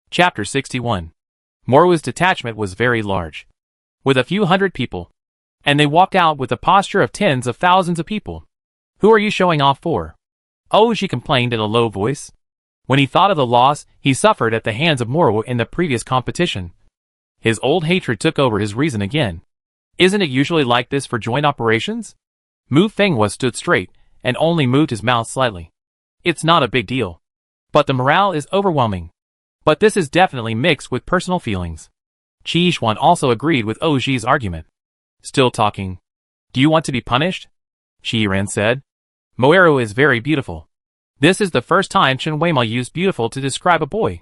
Chapter 61. Morua's detachment was very large, with a few hundred people, and they walked out with the posture of tens of thousands of people. Who are you showing off for? Oji complained in a low voice. When he thought of the loss he suffered at the hands of Morua in the previous competition, his old hatred took over his reason again. Isn't it usually like this for joint operations? Mu Fenghua stood straight and only moved his mouth slightly. It's not a big deal. But the morale is overwhelming. But this is definitely mixed with personal feelings. Qi Xuan also agreed with Oji's argument. Still talking. Do you want to be punished? Qi Yiran said. Moero is very beautiful. This is the first time Chen Weima used beautiful to describe a boy.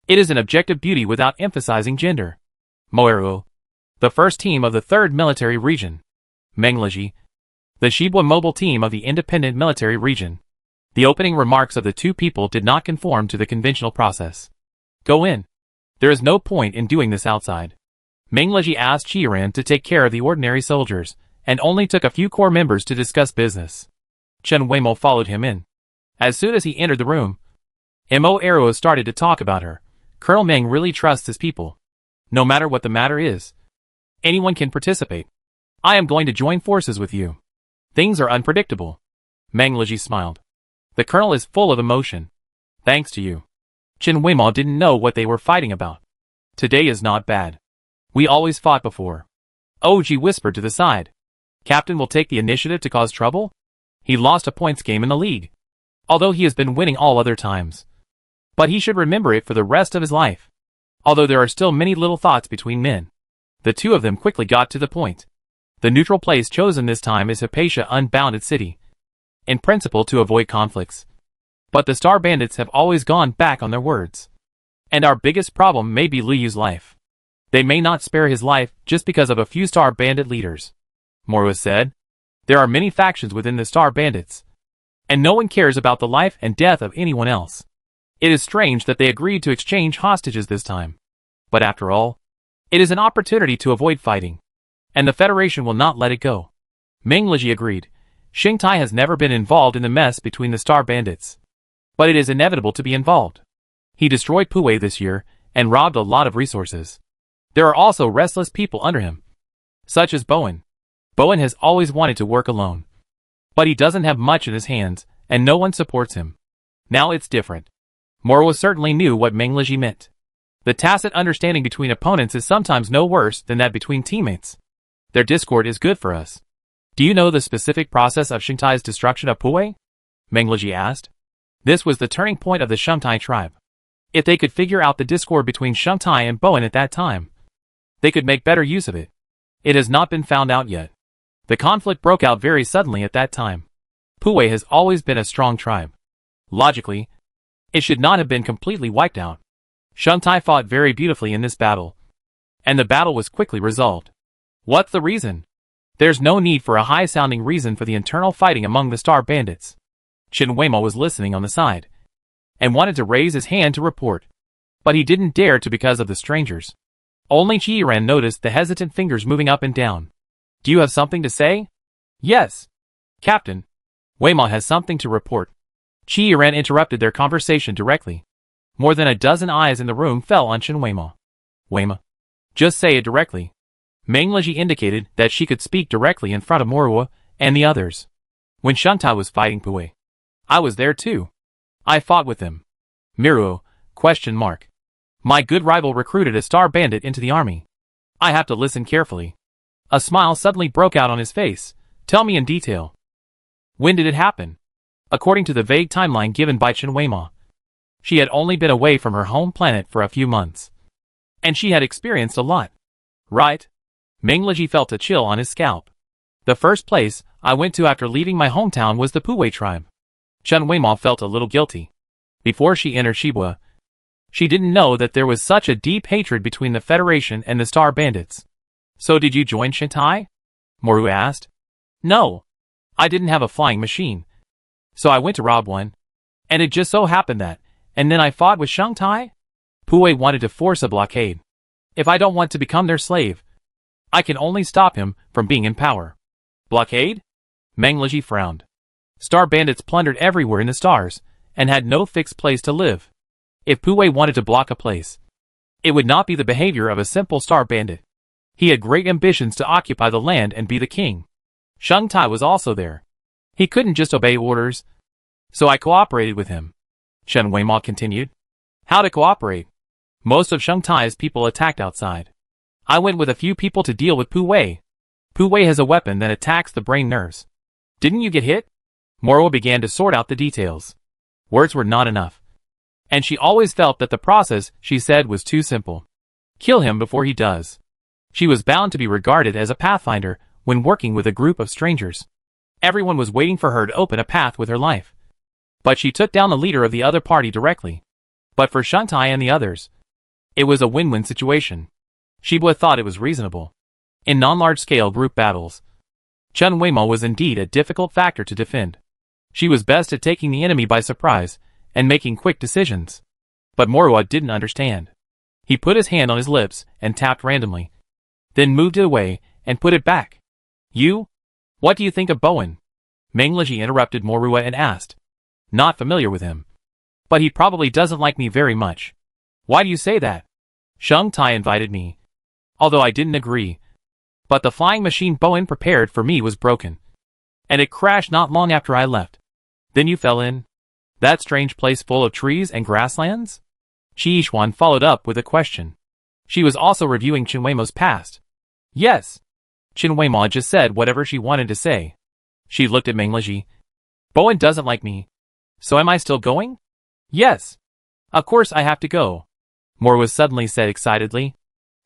It is an objective beauty without emphasizing gender. Moero. The first team of the 3rd Military Region. Mengleji. The Shibwa Mobile Team of the Independent Military Region. The opening remarks of the two people did not conform to the conventional process. Go in. There is no point in doing this outside. Mengleji asked Qi Yiran to take care of the ordinary soldiers, and only took a few core members to discuss business. Chen Weimo followed him in. As soon as he entered the room, Moero started to talk about her. Colonel Meng really trusts his people. No matter what the matter is, anyone can participate. I am going to join forces with you. Things are unpredictable. Mengleji smiled. The colonel is full of emotion. Thanks to you. Chen Weimo didn't know what they were fighting about. Today is not bad. We always fought before. Oji whispered to the side. Captain will take the initiative to cause trouble? He lost a points game in the league, although he has been winning all other times. But he should remember it for the rest of his life. Although there are still many little thoughts between men. The two of them quickly got to the point. The neutral place chosen this time is Hypatia Unbounded City. In principle to avoid conflicts. But the Star Bandits have always gone back on their words. And our biggest problem may be Liyu's life. They may not spare his life just because of a few Star Bandit leaders. Morua said. There are many factions within the Star Bandits. And no one cares about the life and death of anyone else. It is strange that they agreed to exchange hostages this time. But after all, it is an opportunity to avoid fighting. And the Federation will not let it go. Mengleji agreed. Xingtai has never been involved in the mess between the Star Bandits. But it is inevitable to be involved. He destroyed Puwei this year, and robbed a lot of resources. There are also restless people under him. Such as Bowen. Bowen has always wanted to work alone. But he doesn't have much in his hands, and no one supports him. Now it's different. Morua certainly knew what Mengleji meant. The tacit understanding between opponents is sometimes no worse than that between teammates. Their discord is good for us. Do you know the specific process of Xingtai's destruction of Puwei? Mengleji asked. This was the turning point of the Shungtai tribe. If they could figure out the discord between Shungtai and Bowen at that time, they could make better use of it. It has not been found out yet. The conflict broke out very suddenly at that time. Puwei has always been a strong tribe. Logically, it should not have been completely wiped out. Shungtai fought very beautifully in this battle. And the battle was quickly resolved. What's the reason? There's no need for a high-sounding reason for the internal fighting among the Star Bandits. Chen Weimo was listening on the side, and wanted to raise his hand to report. But he didn't dare to because of the strangers. Only Qi Yiran noticed the hesitant fingers moving up and down. Do you have something to say? Yes. Captain. Weimo has something to report. Qi Yiran interrupted their conversation directly. More than a dozen eyes in the room fell on Chen Weimo. Weimo. Just say it directly. Mengleji indicated that she could speak directly in front of Morua and the others. When Shungtai was fighting Puwei, I was there too. I fought with them. Miruo, ? My good rival recruited a Star Bandit into the army. I have to listen carefully. A smile suddenly broke out on his face. Tell me in detail. When did it happen? According to the vague timeline given by Chen Weimo, she had only been away from her home planet for a few months. And she had experienced a lot. Right? Mengleji felt a chill on his scalp. The first place I went to after leaving my hometown was the Puwei tribe. Chen Weimo felt a little guilty. Before she entered Shibwa, she didn't know that there was such a deep hatred between the Federation and the Star Bandits. So did you join Xingtai? Moru asked. No. I didn't have a flying machine. So I went to rob one. And it just so happened that, and then I fought with Shungtai? Puwei wanted to force a blockade. If I don't want to become their slave, I can only stop him from being in power. Blockade? Mengleji frowned. Star Bandits plundered everywhere in the stars, and had no fixed place to live. If Puwei wanted to block a place, It would not be the behavior of a simple star bandit. He had great ambitions to occupy the land and be the king. Sheng Tai was also there. He couldn't just obey orders. So I cooperated with him. Chen Weimao continued. How to cooperate? Most of Sheng Tai's people attacked outside. I went with a few people to deal with Pu Wei. Pu Wei has a weapon that attacks the brain nerves. Didn't you get hit? Moro began to sort out the details. Words were not enough. And she always felt that the process, she said, was too simple. Kill him before he does. She was bound to be regarded as a pathfinder when working with a group of strangers. Everyone was waiting for her to open a path with her life. But she took down the leader of the other party directly. But for Sheng Tai and the others, it was a win-win situation. Shibua thought it was reasonable. In non-large-scale group battles, Chen Weimao was indeed a difficult factor to defend. She was best at taking the enemy by surprise and making quick decisions. But Morua didn't understand. He put his hand on his lips and tapped randomly. Then moved it away and put it back. You? What do you think of Bowen? Meng Leji interrupted Morua and asked. Not familiar with him. But he probably doesn't like me very much. Why do you say that? Sheng Tai invited me. Although I didn't agree. But the flying machine Bowen prepared for me was broken. And it crashed not long after I left. Then you fell in? That strange place full of trees and grasslands? Qi Yishuan followed up with a question. She was also reviewing Chen Weimao's past. Yes. Chen Weimao just said whatever she wanted to say. She looked at Meng Leji. Bowen doesn't like me. So am I still going? Yes. Of course I have to go. Morwa suddenly said excitedly.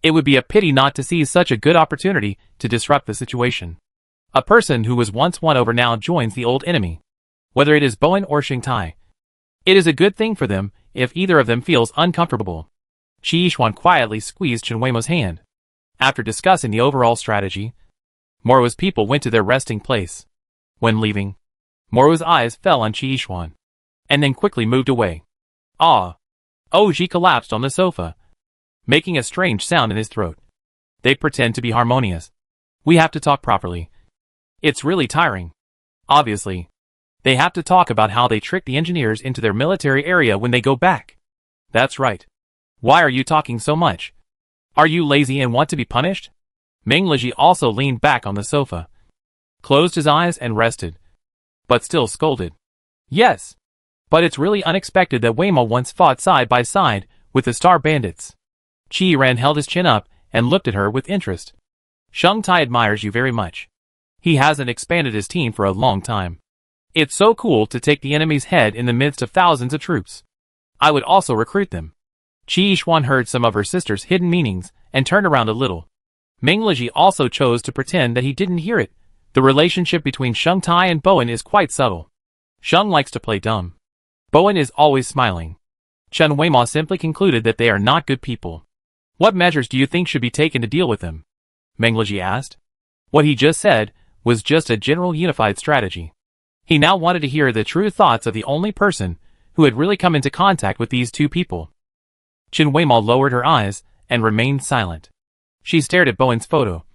It would be a pity not to seize such a good opportunity to disrupt the situation. A person who was once won over now joins the old enemy. Whether it is Bowen or Sheng Tai. It is a good thing for them if either of them feels uncomfortable. Qi Yishuan quietly squeezed Chen Weimao's hand. After discussing the overall strategy, Morwa's people went to their resting place. When leaving, Morwa's eyes fell on Qi Yishuan, and then quickly moved away. Ah! Oji collapsed on the sofa, making a strange sound in his throat. They pretend to be harmonious. We have to talk properly. It's really tiring. Obviously, they have to talk about how they tricked the engineers into their military area when they go back. That's right. Why are you talking so much? Are you lazy and want to be punished? Meng Leji also leaned back on the sofa, closed his eyes and rested, but still scolded. Yes. But it's really unexpected that Weimao once fought side by side with the Star Bandits. Qi Ran held his chin up and looked at her with interest. Sheng Tai admires you very much. He hasn't expanded his team for a long time. It's so cool to take the enemy's head in the midst of thousands of troops. I would also recruit them. Qi Yishuan heard some of her sister's hidden meanings and turned around a little. Meng Leji also chose to pretend that he didn't hear it. The relationship between Sheng Tai and Bowen is quite subtle. Sheng likes to play dumb. Bowen is always smiling. Chen Weimao simply concluded that they are not good people. What measures do you think should be taken to deal with them? Meng Leji asked. What he just said was just a general unified strategy. He now wanted to hear the true thoughts of the only person who had really come into contact with these two people. Chen Weimao lowered her eyes and remained silent. She stared at Bowen's photo,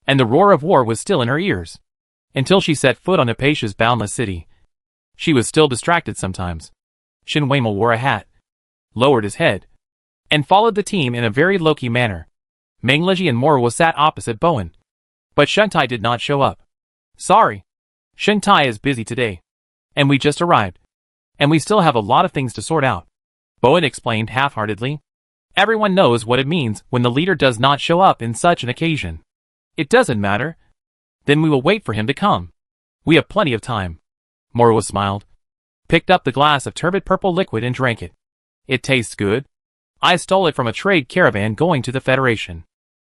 and the roar of war was still in her ears. Until she set foot on Apatia's boundless city. She was still distracted sometimes. Chen Weimao wore a hat, lowered his head, and followed the team in a very low-key manner. Meng Leji and Morwa sat opposite Bowen. But Sheng Tai did not show up. Sorry. Sheng Tai is busy today. And we just arrived. And we still have a lot of things to sort out. Bowen explained half-heartedly. Everyone knows what it means when the leader does not show up in such an occasion. It doesn't matter. Then we will wait for him to come. We have plenty of time. Morwa smiled, picked up the glass of turbid purple liquid and drank it. It tastes good. I stole it from a trade caravan going to the Federation.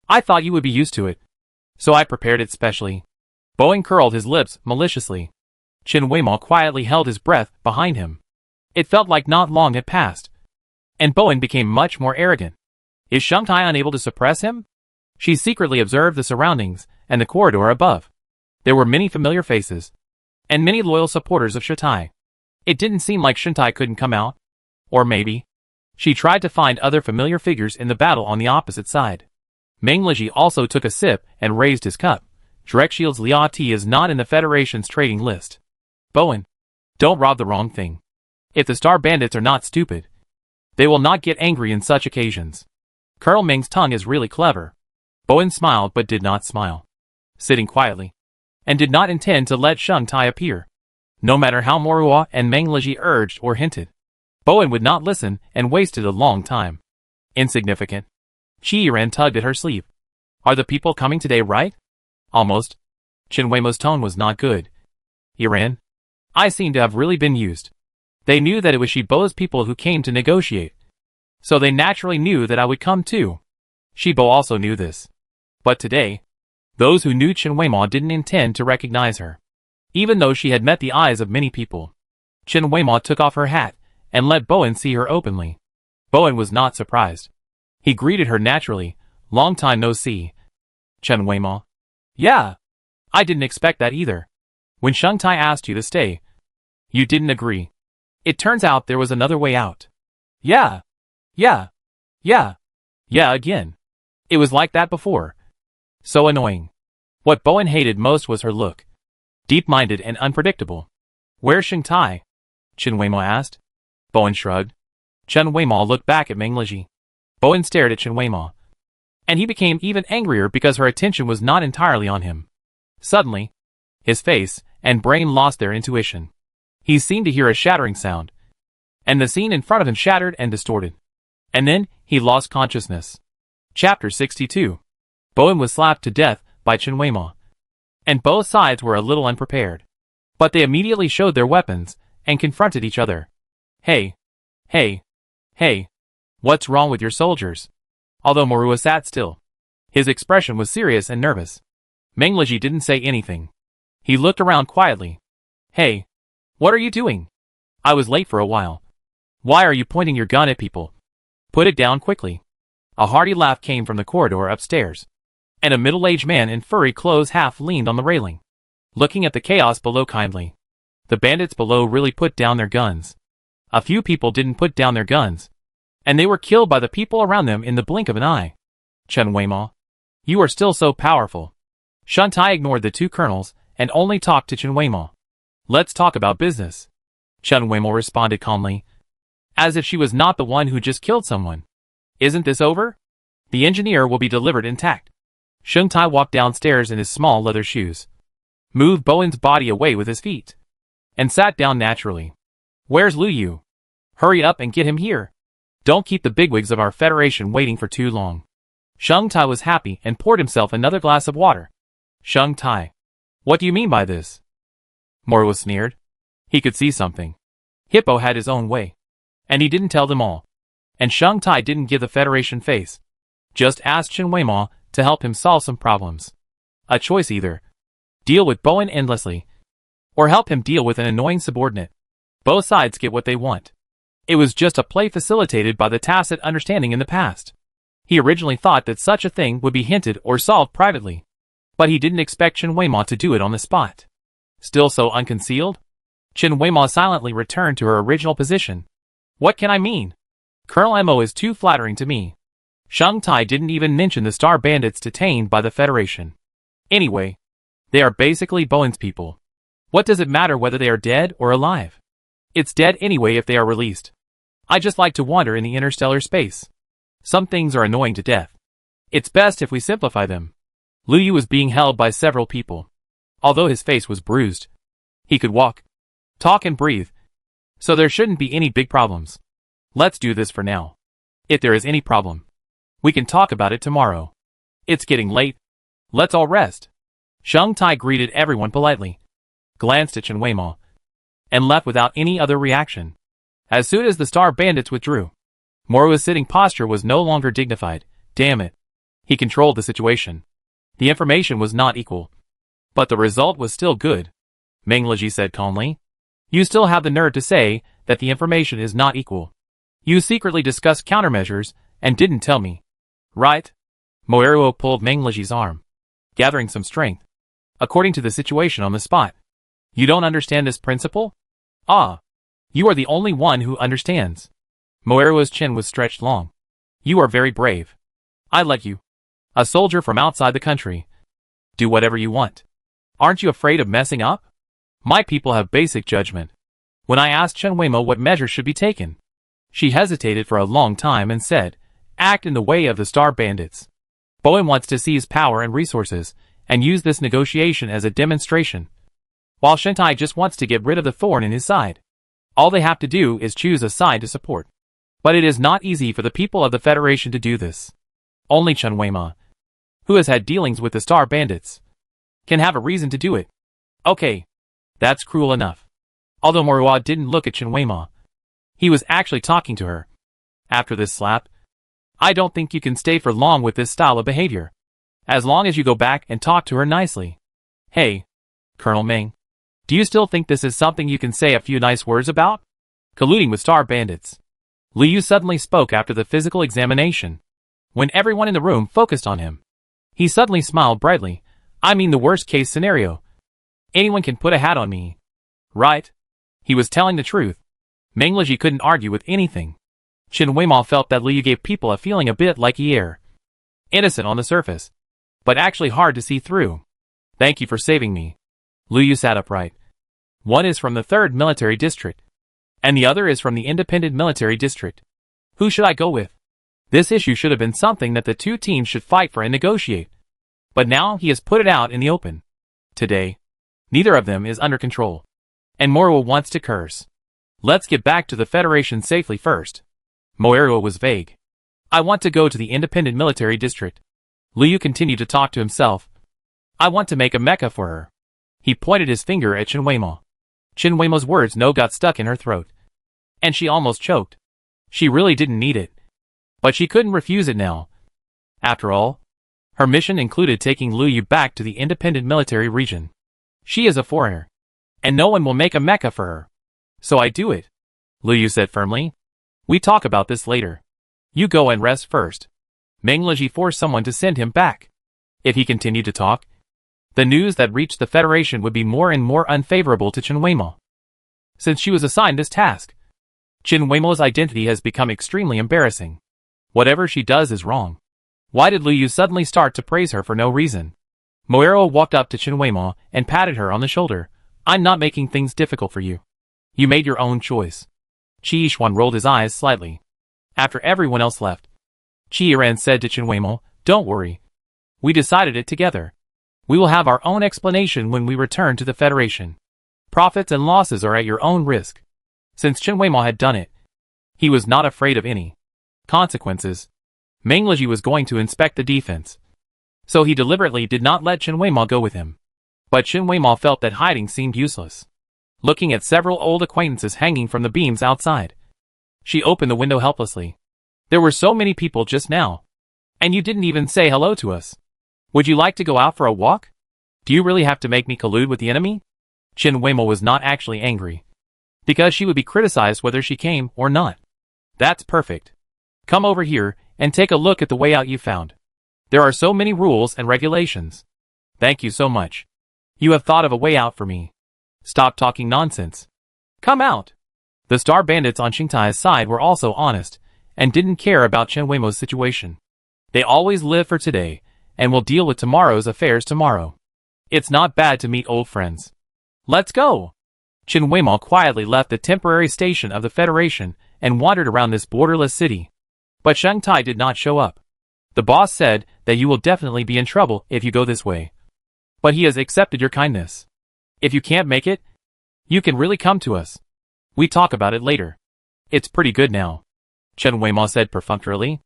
I thought you would be used to it. So I prepared it specially. Bowen curled his lips maliciously. Chen Weimao quietly held his breath behind him. It felt like not long had passed. And Bowen became much more arrogant. Is Sheng Tai unable to suppress him? She secretly observed the surroundings and the corridor above. There were many familiar faces, and many loyal supporters of Sheng Tai. It didn't seem like Sheng Tai couldn't come out. Or maybe she tried to find other familiar figures in the battle on the opposite side. Meng Leji also took a sip and raised his cup. Drekshield's Liao Ti is not in the Federation's trading list. Bowen, don't rob the wrong thing. If the Star Bandits are not stupid, they will not get angry in such occasions. Colonel Ming's tongue is really clever. Bowen smiled but did not smile, sitting quietly, and did not intend to let Sheng Tai appear. No matter how Morua and Meng Liji urged or hinted, Bowen would not listen and wasted a long time. Insignificant. Qi Yiren tugged at her sleeve. Are the people coming today, right? Almost. Chen Weimo's tone was not good. Yiren, I seem to have really been used. They knew that it was Shibo's people who came to negotiate, so they naturally knew that I would come too. Shibo also knew this. But today, those who knew Chen Weimo didn't intend to recognize her, even though she had met the eyes of many people. Chen Weimo took off her hat and let Bowen see her openly. Bowen was not surprised. He greeted her naturally. Long time no see. Chen Weimo. Yeah. I didn't expect that either. When Sheng Tai asked you to stay, you didn't agree. It turns out there was another way out. Yeah. Yeah. Yeah. Yeah again. It was like that before. So annoying. What Bowen hated most was her look. Deep-minded and unpredictable. Where's Sheng Tai? Chen Weimo asked. Bowen shrugged. Chen Weimo looked back at Meng Liji. Bowen stared at Chen Weimo, and he became even angrier because her attention was not entirely on him. Suddenly, his face and brain lost their intuition. He seemed to hear a shattering sound, and the scene in front of him shattered and distorted. And then, he lost consciousness. Chapter 62. Bowen was slapped to death by Chen Weimo, and both sides were a little unprepared. But they immediately showed their weapons and confronted each other. Hey. Hey. Hey. What's wrong with your soldiers? Although Morua sat still, his expression was serious and nervous. Meng Liji didn't say anything. He looked around quietly. Hey. What are you doing? I was late for a while. Why are you pointing your gun at people? Put it down quickly. A hearty laugh came from the corridor upstairs, and a middle-aged man in furry clothes half leaned on the railing, looking at the chaos below kindly. The bandits below really put down their guns. A few people didn't put down their guns, and they were killed by the people around them in the blink of an eye. Chen Weimo, you are still so powerful. Sheng Tai ignored the two colonels and only talked to Chen Weimo. Let's talk about business. Chen Weimo responded calmly, as if she was not the one who just killed someone. Isn't this over? The engineer will be delivered intact. Sheng Tai walked downstairs in his small leather shoes, moved Bowen's body away with his feet, and sat down naturally. Where's Lu Yu? Hurry up and get him here. Don't keep the bigwigs of our federation waiting for too long. Sheng Tai was happy and poured himself another glass of water. Sheng Tai. What do you mean by this? Morua sneered. He could see something. Hippo had his own way, and he didn't tell them all. And Sheng Tai didn't give the Federation face. Just asked Chen Weimo to help him solve some problems. A choice either. Deal with Bowen endlessly, or help him deal with an annoying subordinate. Both sides get what they want. It was just a play facilitated by the tacit understanding in the past. He originally thought that such a thing would be hinted or solved privately, but he didn't expect Chen Weimo to do it on the spot. Still so unconcealed? Chen Weimo silently returned to her original position. What can I mean? Colonel Mo is too flattering to me. Sheng Tai didn't even mention the Star Bandits detained by the Federation. Anyway, they are basically Bowen's people. What does it matter whether they are dead or alive? It's dead anyway if they are released. I just like to wander in the interstellar space. Some things are annoying to death. It's best if we simplify them. Lu Yu was being held by several people. Although his face was bruised, he could walk, talk and breathe, so there shouldn't be any big problems. Let's do this for now. If there is any problem, we can talk about it tomorrow. It's getting late. Let's all rest. Sheng Tai greeted everyone politely, glanced at Chen Weimo, and left without any other reaction. As soon as the Star Bandits withdrew, Morua's sitting posture was no longer dignified. Damn it. He controlled the situation. The information was not equal, but the result was still good. Meng Liji said calmly. You still have the nerve to say that the information is not equal. You secretly discussed countermeasures and didn't tell me. Right? Moeruo pulled Meng Liji's arm, gathering some strength. According to the situation on the spot. You don't understand this principle? Ah. You are the only one who understands. Moeruo's chin was stretched long. You are very brave. I let you, a soldier from outside the country, do whatever you want. Aren't you afraid of messing up? My people have basic judgment. When I asked Chen Weimo what measures should be taken, she hesitated for a long time and said, act in the way of the Star Bandits. Bowen wants to seize power and resources, and use this negotiation as a demonstration, while Shanghai just wants to get rid of the thorn in his side. All they have to do is choose a side to support. But it is not easy for the people of the Federation to do this. Only Chen Weima, who has had dealings with the Star Bandits, can have a reason to do it. Okay, that's cruel enough. Although Morihua didn't look at Chen Weima, he was actually talking to her. After this slap, I don't think you can stay for long with this style of behavior. As long as you go back and talk to her nicely. Hey, Colonel Meng, do you still think this is something you can say a few nice words about? Colluding with Star Bandits. Liu Yu suddenly spoke after the physical examination. When everyone in the room focused on him, he suddenly smiled brightly. I mean the worst case scenario. Anyone can put a hat on me. Right? He was telling the truth. Meng Liji couldn't argue with anything. Chen Weima felt that Liu Yu gave people a feeling a bit like Yi. Innocent on the surface, but actually hard to see through. Thank you for saving me. Liu Yu sat upright. One is from the 3rd Military District, and the other is from the Independent Military District. Who should I go with? This issue should have been something that the two teams should fight for and negotiate. But now he has put it out in the open. Today, neither of them is under control. And Morihua wants to curse. Let's get back to the Federation safely first. Morihua was vague. I want to go to the Independent Military District. Liu Yu continued to talk to himself. I want to make a mecha for her. He pointed his finger at Chen Weima. Chen Weima's words got stuck in her throat. And she almost choked. She really didn't need it. But she couldn't refuse it now. After all, her mission included taking Liu Yu back to the Independent Military Region. She is a foreigner, and no one will make a mecha for her. So I do it, Liu Yu said firmly. We talk about this later. You go and rest first. Meng Liji forced someone to send him back. If he continued to talk, the news that reached the Federation would be more and more unfavorable to Chen Weima. Since she was assigned this task, Chen Weima's identity has become extremely embarrassing. Whatever she does is wrong. Why did Liu Yu suddenly start to praise her for no reason? Morihua walked up to Chen Weima and patted her on the shoulder. I'm not making things difficult for you. You made your own choice. Qi Yishuan rolled his eyes slightly. After everyone else left, Qi Yiran said to Chen Weima, don't worry. We decided it together. We will have our own explanation when we return to the Federation. Profits and losses are at your own risk. Since Chen Weima had done it, he was not afraid of any consequences. Meng Liji was going to inspect the defense, so he deliberately did not let Chen Weima go with him. But Chen Weima felt that hiding seemed useless. Looking at several old acquaintances hanging from the beams outside, she opened the window helplessly. There were so many people just now, and you didn't even say hello to us. Would you like to go out for a walk? Do you really have to make me collude with the enemy? Chen Weima was not actually angry, because she would be criticized whether she came or not. That's perfect. Come over here and take a look at the way out you found. There are so many rules and regulations. Thank you so much. You have thought of a way out for me. Stop talking nonsense. Come out. The Star Bandits on Xingtai's side were also honest, and didn't care about Chen Weima's situation. They always live for today, and will deal with tomorrow's affairs tomorrow. It's not bad to meet old friends. Let's go. Chen Weima quietly left the temporary station of the Federation and wandered around this borderless city. But Xingtai did not show up. The boss said that you will definitely be in trouble if you go this way. But he has accepted your kindness. If you can't make it, you can really come to us. We talk about it later. It's pretty good now, Chen Weima said perfunctorily.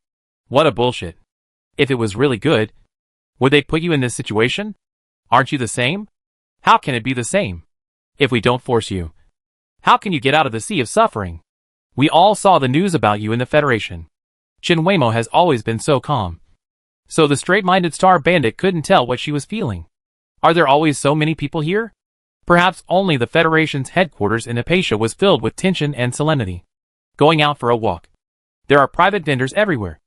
What a bullshit. If it was really good, would they put you in this situation? Aren't you the same? How can it be the same? If we don't force you, how can you get out of the sea of suffering? We all saw the news about you in the Federation. Chen Weima has always been so calm. So the straight-minded Star Bandit couldn't tell what she was feeling. Are there always so many people here? Perhaps only the Federation's headquarters in Apatia was filled with tension and solemnity. Going out for a walk. There are private vendors everywhere,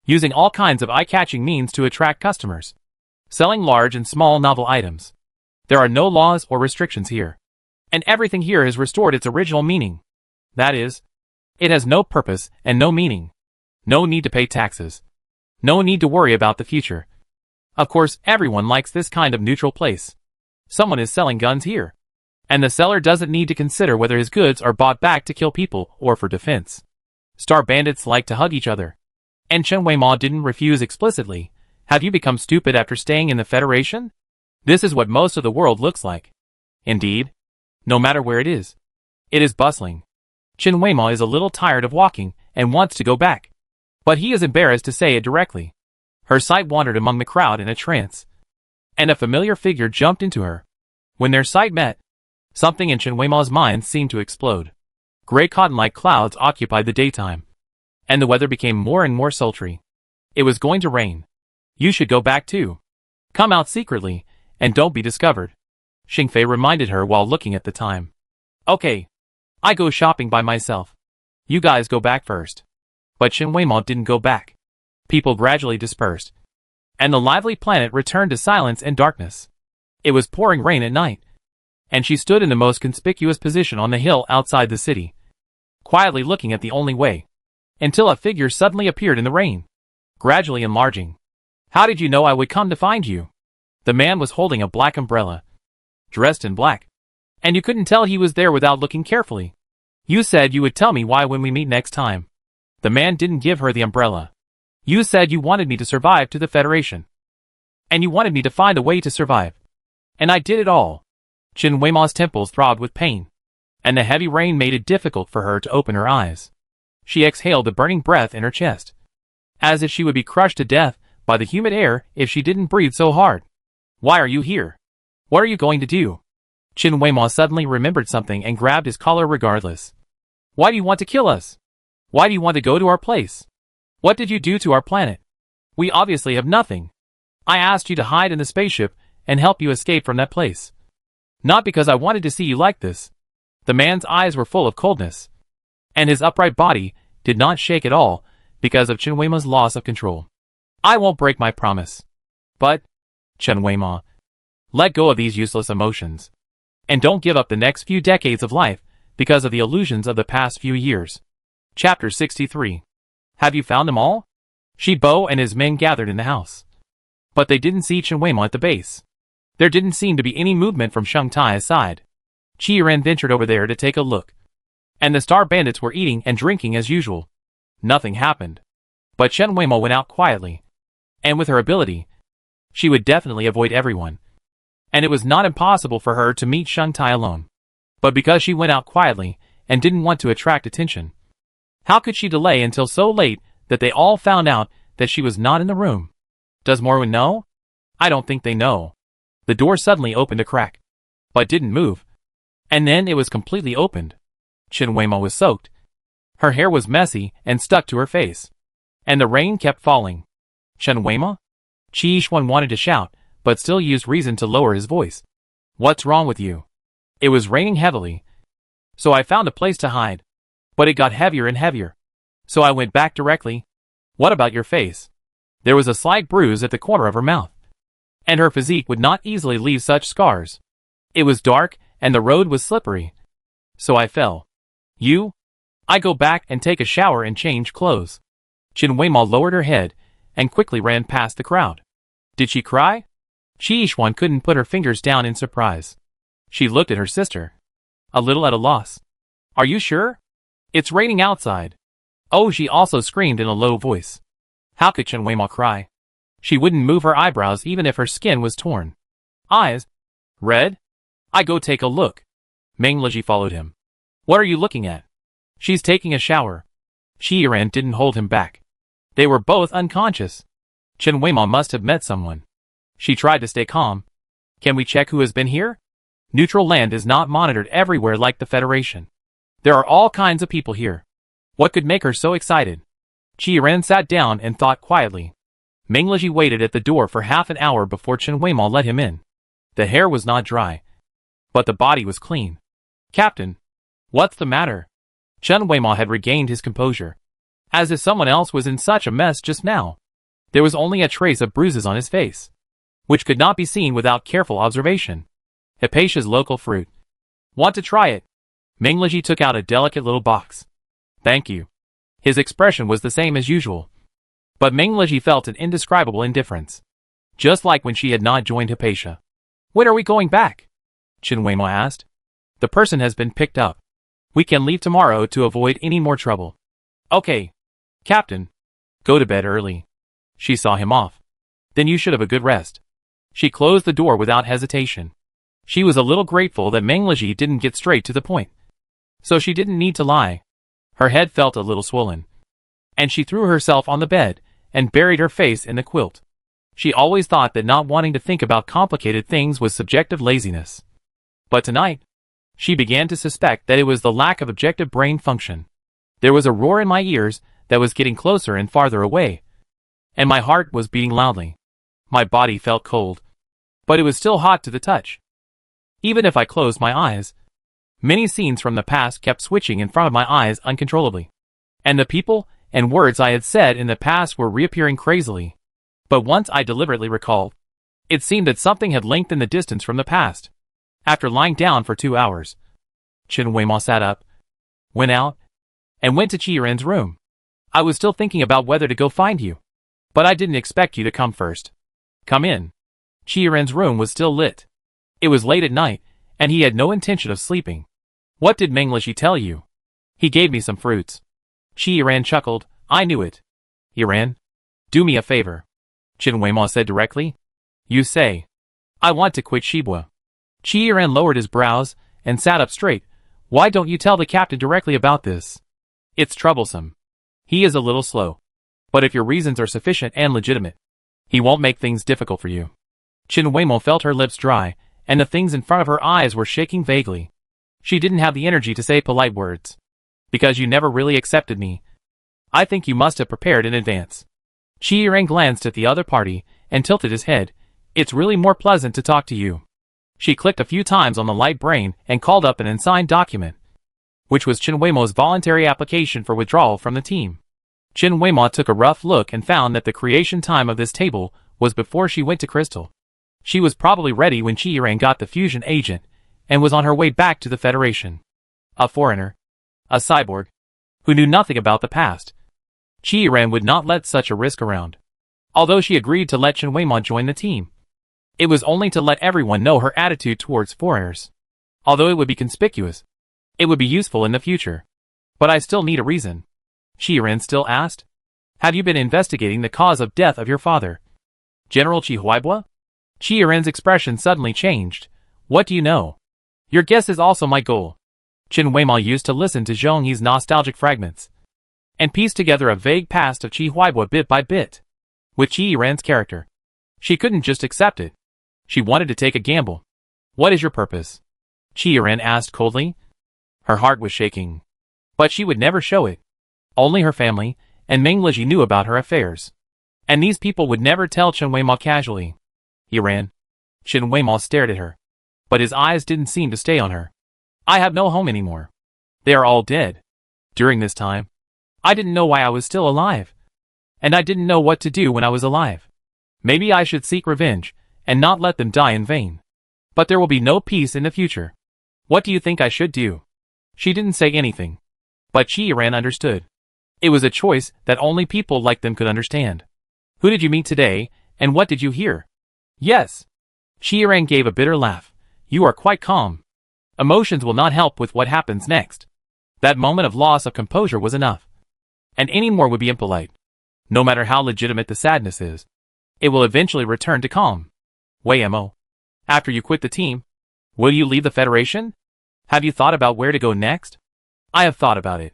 using all kinds of eye-catching means to attract customers, selling large and small novel items. There are no laws or restrictions here, and everything here has restored its original meaning. That is, it has no purpose and no meaning. No need to pay taxes. No need to worry about the future. Of course, everyone likes this kind of neutral place. Someone is selling guns here, and the seller doesn't need to consider whether his goods are bought back to kill people or for defense. Star Bandits like to hug each other. And Chen Weimao didn't refuse explicitly. Have you become stupid after staying in the Federation? This is what most of the world looks like. Indeed. No matter where it is bustling. Chen Weimao is a little tired of walking and wants to go back. But he is embarrassed to say it directly. Her sight wandered among the crowd in a trance. And a familiar figure jumped into her. When their sight met, something in Chen Weimao's mind seemed to explode. Gray cotton-like clouds occupied the daytime. And the weather became more and more sultry. It was going to rain. You should go back too. Come out secretly, and don't be discovered. Xingfei reminded her while looking at the time. Okay. I go shopping by myself. You guys go back first. But Chen Weimao didn't go back. People gradually dispersed. And the lively planet returned to silence and darkness. It was pouring rain at night. And she stood in the most conspicuous position on the hill outside the city, quietly looking at the only way, until a figure suddenly appeared in the rain, gradually enlarging. How did you know I would come to find you? The man was holding a black umbrella, dressed in black. And you couldn't tell he was there without looking carefully. You said you would tell me why when we meet next time. The man didn't give her the umbrella. You said you wanted me to survive to the Federation. And you wanted me to find a way to survive. And I did it all. Chen Weimao's temples throbbed with pain. And the heavy rain made it difficult for her to open her eyes. She exhaled the burning breath in her chest, as if she would be crushed to death by the humid air if she didn't breathe so hard. Why are you here? What are you going to do? Chen Weimao suddenly remembered something and grabbed his collar regardless. Why do you want to kill us? Why do you want to go to our place? What did you do to our planet? We obviously have nothing. I asked you to hide in the spaceship and help you escape from that place. Not because I wanted to see you like this. The man's eyes were full of coldness. And his upright body did not shake at all because of Chen Weimao's loss of control. I won't break my promise. But, Chen Weimao, let go of these useless emotions. And don't give up the next few decades of life because of the illusions of the past few years. Chapter 63. Have you found them all? Shibo and his men gathered in the house. But they didn't see Chen Weimao at the base. There didn't seem to be any movement from Sheng Tai's side. Qiren ventured over there to take a look. And the star bandits were eating and drinking as usual. Nothing happened. But Chen Weimao went out quietly. And with her ability, she would definitely avoid everyone. And it was not impossible for her to meet Sheng Tai alone. But because she went out quietly and didn't want to attract attention, how could she delay until so late that they all found out that she was not in the room? Does Morwen know? I don't think they know. The door suddenly opened a crack, but didn't move. And then it was completely opened. Chen Weimao was soaked. Her hair was messy and stuck to her face. And the rain kept falling. Chen Weimao? Qi Xuan wanted to shout, but still used reason to lower his voice. What's wrong with you? It was raining heavily. So I found a place to hide. But it got heavier and heavier. So I went back directly. What about your face? There was a slight bruise at the corner of her mouth. And her physique would not easily leave such scars. It was dark, and the road was slippery. So I fell. You? I go back and take a shower and change clothes. Chen Weimao lowered her head, and quickly ran past the crowd. Did she cry? Qi Xuan couldn't put her fingers down in surprise. She looked at her sister, a little at a loss. Are you sure? It's raining outside. Oh, she also screamed in a low voice. How could Chen Weimao cry? She wouldn't move her eyebrows even if her skin was torn. Eyes? Red? I go take a look. Meng Leji followed him. What are you looking at? She's taking a shower. Qiren didn't hold him back. They were both unconscious. Chen Weimao must have met someone. She tried to stay calm. Can we check who has been here? Neutral land is not monitored everywhere like the Federation. There are all kinds of people here. What could make her so excited? Qiren sat down and thought quietly. Meng Leji waited at the door for half an hour before Chen Weimao let him in. The hair was not dry, but the body was clean. Captain, what's the matter? Chen Weimao had regained his composure, as if someone else was in such a mess just now. There was only a trace of bruises on his face, which could not be seen without careful observation. Hypatia's local fruit. Want to try it? Meng Leji took out a delicate little box. Thank you. His expression was the same as usual. But Meng Leji felt an indescribable indifference. Just like when she had not joined Hypatia. When are we going back? Chen Weimao asked. The person has been picked up. We can leave tomorrow to avoid any more trouble. Okay. Captain. Go to bed early. She saw him off. Then you should have a good rest. She closed the door without hesitation. She was a little grateful that Mengleji didn't get straight to the point. So she didn't need to lie. Her head felt a little swollen. And she threw herself on the bed and buried her face in the quilt. She always thought that not wanting to think about complicated things was subjective laziness. But tonight, she began to suspect that it was the lack of objective brain function. There was a roar in my ears that was getting closer and farther away. And my heart was beating loudly. My body felt cold. But it was still hot to the touch. Even if I closed my eyes, many scenes from the past kept switching in front of my eyes uncontrollably. And the people and words I had said in the past were reappearing crazily. But once I deliberately recalled, it seemed that something had lengthened the distance from the past. After lying down for 2 hours, Chen Weimo sat up, went out, and went to Qiren's room. I was still thinking about whether to go find you. But I didn't expect you to come first. Come in. Qiren's room was still lit. It was late at night, and he had no intention of sleeping. What did Mengleji tell you? He gave me some fruits. Qiren chuckled. I knew it. Yiran, do me a favor. Chen Weimo said directly. You say. I want to quit Shibua. Qiren lowered his brows and sat up straight. Why don't you tell the captain directly about this? It's troublesome. He is a little slow. But if your reasons are sufficient and legitimate, he won't make things difficult for you. Chen Weimo felt her lips dry, and the things in front of her eyes were shaking vaguely. She didn't have the energy to say polite words. Because you never really accepted me. I think you must have prepared in advance. Qiren glanced at the other party and tilted his head. It's really more pleasant to talk to you. She clicked a few times on the light brain and called up an unsigned document, which was Chen Weimo's voluntary application for withdrawal from the team. Chen Weimo took a rough look and found that the creation time of this table was before she went to Crystal. She was probably ready when Qiren got the fusion agent and was on her way back to the Federation. A foreigner, a cyborg, who knew nothing about the past. Qiren would not let such a risk around. Although she agreed to let Chen Weimo join the team, it was only to let everyone know her attitude towards foreigners. Although it would be conspicuous, it would be useful in the future. But I still need a reason. Qiren still asked. Have you been investigating the cause of death of your father? General Chihuahua? Qiren's expression suddenly changed. What do you know? Your guess is also my goal. Chen Weimo used to listen to Zhong Yi's nostalgic fragments and piece together a vague past of Chihuahua bit by bit. With Qiren's character, she couldn't just accept it. She wanted to take a gamble. What is your purpose? Qiren asked coldly. Her heart was shaking. But she would never show it. Only her family and Mengleji knew about her affairs. And these people would never tell Chen Weimo casually. Yiran. Chen Weimo stared at her. But his eyes didn't seem to stay on her. I have no home anymore. They are all dead. During this time, I didn't know why I was still alive. And I didn't know what to do when I was alive. Maybe I should seek revenge and not let them die in vain. But there will be no peace in the future. What do you think I should do? She didn't say anything. But Qiren understood. It was a choice that only people like them could understand. Who did you meet today, and what did you hear? Yes. Qiren gave a bitter laugh. You are quite calm. Emotions will not help with what happens next. That moment of loss of composure was enough. And any more would be impolite. No matter how legitimate the sadness is, it will eventually return to calm. Weimo. After you quit the team, will you leave the Federation? Have you thought about where to go next? I have thought about it.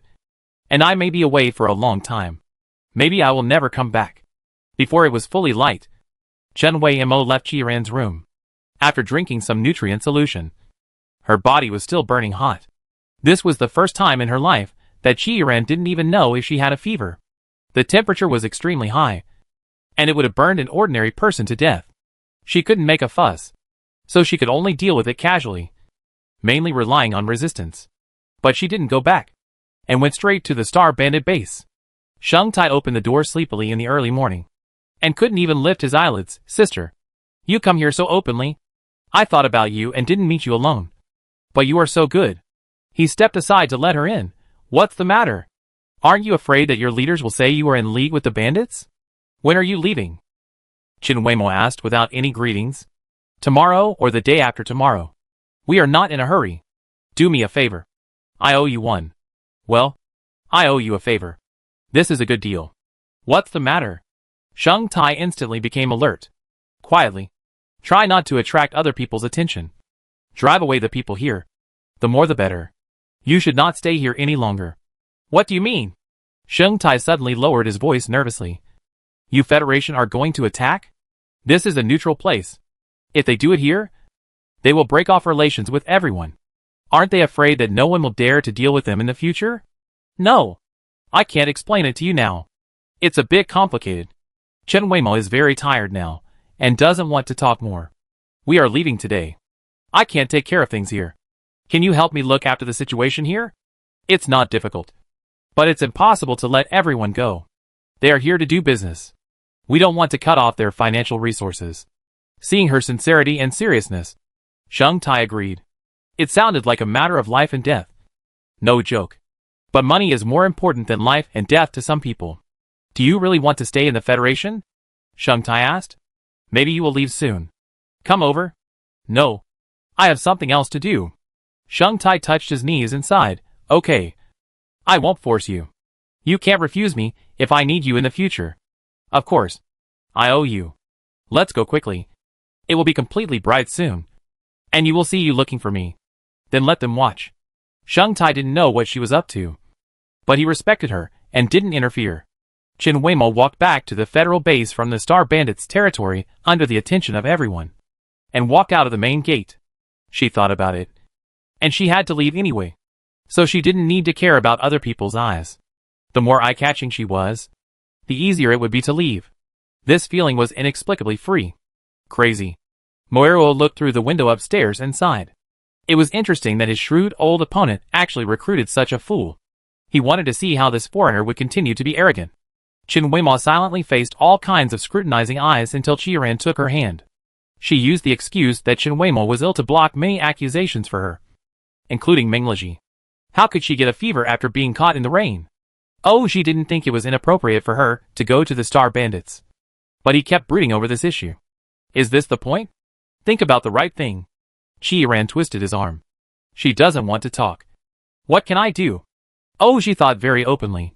And I may be away for a long time. Maybe I will never come back. Before it was fully light, Chen Weimo left Qiren's room. After drinking some nutrient solution, her body was still burning hot. This was the first time in her life that Qiren didn't even know if she had a fever. The temperature was extremely high, and it would have burned an ordinary person to death. She couldn't make a fuss, so she could only deal with it casually, mainly relying on resistance. But she didn't go back, and went straight to the Star Bandit base. Sheng Tai opened the door sleepily in the early morning, and couldn't even lift his eyelids. Sister, you come here so openly. I thought about you and didn't meet you alone. But you are so good. He stepped aside to let her in. What's the matter? Aren't you afraid that your leaders will say you are in league with the bandits? When are you leaving? Chen Weimo asked without any greetings. Tomorrow or the day after tomorrow. We are not in a hurry. Do me a favor. I owe you one. Well, I owe you a favor. This is a good deal. What's the matter? Sheng Tai instantly became alert. Quietly. Try not to attract other people's attention. Drive away the people here. The more the better. You should not stay here any longer. What do you mean? Sheng Tai suddenly lowered his voice nervously. You Federation are going to attack? This is a neutral place. If they do it here, they will break off relations with everyone. Aren't they afraid that no one will dare to deal with them in the future? No. I can't explain it to you now. It's a bit complicated. Chen Weimo is very tired now, and doesn't want to talk more. We are leaving today. I can't take care of things here. Can you help me look after the situation here? It's not difficult. But it's impossible to let everyone go. They are here to do business. We don't want to cut off their financial resources. Seeing her sincerity and seriousness, Sheng Tai agreed. It sounded like a matter of life and death. No joke. But money is more important than life and death to some people. Do you really want to stay in the Federation? Sheng Tai asked. Maybe you will leave soon. Come over. No. I have something else to do. Sheng Tai touched his knees and sighed. Okay. I won't force you. You can't refuse me if I need you in the future. Of course. I owe you. Let's go quickly. It will be completely bright soon. And you will see you looking for me. Then let them watch. Sheng Tai didn't know what she was up to. But he respected her and didn't interfere. Chen Weimo walked back to the federal base from the Star Bandits' territory under the attention of everyone. And walked out of the main gate. She thought about it. And she had to leave anyway. So she didn't need to care about other people's eyes. The more eye-catching she was, the easier it would be to leave. This feeling was inexplicably free. Crazy. Moero looked through the window upstairs and sighed. It was interesting that his shrewd old opponent actually recruited such a fool. He wanted to see how this foreigner would continue to be arrogant. Chen Weimo silently faced all kinds of scrutinizing eyes until Qiran took her hand. She used the excuse that Chen Weimo was ill to block many accusations for her, including Mengleji. How could she get a fever after being caught in the rain? Oh, she didn't think it was inappropriate for her to go to the Star Bandits. But he kept brooding over this issue. Is this the point? Think about the right thing. Qiran twisted his arm. She doesn't want to talk. What can I do? Oh, she thought very openly.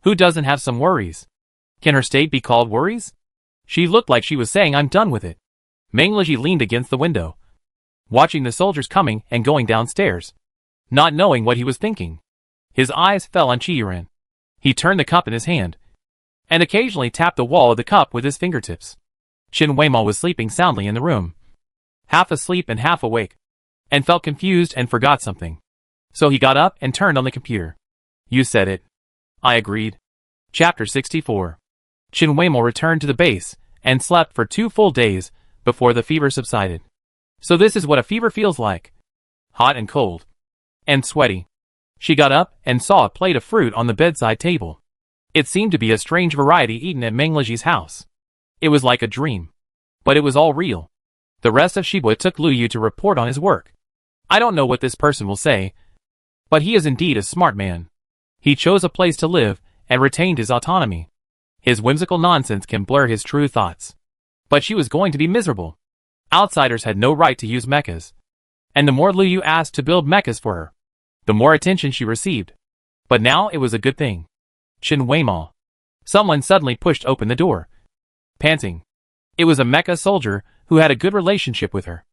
Who doesn't have some worries? Can her state be called worries? She looked like she was saying I'm done with it. Mengleji leaned against the window, watching the soldiers coming and going downstairs, not knowing what he was thinking. His eyes fell on Qiran. He turned the cup in his hand, and occasionally tapped the wall of the cup with his fingertips. Chen Weimo was sleeping soundly in the room, half asleep and half awake, and felt confused and forgot something. So he got up and turned on the computer. You said it. I agreed. Chapter 64. Chen Weimo returned to the base and slept for 2 full days before the fever subsided. So this is what a fever feels like. Hot and cold. And sweaty. She got up and saw a plate of fruit on the bedside table. It seemed to be a strange variety eaten at Mengleji's house. It was like a dream. But it was all real. The rest of Shibuya took Lu Yu to report on his work. I don't know what this person will say, but he is indeed a smart man. He chose a place to live and retained his autonomy. His whimsical nonsense can blur his true thoughts. But she was going to be miserable. Outsiders had no right to use mechas. And the more Lu Yu asked to build mechas for her, the more attention she received. But now it was a good thing. Chen Weimo. Someone suddenly pushed open the door. Panting. It was a mecha soldier who had a good relationship with her,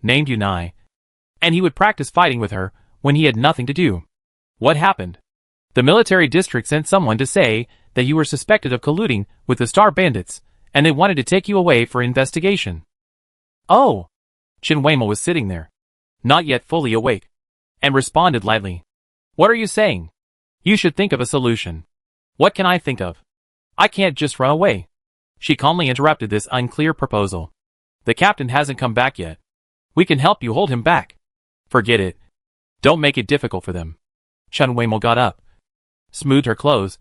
named Yunai. And he would practice fighting with her when he had nothing to do. What happened? The military district sent someone to say that you were suspected of colluding with the Star Bandits, and they wanted to take you away for investigation. Oh! Chen Weimo was sitting there, not yet fully awake, and responded lightly. What are you saying? You should think of a solution. What can I think of? I can't just run away. She calmly interrupted this unclear proposal. The captain hasn't come back yet. We can help you hold him back. Forget it. Don't make it difficult for them. Chen Weimo got up, smoothed her clothes,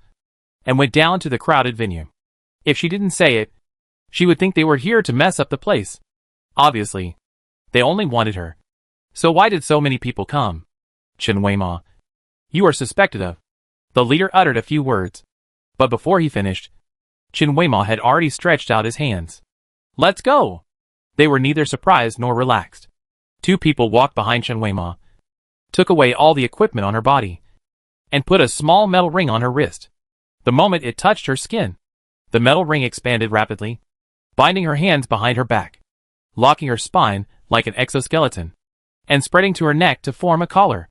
and went down to the crowded venue. If she didn't say it, she would think they were here to mess up the place. Obviously, they only wanted her. So why did so many people come? Chen Weimo. You are suspected of. The leader uttered a few words. But before he finished, Chen Weimo had already stretched out his hands. Let's go! They were neither surprised nor relaxed. 2 people walked behind Chen Weimo, took away all the equipment on her body, and put a small metal ring on her wrist. The moment it touched her skin, The metal ring expanded rapidly, binding her hands behind her back, locking her spine like an exoskeleton, and spreading to her neck to form a collar.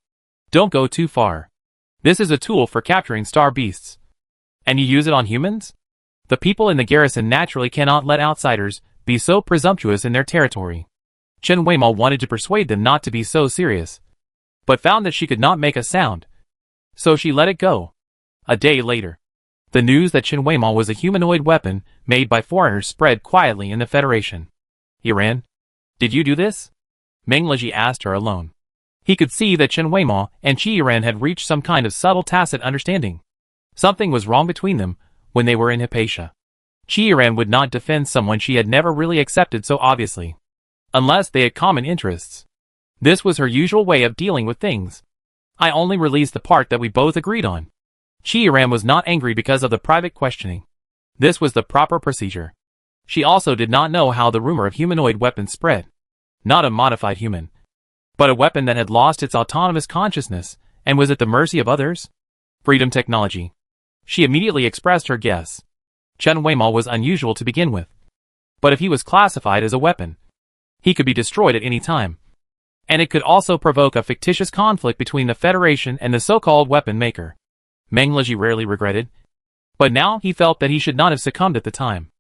Don't go too far. This is a tool for capturing star beasts. And you use it on humans? The people in the garrison naturally cannot let outsiders be so presumptuous in their territory. Chen Weimo wanted to persuade them not to be so serious, but found that she could not make a sound. So she let it go. A day later, the news that Chen Weimo was a humanoid weapon made by foreigners spread quietly in the Federation. Iran, did you do this? Meng Leji asked her alone. He could see that Chen Weimo and Qi Yiran had reached some kind of subtle tacit understanding. Something was wrong between them when they were in Hypatia. Qi Yiran would not defend someone she had never really accepted so obviously, unless they had common interests. This was her usual way of dealing with things. I only released the part that we both agreed on. Qi Yiran was not angry because of the private questioning. This was the proper procedure. She also did not know how the rumor of humanoid weapons spread. Not a modified human, but a weapon that had lost its autonomous consciousness and was at the mercy of others. Freedom technology. She immediately expressed her guess. Chen Weimo was unusual to begin with. But if he was classified as a weapon, he could be destroyed at any time. And it could also provoke a fictitious conflict between the Federation and the so-called weapon maker. Meng Leji rarely regretted. But now he felt that he should not have succumbed at the time.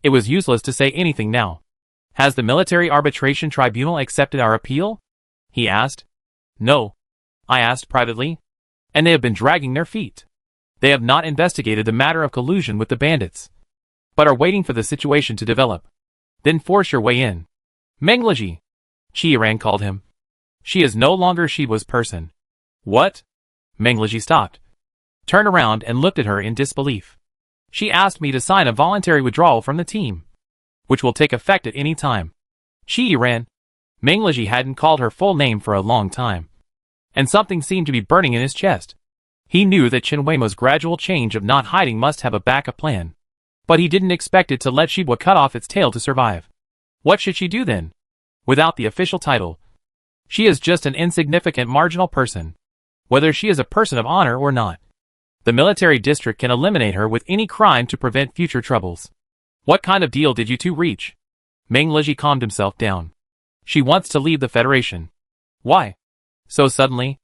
It was useless to say anything now. Has the Military Arbitration Tribunal accepted our appeal? He asked. No. I asked privately. And they have been dragging their feet. They have not investigated the matter of collusion with the bandits, but are waiting for the situation to develop. Then force your way in. Meng Leji, Qi Yiran called him. She is no longer Shiba's person. What? Meng Leji stopped, turned around and looked at her in disbelief. She asked me to sign a voluntary withdrawal from the team, which will take effect at any time. Qi Yiran. Meng Leji hadn't called her full name for a long time, and something seemed to be burning in his chest. He knew that Chen Weimo's gradual change of not hiding must have a backup plan, but he didn't expect it to let Shiba cut off its tail to survive. What should she do then? Without the official title, she is just an insignificant marginal person, whether she is a person of honor or not. The military district can eliminate her with any crime to prevent future troubles. What kind of deal did you two reach? Meng Leji calmed himself down. She wants to leave the Federation. Why? So suddenly?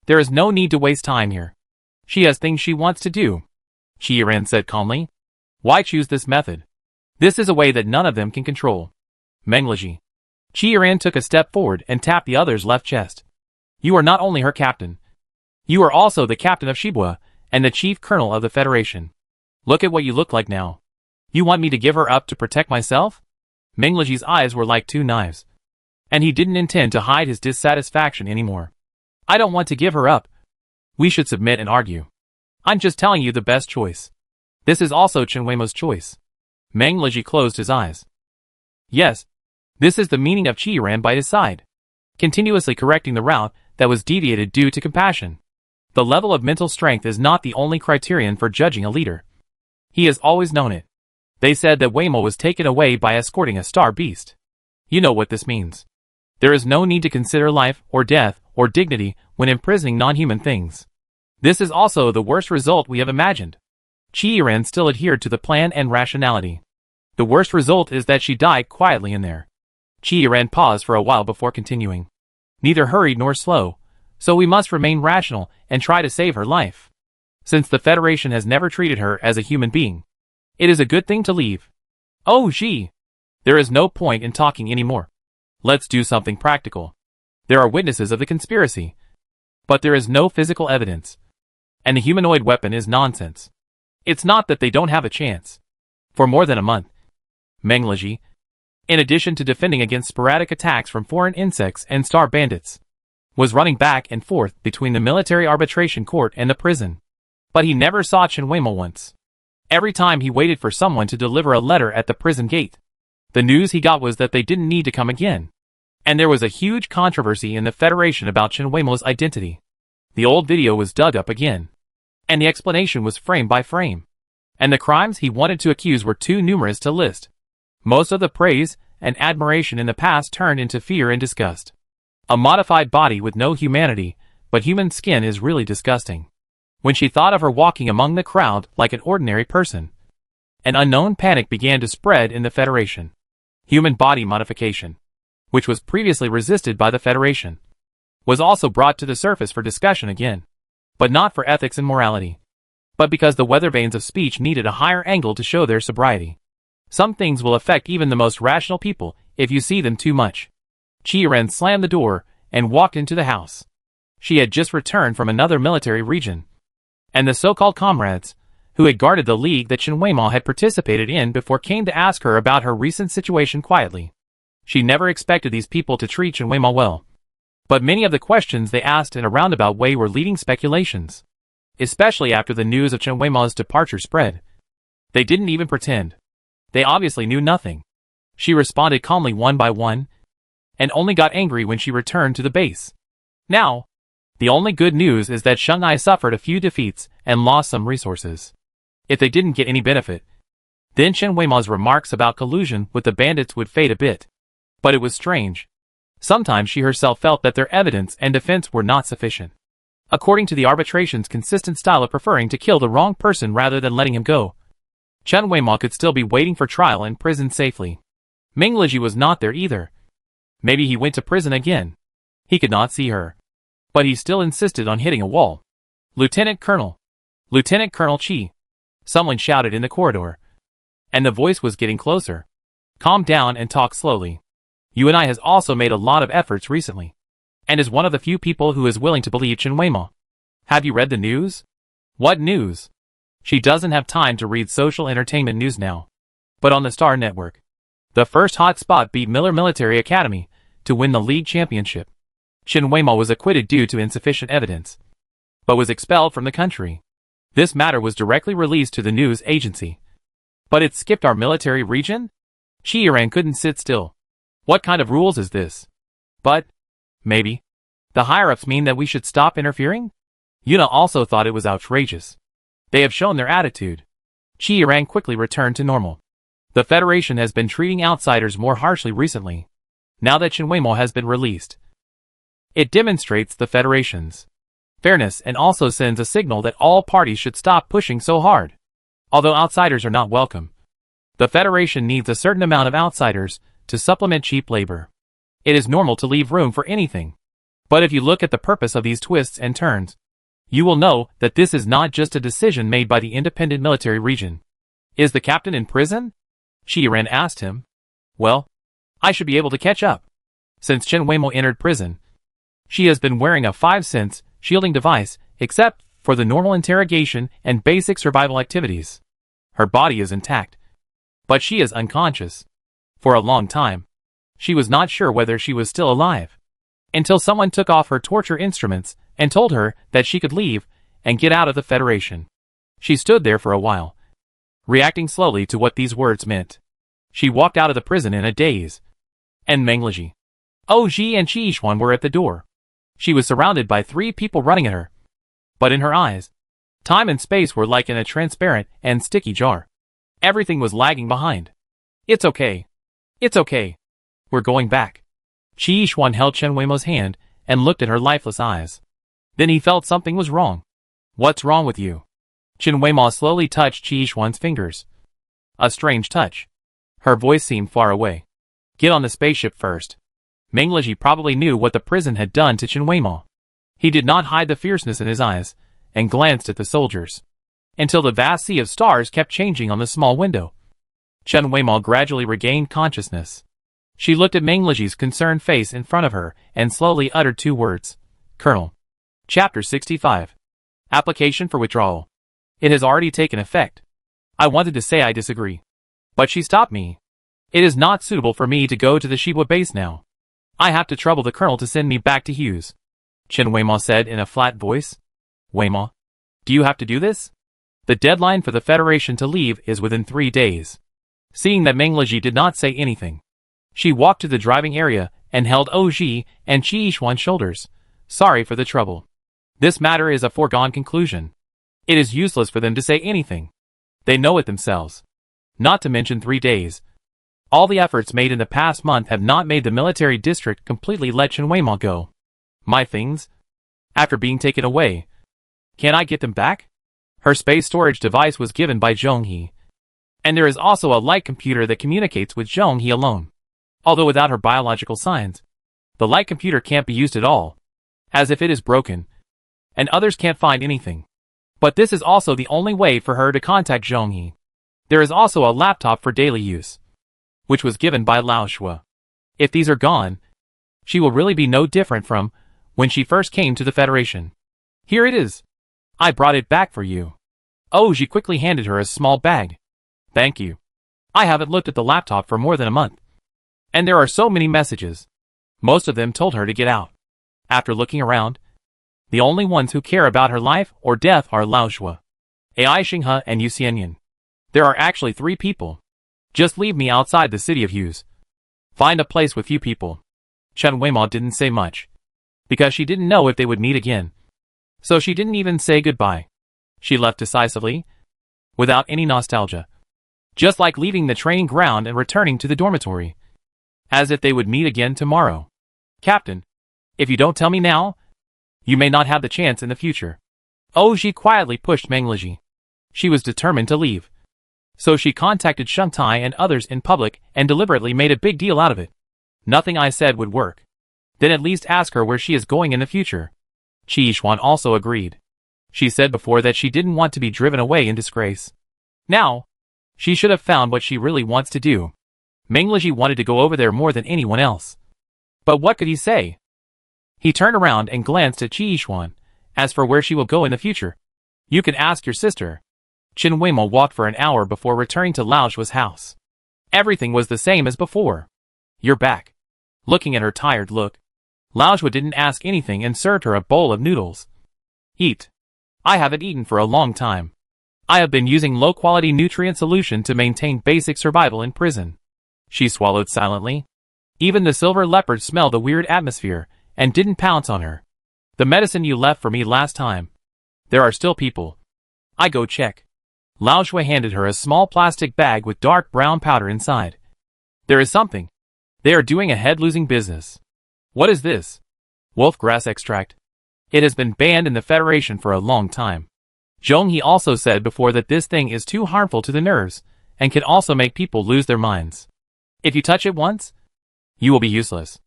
There is no need to waste time here. She has things she wants to do, Qi Yiran said calmly. Why choose this method? This is a way that none of them can control. Meng Leji. Qi Yiran took a step forward and tapped the other's left chest. You are not only her captain. You are also the captain of Shiba and the chief colonel of the Federation. Look at what you look like now. You want me to give her up to protect myself? Meng Leji's eyes were like two knives, and he didn't intend to hide his dissatisfaction anymore. I don't want to give her up. We should submit and argue. I'm just telling you the best choice. This is also Chen Weimo's choice. Meng Leji closed his eyes. Yes, this is the meaning of Qi Yiran by his side, continuously correcting the route that was deviated due to compassion. The level of mental strength is not the only criterion for judging a leader. He has always known it. They said that Weimo was taken away by escorting a star beast. You know what this means. There is no need to consider life or death or dignity when imprisoning non-human things. This is also the worst result we have imagined. Qi Yiran still adhered to the plan and rationality. The worst result is that she died quietly in there. Qi Yiran paused for a while before continuing. Neither hurried nor slow, so we must remain rational and try to save her life. Since the Federation has never treated her as a human being, it is a good thing to leave. Oh, Xi! There is no point in talking anymore. Let's do something practical. There are witnesses of the conspiracy, but there is no physical evidence. And the humanoid weapon is nonsense. It's not that they don't have a chance. For more than a month, Meng Leji, in addition to defending against sporadic attacks from foreign insects and star bandits, was running back and forth between the military arbitration court and the prison. But he never saw Chen Weimo once. Every time he waited for someone to deliver a letter at the prison gate. The news he got was that they didn't need to come again. And there was a huge controversy in the Federation about Chen Weimo's identity. The old video was dug up again, and the explanation was frame by frame. And the crimes he wanted to accuse were too numerous to list. Most of the praise and admiration in the past turned into fear and disgust. A modified body with no humanity, but human skin is really disgusting. When she thought of her walking among the crowd like an ordinary person, An unknown panic began to spread in the Federation. Human body modification, which was previously resisted by the Federation, was also brought to the surface for discussion again. But not for ethics and morality, but because the weathervanes of speech needed a higher angle to show their sobriety. Some things will affect even the most rational people if you see them too much. Qiren slammed the door and walked into the house. She had just returned from another military region, and the so-called comrades, who had guarded the league that Chen Weimao had participated in before, came to ask her about her recent situation quietly. She never expected these people to treat Chen Weimao well. But many of the questions they asked in a roundabout way were leading speculations, especially after the news of Chen Weimao's departure spread. They didn't even pretend. They obviously knew nothing. She responded calmly one by one, and only got angry when she returned to the base. Now, the only good news is that Shanghai suffered a few defeats and lost some resources. If they didn't get any benefit, then Chen Weimao's remarks about collusion with the bandits would fade a bit. But it was strange. Sometimes she herself felt that their evidence and defense were not sufficient. According to the arbitration's consistent style of preferring to kill the wrong person rather than letting him go, Chen Weimao could still be waiting for trial in prison safely. Ming Liji was not there either. Maybe he went to prison again. He could not see her. But he still insisted on hitting a wall. Lieutenant Colonel Qi. Someone shouted in the corridor. And the voice was getting closer. Calm down and talk slowly. You and I has also made a lot of efforts recently, and is one of the few people who is willing to believe Chen Weimao. Have you read the news? What news? She doesn't have time to read social entertainment news now. But on the Star Network, the first hotspot beat Miller Military Academy to win the league championship. Chen Weimao was acquitted due to insufficient evidence, but was expelled from the country. This matter was directly released to the news agency. But it skipped our military region? Qiren couldn't sit still. What kind of rules is this? But, maybe, the higher-ups mean that we should stop interfering? Yuna also thought it was outrageous. They have shown their attitude. Qiren quickly returned to normal. The Federation has been treating outsiders more harshly recently, now that Chen Weimao has been released. It demonstrates the Federation's fairness and also sends a signal that all parties should stop pushing so hard. Although outsiders are not welcome, the Federation needs a certain amount of outsiders to supplement cheap labor. It is normal to leave room for anything. But if you look at the purpose of these twists and turns, you will know that this is not just a decision made by the independent military region. Is the captain in prison? Qiren asked him. Well, I should be able to catch up. Since Chen Weimao entered prison, she has been wearing a 5-sense shielding device, except for the normal interrogation and basic survival activities. Her body is intact, but she is unconscious. For a long time, she was not sure whether she was still alive, until someone took off her torture instruments and told her that she could leave and get out of the Federation. She stood there for a while, reacting slowly to what these words meant. She walked out of the prison in a daze, and Meng Liji, Oji and Qi Yixuan were at the door. She was surrounded by 3 people running at her, but in her eyes, time and space were like in a transparent and sticky jar. Everything was lagging behind. It's okay. It's okay. We're going back. Qi Yixuan held Chen Weimao's hand and looked at her lifeless eyes. Then he felt something was wrong. What's wrong with you? Chen Weimao slowly touched Qi Yixuan's fingers. A strange touch. Her voice seemed far away. Get on the spaceship first. Meng Liji probably knew what the prison had done to Chen Weimao. He did not hide the fierceness in his eyes, and glanced at the soldiers, until the vast sea of stars kept changing on the small window. Chen Weimao gradually regained consciousness. She looked at Meng Liji's concerned face in front of her, and slowly uttered 2 words. Colonel. Chapter 65. Application for withdrawal. It has already taken effect. I wanted to say I disagree, but she stopped me. It is not suitable for me to go to the Shibwa base now. I have to trouble the colonel to send me back to Hughes. Chen Weimao said in a flat voice. Weimao, do you have to do this? The deadline for the Federation to leave is within 3 days. Seeing that Meng Liji did not say anything, she walked to the driving area and held Oji and Qi Yixuan's shoulders. Sorry for the trouble. This matter is a foregone conclusion. It is useless for them to say anything. They know it themselves. Not to mention 3 days. All the efforts made in the past month have not made the military district completely let Chen Weimao go. My things? After being taken away, can I get them back? Her space storage device was given by Zhonghe. And there is also a light computer that communicates with Zhong He alone. Although without her biological signs, the light computer can't be used at all, as if it is broken, and others can't find anything. But this is also the only way for her to contact Zhong He. There is also a laptop for daily use, which was given by Lao Shui. If these are gone, she will really be no different from when she first came to the Federation. Here it is. I brought it back for you. Oji quickly handed her a small bag. Thank you. I haven't looked at the laptop for more than a month. And there are so many messages. Most of them told her to get out. After looking around, the only ones who care about her life or death are Lao Shui, Ai Xinghe and Yu Xianyan. There are actually 3 people. Just leave me outside the city of Hughes. Find a place with few people. Chen Weimao didn't say much, because she didn't know if they would meet again. So she didn't even say goodbye. She left decisively, without any nostalgia. Just like leaving the training ground and returning to the dormitory. As if they would meet again tomorrow. Captain, if you don't tell me now, you may not have the chance in the future. Oji quietly pushed Meng Liji. She was determined to leave. So she contacted Sheng Tai and others in public and deliberately made a big deal out of it. Nothing I said would work. Then at least ask her where she is going in the future. Qi Yishuan also agreed. She said before that she didn't want to be driven away in disgrace. Now, she should have found what she really wants to do. Meng Liji wanted to go over there more than anyone else. But what could he say? He turned around and glanced at Qi Yishuan. As for where she will go in the future, you can ask your sister. Chen Weimao walked for an hour before returning to Lao Shui's house. Everything was the same as before. You're back. Looking at her tired look, Lao Shui didn't ask anything and served her a bowl of noodles. Eat. I haven't eaten for a long time. I have been using low-quality nutrient solution to maintain basic survival in prison. She swallowed silently. Even the silver leopard smelled the weird atmosphere and didn't pounce on her. The medicine you left for me last time. There are still people. I go check. Lao Shui handed her a small plastic bag with dark brown powder inside. There is something. They are doing a head-losing business. What is this? Wolf grass extract. It has been banned in the Federation for a long time. Zhong He also said before that this thing is too harmful to the nerves and can also make people lose their minds. If you touch it once, you will be useless.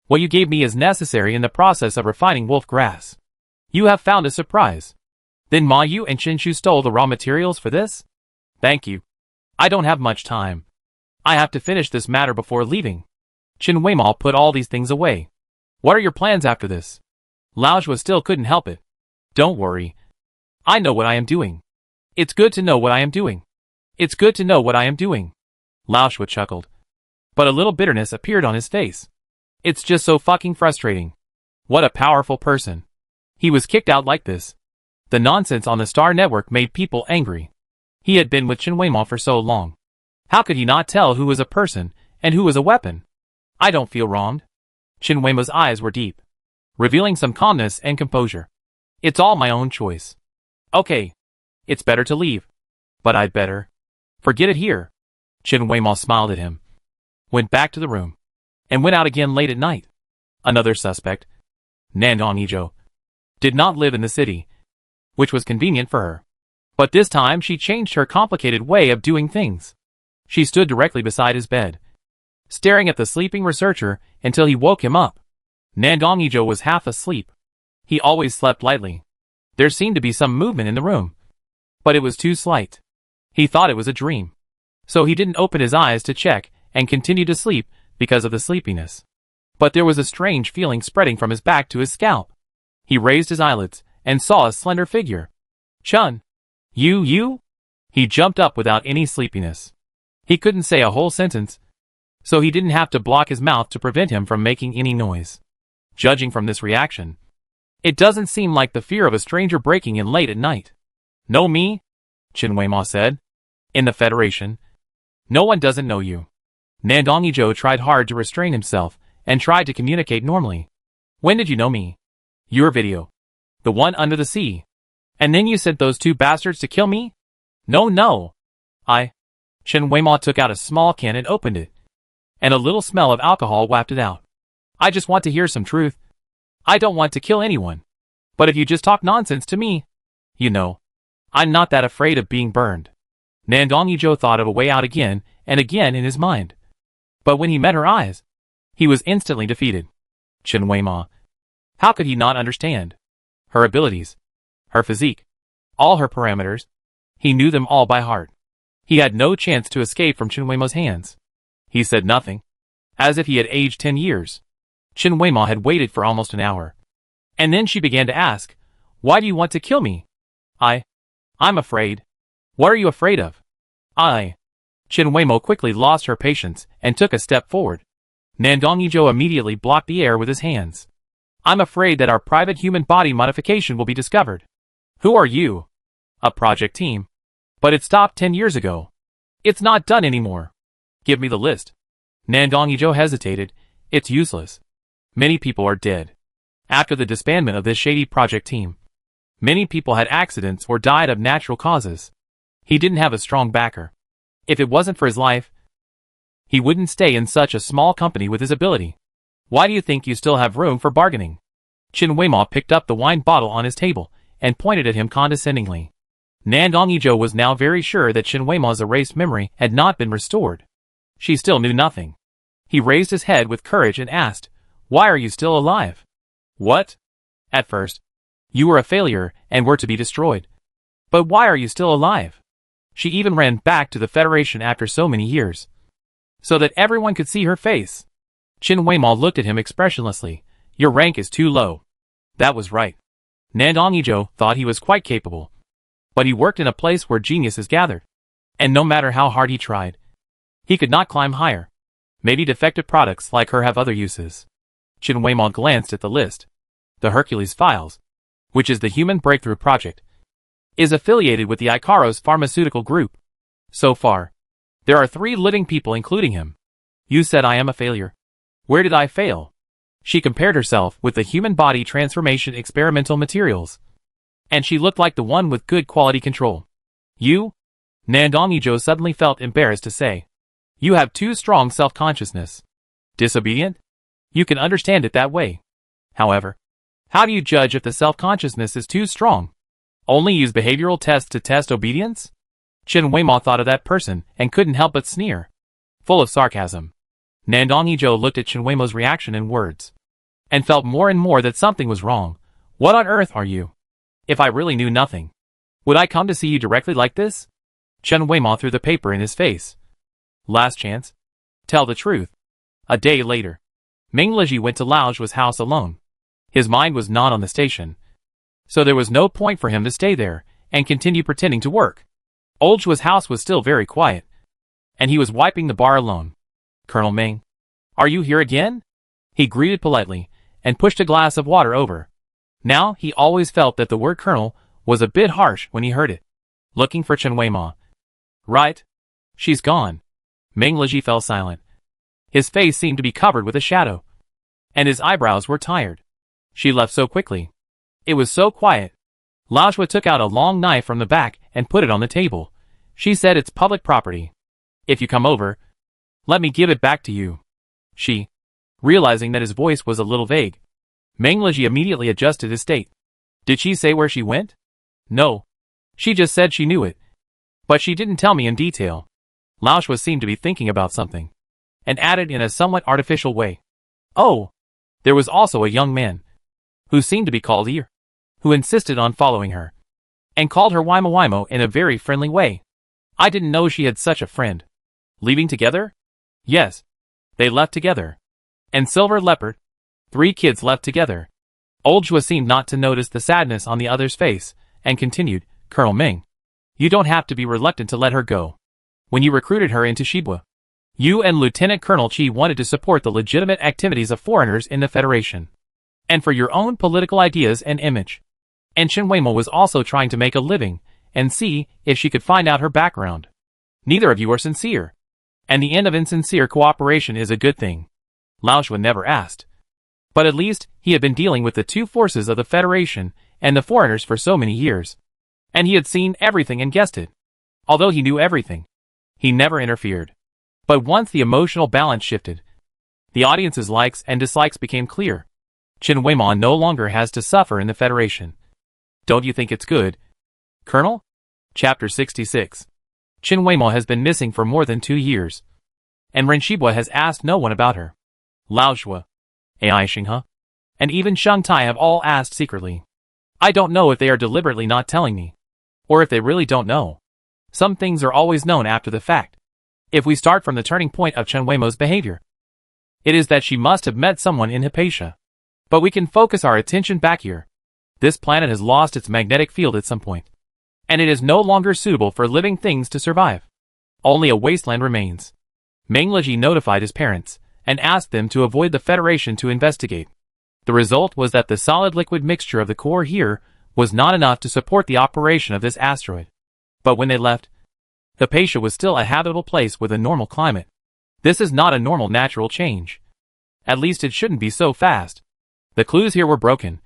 What you gave me is necessary in the process of refining wolf grass. You have found a surprise. Then Ma Yu and Chen Shu stole the raw materials for this? Thank you. I don't have much time. I have to finish this matter before leaving. Chen Weimao put all these things away. What are your plans after this? Lao Shui still couldn't help it. Don't worry. I know what I am doing. It's good to know what I am doing. It's good to know what I am doing. Lao Shui chuckled. But a little bitterness appeared on his face. It's just so fucking frustrating. What a powerful person. He was kicked out like this. The nonsense on the Star Network made people angry. He had been with Chen Weimao for so long. How could he not tell who was a person and who was a weapon? I don't feel wronged. Chen Weimao's eyes were deep, revealing some calmness and composure. It's all my own choice. Okay. It's better to leave. But I'd better forget it here. Chen Weimao smiled at him, went back to the room, and went out again late at night. Another suspect, Nandong Yizhou, did not live in the city, which was convenient for her. But this time she changed her complicated way of doing things. She stood directly beside his bed, staring at the sleeping researcher until he woke him up. Nandong Yizhou was half asleep. He always slept lightly. There seemed to be some movement in the room, but it was too slight. He thought it was a dream. So he didn't open his eyes to check and continued to sleep because of the sleepiness. But there was a strange feeling spreading from his back to his scalp. He raised his eyelids and saw a slender figure. Chun. You? He jumped up without any sleepiness. He couldn't say a whole sentence, so he didn't have to block his mouth to prevent him from making any noise. Judging from this reaction, it doesn't seem like the fear of a stranger breaking in late at night. Know me? Chen Weimao said. In the Federation, no one doesn't know you. Nandong Yizhou tried hard to restrain himself and tried to communicate normally. When did you know me? Your video. The one under the sea. And then you sent those 2 bastards to kill me? No. Chen Weimao took out a small can and opened it, and a little smell of alcohol wafted out. I just want to hear some truth. I don't want to kill anyone. But if you just talk nonsense to me, you know, I'm not that afraid of being burned. Nandong Yizhou thought of a way out again and again in his mind. But when he met her eyes, he was instantly defeated. Chen Weima. How could he not understand? Her abilities, her physique, all her parameters. He knew them all by heart. He had no chance to escape from Chen Weima's hands. He said nothing, as if he had aged 10 years. Chen Weima had waited for almost an hour. And then she began to ask, "Why do you want to kill me?" I'm afraid. What are you afraid of? Chen Weimo quickly lost her patience and took a step forward. Nandong Yizhou immediately blocked the air with his hands. "I'm afraid that our private human body modification will be discovered." "Who are you?" "A project team. But it stopped 10 years ago. It's not done anymore." "Give me the list." Nandong Yizhou hesitated. "It's useless. Many people are dead. After the disbandment of this shady project team, many people had accidents or died of natural causes. He didn't have a strong backer. If it wasn't for his life, he wouldn't stay in such a small company with his ability. Why do you think you still have room for bargaining?" Chen Weima picked up the wine bottle on his table and pointed at him condescendingly. Nandong Yizhou was now very sure that Chen Weima's erased memory had not been restored. She still knew nothing. He raised his head with courage and asked, "Why are you still alive?" "What?" "At first, you were a failure and were to be destroyed. But why are you still alive?" She even ran back to the Federation after so many years, so that everyone could see her face. Chen Weima looked at him expressionlessly. "Your rank is too low." That was right. Nandong Yizhou thought he was quite capable. But he worked in a place where genius is gathered. And no matter how hard he tried, he could not climb higher. Maybe defective products like her have other uses. Chen Weima glanced at the list. The Hercules Files, which is the Human Breakthrough Project, is affiliated with the Icaros Pharmaceutical Group. So far, there are 3 living people including him. You said I am a failure. Where did I fail? She compared herself with the human body transformation experimental materials. And she looked like the one with good quality control. You? Nandong Yizhou suddenly felt embarrassed to say. You have too strong self-consciousness. Disobedient? You can understand it that way. However, how do you judge if the self-consciousness is too strong? Only use behavioral tests to test obedience? Chen Weima thought of that person and couldn't help but sneer. Full of sarcasm, Nandong Yizhou looked at Chen Weima's reaction and words, and felt more and more that something was wrong. What on earth are you? If I really knew nothing, would I come to see you directly like this? Chen Weima threw the paper in his face. Last chance. Tell the truth. A day later, Ming Liji went to Lao Zhu's house alone. His mind was not on the station, so there was no point for him to stay there and continue pretending to work. Old Zhu's house was still very quiet, and he was wiping the bar alone. Colonel Ming, are you here again? He greeted politely and pushed a glass of water over. Now he always felt that the word colonel was a bit harsh when he heard it. Looking for Chen Weima. Right? She's gone. Ming Liji fell silent. His face seemed to be covered with a shadow, and his eyebrows were tired. She left so quickly. It was so quiet. Lao Zhu took out a long knife from the back and put it on the table. She said it's public property. If you come over, let me give it back to you. She, realizing that his voice was a little vague, Meng Liji immediately adjusted his state. Did she say where she went? No. She just said she knew it. But she didn't tell me in detail. Lao Zhu seemed to be thinking about something, and added in a somewhat artificial way. Oh, there was also a young man, who seemed to be called Ir, who insisted on following her, and called her Wimo Wimo in a very friendly way. I didn't know she had such a friend. Leaving together? Yes. They left together. And Silver Leopard? 3 kids left together. Old Zhua seemed not to notice the sadness on the other's face, and continued, Colonel Ming, you don't have to be reluctant to let her go. When you recruited her into Shibua, you and Lieutenant Colonel Qi wanted to support the legitimate activities of foreigners in the Federation, and for your own political ideas and image. And Chen Weimo was also trying to make a living, and see if she could find out her background. Neither of you are sincere, and the end of insincere cooperation is a good thing. Lao Zhu never asked. But at least he had been dealing with the 2 forces of the Federation and the foreigners for so many years, and he had seen everything and guessed it. Although he knew everything, he never interfered. But once the emotional balance shifted, the audience's likes and dislikes became clear. Chen Weimon no longer has to suffer in the Federation. Don't you think it's good, Colonel? Chapter 66. Chen Weimo has been missing for more than 2 years. And Ren Shibua has asked no one about her. Lao Shua, Ai Xinghe, and even Sheng Tai have all asked secretly. I don't know if they are deliberately not telling me. Or if they really don't know. Some things are always known after the fact. If we start from the turning point of Chen Weimo's behavior, it is that she must have met someone in Hypatia. But we can focus our attention back here. This planet has lost its magnetic field at some point. And it is no longer suitable for living things to survive. Only a wasteland remains. Meng Leji notified his parents, and asked them to avoid the Federation to investigate. The result was that the solid-liquid mixture of the core here was not enough to support the operation of this asteroid. But when they left, Hypatia was still a habitable place with a normal climate. This is not a normal natural change. At least it shouldn't be so fast. The clues here were broken.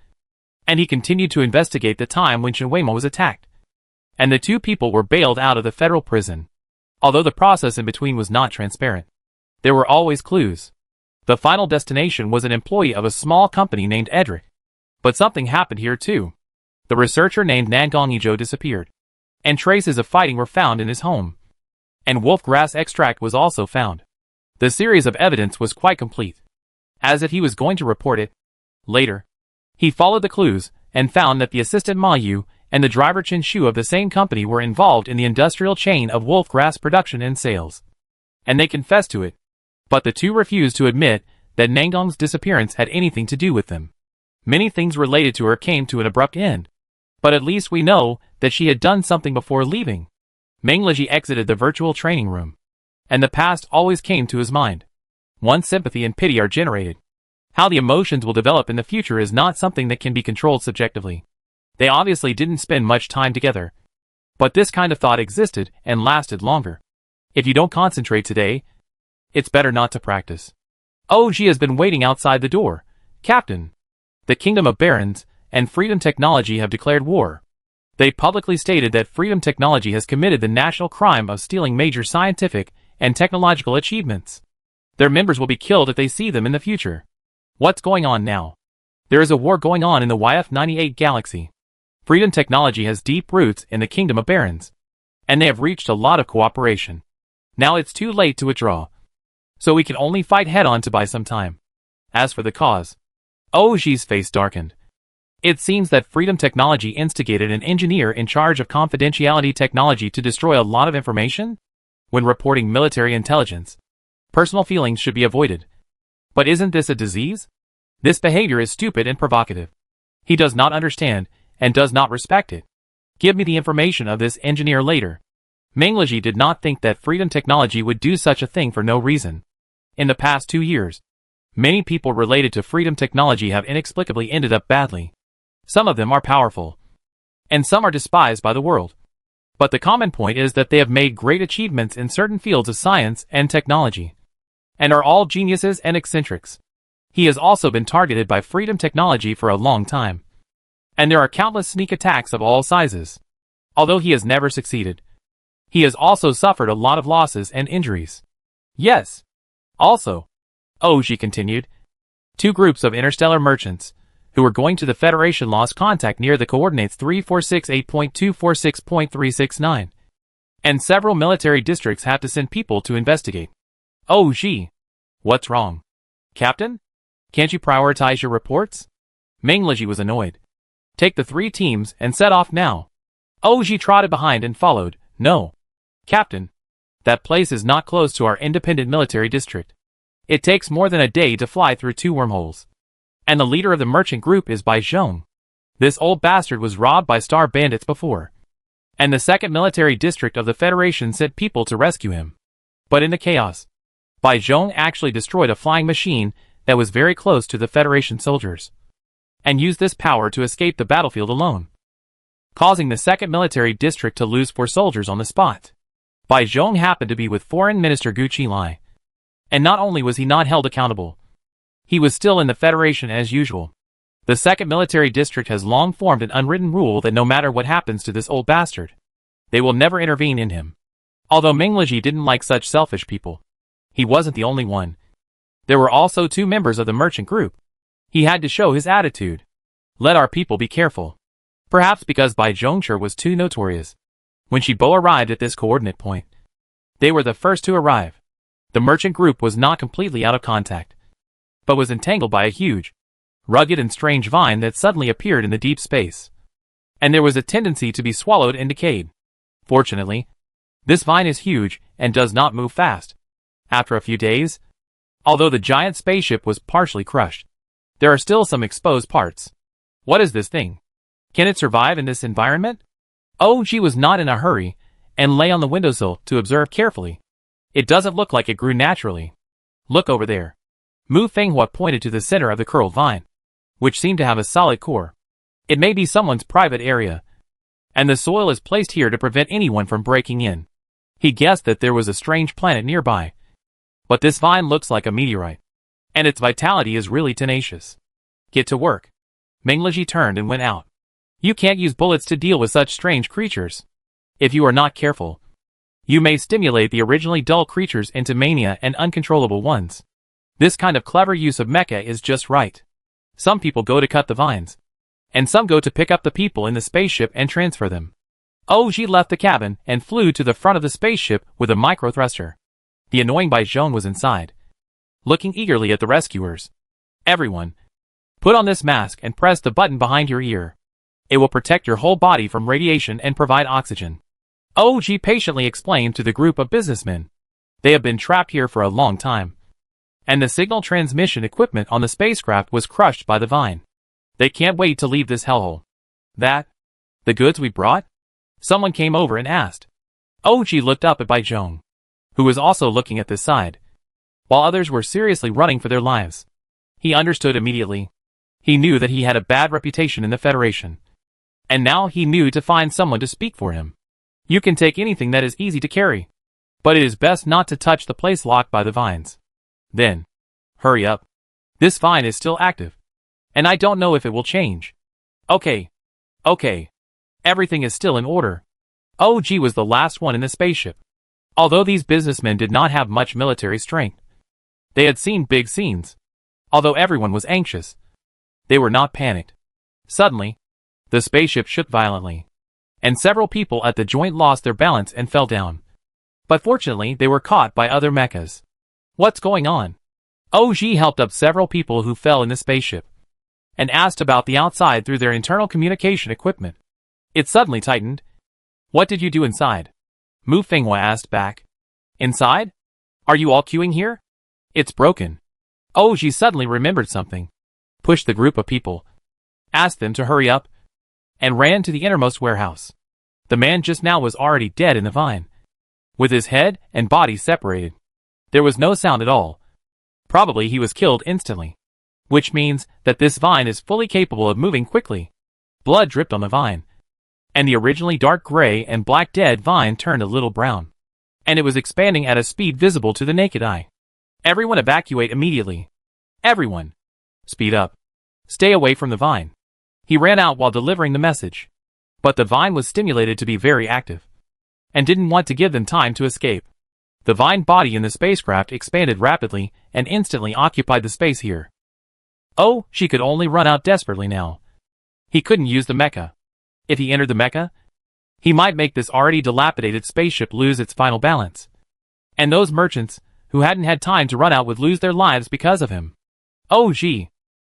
And he continued to investigate the time when Chen Weimo was attacked. And the 2 people were bailed out of the federal prison. Although the process in between was not transparent, there were always clues. The final destination was an employee of a small company named Edric. But something happened here too. The researcher named Nangong Yizhou disappeared. And traces of fighting were found in his home. And wolf grass extract was also found. The series of evidence was quite complete. As if he was going to report it. Later, he followed the clues, and found that the assistant Ma Yu and the driver Chen Shu of the same company were involved in the industrial chain of wolf grass production and sales. And they confessed to it. But the 2 refused to admit that Nangong's disappearance had anything to do with them. Many things related to her came to an abrupt end. But at least we know that she had done something before leaving. Meng Leji exited the virtual training room. And the past always came to his mind. Once sympathy and pity are generated, how the emotions will develop in the future is not something that can be controlled subjectively. They obviously didn't spend much time together. But this kind of thought existed and lasted longer. If you don't concentrate today, it's better not to practice. Ji has been waiting outside the door. Captain. The Kingdom of Barons and Freedom Technology have declared war. They publicly stated that Freedom Technology has committed the national crime of stealing major scientific and technological achievements. Their members will be killed if they see them in the future. What's going on now? There is a war going on in the YF-98 galaxy. Freedom Technology has deep roots in the Kingdom of Barons. And they have reached a lot of cooperation. Now it's too late to withdraw. So we can only fight head-on to buy some time. As for the cause, Ji's face darkened. It seems that Freedom Technology instigated an engineer in charge of confidentiality technology to destroy a lot of information? When reporting military intelligence, personal feelings should be avoided. But isn't this a disease? This behavior is stupid and provocative. He does not understand, and does not respect it. Give me the information of this engineer later. Meng Leji did not think that Freedom Technology would do such a thing for no reason. In the past 2 years, many people related to Freedom Technology have inexplicably ended up badly. Some of them are powerful, and some are despised by the world. But the common point is that they have made great achievements in certain fields of science and technology, and are all geniuses and eccentrics. He has also been targeted by Freedom Technology for a long time. And there are countless sneak attacks of all sizes. Although he has never succeeded, he has also suffered a lot of losses and injuries. Yes. Also, Ji continued, 2 groups of interstellar merchants, who were going to the Federation lost contact near the coordinates 3468.246.369. And several military districts have to send people to investigate. Ji. What's wrong? Captain? Can't you prioritize your reports? Meng Leji was annoyed. Take the 3 teams and set off now. Ji trotted behind and followed. No. Captain. That place is not close to our independent military district. It takes more than a day to fly through 2 wormholes. And the leader of the merchant group is Bai Zhong. This old bastard was robbed by star bandits before. And the 2nd military district of the Federation sent people to rescue him. But in the chaos, Bai Zhong actually destroyed a flying machine that was very close to the Federation soldiers, and used this power to escape the battlefield alone, causing the 2nd military district to lose 4 soldiers on the spot. Bai Zhong happened to be with Foreign Minister Gu Qilai. And not only was he not held accountable, he was still in the Federation as usual. The 2nd military district has long formed an unwritten rule that no matter what happens to this old bastard, they will never intervene in him. Although Meng Leji didn't like such selfish people, he wasn't the only one. There were also 2 members of the merchant group. He had to show his attitude. Let our people be careful. Perhaps because Bai Zhongcher was too notorious. When Shibo arrived at this coordinate point, they were the first to arrive. The merchant group was not completely out of contact, but was entangled by a huge, rugged and strange vine that suddenly appeared in the deep space. And there was a tendency to be swallowed and decayed. Fortunately, this vine is huge and does not move fast. After a few days, although the giant spaceship was partially crushed, there are still some exposed parts. What is this thing? Can it survive in this environment? She was not in a hurry and lay on the windowsill to observe carefully. It doesn't look like it grew naturally. Look over there. Mu Fenghua pointed to the center of the curled vine, which seemed to have a solid core. It may be someone's private area, and the soil is placed here to prevent anyone from breaking in. He guessed that there was a strange planet nearby. But this vine looks like a meteorite, and its vitality is really tenacious. Get to work. Mengleji turned and went out. You can't use bullets to deal with such strange creatures. If you are not careful, you may stimulate the originally dull creatures into mania and uncontrollable ones. This kind of clever use of mecha is just right. Some people go to cut the vines, and some go to pick up the people in the spaceship and transfer them. Ji left the cabin and flew to the front of the spaceship with a micro-thruster. The annoying Bai Zhong was inside, looking eagerly at the rescuers. Everyone, put on this mask and press the button behind your ear. It will protect your whole body from radiation and provide oxygen. Ji patiently explained to the group of businessmen. They have been trapped here for a long time, and the signal transmission equipment on the spacecraft was crushed by the vine. They can't wait to leave this hellhole. That? The goods we brought? Someone came over and asked. Ji looked up at Bai Zhong, who was also looking at this side, while others were seriously running for their lives. He understood immediately. He knew that he had a bad reputation in the Federation, and now he knew to find someone to speak for him. You can take anything that is easy to carry, but it is best not to touch the place locked by the vines. Then, hurry up. This vine is still active, and I don't know if it will change. Okay. Everything is still in order. Ji was the last one in the spaceship. Although these businessmen did not have much military strength, they had seen big scenes. Although everyone was anxious, they were not panicked. Suddenly, the spaceship shook violently, and several people at the joint lost their balance and fell down. But fortunately, they were caught by other mechas. What's going on? Ji helped up several people who fell in the spaceship, and asked about the outside through their internal communication equipment. It suddenly tightened. What did you do inside? Mu Fenghua asked back. Inside? Are you all queuing here? It's broken. Ji suddenly remembered something, pushed the group of people, asked them to hurry up, and ran to the innermost warehouse. The man just now was already dead in the vine, with his head and body separated. There was no sound at all. Probably he was killed instantly, which means that this vine is fully capable of moving quickly. Blood dripped on the vine, and the originally dark gray and black dead vine turned a little brown, and it was expanding at a speed visible to the naked eye. Everyone evacuate immediately. Everyone. Speed up. Stay away from the vine. He ran out while delivering the message. But the vine was stimulated to be very active, and didn't want to give them time to escape. The vine body in the spacecraft expanded rapidly and instantly occupied the space here. She could only run out desperately now. He couldn't use the mecha. If he entered the mecha, he might make this already dilapidated spaceship lose its final balance. And those merchants, who hadn't had time to run out, would lose their lives because of him. Ji,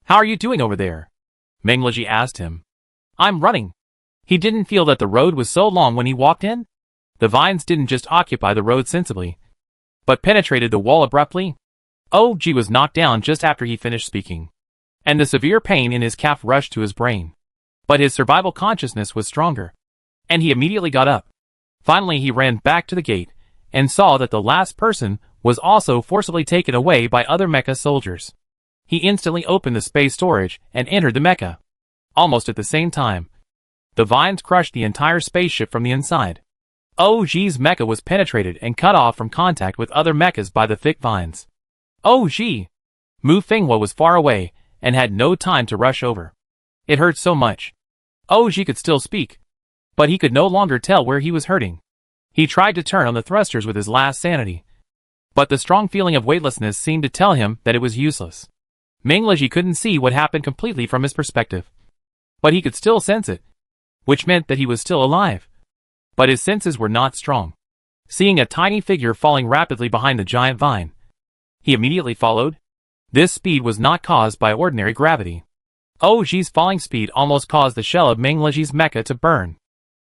how are you doing over there? Mengleji asked him. I'm running. He didn't feel that the road was so long when he walked in. The vines didn't just occupy the road sensibly, but penetrated the wall abruptly. Ji was knocked down just after he finished speaking, and the severe pain in his calf rushed to his brain. But his survival consciousness was stronger, and he immediately got up. Finally he ran back to the gate, and saw that the last person was also forcibly taken away by other mecha soldiers. He instantly opened the space storage and entered the mecha. Almost at the same time, the vines crushed the entire spaceship from the inside. Ji's mecha was penetrated and cut off from contact with other mechas by the thick vines. Ji! Mu Fenghua was far away and had no time to rush over. It hurt so much. Ji could still speak, but he could no longer tell where he was hurting. He tried to turn on the thrusters with his last sanity, but the strong feeling of weightlessness seemed to tell him that it was useless. Mengleji couldn't see what happened completely from his perspective, but he could still sense it, which meant that he was still alive. But his senses were not strong. Seeing a tiny figure falling rapidly behind the giant vine, he immediately followed. This speed was not caused by ordinary gravity. Oji's falling speed almost caused the shell of Mengleji's mecha to burn.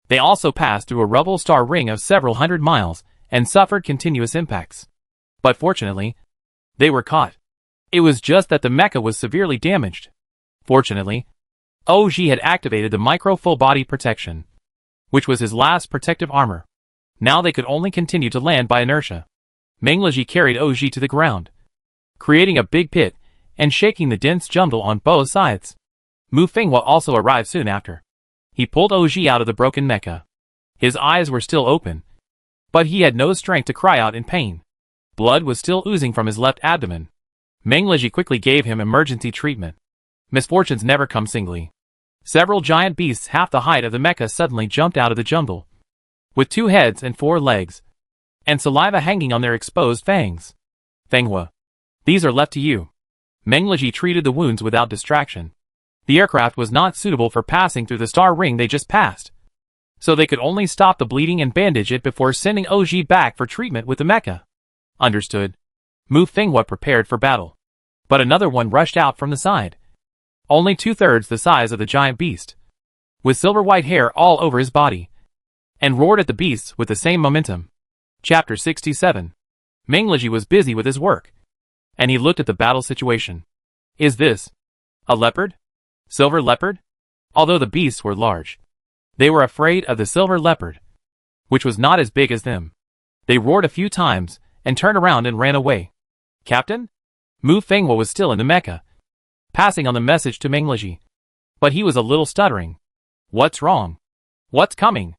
They also passed through a rubble star ring of several hundred miles and suffered continuous impacts. But fortunately, they were caught. It was just that the mecha was severely damaged. Fortunately, Oji had activated the micro full body protection, which was his last protective armor. Now they could only continue to land by inertia. Mengleji carried Oji to the ground, creating a big pit and shaking the dense jungle on both sides. Mu Fenghua also arrived soon after. He pulled Oji out of the broken mecha. His eyes were still open, but he had no strength to cry out in pain. Blood was still oozing from his left abdomen. Mengleji quickly gave him emergency treatment. Misfortunes never come singly. Several giant beasts half the height of the mecha suddenly jumped out of the jungle, with 2 heads and 4 legs, and saliva hanging on their exposed fangs. Fenghua, these are left to you. Mengleji treated the wounds without distraction. The aircraft was not suitable for passing through the star ring they just passed, so they could only stop the bleeding and bandage it before sending Oji back for treatment with the mecha. Understood. Mu Fenghua prepared for battle. But another one rushed out from the side, only 2/3 the size of the giant beast, with silver white hair all over his body, and roared at the beasts with the same momentum. Chapter 67. Mengleji was busy with his work, and he looked at the battle situation. Is this a leopard? Silver leopard? Although the beasts were large, they were afraid of the silver leopard, which was not as big as them. They roared a few times and turned around and ran away. Captain? Mu Fenghua was still in the mecha, passing on the message to Mengleji, but he was a little stuttering. What's wrong? What's coming?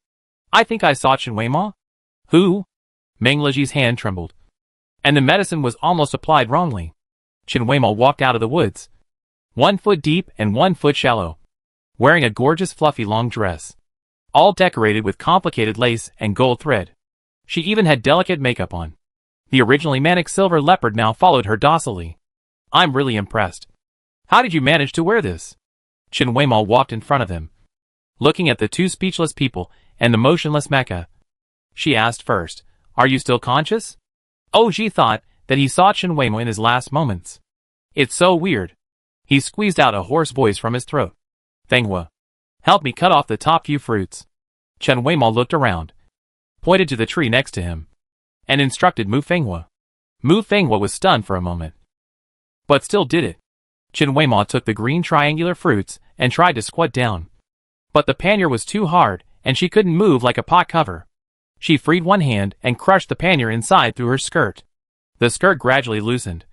I think I saw Chen Weima. Who? Mengleji's hand trembled, and the medicine was almost applied wrongly. Chen Weima walked out of the woods, 1 foot deep and 1 foot shallow, wearing a gorgeous fluffy long dress, all decorated with complicated lace and gold thread. She even had delicate makeup on. The originally manic silver leopard now followed her docilely. I'm really impressed. How did you manage to wear this? Chen Weima walked in front of him, looking at the 2 speechless people and the motionless mecha. She asked first, are you still conscious? Oji thought that he saw Chen Weima in his last moments. It's so weird. He squeezed out a hoarse voice from his throat. Fenghua, help me cut off the top few fruits. Chen Weima looked around, pointed to the tree next to him, and instructed Mu Fenghua. Mu Fenghua was stunned for a moment, but still did it. Chen Weima took the green triangular fruits and tried to squat down, but the pannier was too hard and she couldn't move like a pot cover. She freed one hand and crushed the pannier inside through her skirt. The skirt gradually loosened,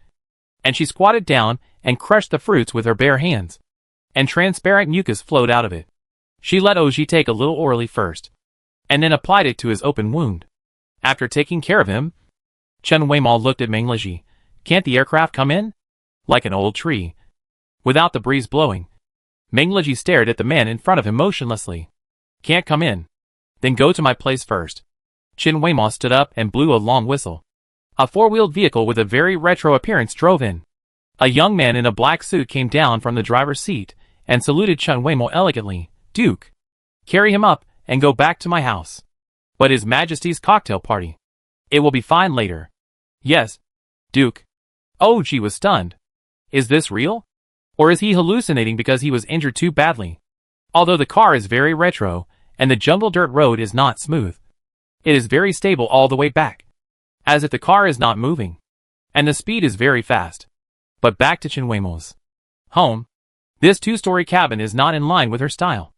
and she squatted down and crushed the fruits with her bare hands, and transparent mucus flowed out of it. She let Oji take a little orally first, and then applied it to his open wound. After taking care of him, Chen Weima looked at Mengleji. Can't the aircraft come in? Like an old tree, without the breeze blowing. Mengleji stared at the man in front of him motionlessly. Can't come in. Then go to my place first. Chen Weima stood up and blew a long whistle. A 4-wheeled vehicle with a very retro appearance drove in. A young man in a black suit came down from the driver's seat and saluted Chen Weima elegantly. Duke, carry him up and go back to my house. But His Majesty's cocktail party. It will be fine later. Yes, Duke. Oji was stunned. Is this real? Or is he hallucinating because he was injured too badly? Although the car is very retro, and the jungle dirt road is not smooth, it is very stable all the way back, as if the car is not moving, and the speed is very fast. But back to Chen Weima's home. This 2-story cabin is not in line with her style.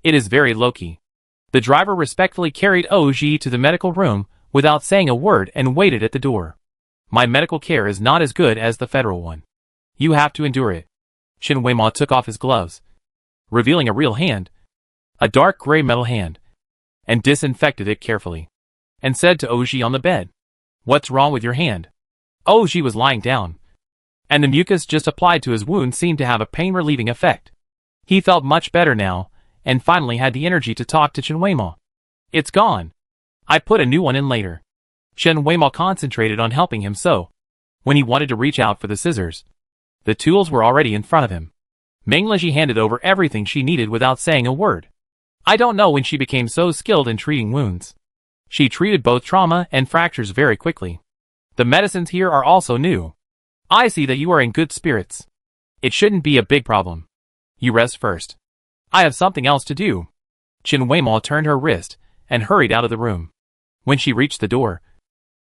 It is very low-key. The driver respectfully carried Oji to the medical room without saying a word and waited at the door. My medical care is not as good as the federal one. You have to endure it. Chen Weima took off his gloves, revealing a real hand, a dark gray metal hand, and disinfected it carefully, and said to Oji on the bed, What's wrong with your hand? Oji was lying down, and the mucus just applied to his wound seemed to have a pain-relieving effect. He felt much better now, and finally had the energy to talk to Chen Weima. It's gone. I put a new one in later. Chen Weima concentrated on helping him so, when he wanted to reach out for the scissors, the tools were already in front of him. Mengleji handed over everything she needed without saying a word. I don't know when she became so skilled in treating wounds. She treated both trauma and fractures very quickly. The medicines here are also new. I see that you are in good spirits. It shouldn't be a big problem. You rest first. I have something else to do. Chen Weimao turned her wrist and hurried out of the room. When she reached the door,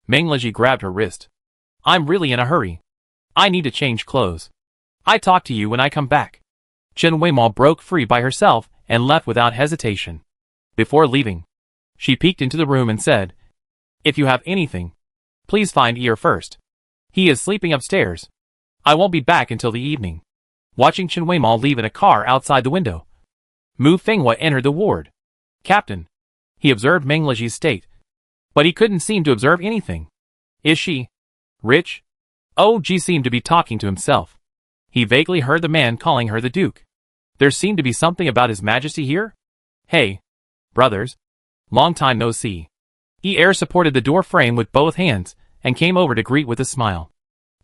Meng Leji grabbed her wrist. I'm really in a hurry. I need to change clothes. I talk to you when I come back. Chen Weimao broke free by herself and left without hesitation. Before leaving, she peeked into the room and said, If you have anything, please find Ear first. He is sleeping upstairs. I won't be back until the evening. Watching Chen Weimao leave in a car outside the window, Mu Fenghua entered the ward. Captain. He observed Meng Leji's state, but he couldn't seem to observe anything. Is she rich? OG seemed to be talking to himself. He vaguely heard the man calling her the Duke. There seemed to be something about His Majesty here? Hey, brothers. Long time no see. Er supported the door frame with both hands and came over to greet with a smile.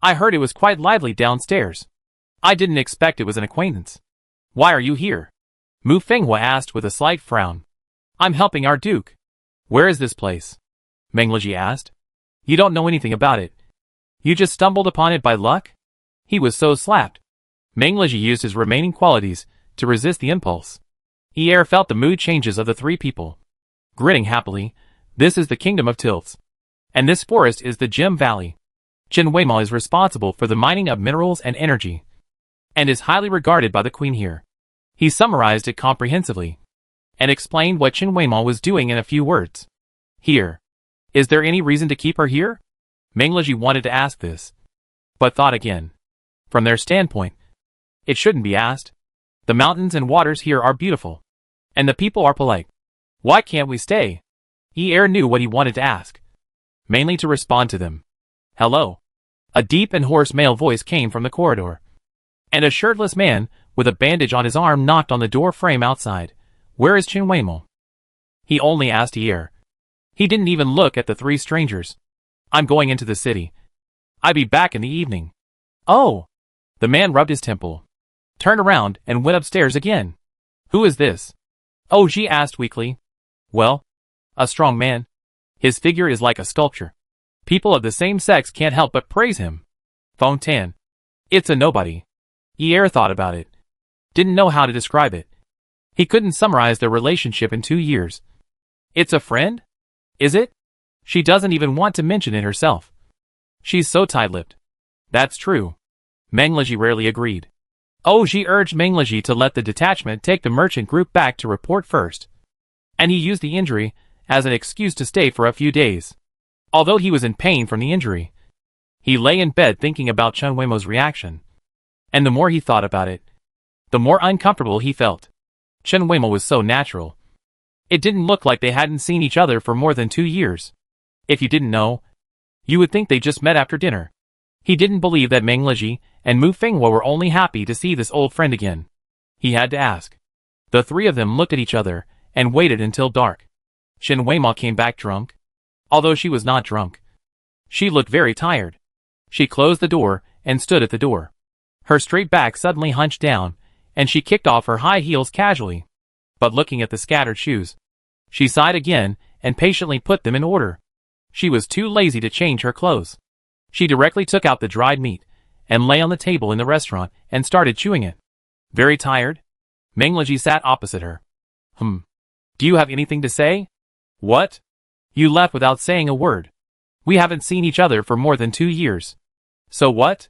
I heard it was quite lively downstairs. I didn't expect it was an acquaintance. Why are you here? Mu Fenghua asked with a slight frown. I'm helping our Duke. Where is this place? Meng Leji asked. You don't know anything about it. You just stumbled upon it by luck? He was so slapped. Meng Leji used his remaining qualities to resist the impulse. Er felt the mood changes of the three people. Grinning happily, this is the kingdom of tilts. And this forest is the Gem Valley. Chen Weimao is responsible for the mining of minerals and energy, and is highly regarded by the queen here. He summarized it comprehensively, and explained what Chen Weimao was doing in a few words. Here. Is there any reason to keep her here? Meng Leji wanted to ask this, but thought again. From their standpoint, it shouldn't be asked. The mountains and waters here are beautiful, and the people are polite. Why can't we stay? Er knew what he wanted to ask, mainly to respond to them. Hello. A deep and hoarse male voice came from the corridor, and a shirtless man with a bandage on his arm knocked on the door frame outside. Where is Chen Weimao? He only asked Er. He didn't even look at the three strangers. I'm going into the city. I'll be back in the evening. Oh! The man rubbed his temple, turned around and went upstairs again. Who is this? OG asked weakly. Well, a strong man. His figure is like a sculpture. People of the same sex can't help but praise him. Fontaine. It's a nobody. Er thought about it. Didn't know how to describe it. He couldn't summarize their relationship in 2 years. It's a friend? Is it? She doesn't even want to mention it herself. She's so tight-lipped. That's true. Meng Leji rarely agreed. OG urged Meng Leji to let the detachment take the merchant group back to report first, and he used the injury as an excuse to stay for a few days. Although he was in pain from the injury, he lay in bed thinking about Chen Weimao's reaction, and the more he thought about it, the more uncomfortable he felt. Chen Weimao was so natural. It didn't look like they hadn't seen each other for more than 2 years. If you didn't know, you would think they just met after dinner. He didn't believe that Meng Leji and Mu Fenghua were only happy to see this old friend again. He had to ask. The three of them looked at each other and waited until dark. Chen Weimao came back drunk. Although she was not drunk, she looked very tired. She closed the door and stood at the door. Her straight back suddenly hunched down, and she kicked off her high heels casually. But looking at the scattered shoes, she sighed again and patiently put them in order. She was too lazy to change her clothes. She directly took out the dried meat and lay on the table in the restaurant and started chewing it. Very tired? Meng Leji sat opposite her. Do you have anything to say? What? You left without saying a word. We haven't seen each other for more than 2 years. So what?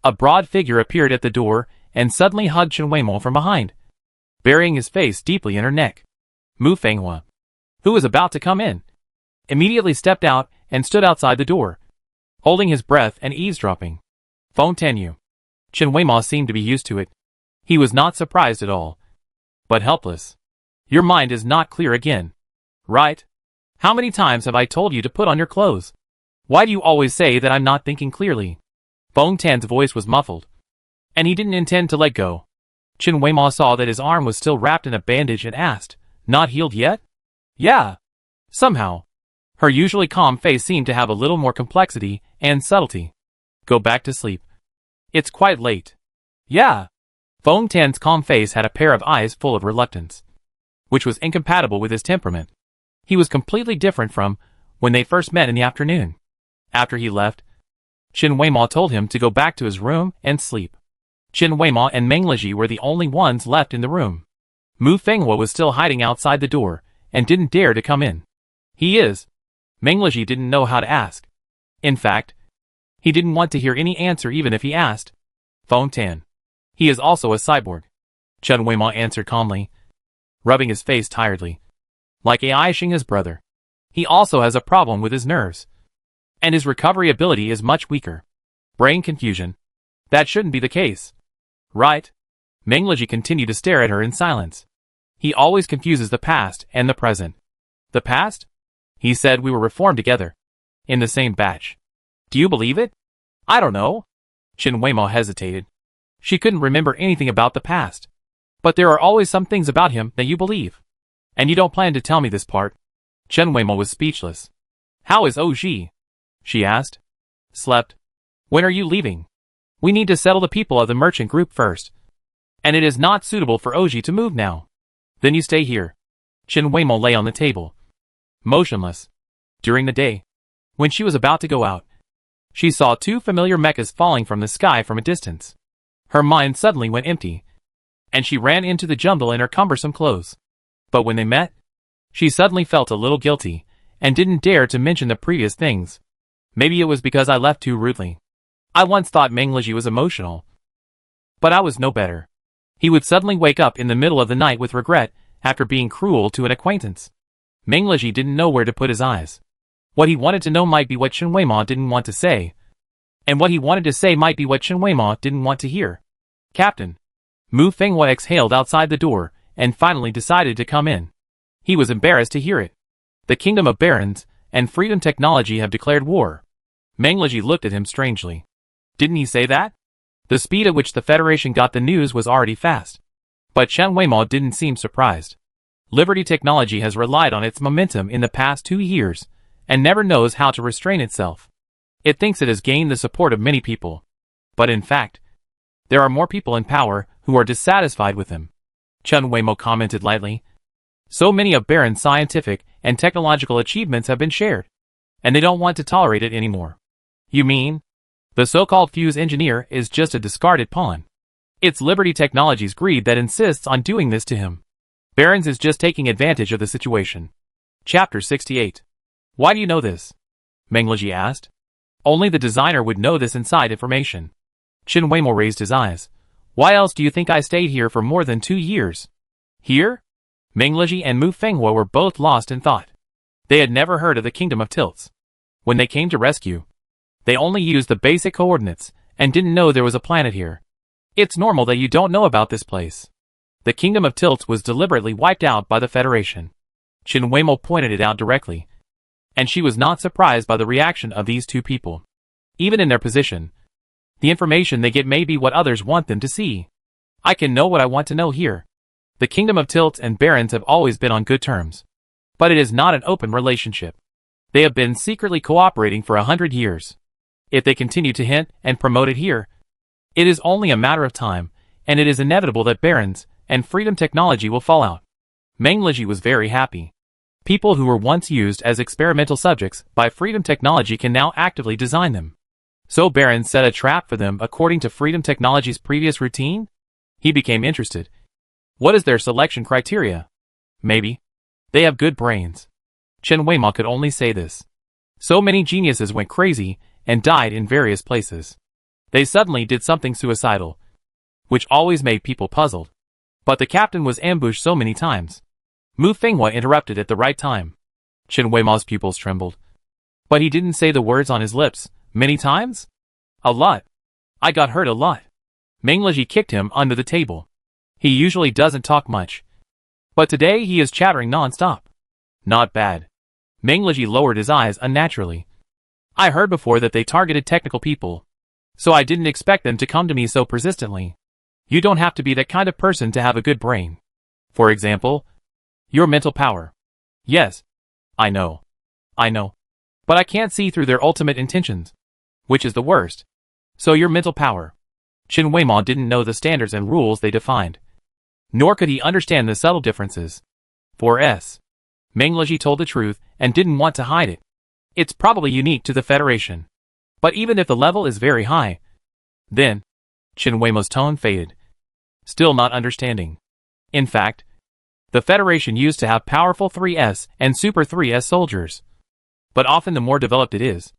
A broad figure appeared at the door and suddenly hugged Chen Weimao from behind, burying his face deeply in her neck. Mu Fenghua, who was about to come in, immediately stepped out and stood outside the door, holding his breath and eavesdropping. Fontaine. Chen Weimao seemed to be used to it. He was not surprised at all, but helpless. Your mind is not clear again, right? How many times have I told you to put on your clothes? Why do you always say that I'm not thinking clearly? Fontaine's voice was muffled, and he didn't intend to let go. Chen Weimao saw that his arm was still wrapped in a bandage and asked, Not healed yet? Yeah. Somehow. Her usually calm face seemed to have a little more complexity and subtlety. Go back to sleep. It's quite late. Yeah. Fontaine's calm face had a pair of eyes full of reluctance. which was incompatible with his temperament. He was completely different from when they first met in the afternoon. After he left, Chen Weimo told him to go back to his room and sleep. Chen Weimo and Meng Liji were the only ones left in the room. Mu Fenghua was still hiding outside the door and didn't dare to come in. He is. Meng Liji didn't know how to ask. In fact, he didn't want to hear any answer even if he asked. Phone 10. He is also a cyborg. Chen Weimo answered calmly, rubbing his face tiredly. Like Ai Xing, his brother. He also has a problem with his nerves. And his recovery ability is much weaker. Brain confusion. That shouldn't be the case. Right? Meng Liji continued to stare at her in silence. He always confuses the past and the present. The past? He said we were reformed together. In the same batch. Do you believe it? I don't know. Chen Weimo hesitated. She couldn't remember anything about the past. But there are always some things about him that you believe. And you don't plan to tell me this part. Chen Weimo was speechless. How is Oji? She asked. Slept. When are you leaving? We need to settle the people of the merchant group first. And it is not suitable for Oji to move now. Then you stay here. Chen Weimo lay on the table, motionless. During the day, when she was about to go out, she saw two familiar mechas falling from the sky from a distance. Her mind suddenly went empty, and she ran into the jungle in her cumbersome clothes. But when they met, she suddenly felt a little guilty, and didn't dare to mention the previous things. Maybe it was because I left too rudely. I once thought Meng Liji was emotional. But I was no better. He would suddenly wake up in the middle of the night with regret, after being cruel to an acquaintance. Meng Liji didn't know where to put his eyes. What he wanted to know might be what Chen Weimo didn't want to say. And what he wanted to say might be what Chen Weimo didn't want to hear. Captain. Mu Fenghua exhaled outside the door, and finally decided to come in. He was embarrassed to hear it. The Kingdom of Barons and Freedom Technology have declared war. Meng Liji looked at him strangely. Didn't he say that? The speed at which the Federation got the news was already fast. But Chen Weimo didn't seem surprised. Liberty Technology has relied on its momentum in the past 2 years, and never knows how to restrain itself. It thinks it has gained the support of many people. But in fact, there are more people in power who are dissatisfied with him. Chen Weimo commented lightly. So many of Baron's scientific and technological achievements have been shared, and they don't want to tolerate it anymore. You mean? The so-called fuse engineer is just a discarded pawn. It's Liberty Technology's greed that insists on doing this to him. Barons is just taking advantage of the situation. Chapter 68. Why do you know this? Meng Liji asked. Only the designer would know this inside information. Chen Weimo raised his eyes. Why else do you think I stayed here for more than 2 years? Here? Meng Liji and Mu Fenghua were both lost in thought. They had never heard of the Kingdom of Tilts. When they came to rescue, they only used the basic coordinates, and didn't know there was a planet here. It's normal that you don't know about this place. The Kingdom of Tilts was deliberately wiped out by the Federation. Chen Weimo pointed it out directly. And she was not surprised by the reaction of these two people. Even in their position, the information they get may be what others want them to see. I can know what I want to know here. The Kingdom of Tilts and Barons have always been on good terms. But it is not an open relationship. They have been secretly cooperating for 100 years. If they continue to hint and promote it here, it is only a matter of time, and it is inevitable that Barons and Freedom Technology will fall out. Meng Liji was very happy. People who were once used as experimental subjects by Freedom Technology can now actively design them. So Barons set a trap for them according to Freedom Technology's previous routine? He became interested. What is their selection criteria? Maybe they have good brains. Chen Weimo could only say this. So many geniuses went crazy and died in various places. They suddenly did something suicidal, which always made people puzzled. But the captain was ambushed so many times. Mu Fenghua interrupted at the right time. Chen Weimo's pupils trembled. But he didn't say the words on his lips. Many times? A lot. I got hurt a lot. Meng Liji kicked him under the table. He usually doesn't talk much. But today he is chattering non-stop. Not bad. Meng Liji lowered his eyes unnaturally. I heard before that they targeted technical people. So I didn't expect them to come to me so persistently. You don't have to be that kind of person to have a good brain. For example, your mental power. Yes. I know. But I can't see through their ultimate intentions. Which is the worst. So your mental power. Chen Weimo didn't know the standards and rules they defined. Nor could he understand the subtle differences. 4S. Meng Leji told the truth and didn't want to hide it. It's probably unique to the Federation. But even if the level is very high, then Chen Weimo's tone faded, still not understanding. In fact, the Federation used to have powerful 3S and Super 3S soldiers. But often the more developed it is,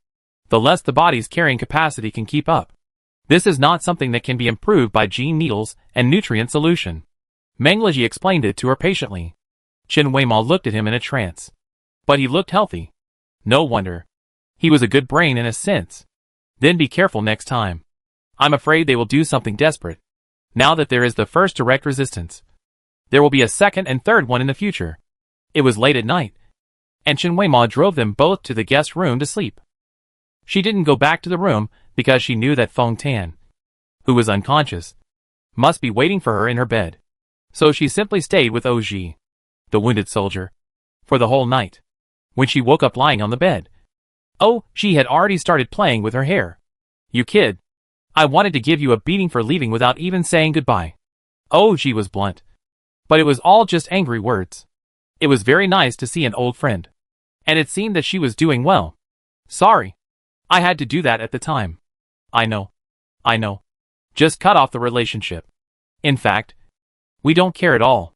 the less the body's carrying capacity can keep up. This is not something that can be improved by gene needles and nutrient solution. Meng Leji explained it to her patiently. Chen Weimo looked at him in a trance. But he looked healthy. No wonder. He was a good brain in a sense. Then be careful next time. I'm afraid they will do something desperate. Now that there is the first direct resistance, there will be a second and third one in the future. It was late at night, and Chen Weimo drove them both to the guest room to sleep. She didn't go back to the room because she knew that Feng Tan, who was unconscious, must be waiting for her in her bed. So she simply stayed with Oji, the wounded soldier, for the whole night. When she woke up lying on the bed, she had already started playing with her hair. You kid. I wanted to give you a beating for leaving without even saying goodbye. She was blunt. But it was all just angry words. It was very nice to see an old friend. And it seemed that she was doing well. Sorry. I had to do that at the time. I know. Just cut off the relationship. In fact, we don't care at all.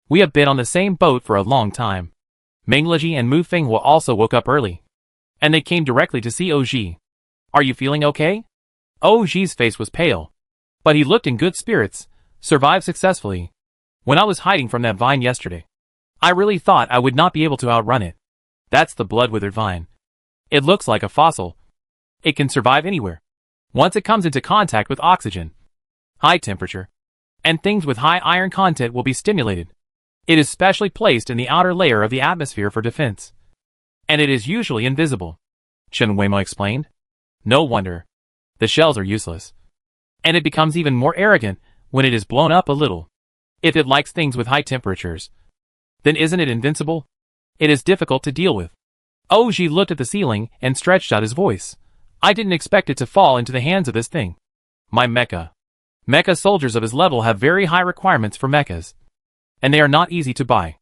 We have been on the same boat for a long time. Meng Leji and Mu Fenghua also woke up early. And they came directly to see Oji. Are you feeling okay? Oji's face was pale. But he looked in good spirits, survived successfully. When I was hiding from that vine yesterday, I really thought I would not be able to outrun it. That's the blood-withered vine. It looks like a fossil. It can survive anywhere. Once it comes into contact with oxygen, high temperature, and things with high iron content will be stimulated. It is specially placed in the outer layer of the atmosphere for defense. And it is usually invisible. Chen Weimo explained. No wonder. The shells are useless. And it becomes even more arrogant when it is blown up a little. If it likes things with high temperatures, then isn't it invincible? It is difficult to deal with. Oji looked at the ceiling and stretched out his voice. I didn't expect it to fall into the hands of this thing. My mecha. Mecha soldiers of his level have very high requirements for mechas. And they are not easy to buy.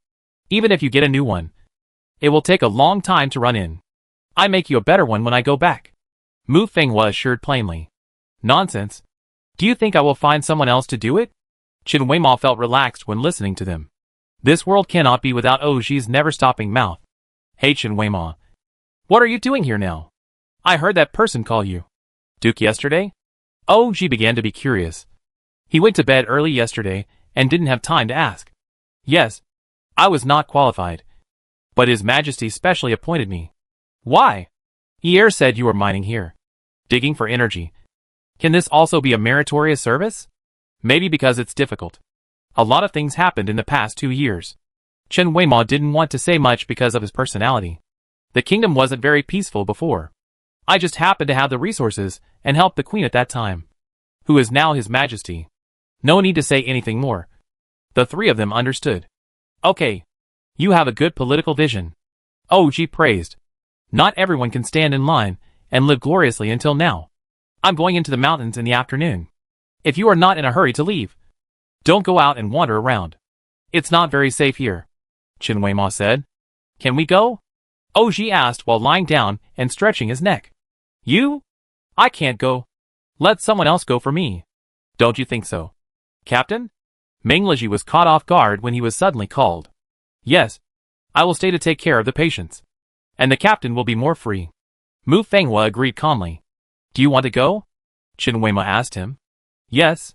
Even if you get a new one, it will take a long time to run in. I make you a better one when I go back. Mu Fenghua assured plainly. Nonsense. Do you think I will find someone else to do it? Chen Weimo felt relaxed when listening to them. This world cannot be without Oji's never-stopping mouth. Hey Chen Weimo. What are you doing here now? I heard that person call you Duke yesterday? Oji began to be curious. He went to bed early yesterday and didn't have time to ask. Yes. I was not qualified. But His Majesty specially appointed me. Why? Hier said you were mining here. Digging for energy. Can this also be a meritorious service? Maybe because it's difficult. A lot of things happened in the past 2 years. Chen Weimo didn't want to say much because of his personality. The kingdom wasn't very peaceful before. I just happened to have the resources and helped the queen at that time, who is now His Majesty. No need to say anything more. The three of them understood. Okay. You have a good political vision. Oji praised. Not everyone can stand in line and live gloriously until now. I'm going into the mountains in the afternoon. If you are not in a hurry to leave, don't go out and wander around. It's not very safe here, Chen Weimo said. Can we go? Oji asked while lying down and stretching his neck. You? I can't go. Let someone else go for me. Don't you think so, Captain? Meng Leji was caught off guard when he was suddenly called. Yes. I will stay to take care of the patients. And the captain will be more free. Mu Fenghua agreed calmly. Do you want to go? Chen Weimo asked him. Yes.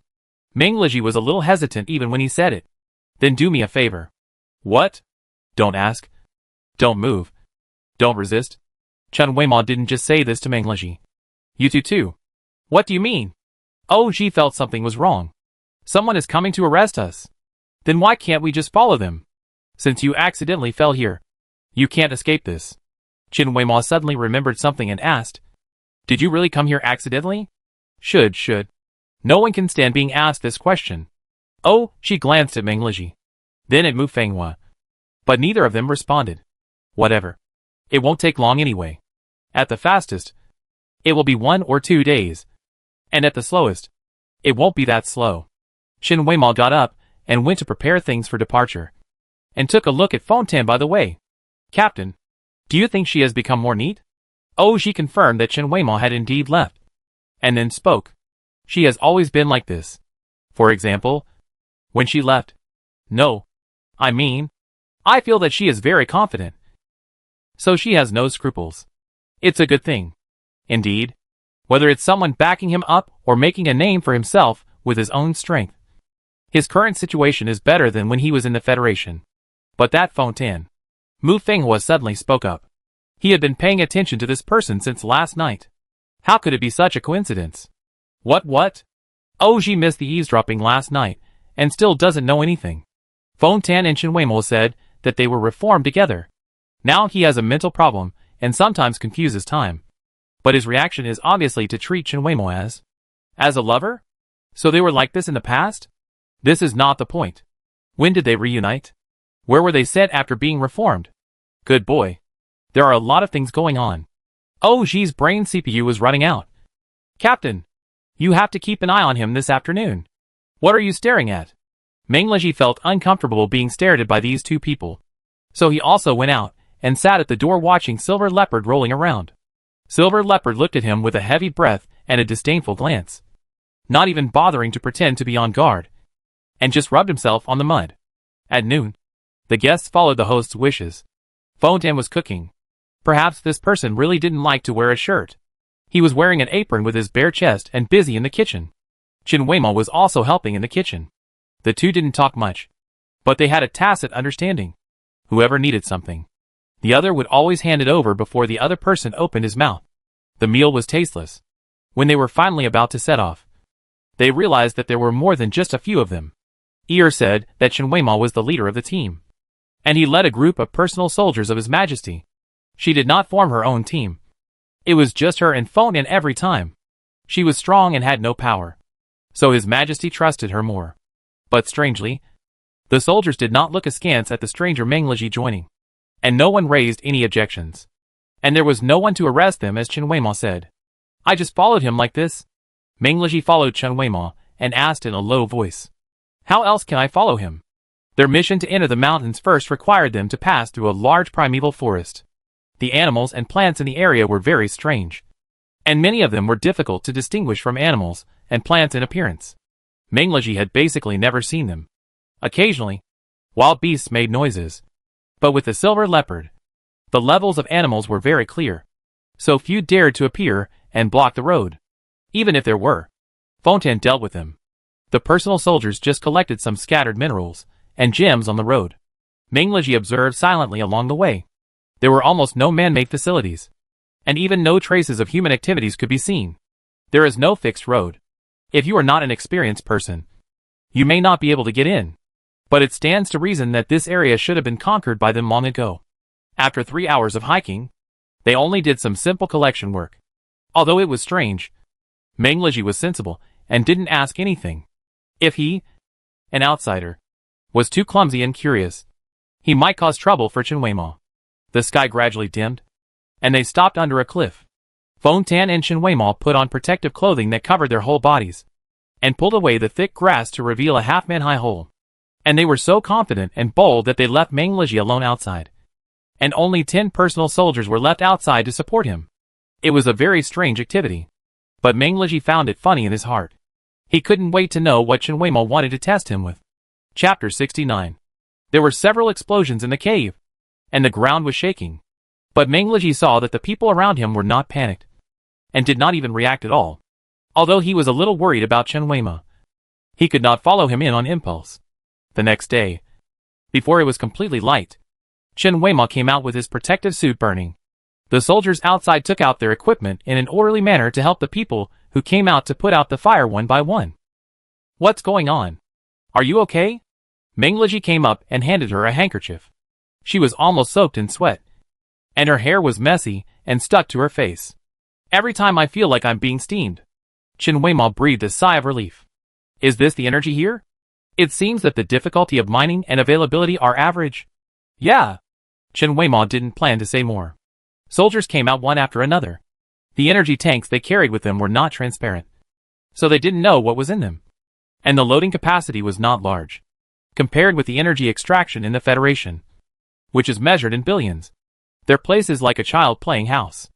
Meng Leji was a little hesitant even when he said it. Then do me a favor. What? Don't ask. Don't move. Don't resist. Chen Weimo didn't just say this to Meng Leji. You two too. What do you mean? Oji felt something was wrong. Someone is coming to arrest us. Then why can't we just follow them? Since you accidentally fell here, you can't escape this. Chen Weimo suddenly remembered something and asked, Did you really come here accidentally? Should. No one can stand being asked this question. She glanced at Meng Leji. Then at Mu Fenghua. But neither of them responded. Whatever. It won't take long anyway. At the fastest, it will be 1 or 2 days. And at the slowest, it won't be that slow. Chen Weimo got up and went to prepare things for departure. and took a look at Fontaine by the way. Captain, do you think she has become more neat? She confirmed that Chen Weimao had indeed left, and then spoke. She has always been like this. For example, when she left. No. I feel that she is very confident. So she has no scruples. It's a good thing. Indeed. Whether it's someone backing him up or making a name for himself with his own strength. His current situation is better than when he was in the Federation. But that Fontaine. Mu Fenghua suddenly spoke up. He had been paying attention to this person since last night. How could it be such a coincidence? What? She missed the eavesdropping last night, and still doesn't know anything. Fontaine and Chen Weimao said that they were reformed together. Now he has a mental problem, and sometimes confuses time. But his reaction is obviously to treat Chen Weimao as a lover? So they were like this in the past? This is not the point. When did they reunite? Where were they set after being reformed? Good boy. There are a lot of things going on. Xi's brain CPU is running out. Captain, you have to keep an eye on him this afternoon. What are you staring at? Meng Lizhi felt uncomfortable being stared at by these two people. So he also went out and sat at the door watching Silver Leopard rolling around. Silver Leopard looked at him with a heavy breath and a disdainful glance. Not even bothering to pretend to be on guard. And just rubbed himself on the mud. At noon, the guests followed the host's wishes. Fontaine was cooking. Perhaps this person really didn't like to wear a shirt. He was wearing an apron with his bare chest and busy in the kitchen. Chen Weimao was also helping in the kitchen. The two didn't talk much. But they had a tacit understanding. Whoever needed something, the other would always hand it over before the other person opened his mouth. The meal was tasteless. When they were finally about to set off, they realized that there were more than just a few of them. Ear said that Chen Weimao was the leader of the team. And he led a group of personal soldiers of His Majesty. She did not form her own team. It was just her and Fontaine every time. She was strong and had no power. So His Majesty trusted her more. But strangely, the soldiers did not look askance at the stranger Meng Lizhi joining. And no one raised any objections. And there was no one to arrest them, as Chen Weimao said. I just followed him like this. Meng Lizhi followed Chen Weimao and asked in a low voice. How else can I follow him? Their mission to enter the mountains first required them to pass through a large primeval forest. The animals and plants in the area were very strange. And many of them were difficult to distinguish from animals and plants in appearance. Meng Lizhi had basically never seen them. Occasionally, wild beasts made noises. But with the Silver Leopard, the levels of animals were very clear. So few dared to appear and block the road. Even if there were, Fontaine dealt with them. The personal soldiers just collected some scattered minerals and gems on the road. Meng Lizhi observed silently along the way. There were almost no man-made facilities. And even no traces of human activities could be seen. There is no fixed road. If you are not an experienced person, you may not be able to get in. But it stands to reason that this area should have been conquered by them long ago. After 3 hours of hiking, they only did some simple collection work. Although it was strange, Meng Lizhi was sensible and didn't ask anything. If he, an outsider, was too clumsy and curious, he might cause trouble for Chen Weimao. The sky gradually dimmed, and they stopped under a cliff. Fontaine and Chen Weimao put on protective clothing that covered their whole bodies, and pulled away the thick grass to reveal a half-man-high hole. And they were so confident and bold that they left Meng Lizhi alone outside. And only 10 personal soldiers were left outside to support him. It was a very strange activity. But Meng Lizhi found it funny in his heart. He couldn't wait to know what Chen Weimao wanted to test him with. Chapter 69. There were several explosions in the cave, and the ground was shaking. But Meng Lizhi saw that the people around him were not panicked, and did not even react at all. Although he was a little worried about Chen Weimao, he could not follow him in on impulse. The next day, before it was completely light, Chen Weimao came out with his protective suit burning. The soldiers outside took out their equipment in an orderly manner to help the people who came out to put out the fire one by one. What's going on? Are you okay? Meng Lizhi came up and handed her a handkerchief. She was almost soaked in sweat, and her hair was messy and stuck to her face. Every time I feel like I'm being steamed. Chen Weimao breathed a sigh of relief. Is this the energy here? It seems that the difficulty of mining and availability are average. Yeah. Chen Weimao didn't plan to say more. Soldiers came out one after another. The energy tanks they carried with them were not transparent, so they didn't know what was in them. And the loading capacity was not large. compared with the energy extraction in the Federation, which is measured in billions. Their place is like a child playing house.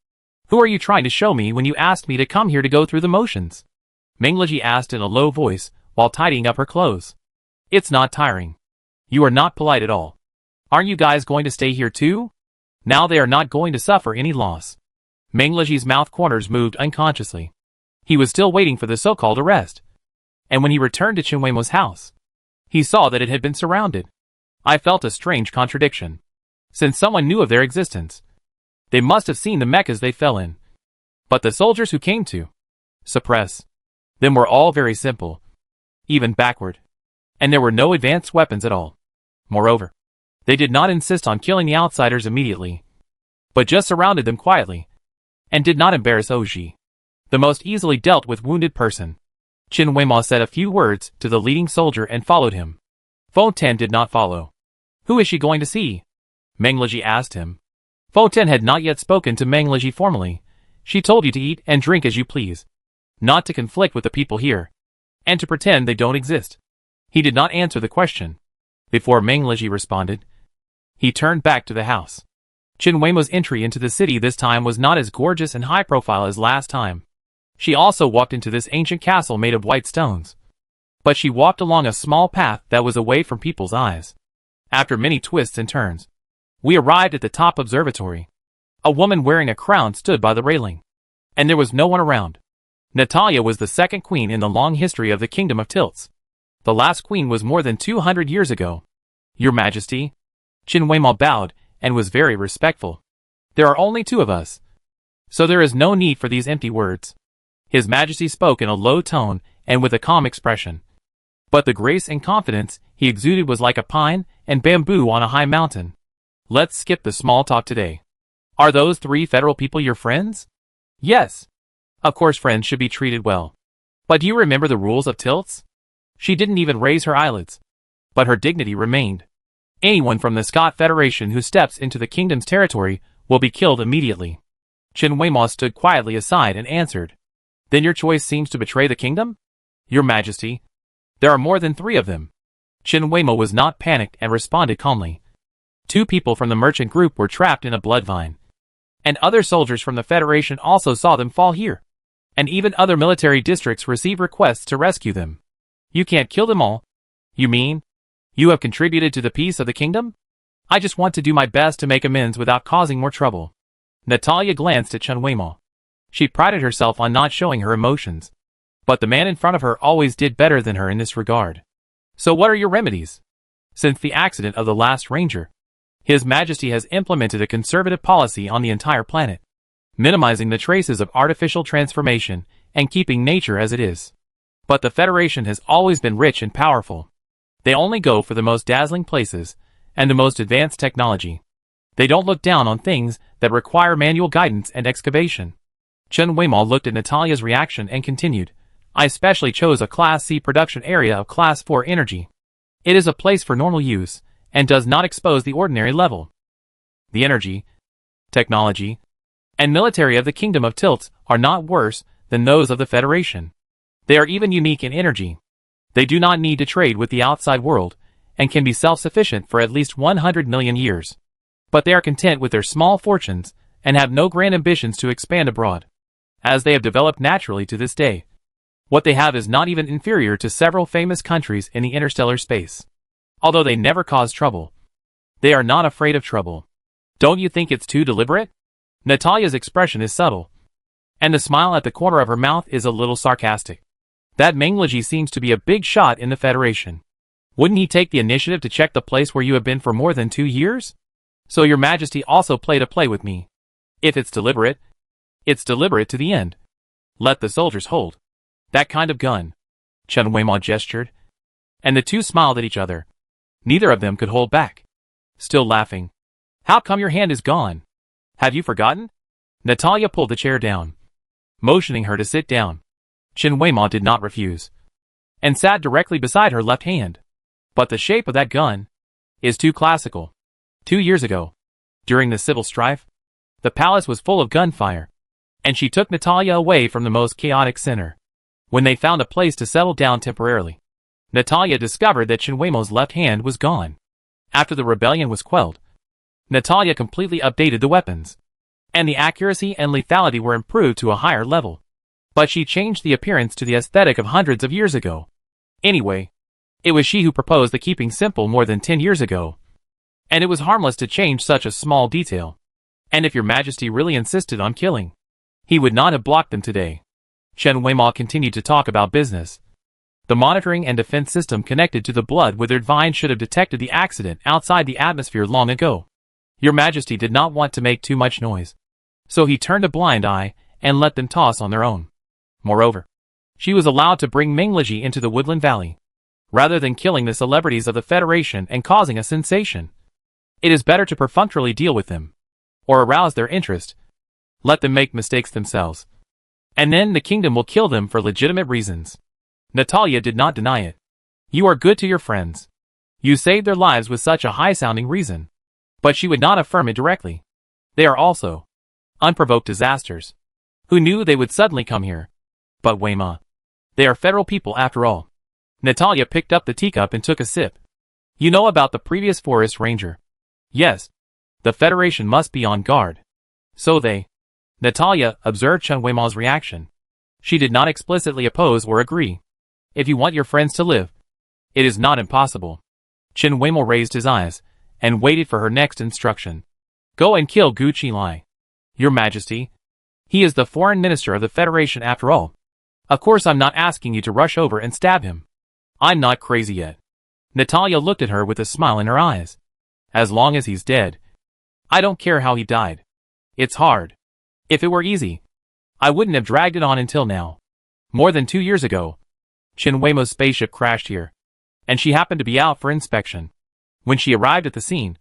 Who are you trying to show me when you asked me to come here to go through the motions? Mengleji asked in a low voice while tidying up her clothes. It's not tiring. You are not polite at all. Aren't you guys going to stay here too? Now they are not going to suffer any loss. Mengleji's mouth corners moved unconsciously. He was still waiting for the so-called arrest. And when he returned to Chinweimo's house, he saw that it had been surrounded. I felt a strange contradiction. Since someone knew of their existence, they must have seen the mechas they fell in. But the soldiers who came to suppress them were all very simple, even backward. And there were no advanced weapons at all. Moreover, they did not insist on killing the outsiders immediately, but just surrounded them quietly, and did not embarrass Oji, the most easily dealt with wounded person. Qin Weimo said a few words to the leading soldier and followed him. Fontaine did not follow. Who is she going to see? Mengleji asked him. Fontaine had not yet spoken to Mengleji formally. She told you to eat and drink as you please, not to conflict with the people here, and to pretend they don't exist. He did not answer the question. Before Mengleji responded, he turned back to the house. Qin Weimo's entry into the city this time was not as gorgeous and high-profile as last time. She also walked into this ancient castle made of white stones. But she walked along a small path that was away from people's eyes. After many twists and turns, we arrived at the top observatory. A woman wearing a crown stood by the railing, and there was no one around. Natalia was the second queen in the long history of the Kingdom of Tilts. The last queen was more than 200 years ago. Your Majesty. Qin Weimo bowed and was very respectful. There are only two of us, so there is no need for these empty words. His Majesty spoke in a low tone and with a calm expression. But the grace and confidence he exuded was like a pine and bamboo on a high mountain. Let's skip the small talk today. Are those three federal people your friends? Yes. Of course friends should be treated well. But do you remember the rules of Tilts? She didn't even raise her eyelids. But her dignity remained. Anyone from the Scott Federation who steps into the kingdom's territory will be killed immediately. Qin Weimo stood quietly aside and answered. Then your choice seems to betray the kingdom? Your Majesty, there are more than 3 of them. Qin Weimo was not panicked and responded calmly. 2 people from the merchant group were trapped in a blood vine. And other soldiers from the Federation also saw them fall here. And even other military districts receive requests to rescue them. You can't kill them all. You mean you have contributed to the peace of the kingdom? I just want to do my best to make amends without causing more trouble. Natalia glanced at Qin Weimo. She prided herself on not showing her emotions. But the man in front of her always did better than her in this regard. So what are your remedies? Since the accident of the last ranger, His Majesty has implemented a conservative policy on the entire planet, minimizing the traces of artificial transformation and keeping nature as it is. But the Federation has always been rich and powerful. They only go for the most dazzling places and the most advanced technology. They don't look down on things that require manual guidance and excavation. Qin Weimo looked at Natalia's reaction and continued, I especially chose a Class C production area of Class 4 energy. It is a place for normal use and does not expose the ordinary level. The energy, technology, and military of the Kingdom of Tilts are not worse than those of the Federation. They are even unique in energy. They do not need to trade with the outside world, and can be self-sufficient for at least 100 million years. But they are content with their small fortunes, and have no grand ambitions to expand abroad, as they have developed naturally to this day. What they have is not even inferior to several famous countries in the interstellar space. Although they never cause trouble, they are not afraid of trouble. Don't you think it's too deliberate? Natalia's expression is subtle, and the smile at the corner of her mouth is a little sarcastic. That Mengleji seems to be a big shot in the Federation. Wouldn't he take the initiative to check the place where you have been for more than 2 years? So your Majesty also played a play with me. If it's deliberate to the end. Let the soldiers hold that kind of gun. Qin Weimo gestured, and the two smiled at each other. Neither of them could hold back. Still laughing. How come your hand is gone? Have you forgotten? Natalia pulled the chair down, motioning her to sit down. Qin Weimo did not refuse, and sat directly beside her left hand. But the shape of that gun is too classical. 2 years ago, during the civil strife, the palace was full of gunfire, and she took Natalia away from the most chaotic center. When they found a place to settle down temporarily, Natalia discovered that Chen Weimo's left hand was gone. After the rebellion was quelled, Natalia completely updated the weapons, and the accuracy and lethality were improved to a higher level. But she changed the appearance to the aesthetic of hundreds of years ago. Anyway, it was she who proposed the keeping simple more than 10 years ago. And it was harmless to change such a small detail. And if your majesty really insisted on killing, he would not have blocked them today. Chen Weimo continued to talk about business. The monitoring and defense system connected to the blood-withered vine should have detected the accident outside the atmosphere long ago. Your majesty did not want to make too much noise, so he turned a blind eye and let them toss on their own. Moreover, she was allowed to bring Mingliji into the woodland valley, rather than killing the celebrities of the Federation and causing a sensation. It is better to perfunctorily deal with them, or arouse their interest. Let them make mistakes themselves, and then the kingdom will kill them for legitimate reasons. Natalia did not deny it. You are good to your friends. You saved their lives with such a high-sounding reason. But she would not affirm it directly. They are also unprovoked disasters. Who knew they would suddenly come here? But Weima. They are federal people after all. Natalia picked up the teacup and took a sip. You know about the previous forest ranger? Yes. The Federation must be on guard. So they. Natalia observed Chen Weima's reaction. She did not explicitly oppose or agree. If you want your friends to live, it is not impossible. Chen Weimo raised his eyes and waited for her next instruction. Go and kill Gu Qilai. Your Majesty. He is the foreign minister of the Federation after all. Of course I'm not asking you to rush over and stab him. I'm not crazy yet. Natalia looked at her with a smile in her eyes. As long as he's dead. I don't care how he died. It's hard. If it were easy, I wouldn't have dragged it on until now. More than 2 years ago, Chen Weimo's spaceship crashed here, and she happened to be out for inspection. When she arrived at the scene,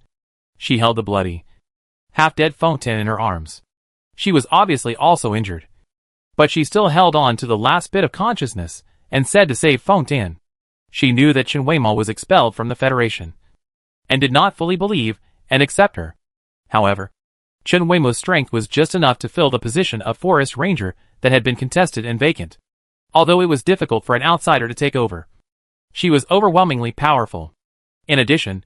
she held the bloody, half-dead Fontaine in her arms. She was obviously also injured, but she still held on to the last bit of consciousness and said to save Fontaine. She knew that Chen Weimo was expelled from the Federation, and did not fully believe and accept her. However, Chen Weimo's strength was just enough to fill the position of forest ranger that had been contested and vacant. Although it was difficult for an outsider to take over, she was overwhelmingly powerful. In addition,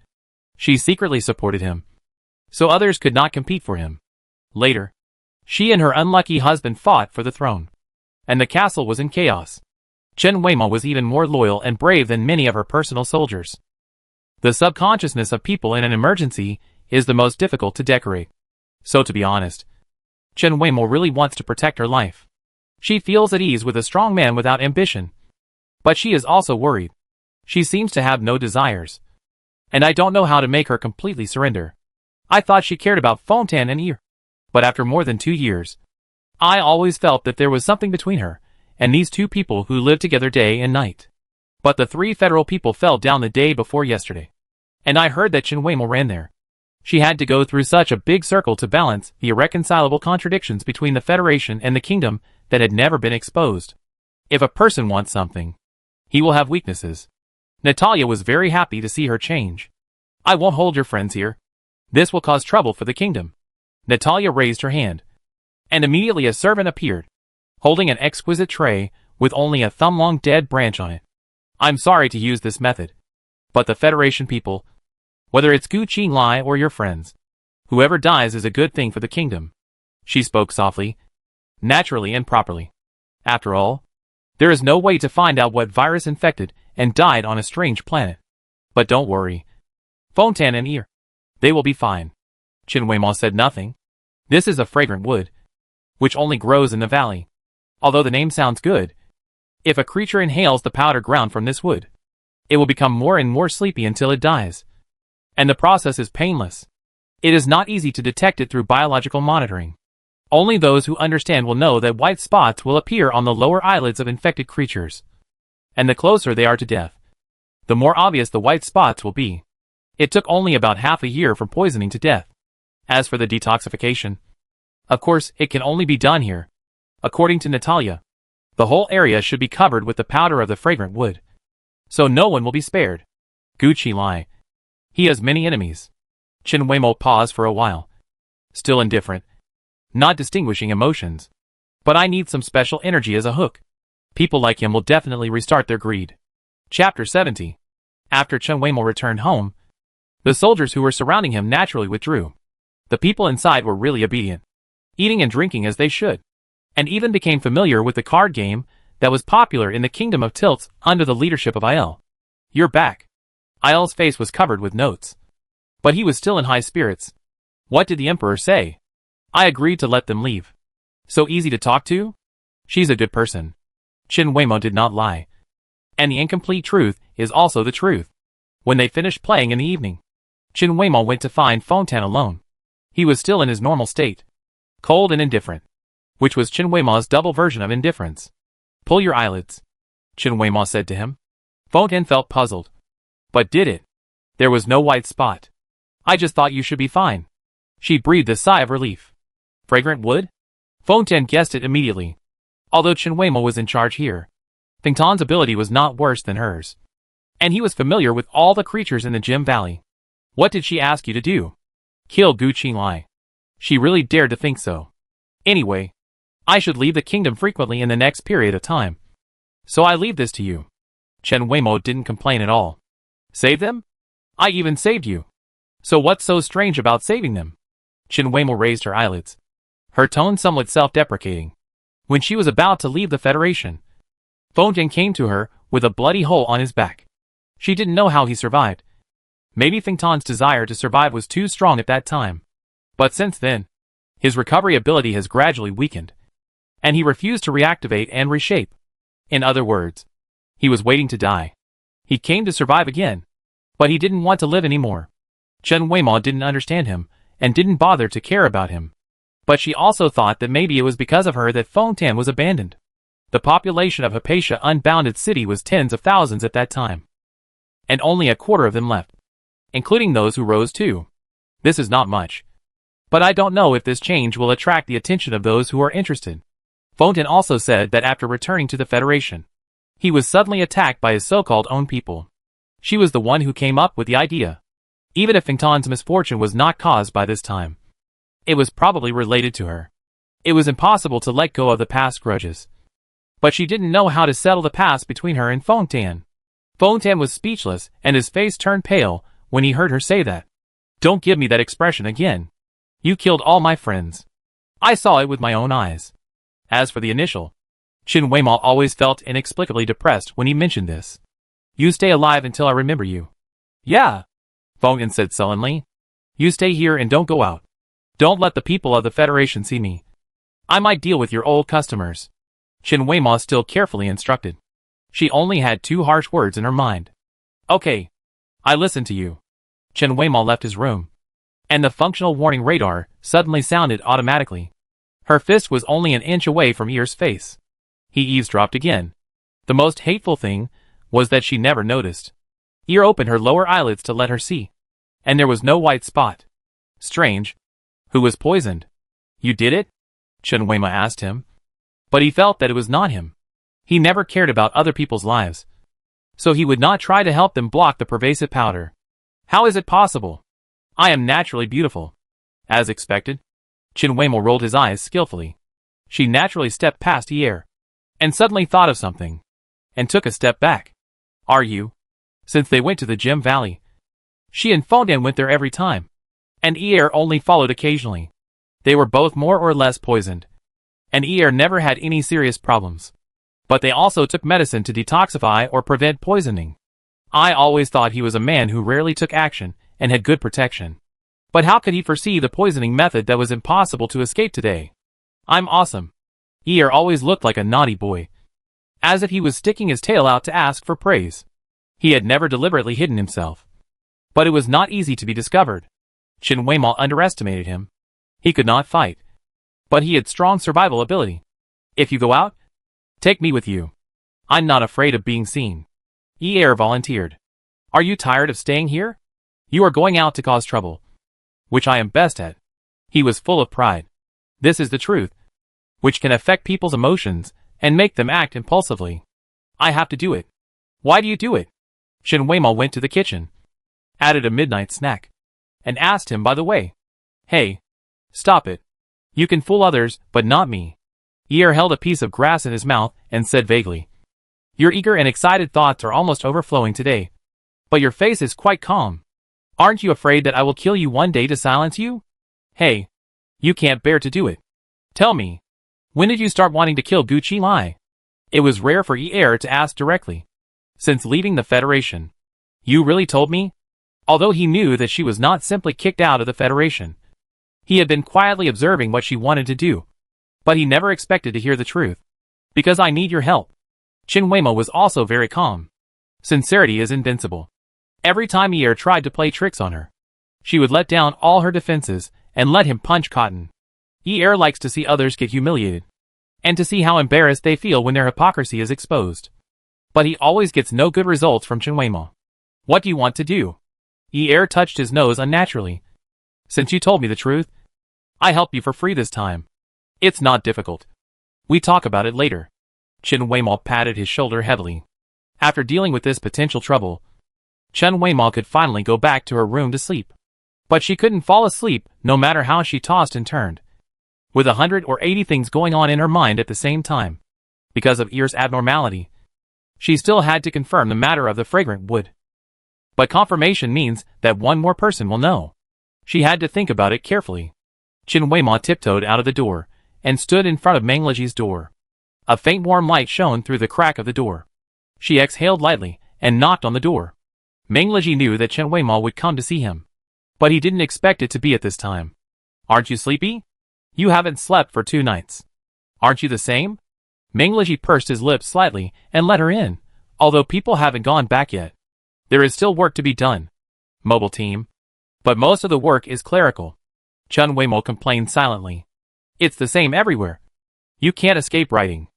she secretly supported him, so others could not compete for him. Later, she and her unlucky husband fought for the throne, and the castle was in chaos. Chen Weimo was even more loyal and brave than many of her personal soldiers. The subconsciousness of people in an emergency is the most difficult to decorate. So to be honest, Chen Weimo really wants to protect her life. She feels at ease with a strong man without ambition. But she is also worried. She seems to have no desires. And I don't know how to make her completely surrender. I thought she cared about Fontaine and Ir. But after more than 2 years, I always felt that there was something between her and these two people who lived together day and night. But the 3 federal people fell down the day before yesterday. And I heard that Chen Weimo ran there. She had to go through such a big circle to balance the irreconcilable contradictions between the Federation and the kingdom that had never been exposed. If a person wants something, he will have weaknesses. Natalia was very happy to see her change. I won't hold your friends here. This will cause trouble for the kingdom. Natalia raised her hand, and immediately a servant appeared, holding an exquisite tray with only a thumb-long dead branch on it. I'm sorry to use this method, but the Federation people, whether it's Gu Qilai or your friends, whoever dies is a good thing for the kingdom. She spoke softly, naturally and properly. After all, there is no way to find out what virus infected and died on a strange planet. But don't worry. Fontaine and Ir, they will be fine. Chen Weimo said nothing. This is a fragrant wood, which only grows in the valley. Although the name sounds good, if a creature inhales the powder ground from this wood, it will become more and more sleepy until it dies. And the process is painless. It is not easy to detect it through biological monitoring. Only those who understand will know that white spots will appear on the lower eyelids of infected creatures. And the closer they are to death, the more obvious the white spots will be. It took only about half a year from poisoning to death. As for the detoxification, of course, it can only be done here. According to Natalia, the whole area should be covered with the powder of the fragrant wood, so no one will be spared. Gu Qilai, he has many enemies. Chen Weimo paused for a while, still indifferent, not distinguishing emotions. But I need some special energy as a hook. People like him will definitely restart their greed. Chapter 70. After Chen Weimo returned home, the soldiers who were surrounding him naturally withdrew. The people inside were really obedient, eating and drinking as they should, and even became familiar with the card game that was popular in the Kingdom of Tilts under the leadership of Il. "You're back." Il's face was covered with notes, but he was still in high spirits. "What did the Emperor say?" "I agreed to let them leave." "So easy to talk to?" "She's a good person." Chen Weimo did not lie. And the incomplete truth is also the truth. When they finished playing in the evening, Chen Weimo went to find Fontaine alone. He was still in his normal state, cold and indifferent, which was Chen Weimo's double version of indifference. "Pull your eyelids," Chen Weimo said to him. Fontaine felt puzzled. "But did it?" "There was no white spot." "I just thought you should be fine." She breathed a sigh of relief. "Fragrant wood?" Fontaine guessed it immediately. Although Chen Weimo was in charge here, Fontain's ability was not worse than hers, and he was familiar with all the creatures in the Gem Valley. "What did she ask you to do?" "Kill Gu Qinglai." "She really dared to think so." "Anyway, I should leave the kingdom frequently in the next period of time, so I leave this to you." Chen Weimo didn't complain at all. "Save them? I even saved you. So what's so strange about saving them?" Chen Weimo raised her eyelids, her tone somewhat self-deprecating. When she was about to leave the Federation, Fontaine came to her with a bloody hole on his back. She didn't know how he survived. Maybe Fontaine's desire to survive was too strong at that time. But since then, his recovery ability has gradually weakened, and he refused to reactivate and reshape. In other words, he was waiting to die. He came to survive again, but he didn't want to live anymore. Chen Weimo didn't understand him, and didn't bother to care about him. But she also thought that maybe it was because of her that Fontaine was abandoned. The population of Hypatia Unbounded City was tens of thousands at that time, and only a quarter of them left, including those who rose too. This is not much, but I don't know if this change will attract the attention of those who are interested. Fontaine also said that after returning to the Federation, he was suddenly attacked by his so-called own people. She was the one who came up with the idea. Even if Fontaine's misfortune was not caused by this time, it was probably related to her. It was impossible to let go of the past grudges. But she didn't know how to settle the past between her and Fontaine. Fontaine was speechless, and his face turned pale when he heard her say that. "Don't give me that expression again. You killed all my friends. I saw it with my own eyes." As for the initial, Chen Weimo always felt inexplicably depressed when he mentioned this. "You stay alive until I remember you." "Yeah," Fontaine said sullenly. "You stay here and don't go out. Don't let the people of the Federation see me. I might deal with your old customers." Chen Weimo still carefully instructed. She only had 2 harsh words in her mind. "Okay. I listen to you." Chen Weimo left his room, and the functional warning radar suddenly sounded automatically. Her fist was only an inch away from Ear's face. He eavesdropped again. The most hateful thing was that she never noticed. Ear opened her lower eyelids to let her see, and there was no white spot. Strange. Who was poisoned? "You did it?" Chen Weimo asked him. But he felt that it was not him. He never cared about other people's lives, so he would not try to help them block the pervasive powder. "How is it possible? I am naturally beautiful." As expected, Chen Weimo rolled his eyes skillfully. She naturally stepped past Ear, and suddenly thought of something, and took a step back. "Are you?" Since they went to the Gem Valley, she and Fontaine went there every time, and Ear only followed occasionally. They were both more or less poisoned, and Ear never had any serious problems. But they also took medicine to detoxify or prevent poisoning. I always thought he was a man who rarely took action and had good protection. But how could he foresee the poisoning method that was impossible to escape today? "I'm awesome." Ear always looked like a naughty boy, as if he was sticking his tail out to ask for praise. He had never deliberately hidden himself, but it was not easy to be discovered. Chen Weimo underestimated him. He could not fight, but he had strong survival ability. "If you go out, take me with you. I'm not afraid of being seen." Ear volunteered. "Are you tired of staying here? You are going out to cause trouble, which I am best at." He was full of pride. This is the truth, which can affect people's emotions and make them act impulsively. "I have to do it." "Why do you do it?" Chen Weimo went to the kitchen, added a midnight snack, and asked him by the way. "Hey, stop it. You can fool others, but not me." Ear held a piece of grass in his mouth and said vaguely, Your eager and excited thoughts are almost overflowing today. But your face is quite calm. Aren't you afraid that I will kill you one day to silence you? Hey, you can't bear to do it. Tell me, when did you start wanting to kill Gucci Lai? It was rare for Er to ask directly. Since leaving the Federation. You really told me? Although he knew that she was not simply kicked out of the Federation. He had been quietly observing what she wanted to do. But he never expected to hear the truth. Because I need your help. Chen Weimo was also very calm. Sincerity is invincible. Every time Er tried to play tricks on her, she would let down all her defenses and let him punch cotton. Er likes to see others get humiliated. And to see how embarrassed they feel when their hypocrisy is exposed. But he always gets no good results from Chen Weimo. What do you want to do? Er touched his nose unnaturally. Since you told me the truth, I help you for free this time. It's not difficult. We talk about it later. Chen Weimo patted his shoulder heavily. After dealing with this potential trouble, Chen Weimo could finally go back to her room to sleep. But she couldn't fall asleep, no matter how she tossed and turned. With 180 things going on in her mind at the same time. Because of Er's abnormality, she still had to confirm the matter of the fragrant wood. But confirmation means that one more person will know. She had to think about it carefully. Chen Weimo tiptoed out of the door, and stood in front of Meng Leji's door. A faint warm light shone through the crack of the door. She exhaled lightly, and knocked on the door. Meng Leji knew that Chen Weimo would come to see him. But he didn't expect it to be at this time. Aren't you sleepy? You haven't slept for 2 nights. Aren't you the same? Meng Leji pursed his lips slightly, and let her in, although people haven't gone back yet. There is still work to be done. Mobile team. But most of the work is clerical. Chen Weimo complained silently. It's the same everywhere. You can't escape writing.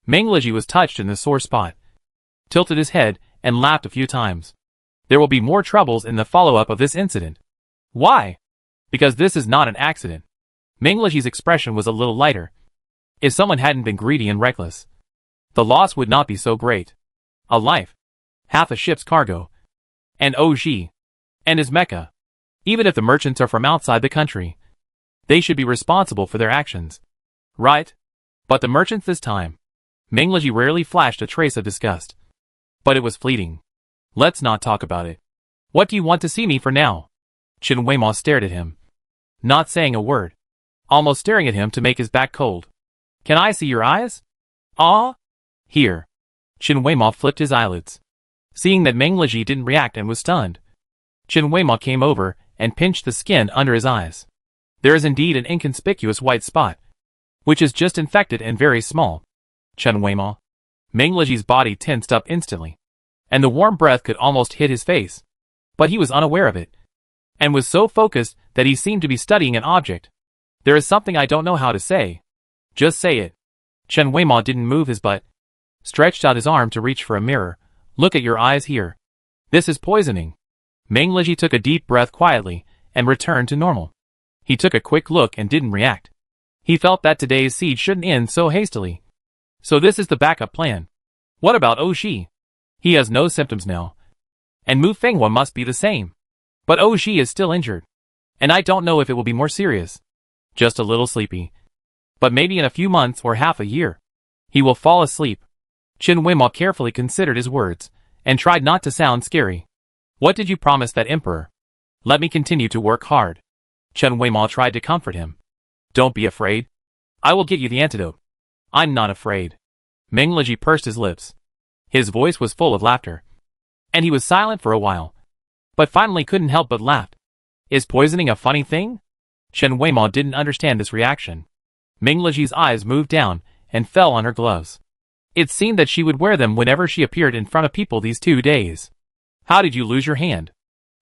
Meng Leji was touched in the sore spot. Tilted his head, and laughed a few times. There will be more troubles in the follow-up of this incident. Why? Because this is not an accident. Meng Leji's expression was a little lighter. If someone hadn't been greedy and reckless, the loss would not be so great. A life. Half a ship's cargo. And OG. And his Mecca. Even if the merchants are from outside the country, they should be responsible for their actions. Right? But the merchants this time. Meng Leji rarely flashed a trace of disgust. But it was fleeting. Let's not talk about it. What do you want to see me for now? Chen Weimo stared at him. Not saying a word. Almost staring at him to make his back cold. Can I see your eyes? Ah? Here. Chen Weimo flipped his eyelids. Seeing that Meng Leji didn't react and was stunned, Chen Weimo came over and pinched the skin under his eyes. There is indeed an inconspicuous white spot, which is just infected and very small. Chen Weimo. Meng Leji's body tensed up instantly, and the warm breath could almost hit his face. But he was unaware of it, and was so focused that he seemed to be studying an object. There is something I don't know how to say. Just say it. Chen Weimo didn't move his butt. Stretched out his arm to reach for a mirror. Look at your eyes here. This is poisoning. Meng Leji took a deep breath quietly, and returned to normal. He took a quick look and didn't react. He felt that today's siege shouldn't end so hastily. So this is the backup plan. What about Oshi? He has no symptoms now. And Mu Fenghua must be the same. But Oshi is still injured. And I don't know if it will be more serious. Just a little sleepy. But maybe in a few months or half a year, he will fall asleep. Chen Weimo carefully considered his words, and tried not to sound scary. What did you promise that emperor? Let me continue to work hard. Chen Weimo tried to comfort him. Don't be afraid. I will get you the antidote. I'm not afraid. Meng Leji pursed his lips. His voice was full of laughter. And he was silent for a while. But finally couldn't help but laugh. Is poisoning a funny thing? Chen Weimo didn't understand this reaction. Meng Leji's eyes moved down, and fell on her gloves. It seemed that she would wear them whenever she appeared in front of people these 2 days. How did you lose your hand?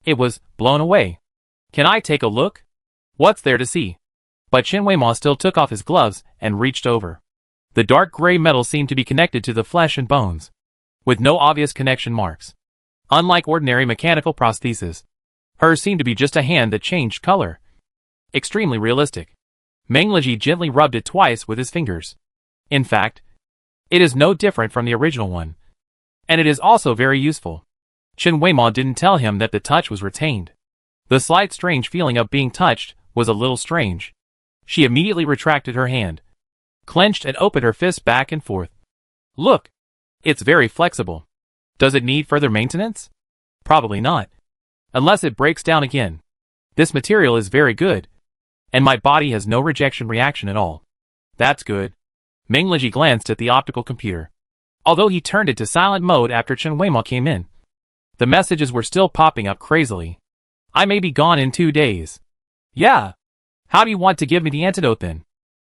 It was blown away. Can I take a look? What's there to see? But Chen Weimo still took off his gloves and reached over. The dark gray metal seemed to be connected to the flesh and bones, with no obvious connection marks. Unlike ordinary mechanical prostheses, hers seemed to be just a hand that changed color. Extremely realistic. Meng Leji gently rubbed it twice with his fingers. In fact, it is no different from the original one. And it is also very useful. Chen Weimo didn't tell him that the touch was retained. The slight strange feeling of being touched was a little strange. She immediately retracted her hand, clenched and opened her fist back and forth. Look! It's very flexible. Does it need further maintenance? Probably not. Unless it breaks down again. This material is very good. And my body has no rejection reaction at all. That's good. Meng Liji glanced at the optical computer. Although he turned it to silent mode after Chen Weimo came in, the messages were still popping up crazily. I may be gone in 2 days. Yeah. How do you want to give me the antidote then?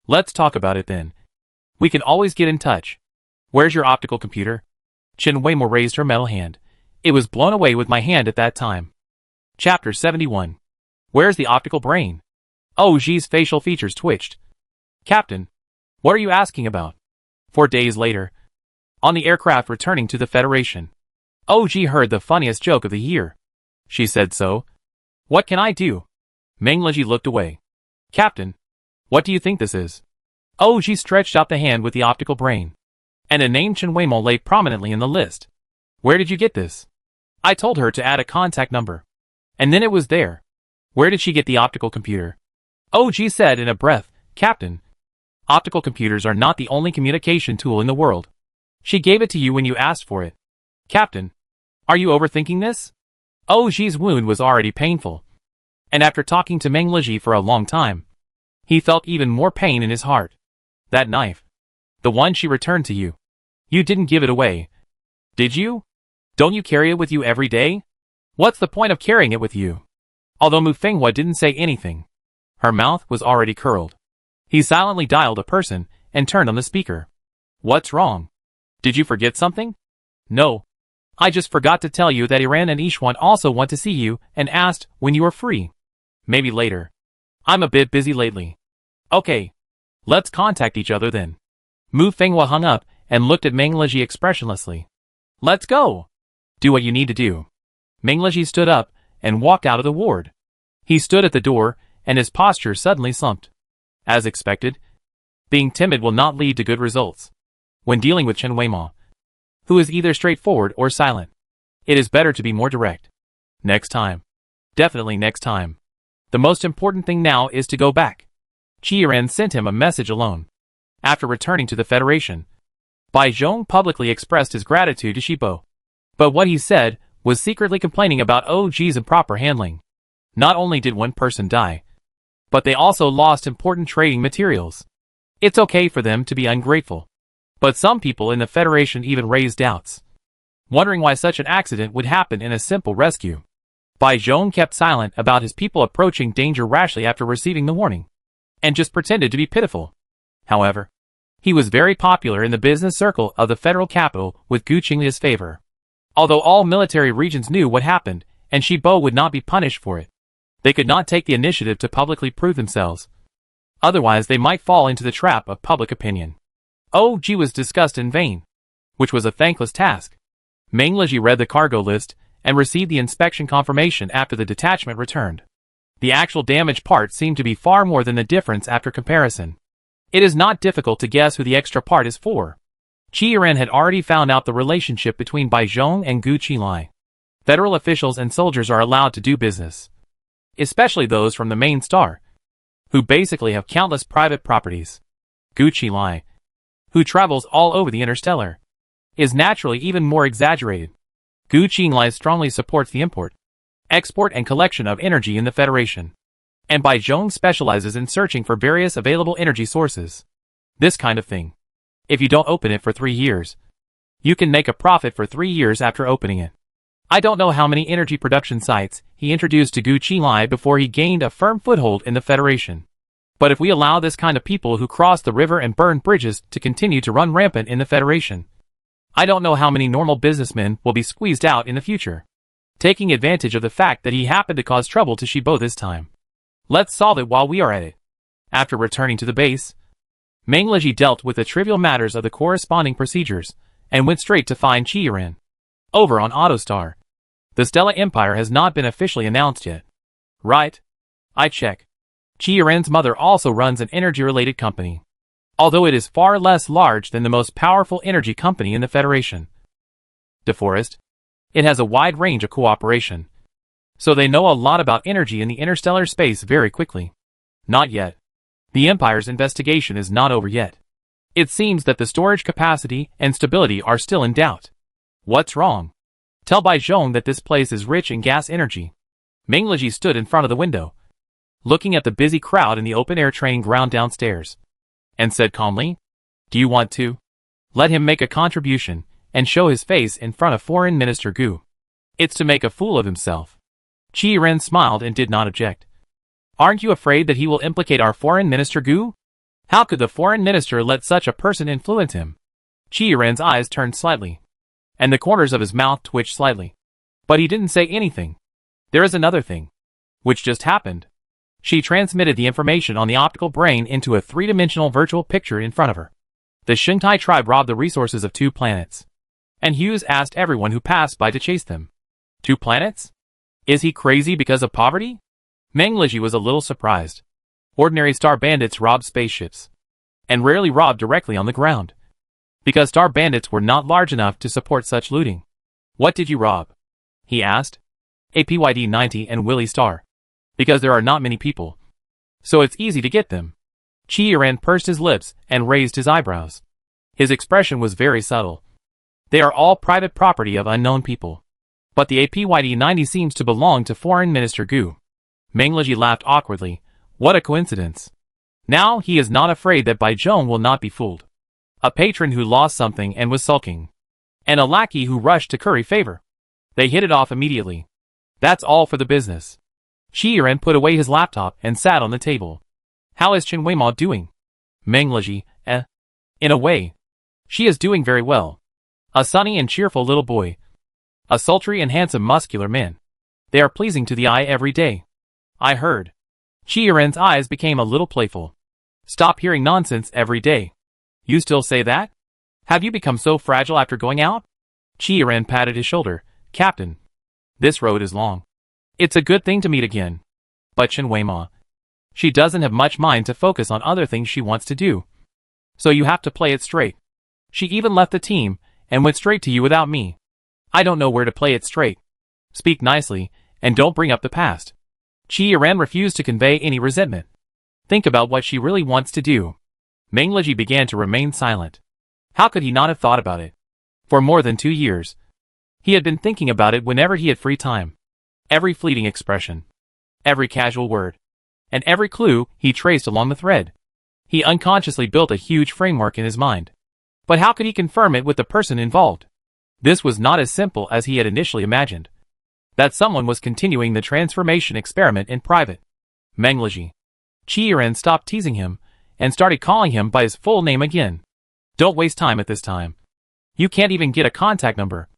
Let's talk about it then. We can always get in touch. Where's your optical computer? Chen Weimo raised her metal hand. It was blown away with my hand at that time. Chapter 71. Where's the optical brain? Oh, Ji's facial features twitched. Captain, what are you asking about? 4 days later, on the aircraft returning to the Federation, OG heard the funniest joke of the year. She said so. What can I do? Meng Liji looked away. Captain, what do you think this is? OG stretched out the hand with the optical brain. And a name Chen Weimo lay prominently in the list. Where did you get this? I told her to add a contact number. And then it was there. Where did she get the optical computer? OG said in a breath, Captain, optical computers are not the only communication tool in the world. She gave it to you when you asked for it. Captain, are you overthinking this? OG's wound was already painful. And after talking to Meng Liji for a long time, he felt even more pain in his heart. That knife. The one she returned to you. You didn't give it away. Did you? Don't you carry it with you every day? What's the point of carrying it with you? Although Mu Fenghua didn't say anything, her mouth was already curled. He silently dialed a person and turned on the speaker. What's wrong? Did you forget something? No. I just forgot to tell you that Iran and Ishwan also want to see you and asked when you are free. Maybe later. I'm a bit busy lately. Okay. Let's contact each other then. Mu Fenghua hung up and looked at Meng Liji expressionlessly. Let's go. Do what you need to do. Meng Liji stood up and walked out of the ward. He stood at the door and his posture suddenly slumped. As expected, being timid will not lead to good results. When dealing with Chen Weimo, who is either straightforward or silent, it is better to be more direct. Next time. Definitely next time. The most important thing now is to go back. Qiran sent him a message alone. After returning to the Federation, Bai Zhong publicly expressed his gratitude to Shibo. But what he said was secretly complaining about OG's improper handling. Not only did one person die, but they also lost important trading materials. It's okay for them to be ungrateful. But some people in the Federation even raised doubts, wondering why such an accident would happen in a simple rescue. Bai Zhong kept silent about his people approaching danger rashly after receiving the warning, and just pretended to be pitiful. However, he was very popular in the business circle of the federal capital with Gu Qinglia's favor. Although all military regions knew what happened, and Shibo would not be punished for it, they could not take the initiative to publicly prove themselves. Otherwise they might fall into the trap of public opinion. OG was discussed in vain, which was a thankless task. Meng Liji read the cargo list and received the inspection confirmation after the detachment returned. The actual damaged part seemed to be far more than the difference after comparison. It is not difficult to guess who the extra part is for. Qiran had already found out the relationship between Bai Zhong and Gu Qinglai. Federal officials and soldiers are allowed to do business, especially those from the main star, who basically have countless private properties. Gu Qinglai, who travels all over the interstellar, is naturally even more exaggerated. Gu Qinglai strongly supports the import, export and collection of energy in the Federation. And Bai Zhong specializes in searching for various available energy sources. This kind of thing. If you don't open it for 3 years, you can make a profit for 3 years after opening it. I don't know how many energy production sites he introduced to Gu Qinglai before he gained a firm foothold in the Federation. But if we allow this kind of people who cross the river and burn bridges to continue to run rampant in the Federation, I don't know how many normal businessmen will be squeezed out in the future, taking advantage of the fact that he happened to cause trouble to Shibo this time. Let's solve it while we are at it. After returning to the base, Meng Liji dealt with the trivial matters of the corresponding procedures, and went straight to find Qiran. Over on Autostar. The Stella Empire has not been officially announced yet. Right? I check. Qiran's mother also runs an energy-related company, although it is far less large than the most powerful energy company in the Federation. DeForest. It has a wide range of cooperation, so they know a lot about energy in the interstellar space very quickly. Not yet. The Empire's investigation is not over yet. It seems that the storage capacity and stability are still in doubt. What's wrong? Tell Bai Zhong that this place is rich in gas energy. Meng Leji stood in front of the window, looking at the busy crowd in the open-air training ground downstairs, and said calmly, "Do you want to? Let him make a contribution and show his face in front of Foreign Minister Gu. It's to make a fool of himself." Qi Ren smiled and did not object. "Aren't you afraid that he will implicate our Foreign Minister Gu? How could the Foreign Minister let such a person influence him?" Qi Ren's eyes turned slightly, and the corners of his mouth twitched slightly. But he didn't say anything. There is another thing, which just happened. She transmitted the information on the optical brain into a three-dimensional virtual picture in front of her. The Xingtai tribe robbed the resources of 2 planets, and Hughes asked everyone who passed by to chase them. 2 planets? Is he crazy because of poverty? Meng Leji was a little surprised. Ordinary star bandits robbed spaceships, and rarely robbed directly on the ground, because star bandits were not large enough to support such looting. "What did you rob?" he asked. "APYD-90 and Willy Star. Because there are not many people, so it's easy to get them." Qi Ren pursed his lips and raised his eyebrows. His expression was very subtle. "They are all private property of unknown people. But the APYD-90 seems to belong to Foreign Minister Gu." Meng Leji laughed awkwardly. What a coincidence. Now he is not afraid that Bai Zhong will not be fooled. A patron who lost something and was sulking, and a lackey who rushed to curry favor. They hit it off immediately. That's all for the business. Qi Ren put away his laptop and sat on the table. "How is Chen Weimao doing?" Meng Leji, In a way. She is doing very well. A sunny and cheerful little boy. A sultry and handsome muscular man. They are pleasing to the eye every day. I heard. Qi Ren's eyes became a little playful. Stop hearing nonsense every day. You still say that? Have you become so fragile after going out? Qi Ren patted his shoulder. Captain. This road is long. It's a good thing to meet again. But Chen Weimao. She doesn't have much mind to focus on other things she wants to do. So you have to play it straight. She even left the team and went straight to you without me. I don't know where to play it straight. Speak nicely and don't bring up the past. Qi Ren refused to convey any resentment. Think about what she really wants to do. Meng Leji began to remain silent. How could he not have thought about it? For more than 2 years. He had been thinking about it whenever he had free time. Every fleeting expression. Every casual word. And every clue he traced along the thread. He unconsciously built a huge framework in his mind. But how could he confirm it with the person involved? This was not as simple as he had initially imagined. That someone was continuing the transformation experiment in private. Meng Leji. Qi Ren stopped teasing him and started calling him by his full name again. Don't waste time at this time. You can't even get a contact number.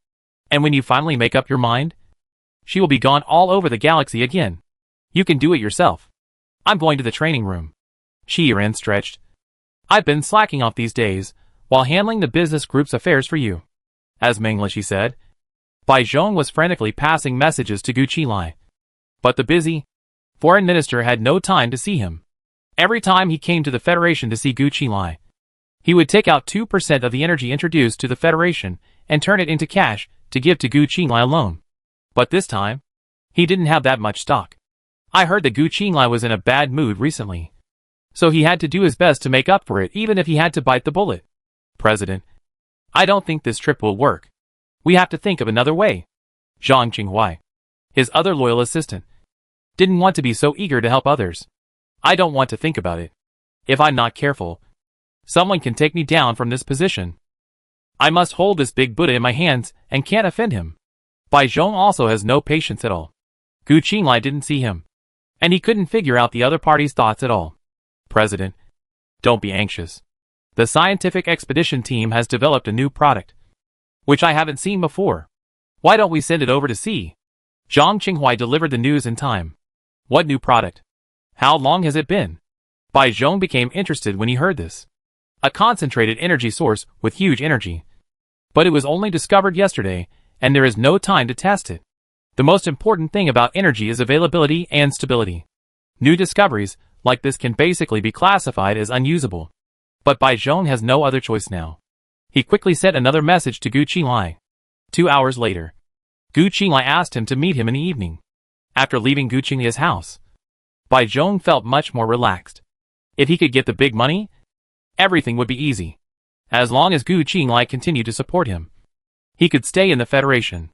And when you finally make up your mind, she will be gone all over the galaxy again. You can do it yourself. I'm going to the training room. Qi Ren stretched. I've been slacking off these days while handling the business group's affairs for you. As Meng Leji said, Bai Zhong was frantically passing messages to Gu Qilai. But the busy foreign minister had no time to see him. Every time he came to the Federation to see Gu Qilai, he would take out 2% of the energy introduced to the Federation and turn it into cash to give to Gu Qilai alone. But this time, he didn't have that much stock. I heard that Gu Qilai was in a bad mood recently. So he had to do his best to make up for it even if he had to bite the bullet. President, I don't think this trip will work. We have to think of another way. Zhang Qinghuai, his other loyal assistant, didn't want to be so eager to help others. I don't want to think about it. If I'm not careful, someone can take me down from this position. I must hold this big Buddha in my hands and can't offend him. Bai Zhong also has no patience at all. Gu Qinglai didn't see him, and he couldn't figure out the other party's thoughts at all. President, don't be anxious. The scientific expedition team has developed a new product, which I haven't seen before. Why don't we send it over to see? Zhang Qinghuai delivered the news in time. What new product? How long has it been? Bai Zhong became interested when he heard this. A concentrated energy source with huge energy. But it was only discovered yesterday, and there is no time to test it. The most important thing about energy is availability and stability. New discoveries like this can basically be classified as unusable. But Bai Zhong has no other choice now. He quickly sent another message to Gu Qilai. 2 hours later, Gu Qilai asked him to meet him in the evening. After leaving Gu Qinglia's house, Bai Zhong felt much more relaxed. If he could get the big money, everything would be easy. As long as Gu Qinglai continued to support him, he could stay in the Federation.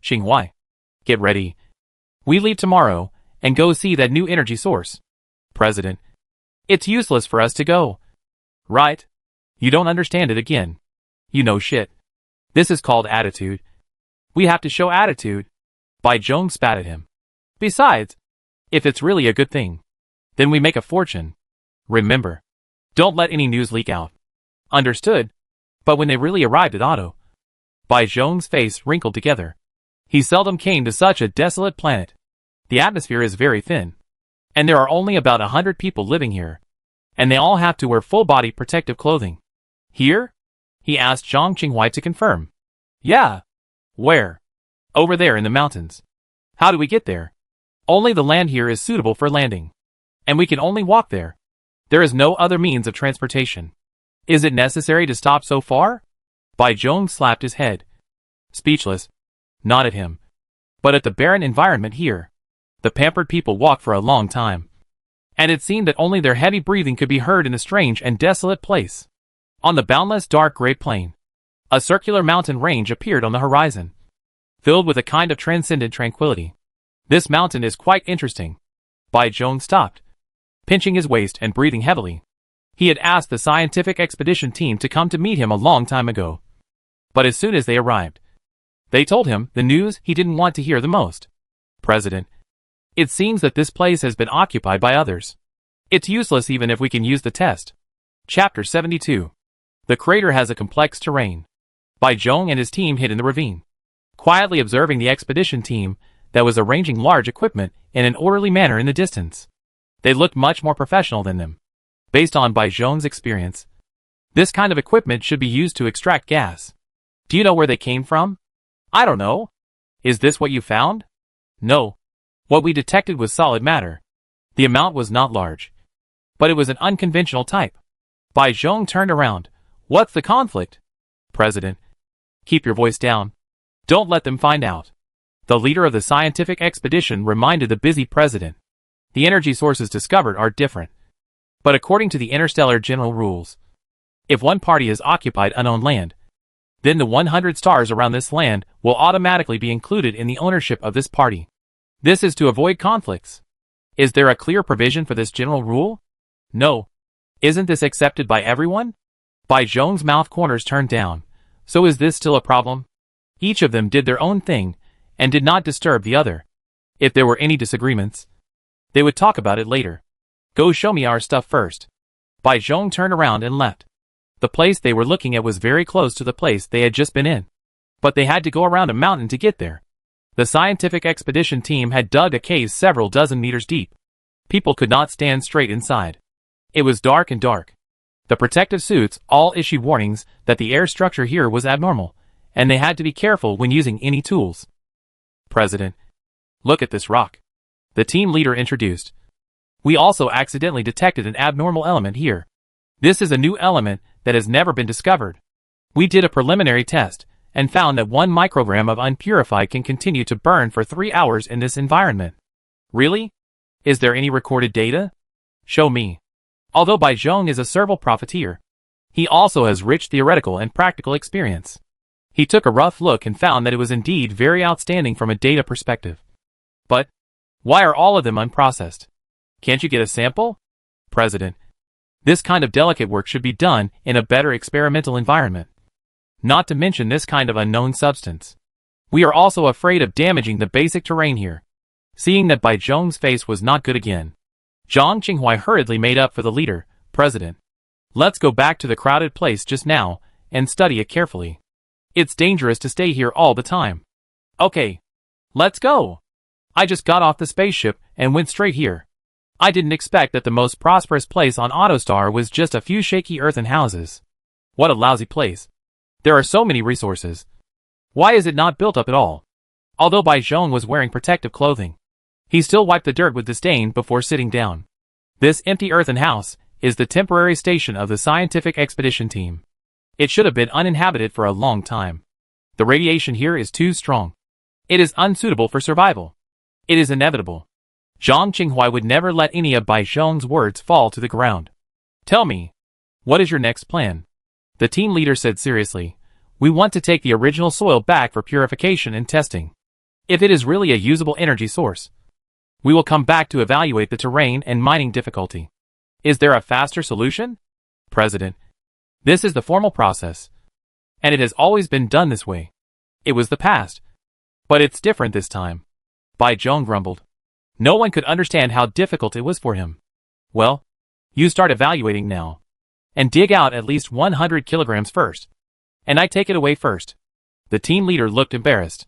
Qinghai, get ready. We leave tomorrow and go see that new energy source. President, it's useless for us to go. Right? You don't understand it again. You know shit. This is called attitude. We have to show attitude. Bai Zhong spat at him. Besides, if it's really a good thing, then we make a fortune. Remember, don't let any news leak out. Understood? But when they really arrived at Otto, Bai Zhong's face wrinkled together. He seldom came to such a desolate planet. The atmosphere is very thin, and there are only about 100 people living here, and they all have to wear full-body protective clothing. Here? He asked Zhang Qinghai to confirm. Yeah. Where? Over there in the mountains. How do we get there? Only the land here is suitable for landing, and we can only walk there. There is no other means of transportation. Is it necessary to stop so far? Bai Zhong slapped his head. Speechless. Not at him, but at the barren environment here. The pampered people walked for a long time, and it seemed that only their heavy breathing could be heard in the strange and desolate place. On the boundless dark gray plain, a circular mountain range appeared on the horizon, filled with a kind of transcendent tranquility. This mountain is quite interesting. Bai Zhong stopped, pinching his waist and breathing heavily. He had asked the scientific expedition team to come to meet him a long time ago, but as soon as they arrived, they told him the news he didn't want to hear the most. President, it seems that this place has been occupied by others. It's useless even if we can use the test. Chapter 72. The crater has a complex terrain. Bai Zhong and his team hid in the ravine, quietly observing the expedition team that was arranging large equipment in an orderly manner in the distance. They looked much more professional than them. Based on Bai Zhong's experience, this kind of equipment should be used to extract gas. Do you know where they came from? I don't know. Is this what you found? No. What we detected was solid matter. The amount was not large, but it was an unconventional type. Bai Zhong turned around. What's the conflict? President, keep your voice down. Don't let them find out. The leader of the scientific expedition reminded the busy president. The energy sources discovered are different, but according to the interstellar general rules, if one party has occupied unowned land, then the 100 stars around this land will automatically be included in the ownership of this party. This is to avoid conflicts. Is there a clear provision for this general rule? No. Isn't this accepted by everyone? Bai Zhong's mouth corners turned down. So is this still a problem? Each of them did their own thing and did not disturb the other. If there were any disagreements, they would talk about it later. Go show me our stuff first. Bai Zhong turned around and left. The place they were looking at was very close to the place they had just been in, but they had to go around a mountain to get there. The scientific expedition team had dug a cave several dozen meters deep. People could not stand straight inside. It was dark and dark. The protective suits all issued warnings that the air structure here was abnormal, and they had to be careful when using any tools. President, look at this rock. The team leader introduced. We also accidentally detected an abnormal element here. This is a new element that has never been discovered. We did a preliminary test and found that 1 microgram of unpurified can continue to burn for 3 hours in this environment. Really? Is there any recorded data? Show me. Although Bai Zhong is a serval profiteer, he also has rich theoretical and practical experience. He took a rough look and found that it was indeed very outstanding from a data perspective. But why are all of them unprocessed? Can't you get a sample? President, this kind of delicate work should be done in a better experimental environment. Not to mention this kind of unknown substance. We are also afraid of damaging the basic terrain here. Seeing that Bai Zhong's face was not good again, Zhang Qinghai hurriedly made up for the leader. President, let's go back to the crowded place just now and study it carefully. It's dangerous to stay here all the time. Okay, let's go. I just got off the spaceship and went straight here. I didn't expect that the most prosperous place on Autostar was just a few shaky earthen houses. What a lousy place. There are so many resources. Why is it not built up at all? Although Bai Zhong was wearing protective clothing, he still wiped the dirt with disdain before sitting down. This empty earthen house is the temporary station of the scientific expedition team. It should have been uninhabited for a long time. The radiation here is too strong. It is unsuitable for survival. It is inevitable. Zhang Qinghai would never let any of Bai Zhong's words fall to the ground. Tell me, what is your next plan? The team leader said seriously. We want to take the original soil back for purification and testing. If it is really a usable energy source, we will come back to evaluate the terrain and mining difficulty. Is there a faster solution? President. This is the formal process. And it has always been done this way. It was the past. But it's different this time. Bai Zhong grumbled. No one could understand how difficult it was for him. Well, you start evaluating now. And dig out at least 100 kilograms first. And I take it away first. The team leader looked embarrassed.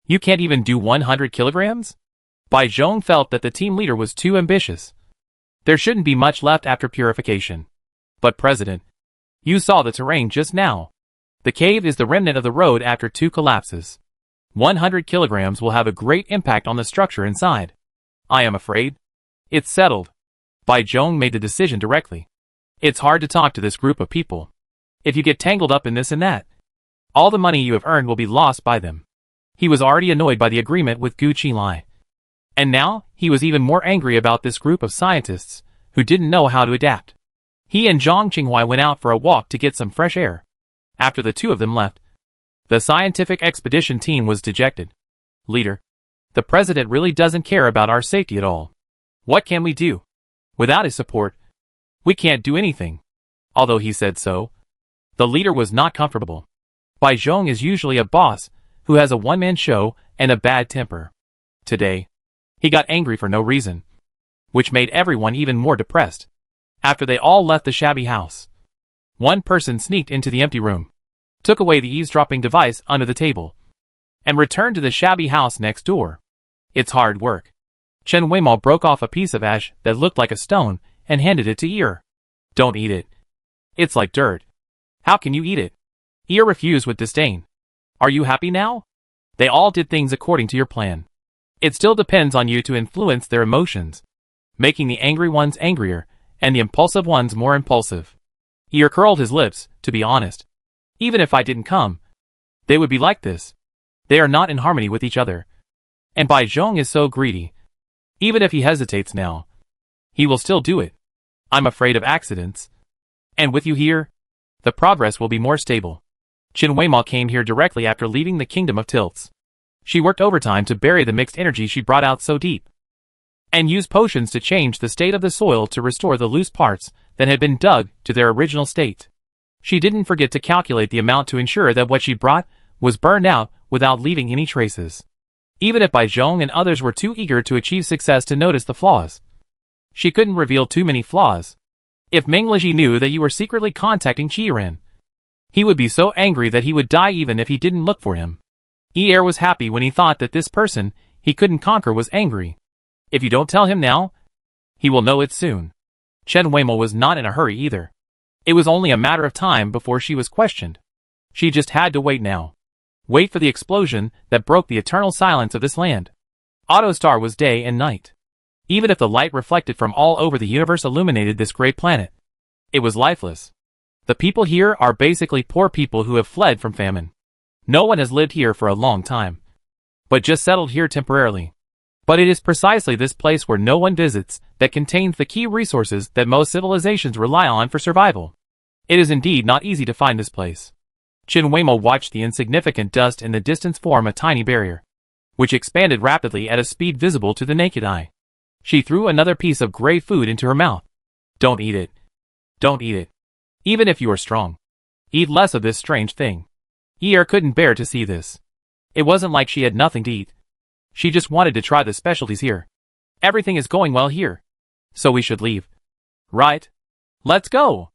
You can't even do 100 kilograms? Bai Zhong felt that the team leader was too ambitious. There shouldn't be much left after purification. But President, you saw the terrain just now. The cave is the remnant of the road after 2 collapses. 100 kilograms will have a great impact on the structure inside. I am afraid. It's settled. Bai Zhong made the decision directly. It's hard to talk to this group of people. If you get tangled up in this and that, all the money you have earned will be lost by them. He was already annoyed by the agreement with Gu Qilai. And now, he was even more angry about this group of scientists who didn't know how to adapt. He and Zhang Qinghuai went out for a walk to get some fresh air. After the two of them left, the scientific expedition team was dejected. Leader, the president really doesn't care about our safety at all. What can we do? Without his support, we can't do anything. Although he said so, the leader was not comfortable. Bai Zhong is usually a boss who has a one-man show and a bad temper. Today, he got angry for no reason, which made everyone even more depressed. After they all left the shabby house, one person sneaked into the empty room, took away the eavesdropping device under the table, and returned to the shabby house next door. It's hard work. Chen Weimao broke off a piece of ash that looked like a stone and handed it to Ear. Don't eat it. It's like dirt. How can you eat it? Ear refused with disdain. Are you happy now? They all did things according to your plan. It still depends on you to influence their emotions, making the angry ones angrier and the impulsive ones more impulsive. Ear curled his lips, to be honest. Even if I didn't come, they would be like this. They are not in harmony with each other. And Bai Zhong is so greedy. Even if he hesitates now, he will still do it. I'm afraid of accidents. And with you here, the progress will be more stable. Qin Weimao came here directly after leaving the kingdom of tilts. She worked overtime to bury the mixed energy she brought out so deep, and used potions to change the state of the soil to restore the loose parts that had been dug to their original state. She didn't forget to calculate the amount to ensure that what she brought was burned out without leaving any traces. Even if Bai Zhong and others were too eager to achieve success to notice the flaws, she couldn't reveal too many flaws. If Meng Liji knew that you were secretly contacting Qiren, he would be so angry that he would die even if he didn't look for him. Er was happy when he thought that this person he couldn't conquer was angry. If you don't tell him now, he will know it soon. Chen Weimao was not in a hurry either. It was only a matter of time before she was questioned. She just had to wait now. Wait for the explosion that broke the eternal silence of this land. Autostar was day and night. Even if the light reflected from all over the universe illuminated this great planet, it was lifeless. The people here are basically poor people who have fled from famine. No one has lived here for a long time, but just settled here temporarily. But it is precisely this place where no one visits that contains the key resources that most civilizations rely on for survival. It is indeed not easy to find this place. Qin Weimao watched the insignificant dust in the distance form a tiny barrier, which expanded rapidly at a speed visible to the naked eye. She threw another piece of gray food into her mouth. Don't eat it. Don't eat it. Even if you are strong, eat less of this strange thing. Er couldn't bear to see this. It wasn't like she had nothing to eat. She just wanted to try the specialties here. Everything is going well here, so we should leave. Right? Let's go.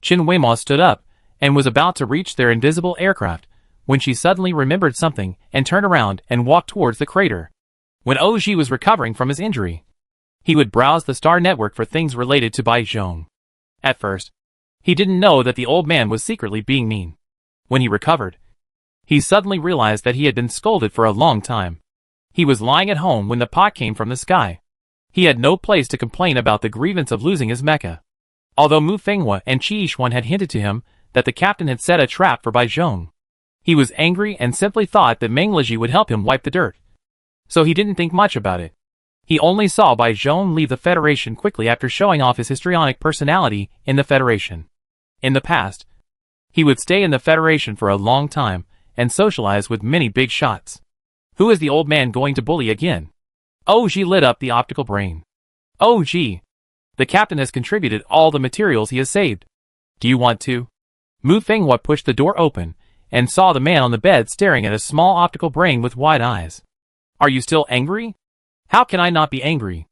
Qin Weimao stood up and was about to reach their invisible aircraft when she suddenly remembered something and turned around and walked towards the crater. When Oji was recovering from his injury, he would browse the star network for things related to Bai Zhong. At first, he didn't know that the old man was secretly being mean. When he recovered, he suddenly realized that he had been scolded for a long time. He was lying at home when the pot came from the sky. He had no place to complain about the grievance of losing his mecha. Although Mu Fenghua and Qi Yishuan had hinted to him that the captain had set a trap for Bai Zhong, he was angry and simply thought that Meng Liji would help him wipe the dirt. So he didn't think much about it. He only saw Bai Zhong leave the Federation quickly after showing off his histrionic personality in the Federation. In the past, He would stay in the Federation for a long time and socialize with many big shots. Who is the old man going to bully again? OG lit up the optical brain. OG. The captain has contributed all the materials he has saved. Do you want to? Mu Fenghua pushed the door open and saw the man on the bed staring at a small optical brain with wide eyes. Are you still angry? How can I not be angry?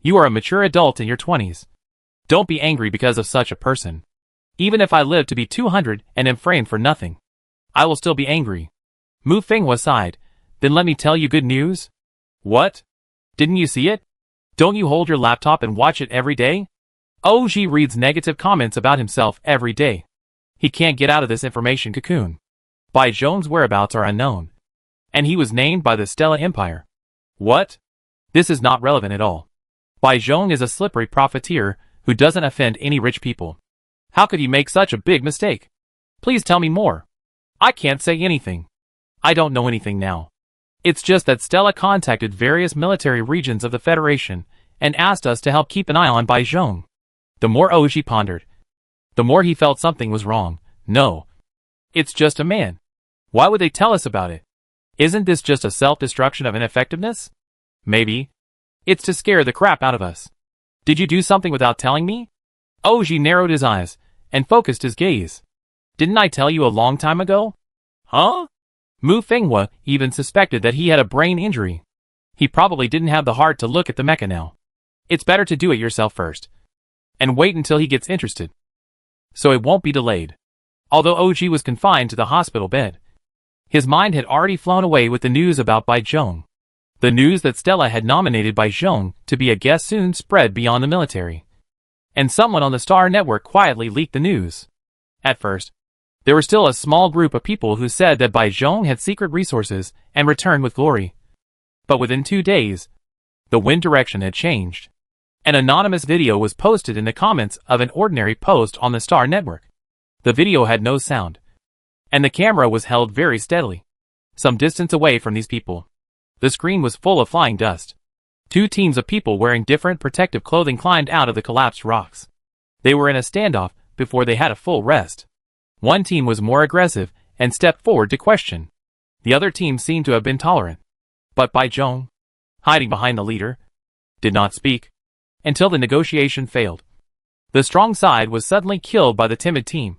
You are a mature adult in your 20s. Don't be angry because of such a person. Even if I live to be 200 and am framed for nothing, I will still be angry. Mu Fenghua sighed. Then let me tell you good news. What? Didn't you see it? Don't you hold your laptop and watch it every day? OG reads negative comments about himself every day. He can't get out of this information cocoon. Bai Zhong's whereabouts are unknown. And he was named by the Stella Empire. What? This is not relevant at all. Bai Zhong is a slippery profiteer who doesn't offend any rich people. How could he make such a big mistake? Please tell me more. I can't say anything. I don't know anything now. It's just that Stella contacted various military regions of the Federation and asked us to help keep an eye on Bai Zhong. The more OG pondered, the more he felt something was wrong. No. It's just a man. Why would they tell us about it? Isn't this just a self-destruction of ineffectiveness? Maybe. It's to scare the crap out of us. Did you do something without telling me? OG narrowed his eyes and focused his gaze. Didn't I tell you a long time ago? Huh? Mu Fenghua even suspected that he had a brain injury. He probably didn't have the heart to look at the mecha now. It's better to do it yourself first. And wait until he gets interested. So it won't be delayed. Although OG was confined to the hospital bed, his mind had already flown away with the news about Bai Zhong. The news that Stella had nominated Bai Zhong to be a guest soon spread beyond the military. And someone on the Star Network quietly leaked the news. At first, there were still a small group of people who said that Bai Zhong had secret resources and returned with glory. But within 2 days, the wind direction had changed. An anonymous video was posted in the comments of an ordinary post on the Star Network. The video had no sound, and the camera was held very steadily, some distance away from these people. The screen was full of flying dust. 2 teams of people wearing different protective clothing climbed out of the collapsed rocks. They were in a standoff before they had a full rest. One team was more aggressive and stepped forward to question. The other team seemed to have been tolerant. But Bai Zhong, hiding behind the leader, did not speak until the negotiation failed. The strong side was suddenly killed by the timid team,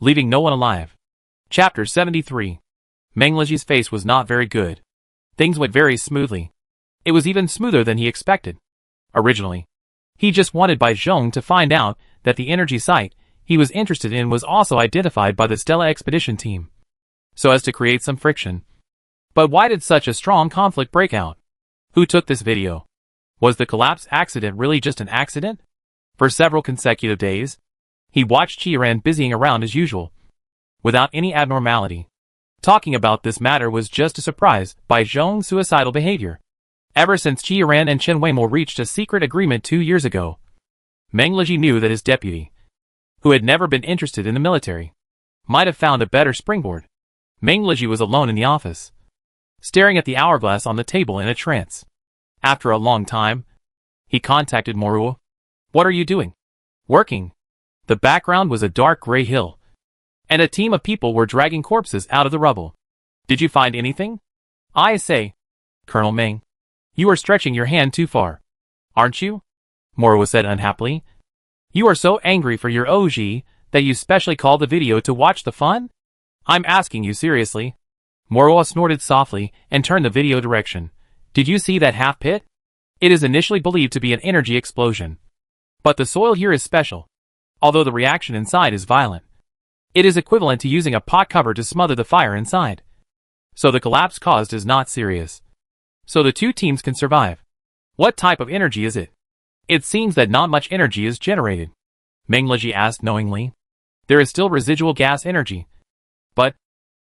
leaving no one alive. Chapter 73. Meng Leji's face was not very good. Things went very smoothly. It was even smoother than he expected. Originally, he just wanted Bai Zhong to find out that the energy site he was interested in was also identified by the Stella expedition team, so as to create some friction. But why did such a strong conflict break out? Who took this video? Was the collapse accident really just an accident? For several consecutive days, he watched Qiran busying around as usual, without any abnormality. Talking about this matter was just a surprise by Zhong's suicidal behavior. Ever since Qiran and Chen Weimo reached a secret agreement 2 years ago, Meng Leji knew that his deputy, who had never been interested in the military, might have found a better springboard. Meng Leji was alone in the office, staring at the hourglass on the table in a trance. After a long time, he contacted Moruo. What are you doing? Working. The background was a dark gray hill, and a team of people were dragging corpses out of the rubble. Did you find anything? I say, Colonel Meng, you are stretching your hand too far, aren't you? Moruo said unhappily. You are so angry for your OG that you specially called the video to watch the fun? I'm asking you seriously. Moruo snorted softly and turned the video direction. Did you see that half pit? It is initially believed to be an energy explosion. But the soil here is special. Although the reaction inside is violent, it is equivalent to using a pot cover to smother the fire inside. So the collapse caused is not serious. So the 2 teams can survive. What type of energy is it? It seems that not much energy is generated. Meng Leji asked knowingly. There is still residual gas energy. But,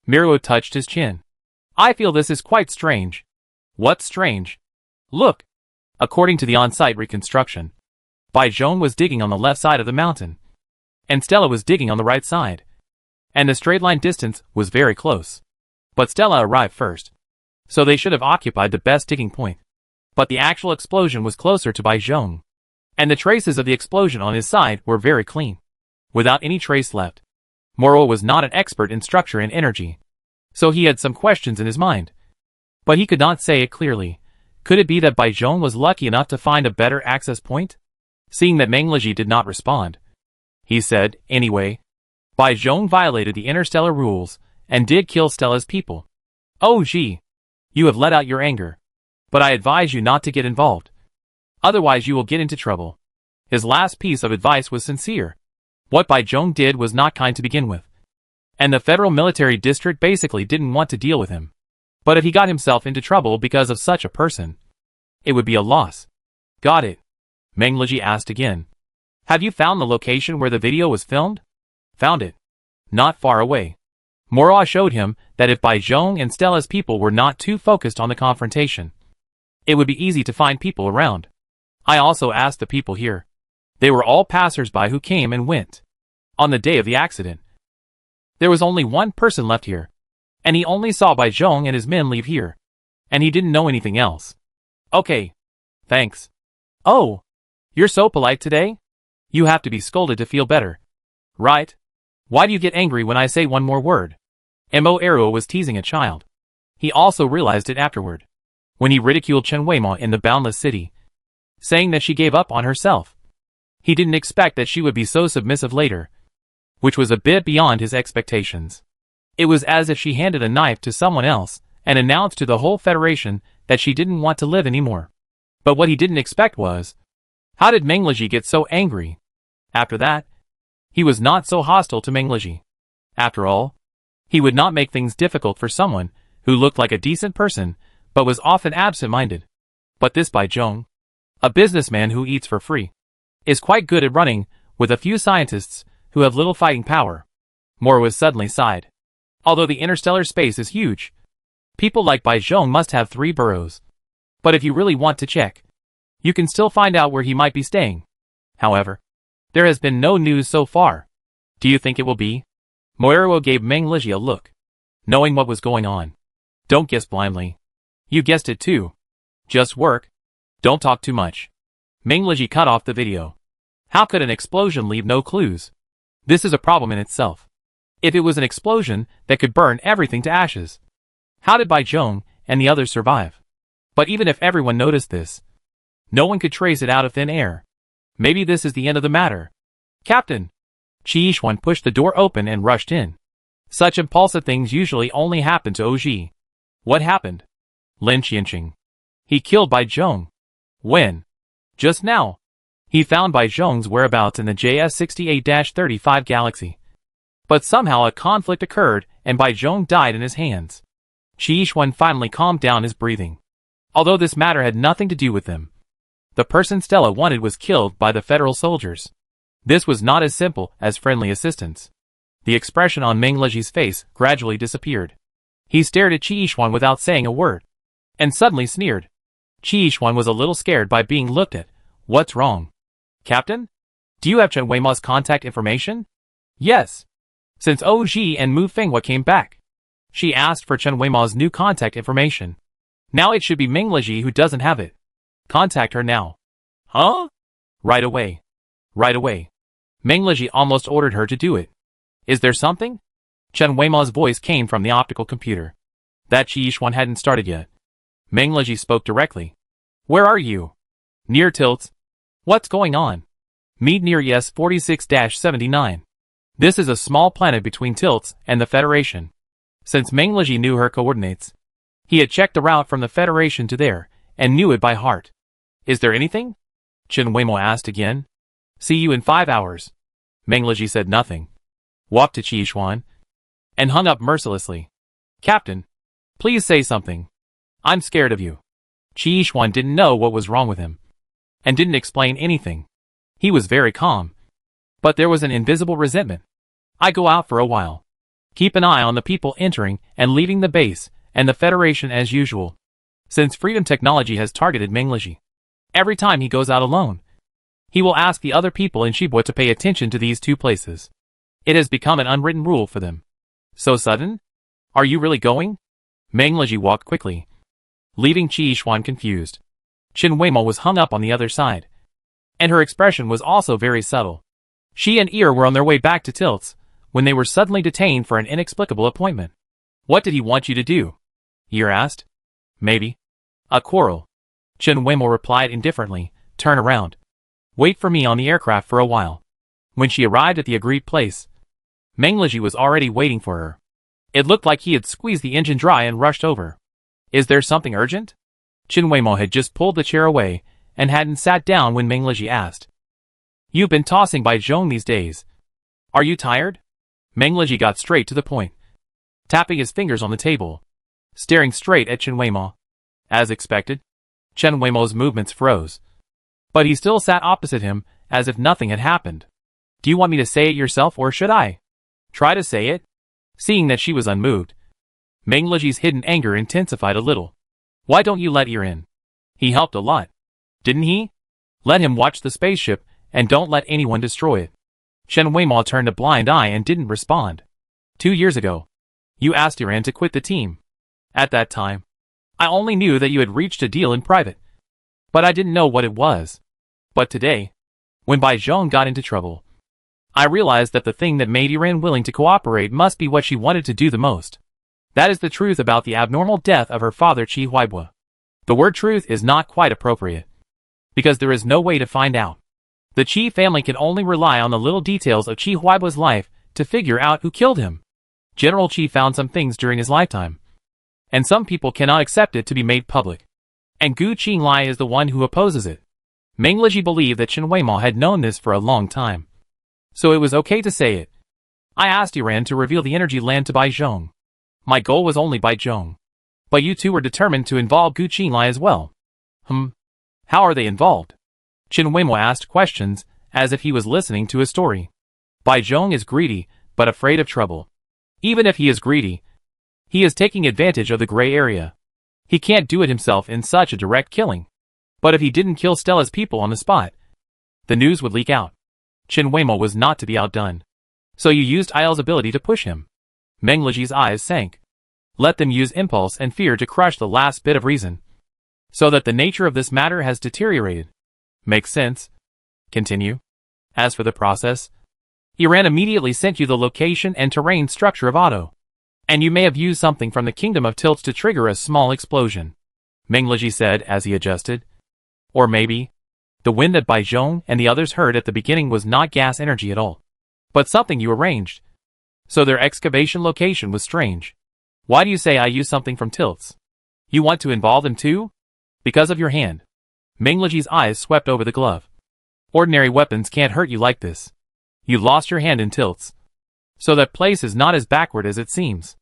Moruo touched his chin. I feel this is quite strange. What's strange? Look. According to the on-site reconstruction, Bai Zhong was digging on the left side of the mountain, and Stella was digging on the right side. And the straight line distance was very close. But Stella arrived first, so they should have occupied the best digging point. But the actual explosion was closer to Bai Zhong, and the traces of the explosion on his side were very clean, without any trace left. Moro was not an expert in structure and energy, so he had some questions in his mind. But he could not say it clearly. Could it be that Bai Zhong was lucky enough to find a better access point? Seeing that Meng Liji did not respond, he said, anyway, Bai Zhong violated the interstellar rules and did kill Stella's people. Oh gee, you have let out your anger. But I advise you not to get involved. Otherwise you will get into trouble. His last piece of advice was sincere. What Bai Zhong did was not kind to begin with. And the Federal Military District basically didn't want to deal with him. But if he got himself into trouble because of such a person, it would be a loss. Got it? Meng Liji asked again. Have you found the location where the video was filmed? Found it. Not far away. Moro showed him that if Bai Zhong and Stella's people were not too focused on the confrontation, it would be easy to find people around. I also asked the people here. They were all passers-by who came and went. On the day of the accident, there was only one person left here, and he only saw Bai Zhong and his men leave here, and he didn't know anything else. Okay. Thanks. Oh, you're so polite today? You have to be scolded to feel better. Right? Why do you get angry when I say one more word? Mo Arrow was teasing a child. He also realized it afterward, when he ridiculed Chen Weima in the Boundless City, saying that she gave up on herself. He didn't expect that she would be so submissive later, which was a bit beyond his expectations. It was as if she handed a knife to someone else and announced to the whole Federation that she didn't want to live anymore. But what he didn't expect was, how did Meng Liji get so angry? After that, he was not so hostile to Meng Liji. After all, he would not make things difficult for someone who looked like a decent person but was often absent-minded. But this Bai Zhong, a businessman who eats for free, is quite good at running with a few scientists who have little fighting power. Moro suddenly sighed. Although the interstellar space is huge, people like Bai Zhong must have 3 burrows. But if you really want to check, you can still find out where he might be staying. However, there has been no news so far. Do you think it will be? Moero gave Meng Liji a look, knowing what was going on. Don't guess blindly. You guessed it too. Just work. Don't talk too much. Meng Liji cut off the video. How could an explosion leave no clues? This is a problem in itself. If it was an explosion that could burn everything to ashes, how did Bai Zhong and the others survive? But even if everyone noticed this, no one could trace it out of thin air. Maybe this is the end of the matter. Captain! Qi Yishuan pushed the door open and rushed in. Such impulsive things usually only happen to Oji. What happened? Lin Qianqing. He killed Bai Zhong. When? Just now. He found Bai Zhong's whereabouts in the JS68-35 galaxy. But somehow a conflict occurred and Bai Zhong died in his hands. Qi Yishuan finally calmed down his breathing. Although this matter had nothing to do with them, the person Stella wanted was killed by the federal soldiers. This was not as simple as friendly assistance. The expression on Meng Liji's face gradually disappeared. He stared at Qi Yishuan without saying a word, and suddenly sneered. Qi Yishuan was a little scared by being looked at. What's wrong? Captain? Do you have Chen Weima's contact information? Yes. Since Oji and Mu Fenghua came back, she asked for Chen Weima's new contact information. Now it should be Meng Liji who doesn't have it. Contact her now. Huh? Right away. Right away. Meng Liji almost ordered her to do it. Is there something? Chen Weima's voice came from the optical computer. That Qi Yishuan hadn't started yet. Meng Liji spoke directly. Where are you? Near Tilts. What's going on? Meet near ES46-79. This is a small planet between Tilts and the Federation. Since Meng Liji knew her coordinates, he had checked the route from the Federation to there, and knew it by heart. Is there anything? Chen Weimo asked again. See you in 5 hours. Meng Liji said nothing, walked to Qi Yishuan, and hung up mercilessly. Captain, please say something. I'm scared of you. Qi Yishuan didn't know what was wrong with him, and didn't explain anything. He was very calm, but there was an invisible resentment. I go out for a while. Keep an eye on the people entering and leaving the base, and the Federation as usual. Since Freedom Technology has targeted Meng Liji, every time he goes out alone, he will ask the other people in Shibua to pay attention to these 2 places. It has become an unwritten rule for them. So sudden? Are you really going? Meng Liji walked quickly, leaving Qi Yishuan confused. Chen Weimo was hung up on the other side, and her expression was also very subtle. She and Ir were on their way back to Tilts when they were suddenly detained for an inexplicable appointment. What did he want you to do? Yer asked. Maybe. A quarrel. Chen Weimo replied indifferently. Turn around. Wait for me on the aircraft for a while. When she arrived at the agreed place, Meng Liji was already waiting for her. It looked like he had squeezed the engine dry and rushed over. Is there something urgent? Chen Weimo had just pulled the chair away and hadn't sat down when Meng Liji asked. You've been tossing by Zhong these days. Are you tired? Meng Liji got straight to the point, tapping his fingers on the table, staring straight at Chen Weimo. As expected, Chen Weimo's movements froze. But he still sat opposite him, as if nothing had happened. Do you want me to say it yourself or should I? Try to say it? Seeing that she was unmoved, Meng Liji's hidden anger intensified a little. Why don't you let Yer in? He helped a lot. Didn't he? Let him watch the spaceship, and don't let anyone destroy it. Chen Weimo turned a blind eye and didn't respond. 2 years ago, you asked Iran to quit the team. At that time, I only knew that you had reached a deal in private. But I didn't know what it was. But today, when Bai Zhong got into trouble, I realized that the thing that made Iran willing to cooperate must be what she wanted to do the most. That is the truth about the abnormal death of her father Qi Huaibua. The word truth is not quite appropriate, because there is no way to find out. The Qi family can only rely on the little details of Qi Huaibua's life to figure out who killed him. General Qi found some things during his lifetime, and some people cannot accept it to be made public. And Gu Qinglai is the one who opposes it. Meng Liji believed that Chen Weimo had known this for a long time, so it was okay to say it. I asked Iran to reveal the energy land to Bai Zhong. My goal was only Bai Zhong. But you two were determined to involve Gu Qinglai as well. How are they involved? Chen Weimo asked questions, as if he was listening to a story. Bai Zhong is greedy, but afraid of trouble. Even if he is greedy, he is taking advantage of the gray area. He can't do it himself in such a direct killing. But if he didn't kill Stella's people on the spot, the news would leak out. Chen Weimo was not to be outdone. So you used Aile's ability to push him. Meng Liji's eyes sank. Let them use impulse and fear to crush the last bit of reason, so that the nature of this matter has deteriorated. Makes sense. Continue. As for the process, Iran immediately sent you the location and terrain structure of Otto. And you may have used something from the Kingdom of Tilts to trigger a small explosion. Meng Liji said as he adjusted. Or maybe, the wind that Bai Zhong and the others heard at the beginning was not gas energy at all, but something you arranged. So their excavation location was strange. Why do you say I used something from Tilts? You want to involve them too? Because of your hand. Meng Liji's eyes swept over the glove. Ordinary weapons can't hurt you like this. You lost your hand in Tilts. So that place is not as backward as it seems.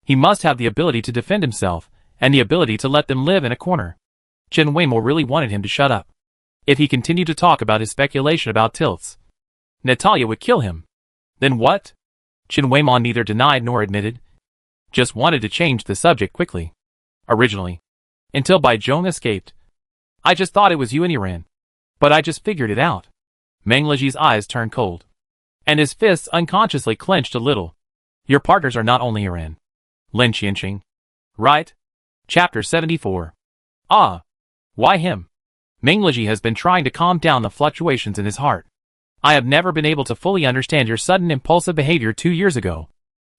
He must have the ability to defend himself, and the ability to let them live in a corner. Chen Weimo really wanted him to shut up. If he continued to talk about his speculation about Tilts, Natalia would kill him. Then what? Chen Weimo neither denied nor admitted. Just wanted to change the subject quickly. Originally. Until Bai Zhong escaped. I just thought it was you and Iran. But I just figured it out. Meng Liji's eyes turned cold, and his fists unconsciously clenched a little. Your partners are not only Iran. Lin Qianqing. Right? Chapter 74. Ah. Why him? Meng Liji has been trying to calm down the fluctuations in his heart. I have never been able to fully understand your sudden impulsive behavior 2 years ago.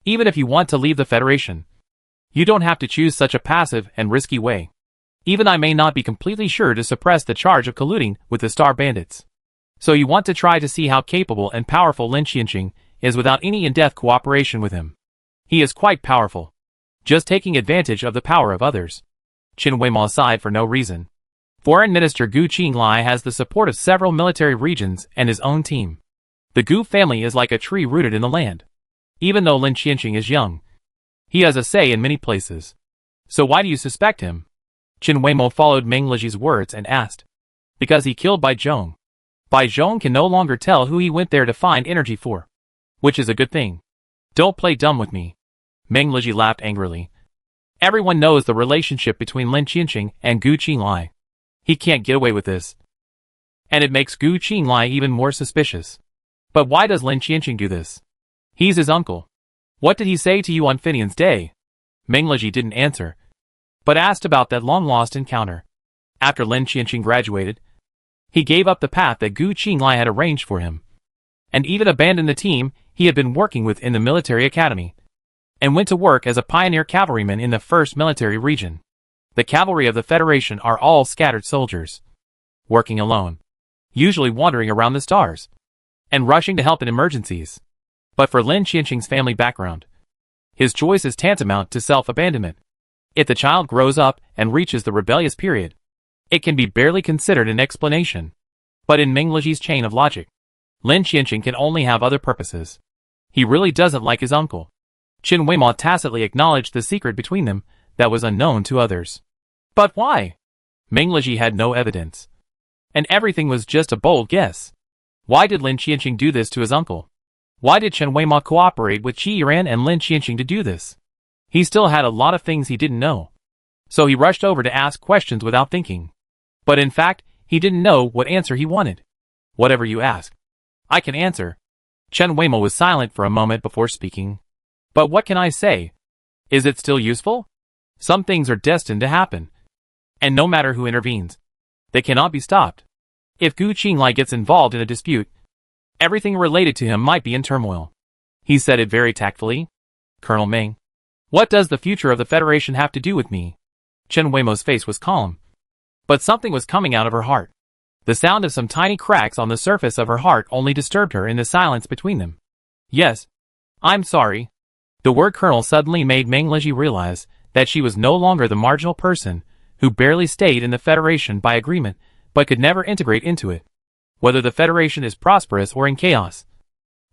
Even if you want to leave the Federation, you don't have to choose such a passive and risky way. Even I may not be completely sure to suppress the charge of colluding with the Star Bandits. So you want to try to see how capable and powerful Lin Qianqing is without any in-depth cooperation with him. He is quite powerful, just taking advantage of the power of others. Chen Weimo sighed for no reason. Foreign Minister Gu Qinglai has the support of several military regions and his own team. The Gu family is like a tree rooted in the land. Even though Lin Qianqing is young, he has a say in many places. So why do you suspect him? Chen Weimo followed Meng Liji's words and asked. Because he killed Bai Zhong. Bai Zhong can no longer tell who he went there to find energy for. Which is a good thing. Don't play dumb with me. Meng Liji laughed angrily. Everyone knows the relationship between Lin Qianqing and Gu Qinglai. He can't get away with this. And it makes Gu Qinglai even more suspicious. But why does Lin Qianqing do this? He's his uncle. What did he say to you on Finian's day? Meng Liji didn't answer, but asked about that long-lost encounter. After Lin Qianqing graduated, he gave up the path that Gu Qinglai had arranged for him, and even abandoned the team he had been working with in the military academy, and went to work as a pioneer cavalryman in the 1st Military Region. The cavalry of the Federation are all scattered soldiers, working alone, usually wandering around the stars, and rushing to help in emergencies. But for Lin Qianqing's family background, his choice is tantamount to self-abandonment. If the child grows up and reaches the rebellious period, it can be barely considered an explanation. But in Meng Leji's chain of logic, Lin Qianqing can only have other purposes. He really doesn't like his uncle. Qin Weima tacitly acknowledged the secret between them that was unknown to others. But why? Meng Leji had no evidence, and everything was just a bold guess. Why did Lin Qianqing do this to his uncle? Why did Qin Weima cooperate with Qi Yiran and Lin Qianqing to do this? He still had a lot of things he didn't know, so he rushed over to ask questions without thinking. But in fact, he didn't know what answer he wanted. Whatever you ask, I can answer. Qin Weima was silent for a moment before speaking. But what can I say? Is it still useful? Some things are destined to happen, and no matter who intervenes, they cannot be stopped. If Gu Qinglai gets involved in a dispute, everything related to him might be in turmoil. He said it very tactfully. Colonel Meng, what does the future of the Federation have to do with me? Qin Weima's face was calm, but something was coming out of her heart. The sound of some tiny cracks on the surface of her heart only disturbed her in the silence between them. Yes, I'm sorry. The word colonel suddenly made Meng Leji realize that she was no longer the marginal person who barely stayed in the Federation by agreement but could never integrate into it. Whether the Federation is prosperous or in chaos,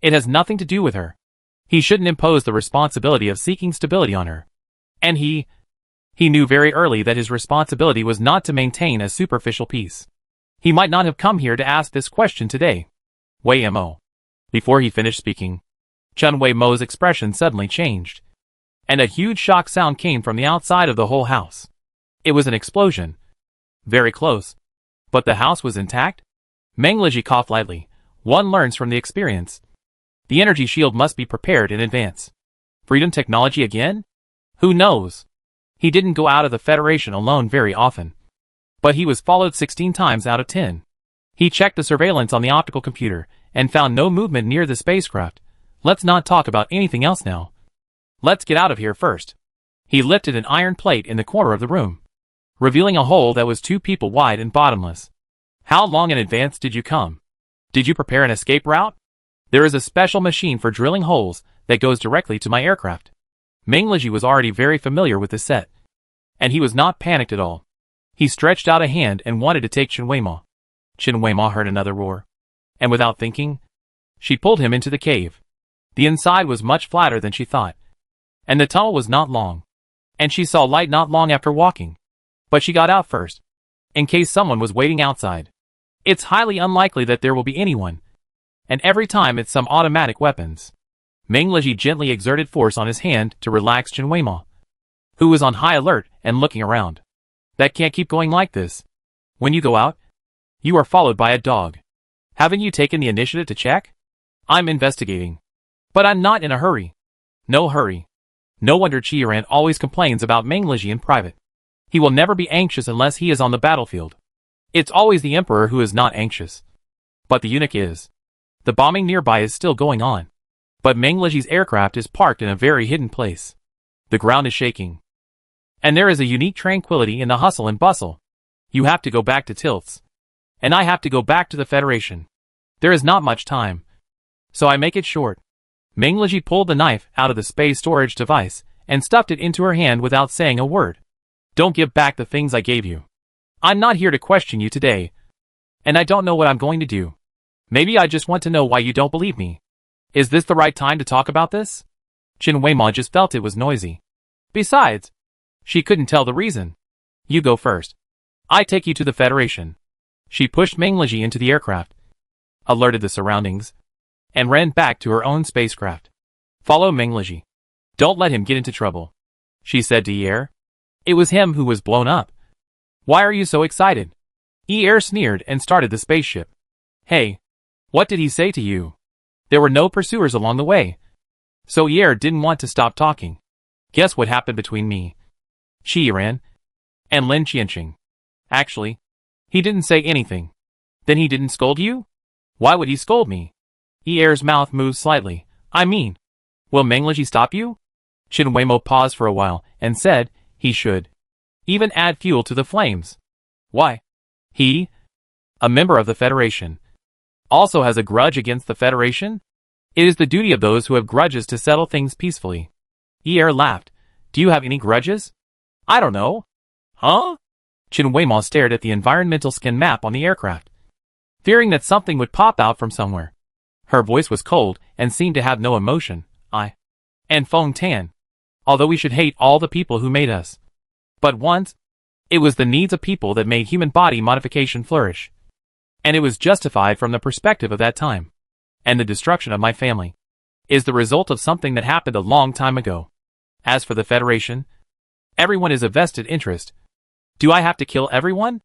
it has nothing to do with her. He shouldn't impose the responsibility of seeking stability on her. And he knew very early that his responsibility was not to maintain a superficial peace. He might not have come here to ask this question today. Wei Mo. Before he finished speaking, Chen Wei Mo's expression suddenly changed, and a huge shock sound came from the outside of the whole house. It was an explosion. Very close. But the house was intact? Meng Leji coughed lightly. One learns from the experience. The energy shield must be prepared in advance. Freedom technology again? Who knows? He didn't go out of the Federation alone very often, but he was followed 16 times out of 10. He checked the surveillance on the optical computer and found no movement near the spacecraft. Let's not talk about anything else now. Let's get out of here first. He lifted an iron plate in the corner of the room, revealing a hole that was 2 people wide and bottomless. How long in advance did you come? Did you prepare an escape route? There is a special machine for drilling holes that goes directly to my aircraft. Meng Leji was already very familiar with the set, and he was not panicked at all. He stretched out a hand and wanted to take Qin Weima. Qin Weima heard another roar, and without thinking, she pulled him into the cave. The inside was much flatter than she thought, and the tunnel was not long, and she saw light not long after walking. But she got out first, in case someone was waiting outside. It's highly unlikely that there will be anyone, and every time it's some automatic weapons. Meng Leji gently exerted force on his hand to relax Qin Weima, who was on high alert and looking around. That can't keep going like this. When you go out, you are followed by a dog. Haven't you taken the initiative to check? I'm investigating. But I'm not in a hurry. No hurry. No wonder Qi Yiran always complains about Meng Leji in private. He will never be anxious unless he is on the battlefield. It's always the emperor who is not anxious. But the eunuch is. The bombing nearby is still going on. But Meng Leji's aircraft is parked in a very hidden place. The ground is shaking, and there is a unique tranquility in the hustle and bustle. You have to go back to Tilts, and I have to go back to the Federation. There is not much time, so I make it short. Meng Leji pulled the knife out of the space storage device and stuffed it into her hand without saying a word. Don't give back the things I gave you. I'm not here to question you today, and I don't know what I'm going to do. Maybe I just want to know why you don't believe me. Is this the right time to talk about this? Qin Weima just felt it was noisy. Besides, she couldn't tell the reason. You go first. I take you to the Federation. She pushed Meng Leji into the aircraft, alerted the surroundings, and ran back to her own spacecraft. Follow Meng Leji. Don't let him get into trouble, she said to Yi. It was him who was blown up. Why are you so excited? Yi sneered and started the spaceship. Hey, what did he say to you? There were no pursuers along the way, so Yi didn't want to stop talking. Guess what happened between me, Qi Yiran, and Lin Qianqing? Actually, he didn't say anything. Then he didn't scold you? Why would he scold me? Yi's mouth moved slightly, I mean, will Mengleji stop you? Chen Weimo paused for a while and said he should even add fuel to the flames. Why? He, a member of the Federation, also has a grudge against the Federation? It is the duty of those who have grudges to settle things peacefully. Ye laughed. Do you have any grudges? I don't know. Huh? Chen Weimo stared at the environmental skin map on the aircraft, fearing that something would pop out from somewhere. Her voice was cold and seemed to have no emotion. And Feng Tan. Although we should hate all the people who made us. But once, it was the needs of people that made human body modification flourish. And it was justified from the perspective of that time. And the destruction of my family is the result of something that happened a long time ago. As for the Federation, everyone is a vested interest. Do I have to kill everyone?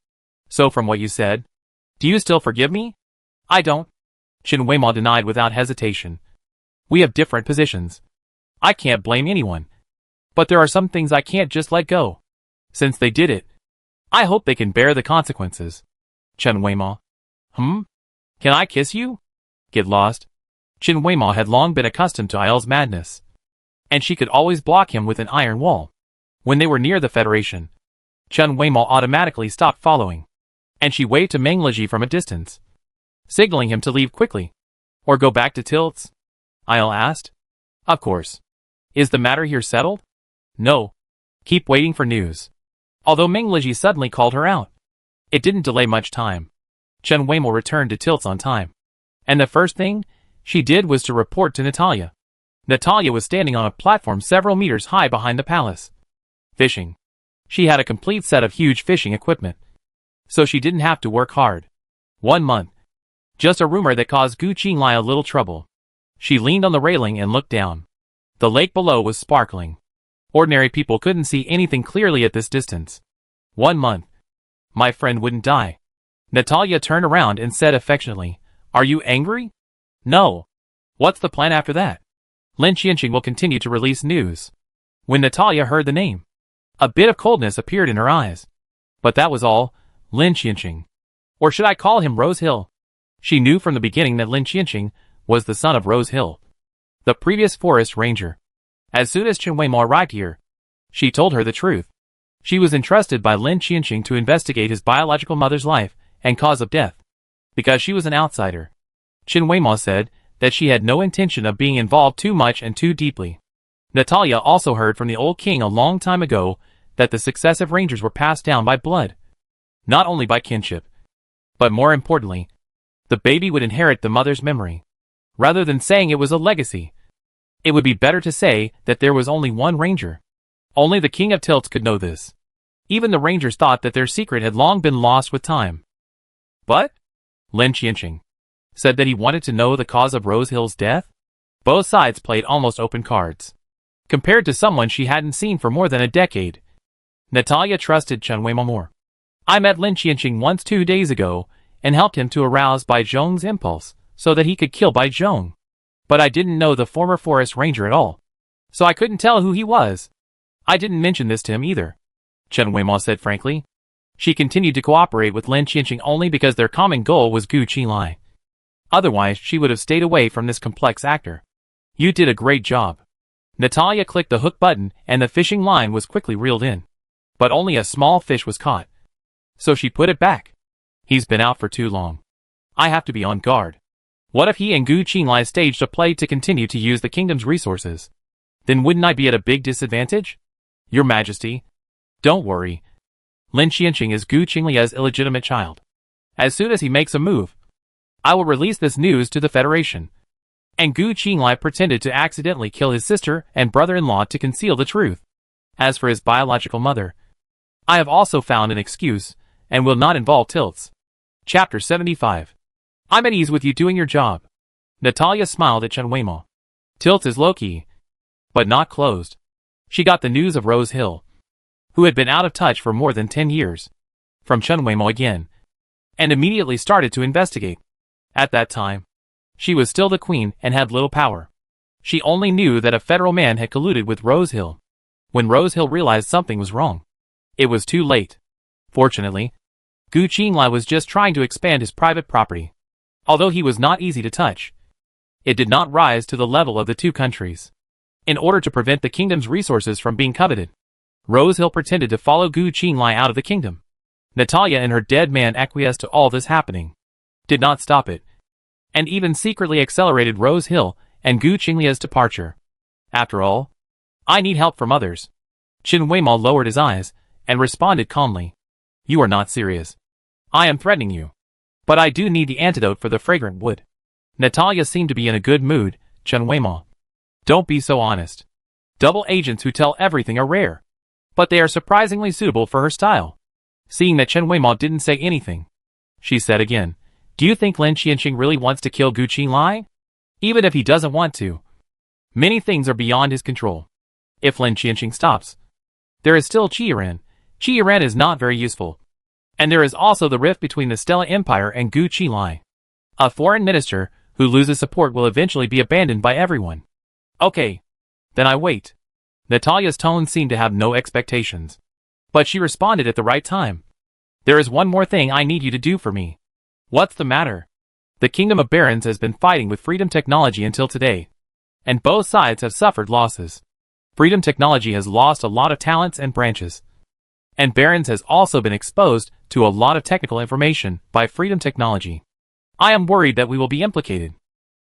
So from what you said, do you still forgive me? I don't. Chen Weimo denied without hesitation. We have different positions. I can't blame anyone. But there are some things I can't just let go. Since they did it, I hope they can bear the consequences. Chen Weimo. Can I kiss you? Get lost. Chen Weimo had long been accustomed to Aile's madness, and she could always block him with an iron wall. When they were near the Federation, Chen Weimo automatically stopped following, and she waved to Mengleji from a distance, signaling him to leave quickly. Or go back to Tilt's? Aile asked. Of course. Is the matter here settled? No. Keep waiting for news. Although Mengleji suddenly called her out, it didn't delay much time. Chen Weimo returned to Tilt's on time, and the first thing she did was to report to Natalia. Natalia was standing on a platform several meters high behind the palace, fishing. She had a complete set of huge fishing equipment, so she didn't have to work hard. 1 month. Just a rumor that caused Gu Qinglai a little trouble. She leaned on the railing and looked down. The lake below was sparkling. Ordinary people couldn't see anything clearly at this distance. 1 month. My friend wouldn't die. Natalia turned around and said affectionately, Are you angry? No. What's the plan after that? Lin Qianqing will continue to release news. When Natalia heard the name, a bit of coldness appeared in her eyes. But that was all. Lin Qianqing. Or should I call him Rose Hill? She knew from the beginning that Lin Qianqing was the son of Rose Hill, the previous forest ranger. As soon as Chen Weimo arrived here, she told her the truth. She was entrusted by Lin Qianqing to investigate his biological mother's life and cause of death, because she was an outsider. Chen Weimo said that she had no intention of being involved too much and too deeply. Natalia also heard from the old king a long time ago that the successive rangers were passed down by blood, not only by kinship, but more importantly, the baby would inherit the mother's memory. Rather than saying it was a legacy, it would be better to say that there was only one ranger. Only the king of Tilts could know this. Even the rangers thought that their secret had long been lost with time. But Lin Qianqing said that he wanted to know the cause of Rose Hill's death? Both sides played almost open cards, compared to someone she hadn't seen for more than a decade. Natalia trusted Chen Weimo more. I met Lin Qianqing once 2 days ago and helped him to arouse Bai Zhong's impulse so that he could kill Bai Zhong. But I didn't know the former forest ranger at all, so I couldn't tell who he was. I didn't mention this to him either, Chen Weimo said frankly. She continued to cooperate with Lin Qianqing only because their common goal was Gu Qinglai. Otherwise, she would have stayed away from this complex actor. You did a great job. Natalia clicked the hook button and the fishing line was quickly reeled in. But only a small fish was caught. So she put it back. He's been out for too long. I have to be on guard. What if he and Gu Qinglai staged a play to continue to use the kingdom's resources? Then wouldn't I be at a big disadvantage? Your Majesty, don't worry. Lin Qianqing is Gu Qinglai's illegitimate child. As soon as he makes a move, I will release this news to the Federation. And Gu Qinglai pretended to accidentally kill his sister and brother-in-law to conceal the truth. As for his biological mother, I have also found an excuse, and will not involve Tilts. Chapter 75. I'm at ease with you doing your job. Natalia smiled at Chen Weimo. Tilts is low-key, but not closed. She got the news of Rose Hill, who had been out of touch for more than 10 years, from Chen Weimo again, and immediately started to investigate. At that time, she was still the queen and had little power. She only knew that a federal man had colluded with Rose Hill. When Rose Hill realized something was wrong, it was too late. Fortunately, Gu Qinglai was just trying to expand his private property. Although he was not easy to touch, it did not rise to the level of the two countries. In order to prevent the kingdom's resources from being coveted, Rose Hill pretended to follow Gu Qinglai out of the kingdom. Natalia and her dead man acquiesced to all this happening, did not stop it, and even secretly accelerated Rose Hill and Gu Qinglia's departure. After all, I need help from others. Qin Weimao lowered his eyes and responded calmly. You are not serious. I am threatening you. But I do need the antidote for the fragrant wood. Natalia seemed to be in a good mood. Qin Weimao. Don't be so honest. Double agents who tell everything are rare. But they are surprisingly suitable for her style. Seeing that Qin Weimao didn't say anything, she said again, do you think Lin Qianqing really wants to kill Gu Qinglai? Even if he doesn't want to, many things are beyond his control. If Lin Qianqing stops, there is still Qi Yiren. Qi Yiren is not very useful. And there is also the rift between the Stella Empire and Gu Qinglai. A foreign minister who loses support will eventually be abandoned by everyone. Okay. Then I wait. Natalia's tone seemed to have no expectations. But she responded at the right time. There is one more thing I need you to do for me. What's the matter? The Kingdom of Barons has been fighting with Freedom Technology until today. And both sides have suffered losses. Freedom Technology has lost a lot of talents and branches. And Barons has also been exposed to a lot of technical information by Freedom Technology. I am worried that we will be implicated.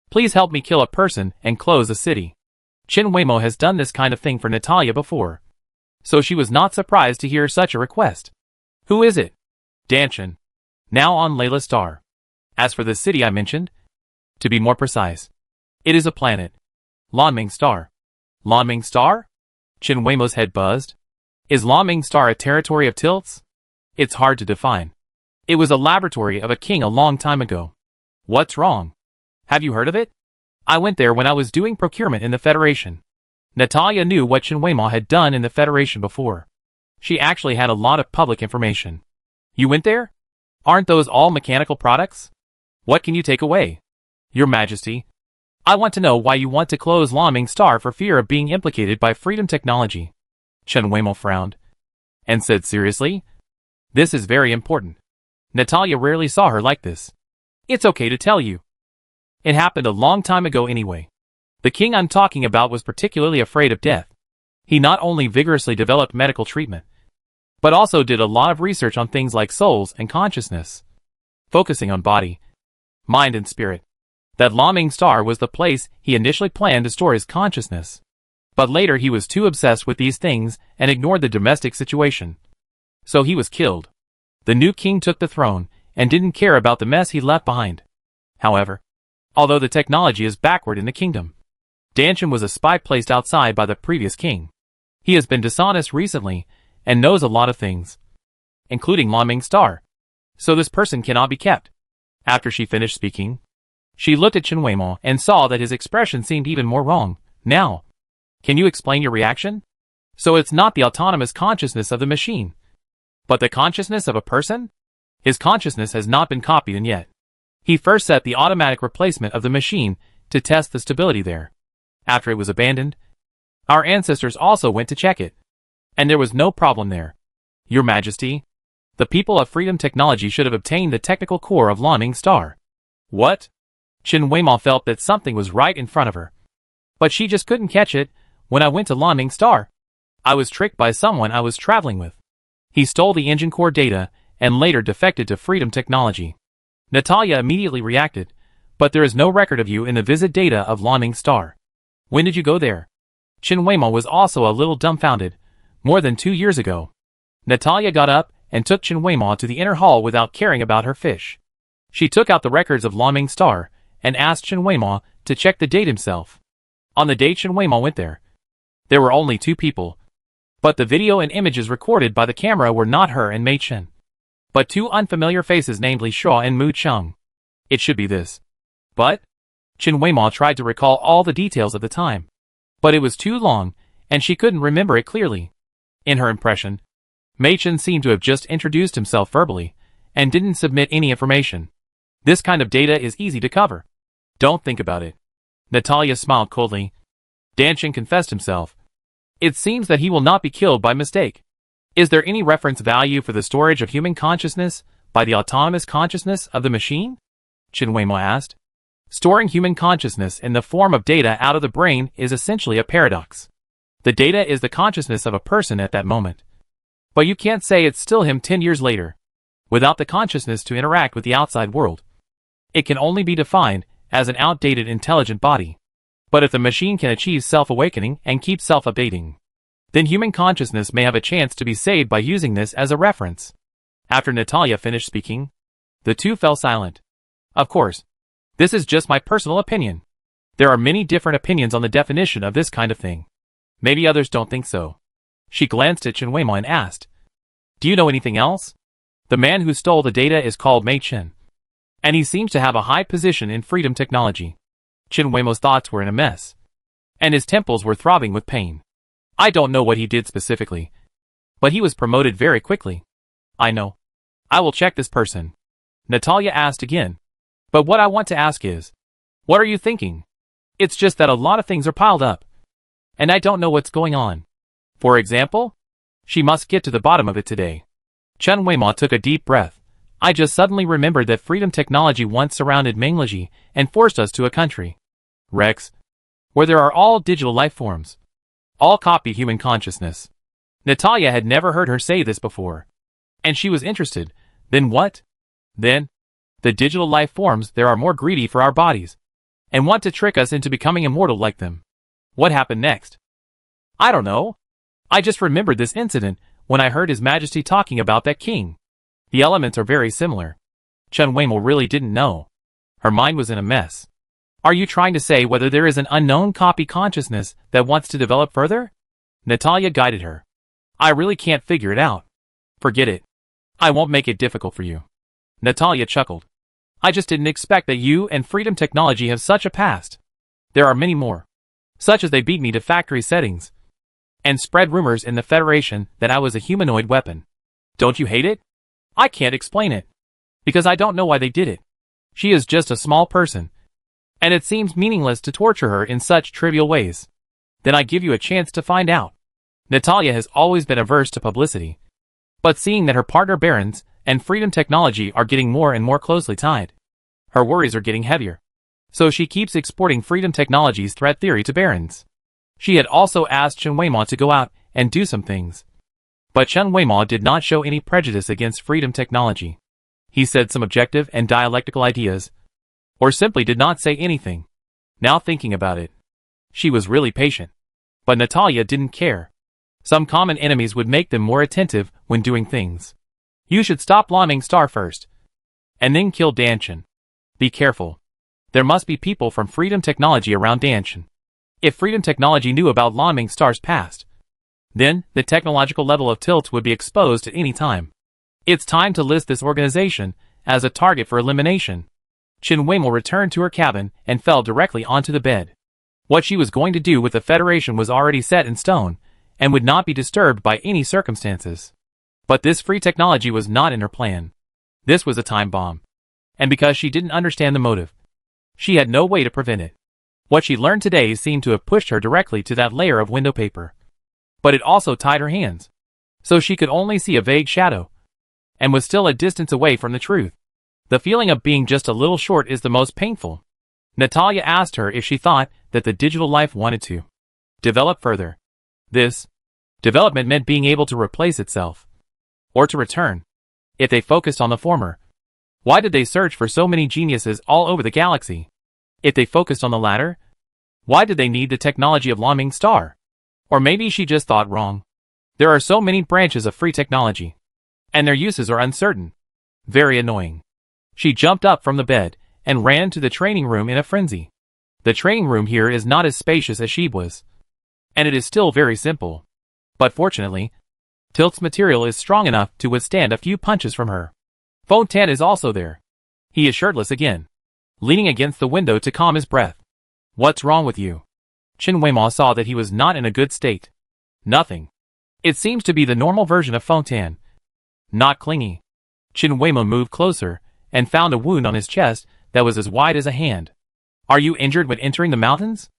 Please help me kill a person and close a city. Qin Weimao has done this kind of thing for Natalia before, so she was not surprised to hear such a request. Who is it? Danshan. Now on Layla Star. As for the city I mentioned, to be more precise, it is a planet. Lanming Star. Lanming Star? Qin Weimao's head buzzed. Is Lanming Star a territory of tilts? It's hard to define. It was a laboratory of a king a long time ago. What's wrong? Have you heard of it? I went there when I was doing procurement in the Federation. Natalia knew what Qin Weimao had done in the Federation before. She actually had a lot of public information. You went there? Aren't those all mechanical products? What can you take away? Your Majesty, I want to know why you want to close Lanming Star for fear of being implicated by Freedom Technology. Qin Weimao frowned and said seriously, this is very important. Natalia rarely saw her like this. It's okay to tell you. It happened a long time ago anyway. The king I'm talking about was particularly afraid of death. He not only vigorously developed medical treatment, but also did a lot of research on things like souls and consciousness, focusing on body, mind and spirit. That Lanming Star was the place he initially planned to store his consciousness. But later he was too obsessed with these things and ignored the domestic situation. So he was killed. The new king took the throne and didn't care about the mess he left behind. However, although the technology is backward in the kingdom, Danshan was a spy placed outside by the previous king. He has been dishonest recently and knows a lot of things, including Lanming Star. So this person cannot be kept. After she finished speaking, she looked at Qin Weimao and saw that his expression seemed even more wrong. Now, can you explain your reaction? So it's not the autonomous consciousness of the machine, but the consciousness of a person? His consciousness has not been copied in yet. He first set the automatic replacement of the machine to test the stability there. After it was abandoned, our ancestors also went to check it. And there was no problem there. Your Majesty, the people of Freedom Technology should have obtained the technical core of Lanming Star. What? Qin Weimao felt that something was right in front of her. But she just couldn't catch it. When I went to Lanming Star, I was tricked by someone I was traveling with. He stole the engine core data and later defected to Freedom Technology. Natalia immediately reacted, but there is no record of you in the visit data of Lanming Star. When did you go there? Qin Weimao was also a little dumbfounded. More than 2 years ago. Natalia got up and took Qin Weimao to the inner hall without caring about her fish. She took out the records of Lanming Star and asked Qin Weimao to check the date himself. On the day Qin Weimao went there were only 2 people. But the video and images recorded by the camera were not her and Mei Chen, but 2 unfamiliar faces, namely Shuo and Mu Cheng. It should be this. But Qin Weimao tried to recall all the details of the time, but it was too long, and she couldn't remember it clearly. In her impression, Mei Chen seemed to have just introduced himself verbally, and didn't submit any information. This kind of data is easy to cover. Don't think about it. Natalia smiled coldly. Danshan confessed himself. It seems that he will not be killed by mistake. Is there any reference value for the storage of human consciousness by the autonomous consciousness of the machine? Qin Weimao asked. Storing human consciousness in the form of data out of the brain is essentially a paradox. The data is the consciousness of a person at that moment. But you can't say it's still him 10 years later, without the consciousness to interact with the outside world. It can only be defined as an outdated intelligent body. But if the machine can achieve self-awakening and keep self-updating, then human consciousness may have a chance to be saved by using this as a reference. After Natalia finished speaking, the two fell silent. Of course, this is just my personal opinion. There are many different opinions on the definition of this kind of thing. Maybe others don't think so. She glanced at Chen Weimo and asked, "Do you know anything else? The man who stole the data is called Mei Chen, and he seems to have a high position in freedom technology." Chen Weimo's thoughts were in a mess, and his temples were throbbing with pain. "I don't know what he did specifically, but he was promoted very quickly." "I know. I will check this person." Natalia asked again. "But what I want to ask is, what are you thinking? It's just that a lot of things are piled up, and I don't know what's going on. For example, she must get to the bottom of it today." Chen Weimo took a deep breath. "I just suddenly remembered that freedom technology once surrounded Mengleji and forced us to a country, Rex, where there are all digital life forms. All copy human consciousness." Natalia had never heard her say this before, and she was interested. Then what? Then, the digital life forms there are more greedy for our bodies, and want to trick us into becoming immortal like them. What happened next? I don't know. I just remembered this incident when I heard His Majesty talking about that king. The elements are very similar. Chen Weimo really didn't know. Her mind was in a mess. Are you trying to say whether there is an unknown copy consciousness that wants to develop further? Natalia guided her. I really can't figure it out. Forget it. I won't make it difficult for you. Natalia chuckled. I just didn't expect that you and freedom technology have such a past. There are many more. Such as they beat me to factory settings, and spread rumors in the Federation that I was a humanoid weapon. Don't you hate it? I can't explain it, because I don't know why they did it. She is just a small person, and it seems meaningless to torture her in such trivial ways. Then I give you a chance to find out. Natalia has always been averse to publicity, but seeing that her partner barons and freedom technology are getting more and more closely tied, her worries are getting heavier. So she keeps exporting freedom technology's threat theory to barons. She had also asked Chen Weimo to go out and do some things, but Chen Weimo did not show any prejudice against freedom technology. He said some objective and dialectical ideas, or simply did not say anything. Now thinking about it, she was really patient. But Natalia didn't care. Some common enemies would make them more attentive when doing things. You should stop Laming Star first, and then kill Danshan. Be careful. There must be people from freedom technology around Danshan. If freedom technology knew about Laming Star's past, then the technological level of Tilt would be exposed at any time. It's time to list this organization as a target for elimination. Chen Weimo returned to her cabin and fell directly onto the bed. What she was going to do with the Federation was already set in stone, and would not be disturbed by any circumstances. But this free technology was not in her plan. This was a time bomb. And because she didn't understand the motive, she had no way to prevent it. What she learned today seemed to have pushed her directly to that layer of window paper. But it also tied her hands, so she could only see a vague shadow, and was still a distance away from the truth. The feeling of being just a little short is the most painful. Natalia asked her if she thought that the digital life wanted to develop further. This development meant being able to replace itself, or to return. If they focused on the former, why did they search for so many geniuses all over the galaxy? If they focused on the latter, why did they need the technology of Laming Star? Or maybe she just thought wrong. There are so many branches of free technology, and their uses are uncertain. Very annoying. She jumped up from the bed and ran to the training room in a frenzy. The training room here is not as spacious as Sheba's, and it is still very simple. But fortunately, Tilt's material is strong enough to withstand a few punches from her. Fontan is also there. He is shirtless again, leaning against the window to calm his breath. What's wrong with you? Chen Weimo saw that he was not in a good state. Nothing. It seems to be the normal version of Fontan. Not clingy. Chen Weimo moved closer and found a wound on his chest that was as wide as a hand. Are you injured when entering the mountains?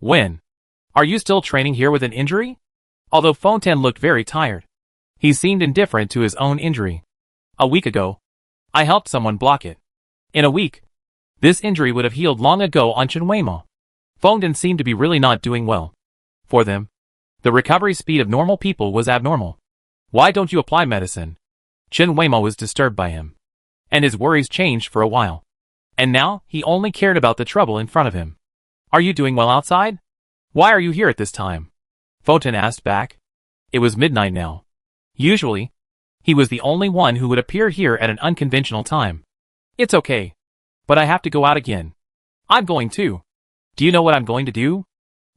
When? Are you still training here with an injury? Although Fontan looked very tired, he seemed indifferent to his own injury. A week ago, I helped someone block it. In a week, This injury would have healed long ago on Chen Weimo. Fengtian seemed to be really not doing well. For them, the recovery speed of normal people was abnormal. Why don't you apply medicine? Chen Weimo was disturbed by him. And his worries changed for a while. And now, he only cared about the trouble in front of him. Are you doing well outside? Why are you here at this time? Fengtian asked back. It was midnight now. Usually, he was the only one who would appear here at an unconventional time. It's okay. But I have to go out again. I'm going too. Do you know what I'm going to do?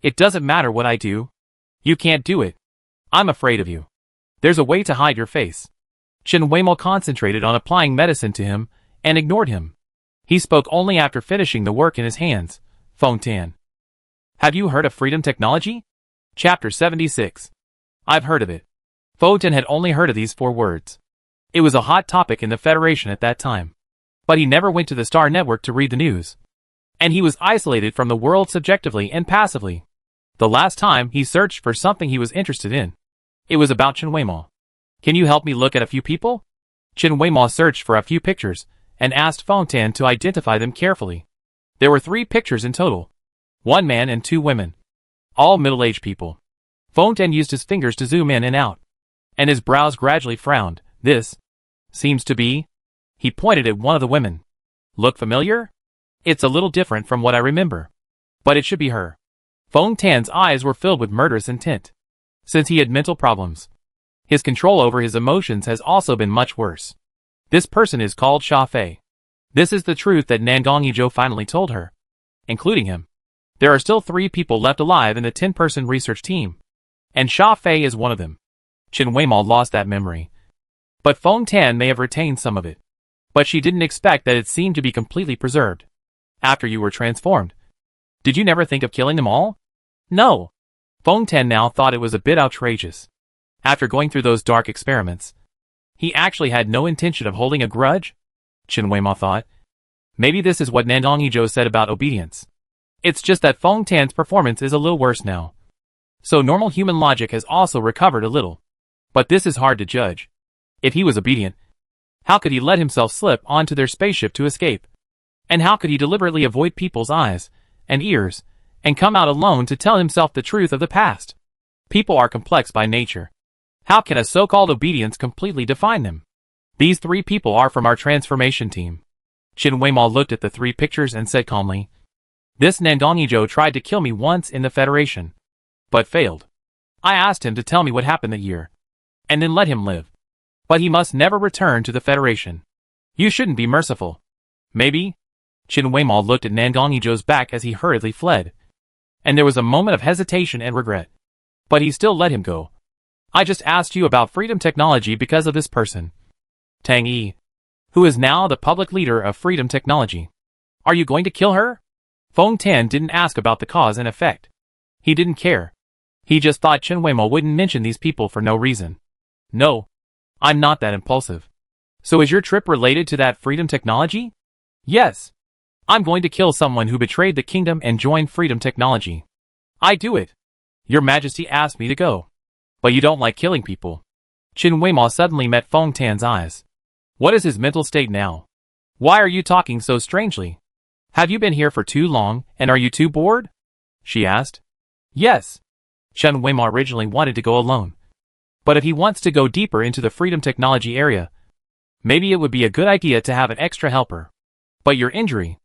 It doesn't matter what I do. You can't do it. I'm afraid of you. There's a way to hide your face. Chen Weimo concentrated on applying medicine to him and ignored him. He spoke only after finishing the work in his hands. Fengtian. Have you heard of freedom technology? Chapter 76. I've heard of it. Fengtian had only heard of these 4 words. It was a hot topic in the Federation at that time. But he never went to the Star Network to read the news. And he was isolated from the world subjectively and passively. The last time he searched for something he was interested in, it was about Chen Weimo. Can you help me look at a few people? Chen Weimo searched for a few pictures and asked Fengtian to identify them carefully. There were 3 pictures in total. 1 man and 2 women. All middle-aged people. Fengtian used his fingers to zoom in and out. And his brows gradually frowned. This seems to be... He pointed at one of the women. Look familiar? It's a little different from what I remember. But it should be her. Fengtian's eyes were filled with murderous intent. Since he had mental problems, his control over his emotions has also been much worse. This person is called Sha Fei. This is the truth that Nangong Yizhou finally told her. Including him. There are still 3 people left alive in the 10-person research team. And Sha Fei is one of them. Chen Weimo lost that memory. But Fengtian may have retained some of it. But she didn't expect that it seemed to be completely preserved. After you were transformed. Did you never think of killing them all? No. Fengtian now thought it was a bit outrageous. After going through those dark experiments, he actually had no intention of holding a grudge? Chen Weimo thought. Maybe this is what Nangong Yizhou said about obedience. It's just that Fengtian's performance is a little worse now. So normal human logic has also recovered a little. But this is hard to judge. If he was obedient, how could he let himself slip onto their spaceship to escape? And how could he deliberately avoid people's eyes and ears and come out alone to tell himself the truth of the past? People are complex by nature. How can a so-called obedience completely define them? These 3 people are from our transformation team. Chen Weimo looked at the 3 pictures and said calmly, This Nangong Yizhou tried to kill me once in the Federation, but failed. I asked him to tell me what happened that year, and then let him live. But he must never return to the Federation. You shouldn't be merciful. Maybe? Chen Weimo looked at Nangong Yizhou's back as he hurriedly fled. And there was a moment of hesitation and regret. But he still let him go. I just asked you about freedom technology because of this person. Tang Yi, who is now the public leader of freedom technology. Are you going to kill her? Fengtian didn't ask about the cause and effect. He didn't care. He just thought Chen Weimo wouldn't mention these people for no reason. No. I'm not that impulsive. So is your trip related to that freedom technology? Yes. I'm going to kill someone who betrayed the kingdom and joined freedom technology. I do it. Your Majesty asked me to go. But you don't like killing people. Chen Weimo suddenly met Fengtian's eyes. What is his mental state now? Why are you talking so strangely? Have you been here for too long, and are you too bored? She asked. Yes. Chen Weimo originally wanted to go alone. But if he wants to go deeper into the freedom technology area, maybe it would be a good idea to have an extra helper. But your injury,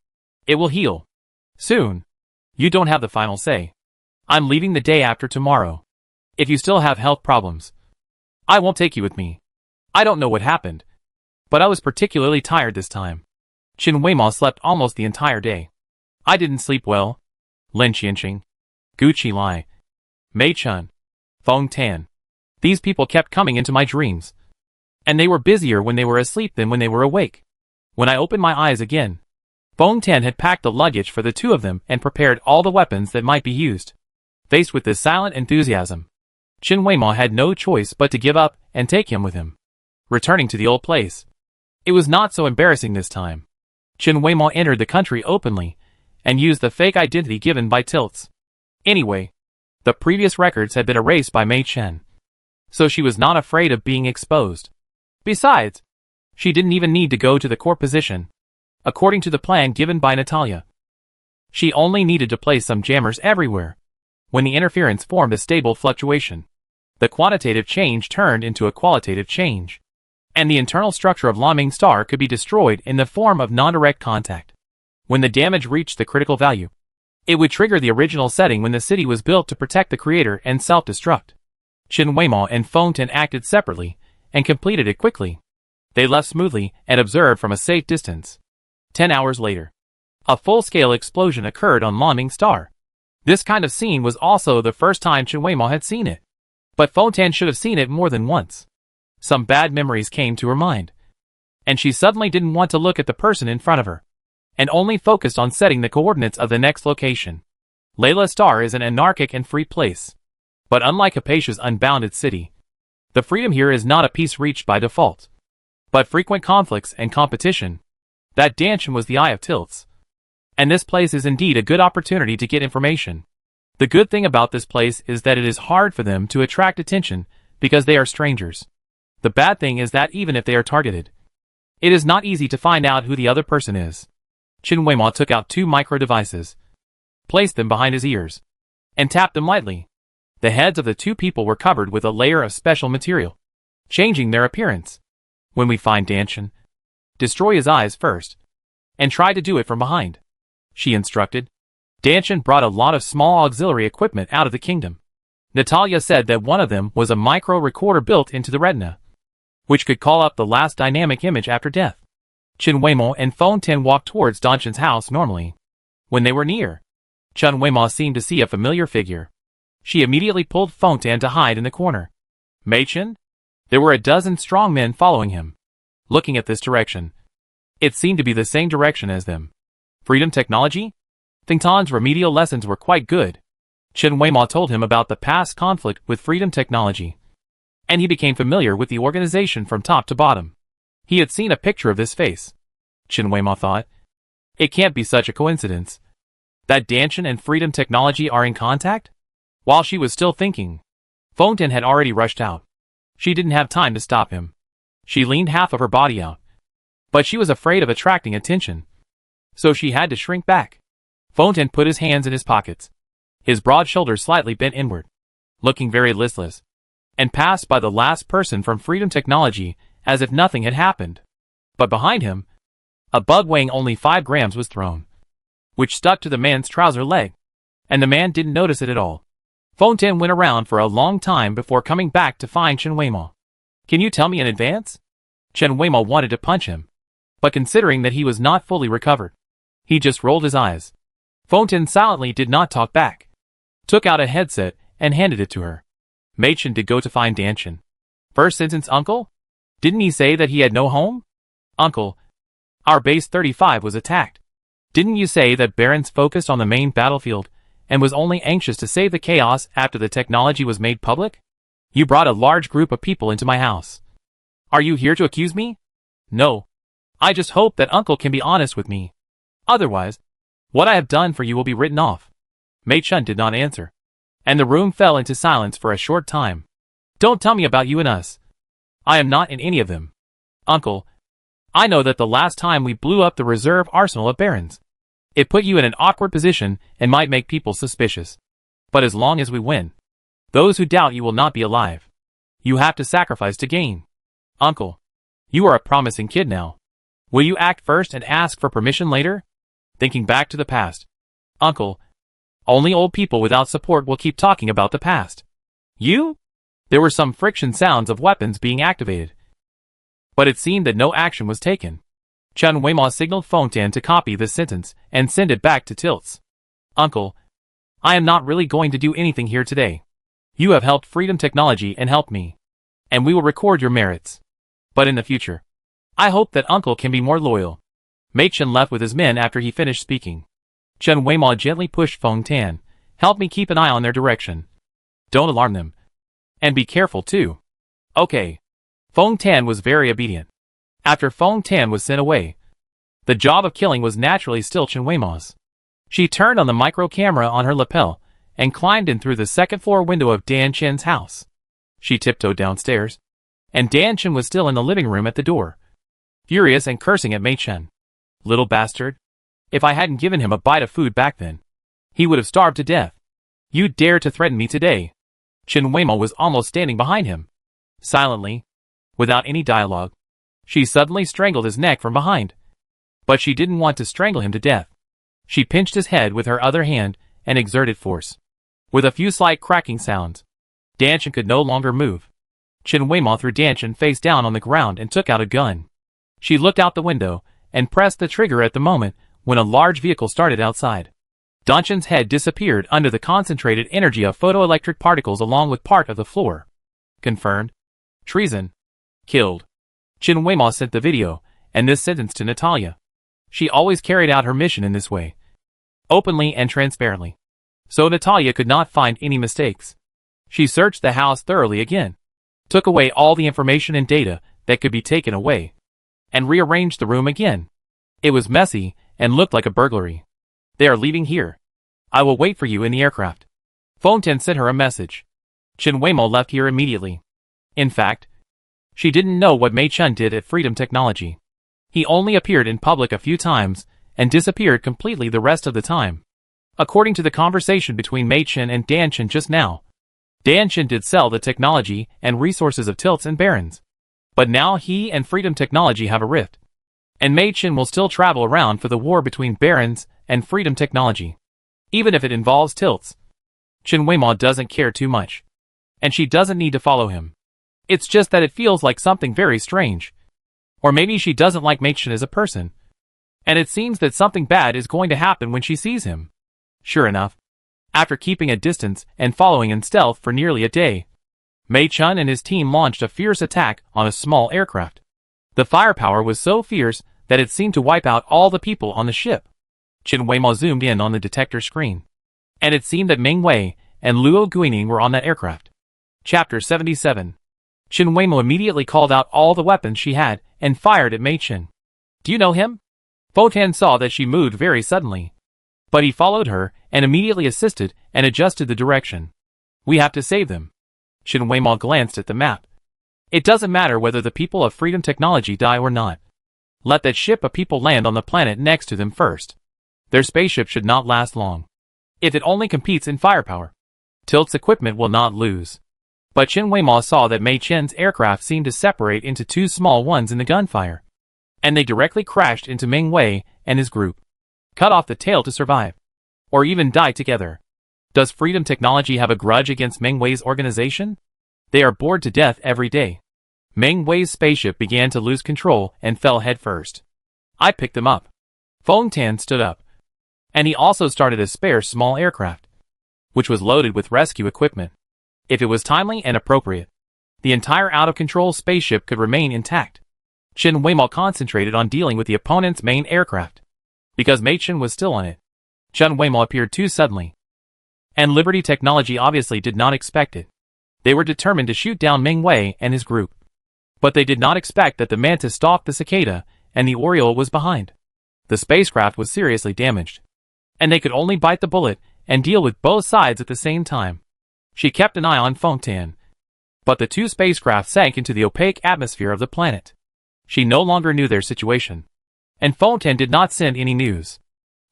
it will heal. Soon. You don't have the final say. I'm leaving the day after tomorrow. If you still have health problems, I won't take you with me. I don't know what happened, but I was particularly tired this time. Chen Weimo slept almost the entire day. I didn't sleep well. Lin Qianqing, Gu Qilai, Mei Chun, Fengtian. These people kept coming into my dreams. And they were busier when they were asleep than when they were awake. When I opened my eyes again, Fengtian had packed the luggage for the 2 of them and prepared all the weapons that might be used. Faced with this silent enthusiasm, Chen Weimo had no choice but to give up and take him with him. Returning to the old place, it was not so embarrassing this time. Chen Weimo entered the country openly and used the fake identity given by Tilts. Anyway, the previous records had been erased by Mei Chen, so she was not afraid of being exposed. Besides, she didn't even need to go to the court position. according to the plan given by Natalia. She only needed to place some jammers everywhere. When the interference formed a stable fluctuation, the quantitative change turned into a qualitative change, and the internal structure of Laming star could be destroyed in the form of non-direct contact. When the damage reached the critical value, it would trigger the original setting when the city was built to protect the creator and self-destruct. Chen Weimao and Fontaine acted separately and completed it quickly. They left smoothly and observed from a safe distance. 10 hours later, a full-scale explosion occurred on Laming star. This kind of scene was also the first time Chen Weimao had seen it. But Fontaine should have seen it more than once. Some bad memories came to her mind, and she suddenly didn't want to look at the person in front of her, and only focused on setting the coordinates of the next location. Layla Star is an anarchic and free place. But unlike Hypatia's unbounded city, the freedom here is not a peace reached by default, but frequent conflicts and competition. That Danshan was the eye of tilts. And this place is indeed a good opportunity to get information. The good thing about this place is that it is hard for them to attract attention because they are strangers. The bad thing is that even if they are targeted, it is not easy to find out who the other person is. Chen Weimao took out 2 micro-devices, placed them behind his ears, and tapped them lightly. The heads of the 2 people were covered with a layer of special material, changing their appearance. When we find Danshan, destroy his eyes first, and try to do it from behind, she instructed. Danshan brought a lot of small auxiliary equipment out of the kingdom. Natalia said that one of them was a micro-recorder built into the retina, which could call up the last dynamic image after death. Chen Weimao and Fontaine walked towards Danshan's house normally. When they were near, Chen Weimao seemed to see a familiar figure. She immediately pulled Fontaine to hide in the corner. Machen? There were a dozen strong men following him, looking at this direction. It seemed to be the same direction as them. Freedom technology? Thingtan's remedial lessons were quite good. Chen Weimao told him about the past conflict with Freedom Technology, and he became familiar with the organization from top to bottom. He had seen a picture of this face. Chen Weimao thought, it can't be such a coincidence that Danshan and Freedom Technology are in contact? While she was still thinking, Fontaine had already rushed out. She didn't have time to stop him. She leaned half of her body out, but she was afraid of attracting attention, so she had to shrink back. Fontaine put his hands in his pockets, his broad shoulders slightly bent inward, looking very listless, and passed by the last person from Freedom Technology as if nothing had happened. But behind him, a bug weighing only 5 grams was thrown, which stuck to the man's trouser leg, and the man didn't notice it at all. Fontaine went around for a long time before coming back to find Chen Weimao. Can you tell me in advance? Chen Weimao wanted to punch him, but considering that he was not fully recovered, he just rolled his eyes. Fontaine silently did not talk back, took out a headset and handed it to her. Machen did go to find Danshan. First sentence, uncle? Didn't he say that he had no home? Uncle, our base 35 was attacked. Didn't you say that Barons focused on the main battlefield and was only anxious to save the chaos after the technology was made public? You brought a large group of people into my house. Are you here to accuse me? No. I just hope that uncle can be honest with me. Otherwise, what I have done for you will be written off. Mei Chun did not answer, and the room fell into silence for a short time. Don't tell me about you and us. I am not in any of them. Uncle, I know that the last time we blew up the reserve arsenal of Barons, it put you in an awkward position and might make people suspicious. But as long as we win, those who doubt you will not be alive. You have to sacrifice to gain. Uncle, you are a promising kid now. Will you act first and ask for permission later? Thinking back to the past. Uncle, only old people without support will keep talking about the past. You? There were some friction sounds of weapons being activated, but it seemed that no action was taken. Chen Weimao signaled Fontaine to copy this sentence and send it back to Tilts. Uncle, I am not really going to do anything here today. You have helped Freedom Technology and helped me, and we will record your merits. But in the future, I hope that Uncle can be more loyal. Machen left with his men after he finished speaking. Chen Weimao gently pushed Fontaine. Help me keep an eye on their direction. Don't alarm them. And be careful too. Okay. Fontaine was very obedient. After Fontaine was sent away, the job of killing was naturally still Chen Weimao's. She turned on the micro camera on her lapel and climbed in through the second-floor window of Dan Chen's house. She tiptoed downstairs, and Dan Chen was still in the living room at the door, furious and cursing at Mei Chen. Little bastard. If I hadn't given him a bite of food back then, he would have starved to death. You dare to threaten me today? Chen Weimo was almost standing behind him. Silently, without any dialogue, she suddenly strangled his neck from behind. But she didn't want to strangle him to death. She pinched his head with her other hand and exerted force. With a few slight cracking sounds, Danshan could no longer move. Chen Weimo threw Danshan face down on the ground and took out a gun. She looked out the window and pressed the trigger at the moment when a large vehicle started outside. Danshan's head disappeared under the concentrated energy of photoelectric particles along with part of the floor. Confirmed. Treason. Killed. Chen Weimo sent the video and this sentence to Natalia. She always carried out her mission in this way, openly and transparently. So Natalia could not find any mistakes. She searched the house thoroughly again, took away all the information and data that could be taken away, and rearranged the room again. It was messy and looked like a burglary. They are leaving here. I will wait for you in the aircraft. Fontaine sent her a message. Chen Weimo left here immediately. In fact, she didn't know what Mei Chun did at Freedom Technology. He only appeared in public a few times and disappeared completely the rest of the time. According to the conversation between Mei Chun and Danshan just now, Danshan did sell the technology and resources of Tilts and Barons. But now he and Freedom Technology have a rift. And Mei Chun will still travel around for the war between Barons and Freedom Technology. Even if it involves Tilts, Chen Weimo doesn't care too much. And she doesn't need to follow him. It's just that it feels like something very strange. Or maybe she doesn't like Mei Chun as a person. And it seems that something bad is going to happen when she sees him. Sure enough, after keeping a distance and following in stealth for nearly a day, Mei Chun and his team launched a fierce attack on a small aircraft. The firepower was so fierce that it seemed to wipe out all the people on the ship. Chen Weimo zoomed in on the detector screen, and it seemed that Ming Wei and Luo Guining were on that aircraft. Chapter 77. Chen Weimo immediately called out all the weapons she had and fired at Mei Chun. Do you know him? Fontaine saw that she moved very suddenly, but he followed her and immediately assisted and adjusted the direction. We have to save them. Chen Weimo glanced at the map. It doesn't matter whether the people of Freedom Technology die or not. Let that ship of people land on the planet next to them first. Their spaceship should not last long. If it only competes in firepower, Tilt's equipment will not lose. But Chen Weimo saw that Mei Chun's aircraft seemed to separate into two small ones in the gunfire, and they directly crashed into Ming Wei and his group. Cut off the tail to survive, or even die together. Does Freedom Technology have a grudge against Ming Wei's organization? They are bored to death every day. Ming Wei's spaceship began to lose control and fell headfirst. I picked them up. Fontaine stood up, and he also started a spare small aircraft, which was loaded with rescue equipment. If it was timely and appropriate, the entire out-of-control spaceship could remain intact. Chen Weimo concentrated on dealing with the opponent's main aircraft, because Mei Chun was still on it. Chen Weimo appeared too suddenly, and Liberty Technology obviously did not expect it. They were determined to shoot down Ming Wei and his group, but they did not expect that the Mantis stalked the Cicada and the Oriole was behind. The spacecraft was seriously damaged, and they could only bite the bullet and deal with both sides at the same time. She kept an eye on Fontaine, but the two spacecraft sank into the opaque atmosphere of the planet. She no longer knew their situation, and Fontaine did not send any news.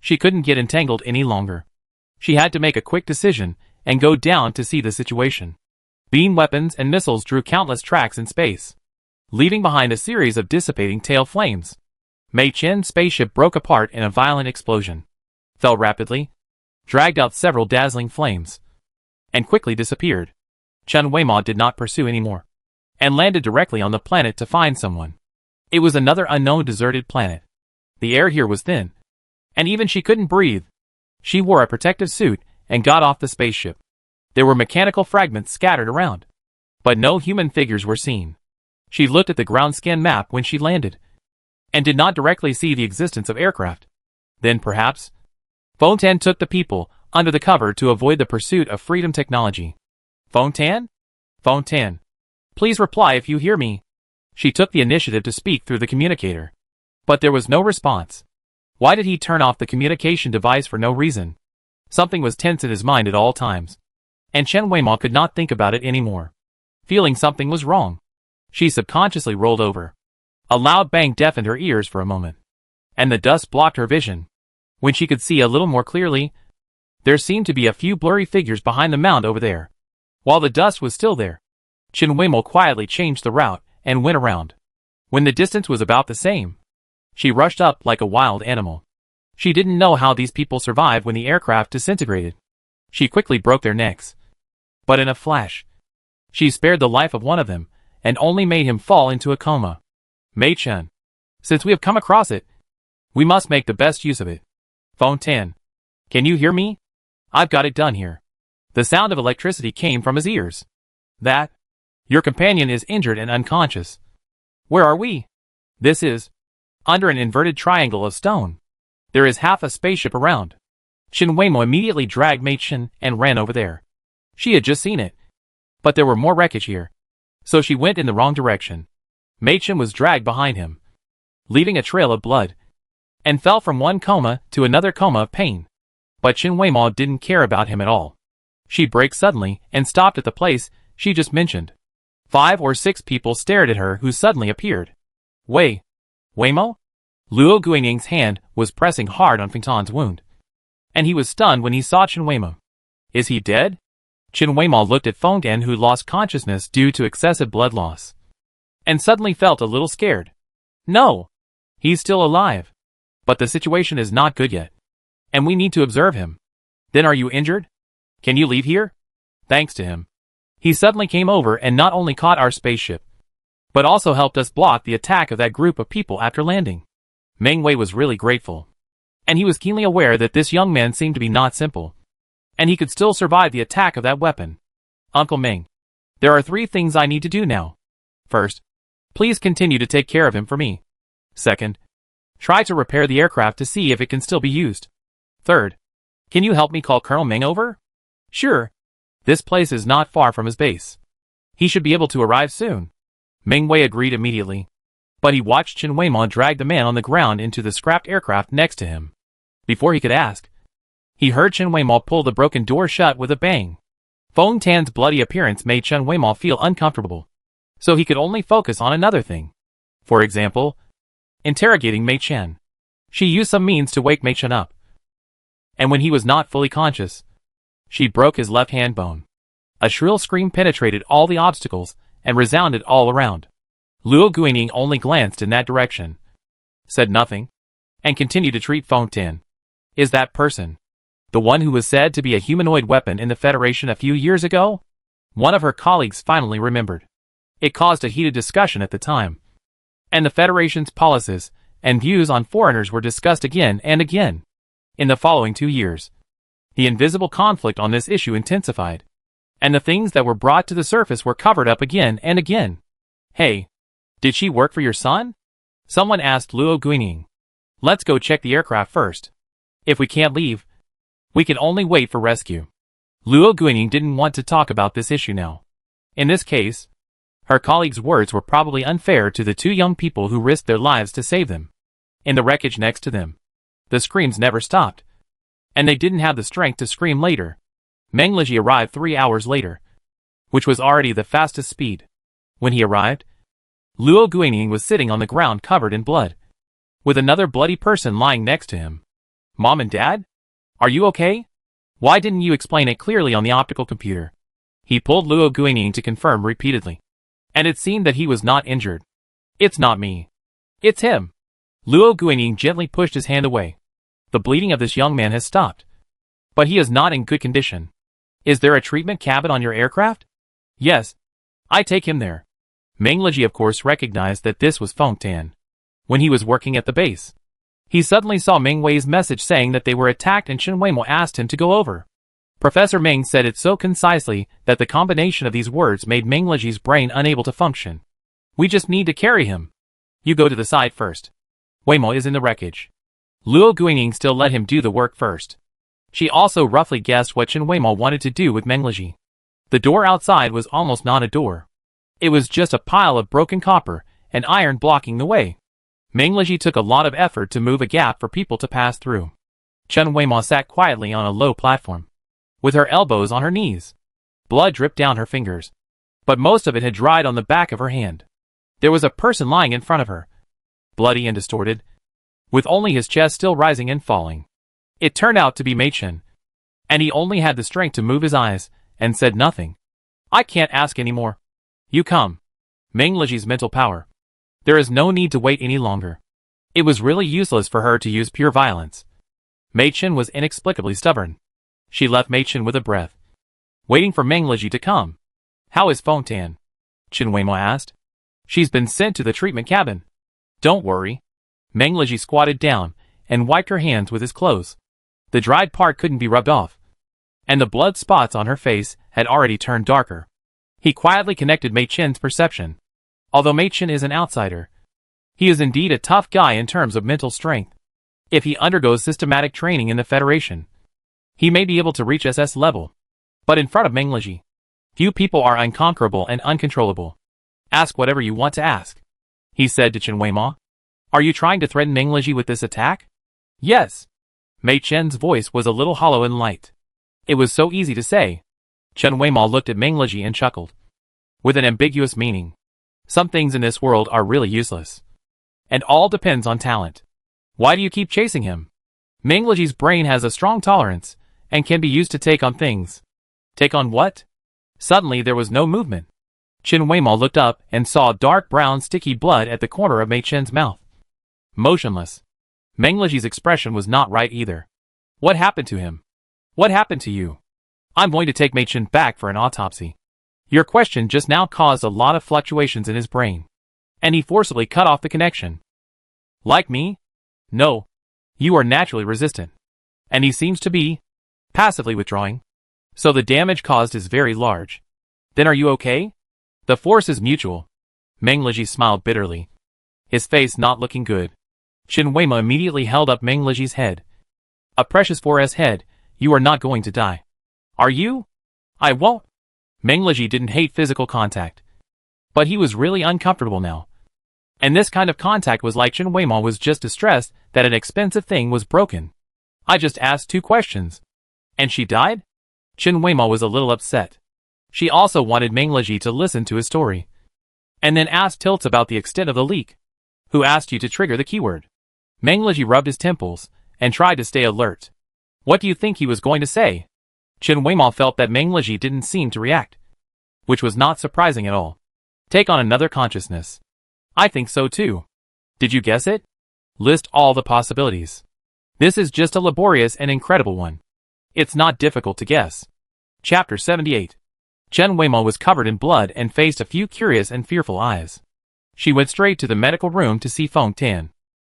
She couldn't get entangled any longer. She had to make a quick decision and go down to see the situation. Beam weapons and missiles drew countless tracks in space, leaving behind a series of dissipating tail flames. Mei Chun's spaceship broke apart in a violent explosion, fell rapidly, dragged out several dazzling flames, and quickly disappeared. Chen Weimo did not pursue anymore, and landed directly on the planet to find someone. It was another unknown deserted planet. The air here was thin, and even she couldn't breathe. She wore a protective suit and got off the spaceship. There were mechanical fragments scattered around, but no human figures were seen. She looked at the ground scan map when she landed, and did not directly see the existence of aircraft. Then perhaps Fontaine took the people under the cover to avoid the pursuit of Freedom Technology. Fontaine? Fontaine. Please reply if you hear me. She took the initiative to speak through the communicator, but there was no response. Why did he turn off the communication device for no reason? Something was tense in his mind at all times, and Chen Weimo could not think about it anymore. Feeling something was wrong, she subconsciously rolled over. A loud bang deafened her ears for a moment, and the dust blocked her vision. When she could see a little more clearly, there seemed to be a few blurry figures behind the mound over there. While the dust was still there, Chen Weimo quietly changed the route and went around. When the distance was about the same, she rushed up like a wild animal. She didn't know how these people survived when the aircraft disintegrated. She quickly broke their necks. But in a flash, she spared the life of one of them and only made him fall into a coma. Mei Chen, since we have come across it, we must make the best use of it. Phone 10. Can you hear me? I've got it done here. The sound of electricity came from his ears. That? Your companion is injured and unconscious. Where are we? This is under an inverted triangle of stone. There is half a spaceship around. Chen Weimo immediately dragged Mei Chen and ran over there. She had just seen it, but there were more wreckage here, so she went in the wrong direction. Mei Chen was dragged behind him, leaving a trail of blood, and fell from one coma to another coma of pain. But Chen Weimo didn't care about him at all. She braked suddenly and stopped at the place she just mentioned. 5 or 6 people stared at her who suddenly appeared. Weimo? Luo Guangying's hand was pressing hard on Feng Tan's wound, and he was stunned when he saw Chen Weimo. Is he dead? Chen Weimo looked at Feng Tan, who lost consciousness due to excessive blood loss, and suddenly felt a little scared. No, he's still alive, but the situation is not good yet, and we need to observe him. Then are you injured? Can you leave here? Thanks to him, he suddenly came over and not only caught our spaceship, but also helped us block the attack of that group of people after landing. Meng Wei was really grateful, and he was keenly aware that this young man seemed to be not simple, and he could still survive the attack of that weapon. Uncle Meng, there are 3 things I need to do now. First, please continue to take care of him for me. Second, try to repair the aircraft to see if it can still be used. Third, can you help me call Colonel Meng over? Sure. This place is not far from his base. He should be able to arrive soon. Meng Wei agreed immediately, but he watched Chen Weimo drag the man on the ground into the scrapped aircraft next to him. Before he could ask, he heard Chen Weimo pull the broken door shut with a bang. Feng Tan's bloody appearance made Chen Weimo feel uncomfortable, so he could only focus on another thing. For example, interrogating Mei Chen. She used some means to wake Mei Chen up, and when he was not fully conscious, she broke his left hand bone. A shrill scream penetrated all the obstacles and resounded all around. Luo Guangying only glanced in that direction, said nothing, and continued to treat Feng Tan. Is that person the one who was said to be a humanoid weapon in the Federation a few years ago? One of her colleagues finally remembered. It caused a heated discussion at the time, and the Federation's policies and views on foreigners were discussed again and again. In the following 2 years, the invisible conflict on this issue intensified, and the things that were brought to the surface were covered up again and again. Hey, did she work for your son? Someone asked Luo Guangying. Let's go check the aircraft first. If we can't leave, we can only wait for rescue. Luo Guangying didn't want to talk about this issue now. In this case, her colleague's words were probably unfair to the 2 young people who risked their lives to save them. In the wreckage next to them, the screams never stopped, and they didn't have the strength to scream later. Meng Liji arrived 3 hours later, which was already the fastest speed. When he arrived, Luo Guangying was sitting on the ground covered in blood, with another bloody person lying next to him. Mom and Dad? Are you okay? Why didn't you explain it clearly on the optical computer? He pulled Luo Guangying to confirm repeatedly, and it seemed that he was not injured. It's not me. It's him. Luo Guangying gently pushed his hand away. The bleeding of this young man has stopped, but he is not in good condition. Is there a treatment cabin on your aircraft? Yes. I take him there. Meng Liji of course recognized that this was Feng Tan. When he was working at the base, he suddenly saw Meng Wei's message saying that they were attacked, and Chen Weimo asked him to go over. Professor Meng said it so concisely that the combination of these words made Meng Liji's brain unable to function. We just need to carry him. You go to the side first. Weimo is in the wreckage. Luo Guangying still let him do the work first. She also roughly guessed what Chen Weimo wanted to do with Meng Liji. The door outside was almost not a door. It was just a pile of broken copper and iron blocking the way. Meng Liji took a lot of effort to move a gap for people to pass through. Chen Weimo sat quietly on a low platform, with her elbows on her knees. Blood dripped down her fingers, but most of it had dried on the back of her hand. There was a person lying in front of her, bloody and distorted, with only his chest still rising and falling. It turned out to be Mei Chen, and he only had the strength to move his eyes, and said nothing. I can't ask any more. You come. Meng Liji's mental power. There is no need to wait any longer. It was really useless for her to use pure violence. Mei Chen was inexplicably stubborn. She left Mei Chen with a breath, waiting for Meng Liji to come. How is Fengtan? Chen Weimo asked. She's been sent to the treatment cabin. Don't worry. Meng Liji squatted down and wiped her hands with his clothes. The dried part couldn't be rubbed off, and the blood spots on her face had already turned darker. He quietly connected Mei Chen's perception. Although Mei Chen is an outsider, he is indeed a tough guy in terms of mental strength. If he undergoes systematic training in the Federation, he may be able to reach SS level. But in front of Meng Liji, few people are unconquerable and uncontrollable. Ask whatever you want to ask, he said to Chen Weimo. Are you trying to threaten Meng Liji with this attack? Yes. Mei Chen's voice was a little hollow and light. It was so easy to say. Chen Weimo looked at Meng Liji and chuckled, with an ambiguous meaning. Some things in this world are really useless, and all depends on talent. Why do you keep chasing him? Meng Liji's brain has a strong tolerance, and can be used to take on things. Take on what? Suddenly there was no movement. Chen Weimo looked up and saw dark brown sticky blood at the corner of Mei Chen's mouth. Motionless. Meng Liji's expression was not right either. What happened to him? What happened to you? I'm going to take Mei Chen back for an autopsy. Your question just now caused a lot of fluctuations in his brain, and he forcibly cut off the connection. Like me? No. You are naturally resistant, and he seems to be passively withdrawing. So the damage caused is very large. Then are you okay? The force is mutual. Meng Liji smiled bitterly, his face not looking good. Chen Weimo immediately held up Meng Liji's head. A precious 4S head, you are not going to die. Are you? I won't. Meng Liji didn't hate physical contact, but he was really uncomfortable now. And this kind of contact was like Chen Weimo was just distressed that an expensive thing was broken. I just asked 2 questions. And she died? Chen Weimo was a little upset. She also wanted Meng Liji to listen to his story, and then asked Tilts about the extent of the leak. Who asked you to trigger the keyword? Meng Liji rubbed his temples and tried to stay alert. What do you think he was going to say? Chen Weimo felt that Meng Liji didn't seem to react, which was not surprising at all. Take on another consciousness. I think so too. Did you guess it? List all the possibilities. This is just a laborious and incredible one. It's not difficult to guess. Chapter 78. Chen Weimo was covered in blood and faced a few curious and fearful eyes. She went straight to the medical room to see Fengtan.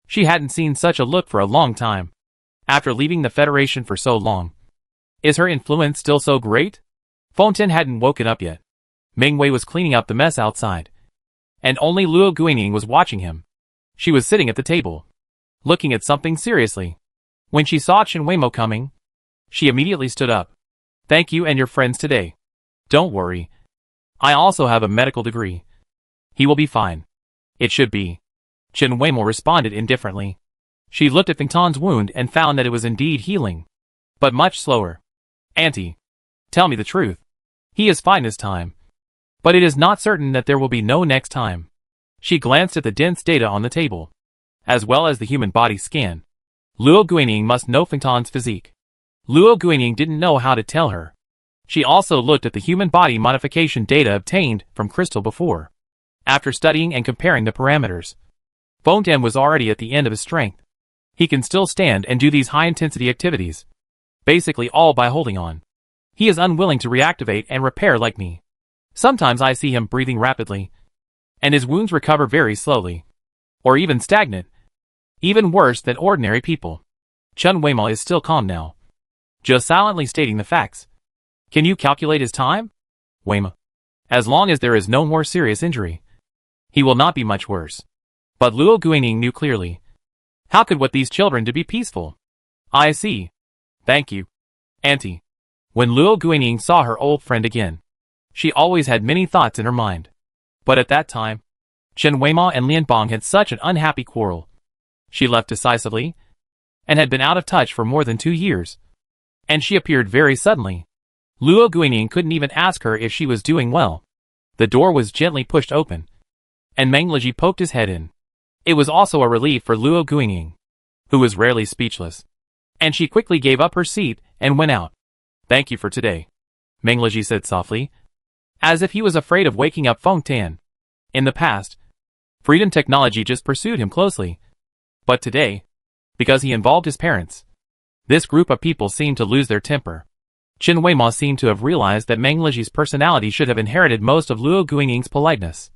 She hadn't seen such a look for a long time. After leaving the Federation for so long, is her influence still so great? Fengtan hadn't woken up yet. Ming Wei was cleaning up the mess outside, and only Luo Guining was watching him. She was sitting at the table, looking at something seriously. When she saw Chen Weimo coming, she immediately stood up. Thank you and your friends today. Don't worry. I also have a medical degree. He will be fine. It should be. Chen Weimo responded indifferently. She looked at Fengtan's wound and found that it was indeed healing, but much slower. Auntie, tell me the truth. He is fine this time, but it is not certain that there will be no next time. She glanced at the dense data on the table, as well as the human body scan. Luo Guining must know Fengtan's physique. Luo Guining didn't know how to tell her. She also looked at the human body modification data obtained from Crystal before. After studying and comparing the parameters, Fengtan was already at the end of his strength. He can still stand and do these high-intensity activities, basically all by holding on. He is unwilling to reactivate and repair like me. Sometimes I see him breathing rapidly, and his wounds recover very slowly, or even stagnant, even worse than ordinary people. Chen Weimo is still calm now, just silently stating the facts. Can you calculate his time? Weimo. As long as there is no more serious injury, he will not be much worse. But Luo Guining knew clearly. How could what these children do be peaceful? I see. Thank you, Auntie. When Luo Guining saw her old friend again, she always had many thoughts in her mind. But at that time, Chen Weimo and Lian Bong had such an unhappy quarrel. She left decisively, and had been out of touch for more than 2 years. And she appeared very suddenly. Luo Guining couldn't even ask her if she was doing well. The door was gently pushed open, and Meng Liji poked his head in. It was also a relief for Luo Guining. who was rarely speechless. And she quickly gave up her seat and went out. "Thank you for today," Mengleji said softly, as if he was afraid of waking up Feng Tan. In the past, Freedom Technology just pursued him closely. But today, because he involved his parents, this group of people seemed to lose their temper. Chen Weima seemed to have realized that Mengleji's personality should have inherited most of Luo Guiying's politeness,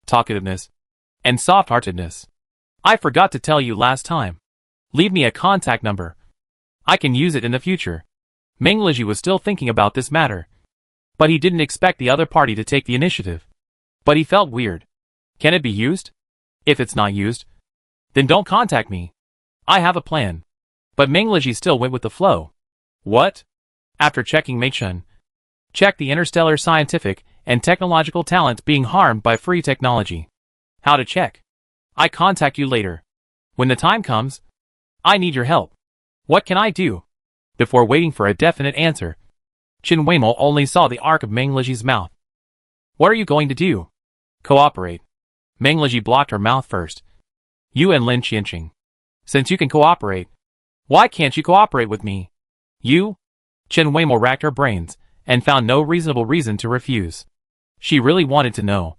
talkativeness, and soft-heartedness. "I forgot to tell you last time. Leave me a contact number. I can use it in the future." Mengleji was still thinking about this matter, but he didn't expect the other party to take the initiative. But he felt weird. Can it be used? If it's not used, then don't contact me. I have a plan. But Mengleji still went with the flow. "What?" After checking Meichun, check the interstellar scientific and technological talent being harmed by free technology. "How to check?" "I contact you later. When the time comes, I need your help." "What can I do?" Before waiting for a definite answer, Chen Weimo only saw the arc of Mengleji's mouth. "What are you going to do?" "Cooperate." Mengleji blocked her mouth first. "You and Lin Qianqing. Since you can cooperate, why can't you cooperate with me?" "You?" Chen Weimo racked her brains and found no reasonable reason to refuse. She really wanted to know.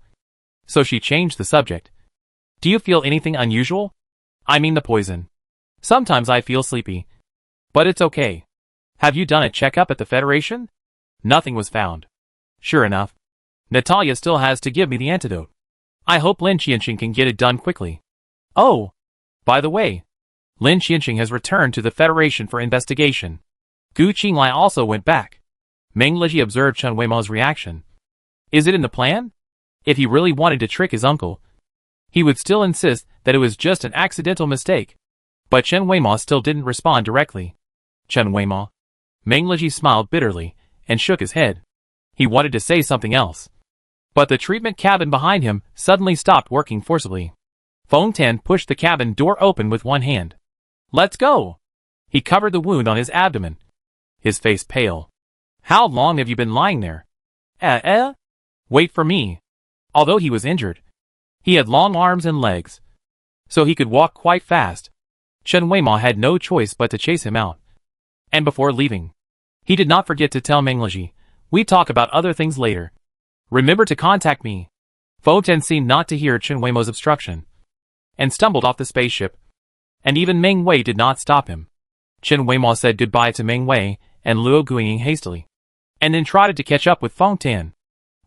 So she changed the subject. "Do you feel anything unusual? I mean the poison. Sometimes I feel sleepy. But it's okay. Have you done a checkup at the Federation?" "Nothing was found." "Sure enough. Natalia still has to give me the antidote. I hope Lin Qianqing can get it done quickly." "Oh, by the way, Lin Qianqing has returned to the Federation for investigation. Gu Qinglai also went back." Mengleji observed Chen Weimo's reaction. Is it in the plan? If he really wanted to trick his uncle, he would still insist that it was just an accidental mistake. But Chen Weimo still didn't respond directly. "Chen Weimo." Mengleji smiled bitterly and shook his head. He wanted to say something else, but the treatment cabin behind him suddenly stopped working forcibly. Feng Tan pushed the cabin door open with one hand. "Let's go!" He covered the wound on his abdomen, his face pale. "How long have you been lying there?" Wait for me." Although he was injured, he had long arms and legs, so he could walk quite fast. Chen Weimo had no choice but to chase him out. And before leaving, he did not forget to tell Mengleji, "We talk about other things later. Remember to contact me." Feng Tan seemed not to hear Chen Weimo's obstruction, and stumbled off the spaceship. And even Meng Wei did not stop him. Chen Weimo said goodbye to Meng Wei and Luo Guiying hastily, and then trotted to catch up with Feng Tan.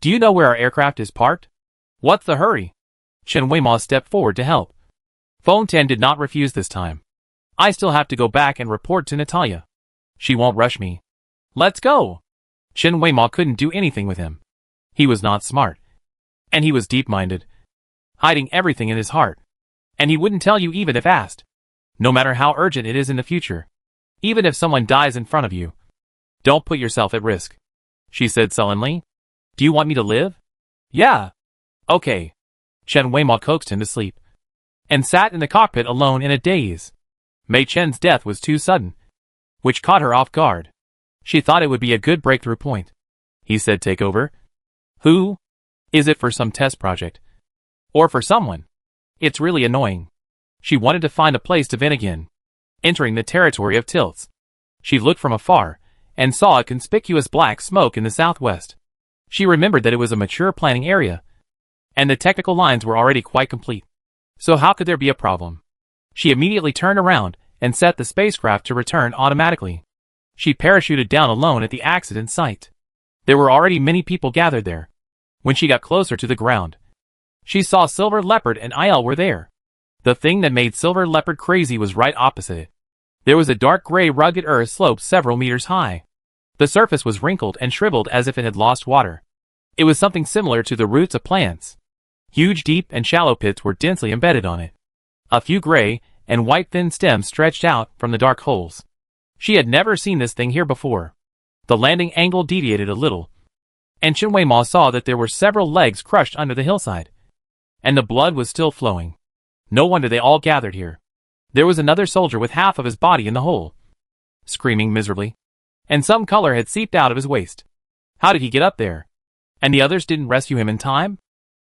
"Do you know where our aircraft is parked?" "What's the hurry?" Chen Weimo stepped forward to help. Feng Tan did not refuse this time. "I still have to go back and report to Natalia. She won't rush me." "Let's go." Chen Weimo couldn't do anything with him. He was not smart. And he was deep-minded, hiding everything in his heart. And he wouldn't tell you even if asked. No matter how urgent it is in the future. Even if someone dies in front of you. "Don't put yourself at risk," she said sullenly. "Do you want me to live?" "Yeah." "Okay." Chen Weimo coaxed him to sleep, and sat in the cockpit alone in a daze. Mei Chen's death was too sudden, which caught her off guard. She thought it would be a good breakthrough point. He said, "Take over." "Who? Is it for some test project? Or for someone?" "It's really annoying." She wanted to find a place to vent again. Entering the territory of tilts, she looked from afar, and saw a conspicuous black smoke in the southwest. She remembered that it was a mature planning area, and the technical lines were already quite complete. So how could there be a problem? She immediately turned around and set the spacecraft to return automatically. She parachuted down alone at the accident site. There were already many people gathered there. When she got closer to the ground, she saw Silver Leopard and Il were there. The thing that made Silver Leopard crazy was right opposite it. There was a dark gray rugged earth slope several meters high. The surface was wrinkled and shriveled as if it had lost water. It was something similar to the roots of plants. Huge deep and shallow pits were densely embedded on it. A few gray and white thin stems stretched out from the dark holes. She had never seen this thing here before. The landing angle deviated a little, and Chen Weimo saw that there were several legs crushed under the hillside. And the blood was still flowing. No wonder they all gathered here. There was another soldier with half of his body in the hole, screaming miserably, and some color had seeped out of his waist. How did he get up there? And the others didn't rescue him in time?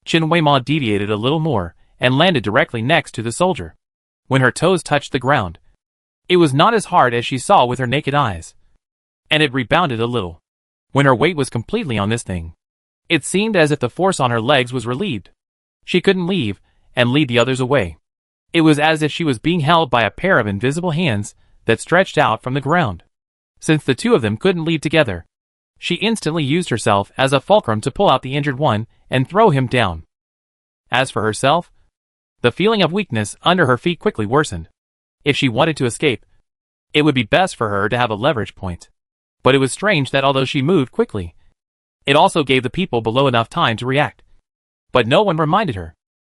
Chen Weimo deviated a little more and landed directly next to the soldier. When her toes touched the ground, It was not as hard as she saw with her naked eyes. And it rebounded a little. When her weight was completely on this thing, it seemed as if the force on her legs was relieved. She couldn't leave, and lead the others away. It was as if she was being held by a pair of invisible hands that stretched out from the ground. Since the two of them couldn't leave together, she instantly used herself as a fulcrum to pull out the injured one and throw him down. As for herself, the feeling of weakness under her feet quickly worsened. If she wanted to escape, it would be best for her to have a leverage point. But it was strange that although she moved quickly, it also gave the people below enough time to react. But no one reminded her.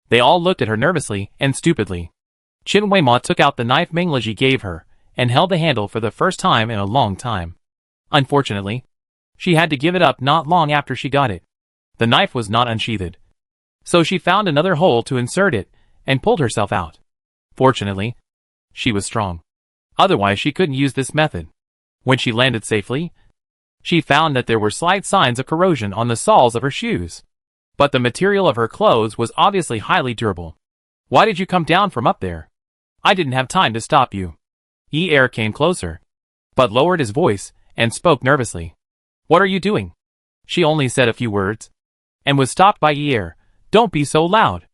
They all looked at her nervously and stupidly. Chen Weima took out the knife Meng Liji gave her and held the handle for the first time in a long time. Unfortunately, she had to give it up not long after she got it. The knife was not unsheathed. So she found another hole to insert it and pulled herself out. Fortunately, she was strong. Otherwise she couldn't use this method. When she landed safely, she found that there were slight signs of corrosion on the soles of her shoes. But the material of her clothes was obviously highly durable. Why did you come down from up there? I didn't have time to stop you. Yi came closer, but lowered his voice and spoke nervously. What are you doing? She only said a few words, and was stopped by Yi. Don't be so loud.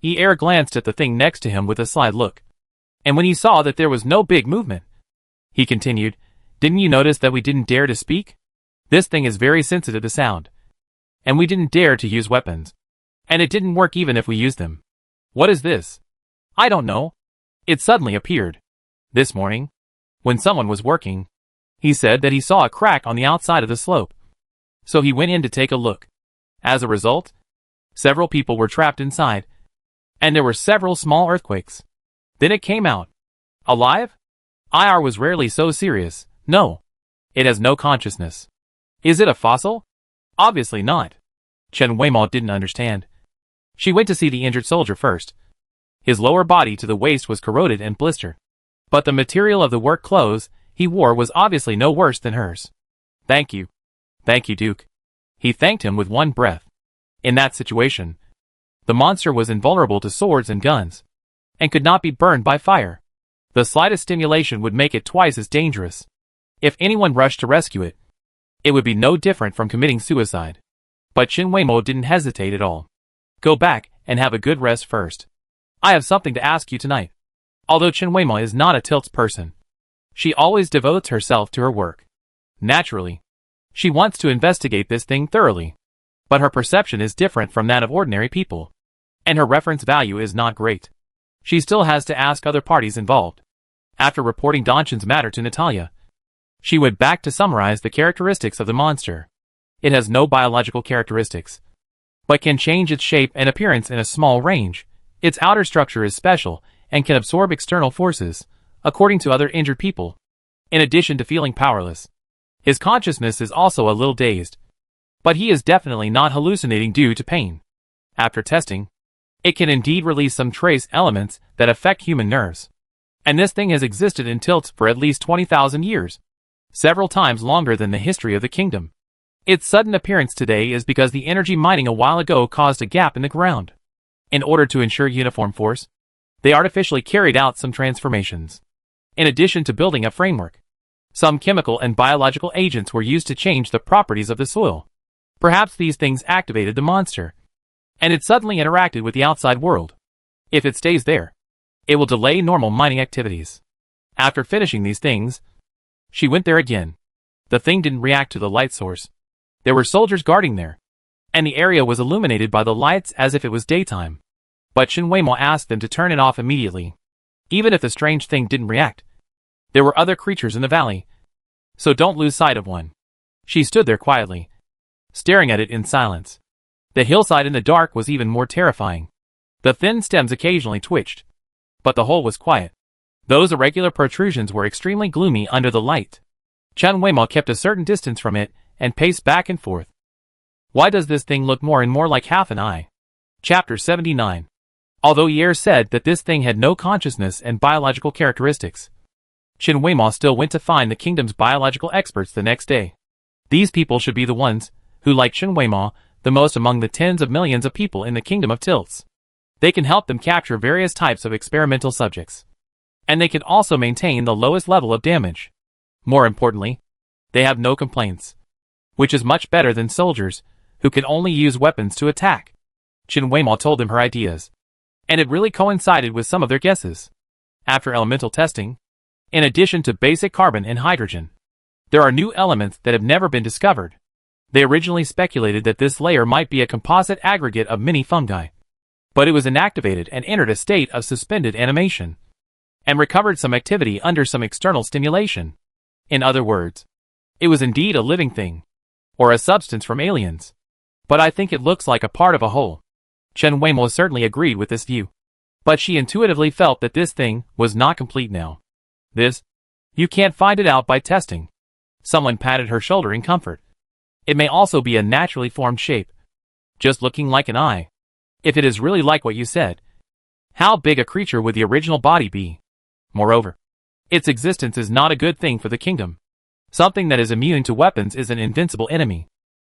Yi glanced at the thing next to him with a sly look. And when he saw that there was no big movement, he continued, didn't you notice that we didn't dare to speak? This thing is very sensitive to sound. And we didn't dare to use weapons. And it didn't work even if we used them. What is this? I don't know. It suddenly appeared. This morning, when someone was working, he said that he saw a crack on the outside of the slope. So he went in to take a look. As a result, several people were trapped inside, and there were several small earthquakes. Then it came out. Alive? IR was rarely so serious. No. It has no consciousness. Is it a fossil? Obviously not. Chen Weima didn't understand. She went to see the injured soldier first. His lower body to the waist was corroded and blistered. But the material of the work clothes he wore was obviously no worse than hers. Thank you. Thank you, Duke. He thanked him with one breath. In that situation, the monster was invulnerable to swords and guns, and could not be burned by fire. The slightest stimulation would make it twice as dangerous. If anyone rushed to rescue it, it would be no different from committing suicide. But Chen Weimo didn't hesitate at all. Go back and have a good rest first. I have something to ask you tonight. Although Chen Weimo is not a tilts person, she always devotes herself to her work. Naturally, she wants to investigate this thing thoroughly. But her perception is different from that of ordinary people, and her reference value is not great. She still has to ask other parties involved. After reporting Donchin's matter to Natalia, she went back to summarize the characteristics of the monster. It has no biological characteristics, but can change its shape and appearance in a small range. Its outer structure is special and can absorb external forces, according to other injured people. In addition to feeling powerless, his consciousness is also a little dazed. But he is definitely not hallucinating due to pain. After testing, it can indeed release some trace elements that affect human nerves. And this thing has existed in tilts for at least 20,000 years, several times longer than the history of the kingdom. Its sudden appearance today is because the energy mining a while ago caused a gap in the ground. In order to ensure uniform force, they artificially carried out some transformations. In addition to building a framework, some chemical and biological agents were used to change the properties of the soil. Perhaps these things activated the monster, and it suddenly interacted with the outside world. If it stays there, it will delay normal mining activities. After finishing these things, she went there again. The thing didn't react to the light source. There were soldiers guarding there, and the area was illuminated by the lights as if it was daytime. But Chen Weimo asked them to turn it off immediately. Even if the strange thing didn't react, there were other creatures in the valley, so don't lose sight of one. She stood there quietly, staring at it in silence. The hillside in the dark was even more terrifying. The thin stems occasionally twitched, but the whole was quiet. Those irregular protrusions were extremely gloomy under the light. Chen Weimo kept a certain distance from it and paced back and forth. Why does this thing look more and more like half an eye? Chapter 79. Although Yer said that this thing had no consciousness and biological characteristics, Chen Weimo still went to find the kingdom's biological experts the next day. These people should be the ones who like Chen Weimo the most among the tens of millions of people in the kingdom of tilts. They can help them capture various types of experimental subjects. And they can also maintain the lowest level of damage. More importantly, they have no complaints. Which is much better than soldiers, who can only use weapons to attack. Chen Weimao told them her ideas. And it really coincided with some of their guesses. After elemental testing, in addition to basic carbon and hydrogen, there are new elements that have never been discovered. They originally speculated that this layer might be a composite aggregate of many fungi. But it was inactivated and entered a state of suspended animation, and recovered some activity under some external stimulation. In other words, it was indeed a living thing, or a substance from aliens. But I think it looks like a part of a whole. Chen Weimao certainly agreed with this view. But she intuitively felt that this thing was not complete now. You can't find it out by testing. Someone patted her shoulder in comfort. It may also be a naturally formed shape, just looking like an eye. If it is really like what you said, how big a creature would the original body be? Moreover, its existence is not a good thing for the kingdom. Something that is immune to weapons is an invincible enemy.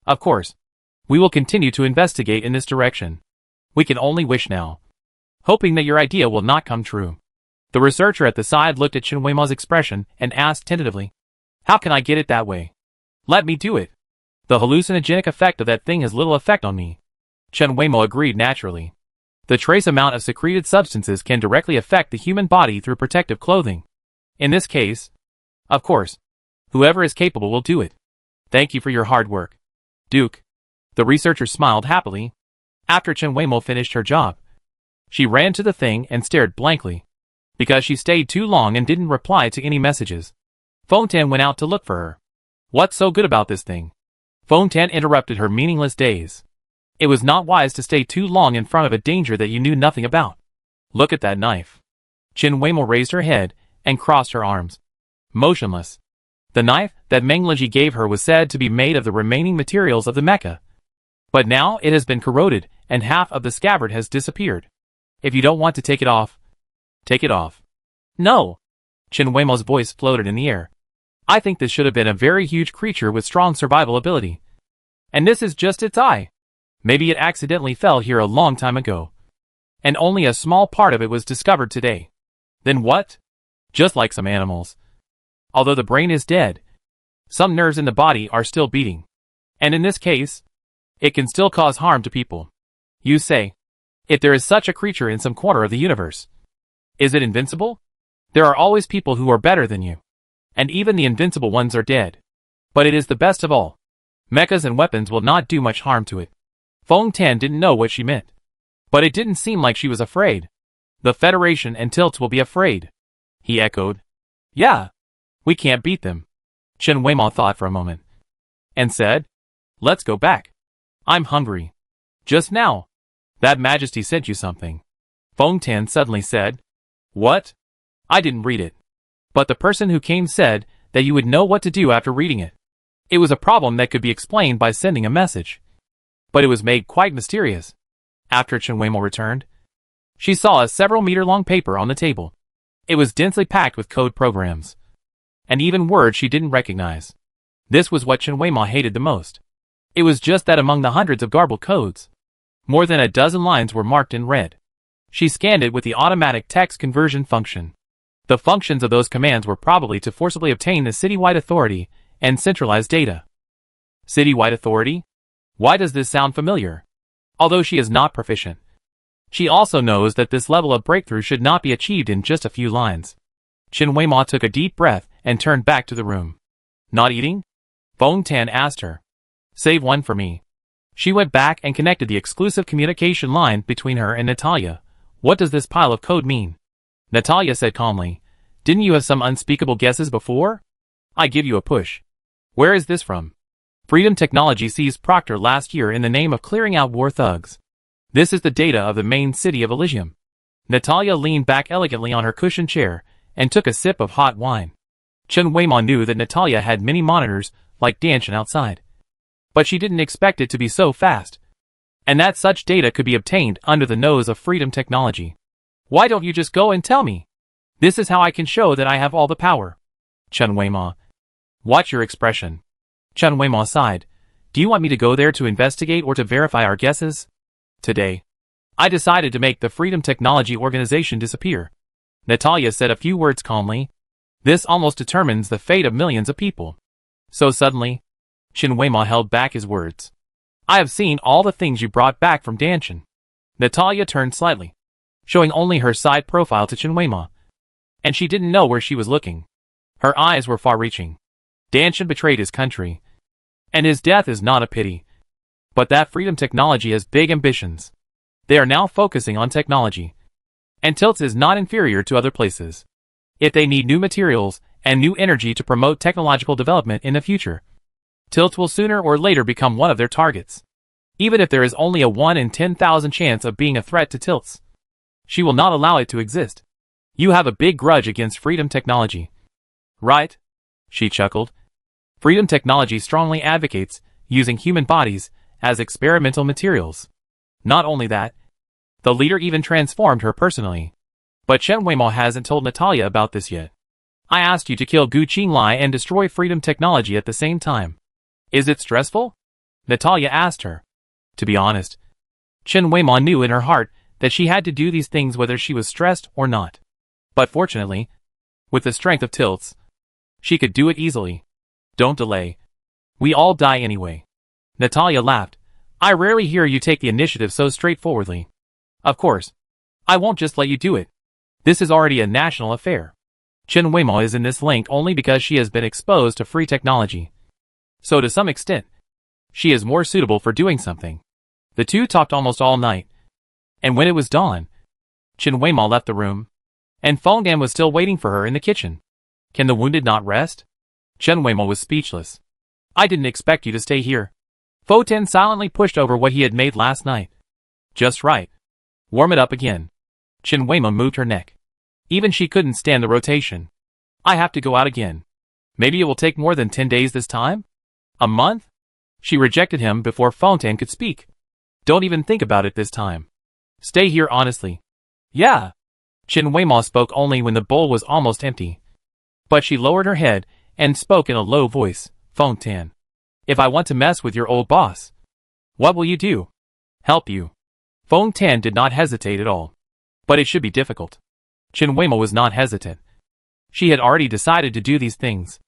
Of course, we will continue to investigate in this direction. We can only wish now, hoping that your idea will not come true. The researcher at the side looked at Chen Weimao's expression and asked tentatively, "How can I get it that way? Let me do it. The hallucinogenic effect of that thing has little effect on me." Chen Weimao agreed naturally. The trace amount of secreted substances can directly affect the human body through protective clothing. In this case, of course, whoever is capable will do it. Thank you for your hard work, Duke. The researcher smiled happily. After Chen Weimao finished her job, she ran to the thing and stared blankly, because she stayed too long and didn't reply to any messages. Feng Tan went out to look for her. "What's so good about this thing?" Feng Tan interrupted her meaningless days. "It was not wise to stay too long in front of a danger that you knew nothing about. Look at that knife." Chen Weimao raised her head and crossed her arms, motionless. The knife that Meng Liji gave her was said to be made of the remaining materials of the mecha. But now it has been corroded and half of the scabbard has disappeared. If you don't want to take it off, take it off. No. Chen Weimao's voice floated in the air. I think this should have been a very huge creature with strong survival ability. And this is just its eye. Maybe it accidentally fell here a long time ago. And only a small part of it was discovered today. Then what? Just like some animals. Although the brain is dead, some nerves in the body are still beating. And in this case, it can still cause harm to people. You say, if there is such a creature in some corner of the universe, is it invincible? There are always people who are better than you. And even the invincible ones are dead. But it is the best of all. Mechas and weapons will not do much harm to it. Feng Tan didn't know what she meant. But it didn't seem like she was afraid. The Federation and Tilts will be afraid. He echoed. Yeah. We can't beat them. Chen Weimao thought for a moment. And said, let's go back. I'm hungry. Just now. That Majesty sent you something. Feng Tan suddenly said. What? I didn't read it. But the person who came said that you would know what to do after reading it. It was a problem that could be explained by sending a message. But it was made quite mysterious. After Chen Weimao returned, she saw a several-meter-long paper on the table. It was densely packed with code programs, and even words she didn't recognize. This was what Chen Weimao hated the most. It was just that among the hundreds of garbled codes, more than a dozen lines were marked in red. She scanned it with the automatic text conversion function. The functions of those commands were probably to forcibly obtain the citywide authority and centralize data. Citywide authority? Why does this sound familiar? Although she is not proficient, she also knows that this level of breakthrough should not be achieved in just a few lines. Chen Weimao took a deep breath and turned back to the room. Not eating? Feng Tan asked her. Save one for me. She went back and connected the exclusive communication line between her and Natalia. What does this pile of code mean? Natalia said calmly. Didn't you have some unspeakable guesses before? I give you a push. Where is this from? Freedom Technology seized Proctor last year in the name of clearing out war thugs. This is the data of the main city of Elysium. Natalia leaned back elegantly on her cushioned chair and took a sip of hot wine. Chen Weimao knew that Natalia had many monitors like Danshan outside. But she didn't expect it to be so fast. And that such data could be obtained under the nose of Freedom Technology. Why don't you just go and tell me? This is how I can show that I have all the power. Chen Weimao. Watch your expression. Chen Weimao sighed. Do you want me to go there to investigate or to verify our guesses? Today, I decided to make the Freedom Technology organization disappear. Natalia said a few words calmly. This almost determines the fate of millions of people. So suddenly, Chen Weima held back his words. I have seen all the things you brought back from Danshan. Natalia turned slightly, showing only her side profile to Chen Weima. And she didn't know where she was looking. Her eyes were far-reaching. Danshan betrayed his country. And his death is not a pity. But that freedom technology has big ambitions. They are now focusing on technology. And Tilts is not inferior to other places. If they need new materials and new energy to promote technological development in the future, Tilts will sooner or later become one of their targets. Even if there is only a 1 in 10,000 chance of being a threat to Tilts, she will not allow it to exist. You have a big grudge against freedom technology. Right? She chuckled. Freedom technology strongly advocates using human bodies as experimental materials. Not only that, the leader even transformed her personally. But Chen Weimo hasn't told Natalia about this yet. I asked you to kill Gu Qinglai and destroy freedom technology at the same time. Is it stressful? Natalia asked her. To be honest, Chen Weimo knew in her heart that she had to do these things whether she was stressed or not. But fortunately, with the strength of Tilts, she could do it easily. Don't delay. We all die anyway. Natalia laughed. I rarely hear you take the initiative so straightforwardly. Of course, I won't just let you do it. This is already a national affair. Chen Weimo is in this link only because she has been exposed to free technology. So to some extent, she is more suitable for doing something. The two talked almost all night. And when it was dawn, Chen Weimo left the room, and Feng Dan was still waiting for her in the kitchen. Can the wounded not rest? Chen Weimo was speechless. I didn't expect you to stay here. Fo Ten silently pushed over what he had made last night. Just right. Warm it up again. Chen Weimo moved her neck. Even she couldn't stand the rotation. I have to go out again. Maybe it will take more than 10 days this time? A month? She rejected him before Fo Ten could speak. Don't even think about it this time. Stay here honestly. Yeah. Chen Weimo spoke only when the bowl was almost empty. But she lowered her head and spoke in a low voice. Fo Ten. If I want to mess with your old boss, what will you do? Help you. Fo Ten did not hesitate at all. But it should be difficult. Chen Weimo was not hesitant. She had already decided to do these things.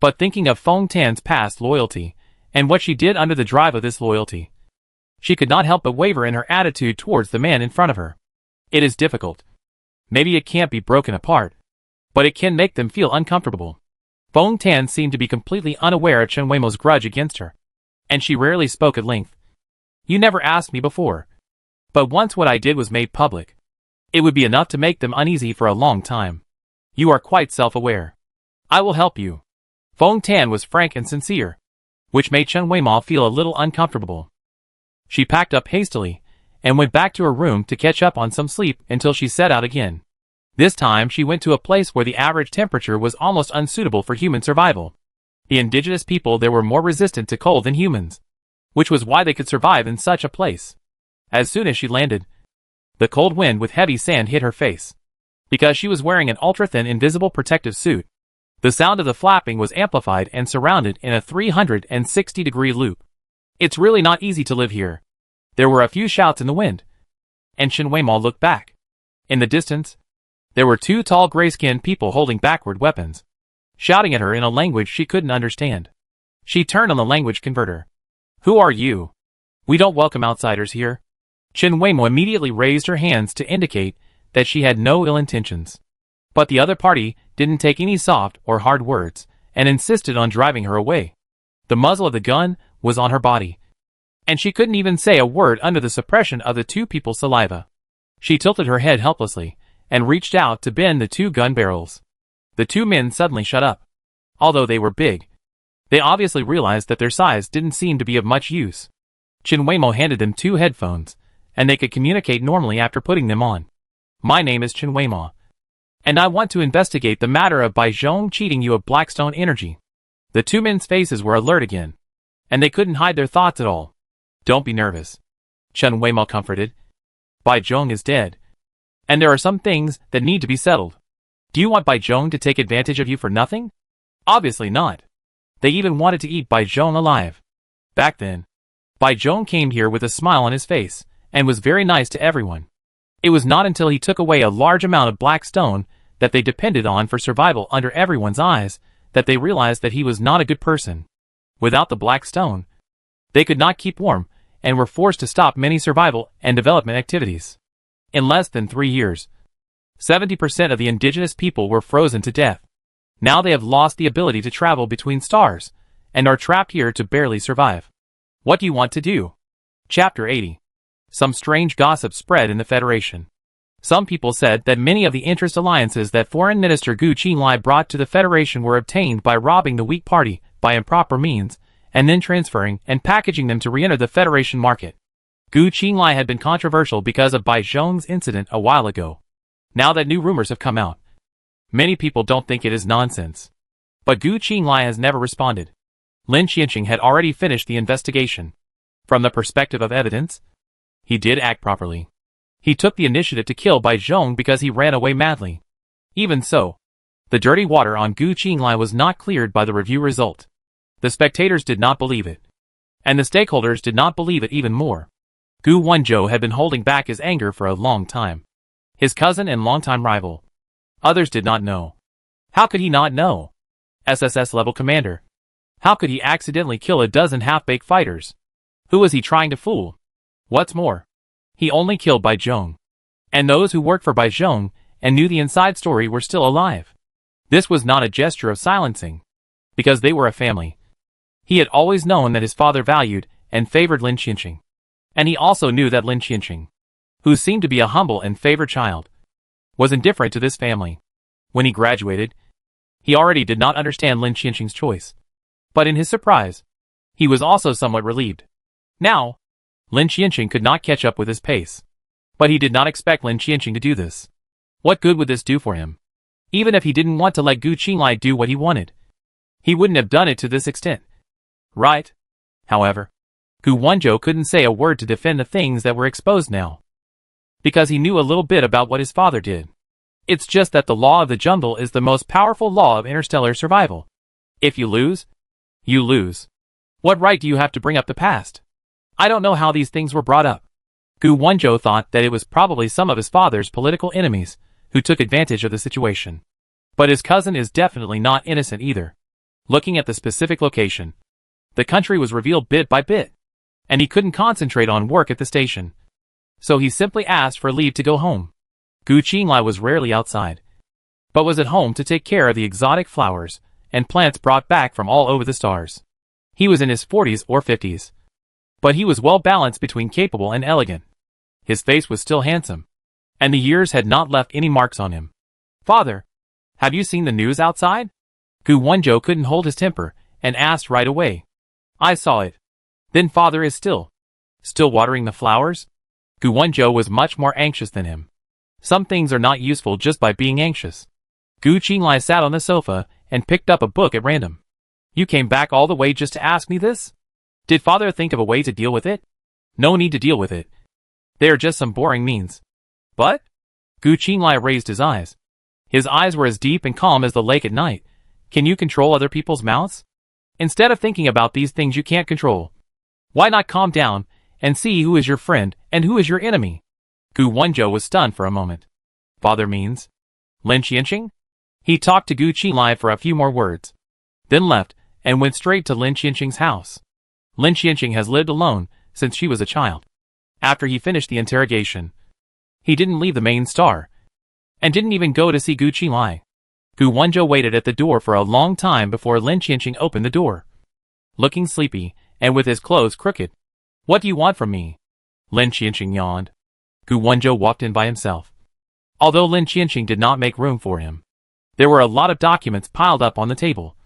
But thinking of Fo Ten's past loyalty, and what she did under the drive of this loyalty, she could not help but waver in her attitude towards the man in front of her. It is difficult. Maybe it can't be broken apart, but it can make them feel uncomfortable. Fo Ten seemed to be completely unaware of Chen Weimo's grudge against her, and she rarely spoke at length. You never asked me before. But once what I did was made public, it would be enough to make them uneasy for a long time. You are quite self-aware. I will help you. Fo Ten was frank and sincere, which made Chen Weimo feel a little uncomfortable. She packed up hastily, and went back to her room to catch up on some sleep until she set out again. This time she went to a place where the average temperature was almost unsuitable for human survival. The indigenous people there were more resistant to cold than humans, which was why they could survive in such a place. As soon as she landed, the cold wind with heavy sand hit her face. Because she was wearing an ultra-thin invisible protective suit, the sound of the flapping was amplified and surrounded in a 360-degree loop. It's really not easy to live here. There were a few shouts in the wind, and Chen Weimo looked back. In the distance, there were two tall gray-skinned people holding backward weapons, shouting at her in a language she couldn't understand. She turned on the language converter. Who are you? We don't welcome outsiders here. Chen Weimo immediately raised her hands to indicate that she had no ill intentions. But the other party didn't take any soft or hard words, and insisted on driving her away. The muzzle of the gun was on her body, and she couldn't even say a word under the suppression of the two people's saliva. She tilted her head helplessly, and reached out to bend the two gun barrels. The two men suddenly shut up. Although they were big, they obviously realized that their size didn't seem to be of much use. Chen Weimo handed them two headphones, and they could communicate normally after putting them on. My name is Chen Weimo, and I want to investigate the matter of Bai Zhong cheating you of Blackstone Energy. The two men's faces were alert again, and they couldn't hide their thoughts at all. Don't be nervous, Chen Weimo comforted. Bai Zhong is dead, and there are some things that need to be settled. Do you want Bai Zhong to take advantage of you for nothing? Obviously not. They even wanted to eat Bai Zhong alive. Back then, Bai Zhong came here with a smile on his face, and was very nice to everyone. It was not until he took away a large amount of black stone that they depended on for survival under everyone's eyes, that they realized that he was not a good person. Without the Black Stone, they could not keep warm, and were forced to stop many survival and development activities. In less than 3 years, 70% of the indigenous people were frozen to death. Now they have lost the ability to travel between stars, and are trapped here to barely survive. What do you want to do? Chapter 80. Some strange gossip spread in the Federation. Some people said that many of the interest alliances that Foreign Minister Gu Qinglai brought to the Federation were obtained by robbing the weak party by improper means, and then transferring and packaging them to re-enter the Federation market. Gu Qinglai had been controversial because of Bai Zhong's incident a while ago. Now that new rumors have come out, many people don't think it is nonsense. But Gu Qinglai has never responded. Lin Qianqing had already finished the investigation. From the perspective of evidence, he did act properly. He took the initiative to kill Bai Zhong because he ran away madly. Even so, the dirty water on Gu Qinglai was not cleared by the review result. The spectators did not believe it. And the stakeholders did not believe it even more. Gu Wenzhou had been holding back his anger for a long time. His cousin and longtime rival. Others did not know. How could he not know? SSS-level commander. How could he accidentally kill a dozen half-baked fighters? Who was he trying to fool? What's more, he only killed Bai Zhong. And those who worked for Bai Zhong and knew the inside story were still alive. This was not a gesture of silencing, because they were a family. He had always known that his father valued and favored Lin Qianqing. And he also knew that Lin Qianqing, who seemed to be a humble and favored child, was indifferent to this family. When he graduated, he already did not understand Lin Qianqing's choice. But in his surprise, he was also somewhat relieved. Now, Lin Qianqing could not catch up with his pace. But he did not expect Lin Qianqing to do this. What good would this do for him? Even if he didn't want to let Gu Qinglai do what he wanted, he wouldn't have done it to this extent. Right? However, Gu Wenzhou couldn't say a word to defend the things that were exposed now, because he knew a little bit about what his father did. It's just that the law of the jungle is the most powerful law of interstellar survival. If you lose, you lose. What right do you have to bring up the past? I don't know how these things were brought up. Gu Wenzhou thought that it was probably some of his father's political enemies who took advantage of the situation. But his cousin is definitely not innocent either. Looking at the specific location, the country was revealed bit by bit, and he couldn't concentrate on work at the station. So he simply asked for leave to go home. Gu Qinglai was rarely outside, but was at home to take care of the exotic flowers and plants brought back from all over the stars. He was in his 40s or 50s. But he was well balanced between capable and elegant. His face was still handsome, and the years had not left any marks on him. Father, have you seen the news outside? Gu Wenzhou couldn't hold his temper, and asked right away. I saw it. Then father is still watering the flowers? Gu Wenzhou was much more anxious than him. Some things are not useful just by being anxious. Gu Qinglai sat on the sofa, and picked up a book at random. You came back all the way just to ask me this? Did father think of a way to deal with it? No need to deal with it. They are just some boring means. But? Gu Qinglai raised his eyes. His eyes were as deep and calm as the lake at night. Can you control other people's mouths? Instead of thinking about these things you can't control, why not calm down and see who is your friend and who is your enemy? Gu Wenzhou was stunned for a moment. Father means Lin Qianqing? He talked to Gu Qinglai for a few more words, then left and went straight to Lin Qianqing's house. Lin Qianqing has lived alone since she was a child. After he finished the interrogation, he didn't leave the main star, and didn't even go to see Gu Qinglai. Gu Wenzhou waited at the door for a long time before Lin Qianqing opened the door. Looking sleepy, and with his clothes crooked. What do you want from me? Lin Qianqing yawned. Gu Wenzhou walked in by himself. Although Lin Qianqing did not make room for him, there were a lot of documents piled up on the table,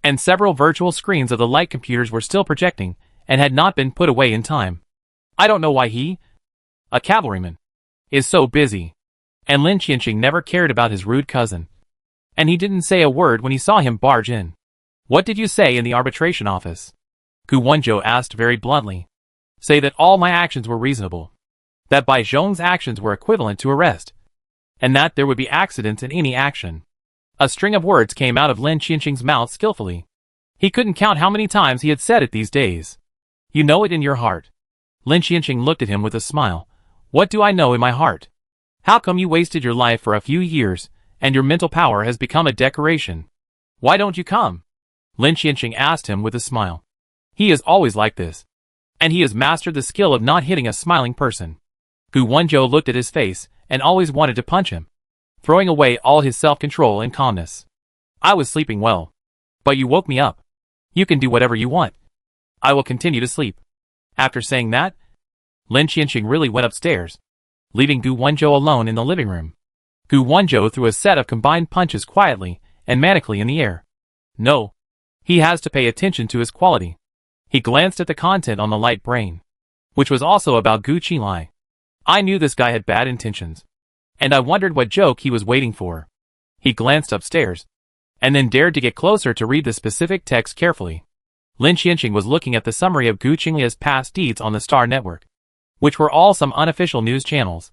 and several virtual screens of the light computers were still projecting, and had not been put away in time. I don't know why he, a cavalryman, is so busy. And Lin Qianqing never cared about his rude cousin. And he didn't say a word when he saw him barge in. What did you say in the arbitration office? Gu Wenzhou asked very bluntly. Say that all my actions were reasonable. That Bai Zhong's actions were equivalent to arrest. And that there would be accidents in any action. A string of words came out of Lin Qianqing's mouth skillfully. He couldn't count how many times he had said it these days. You know it in your heart. Lin Qianqing looked at him with a smile. What do I know in my heart? How come you wasted your life for a few years, and your mental power has become a decoration. Why don't you come? Lin Qianqing asked him with a smile. He is always like this. And he has mastered the skill of not hitting a smiling person. Gu Wenzhou looked at his face and always wanted to punch him, throwing away all his self-control and calmness. I was sleeping well. But you woke me up. You can do whatever you want. I will continue to sleep. After saying that, Lin Qianqing really went upstairs, leaving Gu Wenzhou alone in the living room. Gu Wenzhou threw a set of combined punches quietly and manically in the air. No. He has to pay attention to his quality. He glanced at the content on the light brain, which was also about Gu Qinglai. I knew this guy had bad intentions, and I wondered what joke he was waiting for. He glanced upstairs, and then dared to get closer to read the specific text carefully. Lin Qianqing was looking at the summary of Gu Qinglia's past deeds on the Star Network, which were all some unofficial news channels.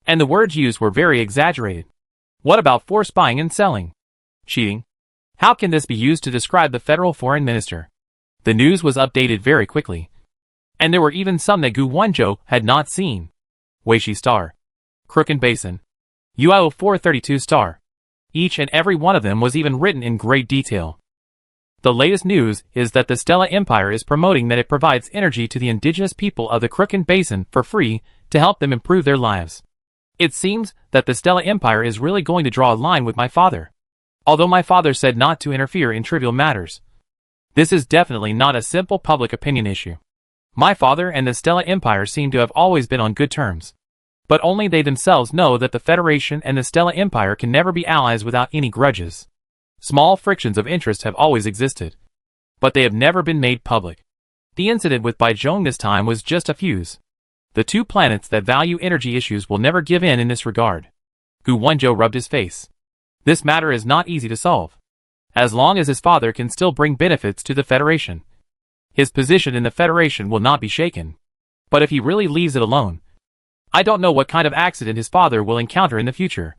And the words used were very exaggerated. What about force buying and selling? Cheating? How can this be used to describe the federal foreign minister? The news was updated very quickly. And there were even some that Gu Wenzhou had not seen. Weishi Star. Crooken Basin. Yuao 432 Star. Each and every one of them was even written in great detail. The latest news is that the Stella Empire is promoting that it provides energy to the indigenous people of the Crooken Basin for free to help them improve their lives. It seems that the Stella Empire is really going to draw a line with my father. Although my father said not to interfere in trivial matters. This is definitely not a simple public opinion issue. My father and the Stella Empire seem to have always been on good terms. But only they themselves know that the Federation and the Stella Empire can never be allies without any grudges. Small frictions of interest have always existed, but they have never been made public. The incident with Baizhong this time was just a fuse. The two planets that value energy issues will never give in this regard. Gu Wenzhou rubbed his face. This matter is not easy to solve. As long as his father can still bring benefits to the Federation, his position in the Federation will not be shaken. But if he really leaves it alone, I don't know what kind of accident his father will encounter in the future.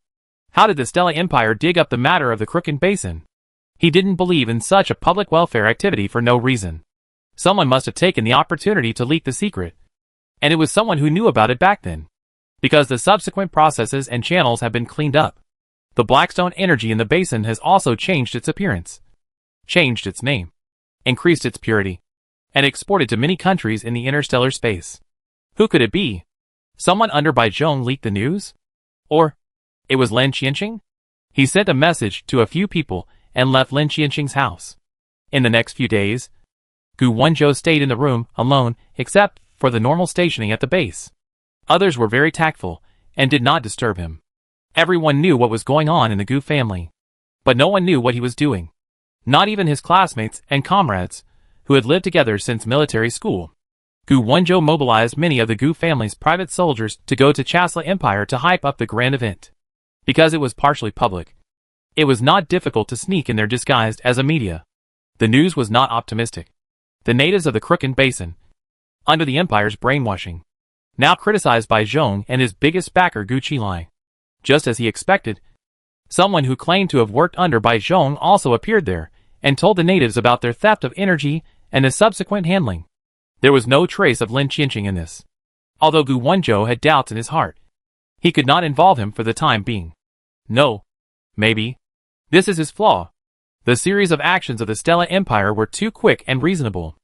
How did the Stella Empire dig up the matter of the Crooken Basin? He didn't believe in such a public welfare activity for no reason. Someone must have taken the opportunity to leak the secret. And it was someone who knew about it back then. Because the subsequent processes and channels have been cleaned up. The Blackstone energy in the basin has also changed its appearance, changed its name, increased its purity, and exported to many countries in the interstellar space. Who could it be? Someone under Baizhong leaked the news? Or, it was Lin Qianqing? He sent a message to a few people and left Lin Qianqing's house. In the next few days, Gu Wenzhou stayed in the room alone except for the normal stationing at the base. Others were very tactful and did not disturb him. Everyone knew what was going on in the Gu family, but no one knew what he was doing. Not even his classmates and comrades, who had lived together since military school. Gu Wenzhou mobilized many of the Gu family's private soldiers to go to Chasla Empire to hype up the grand event. Because it was partially public, it was not difficult to sneak in there disguised as a media. The news was not optimistic. The natives of the Crooken Basin, under the Empire's brainwashing, now criticized Baizhong and his biggest backer Gu Qinglai. Just as he expected, someone who claimed to have worked under Baizhong also appeared there and told the natives about their theft of energy and the subsequent handling. There was no trace of Lin Qianqing in this. Although Gu Wenzhou had doubts in his heart, he could not involve him for the time being. No. Maybe. This is his flaw. The series of actions of the Stella Empire were too quick and reasonable.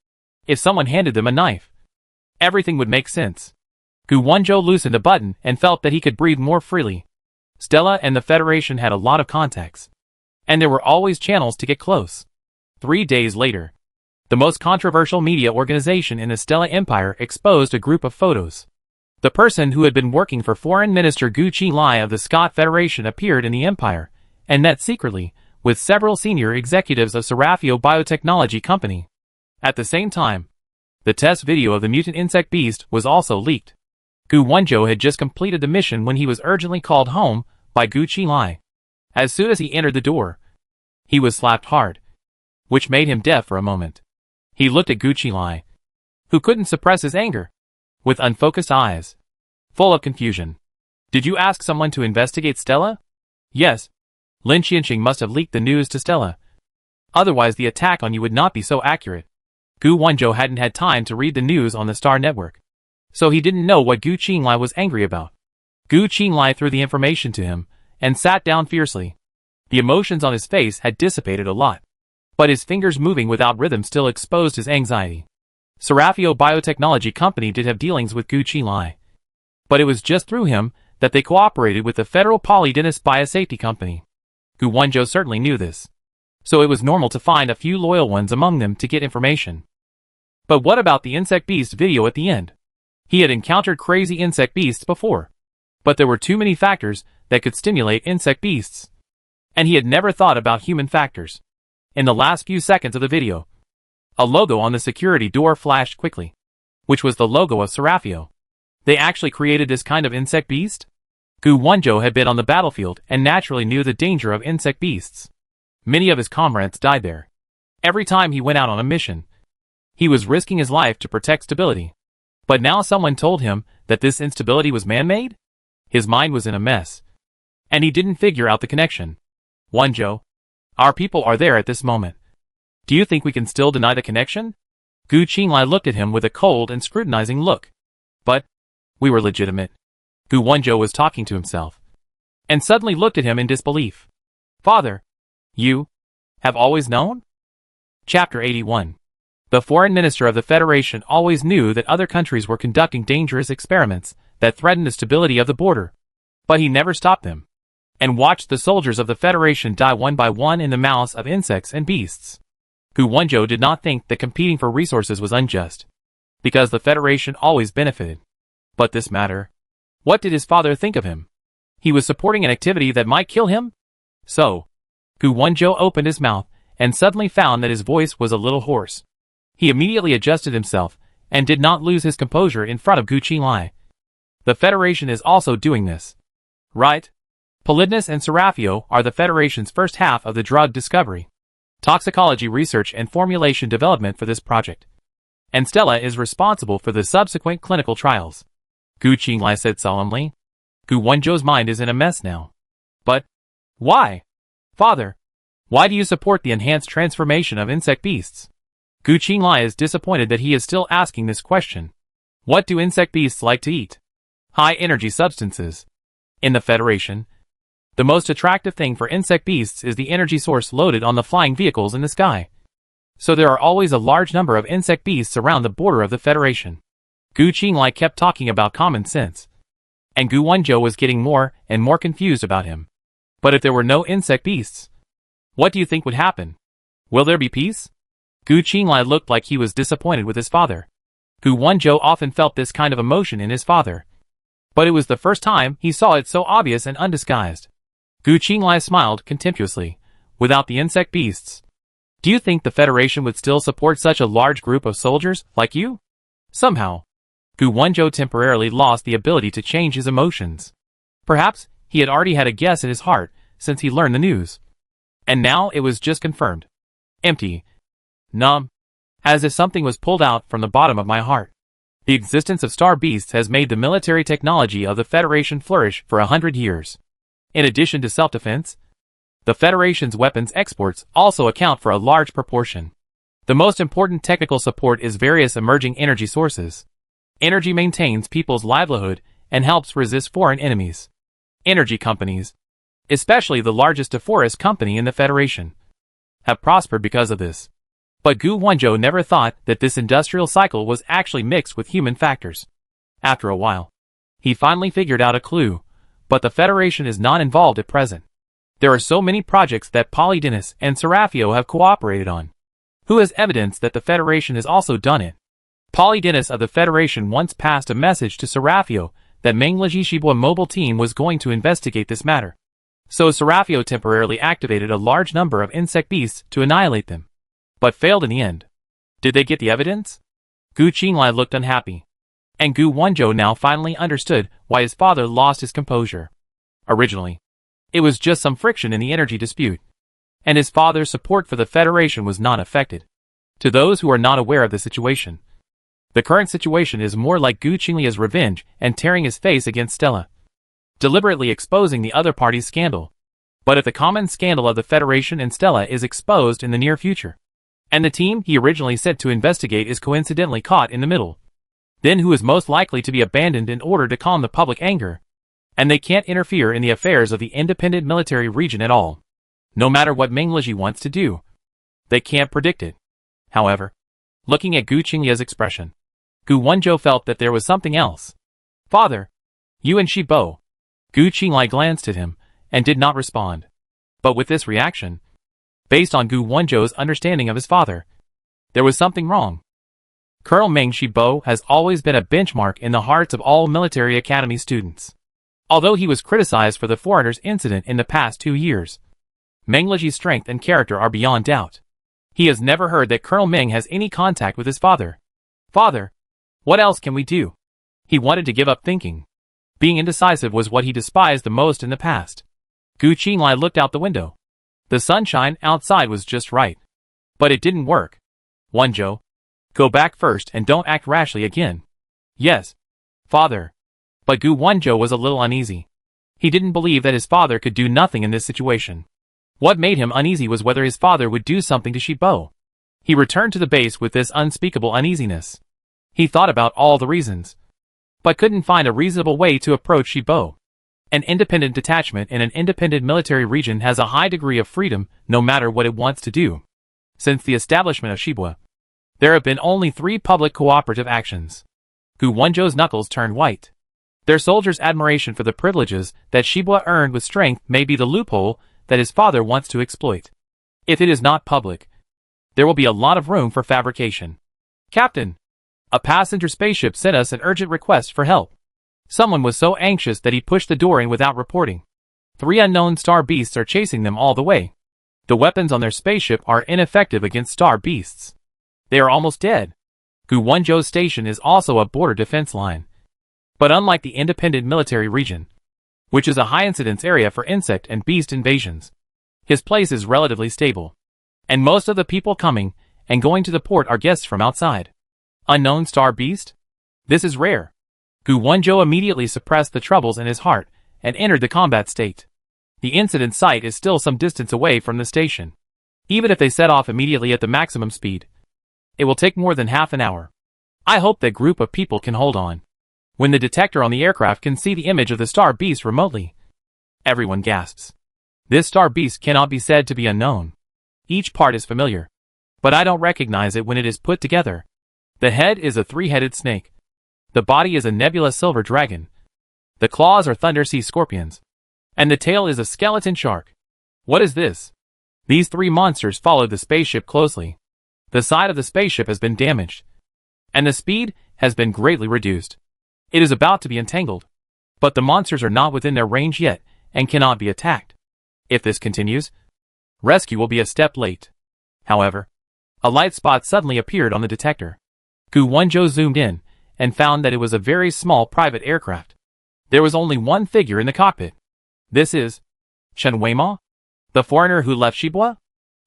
If someone handed them a knife, everything would make sense. Gu Wenzhou loosened a button and felt that he could breathe more freely. Stella and the Federation had a lot of contacts, and there were always channels to get close. 3 days later, the most controversial media organization in the Stella Empire exposed a group of photos. The person who had been working for Foreign Minister Gu Qinglai of the Scott Federation appeared in the Empire, and met secretly with several senior executives of Serafio Biotechnology Company. At the same time, the test video of the mutant insect beast was also leaked. Gu Wenzhou had just completed the mission when he was urgently called home by Gu Qinglai. As soon as he entered the door, he was slapped hard, which made him deaf for a moment. He looked at Gu Qinglai, who couldn't suppress his anger, with unfocused eyes, full of confusion. Did you ask someone to investigate Stella? Yes. Lin Qianqing must have leaked the news to Stella. Otherwise the attack on you would not be so accurate. Gu Wenzhou hadn't had time to read the news on the Star Network, so he didn't know what Gu Qinglai was angry about. Gu Qinglai threw the information to him, and sat down fiercely. The emotions on his face had dissipated a lot, but his fingers moving without rhythm still exposed his anxiety. Serafio Biotechnology Company did have dealings with Gu Qinglai, but it was just through him that they cooperated with the Federal Polydennis Biosafety Company. Gu Wenzhou certainly knew this, so it was normal to find a few loyal ones among them to get information. But what about the insect beast video at the end? He had encountered crazy insect beasts before, but there were too many factors that could stimulate insect beasts, and he had never thought about human factors. In the last few seconds of the video, a logo on the security door flashed quickly, which was the logo of Serafio. They actually created this kind of insect beast? Gu Wenzhou had been on the battlefield and naturally knew the danger of insect beasts. Many of his comrades died there. Every time he went out on a mission, he was risking his life to protect stability. But now someone told him that this instability was man-made? His mind was in a mess, and he didn't figure out the connection. Wenzhou, our people are there at this moment. Do you think we can still deny the connection? Gu Qinglai looked at him with a cold and scrutinizing look. But we were legitimate. Gu Wenzhou was talking to himself, and suddenly looked at him in disbelief. Father, you have always known? Chapter 81. The foreign minister of the Federation always knew that other countries were conducting dangerous experiments that threatened the stability of the border, but he never stopped them, and watched the soldiers of the Federation die one by one in the mouths of insects and beasts. Gu Wenzhou did not think that competing for resources was unjust, because the Federation always benefited. But this matter, what did his father think of him? He was supporting an activity that might kill him? So, Gu Wenzhou opened his mouth and suddenly found that his voice was a little hoarse. He immediately adjusted himself and did not lose his composure in front of Gu Qinglai. The Federation is also doing this, right? Polydennis and Serafio are the Federation's first half of the drug discovery, toxicology research and formulation development for this project, and Stella is responsible for the subsequent clinical trials. Gu Qinglai said solemnly. Gu Wenzhou's mind is in a mess now. But why? Father, why do you support the enhanced transformation of insect beasts? Gu Qinglai is disappointed that he is still asking this question. What do insect beasts like to eat? High-energy substances. In the Federation, the most attractive thing for insect beasts is the energy source loaded on the flying vehicles in the sky. So there are always a large number of insect beasts around the border of the Federation. Gu Qinglai kept talking about common sense, and Gu Wenzhou was getting more and more confused about him. But if there were no insect beasts, what do you think would happen? Will there be peace? Gu Qinglai looked like he was disappointed with his father. Gu Wenzhou often felt this kind of emotion in his father, but it was the first time he saw it so obvious and undisguised. Gu Qinglai smiled contemptuously. Without the insect beasts, do you think the Federation would still support such a large group of soldiers like you? Somehow, Gu Wenzhou temporarily lost the ability to change his emotions. Perhaps he had already had a guess in his heart since he learned the news, and now it was just confirmed. Empty. Numb. As if something was pulled out from the bottom of my heart. The existence of star beasts has made the military technology of the Federation flourish for 100 years. In addition to self-defense, the Federation's weapons exports also account for a large proportion. The most important technical support is various emerging energy sources. Energy maintains people's livelihood and helps resist foreign enemies. Energy companies, especially the largest deforest company in the Federation, have prospered because of this. But Gu Wenzhou never thought that this industrial cycle was actually mixed with human factors. After a while, he finally figured out a clue, but the Federation is not involved at present. There are so many projects that Polydennis and Serafio have cooperated on. Who has evidence that the Federation has also done it? Polydennis of the Federation once passed a message to Serafio that Menglajishibua mobile team was going to investigate this matter. So Serafio temporarily activated a large number of insect beasts to annihilate them, but failed in the end. Did they get the evidence? Gu Qinglai looked unhappy, and Gu Wenzhou now finally understood why his father lost his composure. Originally, it was just some friction in the energy dispute, and his father's support for the Federation was not affected. To those who are not aware of the situation, the current situation is more like Gu Qinglai's revenge and tearing his face against Stella, deliberately exposing the other party's scandal. But if the common scandal of the Federation and Stella is exposed in the near future, and the team he originally sent to investigate is coincidentally caught in the middle, then who is most likely to be abandoned in order to calm the public anger? and they can't interfere in the affairs of the independent military region at all. No matter what Mengleji wants to do, they can't predict it. However, looking at Gu Qinglia's expression, Gu Wenzhou felt that there was something else. Father, you and Shibo. Gu Qingli glanced at him and did not respond. But with this reaction, based on Gu Wenzhou's understanding of his father, there was something wrong. Colonel Meng Shibo has always been a benchmark in the hearts of all military academy students. Although he was criticized for the foreigners incident in the past 2 years, Mengleji's strength and character are beyond doubt. He has never heard that Colonel Meng has any contact with his father. Father, what else can we do? He wanted to give up thinking. Being indecisive was what he despised the most in the past. Gu Qinglai looked out the window. The sunshine outside was just right. But it didn't work. Wenzhou, go back first and don't act rashly again. Yes, father. But Gu Wenzhou was a little uneasy. He didn't believe that his father could do nothing in this situation. What made him uneasy was whether his father would do something to Shibo. He returned to the base with this unspeakable uneasiness. He thought about all the reasons, but couldn't find a reasonable way to approach Shibo. An independent detachment in an independent military region has a high degree of freedom no matter what it wants to do. Since the establishment of Shibo, there have been only 3 public cooperative actions. Gu Wenzhou's knuckles turned white. Their soldiers' admiration for the privileges that Shibo earned with strength may be the loophole that his father wants to exploit. If it is not public, there will be a lot of room for fabrication. Captain, a passenger spaceship sent us an urgent request for help. Someone was so anxious that he pushed the door in without reporting. 3 unknown star beasts are chasing them all the way. The weapons on their spaceship are ineffective against star beasts. They are almost dead. Gu Wenzhou's station is also a border defense line. But unlike the independent military region, which is a high-incidence area for insect and beast invasions, his place is relatively stable. And most of the people coming and going to the port are guests from outside. Unknown star beast? This is rare. Gu Wenzhou immediately suppressed the troubles in his heart and entered the combat state. The incident site is still some distance away from the station. Even if they set off immediately at the maximum speed, it will take more than half an hour. I hope that group of people can hold on. When the detector on the aircraft can see the image of the star beast remotely, everyone gasps. This star beast cannot be said to be unknown. Each part is familiar, but I don't recognize it when it is put together. The head is a 3-headed snake. The body is a nebulous silver dragon. The claws are thunder sea scorpions. And the tail is a skeleton shark. What is this? These 3 monsters followed the spaceship closely. The side of the spaceship has been damaged, and the speed has been greatly reduced. It is about to be entangled, but the monsters are not within their range yet and cannot be attacked. If this continues, rescue will be a step late. However, a light spot suddenly appeared on the detector. Gu Wenzhou zoomed in and found that it was a very small private aircraft. There was only one figure in the cockpit. This is Chen Weimo, the foreigner who left Shibo?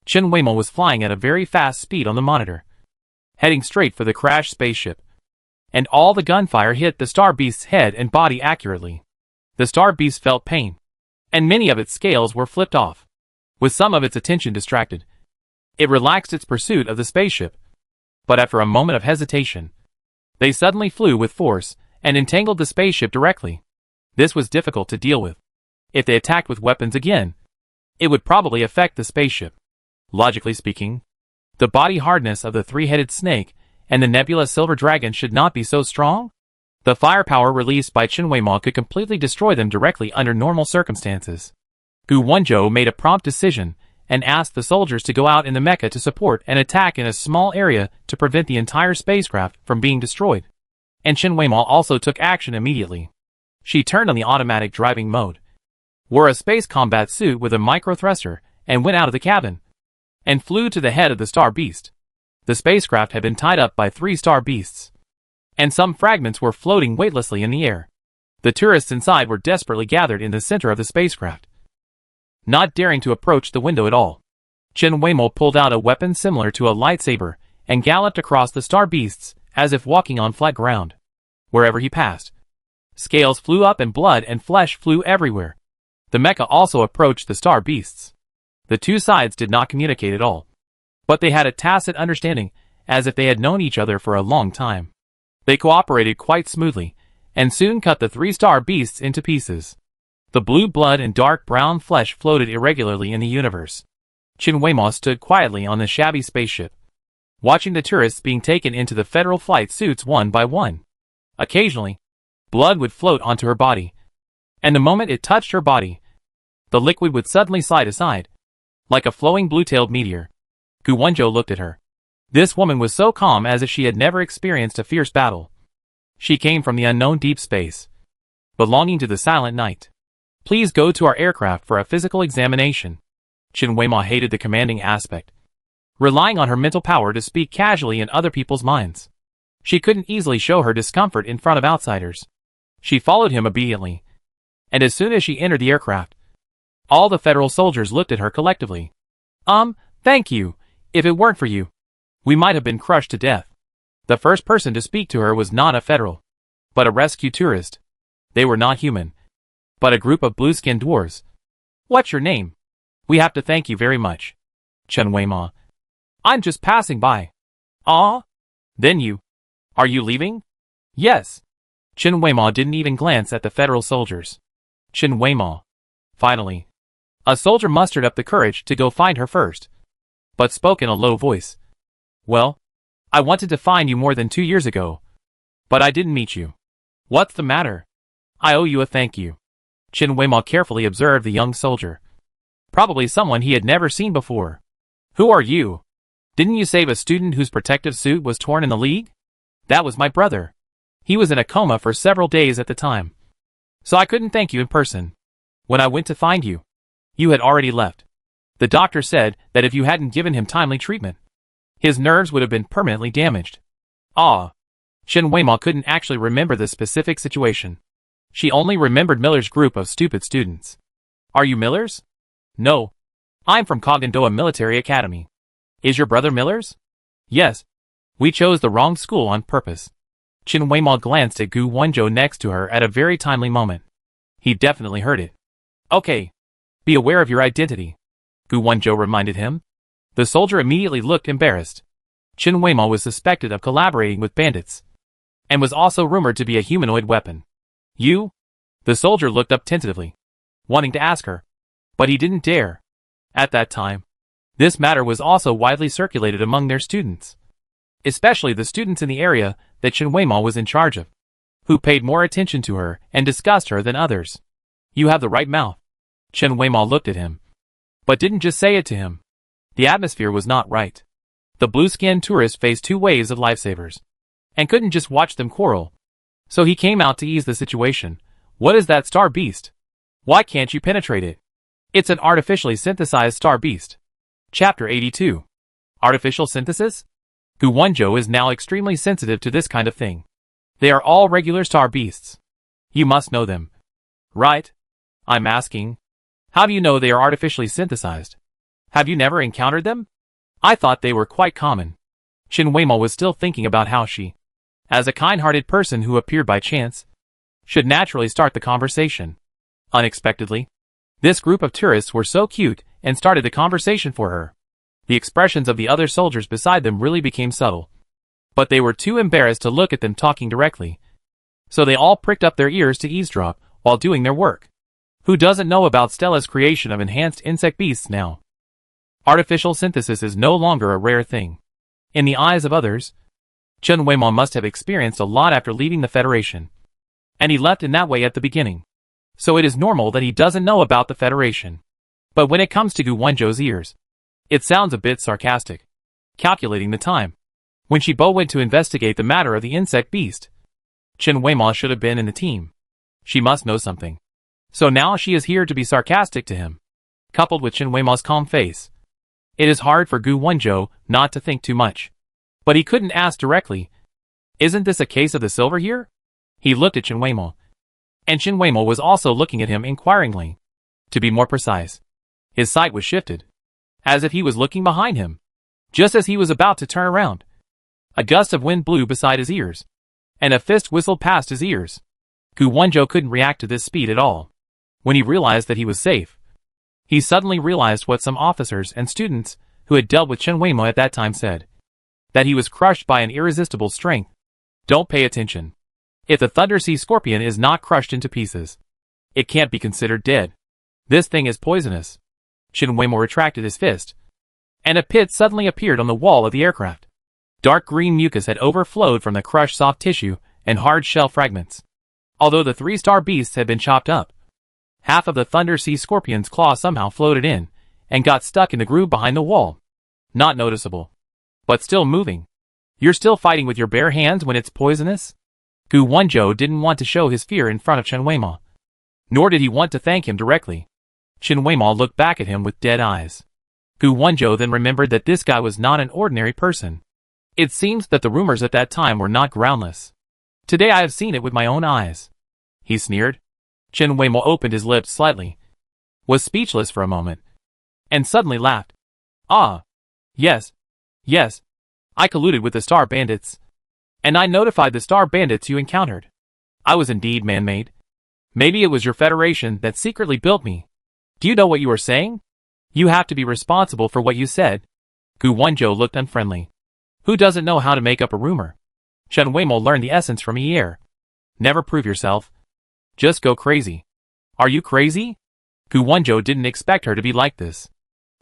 Chen Weimo was flying at a very fast speed on the monitor, heading straight for the crashed spaceship. And all the gunfire hit the star beast's head and body accurately. The star beast felt pain, and many of its scales were flipped off. With some of its attention distracted, it relaxed its pursuit of the spaceship. But after a moment of hesitation, they suddenly flew with force and entangled the spaceship directly. This was difficult to deal with. If they attacked with weapons again, it would probably affect the spaceship. Logically speaking, the body hardness of the 3-headed snake and the nebulous silver dragon should not be so strong? The firepower released by Chen Weimo could completely destroy them directly under normal circumstances. Gu Wenzhou made a prompt decision and asked the soldiers to go out in the mecha to support and attack in a small area to prevent the entire spacecraft from being destroyed. And Chen Weimo also took action immediately. She turned on the automatic driving mode, wore a space combat suit with a micro-thruster, and went out of the cabin, and flew to the head of the star beast. The spacecraft had been tied up by 3 star beasts, and some fragments were floating weightlessly in the air. The tourists inside were desperately gathered in the center of the spacecraft, not daring to approach the window at all. Chen Weimo pulled out a weapon similar to a lightsaber and galloped across the star beasts as if walking on flat ground. Wherever he passed, scales flew up and blood and flesh flew everywhere. The mecha also approached the star beasts. The 2 sides did not communicate at all, but they had a tacit understanding, as if they had known each other for a long time. They cooperated quite smoothly, and soon cut the 3-star beasts into pieces. The blue blood and dark brown flesh floated irregularly in the universe. Chen Weimao stood quietly on the shabby spaceship, watching the tourists being taken into the federal flight suits one by one. Occasionally, blood would float onto her body, and the moment it touched her body, the liquid would suddenly slide aside, like a flowing blue-tailed meteor. Gu Wenzhou looked at her. This woman was so calm as if she had never experienced a fierce battle. She came from the unknown deep space, belonging to the silent night. Please go to our aircraft for a physical examination. Chen Weimao hated the commanding aspect, relying on her mental power to speak casually in other people's minds. She couldn't easily show her discomfort in front of outsiders. She followed him obediently, and as soon as she entered the aircraft, all the federal soldiers looked at her collectively. Thank you. If it weren't for you, we might have been crushed to death. The first person to speak to her was not a federal, but a rescue tourist. They were not human, but a group of blue-skinned dwarves. What's your name? We have to thank you very much. Chen Weimao. I'm just passing by. Ah? Then you. Are you leaving? Yes. Chen Weimao didn't even glance at the federal soldiers. Chen Weimao. Finally, a soldier mustered up the courage to go find her first, but spoke in a low voice. Well, I wanted to find you more than 2 years ago, but I didn't meet you. What's the matter? I owe you a thank you. Chen Weimao carefully observed the young soldier. Probably someone he had never seen before. Who are you? Didn't you save a student whose protective suit was torn in the league? That was my brother. He was in a coma for several days at the time, so I couldn't thank you in person. When I went to find you, you had already left. The doctor said that if you hadn't given him timely treatment, his nerves would have been permanently damaged. Ah. Chen Weimao couldn't actually remember the specific situation. She only remembered Miller's group of stupid students. Are you Miller's? No. I'm from Kogandoa Military Academy. Is your brother Miller's? Yes. We chose the wrong school on purpose. Chen Weimao glanced at Gu Wenzhou next to her at a very timely moment. He definitely heard it. Okay. Be aware of your identity, Gu Wenzhou reminded him. The soldier immediately looked embarrassed. Chen Weimao was suspected of collaborating with bandits, and was also rumored to be a humanoid weapon. You? The soldier looked up tentatively, wanting to ask her, but he didn't dare. At that time, this matter was also widely circulated among their students, especially the students in the area that Chen Weimao was in charge of, who paid more attention to her and discussed her than others. You have the right mouth. Chen Weimao looked at him, but didn't just say it to him. The atmosphere was not right. The blue-skinned tourist faced 2 waves of lifesavers, and couldn't just watch them quarrel. So he came out to ease the situation. What is that star beast? Why can't you penetrate it? It's an artificially synthesized star beast. Chapter 82. Artificial synthesis? Gu Wenzhou is now extremely sensitive to this kind of thing. They are all regular star beasts. You must know them. Right? I'm asking. How do you know they are artificially synthesized? Have you never encountered them? I thought they were quite common. Chen Weimao was still thinking about how she, as a kind-hearted person who appeared by chance, should naturally start the conversation. Unexpectedly, this group of tourists were so cute and started the conversation for her. The expressions of the other soldiers beside them really became subtle, but they were too embarrassed to look at them talking directly, so they all pricked up their ears to eavesdrop while doing their work. Who doesn't know about Stella's creation of enhanced insect beasts now? Artificial synthesis is no longer a rare thing. In the eyes of others, Chen Weimao must have experienced a lot after leaving the Federation, and he left in that way at the beginning. So it is normal that he doesn't know about the Federation. But when it comes to Gu Wenzhou's ears, it sounds a bit sarcastic. Calculating the time, when Shibo went to investigate the matter of the insect beast, Chen Weimao should have been in the team. She must know something. So now she is here to be sarcastic to him. Coupled with Chen Weimao's calm face, it is hard for Gu Wenzhou not to think too much. But he couldn't ask directly, isn't this a case of the silver here? He looked at Chen Weimao, and Chen Weimao was also looking at him inquiringly. To be more precise, his sight was shifted, as if he was looking behind him. Just as he was about to turn around, a gust of wind blew beside his ears, and a fist whistled past his ears. Gu Wenzhou couldn't react to this speed at all. When he realized that he was safe, he suddenly realized what some officers and students who had dealt with Chen Weimao at that time said, that he was crushed by an irresistible strength. Don't pay attention. If the Thunder Sea Scorpion is not crushed into pieces, it can't be considered dead. This thing is poisonous. Chen Weimo retracted his fist, and a pit suddenly appeared on the wall of the aircraft. Dark green mucus had overflowed from the crushed soft tissue and hard shell fragments. Although the 3-star beasts had been chopped up, half of the Thunder Sea Scorpion's claw somehow floated in and got stuck in the groove behind the wall. Not noticeable, but still moving. You're still fighting with your bare hands when it's poisonous? Gu Wenzhou didn't want to show his fear in front of Chen Weimo, nor did he want to thank him directly. Chen Weimo looked back at him with dead eyes. Gu Wenzhou then remembered that this guy was not an ordinary person. It seems that the rumors at that time were not groundless. Today I have seen it with my own eyes, he sneered. Chen Weimo opened his lips slightly, was speechless for a moment, and suddenly laughed. Ah, yes, I colluded with the Star Bandits, and I notified the Star Bandits you encountered. I was indeed man-made. Maybe it was your Federation that secretly built me. Do you know what you are saying? You have to be responsible for what you said. Gu Wenzhou looked unfriendly. Who doesn't know how to make up a rumor? Chen Weimo learned the essence from Yi. Never prove yourself. Just go crazy. Are you crazy? Gu Wenzhou didn't expect her to be like this.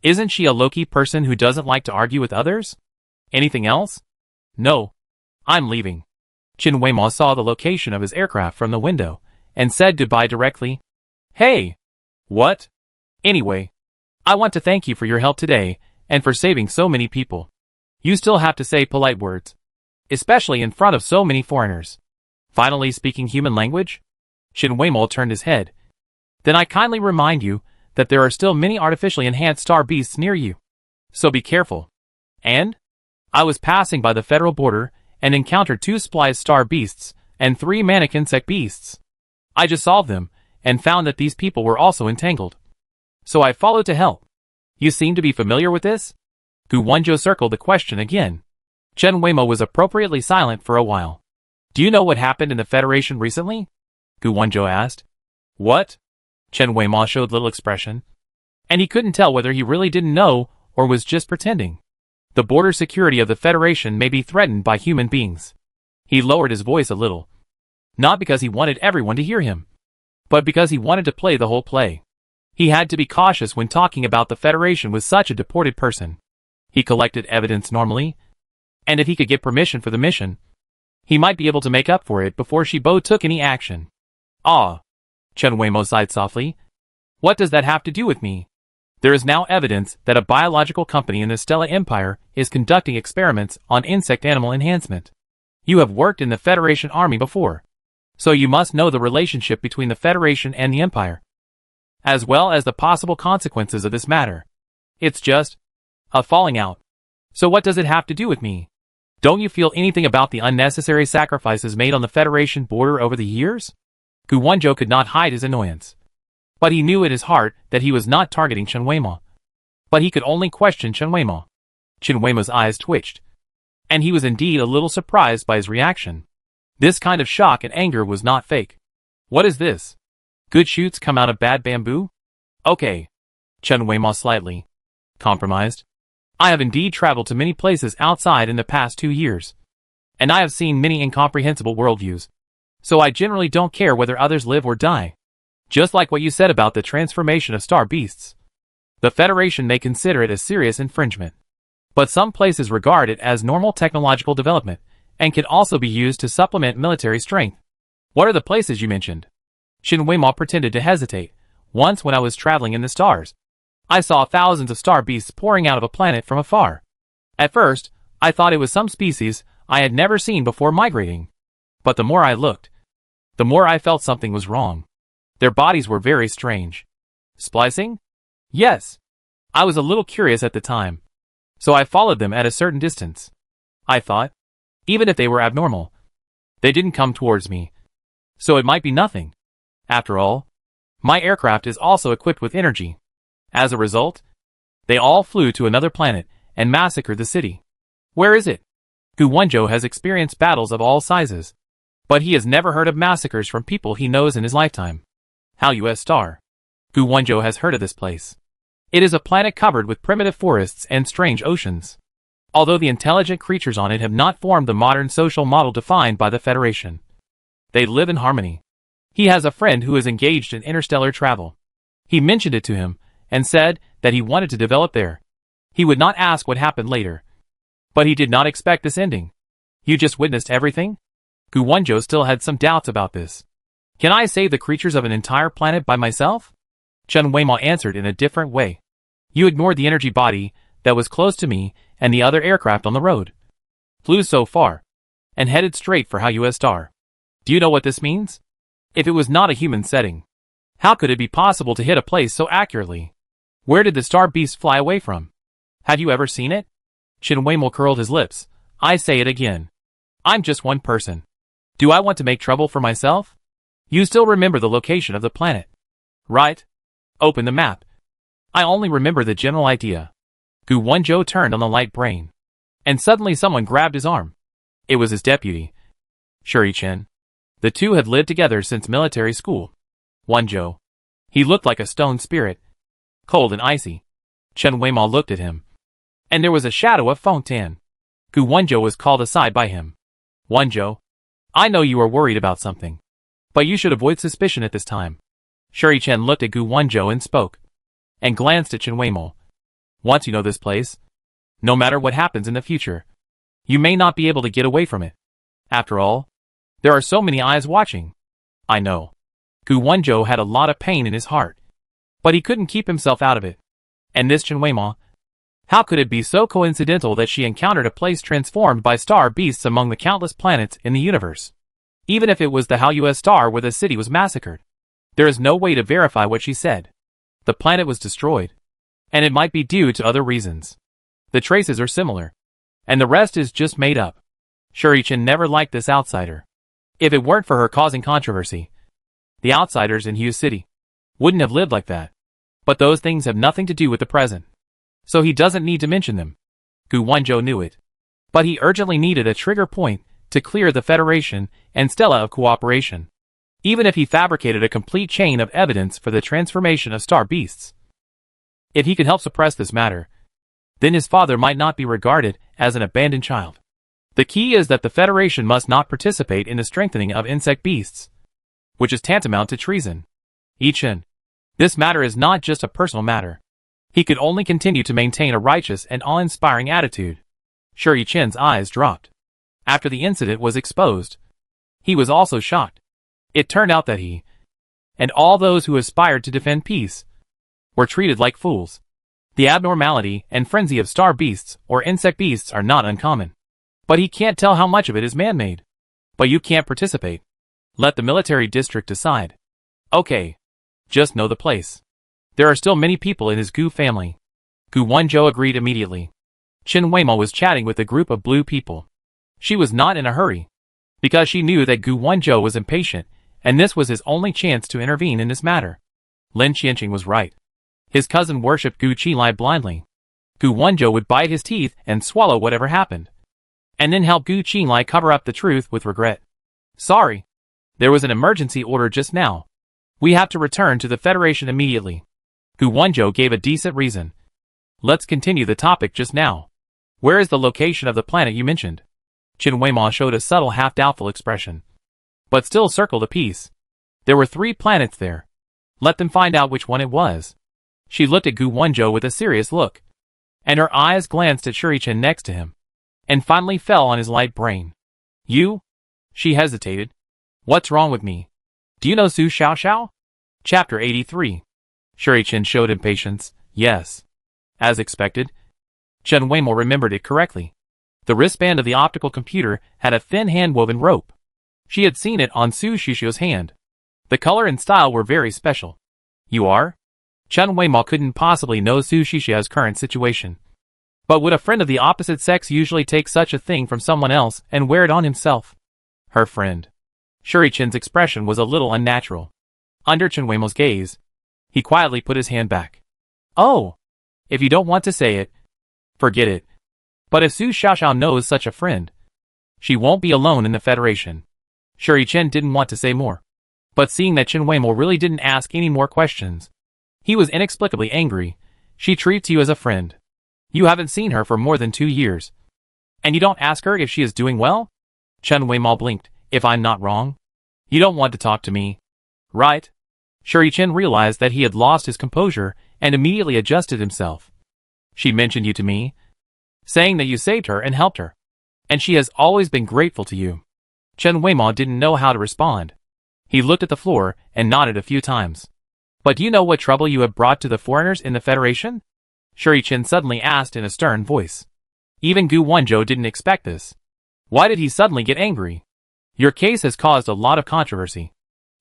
Isn't she a low-key person who doesn't like to argue with others? Anything else? No. I'm leaving. Chen Weimo saw the location of his aircraft from the window and said goodbye directly. Hey! What? Anyway, I want to thank you for your help today and for saving so many people. You still have to say polite words, especially in front of so many foreigners. Finally speaking human language? Chen Weimo turned his head. Then I kindly remind you that there are still many artificially enhanced star beasts near you. So be careful. And? I was passing by the federal border and encountered 2 spliced star beasts and 3 manic insect beasts. I just solved them and found that these people were also entangled. So I followed to help. You seem to be familiar with this? Gu Wenzhou circled the question again. Chen Weimo was appropriately silent for a while. Do you know what happened in the Federation recently? Gu Wenzhou asked. What? Chen Weimo showed little expression, and he couldn't tell whether he really didn't know or was just pretending. The border security of the Federation may be threatened by human beings. He lowered his voice a little. Not because he wanted everyone to hear him, but because he wanted to play the whole play. He had to be cautious when talking about the Federation with such a deported person. He collected evidence normally, and if he could get permission for the mission, he might be able to make up for it before Shibo took any action. Ah! Chen Weimo sighed softly. What does that have to do with me? There is now evidence that a biological company in the Stella Empire is conducting experiments on insect-animal enhancement. You have worked in the Federation Army before, so you must know the relationship between the Federation and the Empire, as well as the possible consequences of this matter. It's just a falling out. So what does it have to do with me? Don't you feel anything about the unnecessary sacrifices made on the Federation border over the years? Gu Wenzhou could not hide his annoyance, but he knew in his heart that he was not targeting Chen Weimo. But he could only question Chen Weimo. Chen Weimo's eyes twitched, and he was indeed a little surprised by his reaction. This kind of shock and anger was not fake. What is this? Good shoots come out of bad bamboo? Okay. Chen Weimo slightly compromised. I have indeed traveled to many places outside in the past 2 years, and I have seen many incomprehensible worldviews. So I generally don't care whether others live or die. Just like what you said about the transformation of star beasts. The Federation may consider it a serious infringement, but some places regard it as normal technological development and can also be used to supplement military strength. What are the places you mentioned? Chen Weimo pretended to hesitate. Once when I was traveling in the stars, I saw thousands of star beasts pouring out of a planet from afar. At first, I thought it was some species I had never seen before migrating. But the more I looked, the more I felt something was wrong. Their bodies were very strange. Splicing? Yes. I was a little curious at the time, so I followed them at a certain distance. I thought, even if they were abnormal, they didn't come towards me, so it might be nothing. After all, my aircraft is also equipped with energy. As a result, they all flew to another planet and massacred the city. Where is it? Gu Wenzhou has experienced battles of all sizes, but he has never heard of massacres from people he knows in his lifetime. How US Star? Gu Wenzhou has heard of this place. It is a planet covered with primitive forests and strange oceans. Although the intelligent creatures on it have not formed the modern social model defined by the Federation, They live in harmony. He has a friend who is engaged in interstellar travel. He mentioned it to him, and said that he wanted to develop there. He would not ask what happened later. But he did not expect this ending. You just witnessed everything? Gu Wonjo still had some doubts about this. Can I save the creatures of an entire planet by myself? Chen Weimo answered in a different way. You ignored the energy body that was close to me and the other aircraft on the road. Flew so far, and headed straight for Haoyue Star. Do you know what this means? If it was not a human setting, how could it be possible to hit a place so accurately? Where did the star beast fly away from? Had you ever seen it? Chen Weimo curled his lips. I say it again. I'm just one person. Do I want to make trouble for myself? You still remember the location of the planet, right? Open the map. I only remember the general idea. Gu Wonjo turned on the light brain. And suddenly someone grabbed his arm. It was his deputy, Shuri Chen. The two had lived together since military school. Wonjo. He looked like a stone spirit. Cold and icy. Chen Weimo looked at him. And there was a shadow of Feng Tan. Gu Wonjo was called aside by him. Wonjo. I know you are worried about something. But you should avoid suspicion at this time. Shuri Chen looked at Gu Wonjo and spoke. And glanced at Chen Weimo. Once you know this place, no matter what happens in the future, you may not be able to get away from it. After all, there are so many eyes watching. I know. Gu Wonjo had a lot of pain in his heart. But he couldn't keep himself out of it. And this Chen Weimo, how could it be so coincidental that she encountered a place transformed by star beasts among the countless planets in the universe? Even if it was the Haoyue Star where the city was massacred. There is no way to verify what she said. The planet was destroyed. And it might be due to other reasons. The traces are similar. And the rest is just made up. Shuri Chen never liked this outsider. If it weren't for her causing controversy, the outsiders in Hue City wouldn't have lived like that. But those things have nothing to do with the present. So he doesn't need to mention them. Gu Wonjo knew it. But he urgently needed a trigger point to clear the Federation and Stella of cooperation. Even if he fabricated a complete chain of evidence for the transformation of star beasts. If he could help suppress this matter, then his father might not be regarded as an abandoned child. The key is that the Federation must not participate in the strengthening of insect beasts, which is tantamount to treason. Chen. This matter is not just a personal matter. He could only continue to maintain a righteous and awe-inspiring attitude. Shuri Chen's eyes dropped. After the incident was exposed, he was also shocked. It turned out that he, and all those who aspired to defend peace, were treated like fools. The abnormality and frenzy of star beasts or insect beasts are not uncommon. But he can't tell how much of it is man-made. But you can't participate. Let the military district decide. Okay. Just know the place. There are still many people in his Gu family. Gu Wonjo agreed immediately. Chen Weimo was chatting with a group of blue people. She was not in a hurry. Because she knew that Gu Wonjo was impatient, and this was his only chance to intervene in this matter. Lin Qianqing was right. His cousin worshipped Gu Qilai blindly. Gu Wonjo would bite his teeth and swallow whatever happened. And then help Gu Qilai cover up the truth with regret. Sorry. There was an emergency order just now. We have to return to the Federation immediately. Gu Wonjo gave a decent reason. Let's continue the topic just now. Where is the location of the planet you mentioned? Chen Weimo showed a subtle half-doubtful expression. But still circled a piece. There were 3 planets there. Let them find out which one it was. She looked at Gu Wonjo with a serious look. And her eyes glanced at Shuri Chen next to him. And finally fell on his light brain. You? She hesitated. What's wrong with me? Do you know Su Xiaoxiao? Chapter 83. Shuri Chen showed impatience. Yes. As expected. Chen Weimo remembered it correctly. The wristband of the optical computer had a thin hand-woven rope. She had seen it on Su Xiaoxiao's hand. The color and style were very special. You are? Chen Weimo couldn't possibly know Su Xiaoxiao's current situation. But would a friend of the opposite sex usually take such a thing from someone else and wear it on himself? Her friend. Shuri Chen's expression was a little unnatural. Under Chen Weimo's gaze, he quietly put his hand back. Oh! If you don't want to say it, forget it. But if Su Xiaoxiao knows such a friend, she won't be alone in the Federation. Shuri Chen didn't want to say more. But seeing that Chen Weimo really didn't ask any more questions, he was inexplicably angry. She treats you as a friend. You haven't seen her for more than 2 years. And you don't ask her if she is doing well? Chen Weimo blinked. If I'm not wrong, You don't want to talk to me, right? Shuri Chen realized that he had lost his composure and immediately adjusted himself. She mentioned you to me, saying that you saved her and helped her, and she has always been grateful to you. Chen Weimao didn't know how to respond. He looked at the floor and nodded a few times. But do you know what trouble you have brought to the foreigners in the Federation? Shuri Chen suddenly asked in a stern voice. Even Gu Wenzhou didn't expect this. Why did he suddenly get angry? Your case has caused a lot of controversy.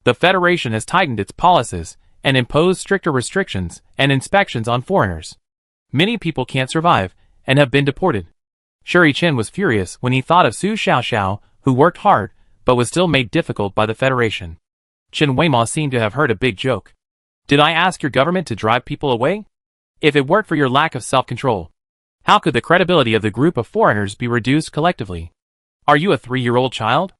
The Federation has tightened its policies and imposed stricter restrictions and inspections on foreigners. Many people can't survive and have been deported. Shuri Chen was furious when he thought of Su Xiaoxiao, who worked hard but was still made difficult by the Federation. Chen Weimao seemed to have heard a big joke. Did I ask your government to drive people away? If it weren't for your lack of self-control, how could the credibility of the group of foreigners be reduced collectively? Are you a 3-year-old child?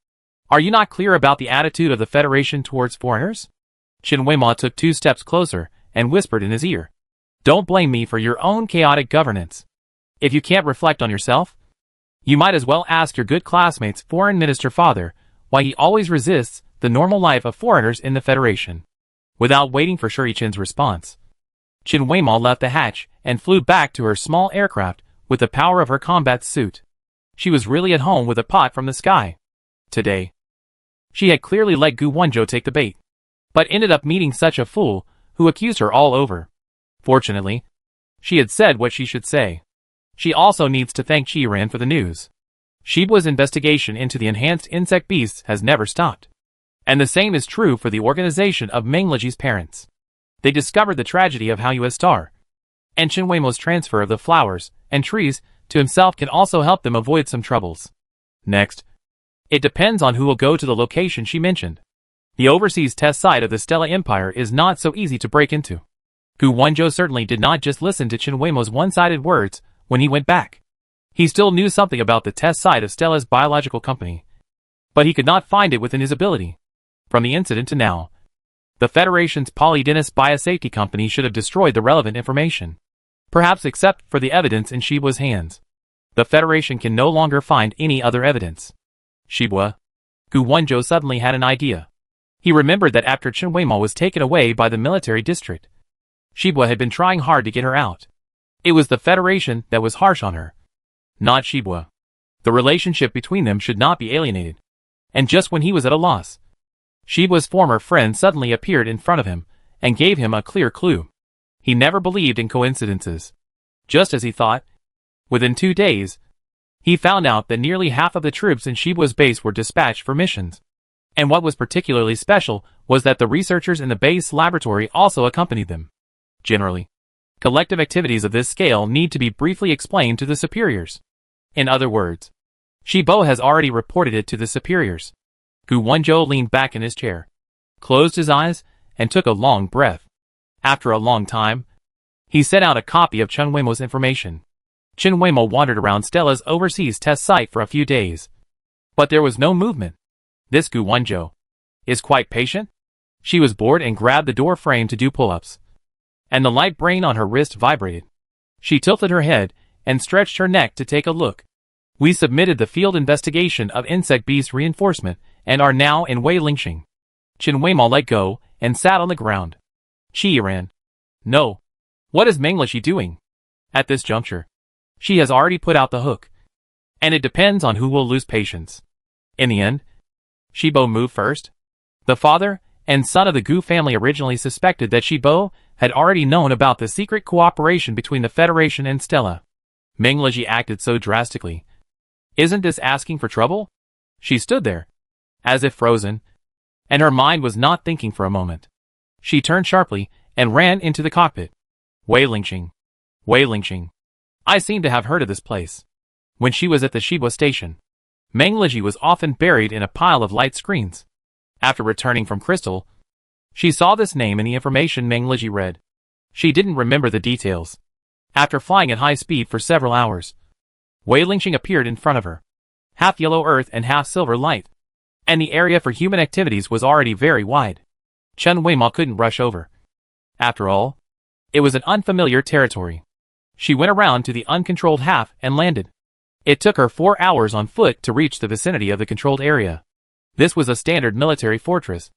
Are you not clear about the attitude of the Federation towards foreigners? Chen Weimao took 2 steps closer and whispered in his ear. Don't blame me for your own chaotic governance. If you can't reflect on yourself, you might as well ask your good classmate's foreign minister father why he always resists the normal life of foreigners in the Federation. Without waiting for Shuri Chen's response, Chen Weimao left the hatch and flew back to her small aircraft with the power of her combat suit. She was really at home with a pot from the sky. Today, she had clearly let Gu Wenzhou take the bait, but ended up meeting such a fool who accused her all over. Fortunately, she had said what she should say. She also needs to thank Qiran for the news. Shibua's investigation into the enhanced insect beasts has never stopped. And the same is true for the organization of Meng Leji's parents. They discovered the tragedy of Hao Yue's star. And Chen Weimao's transfer of the flowers and trees to himself can also help them avoid some troubles. Next, it depends on who will go to the location she mentioned. The overseas test site of the Stella Empire is not so easy to break into. Gu Wenzhou certainly did not just listen to Chen Weimao's one-sided words when he went back. He still knew something about the test site of Stella's biological company, but he could not find it within his ability. From the incident to now, the Federation's Polydennis Biosafety Company should have destroyed the relevant information. Perhaps except for the evidence in Shibua's hands. The Federation can no longer find any other evidence. Shibua. Gu Wenzhou suddenly had an idea. He remembered that after Chen Weimao was taken away by the military district, Shibua had been trying hard to get her out. It was the Federation that was harsh on her, not Shibua. The relationship between them should not be alienated. And just when he was at a loss, Shibua's former friend suddenly appeared in front of him and gave him a clear clue. He never believed in coincidences. Just as he thought, within 2 days, he found out that nearly half of the troops in Shibua's base were dispatched for missions. And what was particularly special was that the researchers in the base laboratory also accompanied them. Generally, collective activities of this scale need to be briefly explained to the superiors. In other words, Shibua has already reported it to the superiors. Gu Wenzhou leaned back in his chair, closed his eyes, and took a long breath. After a long time, he sent out a copy of Chen Weimao's information. Chen Weimao wandered around Stella's overseas test site for a few days, but there was no movement. This Gu Wenzhou is quite patient. She was bored and grabbed the door frame to do pull-ups, and the light brain on her wrist vibrated. She tilted her head and stretched her neck to take a look. We submitted the field investigation of insect beast reinforcement and are now in Wei Lingxing. Chen Weimao let go and sat on the ground. Qiran. No. What is Meng Leji doing? At this juncture, she has already put out the hook. And it depends on who will lose patience. In the end, Shibua moved first. The father and son of the Gu family originally suspected that Shibua had already known about the secret cooperation between the Federation and Stella. Meng Leji acted so drastically. Isn't this asking for trouble? She stood there, as if frozen, and her mind was not thinking for a moment. She turned sharply and ran into the cockpit. Wei Lingxing. Wei Lingxing. I seem to have heard of this place. When she was at the Shibua station, Meng Leji was often buried in a pile of light screens. After returning from Crystal, she saw this name in the information Meng Leji read. She didn't remember the details. After flying at high speed for several hours, Wei Lingxing appeared in front of her. Half yellow earth and half silver light. And the area for human activities was already very wide. Chen Weimao couldn't rush over. After all, it was an unfamiliar territory. She went around to the uncontrolled half and landed. It took her 4 hours on foot to reach the vicinity of the controlled area. This was a standard military fortress,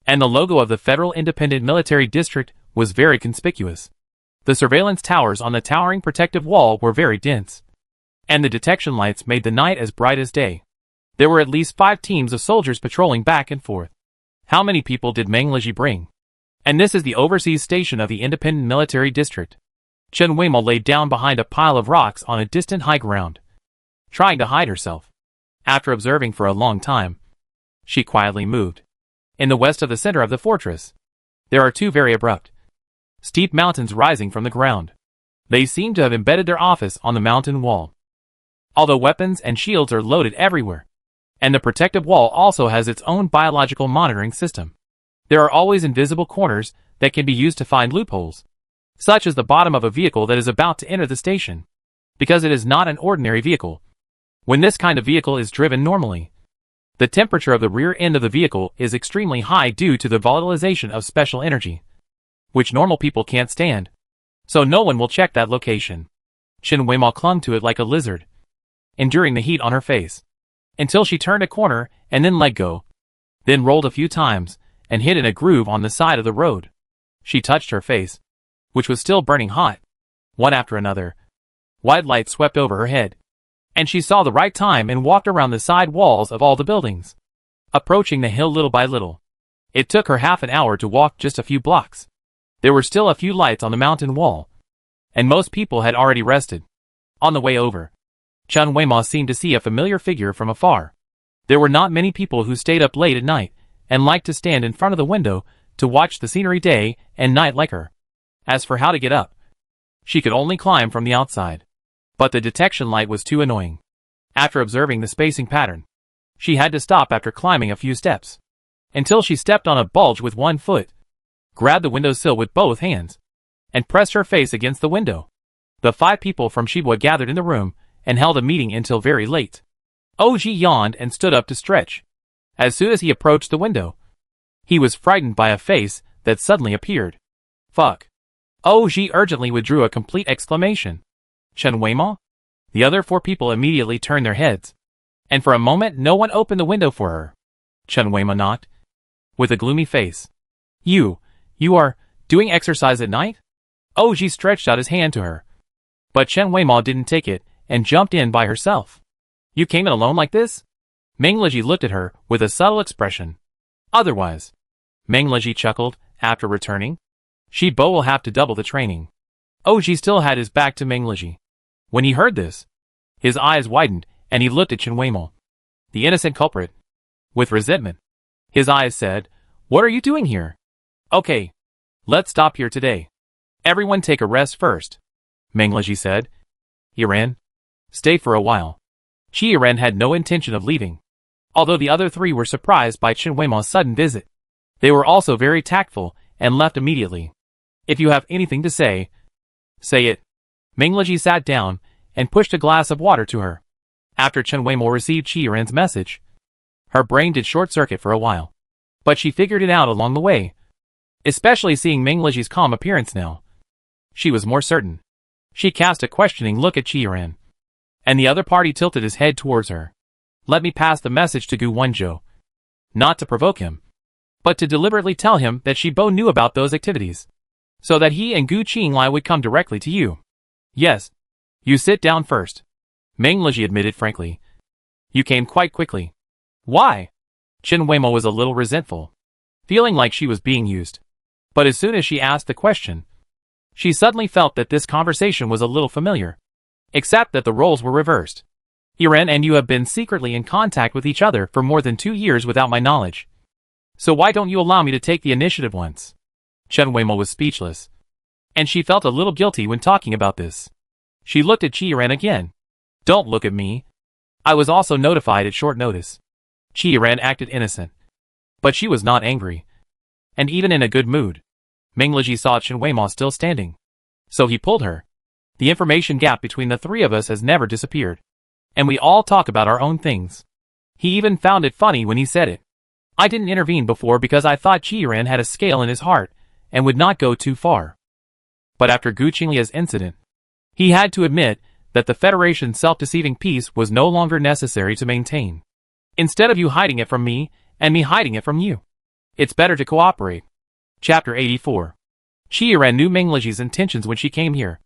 and the logo of the Federal Independent Military District was very conspicuous. The surveillance towers on the towering protective wall were very dense, and the detection lights made the night as bright as day. There were at least 5 teams of soldiers patrolling back and forth. How many people did Mengleji bring? And this is the overseas station of the Independent Military District. Chen Weimao lay down behind a pile of rocks on a distant high ground, trying to hide herself. After observing for a long time, she quietly moved. In the west of the center of the fortress, there are 2 very abrupt, steep mountains rising from the ground. They seem to have embedded their office on the mountain wall. Although weapons and shields are loaded everywhere, and the protective wall also has its own biological monitoring system, there are always invisible corners that can be used to find loopholes, such as the bottom of a vehicle that is about to enter the station, because it is not an ordinary vehicle. When this kind of vehicle is driven normally, the temperature of the rear end of the vehicle is extremely high due to the volatilization of special energy, which normal people can't stand. So no one will check that location. Chen Weimao clung to it like a lizard, enduring the heat on her face, until she turned a corner and then let go, then rolled a few times and hit in a groove on the side of the road. She touched her face, which was still burning hot. One after another, white light swept over her head, and she saw the right time and walked around the side walls of all the buildings, approaching the hill little by little. It took her half an hour to walk just a few blocks. There were still a few lights on the mountain wall, and most people had already rested. On the way over, Chen Weimao seemed to see a familiar figure from afar. There were not many people who stayed up late at night and liked to stand in front of the window to watch the scenery day and night like her. As for how to get up, she could only climb from the outside. But the detection light was too annoying. After observing the spacing pattern, she had to stop after climbing a few steps, until she stepped on a bulge with one foot, grabbed the windowsill with both hands, and pressed her face against the window. The 5 people from Shibuya gathered in the room and held a meeting until very late. Oji yawned and stood up to stretch. As soon as he approached the window, he was frightened by a face that suddenly appeared. Fuck. Oji urgently withdrew a complete exclamation. Chen Weimao? The other 4 people immediately turned their heads, and for a moment no one opened the window for her. Chen Weimao knocked, with a gloomy face. You are doing exercise at night? Oji stretched out his hand to her, but Chen Weimao didn't take it and jumped in by herself. You came in alone like this? Mengleji looked at her with a subtle expression. Otherwise, Mengleji chuckled after returning. Shibo will have to double the training. Oji still had his back to Mengleji. When he heard this, his eyes widened and he looked at Chen Weimao, the innocent culprit, with resentment. His eyes said, "What are you doing here? Okay, let's stop here today. Everyone take a rest first," Mengleji said. Yiren, stay for a while. Yiren had no intention of leaving, although the other 3 were surprised by Chen Weimao's sudden visit. They were also very tactful and left immediately. If you have anything to say, say it. Mengleji sat down and pushed a glass of water to her. After Chen Weimao received Yiren's message, her brain did short-circuit for a while, but she figured it out along the way, especially seeing Mengleji's calm appearance now. She was more certain. She cast a questioning look at Yiren, and the other party tilted his head towards her. Let me pass the message to Gu Wenzhou, not to provoke him, but to deliberately tell him that Shibo knew about those activities, so that he and Gu Qinglai would come directly to you. Yes. You sit down first, Mengleji admitted frankly. You came quite quickly. Why? Chen Weimao was a little resentful, feeling like she was being used. But as soon as she asked the question, she suddenly felt that this conversation was a little familiar, except that the roles were reversed. Yiren and you have been secretly in contact with each other for more than 2 years without my knowledge. So why don't you allow me to take the initiative once? Chen Weimao was speechless, and she felt a little guilty when talking about this. She looked at Yiren again. Don't look at me. I was also notified at short notice. Yiren acted innocent, but she was not angry, and even in a good mood. Mengleji saw Chen Weimao still standing, so he pulled her. The information gap between the 3 of us has never disappeared, and we all talk about our own things. He even found it funny when he said it. I didn't intervene before because I thought Yiren had a scale in his heart and would not go too far. But after Gu Qinglia's incident, he had to admit that the Federation's self-deceiving peace was no longer necessary to maintain. Instead of you hiding it from me and me hiding it from you. It's better to cooperate. Chapter 84. Qiran knew Meng Leji's intentions when she came here,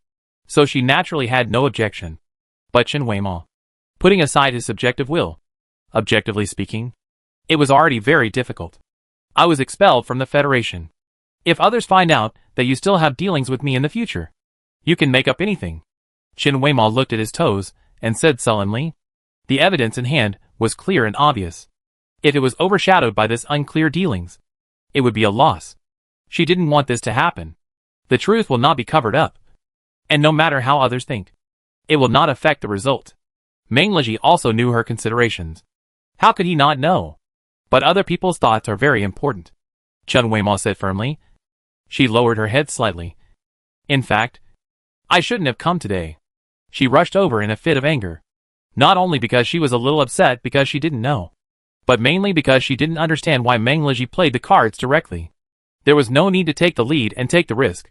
so she naturally had no objection. But Chen Weimo, putting aside his subjective will, objectively speaking, it was already very difficult. I was expelled from the Federation. If others find out that you still have dealings with me in the future, you can make up anything. Chen Weimo looked at his toes and said sullenly. The evidence in hand was clear and obvious. If it was overshadowed by this unclear dealings, it would be a loss. She didn't want this to happen. The truth will not be covered up. And no matter how others think, it will not affect the result. Meng Leji also knew her considerations. How could he not know? But other people's thoughts are very important, Chen Weimo said firmly. She lowered her head slightly. In fact, I shouldn't have come today. She rushed over in a fit of anger. Not only because she was a little upset because she didn't know, but mainly because she didn't understand why Meng Leji played the cards directly. There was no need to take the lead and take the risk.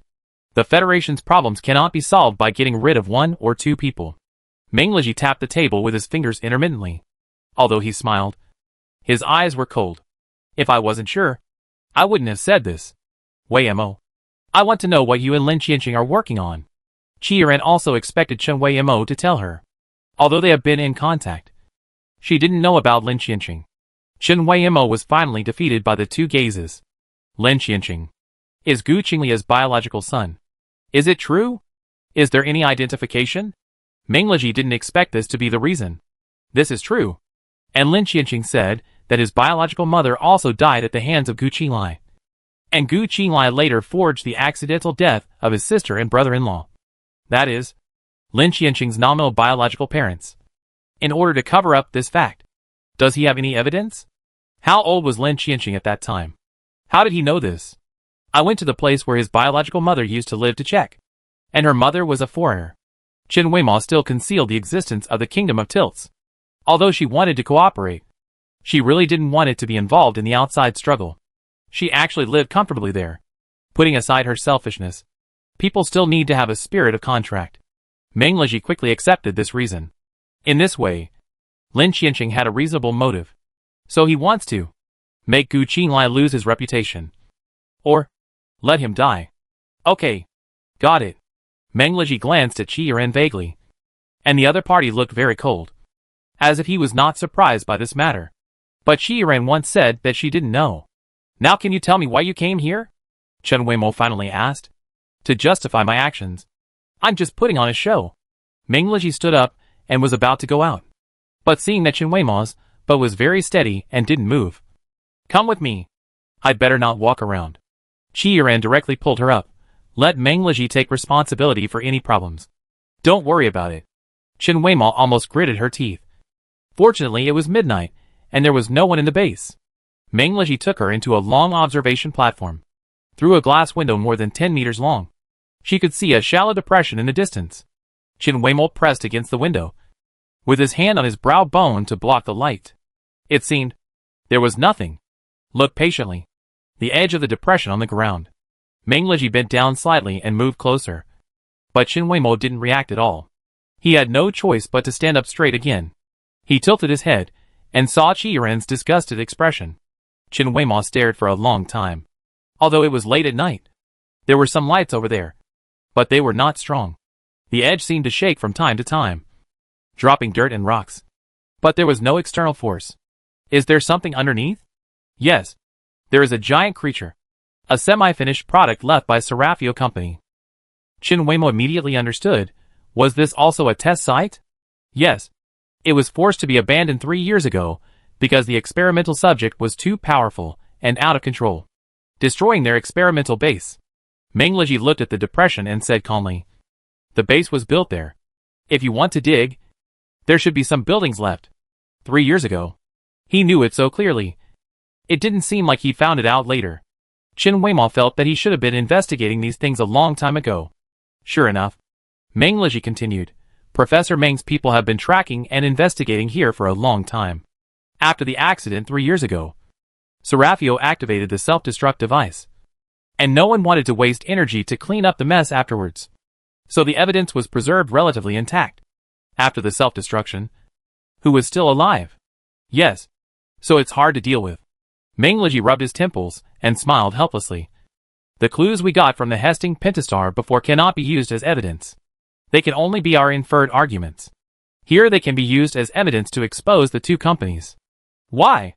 The Federation's problems cannot be solved by getting rid of one or two people. Meng Leji tapped the table with his fingers intermittently. Although he smiled, his eyes were cold. If I wasn't sure, I wouldn't have said this. Weimo, I want to know what you and Lin Qianqing are working on. Qiran also expected Chen Weimo to tell her. Although they have been in contact, she didn't know about Lin Qianqing. Chen Weimo was finally defeated by the two gazes. Lin Qianqing is Gu Qinglia's biological son. Is it true? Is there any identification? Meng Leji didn't expect this to be the reason. This is true. And Lin Qianqing said that his biological mother also died at the hands of Gu Qinglai. And Gu Qinglai later forged the accidental death of his sister and brother-in-law. That is, Lin Qianqing's nominal biological parents. In order to cover up this fact, does he have any evidence? How old was Lin Qianqing at that time? How did he know this? I went to the place where his biological mother used to live to check. And her mother was a foreigner. Chen Weimo still concealed the existence of the Kingdom of Tilts. Although she wanted to cooperate, she really didn't want it to be involved in the outside struggle. She actually lived comfortably there. Putting aside her selfishness, people still need to have a spirit of contract. Meng Leji quickly accepted this reason. In this way, Lin Qianqing had a reasonable motive. So he wants to make Gu Qinglai lose his reputation. Or let him die. Okay. Got it. Meng Leji glanced at Qiran vaguely. And the other party looked very cold. As if he was not surprised by this matter. But Qiran once said that she didn't know. Now can you tell me why you came here? Chen Weimo finally asked. To justify my actions. I'm just putting on a show. Meng Leji stood up and was about to go out. But seeing that Chen Weimo's but was very steady and didn't move. Come with me. I'd better not walk around. Qiran directly pulled her up. Let Meng Leji take responsibility for any problems. Don't worry about it. Chen Weimo almost gritted her teeth. Fortunately it was midnight, and there was no one in the base. Meng Leji took her into a long observation platform. Through a glass window more than 10 meters long, she could see a shallow depression in the distance. Chen Weimo pressed against the window, with his hand on his brow bone to block the light. It seemed there was nothing. Look patiently. The edge of the depression on the ground. Meng Leji bent down slightly and moved closer. But Chen Weimo didn't react at all. He had no choice but to stand up straight again. He tilted his head and saw Qiran's disgusted expression. Chen Weimo stared for a long time. Although it was late at night, there were some lights over there, but they were not strong. The edge seemed to shake from time to time, dropping dirt and rocks. But there was no external force. Is there something underneath? Yes. There is a giant creature. A semi-finished product left by Serafio Company. Chen Weimo immediately understood. Was this also a test site? Yes. It was forced to be abandoned 3 years ago because the experimental subject was too powerful and out of control, destroying their experimental base. Meng Leji looked at the depression and said calmly, the base was built there. If you want to dig, there should be some buildings left. 3 years ago. He knew it so clearly. It didn't seem like he found it out later. Chen Weimo felt that he should have been investigating these things a long time ago. Sure enough, Meng Leji continued, Professor Meng's people have been tracking and investigating here for a long time. After the accident 3 years ago, Serafio activated the self-destruct device. And no one wanted to waste energy to clean up the mess afterwards. So the evidence was preserved relatively intact. After the self-destruction, who was still alive? Yes. So it's hard to deal with. Mengleji rubbed his temples and smiled helplessly. The clues we got from the Hesting Pentastar before cannot be used as evidence. They can only be our inferred arguments. Here they can be used as evidence to expose the two companies. Why?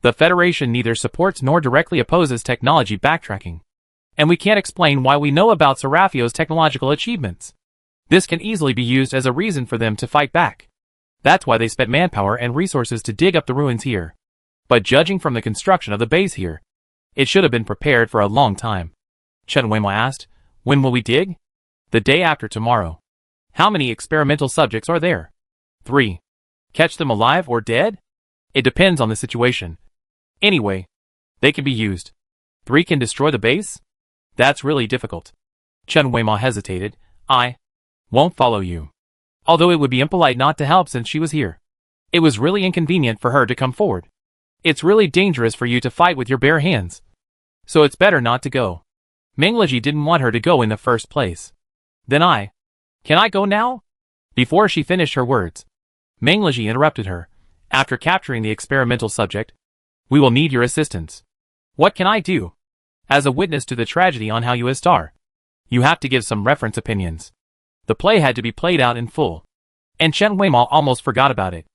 The Federation neither supports nor directly opposes technology backtracking. And we can't explain why we know about Serafio's technological achievements. This can easily be used as a reason for them to fight back. That's why they spent manpower and resources to dig up the ruins here. But judging from the construction of the base here, it should have been prepared for a long time. Chen Weimo asked, when will we dig? The day after tomorrow. How many experimental subjects are there? 3. Catch them alive or dead? It depends on the situation. Anyway, they can be used. 3 can destroy the base? That's really difficult. Chen Weimo hesitated. I won't follow you. Although it would be impolite not to help since she was here. It was really inconvenient for her to come forward. It's really dangerous for you to fight with your bare hands. So it's better not to go. Mengleji didn't want her to go in the first place. Then can I go now? Before she finished her words, Mengleji interrupted her. After capturing the experimental subject, we will need your assistance. What can I do? As a witness to the tragedy on Haoyue Star, you have to give some reference opinions. The play had to be played out in full. And Chen Weimo almost forgot about it.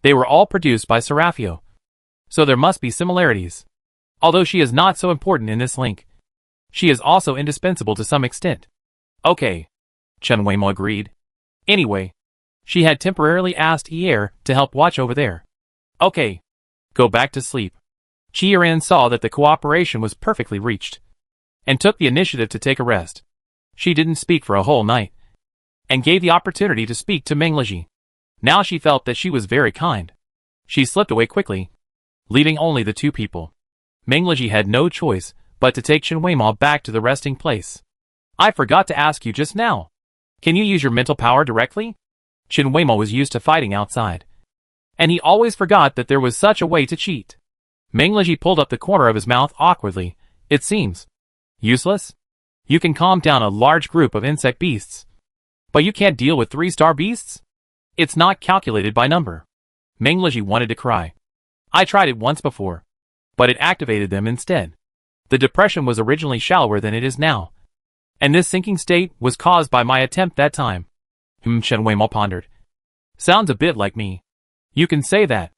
They were all produced by Serafio. So there must be similarities. Although she is not so important in this link, she is also indispensable to some extent. Okay. Chen Weimo agreed. Anyway, she had temporarily asked Ier to help watch over there. Okay. Go back to sleep. Qiran saw that the cooperation was perfectly reached, and took the initiative to take a rest. She didn't speak for a whole night, and gave the opportunity to speak to Mengleji. Now she felt that she was very kind. She slipped away quickly, leaving only the two people. Mengleji had no choice but to take Chen Weimo back to the resting place. I forgot to ask you just now. Can you use your mental power directly? Chen Weimo was used to fighting outside, and he always forgot that there was such a way to cheat. Mengleji pulled up the corner of his mouth awkwardly. It seems useless? You can calm down a large group of insect beasts, but you can't deal with 3-star beasts? It's not calculated by number. Mengleji wanted to cry. I tried it once before, but it activated them instead. The depression was originally shallower than it is now, and this sinking state was caused by my attempt that time. Chen Weimo pondered. Sounds a bit like me. You can say that.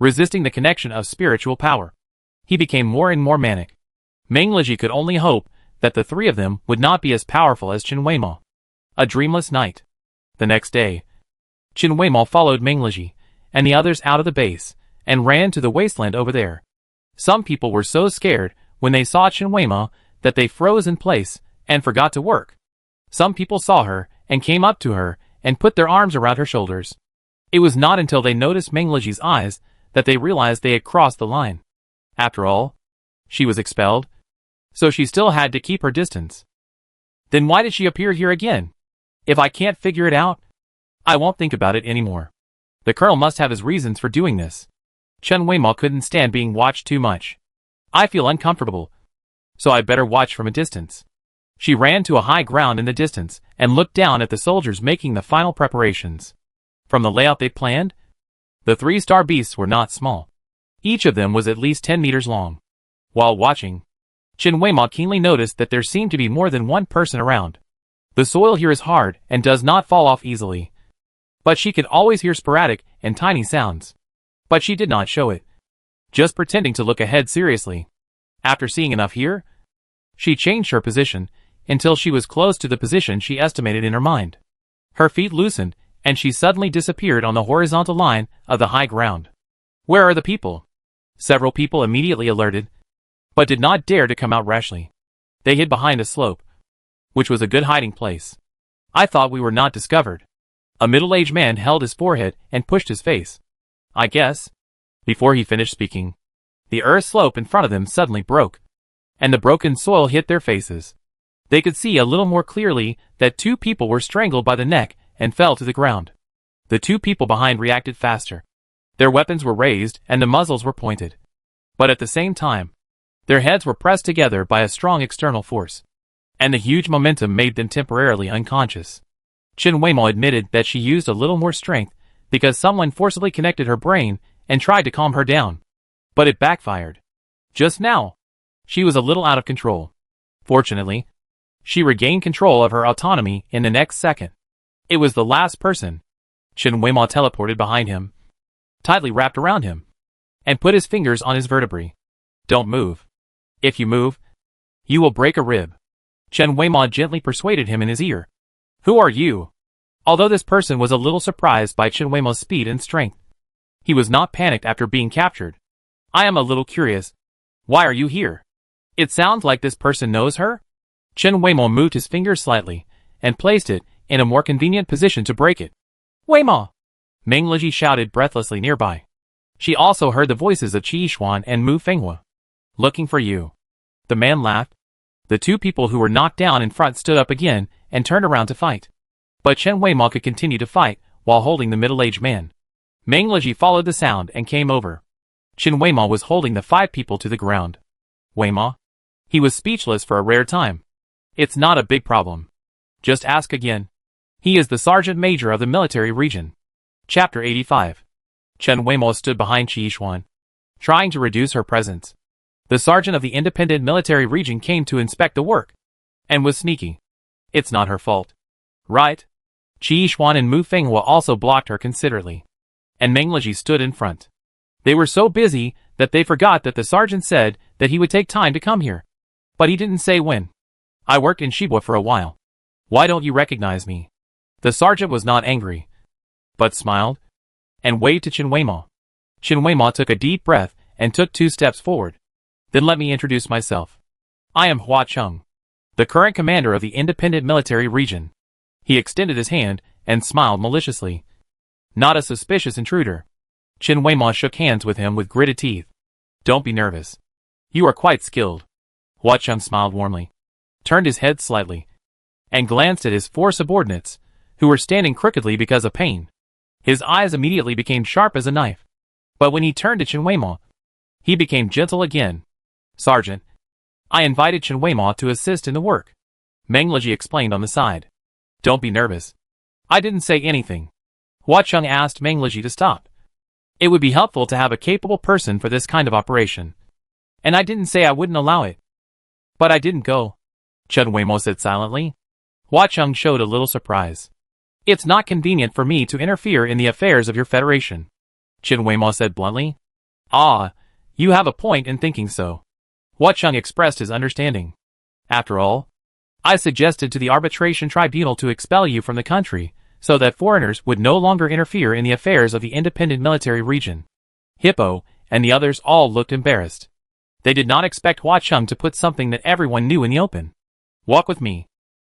Resisting the connection of spiritual power, he became more and more manic. Mengleji could only hope that the three of them would not be as powerful as Chen Weimo. A dreamless night. The next day, Chen Weimo followed Mengleji and the others out of the base and ran to the wasteland over there. Some people were so scared when they saw Chen Weimo that they froze in place and forgot to work. Some people saw her and came up to her and put their arms around her shoulders. It was not until they noticed Mengleji's eyes that they realized they had crossed the line. After all, she was expelled, so she still had to keep her distance. Then why did she appear here again? If I can't figure it out, I won't think about it anymore. The colonel must have his reasons for doing this. Chen Weimo couldn't stand being watched too much. I feel uncomfortable, so I better watch from a distance. She ran to a high ground in the distance and looked down at the soldiers making the final preparations. From the layout they planned, the 3-star beasts were not small. Each of them was at least 10 meters long. While watching, Chen Weimo keenly noticed that there seemed to be more than one person around. The soil here is hard and does not fall off easily, but she could always hear sporadic and tiny sounds. But she did not show it, just pretending to look ahead seriously. After seeing enough here, she changed her position until she was close to the position she estimated in her mind. Her feet loosened, and she suddenly disappeared on the horizontal line of the high ground. Where are the people? Several people immediately alerted, but did not dare to come out rashly. They hid behind a slope, which was a good hiding place. I thought we were not discovered. A middle-aged man held his forehead and pushed his face. I guess. Before he finished speaking, the earth slope in front of them suddenly broke, and the broken soil hit their faces. They could see a little more clearly that 2 people were strangled by the neck and fell to the ground. The 2 people behind reacted faster. Their weapons were raised and the muzzles were pointed. But at the same time, their heads were pressed together by a strong external force, and the huge momentum made them temporarily unconscious. Chen Weimo admitted that she used a little more strength because someone forcibly connected her brain and tried to calm her down. But it backfired. Just now, she was a little out of control. Fortunately, she regained control of her autonomy in the next second. It was the last person. Chen Weimao teleported behind him, tightly wrapped around him, and put his fingers on his vertebrae. Don't move. If you move, you will break a rib. Chen Weimao gently persuaded him in his ear. Who are you? Although this person was a little surprised by Chen Weimao's speed and strength, he was not panicked after being captured. I am a little curious. Why are you here? It sounds like this person knows her? Chen Weimao moved his finger slightly, and placed it in a more convenient position to break it. Weimao! Meng Liji shouted breathlessly nearby. She also heard the voices of Qi Yishuan and Mu Fenghua. Looking for you. The man laughed. The two people who were knocked down in front stood up again and turned around to fight. But Chen Weimao could continue to fight while holding the middle-aged man. Meng Liji followed the sound and came over. Chen Weimao was holding the 5 people to the ground. Weimao? He was speechless for a rare time. It's not a big problem. Just ask again. He is the Sergeant Major of the military region. Chapter 85. Chen Weimao stood behind Qi Yishuan, trying to reduce her presence. The sergeant of the independent military region came to inspect the work, and was sneaky. It's not her fault. Right? Qi Yishuan and Mu Fenghua also blocked her considerately, and Meng Liji stood in front. They were so busy that they forgot that the sergeant said that he would take time to come here. But he didn't say when. I worked in Shibua for a while. Why don't you recognize me? The sergeant was not angry, but smiled, and waved to Chen Weimao. Chen Weimao took a deep breath and took 2 steps forward. Then let me introduce myself. I am Hua Cheng, the current commander of the independent military region. He extended his hand and smiled maliciously. Not a suspicious intruder. Chen Weimao shook hands with him with gritted teeth. Don't be nervous. You are quite skilled. Hua Cheng smiled warmly, turned his head slightly, and glanced at his 4 subordinates, who were standing crookedly because of pain. His eyes immediately became sharp as a knife. But when he turned to Chen Weimao, he became gentle again. Sergeant, I invited Chen Weimao to assist in the work. Meng Liji explained on the side. Don't be nervous. I didn't say anything. Hua Cheng asked Meng Liji to stop. It would be helpful to have a capable person for this kind of operation. And I didn't say I wouldn't allow it. But I didn't go. Chen Weimao said silently. Hua Cheng showed a little surprise. It's not convenient for me to interfere in the affairs of your federation. Chen Weimao said bluntly. Ah, you have a point in thinking so. Hua Cheng expressed his understanding. After all, I suggested to the arbitration tribunal to expel you from the country, so that foreigners would no longer interfere in the affairs of the independent military region. Hippo and the others all looked embarrassed. They did not expect Hua Cheng to put something that everyone knew in the open. Walk with me.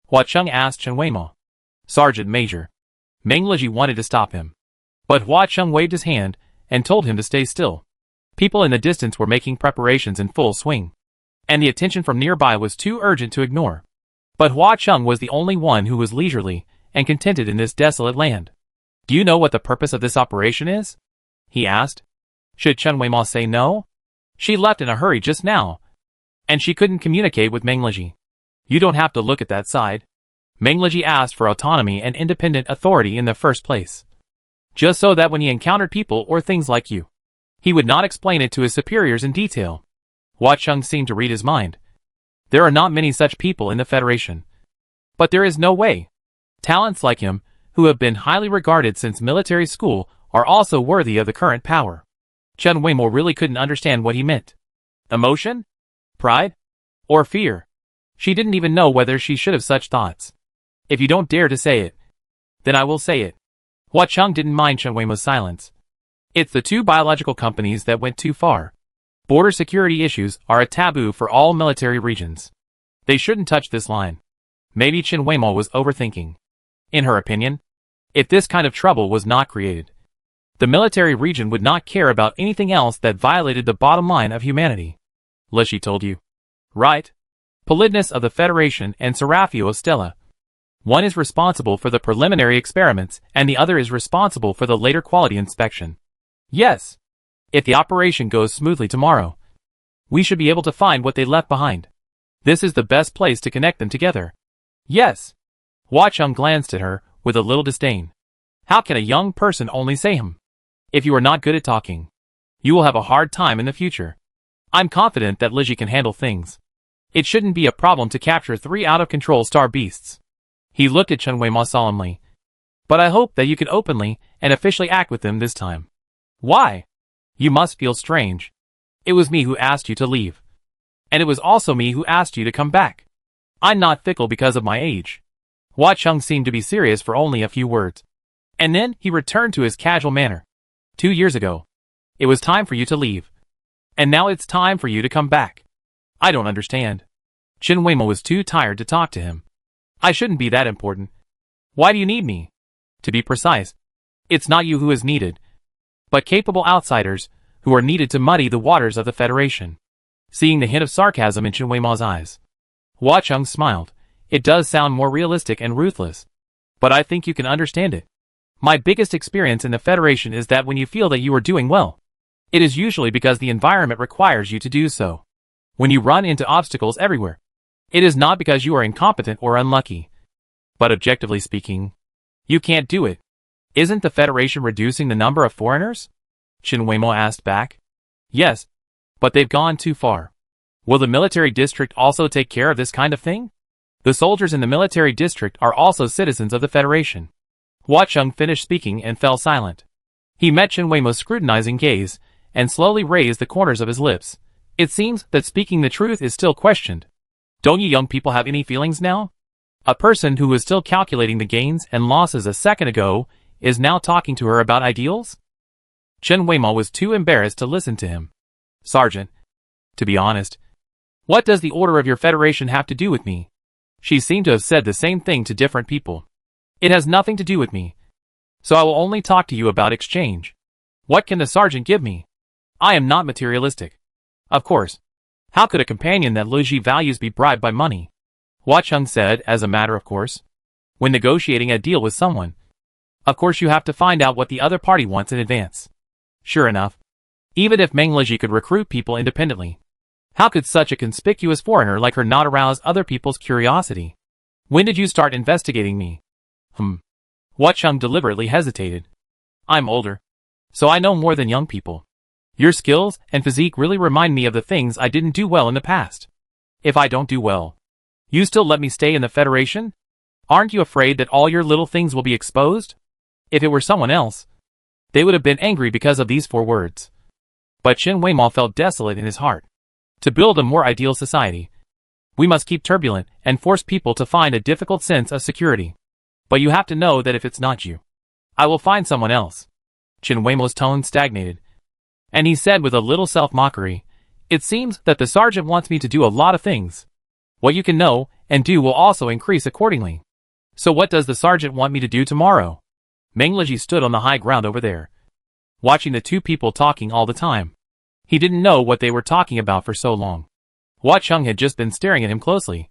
Hua Cheng asked Chen Weimao. Sergeant Major. Meng Liji wanted to stop him, but Hua Cheng waved his hand and told him to stay still. People in the distance were making preparations in full swing, and the attention from nearby was too urgent to ignore. But Hua Cheng was the only one who was leisurely and contented in this desolate land. Do you know what the purpose of this operation is? He asked. Should Chen Weimao say no? She left in a hurry just now, and she couldn't communicate with Meng Liji. You don't have to look at that side. Meng Liji asked for autonomy and independent authority in the first place, just so that when he encountered people or things like you, he would not explain it to his superiors in detail. Hua Cheng seemed to read his mind. There are not many such people in the Federation. But there is no way. Talents like him, who have been highly regarded since military school, are also worthy of the current power. Chen Weimao really couldn't understand what he meant. Emotion? Pride? Or fear? She didn't even know whether she should have such thoughts. If you don't dare to say it, then I will say it. Hua Cheng didn't mind Chen Weimao's silence. It's the 2 biological companies that went too far. Border security issues are a taboo for all military regions. They shouldn't touch this line. Maybe Chen Weimao was overthinking. In her opinion, if this kind of trouble was not created, the military region would not care about anything else that violated the bottom line of humanity. Lishi told you. Right? Polydness of the Federation and Serafio of Stella. One is responsible for the preliminary experiments and the other is responsible for the later quality inspection. Yes. If the operation goes smoothly tomorrow, we should be able to find what they left behind. This is the best place to connect them together. Yes. Hua Cheng glanced at her with a little disdain. How can a young person only say him? If you are not good at talking, you will have a hard time in the future. I'm confident that Lizzie can handle things. It shouldn't be a problem to capture 3 out-of-control star beasts. He looked at Chen Weimo solemnly. But I hope that you can openly and officially act with them this time. Why? You must feel strange. It was me who asked you to leave. And it was also me who asked you to come back. I'm not fickle because of my age. Hua Chung seemed to be serious for only a few words. And then he returned to his casual manner. 2 years ago. It was time for you to leave. And now it's time for you to come back. I don't understand. Chen Weimo was too tired to talk to him. I shouldn't be that important. Why do you need me? To be precise, it's not you who is needed, but capable outsiders who are needed to muddy the waters of the Federation. Seeing the hint of sarcasm in Chen Weimo's eyes, Hua Chung smiled. It does sound more realistic and ruthless, but I think you can understand it. My biggest experience in the Federation is that when you feel that you are doing well, it is usually because the environment requires you to do so. When you run into obstacles everywhere, it is not because you are incompetent or unlucky. But objectively speaking, you can't do it. Isn't the Federation reducing the number of foreigners? Chen Weimo asked back. Yes, but they've gone too far. Will the military district also take care of this kind of thing? The soldiers in the military district are also citizens of the Federation. Hua Chung finished speaking and fell silent. He met Chen Weimo's scrutinizing gaze and slowly raised the corners of his lips. It seems that speaking the truth is still questioned. Don't you young people have any feelings now? A person who was still calculating the gains and losses a second ago is now talking to her about ideals? Chen Weimo was too embarrassed to listen to him. Sergeant, to be honest, what does the order of your Federation have to do with me? She seemed to have said the same thing to different people. It has nothing to do with me. So I will only talk to you about exchange. What can the sergeant give me? I am not materialistic. Of course. How could a companion that Lu Ji values be bribed by money? Hua Chung said, as a matter of course. When negotiating a deal with someone, of course you have to find out what the other party wants in advance. Sure enough, even if Meng Liji could recruit people independently, how could such a conspicuous foreigner like her not arouse other people's curiosity? When did you start investigating me? Hua Chung deliberately hesitated. I'm older, so I know more than young people. Your skills and physique really remind me of the things I didn't do well in the past. If I don't do well, you still let me stay in the Federation? Aren't you afraid that all your little things will be exposed? If it were someone else, they would have been angry because of these 4 words. But Chen Weimo felt desolate in his heart. To build a more ideal society, we must keep turbulent and force people to find a difficult sense of security. But you have to know that if it's not you, I will find someone else. Chen Weimo's tone stagnated, and he said with a little self-mockery, it seems that the sergeant wants me to do a lot of things. What you can know and do will also increase accordingly. So what does the sergeant want me to do tomorrow? Meng Liji stood on the high ground over there, watching the 2 people talking all the time. He didn't know what they were talking about for so long. Hua Chung had just been staring at him closely,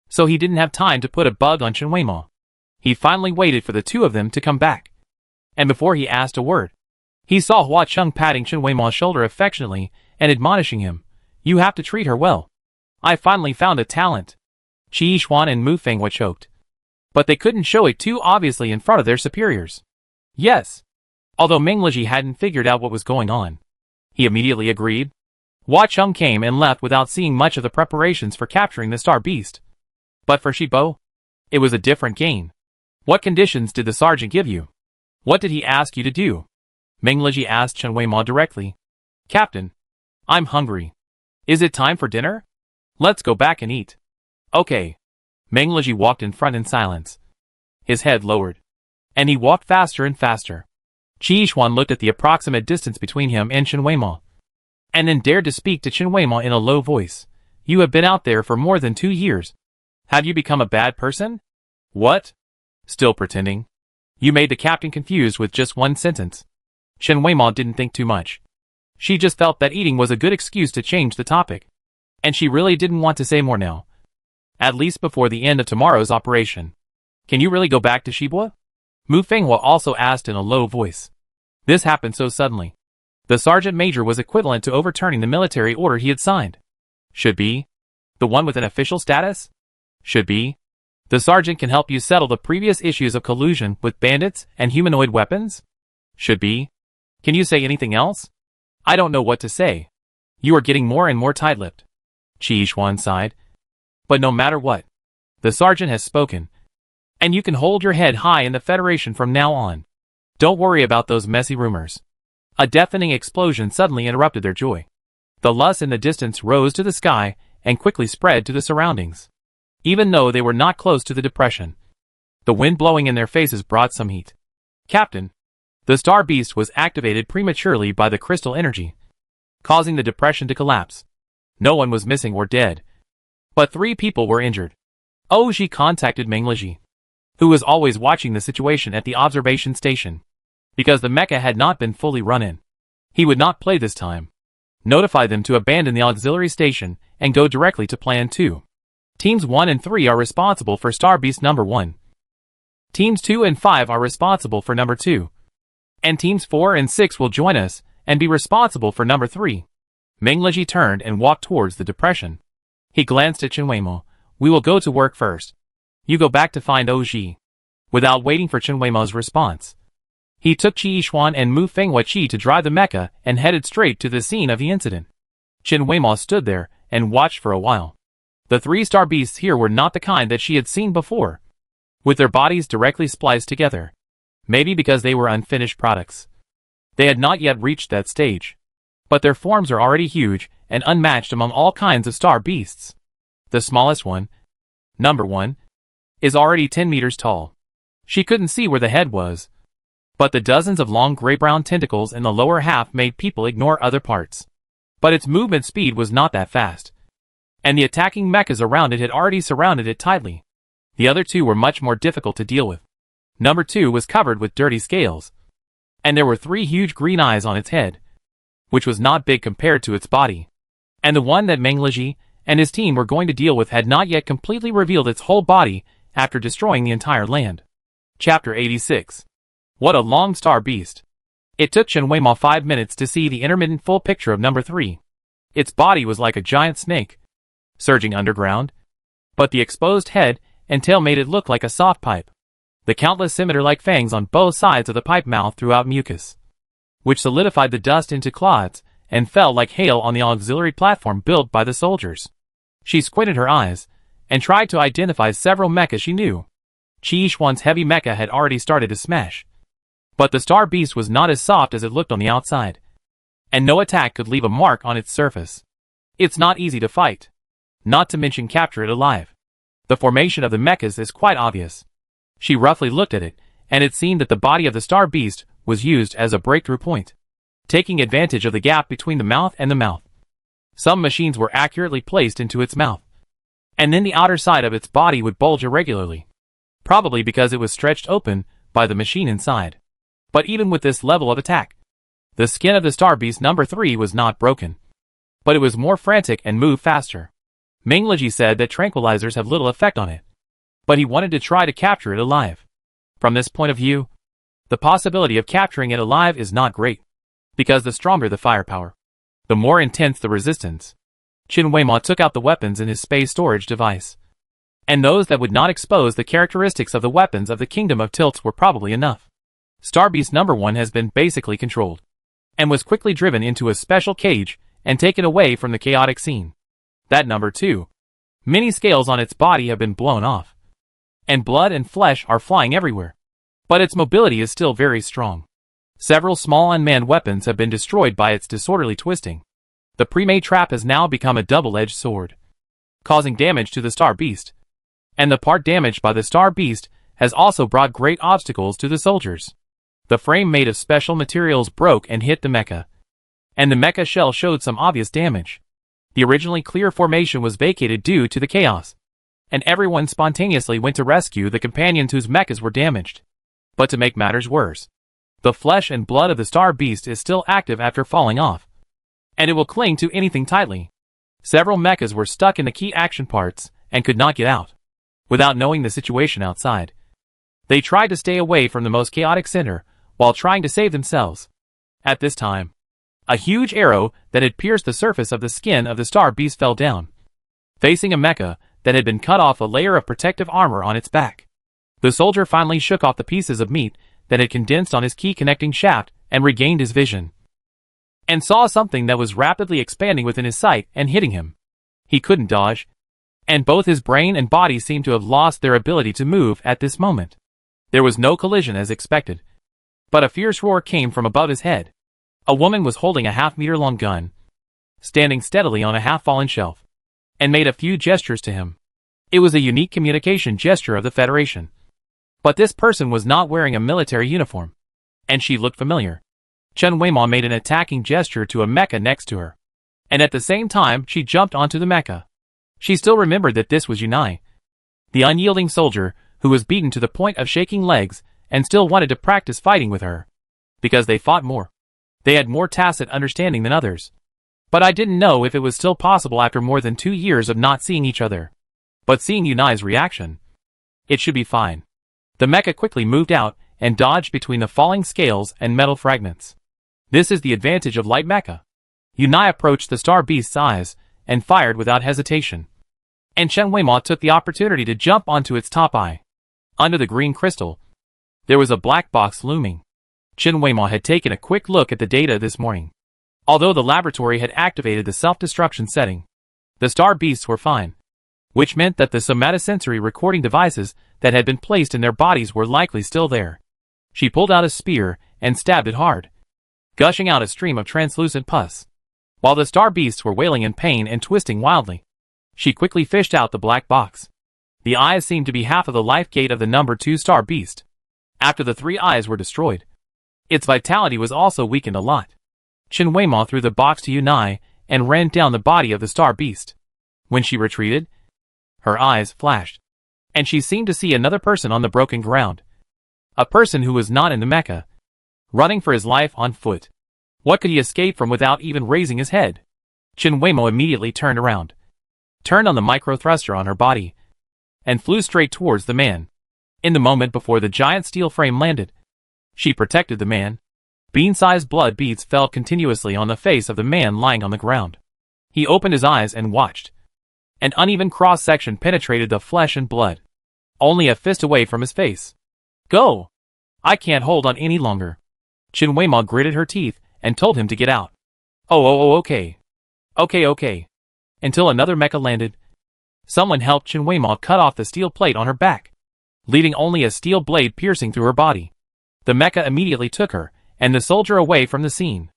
so he didn't have time to put a bug on Chen Weimo. He finally waited for the 2 of them to come back. And before he asked a word, he saw Hua Chung patting Chen Weimo's shoulder affectionately and admonishing him. You have to treat her well. I finally found a talent. Qi Yishuan and Mu Fenghua choked. But they couldn't show it too obviously in front of their superiors. Yes. Although Meng Liji hadn't figured out what was going on, he immediately agreed. Hua Chung came and left without seeing much of the preparations for capturing the star beast. But for Shibo, it was a different game. What conditions did the sergeant give you? What did he ask you to do? Meng Liji asked Chen Weimo directly. Captain, I'm hungry. Is it time for dinner? Let's go back and eat. Okay. Meng Liji walked in front in silence. His head lowered, and he walked faster and faster. Qi Yishuan looked at the approximate distance between him and Chen Weimo, and then dared to speak to Chen Weimo in a low voice. You have been out there for more than 2 years. Have you become a bad person? What? Still pretending? You made the captain confused with just one sentence. Chen Weimo didn't think too much. She just felt that eating was a good excuse to change the topic, and she really didn't want to say more now. At least before the end of tomorrow's operation. Can you really go back to Shibua? Mu Fenghua also asked in a low voice. This happened so suddenly. The sergeant major was equivalent to overturning the military order he had signed. Should be. The one with an official status? Should be. The sergeant can help you settle the previous issues of collusion with bandits and humanoid weapons? Should be. Can you say anything else? I don't know what to say. You are getting more and more tight-lipped. Chi-Xuan sighed. But no matter what, the sergeant has spoken. And you can hold your head high in the Federation from now on. Don't worry about those messy rumors. A deafening explosion suddenly interrupted their joy. The lust in the distance rose to the sky and quickly spread to the surroundings. Even though they were not close to the depression, the wind blowing in their faces brought some heat. Captain, the Star Beast was activated prematurely by the crystal energy, causing the depression to collapse. No one was missing or dead, but 3 people were injured. Oji contacted Meng Leji, who was always watching the situation at the observation station. Because the mecha had not been fully run in, he would not play this time. Notify them to abandon the auxiliary station and go directly to Plan 2. Teams 1 and 3 are responsible for Star Beast number 1. Teams 2 and 5 are responsible for number 2. And teams 4 and 6 will join us and be responsible for number 3. Meng Leji turned and walked towards the depression. He glanced at Chen Weimo. We will go to work first. You go back to find Oji. Without waiting for Chen Weimo's response, he took Chi-Xuan and Mu Fenghua Qi to drive the mecha and headed straight to the scene of the incident. Chen Weimo stood there and watched for a while. The 3 star beasts here were not the kind that she had seen before, with their bodies directly spliced together. Maybe because they were unfinished products. They had not yet reached that stage. But their forms are already huge and unmatched among all kinds of star beasts. The smallest one, number 1, is already 10 meters tall. She couldn't see where the head was, but the dozens of long gray-brown tentacles in the lower half made people ignore other parts. But its movement speed was not that fast, and the attacking mechas around it had already surrounded it tightly. The other 2 were much more difficult to deal with. Number 2 was covered with dirty scales, and there were 3 huge green eyes on its head, which was not big compared to its body. And the one that Meng Leji and his team were going to deal with had not yet completely revealed its whole body after destroying the entire land. Chapter 86. What a long star beast. It took Chen Weimo 5 minutes to see the intermittent full picture of number 3. Its body was like a giant snake, surging underground, but the exposed head and tail made it look like a soft pipe. The countless scimitar-like fangs on both sides of the pipe mouth threw out mucus, which solidified the dust into clods and fell like hail on the auxiliary platform built by the soldiers. She squinted her eyes and tried to identify several mechas she knew. Chi-Xuan's heavy mecha had already started to smash, but the star beast was not as soft as it looked on the outside, and no attack could leave a mark on its surface. It's not easy to fight, not to mention capture it alive. The formation of the mechas is quite obvious. She roughly looked at it, and it seemed that the body of the star beast was used as a breakthrough point, taking advantage of the gap between the mouth and the mouth. Some machines were accurately placed into its mouth, and then the outer side of its body would bulge irregularly, probably because it was stretched open by the machine inside. But even with this level of attack, the skin of the star beast number 3 was not broken, but it was more frantic and moved faster. Meng Leji said that tranquilizers have little effect on it, but he wanted to try to capture it alive. From this point of view, the possibility of capturing it alive is not great, because the stronger the firepower, the more intense the resistance. Chen Weimo took out the weapons in his space storage device, and those that would not expose the characteristics of the weapons of the Kingdom of Tilts were probably enough. Star Beast number 1 has been basically controlled, and was quickly driven into a special cage and taken away from the chaotic scene. That number 2, many scales on its body have been blown off, and blood and flesh are flying everywhere, but its mobility is still very strong. Several small unmanned weapons have been destroyed by its disorderly twisting. The pre-made trap has now become a double-edged sword, causing damage to the Star Beast, and the part damaged by the Star Beast has also brought great obstacles to the soldiers. The frame made of special materials broke and hit the mecha, and the mecha shell showed some obvious damage. The originally clear formation was vacated due to the chaos, and everyone spontaneously went to rescue the companions whose mechas were damaged. But to make matters worse, the flesh and blood of the Star Beast is still active after falling off, and it will cling to anything tightly. Several mechas were stuck in the key action parts and could not get out, without knowing the situation outside. They tried to stay away from the most chaotic center, while trying to save themselves. At this time, a huge arrow that had pierced the surface of the skin of the Star Beast fell down, facing a mecha that had been cut off a layer of protective armor on its back. The soldier finally shook off the pieces of meat that had condensed on his key connecting shaft and regained his vision. and saw something that was rapidly expanding within his sight and hitting him. He couldn't dodge, and both his brain and body seemed to have lost their ability to move at this moment. There was no collision as expected, but a fierce roar came from above his head. A woman was holding a half-meter-long gun, standing steadily on a half-fallen shelf, and made a few gestures to him. It was a unique communication gesture of the Federation. But this person was not wearing a military uniform, and she looked familiar. Chen Weimao made an attacking gesture to a mecha next to her, and at the same time she jumped onto the mecha. She still remembered that this was Yunai, the unyielding soldier who was beaten to the point of shaking legs and still wanted to practice fighting with her. Because they fought more. They had more tacit understanding than others. But I didn't know if it was still possible after more than 2 years of not seeing each other. But seeing Yunai's reaction, it should be fine. The mecha quickly moved out and dodged between the falling scales and metal fragments. This is the advantage of light mecha. Yunai approached the star beast's eyes and fired without hesitation. And Chen Weimao took the opportunity to jump onto its top eye. Under the green crystal, there was a black box looming. Chen Weimao had taken a quick look at the data this morning. Although the laboratory had activated the self-destruction setting, the star beasts were fine, which meant that the somatosensory recording devices that had been placed in their bodies were likely still there. She pulled out a spear and stabbed it hard, gushing out a stream of translucent pus. While the star beasts were wailing in pain and twisting wildly, she quickly fished out the black box. The eyes seemed to be half of the life gate of the number 2 star beast. After the 3 eyes were destroyed, its vitality was also weakened a lot. Chen Weimao threw the box to Yunai and ran down the body of the star beast. When she retreated, her eyes flashed, and she seemed to see another person on the broken ground. A person who was not in the mecha, running for his life on foot. What could he escape from without even raising his head? Chen Weimao immediately turned around, turned on the micro-thruster on her body, and flew straight towards the man. In the moment before the giant steel frame landed, she protected the man. Bean-sized blood beads fell continuously on the face of the man lying on the ground. He opened his eyes and watched. An uneven cross-section penetrated the flesh and blood, only a fist away from his face. Go! I can't hold on any longer. Chen Weimao gritted her teeth and told him to get out. Okay. Okay. Until another mecha landed. Someone helped Chen Weimao cut off the steel plate on her back, leaving only a steel blade piercing through her body. The mecha immediately took her and the soldier away from the scene.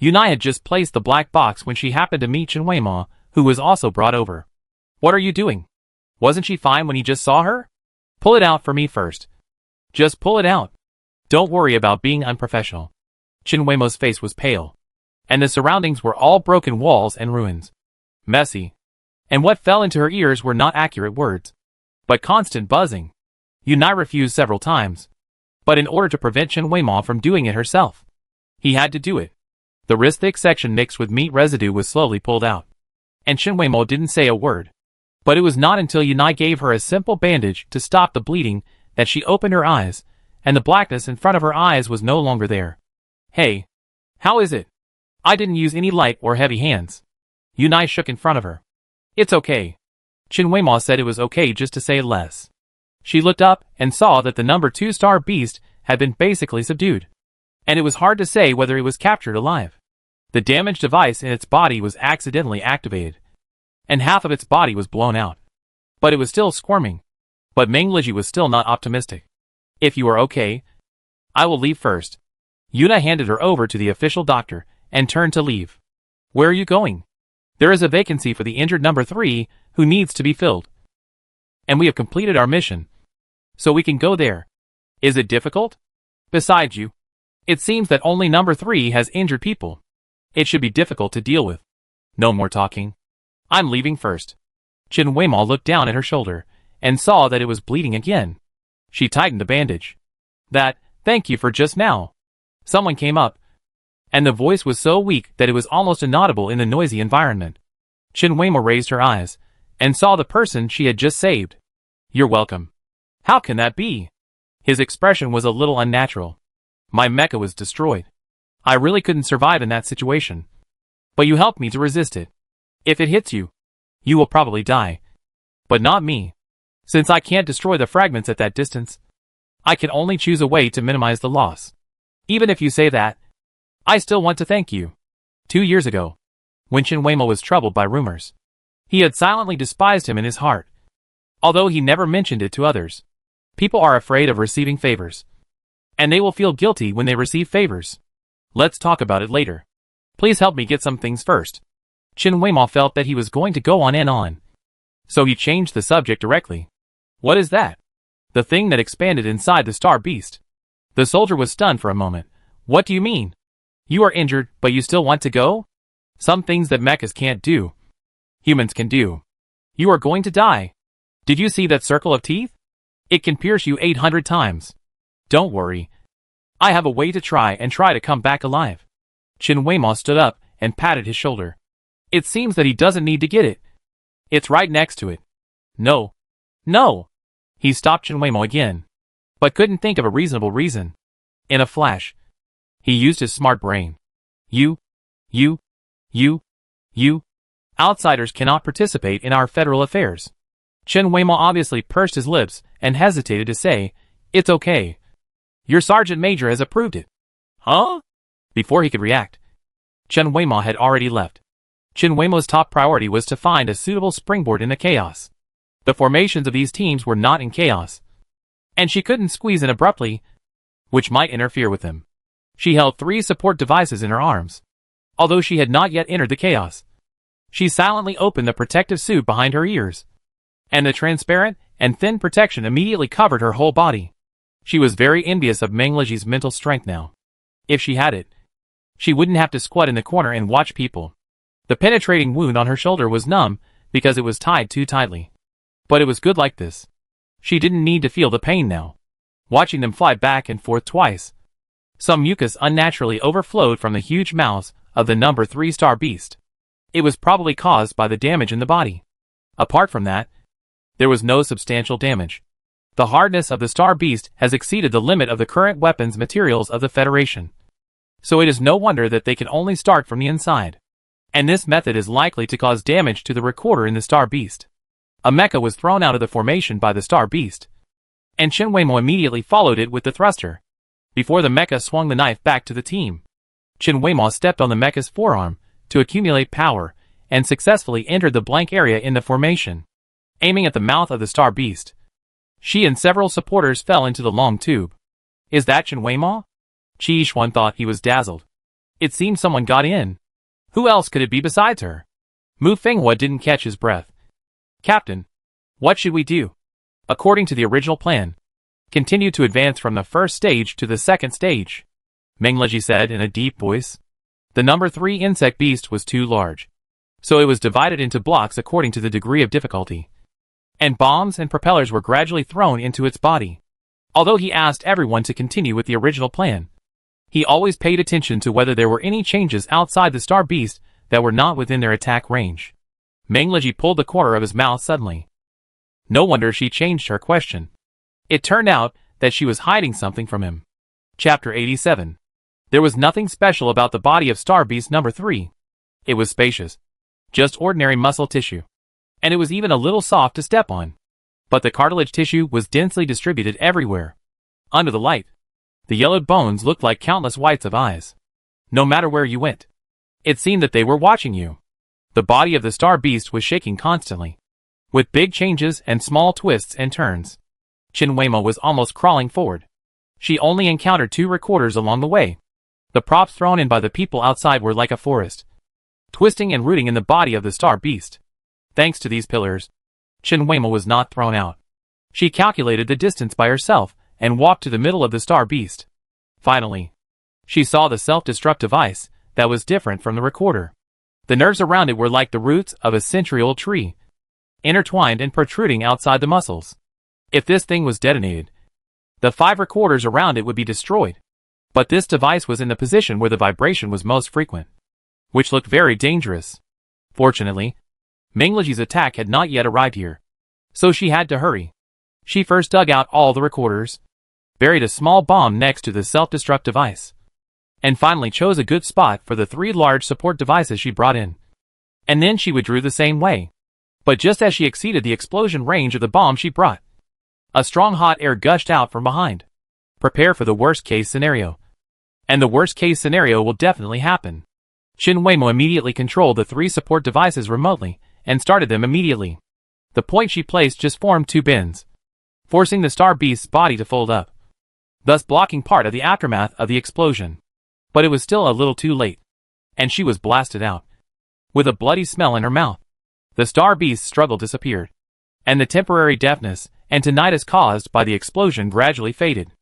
Yunai had just placed the black box when she happened to meet Chen Weimao, who was also brought over. What are you doing? Wasn't she fine when you just saw her? Pull it out for me first. Just pull it out. Don't worry about being unprofessional. Chen Weimao's face was pale, and the surroundings were all broken walls and ruins. Messy. And what fell into her ears were not accurate words, but constant buzzing. Yunai refused several times, but in order to prevent Chen Weimao from doing it herself, he had to do it. The wrist-thick section mixed with meat residue was slowly pulled out, and Chen Weimao didn't say a word. But it was not until Yunai gave her a simple bandage to stop the bleeding that she opened her eyes, and the blackness in front of her eyes was no longer there. Hey, how is it? I didn't use any light or heavy hands. Yunai shook in front of her. It's okay. Chen Weimao said it was okay just to say less. She looked up and saw that the number 2 star beast had been basically subdued, and it was hard to say whether it was captured alive. The damaged device in its body was accidentally activated, and half of its body was blown out. But it was still squirming. But Meng Liji was still not optimistic. If you are okay, I will leave first. Yuna handed her over to the official doctor and turned to leave. Where are you going? There is a vacancy for the injured number 3 who needs to be filled. And we have completed our mission, so we can go there. Is it difficult? Besides you, it seems that only number 3 has injured people. It should be difficult to deal with. No more talking. I'm leaving first. Chen Weimao looked down at her shoulder and saw that it was bleeding again. She tightened the bandage. Thank you for just now. Someone came up, and the voice was so weak that it was almost inaudible in the noisy environment. Chen Weimao raised her eyes and saw the person she had just saved. You're welcome. How can that be? His expression was a little unnatural. My mecha was destroyed. I really couldn't survive in that situation. But you helped me to resist it. If it hits you, you will probably die. But not me. Since I can't destroy the fragments at that distance, I can only choose a way to minimize the loss. Even if you say that, I still want to thank you. 2 years ago, when Chen Weimo was troubled by rumors, he had silently despised him in his heart. Although he never mentioned it to others. People are afraid of receiving favors. And they will feel guilty when they receive favors. Let's talk about it later. Please help me get some things first. Chen Weimo felt that he was going to go on and on. So he changed the subject directly. What is that? The thing that expanded inside the star beast. The soldier was stunned for a moment. What do you mean? You are injured, but you still want to go? Some things that mechas can't do, humans can do. You are going to die. Did you see that circle of teeth? It can pierce you 800 times. Don't worry. I have a way to try to come back alive. Chen Weimo stood up and patted his shoulder. It seems that he doesn't need to get it. It's right next to it. No. No. He stopped Chen Weimo again, but couldn't think of a reasonable reason. In a flash, he used his smart brain. You. Outsiders cannot participate in our federal affairs. Chen Weimo obviously pursed his lips and hesitated to say, it's okay. Your sergeant major has approved it. Huh? Before he could react, Chen Weimo had already left. Chen Weimo's top priority was to find a suitable springboard in the chaos. The formations of these teams were not in chaos, and she couldn't squeeze in abruptly, which might interfere with them. She held 3 support devices in her arms, although she had not yet entered the chaos. She silently opened the protective suit behind her ears, and the transparent and thin protection immediately covered her whole body. She was very envious of Meng Leji's mental strength now. If she had it, she wouldn't have to squat in the corner and watch people. The penetrating wound on her shoulder was numb because it was tied too tightly. But it was good like this. She didn't need to feel the pain now. Watching them fly back and forth twice, some mucus unnaturally overflowed from the huge mouths of the number 3 star beast. It was probably caused by the damage in the body. Apart from that, there was no substantial damage. The hardness of the star beast has exceeded the limit of the current weapons materials of the Federation. So it is no wonder that they can only start from the inside. And this method is likely to cause damage to the recorder in the star beast. A mecha was thrown out of the formation by the star beast, and Chen Weimo immediately followed it with the thruster. Before the mecha swung the knife back to the team, Chen Weimo stepped on the mecha's forearm to accumulate power and successfully entered the blank area in the formation. Aiming at the mouth of the star beast, she and several supporters fell into the long tube. Is that Chen Weimo? Qi Xuan thought he was dazzled. It seemed someone got in. Who else could it be besides her? Mu Fenghua didn't catch his breath. Captain, what should we do? According to the original plan, continue to advance from the first stage to the second stage, Meng Leji said in a deep voice. The number 3 insect beast was too large, so it was divided into blocks according to the degree of difficulty, and bombs and propellers were gradually thrown into its body. Although he asked everyone to continue with the original plan, he always paid attention to whether there were any changes outside the star beast that were not within their attack range. Meng Leji pulled the corner of his mouth suddenly. No wonder she changed her question. It turned out that she was hiding something from him. Chapter 87. There was nothing special about the body of Star Beast number 3. It was spacious. Just ordinary muscle tissue. And it was even a little soft to step on. But the cartilage tissue was densely distributed everywhere. Under the light, the yellowed bones looked like countless whites of eyes. No matter where you went, it seemed that they were watching you. The body of the star beast was shaking constantly, with big changes and small twists and turns. Chen Weimo was almost crawling forward. She only encountered 2 recorders along the way. The props thrown in by the people outside were like a forest, twisting and rooting in the body of the star beast. Thanks to these pillars, Chen Weimo was not thrown out. She calculated the distance by herself and walked to the middle of the star beast. Finally, she saw the self-destruct device that was different from the recorder. The nerves around it were like the roots of a century-old tree, intertwined and protruding outside the muscles. If this thing was detonated, the 5 recorders around it would be destroyed. But this device was in the position where the vibration was most frequent, which looked very dangerous. Fortunately, Meng Leji's attack had not yet arrived here, so she had to hurry. She first dug out all the recorders, buried a small bomb next to the self-destruct device, and finally chose a good spot for the 3 large support devices she brought in. And then she withdrew the same way. But just as she exceeded the explosion range of the bomb she brought, a strong hot air gushed out from behind. Prepare for the worst-case scenario. And the worst-case scenario will definitely happen. Shin Weimo immediately controlled the 3 support devices remotely, and started them immediately. The point she placed just formed 2 bins, forcing the Star Beast's body to fold up, thus blocking part of the aftermath of the explosion. But it was still a little too late, and she was blasted out. With a bloody smell in her mouth, the Star Beast's struggle disappeared, and the temporary deafness and tinnitus caused by the explosion gradually faded.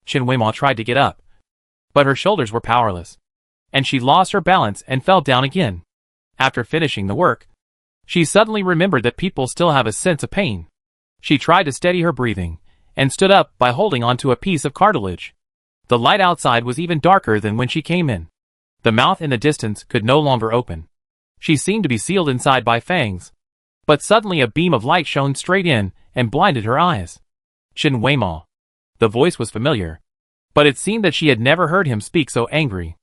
Shin Weimo tried to get up, but her shoulders were powerless, and she lost her balance and fell down again. After finishing the work, she suddenly remembered that people still have a sense of pain. She tried to steady her breathing, and stood up by holding onto a piece of cartilage. The light outside was even darker than when she came in. The mouth in the distance could no longer open. She seemed to be sealed inside by fangs. But suddenly a beam of light shone straight in and blinded her eyes. Shin Weimo. The voice was familiar, but it seemed that she had never heard him speak so angry.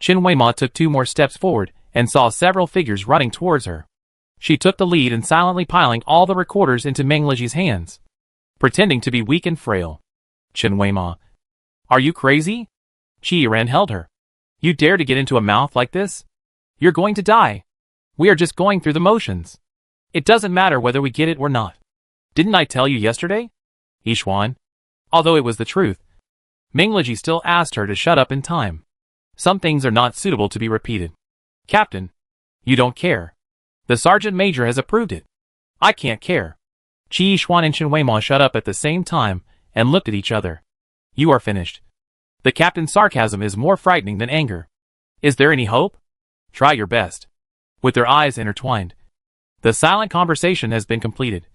Shin Weimo took 2 more steps forward and saw several figures running towards her. She took the lead in silently piling all the recorders into Meng Leji's hands, pretending to be weak and frail. Shin Weimo. Are you crazy? Qi Ren held her. You dare to get into a mouth like this? You're going to die. We are just going through the motions. It doesn't matter whether we get it or not. Didn't I tell you yesterday? Yishuan. Although it was the truth, Meng Leji still asked her to shut up in time. Some things are not suitable to be repeated. Captain, you don't care. The Sergeant Major has approved it. I can't care. Qi Yishuan and Shin Weimo shut up at the same time and looked at each other. You are finished. The captain's sarcasm is more frightening than anger. Is there any hope? Try your best. With their eyes intertwined, the silent conversation has been completed,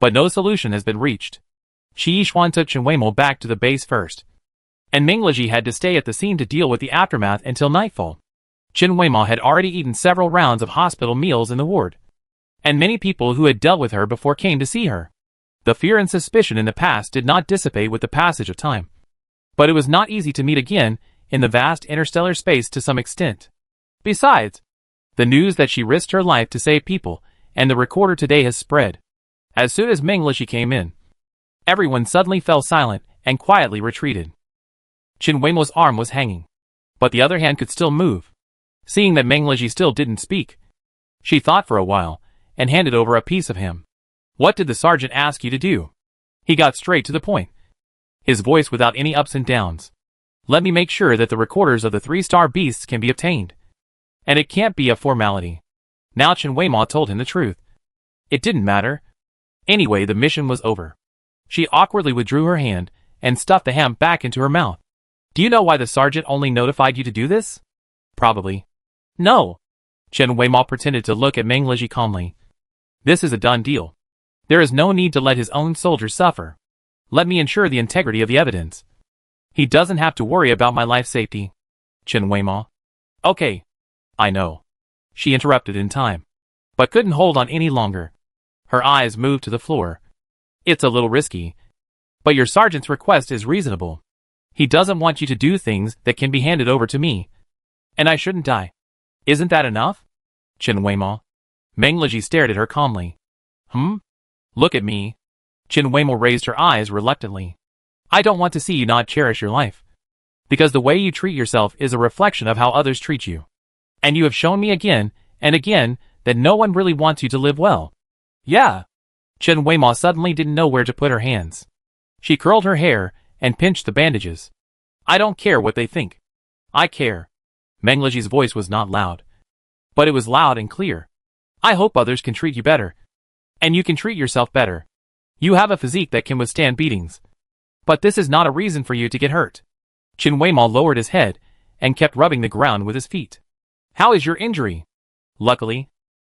but no solution has been reached. Qi Yishuan took Shin Weimo back to the base first, and Meng Leji had to stay at the scene to deal with the aftermath until nightfall. Shin Weimo had already eaten several rounds of hospital meals in the ward, and many people who had dealt with her before came to see her. The fear and suspicion in the past did not dissipate with the passage of time, but it was not easy to meet again in the vast interstellar space to some extent. Besides, the news that she risked her life to save people and the recorder today has spread. As soon as Meng Leji came in, everyone suddenly fell silent and quietly retreated. Shin Weimo's arm was hanging, but the other hand could still move. Seeing that Meng Leji still didn't speak, she thought for a while and handed over a piece of him. What did the sergeant ask you to do? He got straight to the point, his voice without any ups and downs. Let me make sure that the recorders of the 3 Star Beasts can be obtained. And it can't be a formality. Now Shin Weimo told him the truth. It didn't matter. Anyway, the mission was over. She awkwardly withdrew her hand and stuffed the ham back into her mouth. Do you know why the sergeant only notified you to do this? Probably. No. Shin Weimo pretended to look at Meng Leji calmly. This is a done deal. There is no need to let his own soldiers suffer. Let me ensure the integrity of the evidence. He doesn't have to worry about my life safety. Shin Weimo. Okay. I know. She interrupted in time, but couldn't hold on any longer. Her eyes moved to the floor. It's a little risky, but your sergeant's request is reasonable. He doesn't want you to do things that can be handed over to me, and I shouldn't die. Isn't that enough? Shin Weimo. Meng Leji stared at her calmly. Look at me. Shin Weimo raised her eyes reluctantly. I don't want to see you not cherish your life, because the way you treat yourself is a reflection of how others treat you. And you have shown me again and again that no one really wants you to live well. Yeah. Shin Weimo suddenly didn't know where to put her hands. She curled her hair and pinched the bandages. I don't care what they think. I care. Meng Leji's voice was not loud, but it was loud and clear. I hope others can treat you better, and you can treat yourself better. You have a physique that can withstand beatings, but this is not a reason for you to get hurt. Shin Weimo lowered his head and kept rubbing the ground with his feet. How is your injury? Luckily,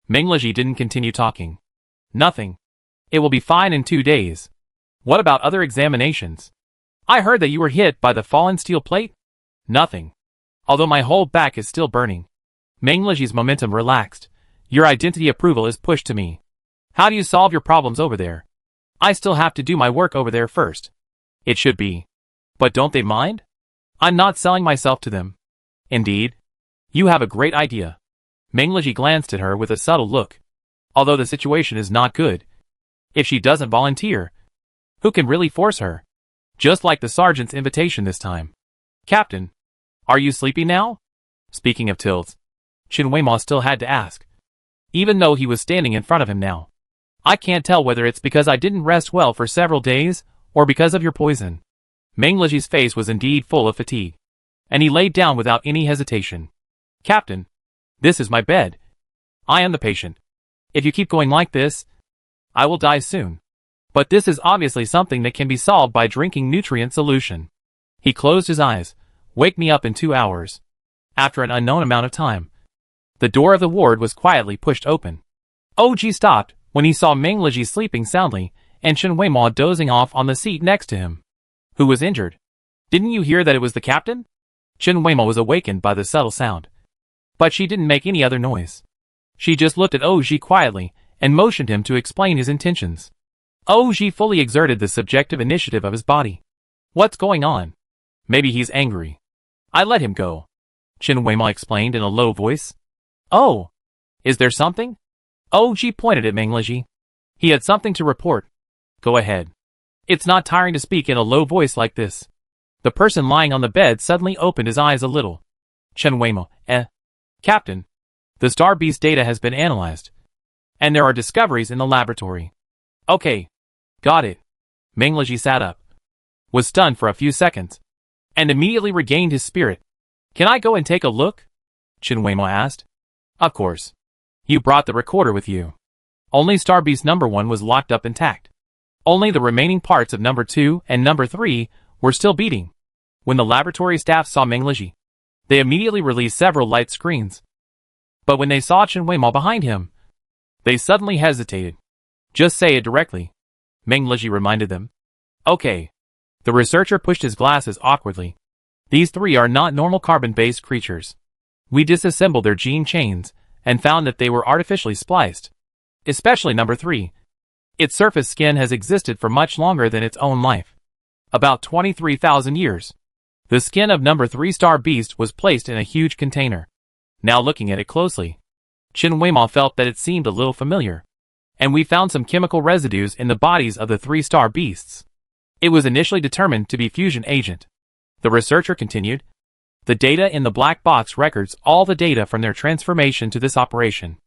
Meng Leji didn't continue talking. Nothing. It will be fine in 2 days. What about other examinations? I heard that you were hit by the fallen steel plate? Nothing. Although my whole back is still burning. Meng Leji's momentum relaxed. Your identity approval is pushed to me. How do you solve your problems over there? I still have to do my work over there first. It should be. But don't they mind? I'm not selling myself to them. Indeed. You have a great idea. Meng Leji glanced at her with a subtle look. Although the situation is not good, if she doesn't volunteer, who can really force her? Just like the sergeant's invitation this time. Captain, are you sleepy now? Speaking of tilts, Chen Weimao still had to ask, even though he was standing in front of him now. I can't tell whether it's because I didn't rest well for several days, or because of your poison. Meng Leji's face was indeed full of fatigue, and he laid down without any hesitation. Captain, this is my bed. I am the patient. If you keep going like this, I will die soon. But this is obviously something that can be solved by drinking nutrient solution. He closed his eyes. Wake me up in 2 hours. After an unknown amount of time, the door of the ward was quietly pushed open. OG stopped when he saw Meng Leji sleeping soundly and Chen Weimao dozing off on the seat next to him. Who was injured? Didn't you hear that it was the captain? Chen Weimao was awakened by the subtle sound. But she didn't make any other noise. She just looked at OG quietly and motioned him to explain his intentions. OG fully exerted the subjective initiative of his body. What's going on? Maybe he's angry. I let him go. Chen Weimao explained in a low voice. Oh, is there something? OG pointed at Meng Leji. He had something to report. Go ahead. It's not tiring to speak in a low voice like this. The person lying on the bed suddenly opened his eyes a little. Chen Weimao, Captain, the Star Beast data has been analyzed, and there are discoveries in the laboratory. Okay, got it. Meng Leji sat up, was stunned for a few seconds, and immediately regained his spirit. Can I go and take a look? Chen Weimao asked. Of course. You brought the recorder with you. Only Star Beast number 1 was locked up intact. Only the remaining parts of number 2 and number 3 were still beating. When the laboratory staff saw Meng Leji, they immediately released several light screens. But when they saw Chen Weimao behind him, they suddenly hesitated. Just say it directly, Meng Leji reminded them. Okay. The researcher pushed his glasses awkwardly. These 3 are not normal carbon-based creatures. We disassembled their gene chains and found that they were artificially spliced. Especially number 3. Its surface skin has existed for much longer than its own life. About 23,000 years. The skin of number 3 Star Beast was placed in a huge container. Now looking at it closely, Chen Weimao felt that it seemed a little familiar. And we found some chemical residues in the bodies of the 3 Star Beasts. It was initially determined to be fusion agent. The researcher continued. The data in the black box records all the data from their transformation to this operation.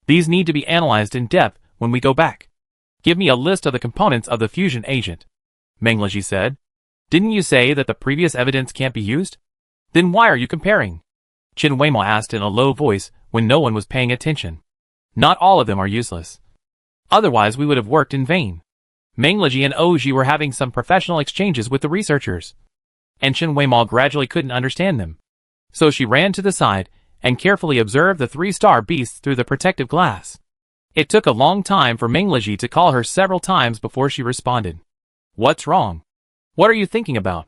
These need to be analyzed in depth when we go back. Give me a list of the components of the fusion agent, Meng Leji said. Didn't you say that the previous evidence can't be used? Then why are you comparing? Chen Weimao asked in a low voice when no one was paying attention. Not all of them are useless. Otherwise we would have worked in vain. Meng Leji and OG were having some professional exchanges with the researchers, and Chen Weimao gradually couldn't understand them. So she ran to the side and carefully observed the 3 Star Beasts through the protective glass. It took a long time for Meng Leji to call her several times before she responded. What's wrong? What are you thinking about?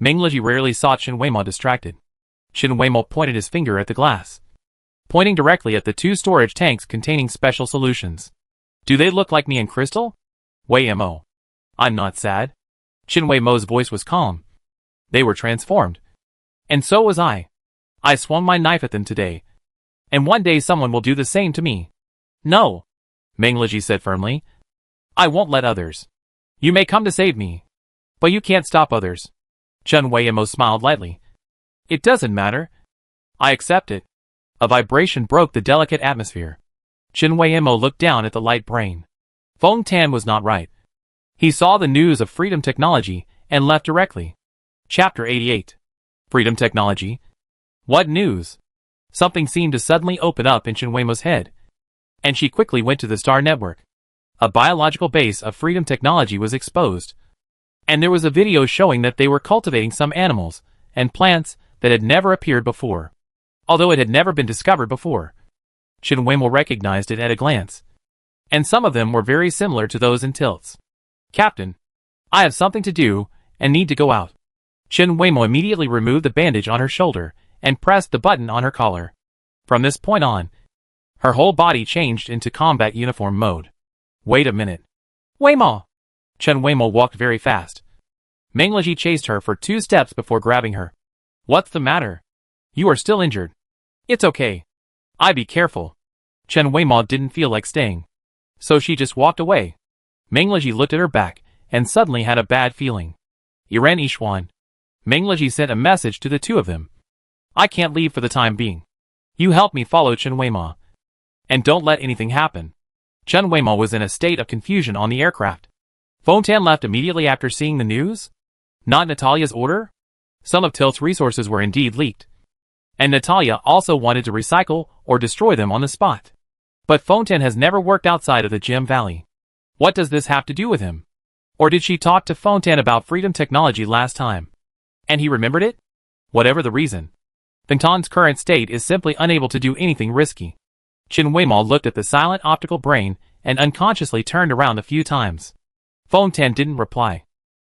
Meng Leji rarely saw Chen Weimao distracted. Chen Weimao pointed his finger at the glass, pointing directly at the 2 storage tanks containing special solutions. Do they look like me in crystal? Weimao. I'm not sad. Chen Weimao's voice was calm. They were transformed. And so was I. I swung my knife at them today. And one day someone will do the same to me. No, Meng Leji said firmly. I won't let others. You may come to save me, but you can't stop others. Chen Weimao smiled lightly. It doesn't matter. I accept it. A vibration broke the delicate atmosphere. Chen Weimao looked down at the light brain. Feng Tan was not right. He saw the news of Freedom Technology and left directly. Chapter 88. Freedom Technology. What news? Something seemed to suddenly open up in Chen Weimao's head, and she quickly went to the Star Network. A biological base of Freedom Technology was exposed, and there was a video showing that they were cultivating some animals and plants that had never appeared before, although it had never been discovered before. Chen Weimao recognized it at a glance, and some of them were very similar to those in Tilt's. Captain, I have something to do and need to go out. Chen Weimao immediately removed the bandage on her shoulder and pressed the button on her collar. From this point on, her whole body changed into combat uniform mode. Wait a minute. Weimao! Chen Weimao walked very fast. Meng Leji chased her for 2 steps before grabbing her. What's the matter? You are still injured. It's okay. I be careful. Chen Weimao didn't feel like staying, so she just walked away. Meng Leji looked at her back and suddenly had a bad feeling. Iren Yishuan. Meng Leji sent a message to the 2 of them. I can't leave for the time being. You help me follow Chen Weima. And don't let anything happen. Chen Weima was in a state of confusion on the aircraft. Fontaine left immediately after seeing the news? Not Natalia's order? Some of Tilt's resources were indeed leaked. And Natalia also wanted to recycle or destroy them on the spot. But Fontaine has never worked outside of the Gem Valley. What does this have to do with him? Or did she talk to Fontaine about freedom technology last time? And he remembered it? Whatever the reason. Fontaine's current state is simply unable to do anything risky. Chen Weima looked at the silent optical brain and unconsciously turned around a few times. Fontaine didn't reply.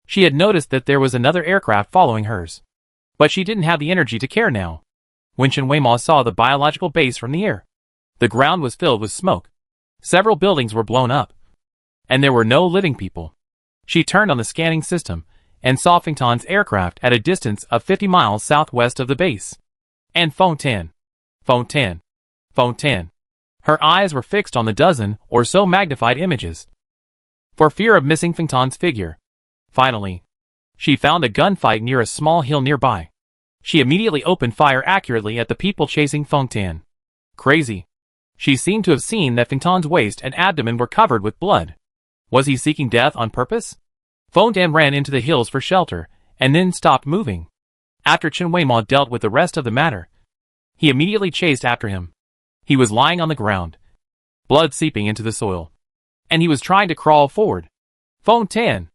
She had noticed that there was another aircraft following hers. But she didn't have the energy to care now. When Chen Weima saw the biological base from the air, the ground was filled with smoke. Several buildings were blown up. And there were no living people. She turned on the scanning system and saw Fontaine's aircraft at a distance of 50 miles southwest of the base. And Fontaine. Fontaine. Fontaine. Her eyes were fixed on the dozen or so magnified images. For fear of missing Fontaine's figure. Finally, she found a gunfight near a small hill nearby. She immediately opened fire accurately at the people chasing Fontaine. Crazy. She seemed to have seen that Fontaine's waist and abdomen were covered with blood. Was he seeking death on purpose? Fontaine ran into the hills for shelter, and then stopped moving. After Chen Weima dealt with the rest of the matter, he immediately chased after him. He was lying on the ground, blood seeping into the soil, and he was trying to crawl forward. Fontaine!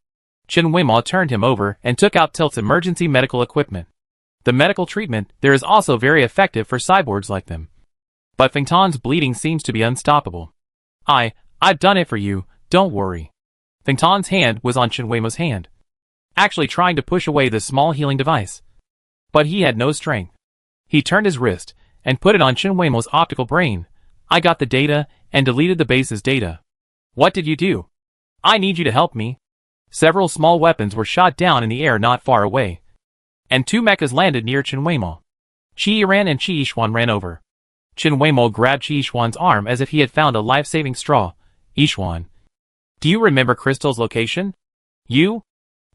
Chen Weima turned him over and took out Tilt's emergency medical equipment. The medical treatment there is also very effective for cyborgs like them. But Fontaine's bleeding seems to be unstoppable. I've done it for you, don't worry. Fontaine's hand was on Chen Weima's hand, actually trying to push away the small healing device. But he had no strength. He turned his wrist and put it on Chen Weima's optical brain. I got the data and deleted the base's data. What did you do? I need you to help me. Several small weapons were shot down in the air not far away, and 2 mechas landed near Chen Weima. Qi Yiran and Qi Yishuan ran over. Chen Weima grabbed Qi Yishuan's arm as if he had found a life-saving straw. Yishuan. Do you remember Crystal's location? You?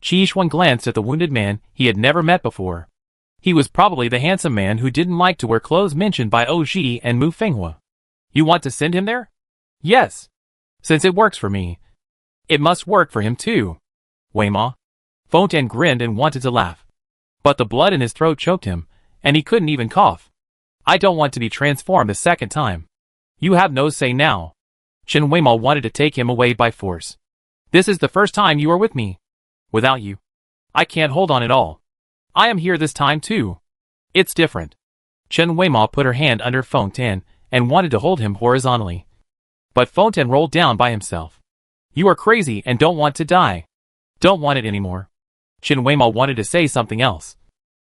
Qi Yishuan glanced at the wounded man he had never met before. He was probably the handsome man who didn't like to wear clothes mentioned by Oji and Mu Fenghua. You want to send him there? Yes. Since it works for me, it must work for him too. Weima. Fontaine grinned and wanted to laugh. But the blood in his throat choked him, and he couldn't even cough. I don't want to be transformed a second time. You have no say now. Chen Weima wanted to take him away by force. This is the first time you are with me. Without you, I can't hold on at all. I am here this time too. It's different. Chen Weima put her hand under Fontaine and wanted to hold him horizontally. But Fontaine rolled down by himself. You are crazy and don't want to die. Don't want it anymore. Chen Weima wanted to say something else,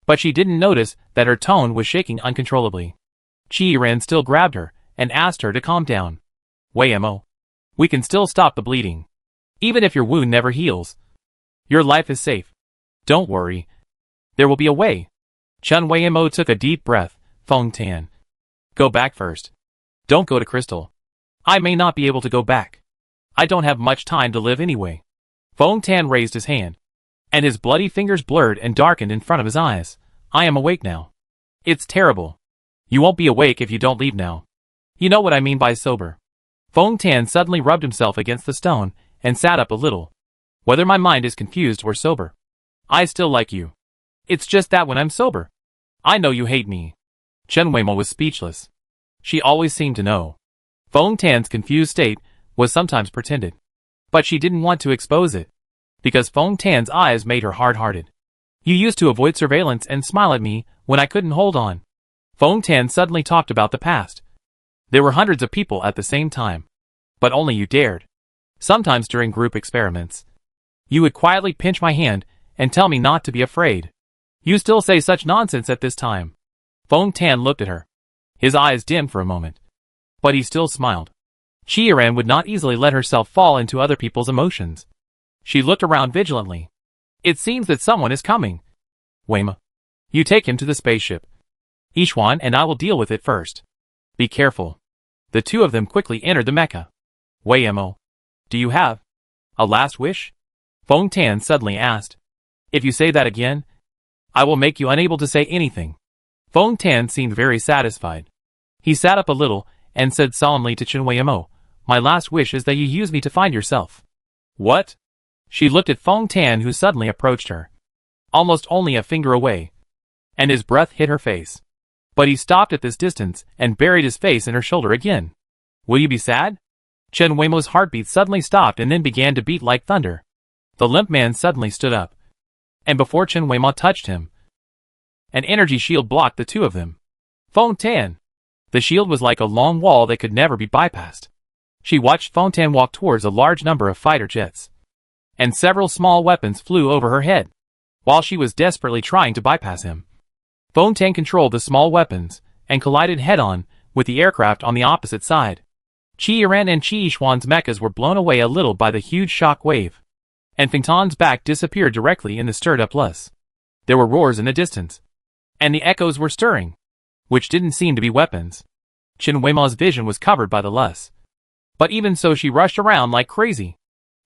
but she didn't notice that her tone was shaking uncontrollably. Qi Yiran still grabbed her and asked her to calm down. Weimo. We can still stop the bleeding. Even if your wound never heals. Your life is safe. Don't worry. There will be a way. Chen Weimo took a deep breath. Fontaine. Go back first. Don't go to Crystal. I may not be able to go back. I don't have much time to live anyway. Fontaine raised his hand, and his bloody fingers blurred and darkened in front of his eyes. I am awake now. It's terrible. You won't be awake if you don't leave now. You know what I mean by sober. Fontaine suddenly rubbed himself against the stone and sat up a little. Whether my mind is confused or sober, I still like you. It's just that when I'm sober, I know you hate me. Chen Weimo was speechless. She always seemed to know. Fontaine's confused state was sometimes pretended, but she didn't want to expose it, because Fontaine's eyes made her hard-hearted. You used to avoid surveillance and smile at me when I couldn't hold on. Fontaine suddenly talked about the past. There were hundreds of people at the same time, but only you dared. Sometimes during group experiments, you would quietly pinch my hand and tell me not to be afraid. You still say such nonsense at this time. Fontaine looked at her. His eyes dimmed for a moment, but he still smiled. Qi Yiran would not easily let herself fall into other people's emotions. She looked around vigilantly. It seems that someone is coming. Weima. You take him to the spaceship. Yishuan and I will deal with it first. Be careful. The two of them quickly entered the mecha. Weimo. Do you have a last wish? Fontaine suddenly asked. If you say that again, I will make you unable to say anything. Fontaine seemed very satisfied. He sat up a little and said solemnly to Chen Weimo, "My last wish is that you use me to find yourself." "What?" She looked at Feng Tan, who suddenly approached her, almost only a finger away, and his breath hit her face. But he stopped at this distance and buried his face in her shoulder again. "Will you be sad?" Chen Weimo's heartbeat suddenly stopped and then began to beat like thunder. The limp man suddenly stood up, and before Chen Weimo touched him, an energy shield blocked the two of them. Feng Tan! The shield was like a long wall that could never be bypassed. She watched Feng Tan walk towards a large number of fighter jets, and several small weapons flew over her head, while she was desperately trying to bypass him. Feng Tan controlled the small weapons, and collided head-on with the aircraft on the opposite side. Qi Yiran and Qi Yishuan's mechas were blown away a little by the huge shock wave, and Feng Tan's back disappeared directly in the stirred-up lus. There were roars in the distance, and the echoes were stirring, which didn't seem to be weapons. Chen Weimo's vision was covered by the lus, but even so she rushed around like crazy.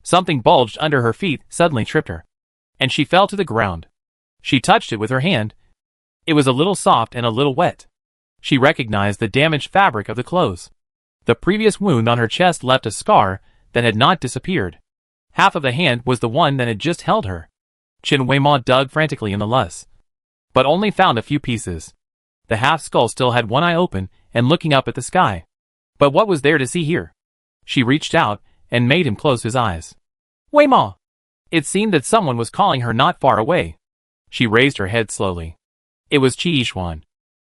Something bulged under her feet, suddenly tripped her, and she fell to the ground. She touched it with her hand. It was a little soft and a little wet. She recognized the damaged fabric of the clothes. The previous wound on her chest left a scar that had not disappeared. Half of the hand was the one that had just held her. Chen Weimo dug frantically in the lus, but only found a few pieces. The half-skull still had one eye open and looking up at the sky. But what was there to see here? She reached out and made him close his eyes. "Weimo!" It seemed that someone was calling her not far away. She raised her head slowly. It was Qi Yishuan.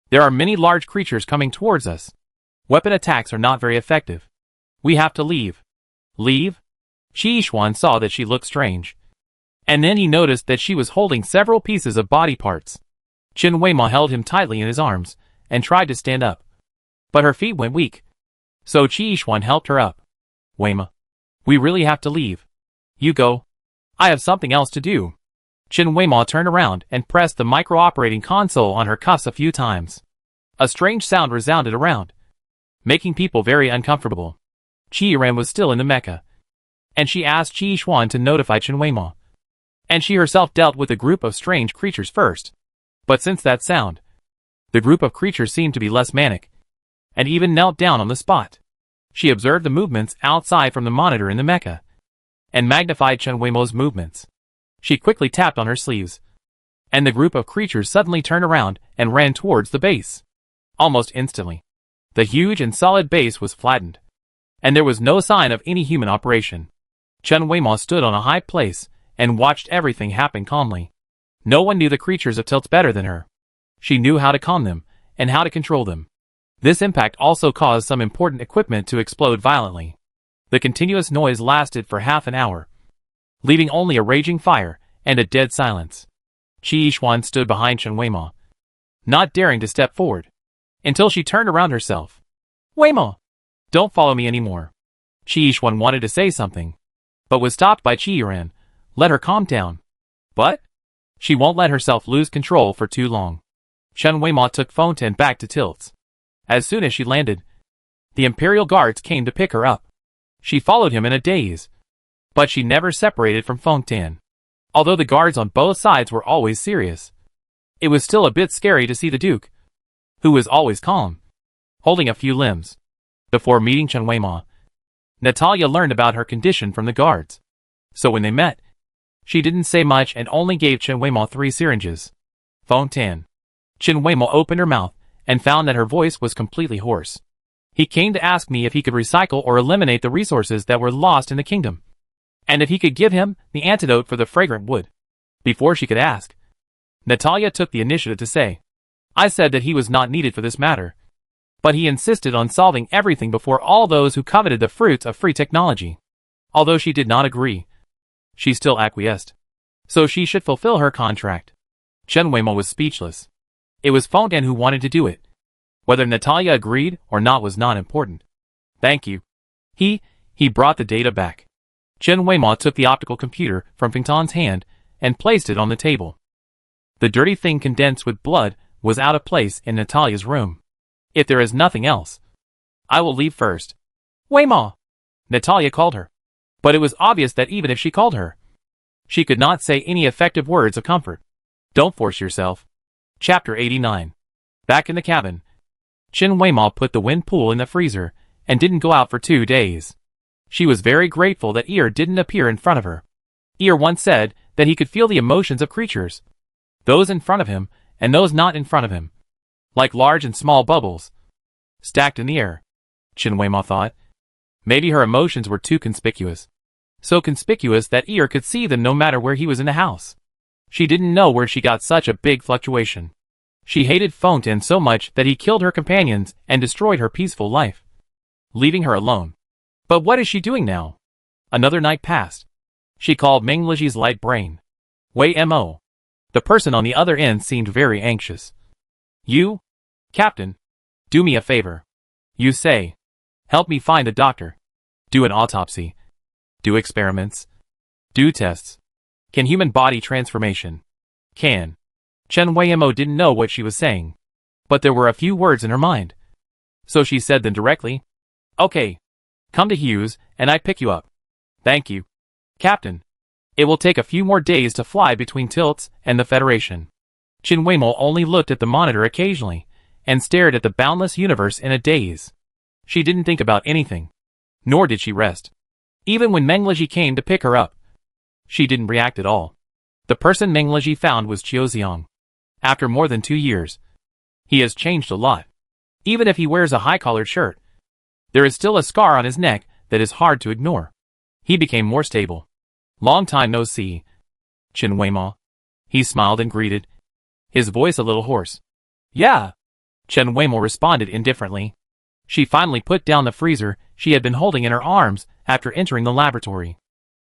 "There are many large creatures coming towards us. Weapon attacks are not very effective. We have to leave." "Leave?" Qi Yishuan saw that she looked strange, and then he noticed that she was holding several pieces of body parts. Chen Weimo held him tightly in his arms and tried to stand up, but her feet went weak. So Qi Yishuan helped her up. "Weimo, we really have to leave. You go. I have something else to do." Chen Weimo turned around and pressed the micro-operating console on her cuffs a few times. A strange sound resounded around, making people very uncomfortable. Qi Yiran was still in the mecha, and she asked Qi Yishuan to notify Chen Weimo, and she herself dealt with a group of strange creatures first. But since that sound, the group of creatures seemed to be less manic, and even knelt down on the spot. She observed the movements outside from the monitor in the mecha, and magnified Chen Weimo's movements. She quickly tapped on her sleeves, and the group of creatures suddenly turned around and ran towards the base. Almost instantly, the huge and solid base was flattened, and there was no sign of any human operation. Chen Weimo stood on a high place and watched everything happen calmly. No one knew the creatures of Tilts better than her. She knew how to calm them and how to control them. This impact also caused some important equipment to explode violently. The continuous noise lasted for half an hour, leaving only a raging fire and a dead silence. Qi Yishuan stood behind Chen Weimo, not daring to step forward, until she turned around herself. "Weimo, don't follow me anymore." Qi Yishuan wanted to say something, but was stopped by Qi Yiran. "Let her calm down." "But she won't let herself lose control for too long." Chen Weimo took Feng Tan back to Tilts. As soon as she landed, the Imperial Guards came to pick her up. She followed him in a daze, but she never separated from Feng Tan. Although the guards on both sides were always serious, it was still a bit scary to see the Duke, who was always calm, holding a few limbs. Before meeting Chen Weimo, Natalia learned about her condition from the guards. So when they met, she didn't say much and only gave Chen Weimo 3 syringes. Feng Tan. Chen Weimo opened her mouth and found that her voice was completely hoarse. "He came to ask me if he could recycle or eliminate the resources that were lost in the kingdom, and if he could give him the antidote for the fragrant wood." Before she could ask, Natalia took the initiative to say, "I said that he was not needed for this matter, but he insisted on solving everything before all those who coveted the fruits of free technology." Although she did not agree, she still acquiesced, so she should fulfill her contract. Chen Weimo was speechless. It was Feng Tan who wanted to do it. Whether Natalia agreed or not was not important. "Thank you." He brought the data back. Chen Weimo took the optical computer from Feng Tan's hand and placed it on the table. The dirty thing condensed with blood was out of place in Natalia's room. "If there is nothing else, I will leave first." "Weimo!" Natalia called her. But it was obvious that even if she called her, she could not say any effective words of comfort. Don't force yourself. Chapter 89. Back in the cabin, Chen Weimao put the wind pool in the freezer and didn't go out for 2 days. She was very grateful that Ear didn't appear in front of her. Ear once said that he could feel the emotions of creatures, those in front of him and those not in front of him, like large and small bubbles stacked in the air. Chen Weimao thought. Maybe her emotions were too conspicuous. So conspicuous that Ear could see them no matter where he was in the house. She didn't know where she got such a big fluctuation. She hated Fontaine so much that he killed her companions and destroyed her peaceful life, leaving her alone. But what is she doing now? Another night passed. She called Meng Liji's light brain. Wei Mo. The person on the other end seemed very anxious. You? Captain. Do me a favor. You say. Help me find the doctor. Do an autopsy. Do experiments. Do tests. Can human body transformation. Can. Chen Weimo didn't know what she was saying, but there were a few words in her mind. So she said them directly. Okay. Come to Hughes, and I pick you up. Thank you. Captain. It will take a few more days to fly between Tilts and the Federation. Chen Weimo only looked at the monitor occasionally, and stared at the boundless universe in a daze. She didn't think about anything. Nor did she rest. Even when Meng Liji came to pick her up, she didn't react at all. The person Meng Liji found was Qiuxiang. After more than 2 years, he has changed a lot. Even if he wears a high-collared shirt, there is still a scar on his neck that is hard to ignore. He became more stable. Long time no see. Chen Weimao. He smiled and greeted, his voice a little hoarse. Yeah. Chen Weimao responded indifferently. She finally put down the freezer she had been holding in her arms after entering the laboratory.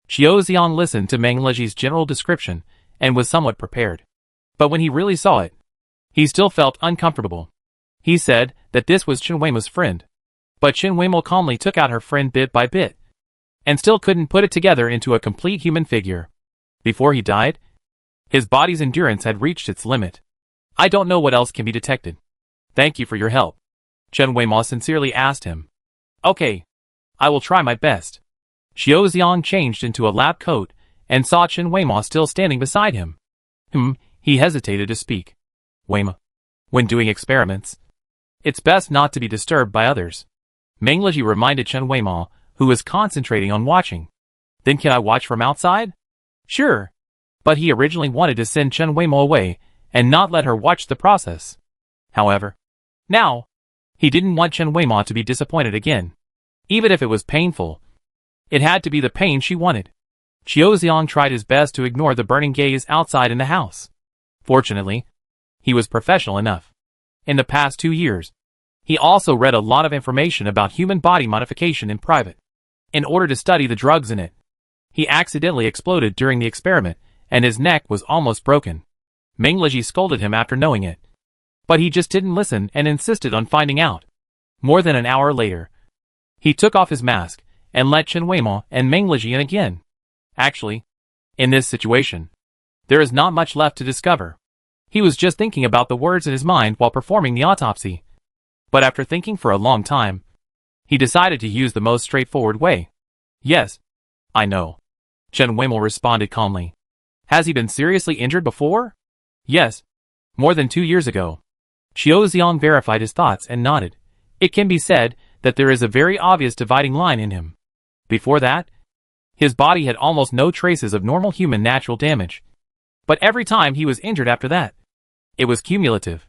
Qiuxiang listened to Meng Liji's general description and was somewhat prepared. But when he really saw it, he still felt uncomfortable. He said that this was Chen Weima's friend. But Chen Weimo calmly took out her friend bit by bit, and still couldn't put it together into a complete human figure. Before he died, his body's endurance had reached its limit. I don't know what else can be detected. Thank you for your help. Chen Weimo sincerely asked him. Okay. I will try my best. Qiuxiang changed into a lab coat and saw Chen Weimo still standing beside him. He hesitated to speak. Weimo. When doing experiments, it's best not to be disturbed by others. Meng Liji reminded Chen Weimo, who was concentrating on watching. Then can I watch from outside? Sure. But he originally wanted to send Chen Weimo away and not let her watch the process. However, now, he didn't want Chen Weimo to be disappointed again. Even if it was painful, it had to be the pain she wanted. Qiuxiang tried his best to ignore the burning gaze outside in the house. Fortunately, he was professional enough. In the past 2 years, he also read a lot of information about human body modification in private. In order to study the drugs in it, he accidentally exploded during the experiment, and his neck was almost broken. Meng Liji scolded him after knowing it. But he just didn't listen and insisted on finding out. More than an hour later, he took off his mask and let Chen Weimo and Meng Liji in again. Actually, in this situation, there is not much left to discover. He was just thinking about the words in his mind while performing the autopsy. But after thinking for a long time, he decided to use the most straightforward way. Yes, I know. Chen Weimo responded calmly. Has he been seriously injured before? Yes, more than 2 years ago. Qiuxiang verified his thoughts and nodded. It can be said that there is a very obvious dividing line in him. Before that, his body had almost no traces of normal human natural damage. But every time he was injured after that, it was cumulative.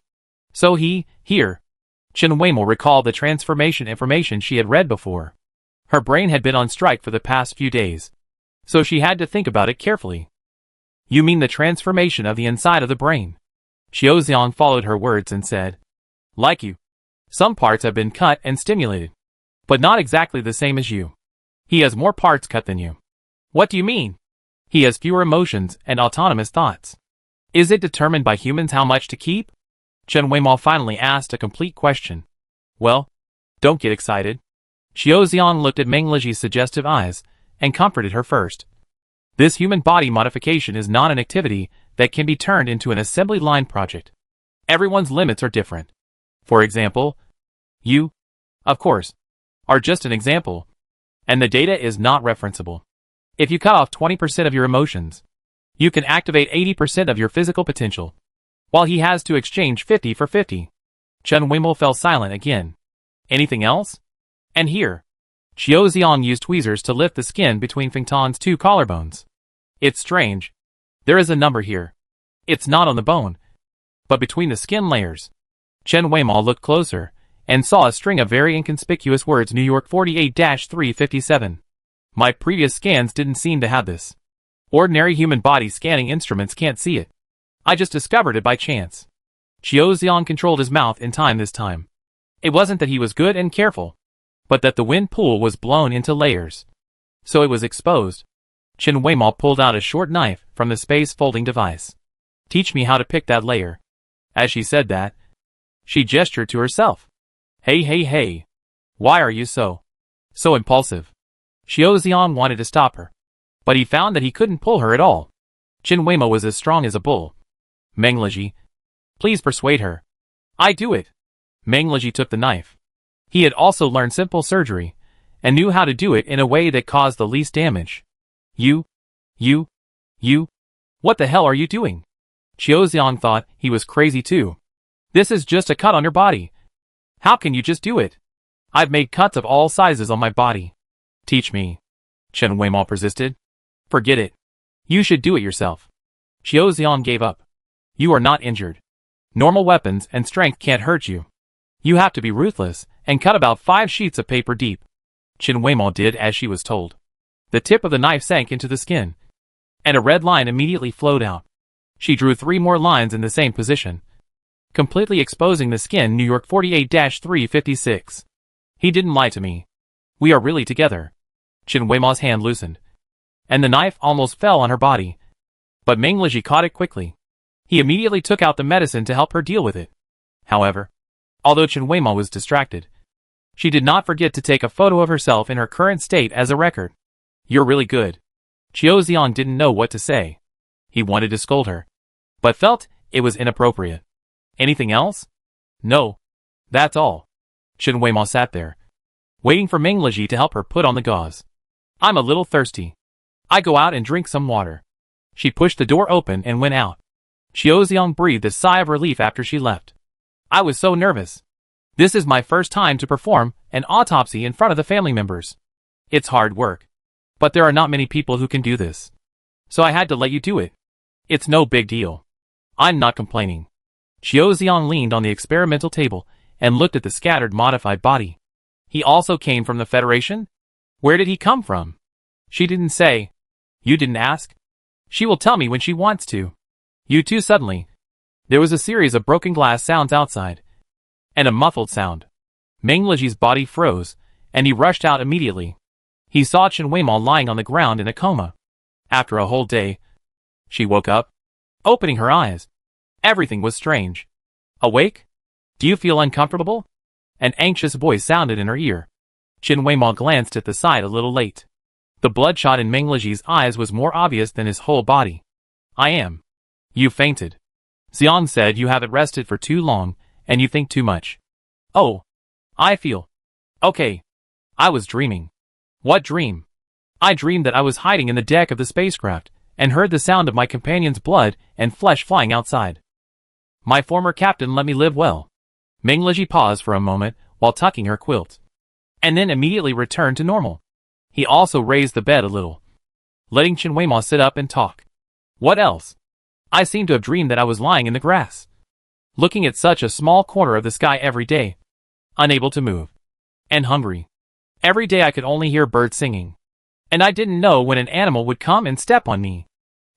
So here, Chen Weimo recalled the transformation information she had read before. Her brain had been on strike for the past few days, so she had to think about it carefully. You mean the transformation of the inside of the brain? Qiuxiang followed her words and said, like you. Some parts have been cut and stimulated, but not exactly the same as you. He has more parts cut than you. What do you mean? He has fewer emotions and autonomous thoughts. Is it determined by humans how much to keep? Chen Weimo finally asked a complete question. Well, don't get excited. Qiuxiang looked at Meng Liji's suggestive eyes and comforted her first. This human body modification is not an activity that can be turned into an assembly line project. Everyone's limits are different. For example, you, of course, are just an example, and the data is not referenceable. If you cut off 20% of your emotions, you can activate 80% of your physical potential, while he has to exchange 50 for 50. Chen Weimel fell silent again. Anything else? And here. Qiu Xiang used tweezers to lift the skin between Feng Tan's two collarbones. It's strange. There is a number here. It's not on the bone, but between the skin layers. Chen Weimel looked closer, and saw a string of very inconspicuous words New York 48-357. My previous scans didn't seem to have this. Ordinary human body scanning instruments can't see it. I just discovered it by chance. Qiu Xiang controlled his mouth in time this time. It wasn't that he was good and careful, but that the wind pool was blown into layers. So it was exposed. Chen Weimel pulled out a short knife from the space folding device. Teach me how to pick that layer. As she said that, she gestured to herself. Hey. Why are you so impulsive? Qiu Xiang wanted to stop her, but he found that he couldn't pull her at all. Chen Weimel was as strong as a bull. Meng Leji, please persuade her. I do it. Meng Leji took the knife. He had also learned simple surgery, and knew how to do it in a way that caused the least damage. You. What the hell are you doing? Qiu Xiang thought he was crazy too. This is just a cut on your body. How can you just do it? I've made cuts of all sizes on my body. Teach me. Chen Weimel persisted. Forget it. You should do it yourself. Qiu Xiang gave up. You are not injured. Normal weapons and strength can't hurt you. You have to be ruthless, and cut about 5 sheets of paper deep. Chen Weimel did as she was told. The tip of the knife sank into the skin, and a red line immediately flowed out. She drew 3 more lines in the same position, completely exposing the skin. New York 48-356. He didn't lie to me. We are really together. Chen Weimel's hand loosened, and the knife almost fell on her body. But Meng Leji caught it quickly. He immediately took out the medicine to help her deal with it. However, although Chen Weimel was distracted, she did not forget to take a photo of herself in her current state as a record. You're really good. Qiu Xiang didn't know what to say. He wanted to scold her, but felt it was inappropriate. Anything else? No. That's all. Chen Weimel sat there, waiting for Meng Leji to help her put on the gauze. I'm a little thirsty. I go out and drink some water. She pushed the door open and went out. Qiu Xiang breathed a sigh of relief after she left. I was so nervous. This is my first time to perform an autopsy in front of the family members. It's hard work, but there are not many people who can do this. So I had to let you do it. It's no big deal. I'm not complaining. Qiu Xiang leaned on the experimental table and looked at the scattered modified body. He also came from the Federation? Where did he come from? She didn't say. You didn't ask? She will tell me when she wants to. You too. Suddenly, there was a series of broken glass sounds outside, and a muffled sound. Meng Leji's body froze, and he rushed out immediately. He saw Chen Weimel lying on the ground in a coma. After a whole day, she woke up, opening her eyes. Everything was strange. Awake? Do you feel uncomfortable? An anxious voice sounded in her ear. Chen Weimel glanced at the side a little late. The bloodshot in Meng Leji's eyes was more obvious than his whole body. I am. You fainted. Xiang said you haven't rested for too long, and you think too much. Oh. I feel. Okay. I was dreaming. What dream? I dreamed that I was hiding in the deck of the spacecraft, and heard the sound of my companion's blood and flesh flying outside. My former captain let me live well. Meng Leji paused for a moment while tucking her quilt, and then immediately returned to normal. He also raised the bed a little, letting Chen Weimel sit up and talk. What else? I seem to have dreamed that I was lying in the grass, looking at such a small corner of the sky every day, unable to move, and hungry. Every day I could only hear birds singing, and I didn't know when an animal would come and step on me.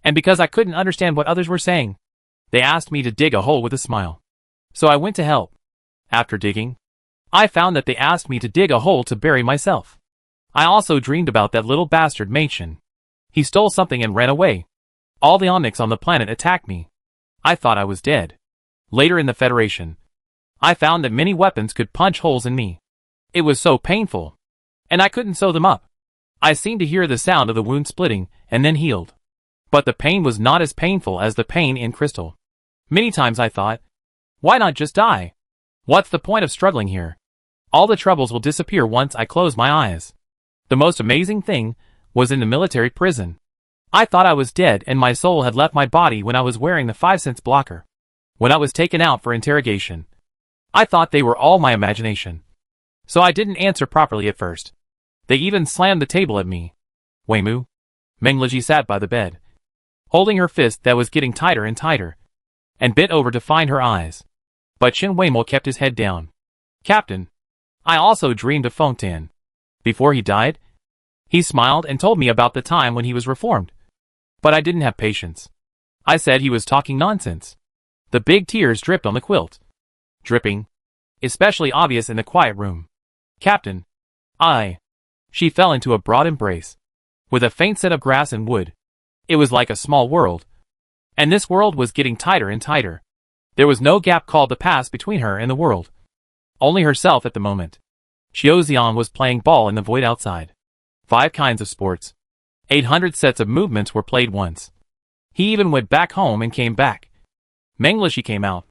And because I couldn't understand what others were saying, they asked me to dig a hole with a smile. So I went to help. After digging, I found that they asked me to dig a hole to bury myself. I also dreamed about that little bastard Machen. He stole something and ran away. All the onyx on the planet attacked me. I thought I was dead. Later in the Federation, I found that many weapons could punch holes in me. It was so painful, and I couldn't sew them up. I seemed to hear the sound of the wound splitting and then healed. But the pain was not as painful as the pain in Crystal. Many times I thought, why not just die? What's the point of struggling here? All the troubles will disappear once I close my eyes. The most amazing thing was in the military prison. I thought I was dead and my soul had left my body when I was wearing the 5 cents blocker. When I was taken out for interrogation, I thought they were all my imagination. So I didn't answer properly at first. They even slammed the table at me. Weimu. Mengleji sat by the bed, holding her fist that was getting tighter and tighter, and bent over to find her eyes. But Chen Weimo kept his head down. Captain, I also dreamed of Feng Tan. Before he died, he smiled and told me about the time when he was reformed. But I didn't have patience. I said he was talking nonsense. The big tears dripped on the quilt. Dripping. Especially obvious in the quiet room. Captain. She fell into a broad embrace. With a faint scent of grass and wood. It was like a small world. And this world was getting tighter and tighter. There was no gap called the past between her and the world. Only herself at the moment. Qiu Xiang was playing ball in the void outside. 5 kinds of sports. 800 sets of movements were played once. He even went back home and came back. Mengleji came out.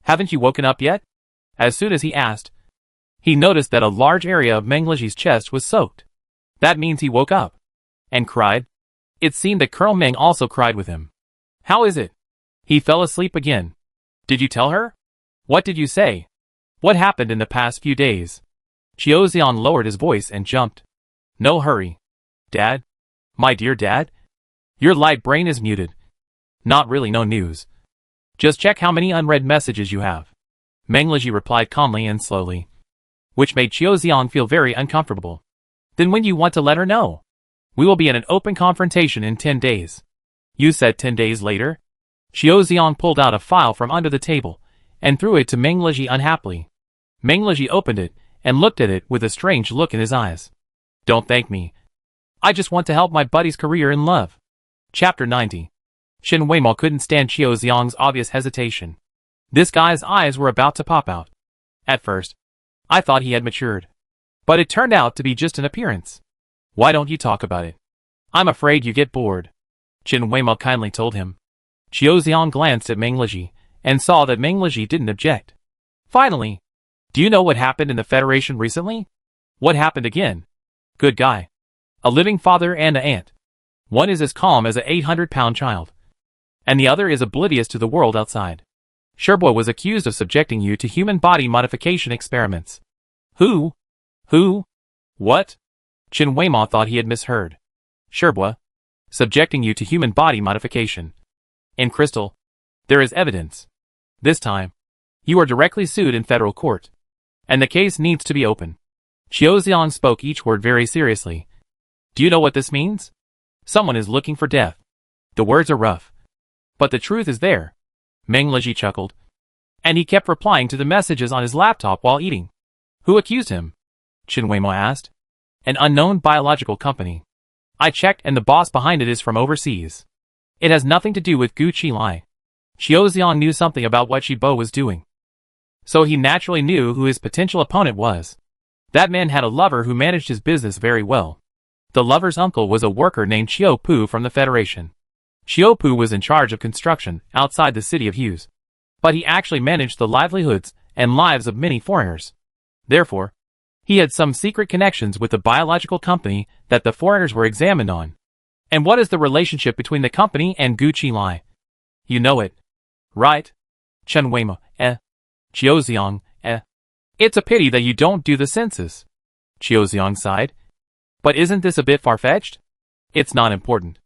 Haven't you woken up yet? As soon as he asked, he noticed that a large area of Mengleji's chest was soaked. That means he woke up. And cried. It seemed that Colonel Meng also cried with him. How is it? He fell asleep again. Did you tell her? What did you say? What happened in the past few days? Qiu Xiang lowered his voice and jumped. No hurry. Dad? My dear dad? Your light brain is muted. Not really no news. Just check how many unread messages you have. Mengleji replied calmly and slowly. Which made Qiu Xiang feel very uncomfortable. Then when you want to let her know? We will be in an open confrontation in 10 days. You said 10 days later? Qiu Xiang pulled out a file from under the table, and threw it to Mengleji unhappily. Mengleji opened it, and looked at it with a strange look in his eyes. Don't thank me. I just want to help my buddy's career in love. Chapter 90. Shen Weimo couldn't stand Qiu Xiang's obvious hesitation. This guy's eyes were about to pop out. At first, I thought he had matured. But it turned out to be just an appearance. Why don't you talk about it? I'm afraid you get bored. Chen Weimo kindly told him. Qiu Xiang glanced at Mengleji, and saw that Mengleji didn't object. Finally, do you know what happened in the Federation recently? What happened again? Good guy. A living father and an aunt. One is as calm as an 800-pound child. And the other is oblivious to the world outside. Sherboy was accused of subjecting you to human body modification experiments. Who? What? Chen Weimo thought he had misheard. Sherboy. Subjecting you to human body modification. In Crystal. There is evidence. This time. You are directly sued in federal court. And the case needs to be open. Qiu Xiang spoke each word very seriously. Do you know what this means? Someone is looking for death. The words are rough. But the truth is there. Mengleji chuckled. And he kept replying to the messages on his laptop while eating. Who accused him? Chen Weimo asked. An unknown biological company. I checked and the boss behind it is from overseas. It has nothing to do with Gu Qilai. Qiu Xiang knew something about what Shibo was doing. So he naturally knew who his potential opponent was. That man had a lover who managed his business very well. The lover's uncle was a worker named Qiu Pu from the Federation. Qiu Pu was in charge of construction outside the city of Hughes. But he actually managed the livelihoods and lives of many foreigners. Therefore, he had some secret connections with the biological company that the foreigners were examined on. And what is the relationship between the company and Gu Qilai? You know it. Right? Chen Weimo, Qiu Xiang, It's a pity that you don't do the census. Qiu Xiang sighed. But isn't this a bit far-fetched? It's not important.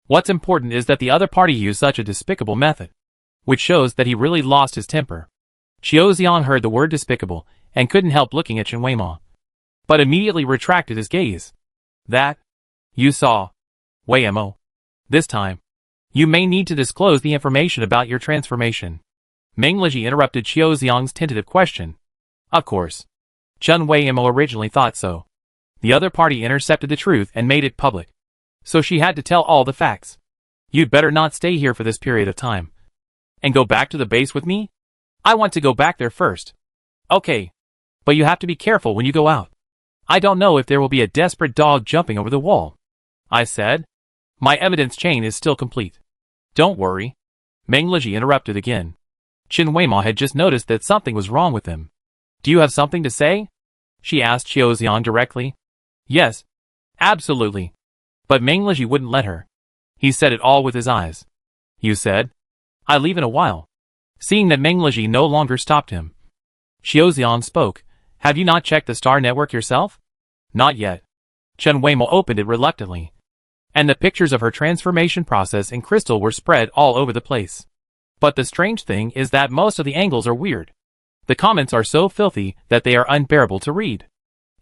What's important is that the other party used such a despicable method. Which shows that he really lost his temper. Qiu Xiang heard the word despicable, and couldn't help looking at Chen Weimo. But immediately retracted his gaze. That? You saw. Weimo. This time. You may need to disclose the information about your transformation. Mengleji interrupted Qiu Xiang's tentative question. Of course. Chen Weimo originally thought so. The other party intercepted the truth and made it public. So she had to tell all the facts. You'd better not stay here for this period of time. And go back to the base with me? I want to go back there first. Okay. But you have to be careful when you go out. I don't know if there will be a desperate dog jumping over the wall. I said. My evidence chain is still complete. Don't worry. Mengleji interrupted again. Chen Weimo had just noticed that something was wrong with him. Do you have something to say? She asked Qiu Xiang directly. Yes. Absolutely. But Mengleji wouldn't let her. He said it all with his eyes. You said? I leave in a while. Seeing that Mengleji no longer stopped him. Xiaoxiang spoke. Have you not checked the star network yourself? Not yet. Chen Weimo opened it reluctantly. And the pictures of her transformation process in crystal were spread all over the place. But the strange thing is that most of the angles are weird. The comments are so filthy that they are unbearable to read.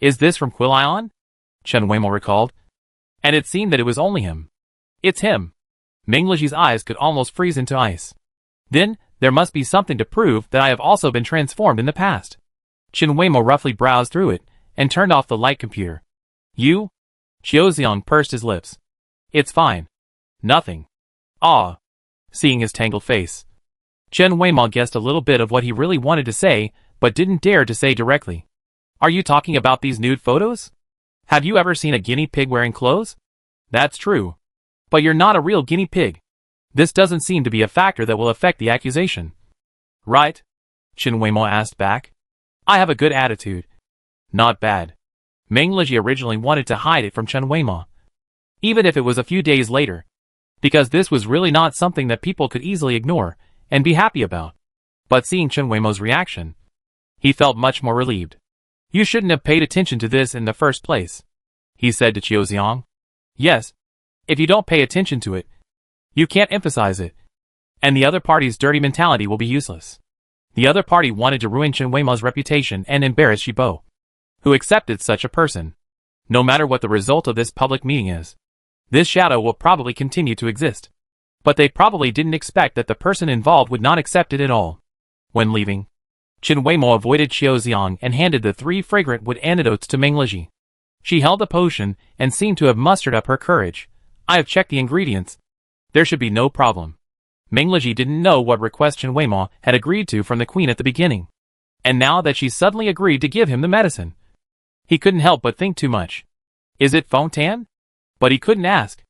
Is this from Quilion? Chen Weimo recalled. And it seemed that it was only him. It's him. Ming Liji's eyes could almost freeze into ice. Then, there must be something to prove that I have also been transformed in the past. Chen Weimo roughly browsed through it, and turned off the light computer. You? Xiaoxiang pursed his lips. It's fine. Nothing. Ah. Seeing his tangled face. Chen Weimo guessed a little bit of what he really wanted to say, but didn't dare to say directly. Are you talking about these nude photos? Have you ever seen a guinea pig wearing clothes? That's true. But you're not a real guinea pig. This doesn't seem to be a factor that will affect the accusation. Right? Chen Weimo asked back. I have a good attitude. Not bad. Ming Liji originally wanted to hide it from Chen Weimo. Even if it was a few days later. Because this was really not something that people could easily ignore and be happy about. But seeing Chen Weimo's reaction, he felt much more relieved. You shouldn't have paid attention to this in the first place, he said to Xiaoxiang. Yes. If you don't pay attention to it, you can't emphasize it. And the other party's dirty mentality will be useless. The other party wanted to ruin Chen Weimo's reputation and embarrass Shibo, who accepted such a person. No matter what the result of this public meeting is, this shadow will probably continue to exist. But they probably didn't expect that the person involved would not accept it at all. When leaving, Chen Weimo avoided Xiaoxiang and handed the 3 fragrant wood antidotes to Ming Liji. She held the potion and seemed to have mustered up her courage. I have checked the ingredients. There should be no problem. Ming Liji didn't know what request Chen Weimo had agreed to from the queen at the beginning. And now that she suddenly agreed to give him the medicine, he couldn't help but think too much. Is it Fontan? But he couldn't ask.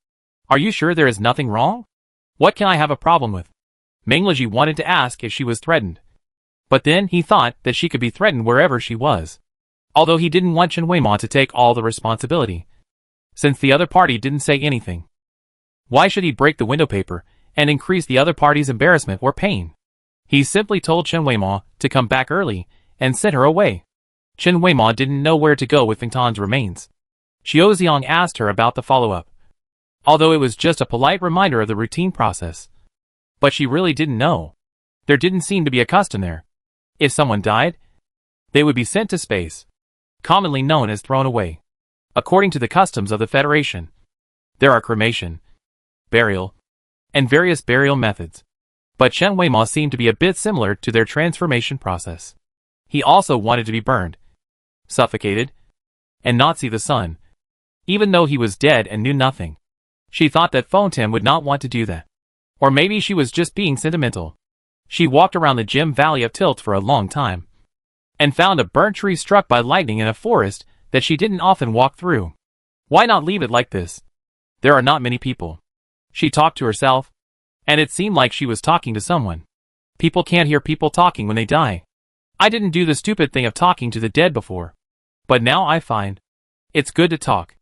Are you sure there is nothing wrong? What can I have a problem with? Ming Liji wanted to ask if she was threatened. But then he thought that she could be threatened wherever she was. Although he didn't want Chen Weimo to take all the responsibility. Since the other party didn't say anything. Why should he break the window paper and increase the other party's embarrassment or pain? He simply told Chen Weimo to come back early and sent her away. Chen Weimo didn't know where to go with Fontan's remains. Xiaoxiang asked her about the follow-up. Although it was just a polite reminder of the routine process. But she really didn't know. There didn't seem to be a custom there. If someone died, they would be sent to space, commonly known as thrown away. According to the customs of the Federation, there are cremation, burial, and various burial methods. But Chen Weimo seemed to be a bit similar to their transformation process. He also wanted to be burned, suffocated, and not see the sun, even though he was dead and knew nothing. She thought that Fontaine would not want to do that. Or maybe she was just being sentimental. She walked around the Gem Valley of Tilt for a long time, and found a burnt tree struck by lightning in a forest that she didn't often walk through. Why not leave it like this? There are not many people. She talked to herself, and it seemed like she was talking to someone. People can't hear people talking when they die. I didn't do the stupid thing of talking to the dead before. But now I find it's good to talk.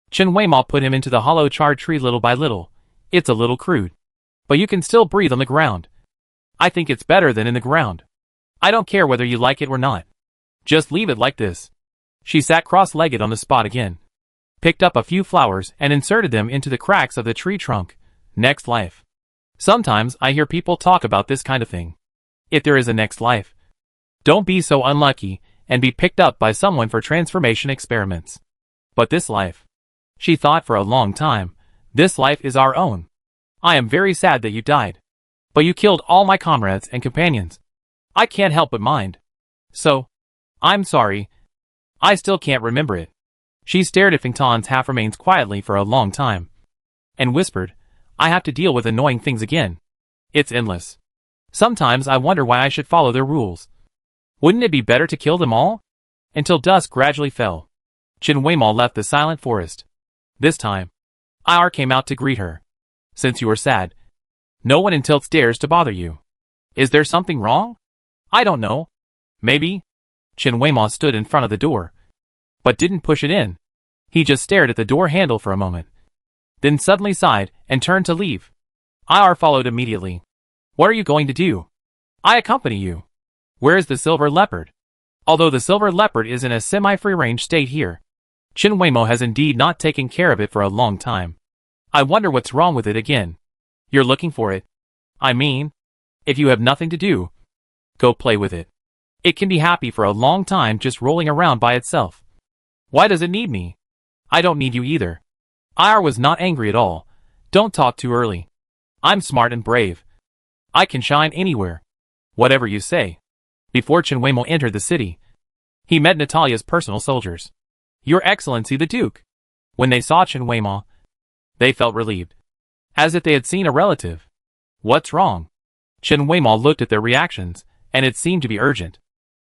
Chen Weimo put him into the hollow charred tree little by little. It's a little crude, but you can still breathe on the ground. I think it's better than in the ground. I don't care whether you like it or not. Just leave it like this. She sat cross-legged on the spot again, picked up a few flowers and inserted them into the cracks of the tree trunk. Next life. Sometimes I hear people talk about this kind of thing. If there is a next life, don't be so unlucky and be picked up by someone for transformation experiments. But this life, she thought for a long time, this life is our own. I am very sad that you died. But you killed all my comrades and companions. I can't help but mind. So, I'm sorry. I still can't remember it. She stared at Fontain's half-remains quietly for a long time, and whispered, I have to deal with annoying things again. It's endless. Sometimes I wonder why I should follow their rules. Wouldn't it be better to kill them all? Until dusk gradually fell. Chen Weimo left the silent forest. This time, Ir came out to greet her. Since you are sad, no one in Tilt dares to bother you. Is there something wrong? I don't know. Maybe. Chen Weimo stood in front of the door, but didn't push it in. He just stared at the door handle for a moment, then suddenly sighed and turned to leave. Ir followed immediately. What are you going to do? I accompany you. Where is the silver leopard? Although the silver leopard is in a semi-free-range state here, Chen Weimo has indeed not taken care of it for a long time. I wonder what's wrong with it again. You're looking for it. I mean, if you have nothing to do, go play with it. It can be happy for a long time just rolling around by itself. Why does it need me? I don't need you either. Ir was not angry at all. Don't talk too early. I'm smart and brave. I can shine anywhere. Whatever you say. Before Chen Weimo entered the city, he met Natalia's personal soldiers. Your Excellency the Duke. When they saw Chen Weimo, they felt relieved. As if they had seen a relative. What's wrong? Chen Weimo looked at their reactions, and it seemed to be urgent.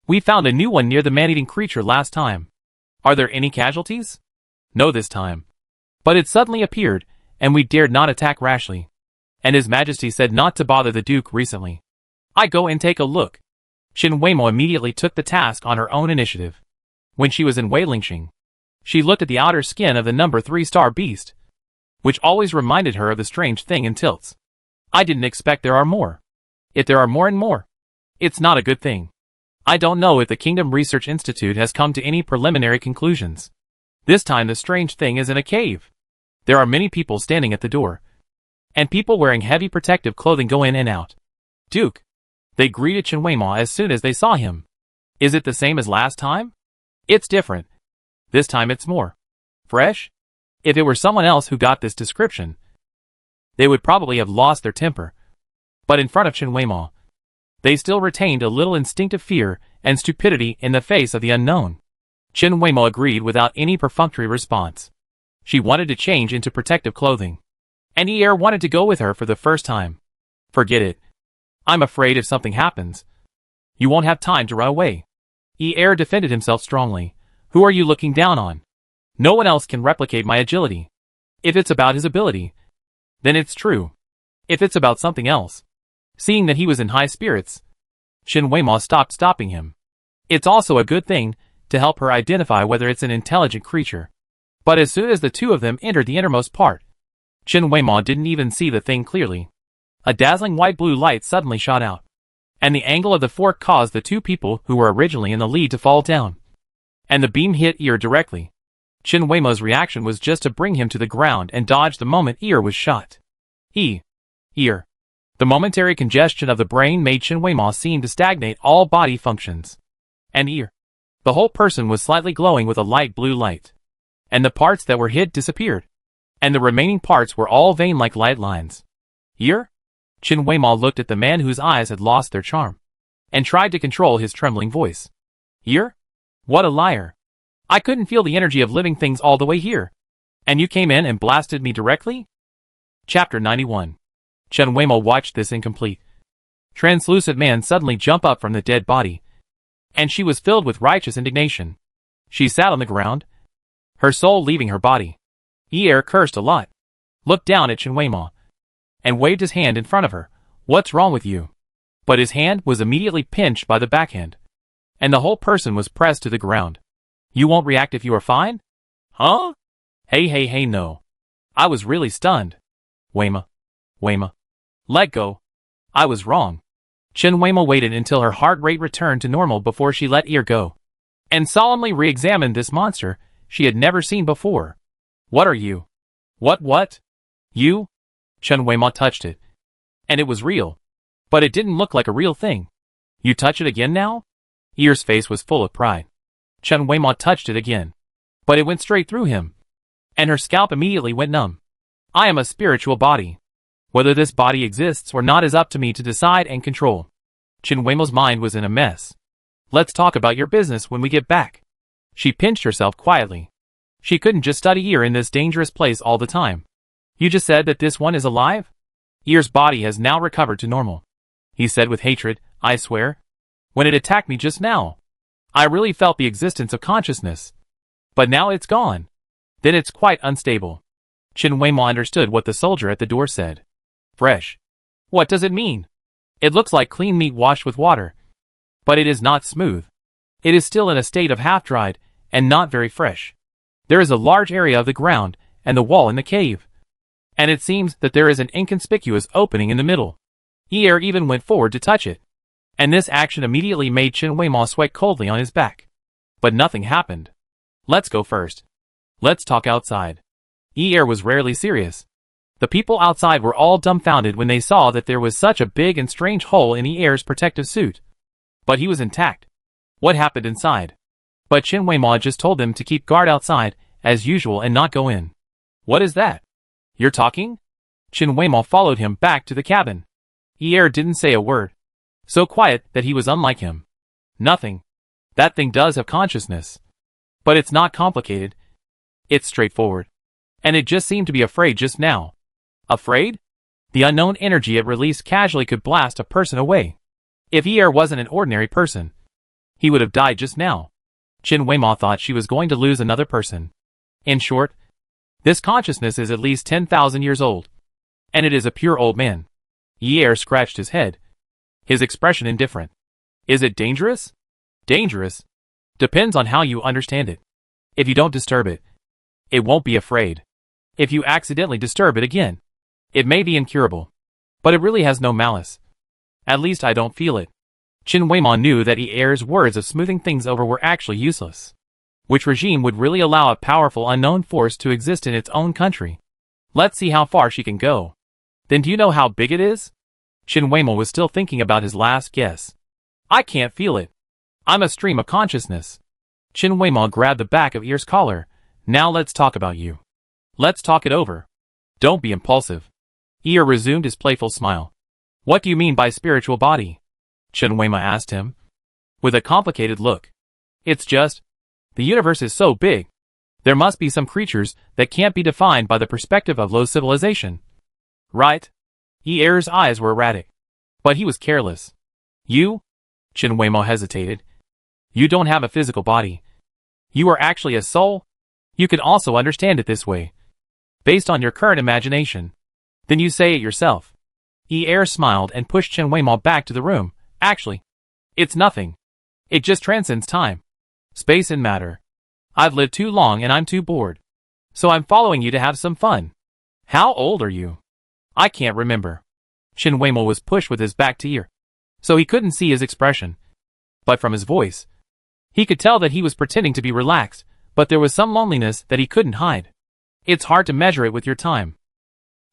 We found a new one near the man-eating creature last time. Are there any casualties? No this time. But it suddenly appeared, and we dared not attack rashly. And His Majesty said not to bother the Duke recently. I go and take a look. Chen Weimo immediately took the task on her own initiative. When she was in Weilingxing, she looked at the outer skin of the number 3-star beast, which always reminded her of the strange thing in tilts. I didn't expect there are more. If there are more and more, it's not a good thing. I don't know if the Kingdom Research Institute has come to any preliminary conclusions. This time the strange thing is in a cave. There are many people standing at the door, and people wearing heavy protective clothing go in and out. Duke. They greeted Chen Weimo as soon as they saw him. Is it the same as last time? It's different. This time it's more fresh. If it were someone else who got this description, they would probably have lost their temper. But in front of Chen Weimo, they still retained a little instinctive fear and stupidity in the face of the unknown. Chen Weimo agreed without any perfunctory response. She wanted to change into protective clothing. And Ir wanted to go with her for the first time. Forget it. I'm afraid if something happens, you won't have time to run away. Ir defended himself strongly. Who are you looking down on? No one else can replicate my agility. If it's about his ability, then it's true. If it's about something else. Seeing that he was in high spirits, Chen Weimo stopped stopping him. It's also a good thing to help her identify whether it's an intelligent creature. But as soon as the two of them entered the innermost part, Chen Weimo didn't even see the thing clearly. A dazzling white-blue light suddenly shot out, and the angle of the fork caused the two people who were originally in the lead to fall down. And the beam hit Ir directly. Chen Weimo's reaction was just to bring him to the ground and dodge the moment Ir was shot. Ir. The momentary congestion of the brain made Chen Weimo seem to stagnate all body functions. And Ir. The whole person was slightly glowing with a light blue light. And the parts that were hid disappeared. And the remaining parts were all vein-like light lines. Ir? Chen Weimo looked at the man whose eyes had lost their charm, and tried to control his trembling voice. Ir? What a liar. I couldn't feel the energy of living things all the way here. And you came in and blasted me directly? Chapter 91. Chen Weimo watched this incomplete, translucent man suddenly jump up from the dead body, and she was filled with righteous indignation. She sat on the ground, her soul leaving her body. Ir cursed a lot, looked down at Chen Weimo, and waved his hand in front of her. What's wrong with you? But his hand was immediately pinched by the backhand, and the whole person was pressed to the ground. You won't react if you are fine? Huh? Hey, no. I was really stunned. Weimo. Let go. I was wrong. Chen Weimo waited until her heart rate returned to normal before she let Ir go, and solemnly re-examined this monster she had never seen before. What are you? What? You? Chen Weimo touched it, and it was real. But it didn't look like a real thing. You touch it again now? Ir's face was full of pride. Chen Weimo touched it again, but it went straight through him, and her scalp immediately went numb. I am a spiritual body. Whether this body exists or not is up to me to decide and control. Chen Weimo's mind was in a mess. Let's talk about your business when we get back. She pinched herself quietly. She couldn't just study Ir in this dangerous place all the time. You just said that this one is alive? Ir's body has now recovered to normal. He said with hatred, I swear. When it attacked me just now, I really felt the existence of consciousness. But now it's gone. Then it's quite unstable. Chen Weimo understood what the soldier at the door said. Fresh. What does it mean? It looks like clean meat washed with water. But it is not smooth. It is still in a state of half-dried, and not very fresh. There is a large area of the ground, and the wall in the cave. And it seems that there is an inconspicuous opening in the middle. Ir even went forward to touch it. And this action immediately made Chen Weimao sweat coldly on his back. But nothing happened. Let's go first. Let's talk outside. Er was rarely serious. The people outside were all dumbfounded when they saw that there was such a big and strange hole in Er's protective suit. But he was intact. What happened inside? But Chen Weimao just told them to keep guard outside, as usual, and not go in. What is that? You're talking? Chen Weimao followed him back to the cabin. Er didn't say a word. So quiet that he was unlike him. Nothing. That thing does have consciousness. But it's not complicated. It's straightforward. And it just seemed to be afraid just now. Afraid? The unknown energy it released casually could blast a person away. If Er wasn't an ordinary person, he would have died just now. Chen Weimao thought she was going to lose another person. In short, this consciousness is at least 10,000 years old. And it is a pure old man. Er scratched his head. His expression indifferent. Is it dangerous? Dangerous? Depends on how you understand it. If you don't disturb it, it won't be afraid. If you accidentally disturb it again, it may be incurable. But it really has no malice. At least I don't feel it. Chen Weimao knew that Er's words of smoothing things over were actually useless. Which regime would really allow a powerful unknown force to exist in its own country? Let's see how far she can go. Then do you know how big it is? Chen Weimao was still thinking about his last guess. I can't feel it. I'm a stream of consciousness. Chen Weimao grabbed the back of Er's collar. Now let's talk about you. Let's talk it over. Don't be impulsive. Er resumed his playful smile. What do you mean by spiritual body? Chen Weimao asked him. With a complicated look. It's just, the universe is so big. There must be some creatures that can't be defined by the perspective of low civilization. Right? Er's eyes were erratic. But he was careless. You? Chen Weimao hesitated. You don't have a physical body. You are actually a soul? You can also understand it this way. Based on your current imagination. Then you say it yourself. Er smiled and pushed Chen Weimao back to the room. Actually, it's nothing. It just transcends time, space and matter. I've lived too long and I'm too bored. So I'm following you to have some fun. How old are you? I can't remember. Chen Weimao was pushed with his back to Er, so he couldn't see his expression. But from his voice, he could tell that he was pretending to be relaxed, but there was some loneliness that he couldn't hide. It's hard to measure it with your time.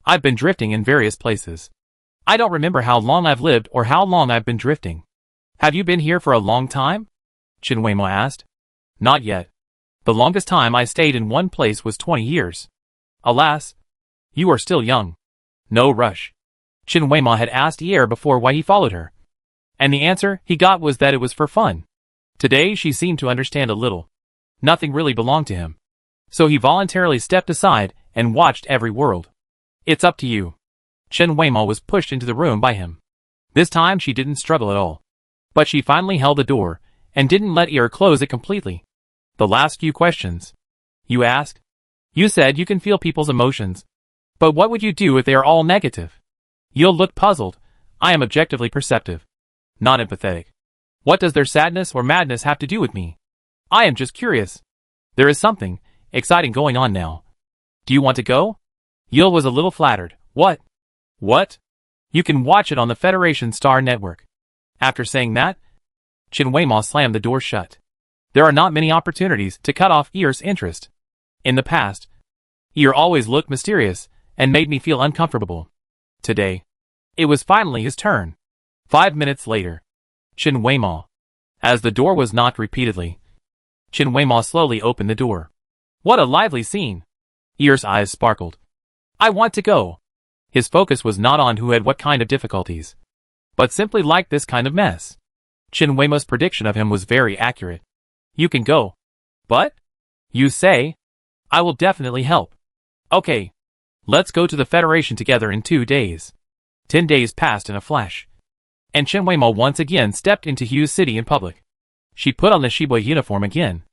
I've been drifting in various places. I don't remember how long I've lived or how long I've been drifting. Have you been here for a long time? Chen Weimao asked. Not yet. The longest time I stayed in one place was 20 years. Alas, you are still young. No rush. Chen Weimao had asked Er before why he followed her. And the answer he got was that it was for fun. Today she seemed to understand a little. Nothing really belonged to him. So he voluntarily stepped aside and watched every world. It's up to you. Chen Weimao was pushed into the room by him. This time she didn't struggle at all. But she finally held the door, and didn't let Er close it completely. The last few questions. You asked? You said you can feel people's emotions. But what would you do if they are all negative? You'll look puzzled. I am objectively perceptive. Not empathetic. What does their sadness or madness have to do with me? I am just curious. There is something exciting going on now. Do you want to go? Yul was a little flattered. What? What? You can watch it on the Federation Star Network. After saying that, Chen Weimao slammed the door shut. There are not many opportunities to cut off Er's interest. In the past, Er always looked mysterious and made me feel uncomfortable. Today, it was finally his turn. 5 minutes later, Chen Weimao. As the door was knocked repeatedly, Chen Weimao slowly opened the door. What a lively scene! Er's eyes sparkled. I want to go. His focus was not on who had what kind of difficulties, but simply liked this kind of mess. Chen Weimao's prediction of him was very accurate. You can go. But? You say? I will definitely help. Okay. Let's go to the Federation together in 2 days. 10 days passed in a flash. And Chen Weimao once again stepped into Hu's city in public. She put on the Shibuya uniform again.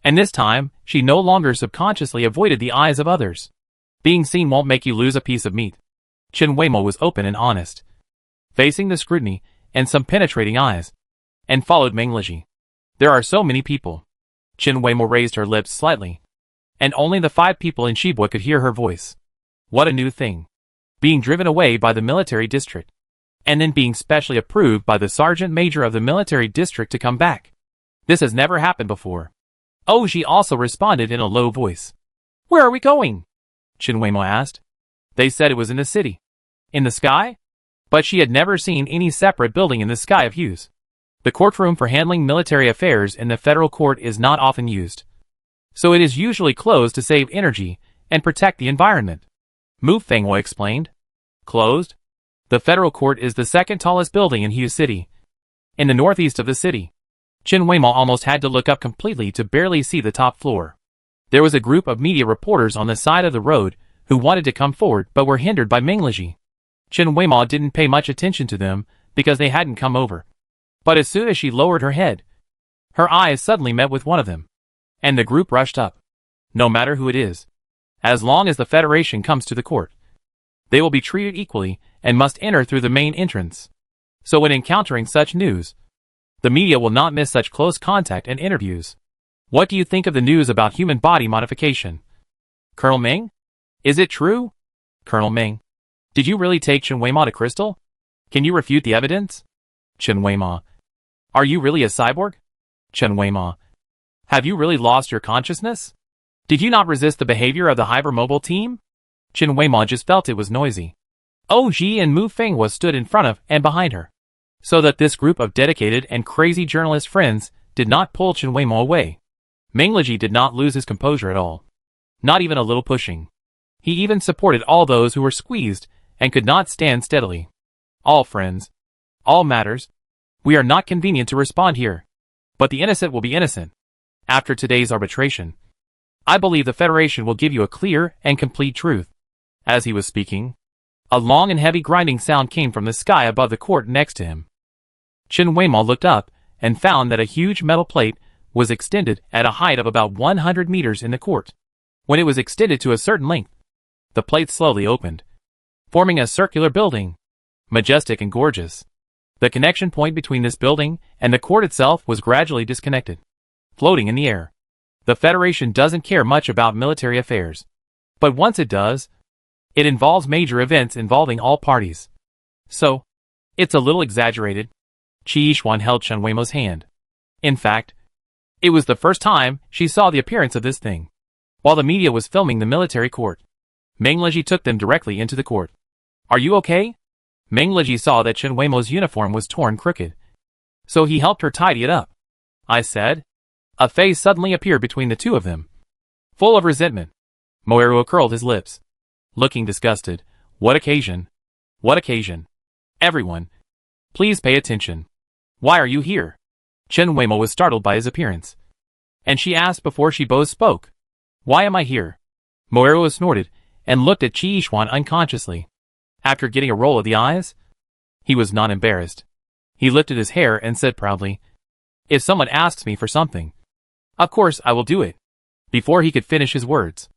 And this time, she no longer subconsciously avoided the eyes of others. Being seen won't make you lose a piece of meat. Chen Weimao was open and honest, facing the scrutiny and some penetrating eyes, and followed Meng Liji. There are so many people. Chen Weimao raised her lips slightly, and only the 5 people in Shibuya could hear her voice. What a new thing. Being driven away by the military district. and then being specially approved by the sergeant major of the military district to come back. This has never happened before. Oji also responded in a low voice. Where are we going? Chen Weimo asked. They said it was in the city. In the sky? But she had never seen any separate building in the sky of hues. The courtroom for handling military affairs in the federal court is not often used. So it is usually closed to save energy and protect the environment. Mu Fenghui explained. Closed? The federal court is the second tallest building in Hue City, in the northeast of the city. Chen Weimo almost had to look up completely to barely see the top floor. There was a group of media reporters on the side of the road who wanted to come forward but were hindered by Mengliji. Chen Weimo didn't pay much attention to them because they hadn't come over. But as soon as she lowered her head, her eyes suddenly met with one of them, and the group rushed up. No matter who it is, as long as the Federation comes to the court, they will be treated equally and must enter through the main entrance. So when encountering such news, the media will not miss such close contact and interviews. What do you think of the news about human body modification? Colonel Meng? Is it true? Colonel Meng, did you really take Chen Weimo to Crystal? Can you refute the evidence? Chen Weimo, are you really a cyborg? Chen Weimo, have you really lost your consciousness? Did you not resist the behavior of the hypermobile team? Chen Weimo just felt it was noisy. Oji and Mu Fenghui stood in front of and behind her, so that this group of dedicated and crazy journalist friends did not pull Chen Weimo away. Mengliji did not lose his composure at all. Not even a little pushing. He even supported all those who were squeezed and could not stand steadily. All friends. All matters. We are not convenient to respond here. But the innocent will be innocent. After today's arbitration, I believe the Federation will give you a clear and complete truth. As he was speaking, a long and heavy grinding sound came from the sky above the court next to him. Chen Weimo looked up and found that a huge metal plate was extended at a height of about 100 meters in the court. When it was extended to a certain length, the plate slowly opened, forming a circular building, majestic and gorgeous. The connection point between this building and the court itself was gradually disconnected, floating in the air. The Federation doesn't care much about military affairs. But once it does, it involves major events involving all parties. So, it's a little exaggerated. Qi Yishuan held Chen Weimo's hand. In fact, it was the first time she saw the appearance of this thing. While the media was filming the military court, Mengliji took them directly into the court. Are you okay? Mengliji saw that Chen Weimo's uniform was torn crooked, so he helped her tidy it up. I said. A face suddenly appeared between the two of them, full of resentment. Moeruo curled his lips, looking disgusted. What occasion? What occasion? Everyone, please pay attention. Why are you here? Chen Weimo was startled by his appearance, and she asked before she both spoke. Why am I here? Moeruo snorted and looked at Qi Yishuan unconsciously. After getting a roll of the eyes, he was not embarrassed. He lifted his hair and said proudly, if someone asks me for something, of course I will do it. Before he could finish his words,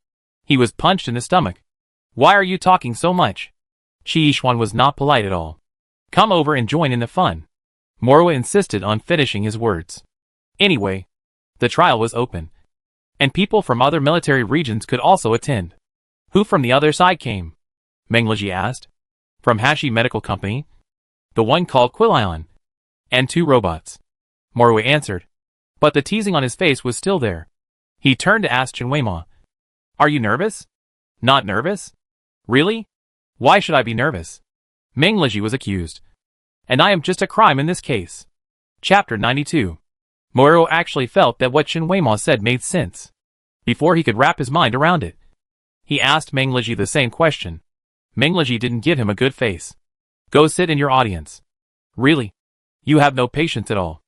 he was punched in the stomach. Why are you talking so much? Qi Yishuan was not polite at all. Come over and join in the fun. Moeruo insisted on finishing his words. Anyway, the trial was open, and people from other military regions could also attend. Who from the other side came? Mengliji asked. From Hashi Medical Company, the one called Quilion, and 2 robots. Moeruo answered, but the teasing on his face was still there. He turned to ask Chen Weimo, are you nervous? Not nervous? Really? Why should I be nervous? Mengliji was accused, and I am just a crime in this case. Chapter 92. Moeruo actually felt that what Chen Weimo said made sense. Before he could wrap his mind around it, he asked Mengliji the same question. Mengliji didn't give him a good face. Go sit in your audience. Really? You have no patience at all.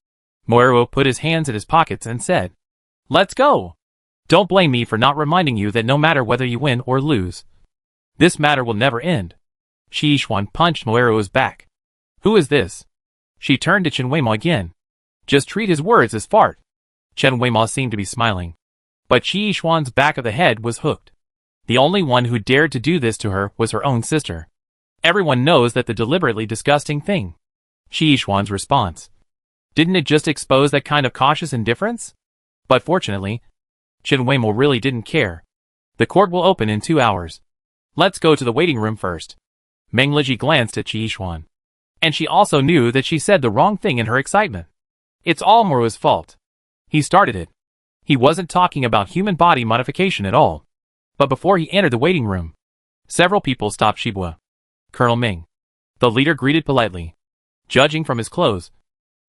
Moeruo put his hands in his pockets and said, let's go. Don't blame me for not reminding you that no matter whether you win or lose, this matter will never end. Qi Yishuan punched Moeruo's back. Who is this? She turned to Chen Weimo again. Just treat his words as fart. Chen Weimo seemed to be smiling, but Qi Yishuan's back of the head was hooked. The only one who dared to do this to her was her own sister. Everyone knows that the deliberately disgusting thing. Qi Yishuan's response. Didn't it just expose that kind of cautious indifference? But fortunately, Chen Weimo really didn't care. The court will open in 2 hours. Let's go to the waiting room first. Mengliji glanced at Qi Yishuan. And she also knew that she said the wrong thing in her excitement. It's all Moru's fault. He started it. He wasn't talking about human body modification at all. But before he entered the waiting room, several people stopped Shibua. Colonel Ming. The leader greeted politely. Judging from his clothes,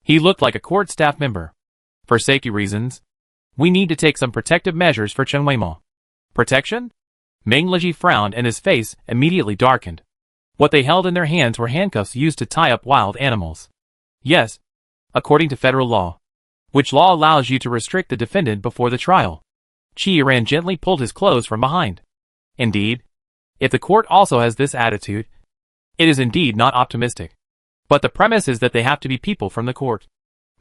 he looked like a court staff member. For safety reasons, we need to take some protective measures for Chen Weimo. Protection? Meng Leji frowned and his face immediately darkened. What they held in their hands were handcuffs used to tie up wild animals. Yes, according to federal law. Which law allows you to restrict the defendant before the trial. Qi Ran gently pulled his clothes from behind. Indeed, if the court also has this attitude, it is indeed not optimistic. But the premise is that they have to be people from the court.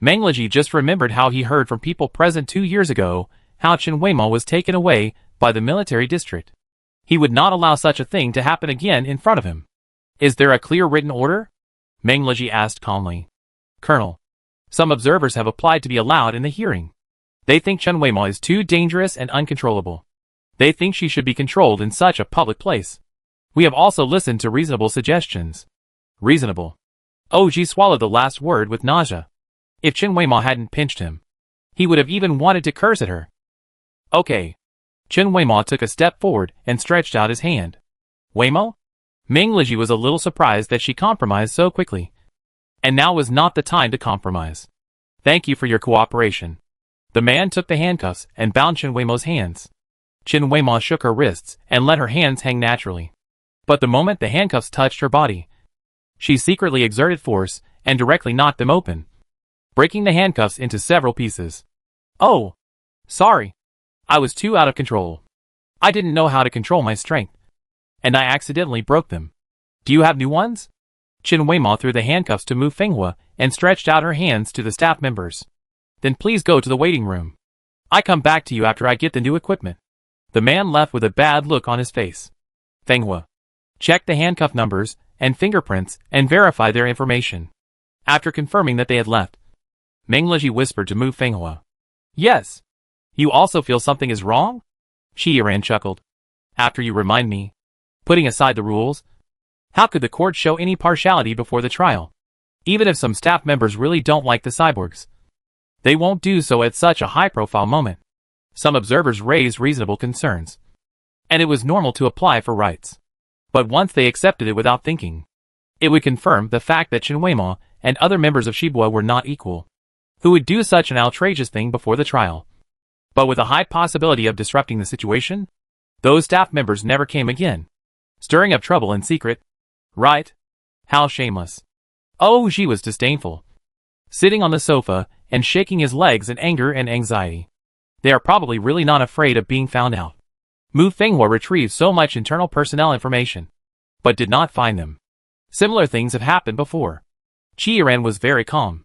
Meng Leji just remembered how he heard from people present 2 years ago how Chen Weimo was taken away by the military district. He would not allow such a thing to happen again in front of him. Is there a clear written order? Meng Leji asked calmly. Colonel, some observers have applied to be allowed in the hearing. They think Chen Weimo is too dangerous and uncontrollable. They think she should be controlled in such a public place. We have also listened to reasonable suggestions. Reasonable. Ji swallowed the last word with nausea. If Chen Weimo hadn't pinched him, he would have even wanted to curse at her. Okay. Chen Weimo took a step forward and stretched out his hand. Weimo? Meng Leji was a little surprised that she compromised so quickly. And now was not the time to compromise. Thank you for your cooperation. The man took the handcuffs and bound Chen Weimo's hands. Chen Weimo shook her wrists and let her hands hang naturally. But the moment the handcuffs touched her body, she secretly exerted force and directly knocked them open, breaking the handcuffs into several pieces. Oh, sorry. I was too out of control. I didn't know how to control my strength, and I accidentally broke them. Do you have new ones? Chen Weimo threw the handcuffs to Mu Fenghua and stretched out her hands to the staff members. Then please go to the waiting room. I come back to you after I get the new equipment. The man left with a bad look on his face. Fenghua. Check the handcuff numbers and fingerprints and verify their information. After confirming that they had left, Meng Leji whispered to Mu Fenghua. Yes. You also feel something is wrong? Qi Ran chuckled. After you remind me. Putting aside the rules, how could the court show any partiality before the trial? Even if some staff members really don't like the cyborgs, they won't do so at such a high-profile moment. Some observers raised reasonable concerns, and it was normal to apply for rights. But once they accepted it without thinking, it would confirm the fact that Chen Weimo and other members of Shibua were not equal. Who would do such an outrageous thing before the trial? But with a high possibility of disrupting the situation, those staff members never came again. Stirring up trouble in secret. Right? How shameless. Ji was disdainful, sitting on the sofa and shaking his legs in anger and anxiety. They are probably really not afraid of being found out. Mu Fenghua retrieved so much internal personnel information, but did not find them. Similar things have happened before. Qi Ran was very calm.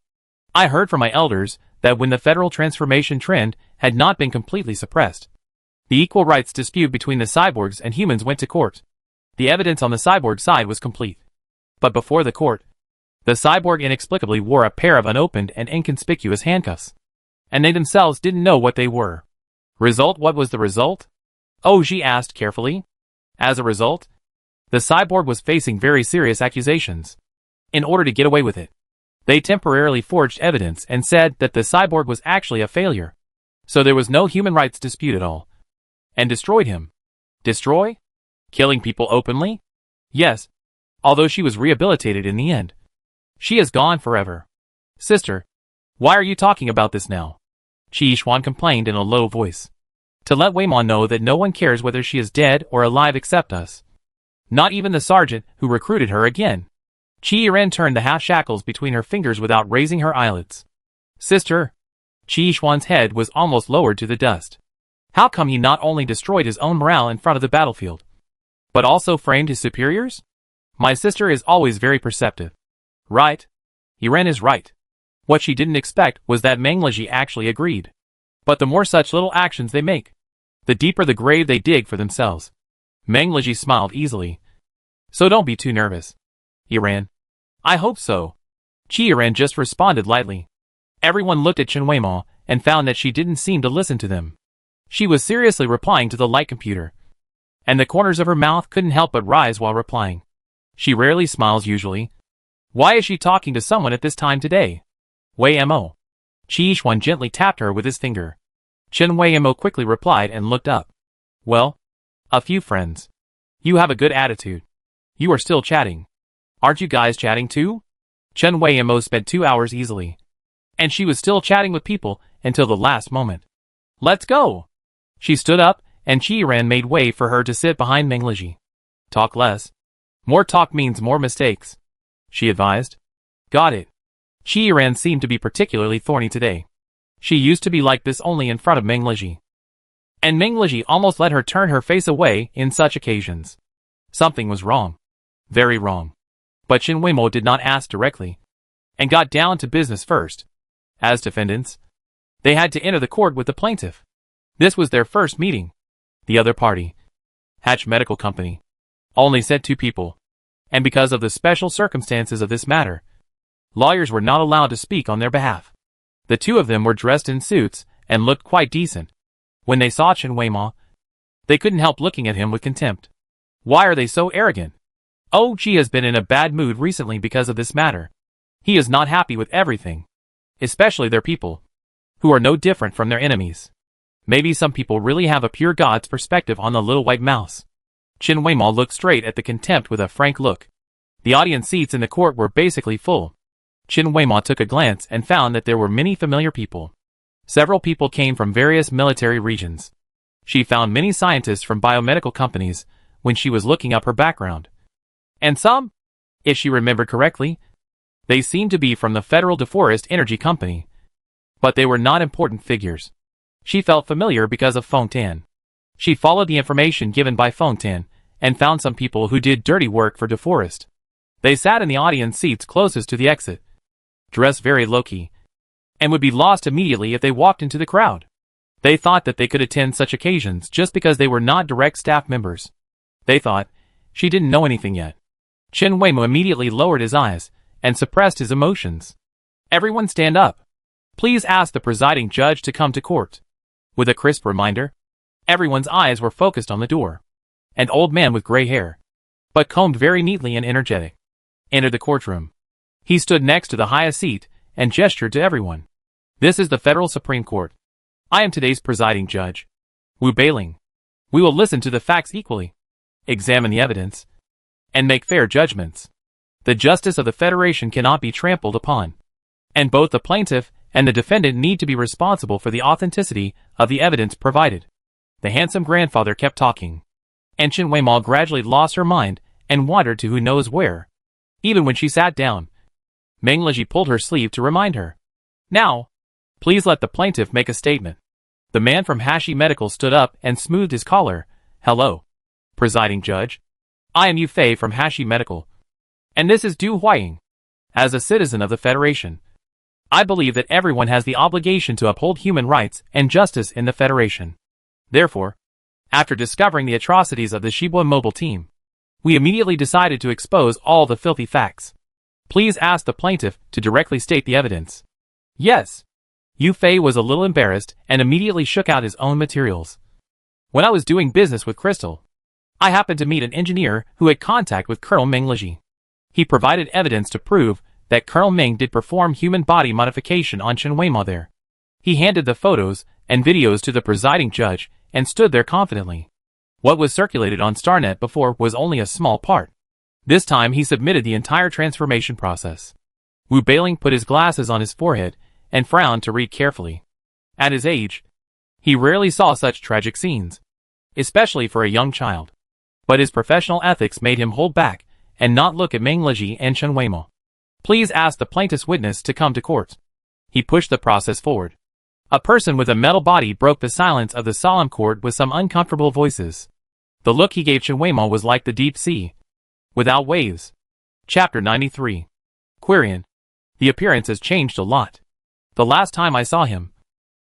I heard from my elders that when the federal transformation trend had not been completely suppressed, the equal rights dispute between the cyborgs and humans went to court. The evidence on the cyborg side was complete. But before the court, the cyborg inexplicably wore a pair of unopened and inconspicuous handcuffs. And they themselves didn't know what they were. Result? What was the result? Ji asked carefully. As a result, the cyborg was facing very serious accusations. In order to get away with it, they temporarily forged evidence and said that the cyborg was actually a failure. So there was no human rights dispute at all. And destroyed him. Destroy? Killing people openly? Yes. Although she was rehabilitated in the end. She is gone forever. Sister, why are you talking about this now? Qi Xuan complained in a low voice. To let Weimon know that no one cares whether she is dead or alive except us. Not even the sergeant who recruited her again. Qi Ren turned the half shackles between her fingers without raising her eyelids. Sister. Qi Xuan's head was almost lowered to the dust. How come he not only destroyed his own morale in front of the battlefield, but also framed his superiors? My sister is always very perceptive. Right? Yiren is right. What she didn't expect was that Meng Leji actually agreed. But the more such little actions they make, the deeper the grave they dig for themselves. Meng Leji smiled easily. So don't be too nervous. Yiren. I hope so. Qi Yiren just responded lightly. Everyone looked at Chen Weimon and found that she didn't seem to listen to them. She was seriously replying to the light computer, and the corners of her mouth couldn't help but rise while replying. She rarely smiles usually, Why is she talking to someone at this time today? Wei Mo. Chi gently tapped her with his finger. Chen Wei Mo quickly replied and looked up. Well, a few friends. You have a good attitude. You are still chatting. Aren't you guys chatting too? Chen Wei Mo spent 2 hours easily. And she was still chatting with people until the last moment. Let's go! She stood up, and Qi Ran made way for her to sit behind Meng Liji. Talk less. More talk means more mistakes, she advised. Got it. Qi Ran seemed to be particularly thorny today. She used to be like this only in front of Meng Liji. And Meng Liji almost let her turn her face away in such occasions. Something was wrong. Very wrong. But Chen Weimo did not ask directly, and got down to business first. As defendants, they had to enter the court with the plaintiff. This was their first meeting. The other party, Hatch Medical Company, only sent 2 people. And because of the special circumstances of this matter, lawyers were not allowed to speak on their behalf. The 2 of them were dressed in suits and looked quite decent. When they saw Chen Weimo, they couldn't help looking at him with contempt. Why are they so arrogant? Oh, Ji has been in a bad mood recently because of this matter. He is not happy with everything, especially their people, who are no different from their enemies. Maybe some people really have a pure God's perspective on the little white mouse. Chen Weimo looked straight at the contempt with a frank look. The audience seats in the court were basically full. Chen Weimo took a glance and found that there were many familiar people. Several people came from various military regions. She found many scientists from biomedical companies when she was looking up her background. And some, if she remembered correctly, they seemed to be from the Federal DeForest Energy Company. But they were not important figures. She felt familiar because of Feng. She followed the information given by Feng and found some people who did dirty work for DeForest. They sat in the audience seats closest to the exit, dressed very low-key, and would be lost immediately if they walked into the crowd. They thought that they could attend such occasions just because they were not direct staff members. They thought she didn't know anything yet. Chen Weimo immediately lowered his eyes and suppressed his emotions. Everyone stand up. Please ask the presiding judge to come to court. With a crisp reminder, everyone's eyes were focused on the door. An old man with gray hair, but combed very neatly and energetic, entered the courtroom. He stood next to the highest seat and gestured to everyone. This is the Federal Supreme Court. I am today's presiding judge, Wu Beiling. We will listen to the facts equally, examine the evidence, and make fair judgments. The justice of the Federation cannot be trampled upon, and both the plaintiff and the defendant need to be responsible for the authenticity of the evidence provided. The handsome grandfather kept talking, and Chen Weimo gradually lost her mind and wandered to who knows where. Even when she sat down, Meng Liji pulled her sleeve to remind her. Now, please let the plaintiff make a statement. The man from Hashi Medical stood up and smoothed his collar. Hello, presiding judge. I am Yu Fei from Hashi Medical, and this is Du Huaying. As a citizen of the Federation, I believe that everyone has the obligation to uphold human rights and justice in the Federation. Therefore, after discovering the atrocities of the Shibua mobile team, we immediately decided to expose all the filthy facts. Please ask the plaintiff to directly state the evidence. Yes. Yu Fei was a little embarrassed and immediately shook out his own materials. When I was doing business with Crystal, I happened to meet an engineer who had contact with Colonel Meng Liji. He provided evidence to prove that Colonel Meng did perform human body modification on Chen Weimo there. He handed the photos and videos to the presiding judge and stood there confidently. What was circulated on Starnet before was only a small part. This time he submitted the entire transformation process. Wu Beiling put his glasses on his forehead and frowned to read carefully. At his age, he rarely saw such tragic scenes, especially for a young child. But his professional ethics made him hold back and not look at Meng Liji and Chen Weimo. Please ask the plaintiff's witness to come to court. He pushed the process forward. A person with a metal body broke the silence of the solemn court with some uncomfortable voices. The look he gave Chen Weimo was like the deep sea, without waves. Chapter 93. Quirion. The appearance has changed a lot. The last time I saw him,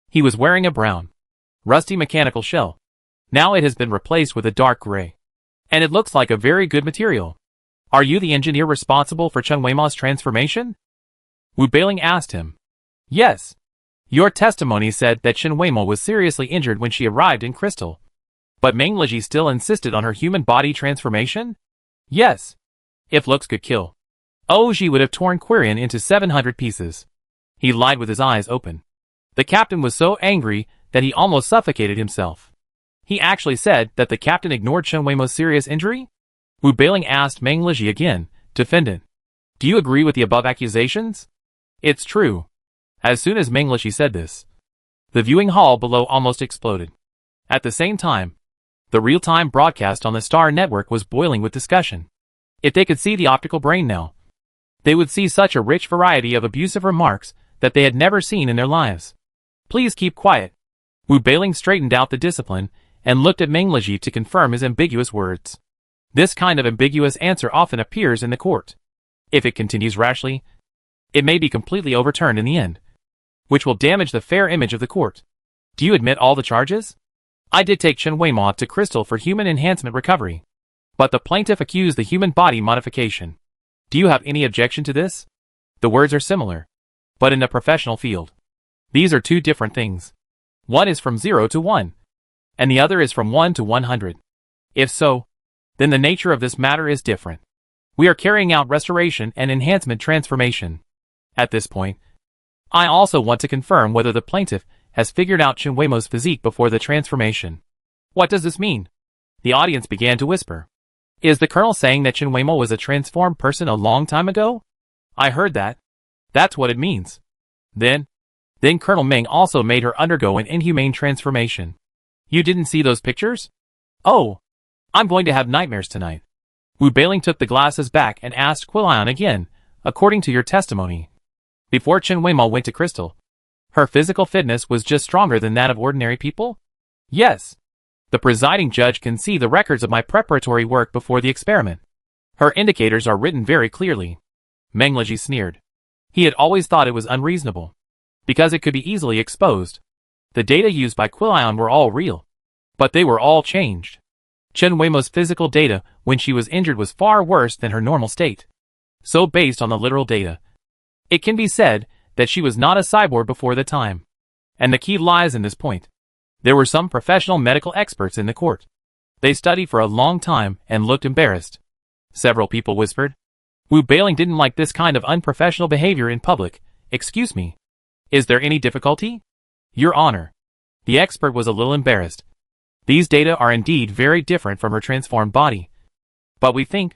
he was wearing a brown, rusty mechanical shell. Now it has been replaced with a dark gray. And it looks like a very good material. Are you the engineer responsible for Chen Weimo's transformation? Wu Beiling asked him. Yes. Your testimony said that Chen Weimo was seriously injured when she arrived in Crystal. But Meng Liji still insisted on her human body transformation? Yes. If looks could kill, Oji would have torn Quirion into 700 pieces. He lied with his eyes open. The captain was so angry that he almost suffocated himself. He actually said that the captain ignored Chen Weimo's serious injury? Wu Bailing asked Meng Lizhi again, defendant. Do you agree with the above accusations? It's true. As soon as Meng Lizhi said this, the viewing hall below almost exploded. At the same time, the real-time broadcast on the Star Network was boiling with discussion. If they could see the optical brain now, they would see such a rich variety of abusive remarks that they had never seen in their lives. Please keep quiet. Wu Bailing straightened out the discipline and looked at Meng Lizhi to confirm his ambiguous words. This kind of ambiguous answer often appears in the court. If it continues rashly, it may be completely overturned in the end, which will damage the fair image of the court. Do you admit all the charges? I did take Chen Weimo to Crystal for human enhancement recovery, but the plaintiff accused the human body modification. Do you have any objection to this? The words are similar, but in the professional field, these are two different things. One is from 0 to 1, and the other is from 1 to 100. If so, then the nature of this matter is different. We are carrying out restoration and enhancement transformation. At this point, I also want to confirm whether the plaintiff has figured out Chen Weimo's physique before the transformation. What does this mean? The audience began to whisper. Is the colonel saying that Chen Weimo was a transformed person a long time ago? I heard that. That's what it means. Then Colonel Meng also made her undergo an inhumane transformation. You didn't see those pictures? Oh, I'm going to have nightmares tonight. Wu Bailing took the glasses back and asked Quilion again, according to your testimony. Before Chen Weimo went to Crystal, her physical fitness was just stronger than that of ordinary people? Yes. The presiding judge can see the records of my preparatory work before the experiment. Her indicators are written very clearly. Meng Lizhi sneered. He had always thought it was unreasonable, because it could be easily exposed. The data used by Quilion were all real, but they were all changed. Chen Weimo's physical data when she was injured was far worse than her normal state. So based on the literal data, it can be said that she was not a cyborg before the time. And the key lies in this point. There were some professional medical experts in the court. They studied for a long time and looked embarrassed. Several people whispered. Wu Bailing didn't like this kind of unprofessional behavior in public. Excuse me. Is there any difficulty? Your Honor. The expert was a little embarrassed. These data are indeed very different from her transformed body. But we think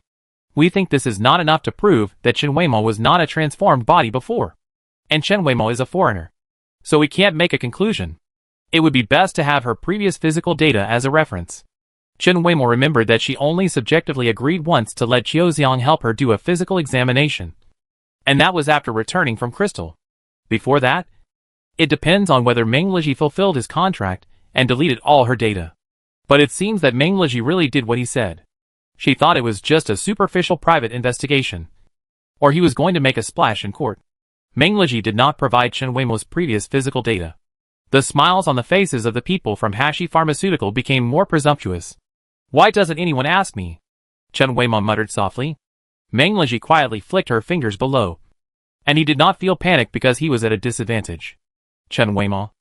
this is not enough to prove that Chen Weimo was not a transformed body before. And Chen Weimo is a foreigner. So we can't make a conclusion. It would be best to have her previous physical data as a reference. Chen Weimo remembered that she only subjectively agreed once to let Qiuxiang help her do a physical examination. And that was after returning from Crystal. Before that, it depends on whether Meng Lizhi fulfilled his contract and deleted all her data. But it seems that Meng Lizhi really did what he said. She thought it was just a superficial private investigation, or he was going to make a splash in court. Meng Lizhi did not provide Chen Weimo's previous physical data. The smiles on the faces of the people from Hashi Pharmaceutical became more presumptuous. Why doesn't anyone ask me? Chen Weimo muttered softly. Meng Lizhi quietly flicked her fingers below, and he did not feel panic because he was at a disadvantage. Chen Weimo.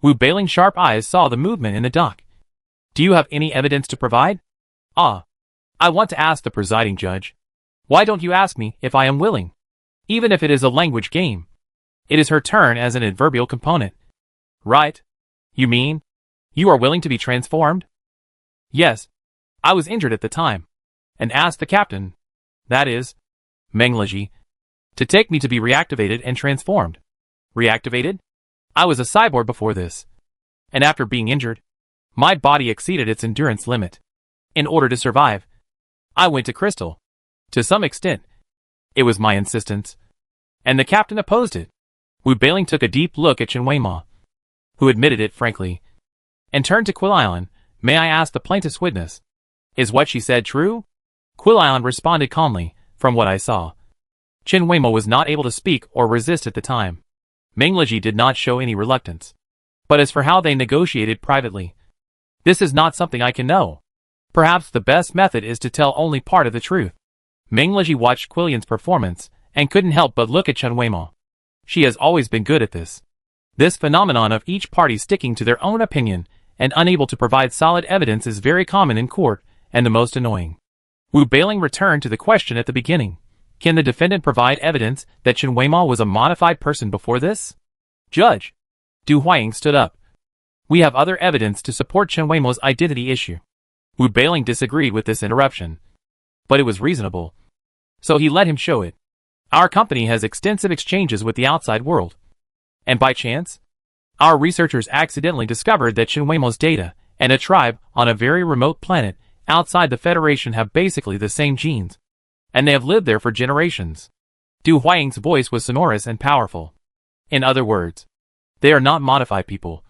Wu Bailing's sharp eyes saw the movement in the dock. Do you have any evidence to provide? I want to ask the presiding judge. Why don't you ask me if I am willing? Even if it is a language game. It is her turn as an adverbial component. Right. You mean, you are willing to be transformed? Yes. I was injured at the time, and asked the captain, that is, Meng Lizhi, to take me to be reactivated and transformed. Reactivated? I was a cyborg before this, and after being injured, my body exceeded its endurance limit. In order to survive, I went to Crystal. To some extent, it was my insistence, and the captain opposed it. Wu Bailing took a deep look at Chen Weimo, who admitted it frankly, and turned to Quilion. May I ask the plaintiff's witness, is what she said true? Quilion responded calmly, from what I saw. Chen Weimo was not able to speak or resist at the time. Meng Lizhi did not show any reluctance. But as for how they negotiated privately, this is not something I can know. Perhaps the best method is to tell only part of the truth. Meng Lizhi watched Quilion's performance and couldn't help but look at Chen Weimo. She has always been good at this. This phenomenon of each party sticking to their own opinion and unable to provide solid evidence is very common in court and the most annoying. Wu Bailing returned to the question at the beginning. Can the defendant provide evidence that Chen Weimao was a modified person before this? Judge. Du Huaying stood up. We have other evidence to support Chen Weimao's identity issue. Wu Bailing disagreed with this interruption. But it was reasonable. So he let him show it. Our company has extensive exchanges with the outside world. And by chance, our researchers accidentally discovered that Chen Weimao's data and a tribe on a very remote planet outside the Federation have basically the same genes. And they have lived there for generations. Du Huaying's voice was sonorous and powerful. In other words, they are not modified people.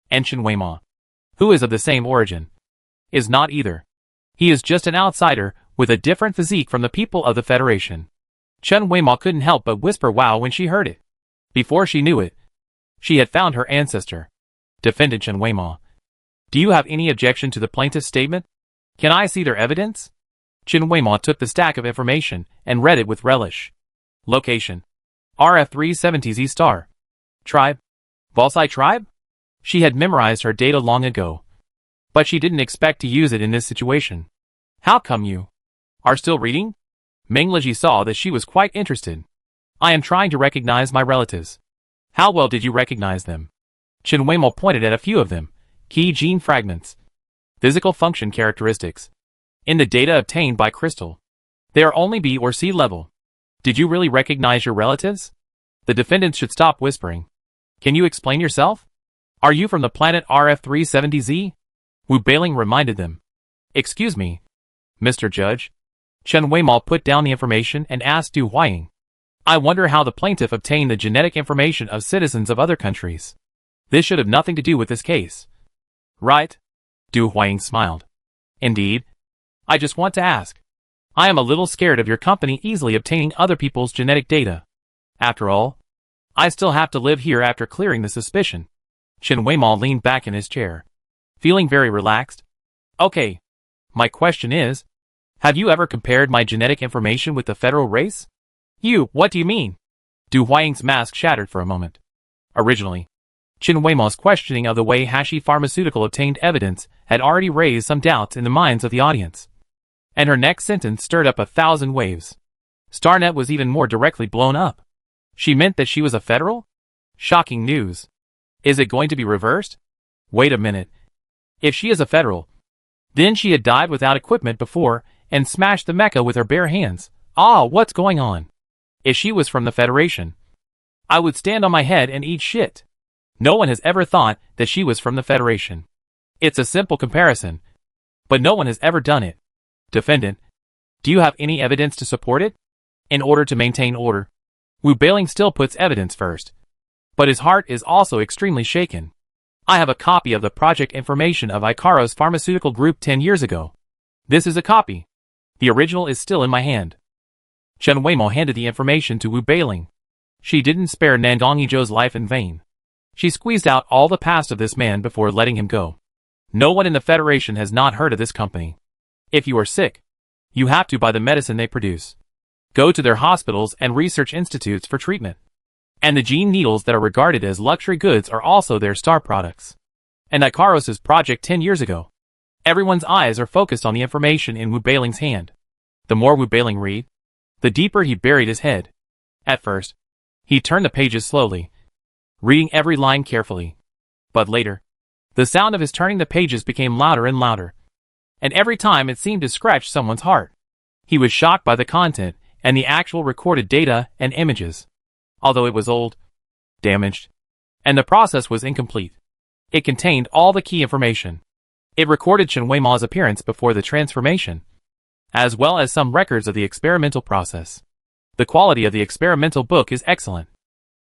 And Chen Weimao, who is of the same origin, is not either. He is just an outsider with a different physique from the people of the Federation. Chen Weimao couldn't help but whisper wow when she heard it. Before she knew it, she had found her ancestor. Defendant Chen Weimao. Do you have any objection to the plaintiff's statement? Can I see their evidence? Chen Weimao took the stack of information and read it with relish. Location. RF370Z star. Tribe. Volsai tribe? She had memorized her data long ago. But she didn't expect to use it in this situation. How come you are still reading? Meng Liji saw that she was quite interested. I am trying to recognize my relatives. How well did you recognize them? Chen Weimao pointed at a few of them. Key gene fragments. Physical function characteristics. In the data obtained by Crystal, they are only B or C level. Did you really recognize your relatives? The defendants should stop whispering. Can you explain yourself? Are you from the planet RF370Z? Wu Bailing reminded them. Excuse me, Mr. Judge. Chen Weimao put down the information and asked Du Huaying. I wonder how the plaintiff obtained the genetic information of citizens of other countries. This should have nothing to do with this case. Right? Du Huaying smiled. Indeed. I just want to ask. I am a little scared of your company easily obtaining other people's genetic data. After all, I still have to live here after clearing the suspicion. Chen Weimao leaned back in his chair, feeling very relaxed. Okay. My question is, have you ever compared my genetic information with the federal race? What do you mean? Du Huaying's mask shattered for a moment. Originally, Chen Weimao's questioning of the way Hashi Pharmaceutical obtained evidence had already raised some doubts in the minds of the audience. And her next sentence stirred up 1,000 waves. Starnet was even more directly blown up. She meant that she was a federal? Shocking news. Is it going to be reversed? Wait a minute. If she is a federal, then she had died without equipment before and smashed the mecha with her bare hands. What's going on? If she was from the Federation, I would stand on my head and eat shit. No one has ever thought that she was from the Federation. It's a simple comparison, but no one has ever done it. Defendant, do you have any evidence to support it? In order to maintain order, Wu Bailing still puts evidence first, but his heart is also extremely shaken. I have a copy of the project information of Ikaros Pharmaceutical Group 10 years ago. This is a copy. The original is still in my hand. Chen Weimao handed the information to Wu Bailing. She didn't spare Nandong Yizhou's life in vain. She squeezed out all the past of this man before letting him go. No one in the Federation has not heard of this company. If you are sick, you have to buy the medicine they produce. Go to their hospitals and research institutes for treatment. And the gene needles that are regarded as luxury goods are also their star products. And Ikaros' project 10 years ago. Everyone's eyes are focused on the information in Wu Bailing's hand. The more Wu Bailing read, the deeper he buried his head. At first, he turned the pages slowly, reading every line carefully. But later, the sound of his turning the pages became louder and louder. And every time it seemed to scratch someone's heart. He was shocked by the content and the actual recorded data and images. Although it was old, damaged, and the process was incomplete, it contained all the key information. It recorded Chen Weimao's appearance before the transformation, as well as some records of the experimental process. The quality of the experimental book is excellent,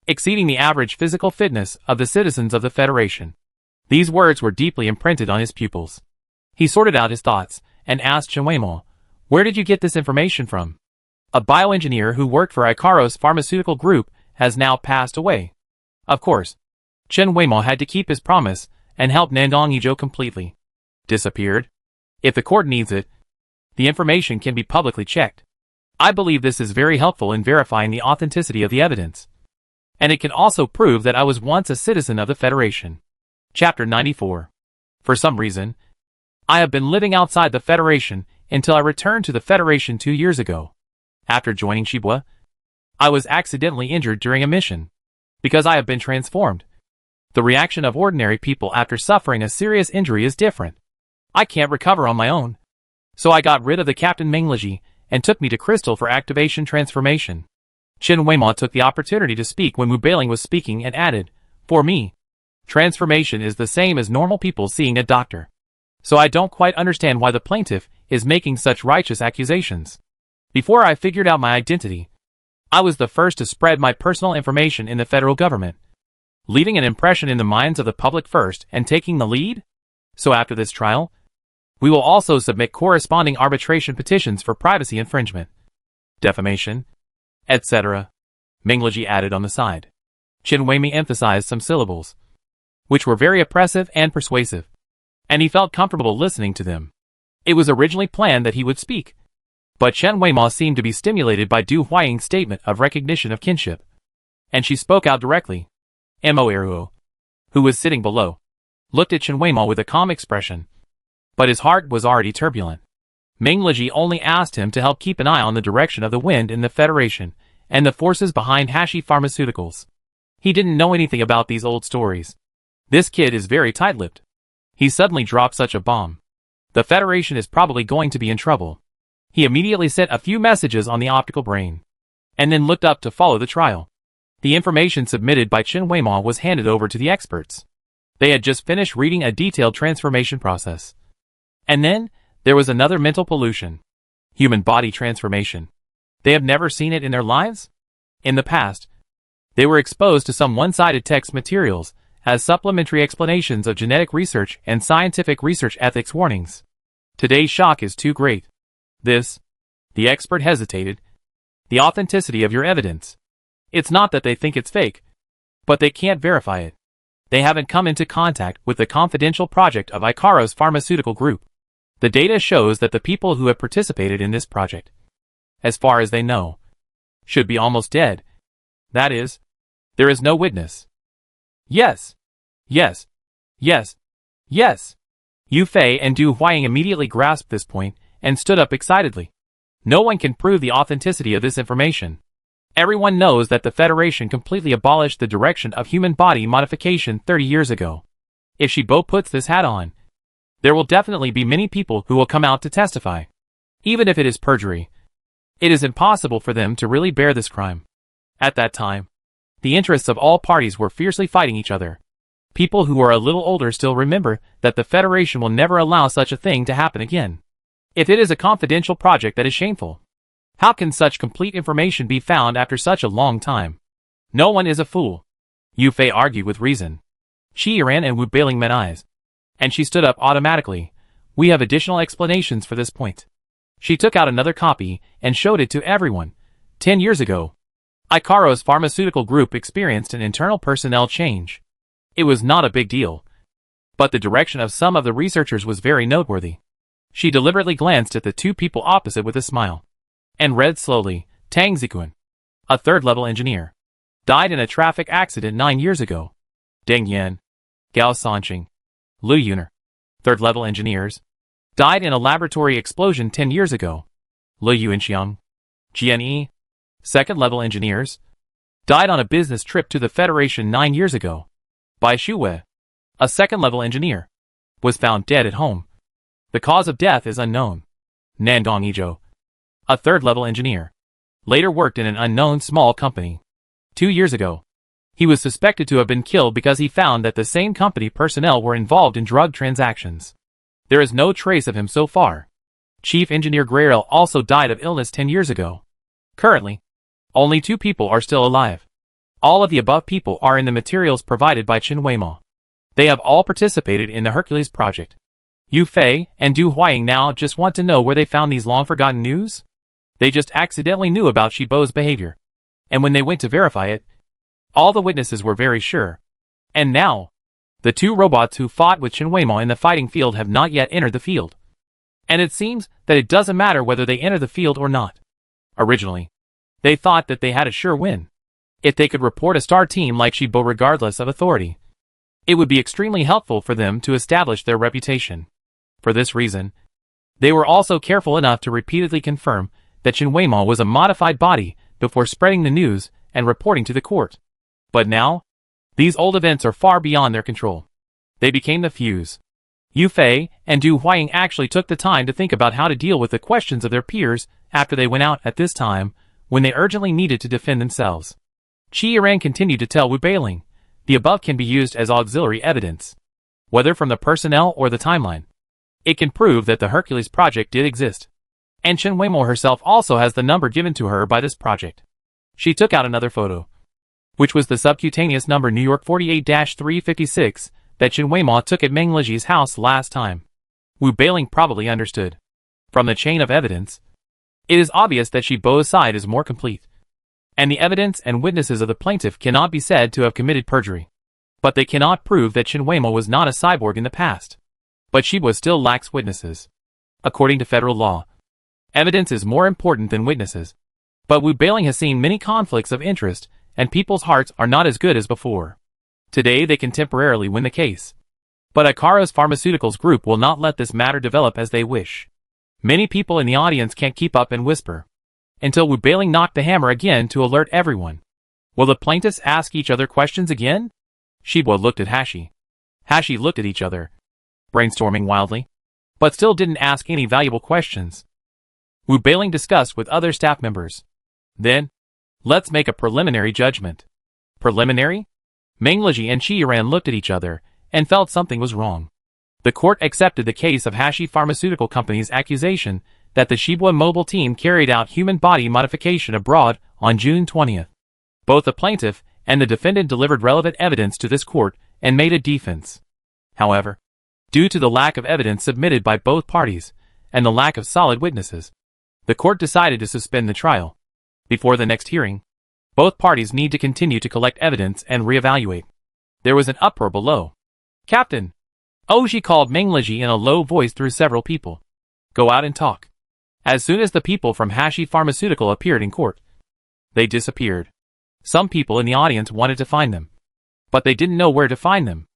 exceeding the average physical fitness of the citizens of the Federation. These words were deeply imprinted on his pupils. He sorted out his thoughts and asked Chen Weimao, "Where did you get this information from?" A bioengineer who worked for Ikaros Pharmaceutical Group has now passed away. Of course, Chen Weimao had to keep his promise and help Nandong Yizhou completely. Disappeared? If the court needs it, the information can be publicly checked. I believe this is very helpful in verifying the authenticity of the evidence. And it can also prove that I was once a citizen of the Federation. Chapter 94. For some reason, I have been living outside the Federation until I returned to the Federation 2 years ago. After joining Shibua, I was accidentally injured during a mission. Because I have been transformed. The reaction of ordinary people after suffering a serious injury is different. I can't recover on my own. So I got rid of the Captain Mengleji and took me to Crystal for activation transformation. Chen Weima took the opportunity to speak when Wu Bailing was speaking and added, "For me, transformation is the same as normal people seeing a doctor. So I don't quite understand why the plaintiff is making such righteous accusations. Before I figured out my identity, I was the first to spread my personal information in the federal government, leaving an impression in the minds of the public first and taking the lead. So after this trial, we will also submit corresponding arbitration petitions for privacy infringement, defamation, etc." Mengleji added on the side. Chen Weimi emphasized some syllables, which were very oppressive and persuasive, and he felt comfortable listening to them. It was originally planned that he would speak, but Chen Weima seemed to be stimulated by Du Huaying's statement of recognition of kinship, and she spoke out directly. Mo Eruo, who was sitting below, looked at Chen Weima with a calm expression, but his heart was already turbulent. Mengleji only asked him to help keep an eye on the direction of the wind in the Federation and the forces behind Hashi Pharmaceuticals. He didn't know anything about these old stories. This kid is very tight-lipped. He suddenly dropped such a bomb. The Federation is probably going to be in trouble. He immediately sent a few messages on the optical brain, and then looked up to follow the trial. The information submitted by Chen Weima was handed over to the experts. They had just finished reading a detailed transformation process. And then, there was another mental pollution. Human body transformation. They have never seen it in their lives? In the past, they were exposed to some one-sided text materials as supplementary explanations of genetic research and scientific research ethics warnings. Today's shock is too great. The expert hesitated, the authenticity of your evidence. It's not that they think it's fake, but they can't verify it. They haven't come into contact with the confidential project of Ikaro's pharmaceutical group. The data shows that the people who have participated in this project, as far as they know, should be almost dead. That is, there is no witness. Yes. Yes. Yes. Yes. Yu Fei and Du Huaying immediately grasped this point and stood up excitedly. No one can prove the authenticity of this information. Everyone knows that the Federation completely abolished the direction of human body modification 30 years ago. If Shibo puts this hat on, there will definitely be many people who will come out to testify. Even if it is perjury, it is impossible for them to really bear this crime. At that time, the interests of all parties were fiercely fighting each other. People who are a little older still remember that the Federation will never allow such a thing to happen again. If it is a confidential project that is shameful, how can such complete information be found after such a long time? No one is a fool. Yu Fei argued with reason. Shi Yiran and Wu Bailing met eyes, and she stood up automatically. We have additional explanations for this point. She took out another copy and showed it to everyone. 10 years ago, Ikaro's pharmaceutical group experienced an internal personnel change. It was not a big deal, but the direction of some of the researchers was very noteworthy. She deliberately glanced at the two people opposite with a smile, and read slowly. Tang Zikun, a third-level engineer, died in a traffic accident 9 years ago. Deng Yan, Gao Sanqing, Lu Yuner, third-level engineers, died in a laboratory explosion 10 years ago. Lu Yuanxiang, Jian Yi, second-level engineers, died on a business trip to the Federation 9 years ago. Bai Shuwei, a second-level engineer, was found dead at home. The cause of death is unknown. Nandong Yizhou, a third-level engineer, later worked in an unknown small company. 2 years ago, he was suspected to have been killed because he found that the same company personnel were involved in drug transactions. There is no trace of him so far. Chief Engineer Grayrel also died of illness 10 years ago. Currently, only 2 people are still alive. All of the above people are in the materials provided by Chen Weima. They have all participated in the Hercules project. Yu Fei and Du Huaying now just want to know where they found these long-forgotten news? They just accidentally knew about Shibo's behavior. And when they went to verify it, all the witnesses were very sure. And now, the 2 robots who fought with Chen Weima in the fighting field have not yet entered the field. And it seems that it doesn't matter whether they enter the field or not. Originally, they thought that they had a sure win. If they could report a star team like Shibo regardless of authority, it would be extremely helpful for them to establish their reputation. For this reason, they were also careful enough to repeatedly confirm that Chen Weimao was a modified body before spreading the news and reporting to the court. But now, these old events are far beyond their control. They became the fuse. Yu Fei and Du Huaying actually took the time to think about how to deal with the questions of their peers after they went out at this time, when they urgently needed to defend themselves. Qi Yiran continued to tell Wu Beiling, the above can be used as auxiliary evidence. Whether from the personnel or the timeline, it can prove that the Hercules project did exist. And Chen Weimao herself also has the number given to her by this project. She took out another photo, which was the subcutaneous number New York 48-356 that Chen Weimao took at Meng Leji's house last time. Wu Beiling probably understood. From the chain of evidence, it is obvious that Shi Bo's side is more complete, and the evidence and witnesses of the plaintiff cannot be said to have committed perjury. But they cannot prove that Chen Weimao was not a cyborg in the past. But Shi Bo still lacks witnesses. According to federal law, evidence is more important than witnesses. But Wu Beiling has seen many conflicts of interest, and people's hearts are not as good as before. Today they can temporarily win the case. But Ikaros Pharmaceuticals Group will not let this matter develop as they wish. Many people in the audience can't keep up and whisper, until Wu Beiling knocked the hammer again to alert everyone. Will the plaintiffs ask each other questions again? Shibo looked at Hashi. Hashi looked at each other, brainstorming wildly, but still didn't ask any valuable questions. Wu Beiling discussed with other staff members. Then, let's make a preliminary judgment. Preliminary? Meng Leji and Qi Yiran looked at each other and felt something was wrong. The court accepted the case of Hashi Pharmaceutical Company's accusation that the Shibwa mobile team carried out human body modification abroad on June 20th. Both the plaintiff and the defendant delivered relevant evidence to this court and made a defense. However, due to the lack of evidence submitted by both parties and the lack of solid witnesses, the court decided to suspend the trial. Before the next hearing, both parties need to continue to collect evidence and reevaluate. There was an uproar below. Captain! Oji called Meng Leji in a low voice through several people. Go out and talk. As soon as the people from Hashi Pharmaceutical appeared in court, they disappeared. Some people in the audience wanted to find them, but they didn't know where to find them.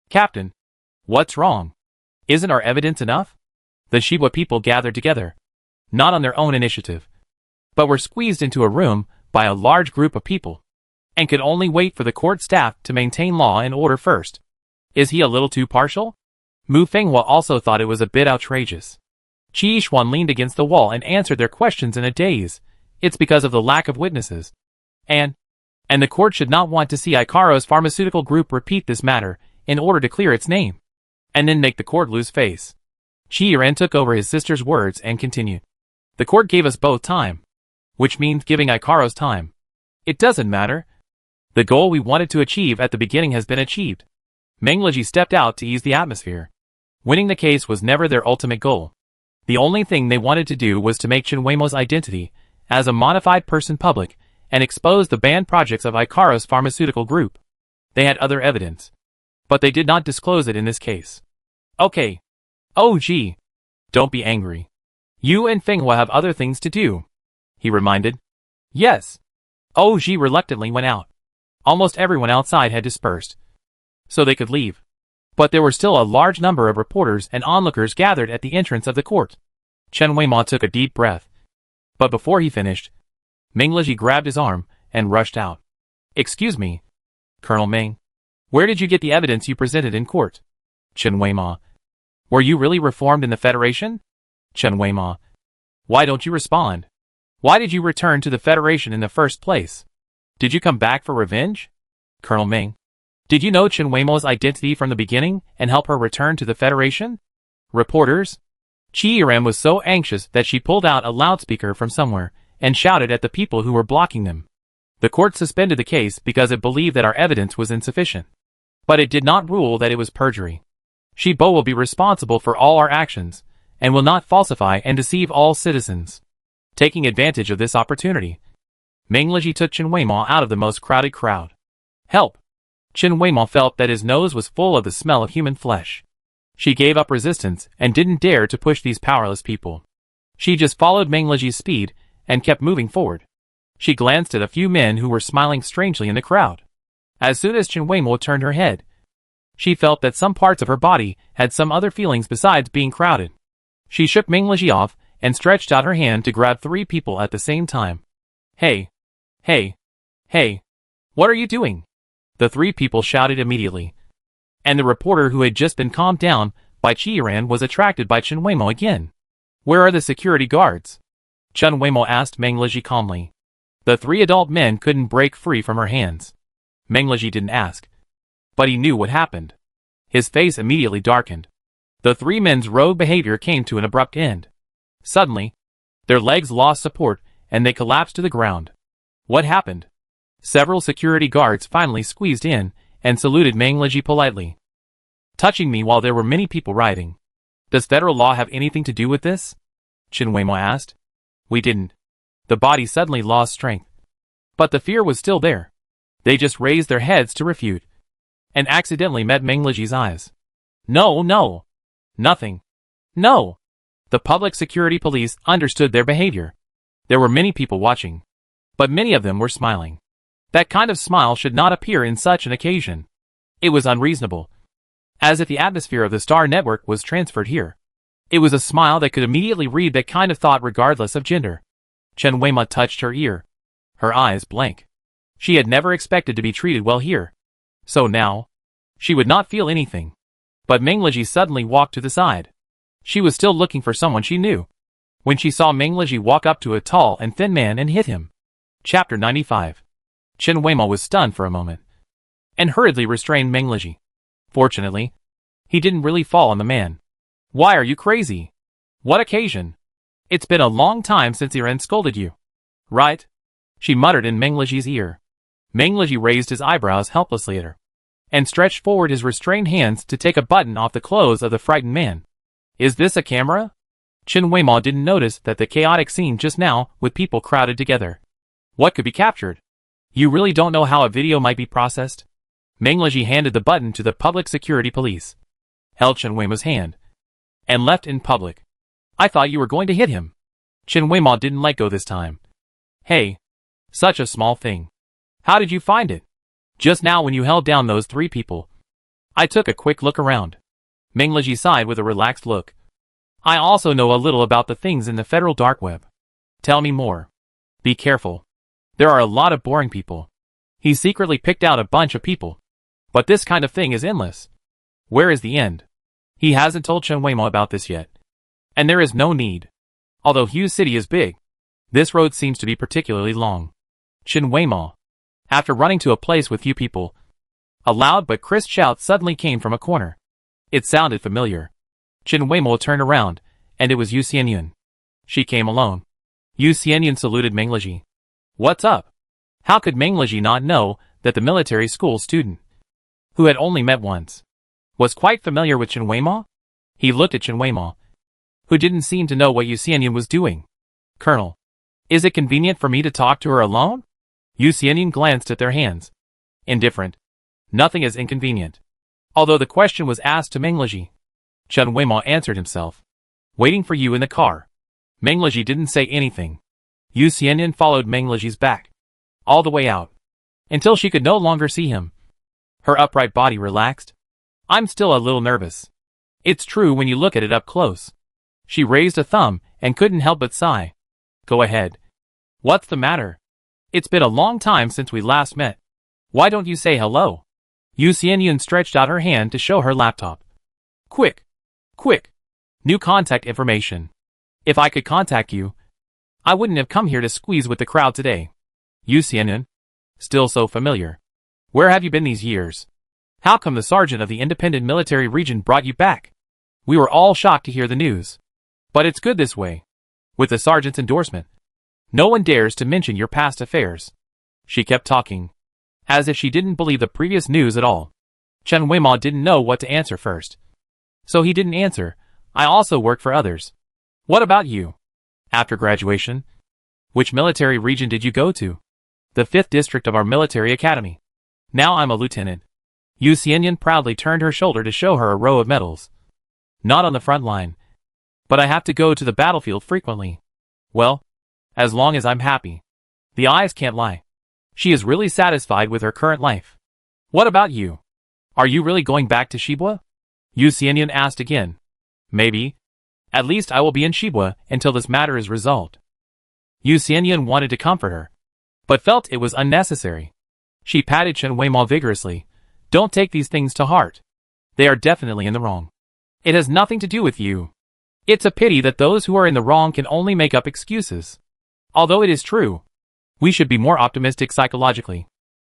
Captain, what's wrong? Isn't our evidence enough? The Shibwa people gathered together, not on their own initiative, but were squeezed into a room by a large group of people, and could only wait for the court staff to maintain law and order first. Is he a little too partial? Mu Fenghua also thought it was a bit outrageous. Qi Yishuan leaned against the wall and answered their questions in a daze. It's because of the lack of witnesses. And the court should not want to see Ikaros Pharmaceutical Group repeat this matter in order to clear its name, and then make the court lose face. Qi Yiran took over his sister's words and continued. The court gave us both time, which means giving Ikaros time. It doesn't matter. The goal we wanted to achieve at the beginning has been achieved. Meng Leji stepped out to ease the atmosphere. Winning the case was never their ultimate goal. The only thing they wanted to do was to make Chen Weimao's identity as a modified person public and expose the banned projects of Ikaros Pharmaceutical Group. They had other evidence, but they did not disclose it in this case. Okay. Oh gee. Don't be angry. You and Fenghua have other things to do, he reminded. Yes. Oh Ji reluctantly went out. Almost everyone outside had dispersed, so they could leave. But there were still a large number of reporters and onlookers gathered at the entrance of the court. Chen Weimao took a deep breath. But before he finished, Meng Leji grabbed his arm and rushed out. Excuse me, Colonel Meng. Where did you get the evidence you presented in court? Chen Weimao. Were you really reformed in the Federation? Chen Weimao. Why don't you respond? Why did you return to the Federation in the first place? Did you come back for revenge? Colonel Meng. Did you know Chen Weimao's identity from the beginning and help her return to the Federation? Reporters? Qi Yiran was so anxious that she pulled out a loudspeaker from somewhere and shouted at the people who were blocking them. The court suspended the case because it believed that our evidence was insufficient. But it did not rule that it was perjury. Shi Bo will be responsible for all our actions and will not falsify and deceive all citizens. Taking advantage of this opportunity, Meng Leji took Chen Weimao out of the most crowded crowd. Help! Chen Weimao felt that his nose was full of the smell of human flesh. She gave up resistance and didn't dare to push these powerless people. She just followed Meng Leji's speed and kept moving forward. She glanced at a few men who were smiling strangely in the crowd. As soon as Chen Weimao turned her head, she felt that some parts of her body had some other feelings besides being crowded. She shook Meng Leji off and stretched out her hand to grab 3 people at the same time. Hey! Hey! Hey! What are you doing? The 3 people shouted immediately. And the reporter who had just been calmed down by Chihiran was attracted by Chen Weimo again. Where are the security guards? Chen Weimo asked Meng Lizhi calmly. The 3 adult men couldn't break free from her hands. Meng Lizhi didn't ask. But he knew what happened. His face immediately darkened. The 3 men's rogue behavior came to an abrupt end. Suddenly, their legs lost support and they collapsed to the ground. What happened? Several security guards finally squeezed in and saluted Meng Lizhi politely. Touching me while there were many people rioting. Does federal law have anything to do with this? Chen Weimo asked. We didn't. The body suddenly lost strength. But the fear was still there. They just raised their heads to refute. And accidentally met Meng Lizhi's eyes. No, no. Nothing. No. The public security police understood their behavior. There were many people watching. But many of them were smiling. That kind of smile should not appear in such an occasion. It was unreasonable. As if the atmosphere of the Star Network was transferred here. It was a smile that could immediately read that kind of thought regardless of gender. Chen Weima touched her ear. Her eyes blank. She had never expected to be treated well here. So now, she would not feel anything. But Meng Lizhi suddenly walked to the side. She was still looking for someone she knew. When she saw Meng Lizhi walk up to a tall and thin man and hit him. Chapter 95. Chen Weimo was stunned for a moment. And hurriedly restrained Meng Lizhi. Fortunately, he didn't really fall on the man. Why are you crazy? What occasion? It's been a long time since Iren scolded you. Right? She muttered in Meng Lizhi's ear. Meng Lizhi raised his eyebrows helplessly at her. And stretched forward his restrained hands to take a button off the clothes of the frightened man. Is this a camera? Chen Weimo didn't notice that the chaotic scene just now with people crowded together. What could be captured? You really don't know how a video might be processed? Meng Lizhi handed the button to the public security police. Held Chen Weimo's hand. And left in public. I thought you were going to hit him. Chen Weimo didn't let go this time. Hey. Such a small thing. How did you find it? Just now when you held down those 3 people. I took a quick look around. Meng Lizhi sighed with a relaxed look. I also know a little about the things in the federal dark web. Tell me more. Be careful. There are a lot of boring people. He secretly picked out a bunch of people. But this kind of thing is endless. Where is the end? He hasn't told Chen Weimo about this yet. And there is no need. Although Hughes City is big, this road seems to be particularly long. Chen Weimo. After running to a place with few people, a loud but crisp shout suddenly came from a corner. It sounded familiar. Chen Weimo turned around, and it was Yu Xianyun. She came alone. Yu Xianyun saluted Meng Lizhi. What's up? How could Meng Lizhi not know that the military school student, who had only met once, was quite familiar with Chen Weimo? He looked at Chen Weimo, who didn't seem to know what Yu Xianyun was doing. Colonel, is it convenient for me to talk to her alone? Yu Xianyun glanced at their hands. Indifferent. Nothing is inconvenient. Although the question was asked to Meng Lizhi. Chen Weimo answered himself. Waiting for you in the car. Meng Lizhi didn't say anything. Yu Xianyun followed Meng Lizhi's back. All the way out. Until she could no longer see him. Her upright body relaxed. I'm still a little nervous. It's true when you look at it up close. She raised a thumb and couldn't help but sigh. Go ahead. What's the matter? It's been a long time since we last met. Why don't you say hello? Yu Xianyun stretched out her hand to show her laptop. Quick. Quick. New contact information. If I could contact you, I wouldn't have come here to squeeze with the crowd today. Yu Xianyun. Still so familiar. Where have you been these years? How come the sergeant of the independent military region brought you back? We were all shocked to hear the news. But it's good this way. With the sergeant's endorsement. No one dares to mention your past affairs. She kept talking. As if she didn't believe the previous news at all. Chen Weimo didn't know what to answer first. So he didn't answer. I also work for others. What about you? After graduation? Which military region did you go to? The 5th district of our military academy. Now I'm a lieutenant. Yu Xianyun proudly turned her shoulder to show her a row of medals. Not on the front line. But I have to go to the battlefield frequently. Well, as long as I'm happy. The eyes can't lie. She is really satisfied with her current life. What about you? Are you really going back to Shibua? Yu Xianyun asked again. Maybe. At least I will be in Shibwa until this matter is resolved. Yu Xianyan wanted to comfort her, but felt it was unnecessary. She patted Chen Weimao vigorously. Don't take these things to heart. They are definitely in the wrong. It has nothing to do with you. It's a pity that those who are in the wrong can only make up excuses. Although it is true, we should be more optimistic psychologically.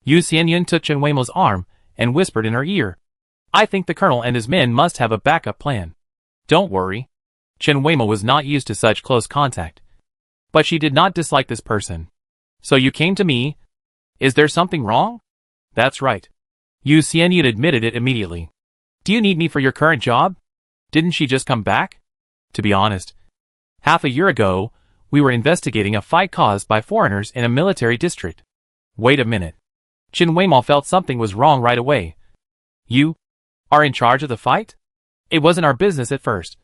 Yu Xianyan took Chen Weimao's arm and whispered in her ear. I think the colonel and his men must have a backup plan. Don't worry. Chen Weimao was not used to such close contact. But she did not dislike this person. So you came to me? Is there something wrong? That's right. Yu Xianyan admitted it immediately. Do you need me for your current job? Didn't she just come back? To be honest, half a year ago, we were investigating a fight caused by foreigners in a military district. Wait a minute. Chen Weimao felt something was wrong right away. You are in charge of the fight? It wasn't our business at first.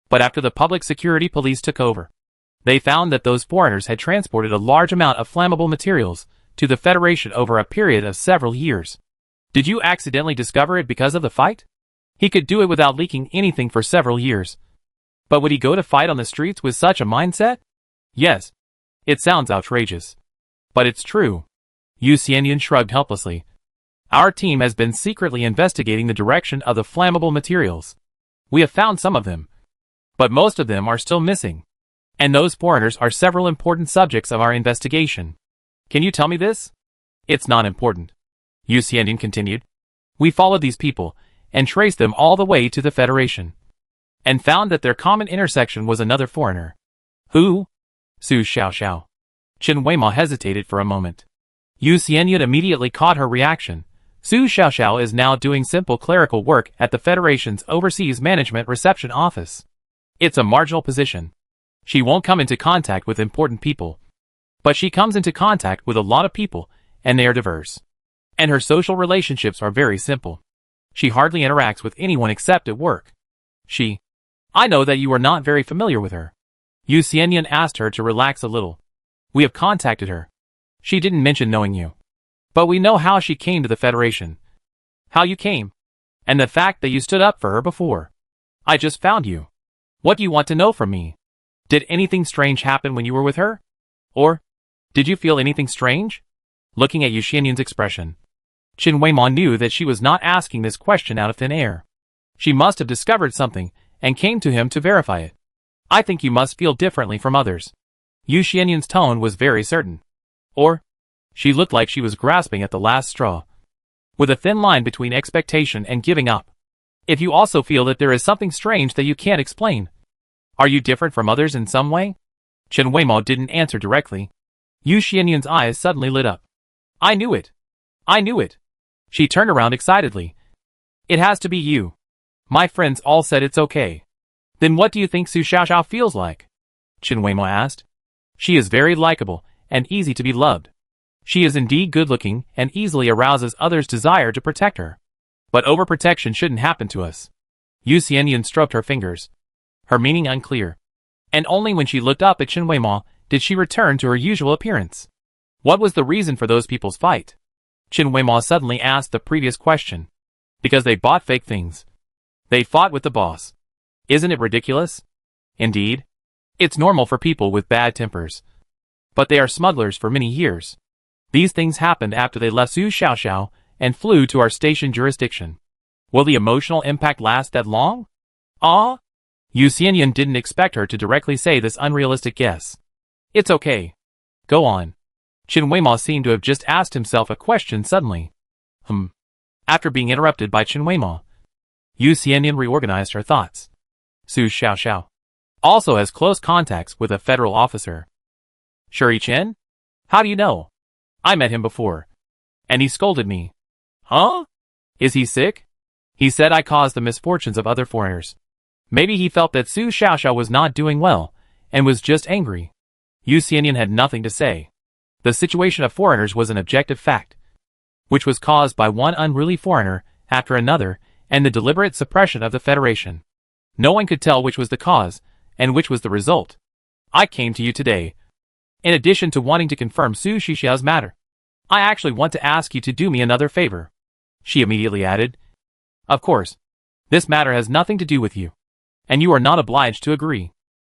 But after the public security police took over, they found that those foreigners had transported a large amount of flammable materials to the Federation over a period of several years. Did you accidentally discover it because of the fight? He could do it without leaking anything for several years. But would he go to fight on the streets with such a mindset? Yes. It sounds outrageous. But it's true. Yu Xianyan shrugged helplessly. Our team has been secretly investigating the direction of the flammable materials. We have found some of them. But most of them are still missing. And those foreigners are several important subjects of our investigation. Can you tell me this? It's not important. Yu Xianyan continued. We followed these people and traced them all the way to the Federation. And found that their common intersection was another foreigner. Who? Su Xiaoxiao. Chen Weimao hesitated for a moment. Yu Xianyan immediately caught her reaction. Su Xiaoxiao is now doing simple clerical work at the Federation's Overseas Management Reception Office. It's a marginal position. She won't come into contact with important people. But she comes into contact with a lot of people, and they are diverse. And her social relationships are very simple. She hardly interacts with anyone except at work. I know that you are not very familiar with her. Yu Xianyan asked her to relax a little. We have contacted her. She didn't mention knowing you. But we know how she came to the Federation. How you came. And the fact that you stood up for her before. I just found you. What do you want to know from me? Did anything strange happen when you were with her? Or, did you feel anything strange? Looking at Yu Xianyan's expression, Chen Weimao knew that she was not asking this question out of thin air. She must have discovered something, and came to him to verify it. I think you must feel differently from others. Yu Xianyan's tone was very certain. Or, she looked like she was grasping at the last straw. With a thin line between expectation and giving up. If you also feel that there is something strange that you can't explain. Are you different from others in some way? Chen Weimao didn't answer directly. Yu Xianyan's eyes suddenly lit up. I knew it. I knew it. She turned around excitedly. It has to be you. My friends all said it's okay. Then what do you think Su Xiaoxiao feels like? Chen Weimao asked. She is very likable and easy to be loved. She is indeed good-looking and easily arouses others' desire to protect her. But overprotection shouldn't happen to us. Yu Xianyan stroked her fingers. Her meaning unclear. And only when she looked up at Chen Weimao did she return to her usual appearance. What was the reason for those people's fight? Chen Weimao suddenly asked the previous question. Because they bought fake things. They fought with the boss. Isn't it ridiculous? Indeed. It's normal for people with bad tempers. But they are smugglers for many years. These things happened after they left Su Xiaoxiao and flew to our station jurisdiction. Will the emotional impact last that long? Ah? Yu Xianyan didn't expect her to directly say this unrealistic guess. It's okay. Go on. Chen Weimao seemed to have just asked himself a question suddenly. After being interrupted by Chen Weimao, Yu Xianyan reorganized her thoughts. Su Xiaoxiao also has close contacts with a federal officer. Shuri Chen? How do you know? I met him before. And he scolded me. Huh? Is he sick? He said I caused the misfortunes of other foreigners. Maybe he felt that Su Xiaoxiao was not doing well, and was just angry. Yu Xianyan had nothing to say. The situation of foreigners was an objective fact, which was caused by one unruly foreigner after another, and the deliberate suppression of the Federation. No one could tell which was the cause, and which was the result. I came to you today. In addition to wanting to confirm Su Xiaoxiao's matter, I actually want to ask you to do me another favor. She immediately added. Of course. This matter has nothing to do with you. and you are not obliged to agree.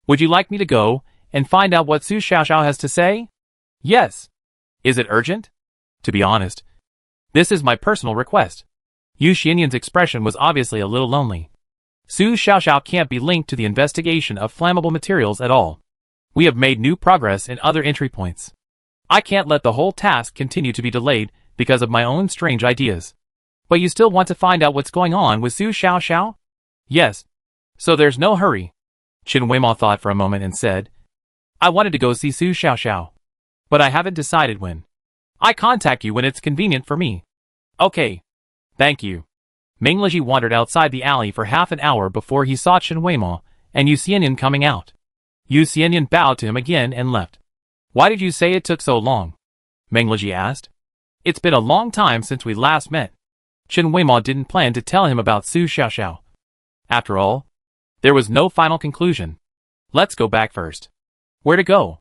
Would you like me to go and find out what Su Xiaoxiao has to say? Yes. Is it urgent? To be honest, this is my personal request. Yu Xianyan's expression was obviously a little lonely. Su Xiaoxiao can't be linked to the investigation of flammable materials at all. We have made new progress in other entry points. I can't let the whole task continue to be delayed because of my own strange ideas. But you still want to find out what's going on with Su Xiaoxiao? Yes. So there's no hurry. Qin Weimo thought for a moment and said, I wanted to go see Su Xiaoxiao, but I haven't decided when. I contact you when it's convenient for me. Okay. Thank you. Meng Liji wandered outside the alley for half an hour before he saw Qin Weimo and Yu Xianyan coming out. Yu Xianyan bowed to him again and left. Why did you say it took so long? Meng Liji asked. It's been a long time since we last met. Qin Weimo didn't plan to tell him about Su Xiaoxiao. After all, there was no final conclusion. Let's go back first. Where to go?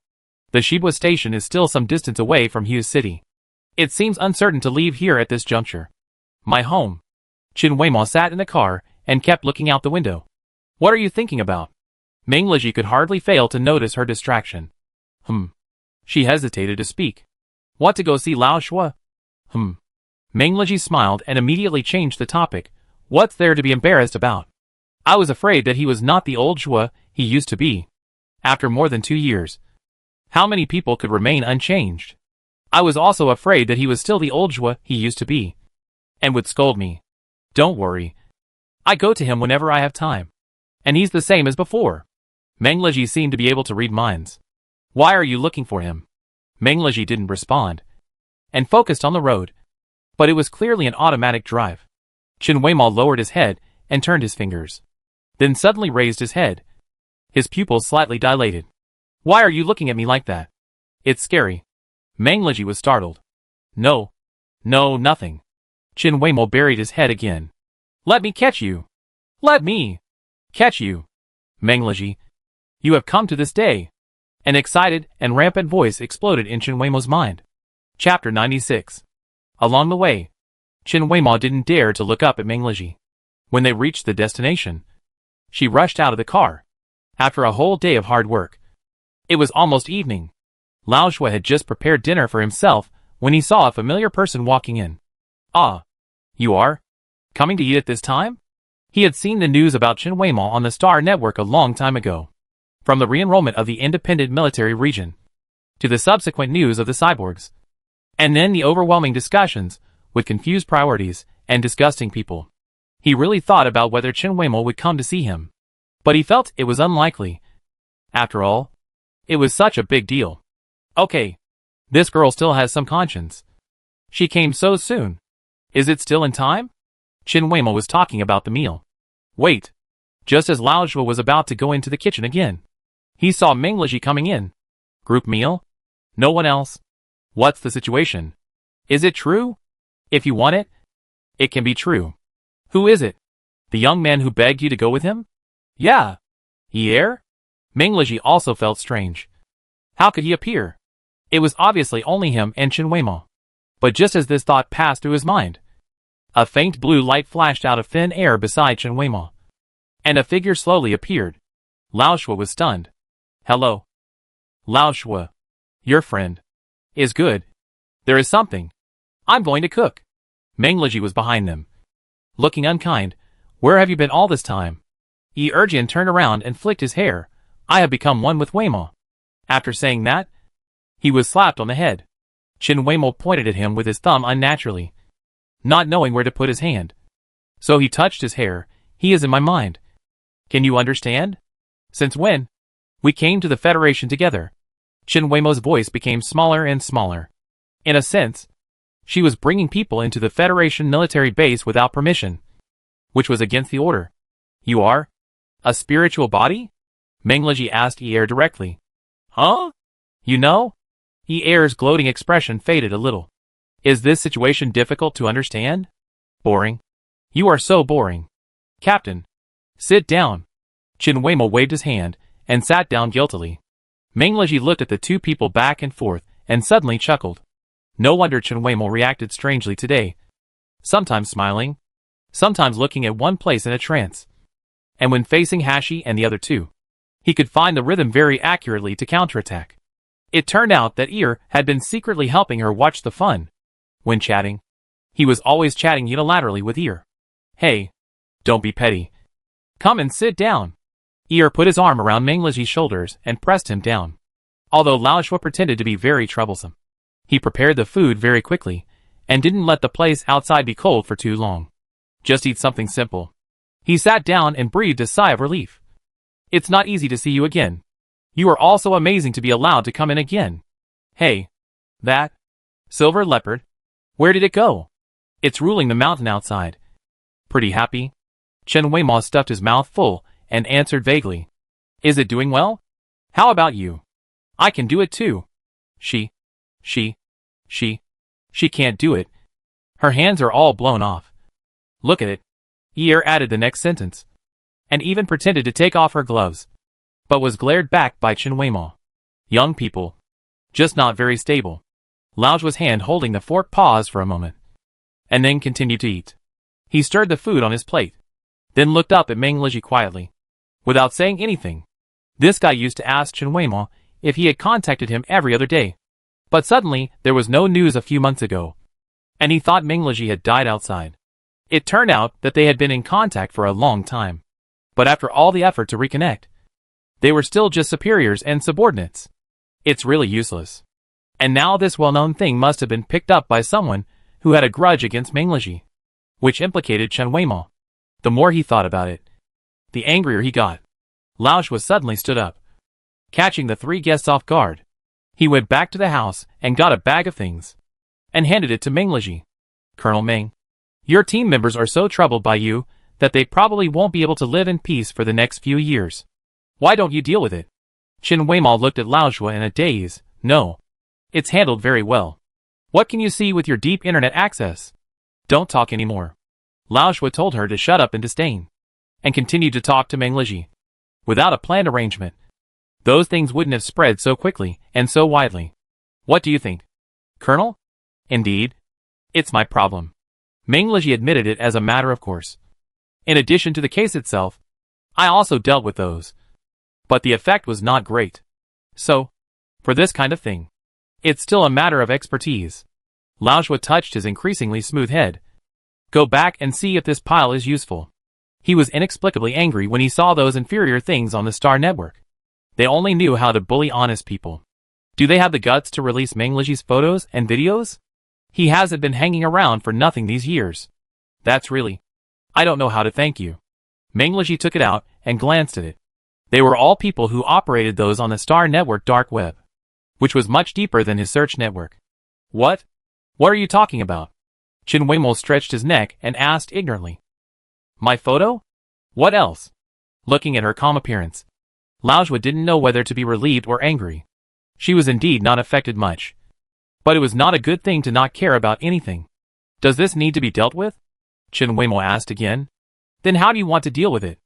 The Shibwa station is still some distance away from Hughes City. It seems uncertain to leave here at this juncture. My home. Qin Weimo sat in the car and kept looking out the window. What are you thinking about? Meng Liji could hardly fail to notice her distraction. She hesitated to speak. Want to go see Lao Shua? Meng Liji smiled and immediately changed the topic. What's there to be embarrassed about? I was afraid that he was not the old Shua he used to be. After more than 2 years, how many people could remain unchanged? I was also afraid that he was still the old Shua he used to be, and would scold me. Don't worry. I go to him whenever I have time. And he's the same as before. Meng Liji seemed to be able to read minds. Why are you looking for him? Meng Liji didn't respond, and focused on the road. But it was clearly an automatic drive. Qin Weimo lowered his head and turned his fingers. Then suddenly raised his head. His pupils slightly dilated. Why are you looking at me like that? It's scary. Meng Liji was startled. No, nothing. Qin Weimo buried his head again. Let me catch you. Let me catch you. Meng Liji, you have come to this day. An excited and rampant voice exploded in Qin Weimo's mind. Chapter 96. Along the way, Qin Weimo didn't dare to look up at Meng Liji. When they reached the destination, she rushed out of the car. After a whole day of hard work, it was almost evening. Lao Shua had just prepared dinner for himself when he saw a familiar person walking in. Ah, you are coming to eat at this time? He had seen the news about Qin Weimo on the Star Network a long time ago. From the re-enrollment of the independent military region, to the subsequent news of the cyborgs, and then the overwhelming discussions with confused priorities and disgusting people. He really thought about whether Qin Weimo would come to see him. But he felt it was unlikely. After all, it was such a big deal. Okay, this girl still has some conscience. She came so soon. Is it still in time? Qin Weimo was talking about the meal. Wait. Just as Lao Shua was about to go into the kitchen again, he saw Meng Liji coming in. Group meal? No one else? What's the situation? Is it true? If you want it, it can be true. Who is it? The young man who begged you to go with him? Yeah. Hier? Meng Liji also felt strange. How could he appear? It was obviously only him and Qin Weimo. But just as this thought passed through his mind, a faint blue light flashed out of thin air beside Qin Weimo, and a figure slowly appeared. Lao Shua was stunned. Hello. Lao Shua. Your friend. Is good. There is something. I'm going to cook. Meng Liji was behind them. Looking unkind. Where have you been all this time? Yi Erjian turned around and flicked his hair. I have become one with Weimo. After saying that, he was slapped on the head. Qin Weimo pointed at him with his thumb unnaturally, not knowing where to put his hand. So he touched his hair. He is in my mind. Can you understand? Since when? We came to the Federation together. Qin Weimo's voice became smaller and smaller. In a sense, she was bringing people into the Federation military base without permission, which was against the order. You are? A spiritual body? Meng Liji asked Yi directly. Huh? You know? Yi's gloating expression faded a little. Is this situation difficult to understand? Boring. You are so boring. Captain. Sit down. Qin Weimo waved his hand and sat down guiltily. Meng Liji looked at the two people back and forth and suddenly chuckled. No wonder Qin Weimo reacted strangely today. Sometimes smiling, sometimes looking at one place in a trance. and when facing Hashi and the other two, he could find the rhythm very accurately to counterattack. It turned out that Ear had been secretly helping her watch the fun. When chatting, he was always chatting unilaterally with Ear. Hey, don't be petty. Come and sit down. Ear put his arm around Mengleji's shoulders and pressed him down. Although Lao Shui pretended to be very troublesome, he prepared the food very quickly and didn't let the place outside be cold for too long. Just eat something simple. He sat down and breathed a sigh of relief. It's not easy to see you again. You are all so amazing to be allowed to come in again. Hey, that silver leopard, where did it go? It's ruling the mountain outside. Pretty happy? Chen Weimao stuffed his mouth full and answered vaguely. Is it doing well? How about you? I can do it too. She can't do it. Her hands are all blown off. Look at it. Ear added the next sentence, and even pretended to take off her gloves, but was glared back by Chen Weimao. Young people. Just not very stable. Lao Shui's hand holding the fork paused for a moment, and then continued to eat. He stirred the food on his plate, then looked up at Mengleji quietly. Without saying anything, this guy used to ask Chen Weimao if he had contacted him every other day. But suddenly, there was no news a few months ago, and he thought Mengleji had died outside. It turned out that they had been in contact for a long time. But after all the effort to reconnect, they were still just superiors and subordinates. It's really useless. And now this well-known thing must have been picked up by someone who had a grudge against Mengleji, which implicated Chen Weimao. The more he thought about it, the angrier he got. Lao Shui suddenly stood up. Catching the three guests off guard, he went back to the house and got a bag of things, and handed it to Mengleji. Colonel Meng, your team members are so troubled by you that they probably won't be able to live in peace for the next few years. Why don't you deal with it? Chen Weimao looked at Lao Shui in a daze. No. It's handled very well. What can you see with your deep internet access? Don't talk anymore. Lao Shui told her to shut up in disdain, and continued to talk to Mengleji. Without a planned arrangement, those things wouldn't have spread so quickly and so widely. What do you think, Colonel? Indeed. It's my problem. Mengleji admitted it as a matter of course. In addition to the case itself, I also dealt with those. But the effect was not great. So, for this kind of thing, it's still a matter of expertise. Lao Shui touched his increasingly smooth head. Go back and see if this pile is useful. He was inexplicably angry when he saw those inferior things on the Star Network. They only knew how to bully honest people. Do they have the guts to release Mengleji's photos and videos? He hasn't been hanging around for nothing these years. That's really... I don't know how to thank you. Mengleji took it out and glanced at it. They were all people who operated those on the Star Network dark web, which was much deeper than his search network. What? What are you talking about? Chen Weimao stretched his neck and asked ignorantly. My photo? What else? Looking at her calm appearance, Lao Shui didn't know whether to be relieved or angry. She was indeed not affected much. But it was not a good thing to not care about anything. Does this need to be dealt with? Chen Weimao asked again. Then how do you want to deal with it?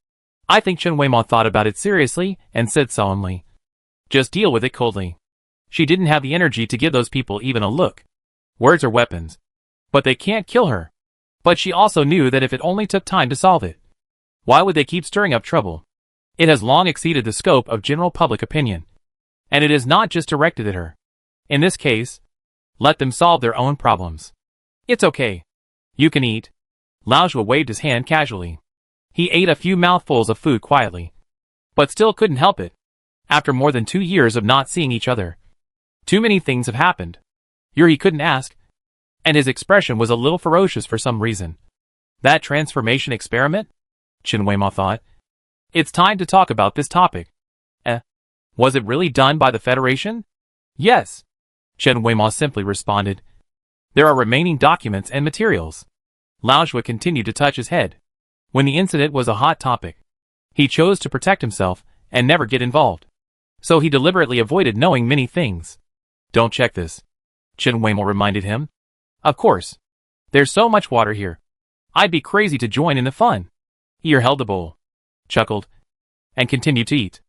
I think Chen Weimao thought about it seriously and said solemnly. Just deal with it coldly. She didn't have the energy to give those people even a look. Words are weapons. But they can't kill her. But she also knew that if it only took time to solve it, why would they keep stirring up trouble? It has long exceeded the scope of general public opinion. And it is not just directed at her. In this case, let them solve their own problems. It's okay. You can eat. Lao Shui waved his hand casually. He ate a few mouthfuls of food quietly, but still couldn't help it. After more than 2 years of not seeing each other, too many things have happened. Yuri couldn't ask, and his expression was a little ferocious for some reason. That transformation experiment? Chen Weimao thought. It's time to talk about this topic. Was it really done by the Federation? Yes. Chen Weimao simply responded. There are remaining documents and materials. Lao Shui continued to touch his head. When the incident was a hot topic, he chose to protect himself and never get involved. So he deliberately avoided knowing many things. Don't check this, Chen Weimao reminded him. Of course. There's so much water here. I'd be crazy to join in the fun. Ear held the bowl, chuckled, and continued to eat.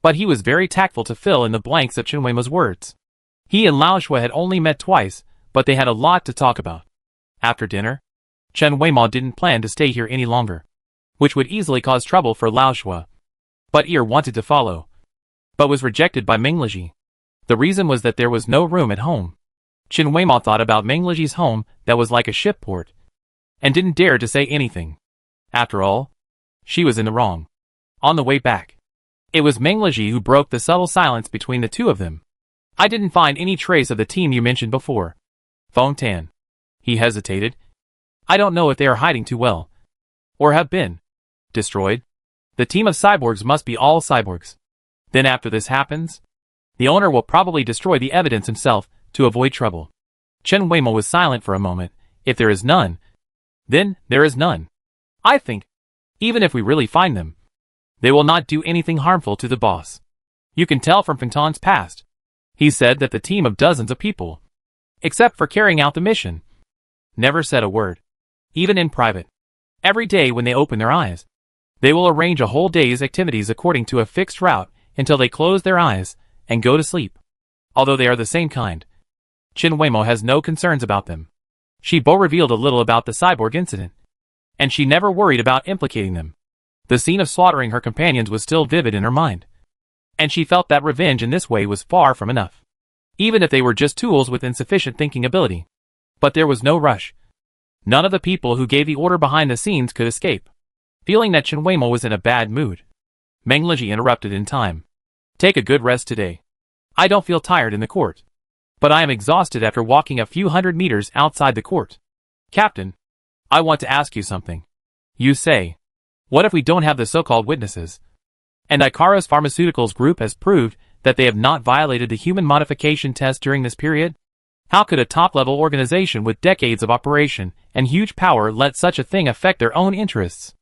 But he was very tactful to fill in the blanks of Chen Weimao's words. He and Lao Shui had only met twice, but they had a lot to talk about. After dinner, Chen Weimao didn't plan to stay here any longer. which would easily cause trouble for Lao Shua. But Ir wanted to follow, but was rejected by Meng Liji. The reason was that there was no room at home. Chen Weimao thought about Meng Liji's home that was like a ship port, and didn't dare to say anything. After all, she was in the wrong. On the way back, it was Meng Liji who broke the subtle silence between the two of them. I didn't find any trace of the team you mentioned before. Feng Tan. He hesitated. I don't know if they are hiding too well, or have been destroyed. The team of cyborgs must be all cyborgs. Then after this happens, the owner will probably destroy the evidence himself to avoid trouble. Chen Weimao was silent for a moment. If there is none, then there is none. I think, even if we really find them, they will not do anything harmful to the boss. You can tell from Feng Tan's past. He said that the team of dozens of people, except for carrying out the mission, never said a word, even in private. Every day when they open their eyes, they will arrange a whole day's activities according to a fixed route until they close their eyes and go to sleep. Although they are the same kind, Chen Weimao has no concerns about them. She revealed a little about the cyborg incident, and she never worried about implicating them. The scene of slaughtering her companions was still vivid in her mind, and she felt that revenge in this way was far from enough, even if they were just tools with insufficient thinking ability. But there was no rush. None of the people who gave the order behind the scenes could escape. Feeling that Chen Weimao was in a bad mood, Meng Liji interrupted in time. Take a good rest today. I don't feel tired in the court, but I am exhausted after walking a few hundred meters outside the court. Captain, I want to ask you something. You say, what if we don't have the so-called witnesses? And Ikaros Pharmaceuticals Group has proved that they have not violated the human modification test during this period? How could a top-level organization with decades of operation and huge power let such a thing affect their own interests?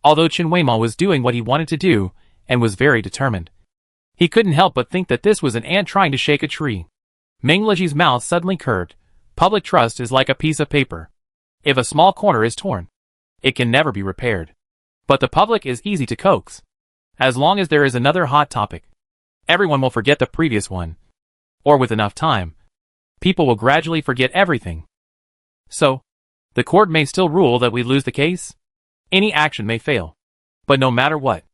Although Chen Weimao was doing what he wanted to do, and was very determined, he couldn't help but think that this was an ant trying to shake a tree. Meng Liji's mouth suddenly curved. Public trust is like a piece of paper. If a small corner is torn, it can never be repaired. But the public is easy to coax. As long as there is another hot topic, everyone will forget the previous one. Or with enough time, people will gradually forget everything. So, the court may still rule that we lose the case. Any action may fail. But no matter what,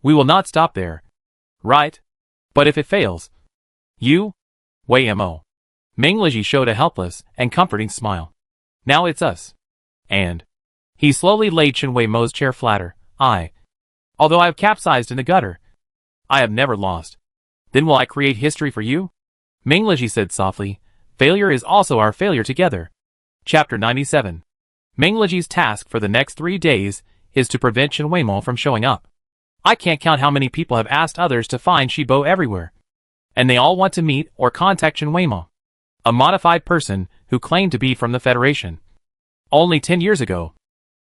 we will not stop there. Right? But if it fails, you, Wei Mo. Meng Liji showed a helpless and comforting smile. Now it's us. And he slowly laid Chen Weimao's chair flatter. Although I have capsized in the gutter, I have never lost. Then will I create history for you? Meng Liji said softly. Failure is also our failure together. Chapter 97. Meng Liji's task for the next 3 days is to prevent Chen Weimao from showing up. I can't count how many people have asked others to find Shibo everywhere, and they all want to meet or contact Chen Weimao, a modified person who claimed to be from the Federation. Only 10 years ago,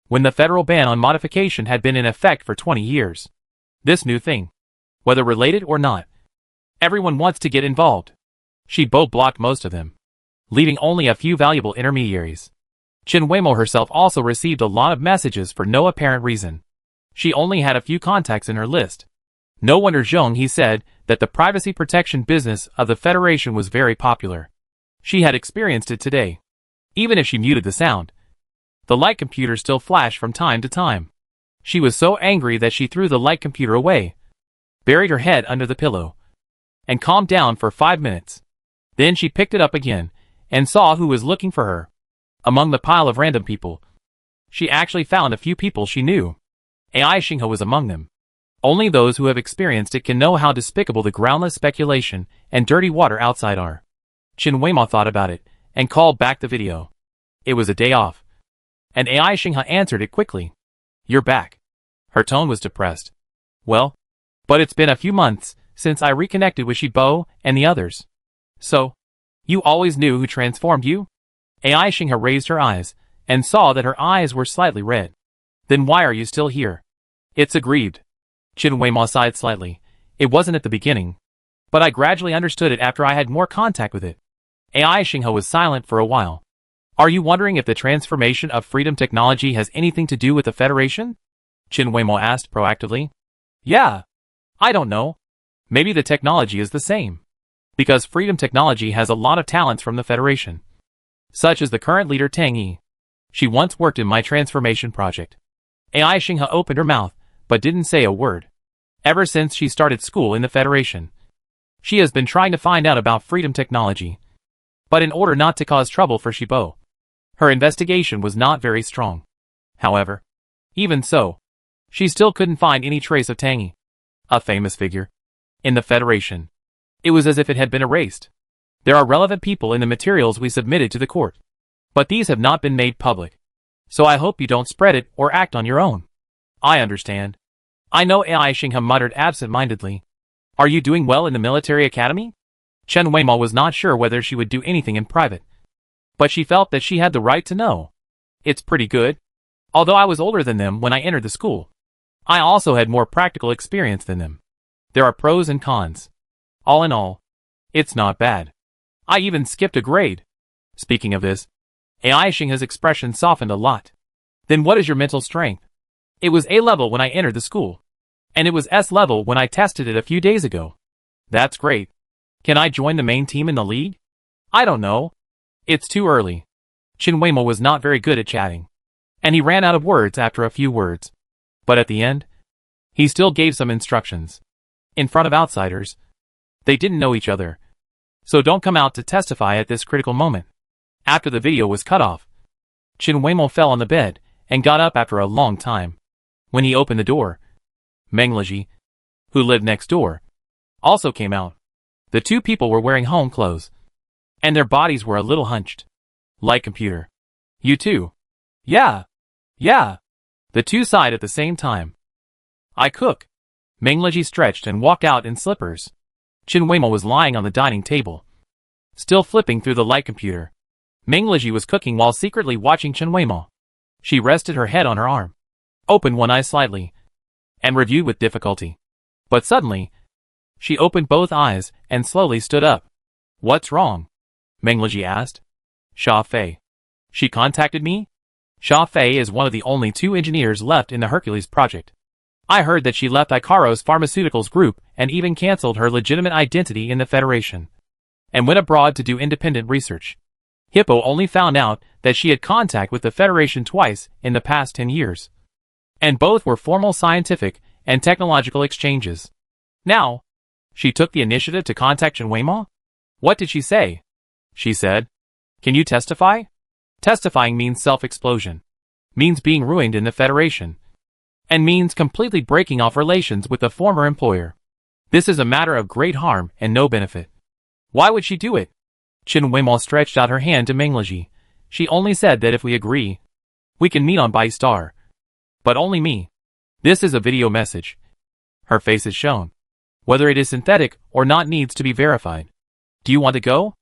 when the federal ban on modification had been in effect for 20 years. This new thing, whether related or not, everyone wants to get involved. Shibo blocked most of them, leaving only a few valuable intermediaries. Chen Weimao herself also received a lot of messages for no apparent reason. She only had a few contacts in her list. No wonder Zhong He said that the privacy protection business of the Federation was very popular. She had experienced it today. Even if she muted the sound, the light computer still flashed from time to time. She was so angry that she threw the light computer away, buried her head under the pillow, and calmed down for 5 minutes. Then she picked it up again, and saw who was looking for her. Among the pile of random people, she actually found a few people she knew. AI Xinghe was among them. Only those who have experienced it can know how despicable the groundless speculation and dirty water outside are. Chen Weimao thought about it, and called back the video. It was a day off, and AI Xinghe answered it quickly. You're back. Her tone was depressed. Well, but it's been a few months since I reconnected with Shibo and the others. So, you always knew who transformed you? AI Xinghe raised her eyes, and saw that her eyes were slightly red. Then why are you still here? It's aggrieved. Chen Weimao sighed slightly. It wasn't at the beginning, but I gradually understood it after I had more contact with it. AI Xinghe was silent for a while. Are you wondering if the transformation of freedom technology has anything to do with the Federation? Chen Weimao asked proactively. Yeah. I don't know. Maybe the technology is the same. Because freedom technology has a lot of talents from the Federation. Such as the current leader Tang Yi. She once worked in my transformation project. Ai Xinghe opened her mouth, but didn't say a word. Ever since she started school in the Federation, she has been trying to find out about freedom technology. But in order not to cause trouble for Shibo, her investigation was not very strong. However, even so, she still couldn't find any trace of Tangy, a famous figure, in the Federation. It was as if it had been erased. There are relevant people in the materials we submitted to the court, but these have not been made public. So I hope you don't spread it or act on your own. I understand. I know, Ai Xinghe muttered absent-mindedly. Are you doing well in the military academy? Chen Weimo was not sure whether she would do anything in private, but she felt that she had the right to know. It's pretty good. Although I was older than them when I entered the school, I also had more practical experience than them. There are pros and cons. All in all, it's not bad. I even skipped a grade. Speaking of this, Ai Xinghe's expression softened a lot. Then what is your mental strength? It was A level when I entered the school, and it was S level when I tested it a few days ago. That's great. Can I join the main team in the league? I don't know. It's too early. Chen Weimo was not very good at chatting, and he ran out of words after a few words. But at the end, he still gave some instructions. In front of outsiders, they didn't know each other, so don't come out to testify at this critical moment. After the video was cut off, Chen Weimo fell on the bed and got up after a long time. When he opened the door, Meng Leji, who lived next door, also came out. The two people were wearing home clothes, and their bodies were a little hunched. Like computer. You too? Yeah. The two sighed at the same time. I cook. Meng Leji stretched and walked out in slippers. Chen Weimo was lying on the dining table, still flipping through the light computer. Meng Leji was cooking while secretly watching Chen Weimo. She rested her head on her arm, opened one eye slightly, and reviewed with difficulty. But suddenly, she opened both eyes and slowly stood up. What's wrong? Meng Leji asked. Xia Fei. She contacted me? Xia Fei is one of the only 2 engineers left in the Hercules project. I heard that she left Icaro's Pharmaceuticals group and even cancelled her legitimate identity in the Federation, and went abroad to do independent research. Hippo only found out that she had contact with the Federation twice in the past 10 years. And both were formal scientific and technological exchanges. Now, she took the initiative to contact Chen Weimo? What did she say? She said, "Can you testify?" Testifying means self-explosion, means being ruined in the Federation, and means completely breaking off relations with the former employer. This is a matter of great harm and no benefit. Why would she do it? Chen Weimo stretched out her hand to Meng Leji. She only said that if we agree, we can meet on Bai Star. But only me. This is a video message. Her face is shown. Whether it is synthetic or not needs to be verified. Do you want to go?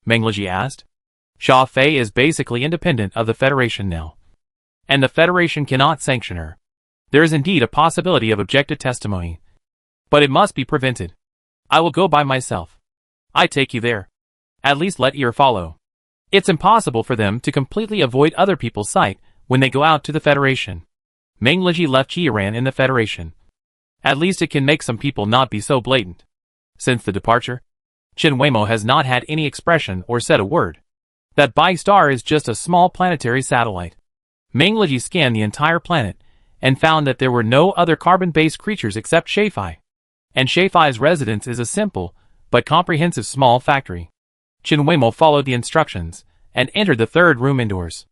Meng Leji asked. Xia Fei is basically independent of the Federation now, and the Federation cannot sanction her. There is indeed a possibility of objective testimony, but it must be prevented. I will go by myself. I take you there. At least let Ear follow. It's impossible for them to completely avoid other people's sight when they go out to the Federation. Meng Leji left Jiran in the Federation. At least it can make some people not be so blatant. Since the departure, Chen Weimo has not had any expression or said a word. That Bai Star is just a small planetary satellite. Meng Leji scanned the entire planet and found that there were no other carbon-based creatures except Shaifai. And Shaifai's residence is a simple but comprehensive small factory. Chen Weimo followed the instructions and entered the 3rd room indoors.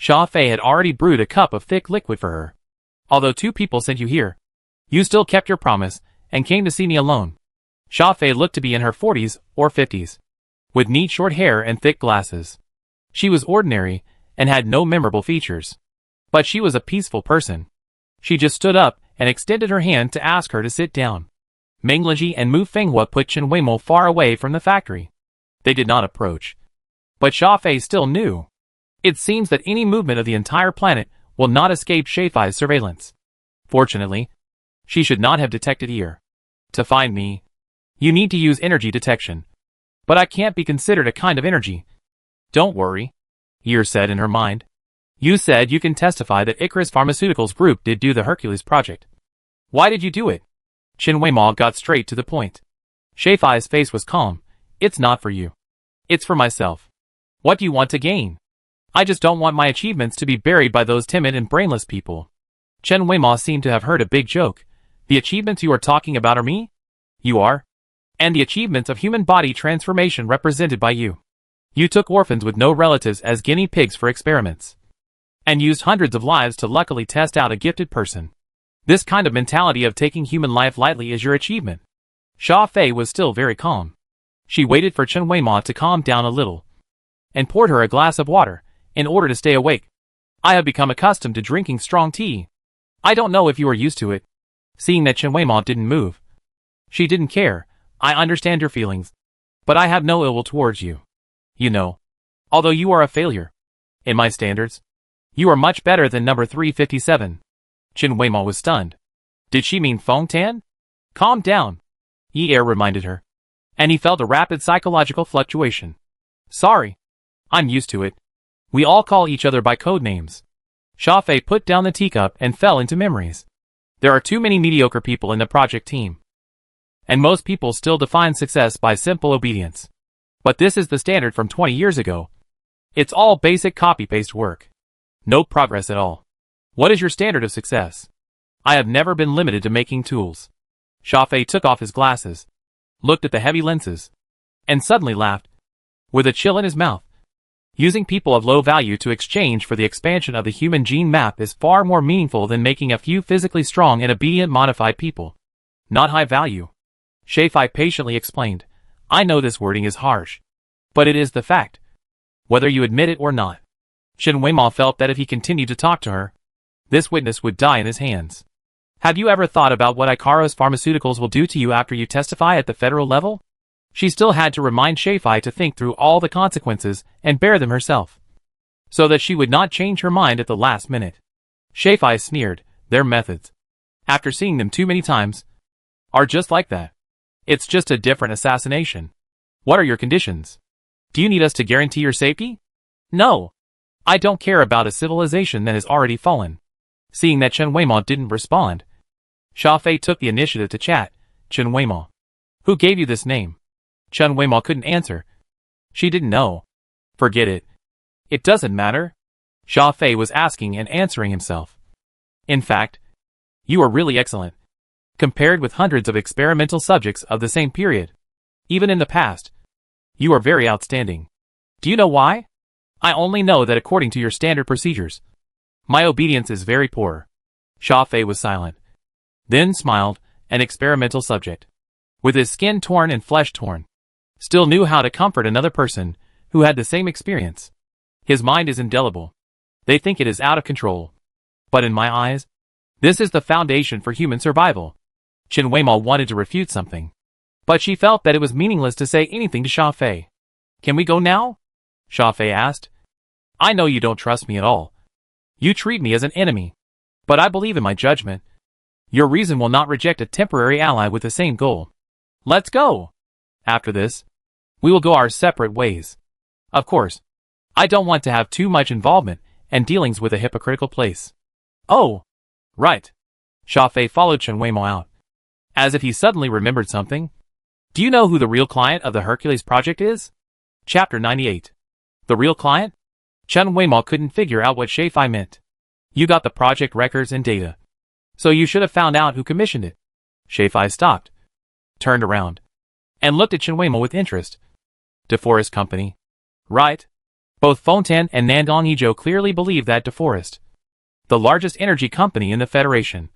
Xia Fei had already brewed a cup of thick liquid for her. Although 2 people sent you here, you still kept your promise and came to see me alone. Xia Fei looked to be in her 40s or 50s, with neat short hair and thick glasses. She was ordinary and had no memorable features, but she was a peaceful person. She just stood up and extended her hand to ask her to sit down. Meng Leji and Mu Fenghua put Chen Weimo far away from the factory. They did not approach. But Xia Fei still knew. It seems that any movement of the entire planet will not escape Shaifai's surveillance. Fortunately, she should not have detected Ear. To find me, you need to use energy detection. But I can't be considered a kind of energy. Don't worry, Ear said in her mind. You said you can testify that Icarus Pharmaceuticals Group did do the Hercules project. Why did you do it? Chen Weimo got straight to the point. Shaifai's face was calm. It's not for you. It's for myself. What do you want to gain? I just don't want my achievements to be buried by those timid and brainless people. Chen Weima seemed to have heard a big joke. The achievements you are talking about are me? You are? And the achievements of human body transformation represented by you. You took orphans with no relatives as guinea pigs for experiments. And used hundreds of lives to luckily test out a gifted person. This kind of mentality of taking human life lightly is your achievement. Xia Fei was still very calm. She waited for Chen Weima to calm down a little. And poured her a glass of water, in order to stay awake. I have become accustomed to drinking strong tea. I don't know if you are used to it. Seeing that Chen Weima didn't move. She didn't care. I understand your feelings. But I have no ill will towards you. You know. Although you are a failure. In my standards. You are much better than number 357. Chen Weima was stunned. Did she mean Feng Tan? Calm down. Yi Er reminded her. And he felt a rapid psychological fluctuation. Sorry. I'm used to it. We all call each other by code names. Xia Fei put down the teacup and fell into memories. There are too many mediocre people in the project team. And most people still define success by simple obedience. But this is the standard from 20 years ago. It's all basic copy-paste work. No progress at all. What is your standard of success? I have never been limited to making tools. Xia Fei took off his glasses, looked at the heavy lenses, and suddenly laughed, with a chill in his mouth. Using people of low value to exchange for the expansion of the human gene map is far more meaningful than making a few physically strong and obedient modified people. Not high value. Xia Fei patiently explained. I know this wording is harsh. But it is the fact. Whether you admit it or not. Chen Weima felt that if he continued to talk to her, this witness would die in his hands. Have you ever thought about what Icaros Pharmaceuticals will do to you after you testify at the federal level? She still had to remind Xia Fei to think through all the consequences and bear them herself, so that she would not change her mind at the last minute. Xia Fei sneered. Their methods, after seeing them too many times, are just like that. It's just a different assassination. What are your conditions? Do you need us to guarantee your safety? No. I don't care about a civilization that has already fallen. Seeing that Chen Weima didn't respond, Xia Fei took the initiative to chat. Chen Weima. Who gave you this name? Chen Weima couldn't answer. She didn't know. Forget it. It doesn't matter. Xia Fei was asking and answering himself. In fact, you are really excellent. Compared with hundreds of experimental subjects of the same period. Even in the past. You are very outstanding. Do you know why? I only know that according to your standard procedures, my obedience is very poor. Xia Fei was silent. Then smiled, an experimental subject. With his skin torn and flesh torn. Still knew how to comfort another person who had the same experience. His mind is indelible. They think it is out of control. But in my eyes, this is the foundation for human survival. Chen Weima wanted to refute something. But she felt that it was meaningless to say anything to Xia Fei. Can we go now? Xia Fei asked. I know you don't trust me at all. You treat me as an enemy. But I believe in my judgment. Your reason will not reject a temporary ally with the same goal. Let's go. After this, we will go our separate ways. Of course, I don't want to have too much involvement and dealings with a hypocritical place. Oh, right. Xia Fei followed Chen Weima out. As if he suddenly remembered something. Do you know who the real client of the Hercules project is? Chapter 98. The real client? Chen Weima couldn't figure out what Xia Fei meant. You got the project records and data. So you should have found out who commissioned it. Xia Fei stopped, turned around, and looked at Chen Weima with interest. DeForest Company. Right. Both Fontan and Nandong Yizhou clearly believed that DeForest, the largest energy company in the Federation,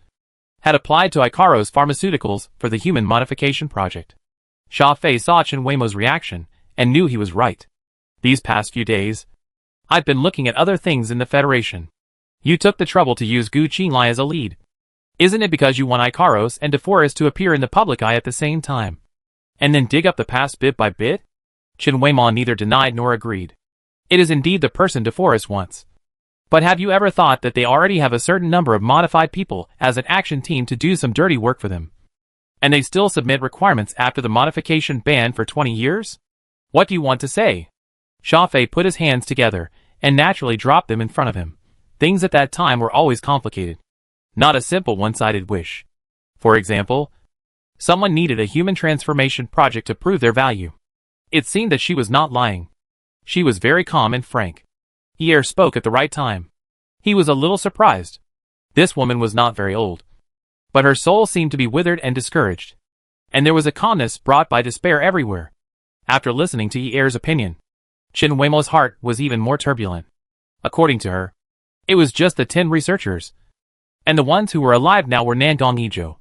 had applied to Icaros Pharmaceuticals for the human modification project. Xia Fei saw Chen Weima's reaction and knew he was right. These past few days, I've been looking at other things in the Federation. You took the trouble to use Gu Qinglai as a lead. Isn't it because you want Icaros and DeForest to appear in the public eye at the same time? And then dig up the past bit by bit? Chen Weima neither denied nor agreed. It is indeed the person DeForest wants. But have you ever thought that they already have a certain number of modified people as an action team to do some dirty work for them? And they still submit requirements after the modification ban for 20 years? What do you want to say? Xia Fei put his hands together and naturally dropped them in front of him. Things at that time were always complicated. Not a simple one-sided wish. For example, someone needed a human transformation project to prove their value. It seemed that she was not lying. She was very calm and frank. Yi Er spoke at the right time. He was a little surprised. This woman was not very old, but her soul seemed to be withered and discouraged, and there was a calmness brought by despair everywhere. After listening to Yi Er's opinion, Chen Weimo's heart was even more turbulent. According to her, it was just the 10 researchers, and the ones who were alive now were Nangong Yizhou,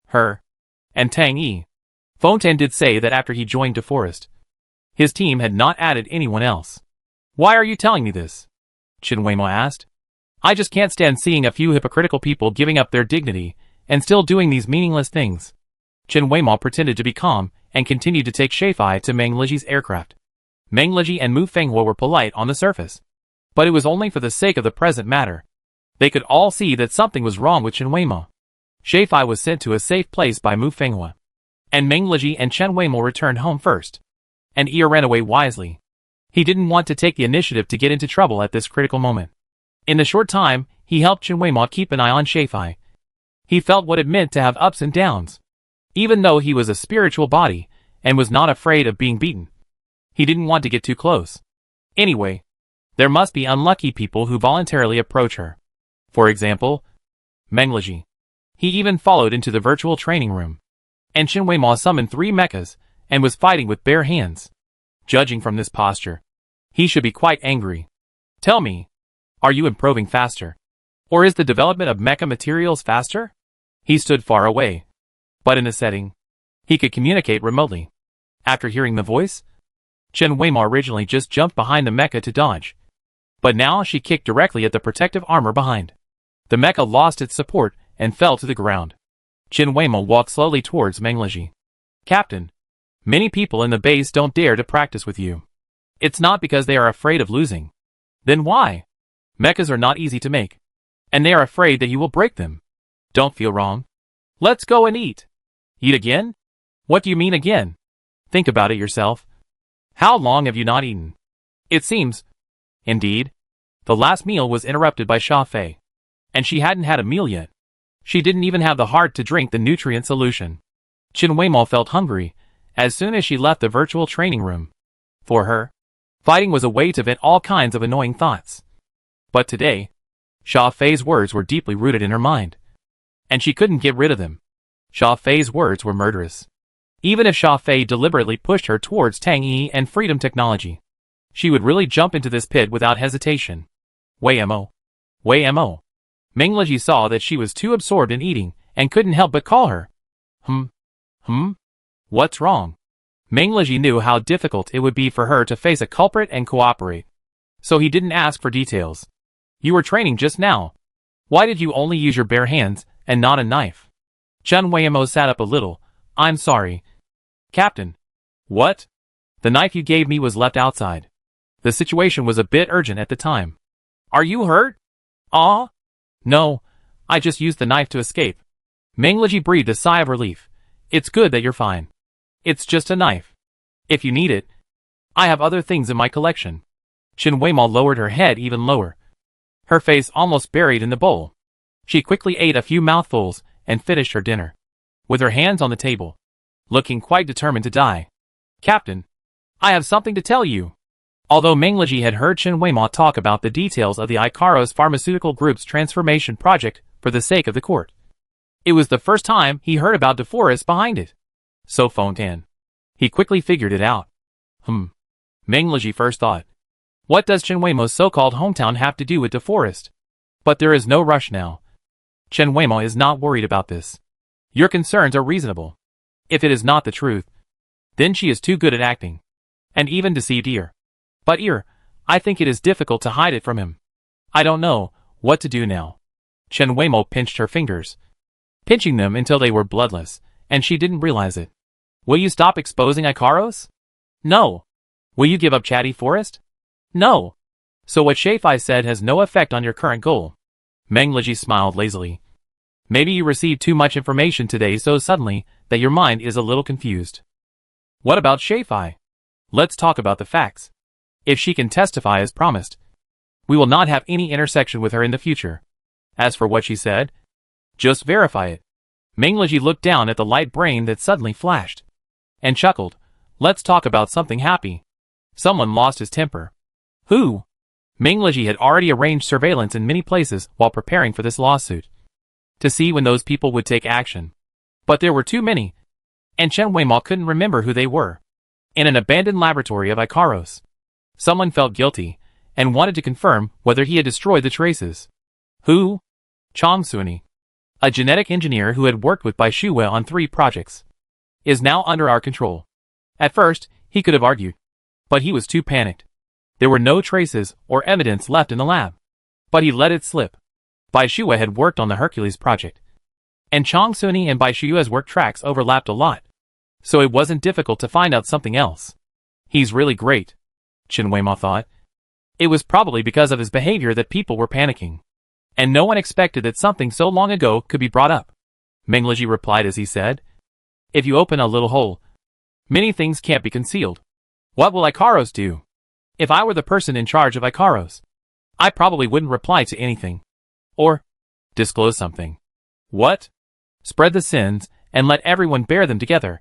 her, and Tang Yi. Fontaine did say that after he joined DeForest, his team had not added anyone else. Why are you telling me this? Chen Weimo asked. I just can't stand seeing a few hypocritical people giving up their dignity and still doing these meaningless things. Chen Weimo pretended to be calm and continued to take Shaifai to Meng Liji's aircraft. Meng Liji and Mu Fenghua were polite on the surface, but it was only for the sake of the present matter. They could all see that something was wrong with Chen Weimo. Shaifai was sent to a safe place by Mu Fenghua, and Meng Liji and Chen Weimo returned home first. And Yi ran away wisely. He didn't want to take the initiative to get into trouble at this critical moment. In the short time, he helped Chen Weimo keep an eye on Shaifai. He felt what it meant to have ups and downs. Even though he was a spiritual body, and was not afraid of being beaten, he didn't want to get too close. Anyway, there must be unlucky people who voluntarily approach her. For example, Meng Liji. He even followed into the virtual training room. And Chen Weimo summoned 3 mechas, and was fighting with bare hands. Judging from this posture, he should be quite angry. Tell me, are you improving faster? Or is the development of mecha materials faster? He stood far away, but in the setting, he could communicate remotely. After hearing the voice, Chen Weimo originally just jumped behind the mecha to dodge, but now she kicked directly at the protective armor behind. The mecha lost its support and fell to the ground. Chen Weimo walked slowly towards Meng Liji. Captain, many people in the base don't dare to practice with you. It's not because they are afraid of losing. Then why? Mechas are not easy to make, and they are afraid that you will break them. Don't feel wrong. Let's go and eat. Eat again? What do you mean again? Think about it yourself. How long have you not eaten? It seems. Indeed. The last meal was interrupted by Sha Fei, and she hadn't had a meal yet. She didn't even have the heart to drink the nutrient solution. Chen Weimo felt hungry as soon as she left the virtual training room. For her, fighting was a way to vent all kinds of annoying thoughts. But today, Sha Fei's words were deeply rooted in her mind, and she couldn't get rid of them. Sha Fei's words were murderous. Even if Sha Fei deliberately pushed her towards Tang Yi and freedom technology, she would really jump into this pit without hesitation. Wei Mo. Meng Liji saw that she was too absorbed in eating and couldn't help but call her. What's wrong? Meng Liji knew how difficult it would be for her to face a culprit and cooperate, so he didn't ask for details. You were training just now. Why did you only use your bare hands and not a knife? Chen Weimo sat up a little. I'm sorry. Captain. What? The knife you gave me was left outside. The situation was a bit urgent at the time. Are you hurt? No, I just used the knife to escape. Meng Liji breathed a sigh of relief. It's good that you're fine. It's just a knife. If you need it, I have other things in my collection. Chen Weimo lowered her head even lower, her face almost buried in the bowl. She quickly ate a few mouthfuls and finished her dinner, with her hands on the table, looking quite determined to die. Captain, I have something to tell you. Although Meng Liji had heard Chen Weimo talk about the details of the Icaros Pharmaceutical Group's transformation project for the sake of the court, it was the first time he heard about DeForest behind it. So Fontaine. He quickly figured it out. Meng Liji first thought, what does Chen Weimo's so-called hometown have to do with DeForest? But there is no rush now. Chen Weimo is not worried about this. Your concerns are reasonable. If it is not the truth, then she is too good at acting, and even deceived Ear. But Ear, I think it is difficult to hide it from him. I don't know what to do now. Chen Weimo pinched her fingers, pinching them until they were bloodless, and she didn't realize it. Will you stop exposing Icaros? No. Will you give up Chatty Forest? No. So what Shaifai said has no effect on your current goal. Meng Liji smiled lazily. Maybe you received too much information today so suddenly that your mind is a little confused. What about Shaifai? Let's talk about the facts. If she can testify as promised, we will not have any intersection with her in the future. As for what she said, just verify it. Meng Liji looked down at the light brain that suddenly flashed, and chuckled. Let's talk about something happy. Someone lost his temper. Who? Mengleji had already arranged surveillance in many places while preparing for this lawsuit, to see when those people would take action. But there were too many, and Chen Weimao couldn't remember who they were. In an abandoned laboratory of Ikaros, someone felt guilty and wanted to confirm whether he had destroyed the traces. Who? Chong Suni, a genetic engineer who had worked with Bai Shuwe on 3 projects, is now under our control. At first, he could have argued, but he was too panicked. There were no traces or evidence left in the lab. But he let it slip. Bai Shuwe had worked on the Hercules project, and Chong Suni and Bai Shue's work tracks overlapped a lot, so it wasn't difficult to find out something else. He's really great, Chen Weimao thought. It was probably because of his behavior that people were panicking, and no one expected that something so long ago could be brought up. Mengleji replied as he said, "If you open a little hole, many things can't be concealed. What will Ikaros do? If I were the person in charge of Ikaros, I probably wouldn't reply to anything. Or disclose something. What? Spread the sins and let everyone bear them together.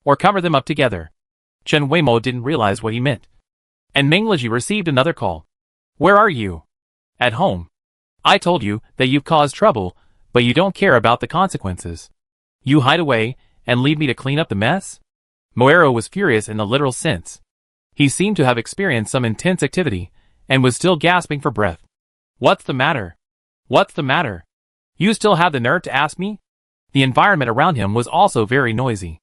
Or cover them up together." Chen Weimao didn't realize what he meant. And Mengleji received another call. "Where are you?" "At home. I told you that you've caused trouble, but you don't care about the consequences. You hide away and leave me to clean up the mess?" Moero was furious in the literal sense. He seemed to have experienced some intense activity and was still gasping for breath. "What's the matter? What's the matter? You still have the nerve to ask me?" The environment around him was also very noisy.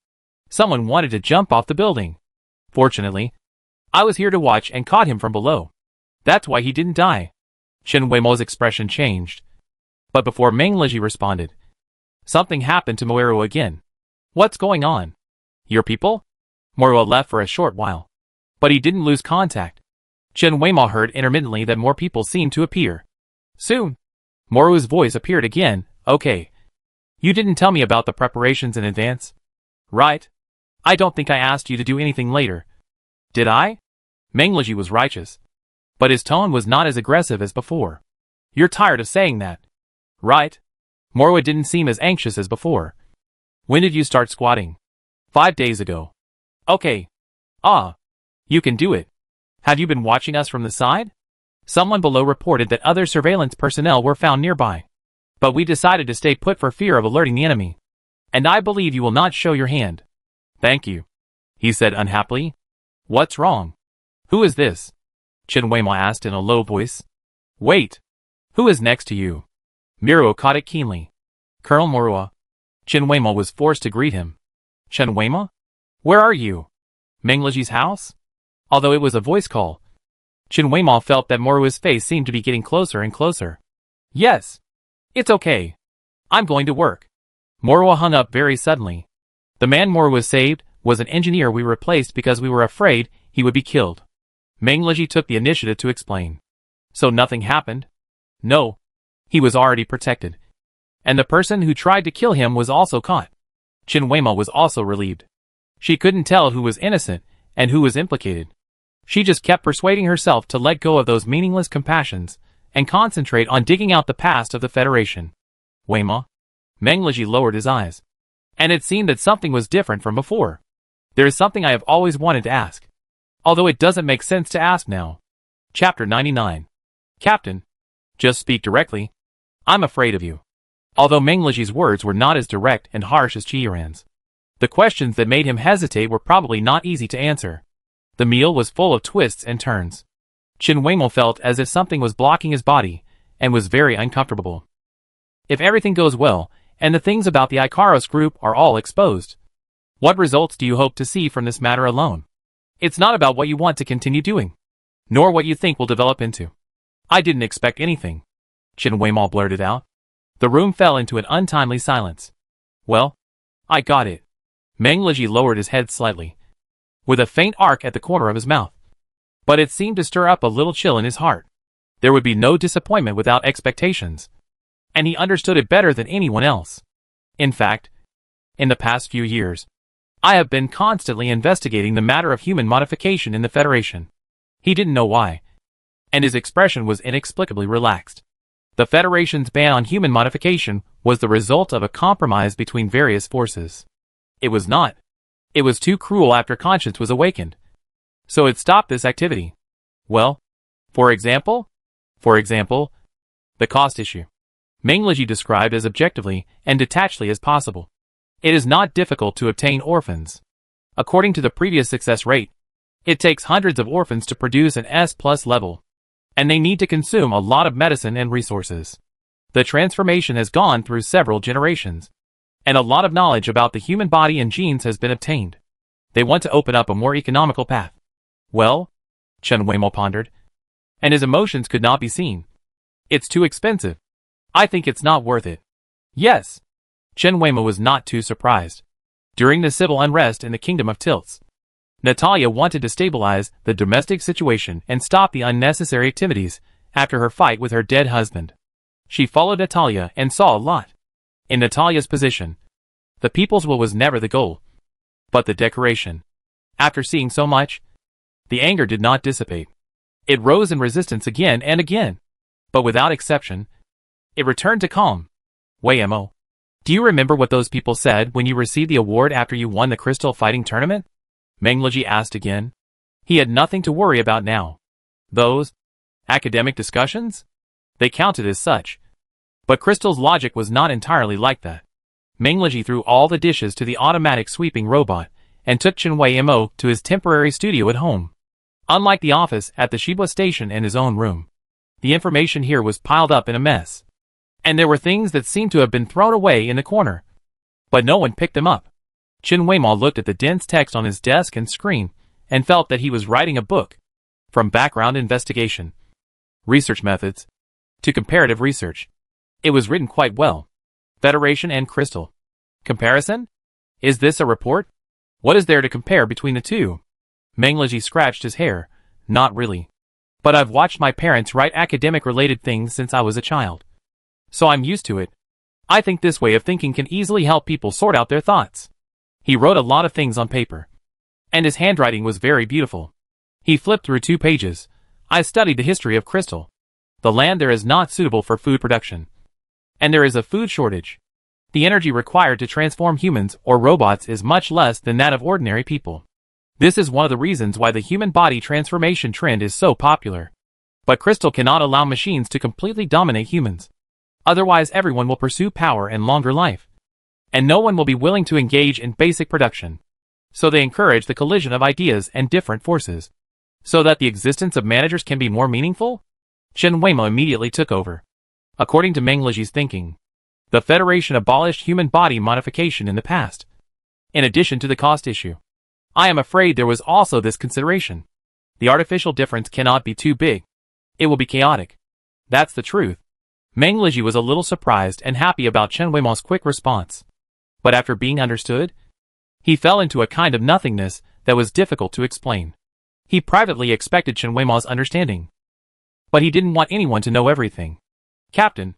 Someone wanted to jump off the building. Fortunately, I was here to watch and caught him from below. That's why he didn't die. Chen Weimao's expression changed. But before Mengleji responded, something happened to Moero again. "What's going on? Your people?" Moero left for a short while, but he didn't lose contact. Chen Weimao heard intermittently that more people seemed to appear. Soon, Moero's voice appeared again. "Okay. You didn't tell me about the preparations in advance, right? I don't think I asked you to do anything later. Did I?" Mengleji was righteous, but his tone was not as aggressive as before. "You're tired of saying that, right?" Moero didn't seem as anxious as before. "When did you start squatting?" 5 days ago. "Okay. You can do it. Have you been watching us from the side?" Someone below reported that other surveillance personnel were found nearby. "But we decided to stay put for fear of alerting the enemy. And I believe you will not show your hand." "Thank you," he said unhappily. "What's wrong? Who is this?" Chen Weimao asked in a low voice. "Wait. Who is next to you?" Miro caught it keenly. "Colonel Morua." Chen Weimao was forced to greet him. "Chen Weimao? Where are you?" "Mengleji's house?" Although it was a voice call, Chen Weimao felt that Morua's face seemed to be getting closer and closer. "Yes. It's okay. I'm going to work." Morua hung up very suddenly. The man Morua saved was an engineer we replaced because we were afraid he would be killed. Mengleji took the initiative to explain. "So nothing happened?" "No. He was already protected. And the person who tried to kill him was also caught." Chen Weimao was also relieved. She couldn't tell who was innocent and who was implicated. She just kept persuading herself to let go of those meaningless compassions and concentrate on digging out the past of the Federation. "Weimao?" Mengleji lowered his eyes. And it seemed that something was different from before. "There is something I have always wanted to ask, although it doesn't make sense to ask now." Chapter 99. "Captain, just speak directly. I'm afraid of you." Although Mengleji's words were not as direct and harsh as Chiran's, the questions that made him hesitate were probably not easy to answer. The meal was full of twists and turns. Chen Weimao felt as if something was blocking his body, and was very uncomfortable. If everything goes well, and the things about the Ikaros group are all exposed, what results do you hope to see from this matter alone? It's not about what you want to continue doing, nor what you think will develop into. "I didn't expect anything," Chen Weimao blurted out. The room fell into an untimely silence. "Well, I got it." Mengleji lowered his head slightly, with a faint arc at the corner of his mouth. But it seemed to stir up a little chill in his heart. There would be no disappointment without expectations, and he understood it better than anyone else. "In fact, in the past few years, I have been constantly investigating the matter of human modification in the Federation." He didn't know why, and his expression was inexplicably relaxed. The Federation's ban on human modification was the result of a compromise between various forces. It was not. It was too cruel after conscience was awakened. So it stopped this activity. "Well, for example?" For example, the cost issue. Mengleji described as objectively and detachedly as possible. It is not difficult to obtain orphans. According to the previous success rate, it takes hundreds of orphans to produce an S+ level, and they need to consume a lot of medicine and resources. The transformation has gone through several generations, and a lot of knowledge about the human body and genes has been obtained. They want to open up a more economical path. Well, Chen Weimo pondered, and his emotions could not be seen. It's too expensive. I think it's not worth it. Yes. Chen Weimo was not too surprised. During the civil unrest in the Kingdom of Tilts, Natalia wanted to stabilize the domestic situation and stop the unnecessary activities after her fight with her dead husband. She followed Natalia and saw a lot. In Natalia's position, the people's will was never the goal, but the decoration. After seeing so much, the anger did not dissipate. It rose in resistance again and again, but without exception, it returned to calm. Weimo, do you remember what those people said when you received the award after you won the crystal fighting tournament? Mengleji asked again. He had nothing to worry about now. Those academic discussions? They counted as such. But Crystal's logic was not entirely like that. Mengleji threw all the dishes to the automatic sweeping robot and took Chen Weimo to his temporary studio at home. Unlike the office at the Shiba station and his own room, the information here was piled up in a mess. And there were things that seemed to have been thrown away in the corner. But no one picked them up. Chen Weimo looked at the dense text on his desk and screen and felt that he was writing a book. From background investigation, research methods, to comparative research. It was written quite well. Federation and Crystal. Comparison? Is this a report? What is there to compare between the two? Mengleji scratched his hair. Not really. But I've watched my parents write academic-related things since I was a child. So I'm used to it. I think this way of thinking can easily help people sort out their thoughts. He wrote a lot of things on paper. And his handwriting was very beautiful. He flipped through 2 pages. I studied the history of Crystal. The land there is not suitable for food production. And there is a food shortage. The energy required to transform humans or robots is much less than that of ordinary people. This is one of the reasons why the human body transformation trend is so popular. But Crystal cannot allow machines to completely dominate humans. Otherwise everyone will pursue power and longer life. And no one will be willing to engage in basic production. So they encourage the collision of ideas and different forces. So that the existence of managers can be more meaningful? Chen Weimo immediately took over. According to Mengleji's thinking, the Federation abolished human body modification in the past. In addition to the cost issue, I am afraid there was also this consideration. The artificial difference cannot be too big. It will be chaotic. That's the truth. Mengleji was a little surprised and happy about Chen Weimo's quick response. But after being understood, he fell into a kind of nothingness that was difficult to explain. He privately expected Chen Weimo's understanding. But he didn't want anyone to know everything. Captain,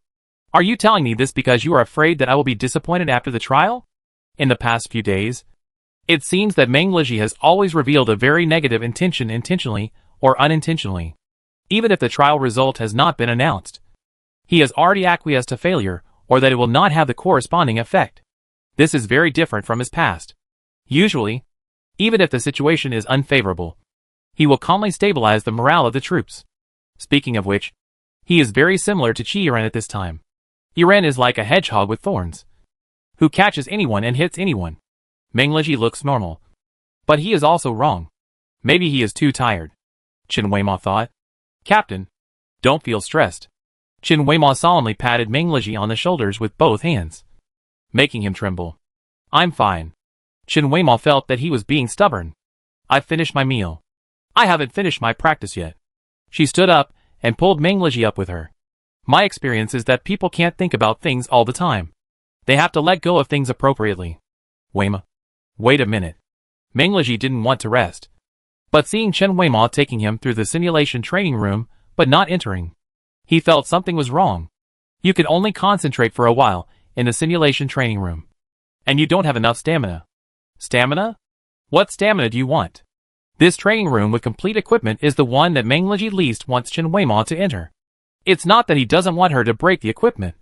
are you telling me this because you are afraid that I will be disappointed after the trial? In the past few days, it seems that Mengleji has always revealed a very negative intention intentionally or unintentionally. Even if the trial result has not been announced, he has already acquiesced to failure or that it will not have the corresponding effect. This is very different from his past. Usually, even if the situation is unfavorable, he will calmly stabilize the morale of the troops. Speaking of which, he is very similar to Chi Yiren at this time. Yiren is like a hedgehog with thorns, who catches anyone and hits anyone. Mengleji looks normal. But he is also wrong. Maybe he is too tired. Chen Weimo thought. Captain, don't feel stressed. Chen Weimo solemnly patted Mengleji on the shoulders with both hands, making him tremble. I'm fine. Chen Weimo felt that he was being stubborn. I've finished my meal. I haven't finished my practice yet. She stood up and pulled Mengleji up with her. My experience is that people can't think about things all the time. They have to let go of things appropriately. Weimo. Wait a minute. Mengleji didn't want to rest. But seeing Chen Weimo taking him through the simulation training room, but not entering, he felt something was wrong. You can only concentrate for a while in the simulation training room. And you don't have enough stamina. Stamina? What stamina do you want? This training room with complete equipment is the one that Mengleji least wants Chen Weimo to enter. It's not that he doesn't want her to break the equipment,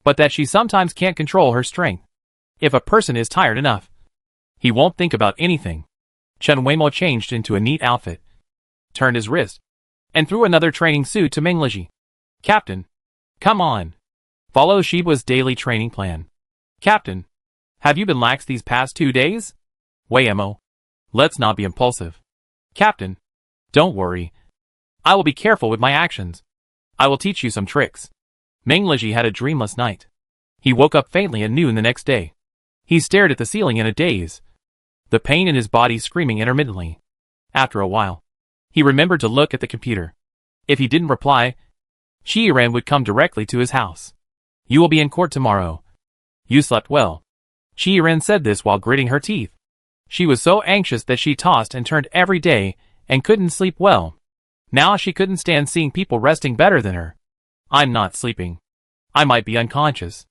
but that she sometimes can't control her strength. If a person is tired enough, he won't think about anything. Chen Weimo changed into a neat outfit, turned his wrist, and threw another training suit to Mengleji. Captain, come on. Follow Shiba's daily training plan. Captain, have you been lax these past 2 days? Waymo. Let's not be impulsive. Captain, don't worry. I will be careful with my actions. I will teach you some tricks. Mengliji had a dreamless night. He woke up faintly at noon the next day. He stared at the ceiling in a daze, the pain in his body screaming intermittently. After a while, he remembered to look at the computer. If he didn't reply, Shiiran would come directly to his house. You will be in court tomorrow. You slept well. Shiiran said this while gritting her teeth. She was so anxious that she tossed and turned every day and couldn't sleep well. Now she couldn't stand seeing people resting better than her. I'm not sleeping. I might be unconscious.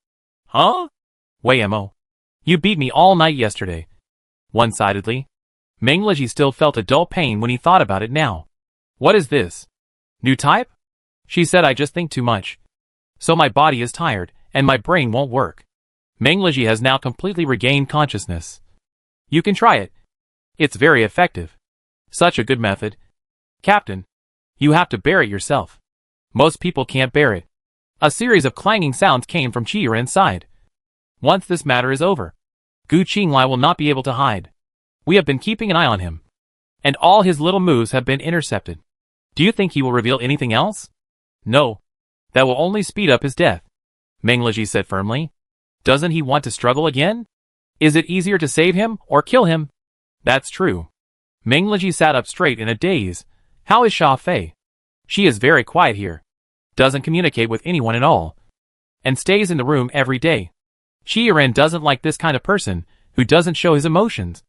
Huh? Waymo. You beat me all night yesterday. One-sidedly. Mengliji still felt a dull pain when he thought about it now. What is this? New type? She said I just think too much. So my body is tired, and my brain won't work. Mengliji has now completely regained consciousness. You can try it. It's very effective. Such a good method. Captain, you have to bear it yourself. Most people can't bear it. A series of clanging sounds came from Chiyiran's side. Once this matter is over, Gu Qinglai will not be able to hide. We have been keeping an eye on him, and all his little moves have been intercepted. Do you think he will reveal anything else? No. That will only speed up his death, Mengliji said firmly. Doesn't he want to struggle again? Is it easier to save him or kill him? That's true. Mengliji sat up straight in a daze. How is Sha Fei? She is very quiet here. Doesn't communicate with anyone at all. And stays in the room every day. Shiiran doesn't like this kind of person, who doesn't show his emotions.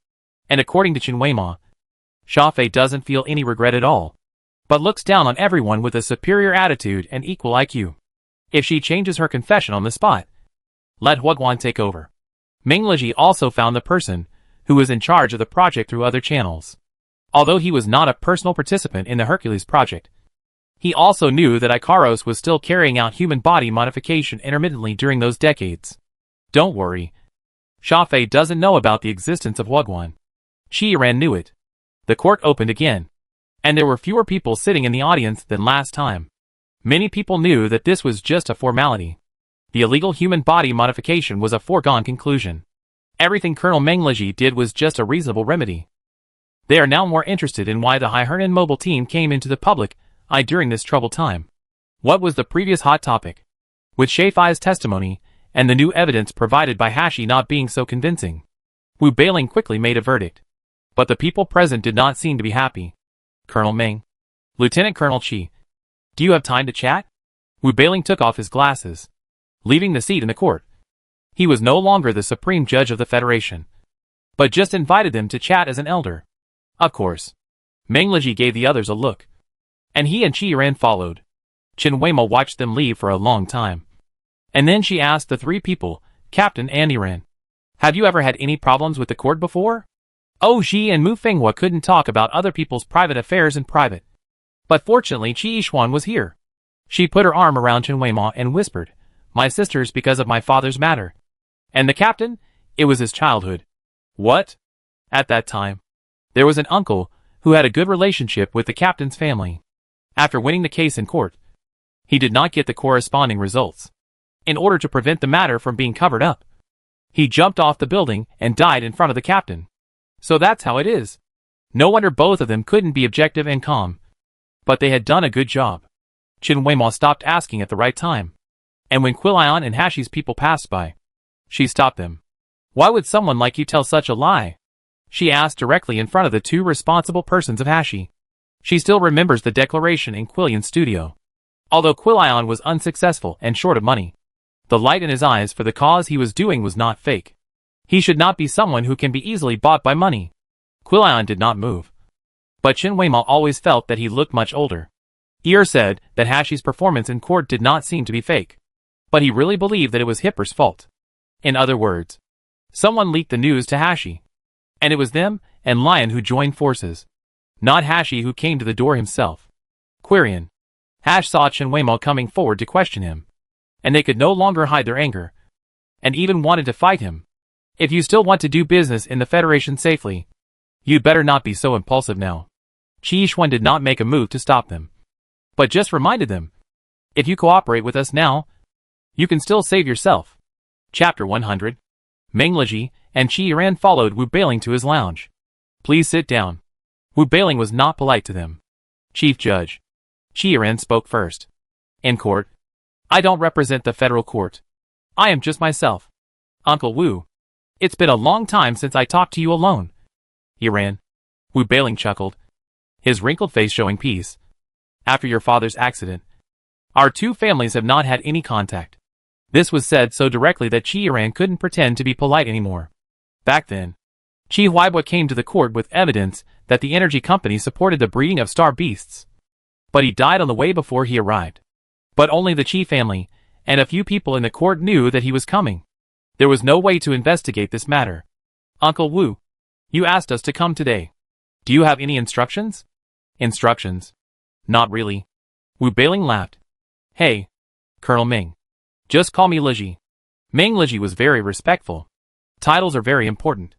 And according to Chen Weima, Sha Fei doesn't feel any regret at all, but looks down on everyone with a superior attitude and equal IQ. If she changes her confession on the spot, let Huaguan take over. Mengliji also found the person who was in charge of the project through other channels. Although he was not a personal participant in the Hercules project, he also knew that Ikaros was still carrying out human body modification intermittently during those decades. Don't worry. Sha Fei doesn't know about the existence of Huaguan. Chiyiran knew it. The court opened again, and there were fewer people sitting in the audience than last time. Many people knew that this was just a formality. The illegal human body modification was a foregone conclusion. Everything Colonel Mengliji did was just a reasonable remedy. They are now more interested in why the Haihernan mobile team came into the public eye during this troubled time. What was the previous hot topic? With Shaifai's testimony, and the new evidence provided by Hashi not being so convincing, Wu Bailing quickly made a verdict. But the people present did not seem to be happy. Colonel Meng. Lieutenant Colonel Chi. Do you have time to chat? Wu Bailing took off his glasses, leaving the seat in the court. He was no longer the supreme judge of the Federation, but just invited them to chat as an elder. Of course. Mengliji gave the others a look, and he and Chiyiran followed. Chen Weima watched them leave for a long time. And then she asked the three people, Captain and Iran, have you ever had any problems with the court before? Oh, Xi and Mu Fenghua couldn't talk about other people's private affairs in private. But fortunately Qi Yishuan was here. She put her arm around Chen Weima and whispered, my sister's because of my father's matter. And the captain? It was his childhood. What? At that time, there was an uncle who had a good relationship with the captain's family. After winning the case in court, he did not get the corresponding results. In order to prevent the matter from being covered up, he jumped off the building and died in front of the captain. So that's how it is. No wonder both of them couldn't be objective and calm. But they had done a good job. Chen Weima stopped asking at the right time. And when Quilion and Hashi's people passed by, she stopped them. Why would someone like you tell such a lie? She asked directly in front of the two responsible persons of Hashi. She still remembers the declaration in Quilion's studio. Although Quilion was unsuccessful and short of money, the light in his eyes for the cause he was doing was not fake. He should not be someone who can be easily bought by money. Quilion did not move. But Chen Weima always felt that he looked much older. Ear said that Hashi's performance in court did not seem to be fake. But he really believed that it was Hipper's fault. In other words, someone leaked the news to Hashi. And it was them and Lion who joined forces. Not Hashi who came to the door himself. Quirion. Hash saw Chen Weima coming forward to question him. And they could no longer hide their anger. And even wanted to fight him. If you still want to do business in the Federation safely, you'd better not be so impulsive now. Qi Yishuan did not make a move to stop them, but just reminded them, If you cooperate with us now, you can still save yourself. Chapter 100. Meng Liji and Qi Yiran followed Wu Bailing to his lounge. Please sit down. Wu Bailing was not polite to them. Chief Judge. Qi Yiran spoke first. In court. I don't represent the federal court. I am just myself. Uncle Wu. It's been a long time since I talked to you alone. Yiran. Wu Bailing chuckled, his wrinkled face showing peace. After your father's accident, our two families have not had any contact. This was said so directly that Qi Yiran couldn't pretend to be polite anymore. Back then, Qi Huaibao came to the court with evidence that the energy company supported the breeding of star beasts. But he died on the way before he arrived. But only the Qi family and a few people in the court knew that he was coming. There was no way to investigate this matter. Uncle Wu, you asked us to come today. Do you have any instructions? Instructions? Not really. Wu Bailing laughed. Hey, Colonel Meng. Just call me Liji. Meng Liji was very respectful. Titles are very important.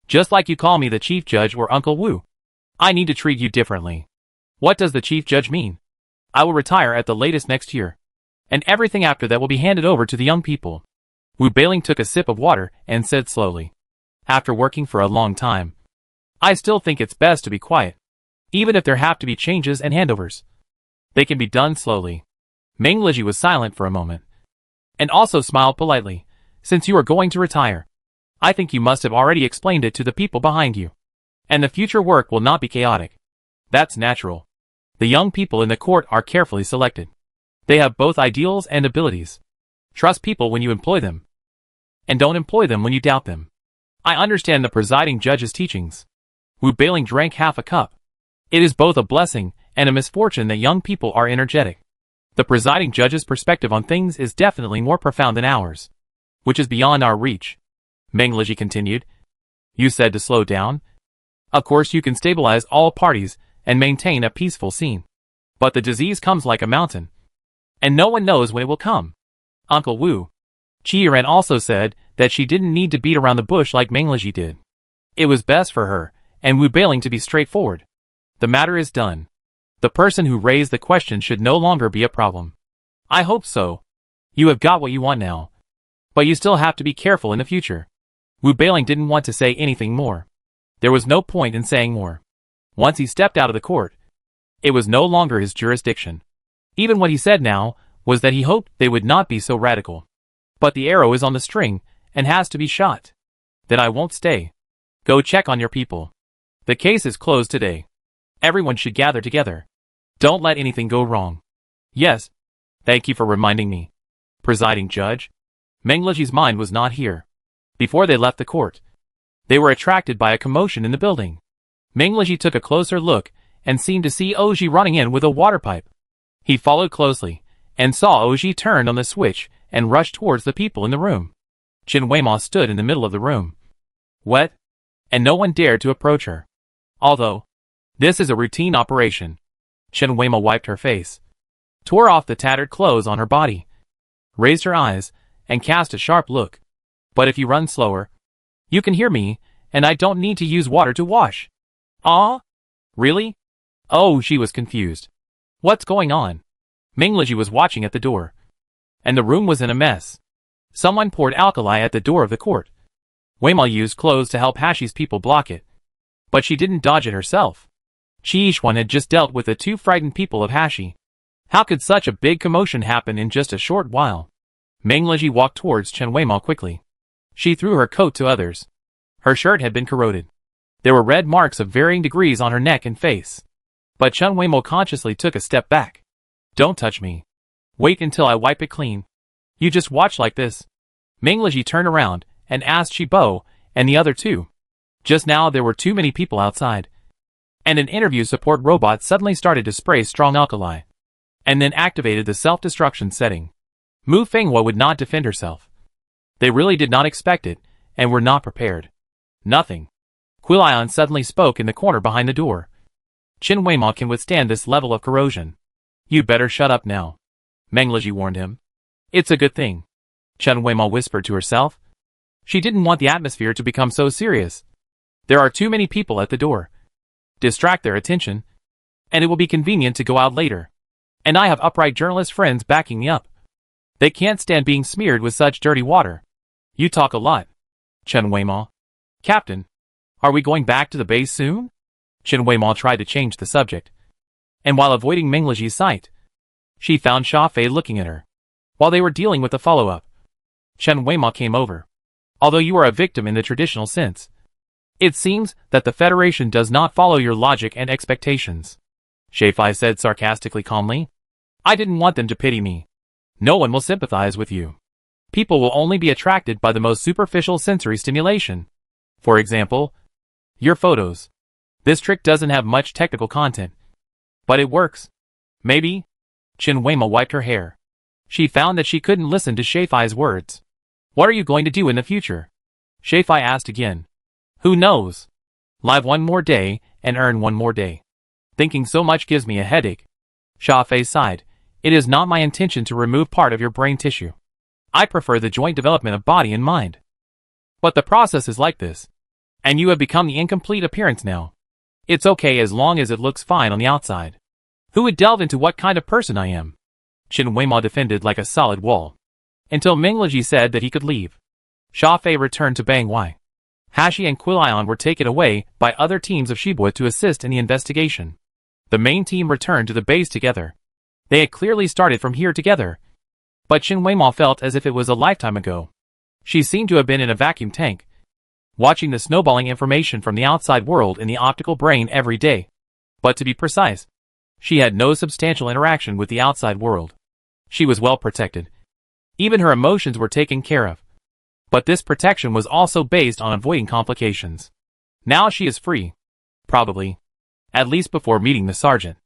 Just like you call me the Chief Judge or Uncle Wu. I need to treat you differently. What does the Chief Judge mean? I will retire at the latest next year. And everything after that will be handed over to the young people. Wu Bailing took a sip of water and said slowly. After working for a long time, I still think it's best to be quiet. Even if there have to be changes and handovers. They can be done slowly. Meng Liji was silent for a moment. And also smiled politely. Since you are going to retire, I think you must have already explained it to the people behind you. And the future work will not be chaotic. That's natural. The young people in the court are carefully selected. They have both ideals and abilities. Trust people when you employ them. And don't employ them when you doubt them. I understand the presiding judge's teachings. Wu Bailing drank half a cup. It is both a blessing and a misfortune that young people are energetic. The presiding judge's perspective on things is definitely more profound than ours, which is beyond our reach. Meng Liji continued. You said to slow down? Of course you can stabilize all parties and maintain a peaceful scene. But the disease comes like a mountain. And no one knows when it will come. Uncle Wu. Qi Yiran also said that she didn't need to beat around the bush like Meng Liji did. It was best for her and Wu Bailing to be straightforward. The matter is done. The person who raised the question should no longer be a problem. I hope so. You have got what you want now. But you still have to be careful in the future. Wu Bailing didn't want to say anything more. There was no point in saying more. Once he stepped out of the court, it was no longer his jurisdiction. Even what he said now was that he hoped they would not be so radical. But the arrow is on the string and has to be shot. Then I won't stay. Go check on your people. The case is closed today. Everyone should gather together. Don't let anything go wrong. Yes. Thank you for reminding me. Presiding Judge. Meng Liji's mind was not here. Before they left the court, they were attracted by a commotion in the building. Meng Liji took a closer look and seemed to see Oji running in with a water pipe. He followed closely and saw Oji turn on the switch and rush towards the people in the room. Chen Weima stood in the middle of the room. Wet? And no one dared to approach her. Although this is a routine operation. Chen Weima wiped her face, tore off the tattered clothes on her body, raised her eyes, and cast a sharp look. But if you run slower, you can hear me, and I don't need to use water to wash. Ah? Really? Oh, she was confused. What's going on? Meng Liji was watching at the door. And the room was in a mess. Someone poured alkali at the door of the court. Weima used clothes to help Hashi's people block it. But she didn't dodge it herself. Qi Yishuan had just dealt with the two frightened people of Hashi. How could such a big commotion happen in just a short while? Meng Liji walked towards Chen Weima quickly. She threw her coat to others. Her shirt had been corroded. There were red marks of varying degrees on her neck and face. But Chen Weimo consciously took a step back. Don't touch me. Wait until I wipe it clean. You just watch like this. Meng Liji turned around and asked Shibo and the other two. Just now there were too many people outside. And an interview support robot suddenly started to spray strong alkali. And then activated the self-destruction setting. Mu Fenghua would not defend herself. They really did not expect it, and were not prepared. Nothing. Quilion suddenly spoke in the corner behind the door. Chen Weima can withstand this level of corrosion. You better shut up now. Meng Liji warned him. It's a good thing. Chen Weima whispered to herself. She didn't want the atmosphere to become so serious. There are too many people at the door. Distract their attention, and it will be convenient to go out later. And I have upright journalist friends backing me up. They can't stand being smeared with such dirty water. You talk a lot. Chen Weimao. Captain, are we going back to the base soon? Chen Weimao tried to change the subject. And while avoiding Meng Leji's sight, she found Xia Fei looking at her. While they were dealing with the follow-up, Chen Weimao came over. Although you are a victim in the traditional sense, it seems that the Federation does not follow your logic and expectations. Xia Fei said sarcastically calmly. I didn't want them to pity me. No one will sympathize with you. People will only be attracted by the most superficial sensory stimulation. For example, your photos. This trick doesn't have much technical content, but it works. Maybe. Chen Weimao wiped her hair. She found that she couldn't listen to Xia Fei's words. What are you going to do in the future? Xia Fei asked again. Who knows? Live one more day and earn one more day. Thinking so much gives me a headache. Xia Fei sighed. It is not my intention to remove part of your brain tissue. I prefer the joint development of body and mind. But the process is like this. And you have become the incomplete appearance now. It's okay as long as it looks fine on the outside. Who would delve into what kind of person I am? Chen Weimao defended like a solid wall. Until Meng Leji said that he could leave. Xia Fei returned to Bang Wai. Hashi and Quilion were taken away by other teams of Shibua to assist in the investigation. The main team returned to the base together. They had clearly started from here together. But Chen Weimao felt as if it was a lifetime ago. She seemed to have been in a vacuum tank, watching the snowballing information from the outside world in the optical brain every day. But to be precise, she had no substantial interaction with the outside world. She was well protected. Even her emotions were taken care of. But this protection was also based on avoiding complications. Now she is free. Probably. At least before meeting the sergeant.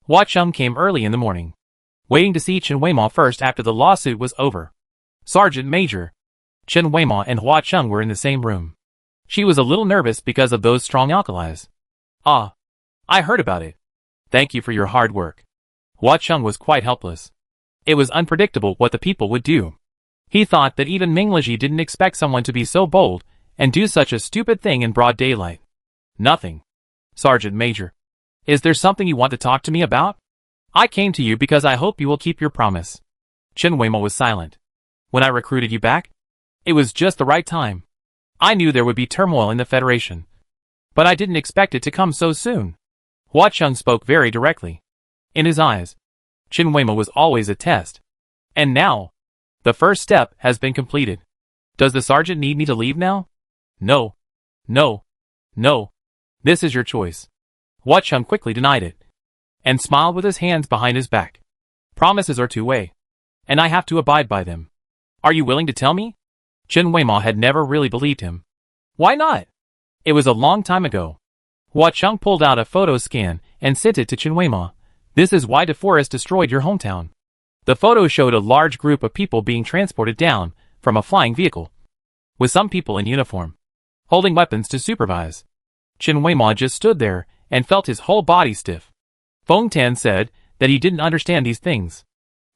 Hua Cheng came early in the morning, waiting to see Chen Weimao first after the lawsuit was over. Sergeant Major. Chen Weimao and Hua Cheng were in the same room. She was a little nervous because of those strong alkalis. Ah. I heard about it. Thank you for your hard work. Hua Cheng was quite helpless. It was unpredictable what the people would do. He thought that even Meng Leji didn't expect someone to be so bold and do such a stupid thing in broad daylight. Nothing. Sergeant Major. Is there something you want to talk to me about? I came to you because I hope you will keep your promise. Chen Weimao was silent. When I recruited you back, it was just the right time. I knew there would be turmoil in the Federation, but I didn't expect it to come so soon. Hua Cheng spoke very directly. In his eyes, Chen Weimao was always a test. And now, the first step has been completed. Does the sergeant need me to leave now? No. No. No. This is your choice. Hua Cheng quickly denied it, and smiled with his hands behind his back. Promises are two-way, and I have to abide by them. Are you willing to tell me? Chen Weimao had never really believed him. Why not? It was a long time ago. Hua Cheng pulled out a photo scan and sent it to Chen Weimao. This is why DeForest destroyed your hometown. The photo showed a large group of people being transported down from a flying vehicle, with some people in uniform, holding weapons to supervise. Chen Weimao just stood there and felt his whole body stiff. Feng Tan said that he didn't understand these things.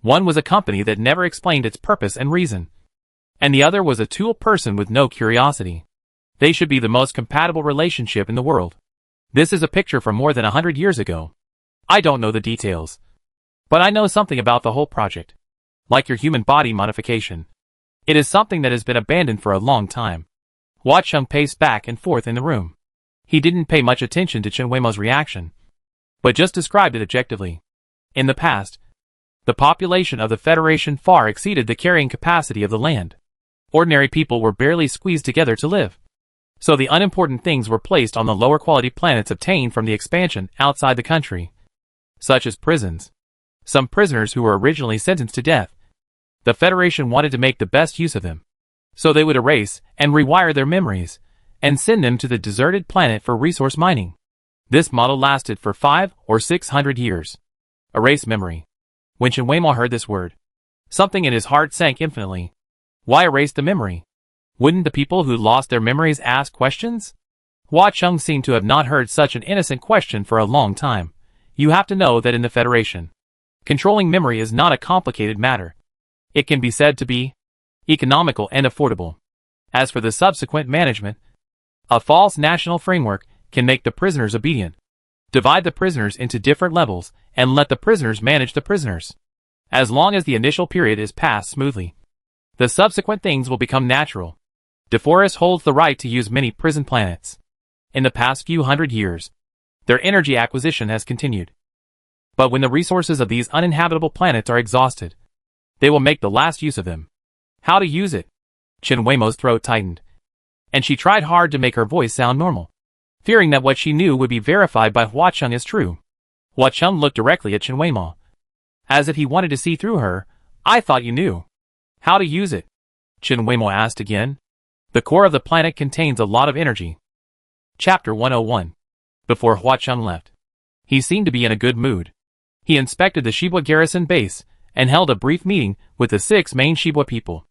One was a company that never explained its purpose and reason, and the other was a tool person with no curiosity. They should be the most compatible relationship in the world. This is a picture from more than 100 years ago. I don't know the details, but I know something about the whole project. Like your human body modification, it is something that has been abandoned for a long time. Hua Cheng paced back and forth in the room. He didn't pay much attention to Chen Weimao's reaction, but just described it objectively. In the past, the population of the Federation far exceeded the carrying capacity of the land. Ordinary people were barely squeezed together to live. So the unimportant things were placed on the lower quality planets obtained from the expansion outside the country, such as prisons. Some prisoners who were originally sentenced to death, the Federation wanted to make the best use of them. So they would erase and rewire their memories, and send them to the deserted planet for resource mining. This model lasted for 500 or 600 years. Erase memory. When Chen Weimao heard this word, something in his heart sank infinitely. Why erase the memory? Wouldn't the people who lost their memories ask questions? Hua Cheng seemed to have not heard such an innocent question for a long time. You have to know that in the Federation, controlling memory is not a complicated matter. It can be said to be economical and affordable. As for the subsequent management, a false national framework can make the prisoners obedient Divide the prisoners into different levels, and let the prisoners manage the prisoners. As long as the initial period is passed smoothly, the subsequent things will become natural. DeForest holds the right to use many prison planets. In the past few hundred years, their energy acquisition has continued. But when the resources of these uninhabitable planets are exhausted, they will make the last use of them. How to use it? Chen Weimo's throat tightened, and she tried hard to make her voice sound normal, fearing that what she knew would be verified by Hua Cheng as true. Hua Cheng looked directly at Chen Weimo, as if he wanted to see through her. I thought you knew how to use it, Chen Weimo asked again. The core of the planet contains a lot of energy. Chapter 101. Before Hua Cheng left, he seemed to be in a good mood. He inspected the Shibwa garrison base and held a brief meeting with the 6 main Shibwa people.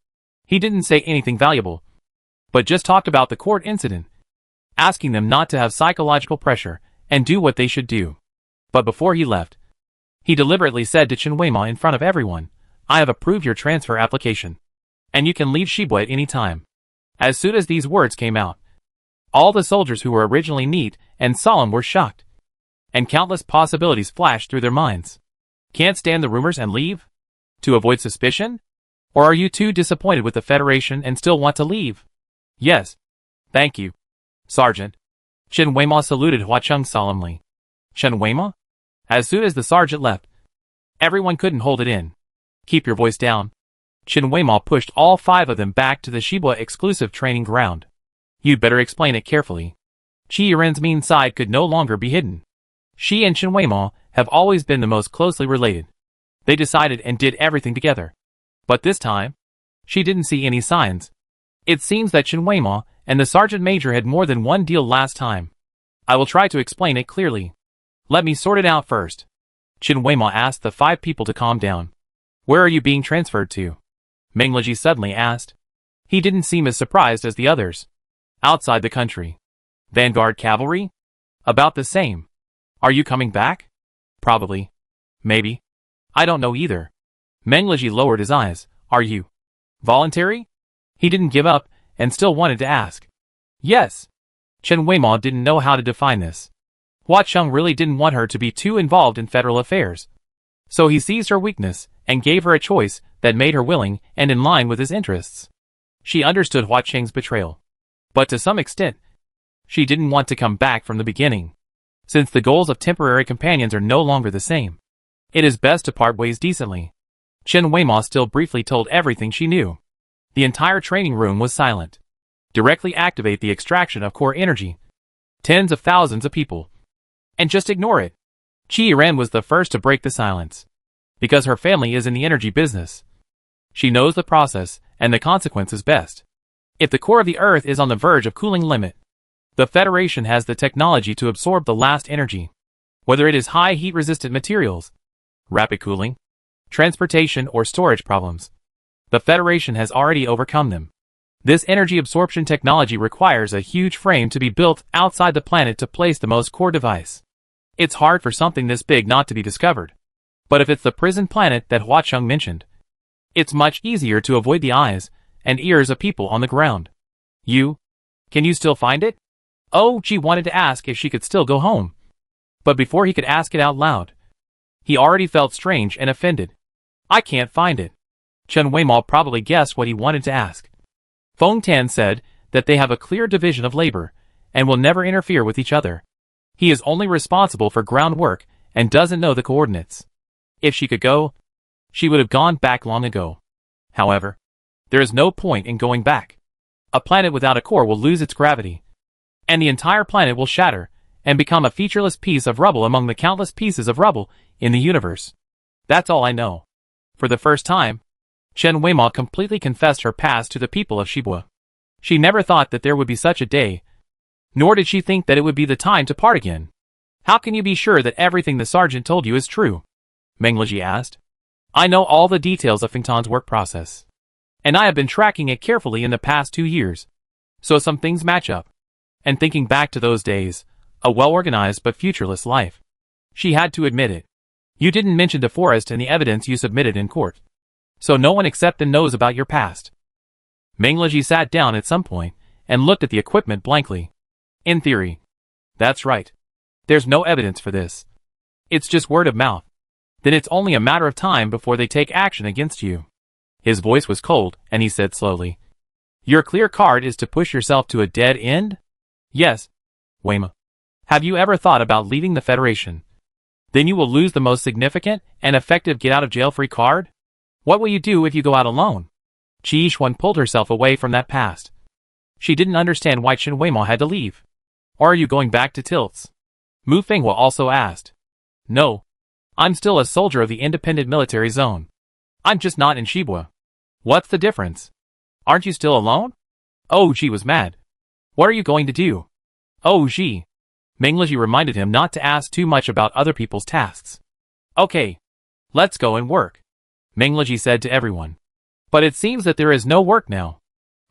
He didn't say anything valuable, but just talked about the court incident, asking them not to have psychological pressure and do what they should do. But before he left, he deliberately said to Chen Weimo in front of everyone, I have approved your transfer application, and you can leave Shibwa at any time. As soon as these words came out, all the soldiers who were originally neat and solemn were shocked, and countless possibilities flashed through their minds. Can't stand the rumors and leave? To avoid suspicion? Or are you too disappointed with the Federation and still want to leave? Yes. Thank you, Sergeant. Chen Weimo saluted Hua Cheng solemnly. Chen Weimo? As soon as the sergeant left, everyone couldn't hold it in. Keep your voice down. Chen Weimo pushed all 5 of them back to the Shibwa exclusive training ground. You'd better explain it carefully. Qi Yiren's mean side could no longer be hidden. She and Chen Weimo have always been the most closely related. They decided and did everything together. But this time, she didn't see any signs. It seems that Chen Weimo and the sergeant major had more than one deal last time. I will try to explain it clearly. Let me sort it out first. Chen Weimo asked the 5 people to calm down. Where are you being transferred to? Meng Leji suddenly asked. He didn't seem as surprised as the others. Outside the country. Vanguard cavalry? About the same. Are you coming back? Probably. Maybe. I don't know either. Meng Leji lowered his eyes. Are you voluntary? He didn't give up and still wanted to ask. Yes. Chen Weimo didn't know how to define this. Hua Cheng really didn't want her to be too involved in federal affairs. So he seized her weakness and gave her a choice that made her willing and in line with his interests. She understood Hua Cheng's betrayal. But to some extent, she didn't want to come back from the beginning. Since the goals of temporary companions are no longer the same, it is best to part ways decently. Chen Weimo still briefly told everything she knew. The entire training room was silent. Directly activate the extraction of core energy. Tens of thousands of people. And just ignore it. Qi Yiren was the first to break the silence. Because her family is in the energy business. She knows the process and the consequences best. If the core of the Earth is on the verge of cooling limit, the Federation has the technology to absorb the last energy. Whether it is high heat-resistant materials, rapid cooling, transportation or storage problems, the Federation has already overcome them. This energy absorption technology requires a huge frame to be built outside the planet to place the most core device. It's hard for something this big not to be discovered. But if it's the prison planet that Hua Cheng mentioned, it's much easier to avoid the eyes and ears of people on the ground. Can you still find it? Oh, she wanted to ask if she could still go home. But before he could ask it out loud, he already felt strange and offended. I can't find it. Chen Weimo probably guessed what he wanted to ask. Feng Tan said that they have a clear division of labor and will never interfere with each other. He is only responsible for groundwork and doesn't know the coordinates. If she could go, she would have gone back long ago. However, there is no point in going back. A planet without a core will lose its gravity, and the entire planet will shatter and become a featureless piece of rubble among the countless pieces of rubble in the universe. That's all I know. For the first time, Chen Weimo completely confessed her past to the people of Shibwa. She never thought that there would be such a day, nor did she think that it would be the time to part again. How can you be sure that everything the sergeant told you is true? Meng Leji asked. I know all the details of Fengtan's work process, and I have been tracking it carefully in the past 2 years. So some things match up. And thinking back to those days, a well-organized but futureless life. She had to admit it. You didn't mention DeForest in the evidence you submitted in court. So no one except them knows about your past. Meng Leji sat down at some point and looked at the equipment blankly. In theory. That's right. There's no evidence for this. It's just word of mouth. Then it's only a matter of time before they take action against you. His voice was cold, and he said slowly, Your clear card is to push yourself to a dead end? Yes. Weima. Have you ever thought about leaving the Federation? Then you will lose the most significant and effective get-out-of-jail-free card? What will you do if you go out alone? Qi Xuan pulled herself away from that past. She didn't understand why Chen Weima had to leave. Or are you going back to Tilts? Mu Fenghua also asked. No. I'm still a soldier of the independent military zone. I'm just not in Shibua. What's the difference? Aren't you still alone? Oh, Ji was mad. What are you going to do? Oh, Ji. Meng Liji reminded him not to ask too much about other people's tasks. Okay. Let's go and work. Meng Liji said to everyone. But it seems that there is no work now.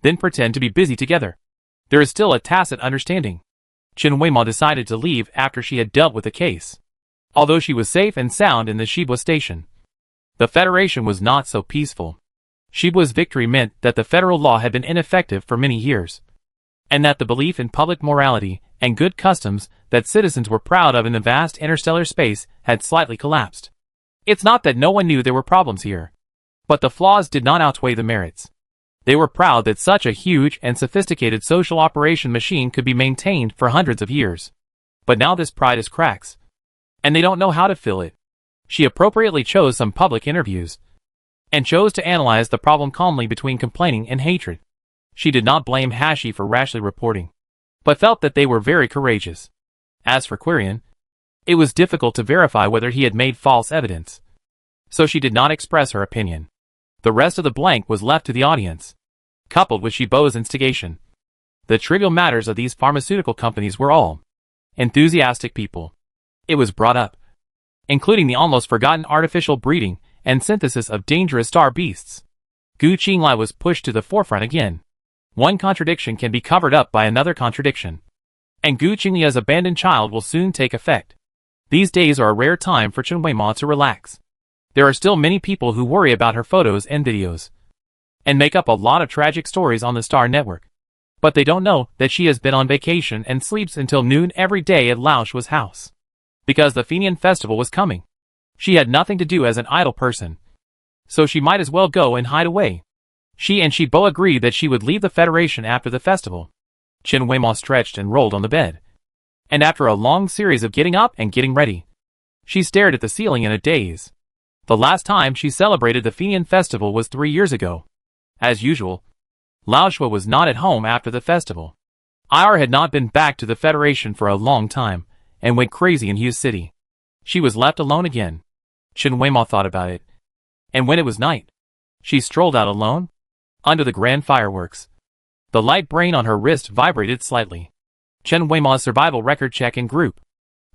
Then pretend to be busy together. There is still a tacit understanding. Chen Weima decided to leave after she had dealt with the case. Although she was safe and sound in the Shibua station, the Federation was not so peaceful. Shibua's victory meant that the federal law had been ineffective for many years, and that the belief in public morality and good customs that citizens were proud of in the vast interstellar space had slightly collapsed. It's not that no one knew there were problems here, but the flaws did not outweigh the merits. They were proud that such a huge and sophisticated social operation machine could be maintained for hundreds of years. But now this pride is cracks, and they don't know how to fill it. She appropriately chose some public interviews, and chose to analyze the problem calmly between complaining and hatred. She did not blame Hashi for rashly reporting, but felt that they were very courageous. As for Quirion, it was difficult to verify whether he had made false evidence, so she did not express her opinion. The rest of the blank was left to the audience, coupled with Shibo's instigation. The trivial matters of these pharmaceutical companies were all enthusiastic people. It was brought up, including the almost forgotten artificial breeding and synthesis of dangerous star beasts. Gu Qinglai was pushed to the forefront again. One contradiction can be covered up by another contradiction, and Gu Qinglia's abandoned child will soon take effect. These days are a rare time for Chen Weima to relax. There are still many people who worry about her photos and videos, and make up a lot of tragic stories on the Star Network. But they don't know that she has been on vacation and sleeps until noon every day at Lao Shua's house, because the Fenian festival was coming. She had nothing to do as an idle person, so she might as well go and hide away. She and Shibo agreed that she would leave the Federation after the festival. Chen Weima stretched and rolled on the bed, and after a long series of getting up and getting ready, she stared at the ceiling in a daze. The last time she celebrated the Fenian festival was 3 years ago. As usual, Lao Shua was not at home after the festival. Ir had not been back to the Federation for a long time, and went crazy in Hughes City. She was left alone again. Chen Weima thought about it, and when it was night, she strolled out alone, under the grand fireworks. The light brain on her wrist vibrated slightly. Chen Weima's survival record check in group.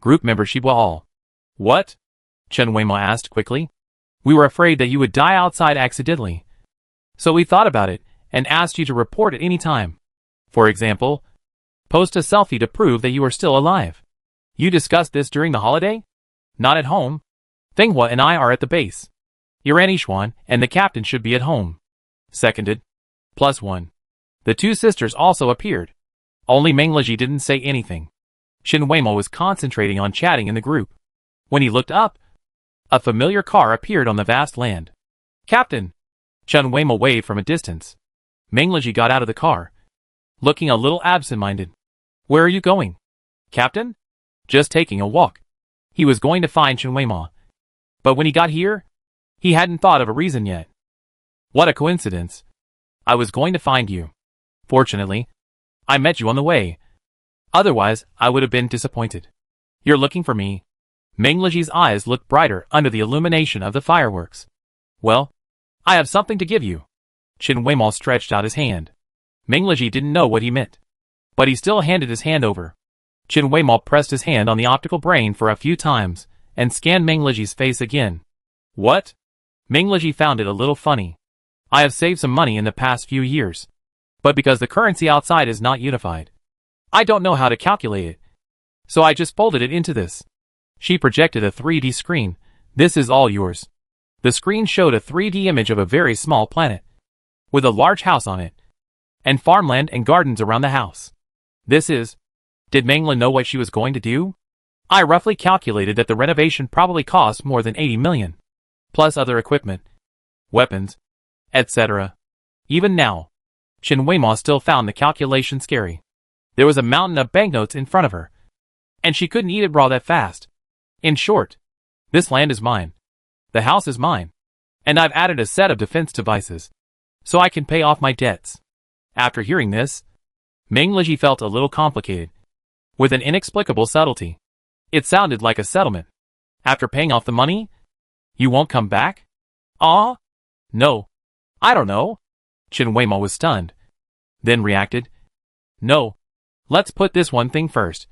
Group member Shibua all. What? Chen Weima asked quickly. We were afraid that you would die outside accidentally, so we thought about it, and asked you to report at any time. For example, post a selfie to prove that you are still alive. You discussed this during the holiday? Not at home. Fenghua and I are at the base. Yuan Yishuan and the captain should be at home. Seconded. +1. The two sisters also appeared. Only Meng Liji didn't say anything. Chen Weima was concentrating on chatting in the group. When he looked up, a familiar car appeared on the vast land. Captain! Chen Weima waved from a distance. Meng Liji got out of the car, looking a little absent-minded. Where are you going? Captain? Just taking a walk. He was going to find Chen Weima, but when he got here, he hadn't thought of a reason yet. What a coincidence. I was going to find you. Fortunately, I met you on the way. Otherwise, I would have been disappointed. You're looking for me. Meng Liji's eyes looked brighter under the illumination of the fireworks. Well, I have something to give you. Chen Weima stretched out his hand. Meng Liji didn't know what he meant, but he still handed his hand over. Chen Weima pressed his hand on the optical brain for a few times, and scanned Meng Liji's face again. What? Meng Liji found it a little funny. I have saved some money in the past few years, but because the currency outside is not unified, I don't know how to calculate it, so I just folded it into this. She projected a 3D screen. This is all yours. The screen showed a 3D image of a very small planet, with a large house on it, and farmland and gardens around the house. This is... Did Meng Lin know what she was going to do? I roughly calculated that the renovation probably cost more than 80 million. Plus other equipment, weapons, etc. Even now, Chen Weimao still found the calculation scary. There was a mountain of banknotes in front of her, and she couldn't eat it raw that fast. In short, this land is mine. The house is mine. And I've added a set of defense devices, so I can pay off my debts. After hearing this, Ming Liji felt a little complicated. With an inexplicable subtlety, it sounded like a settlement. After paying off the money, you won't come back? Ah? No. I don't know. Chen Weimao was stunned, then reacted. No. Let's put this one thing first.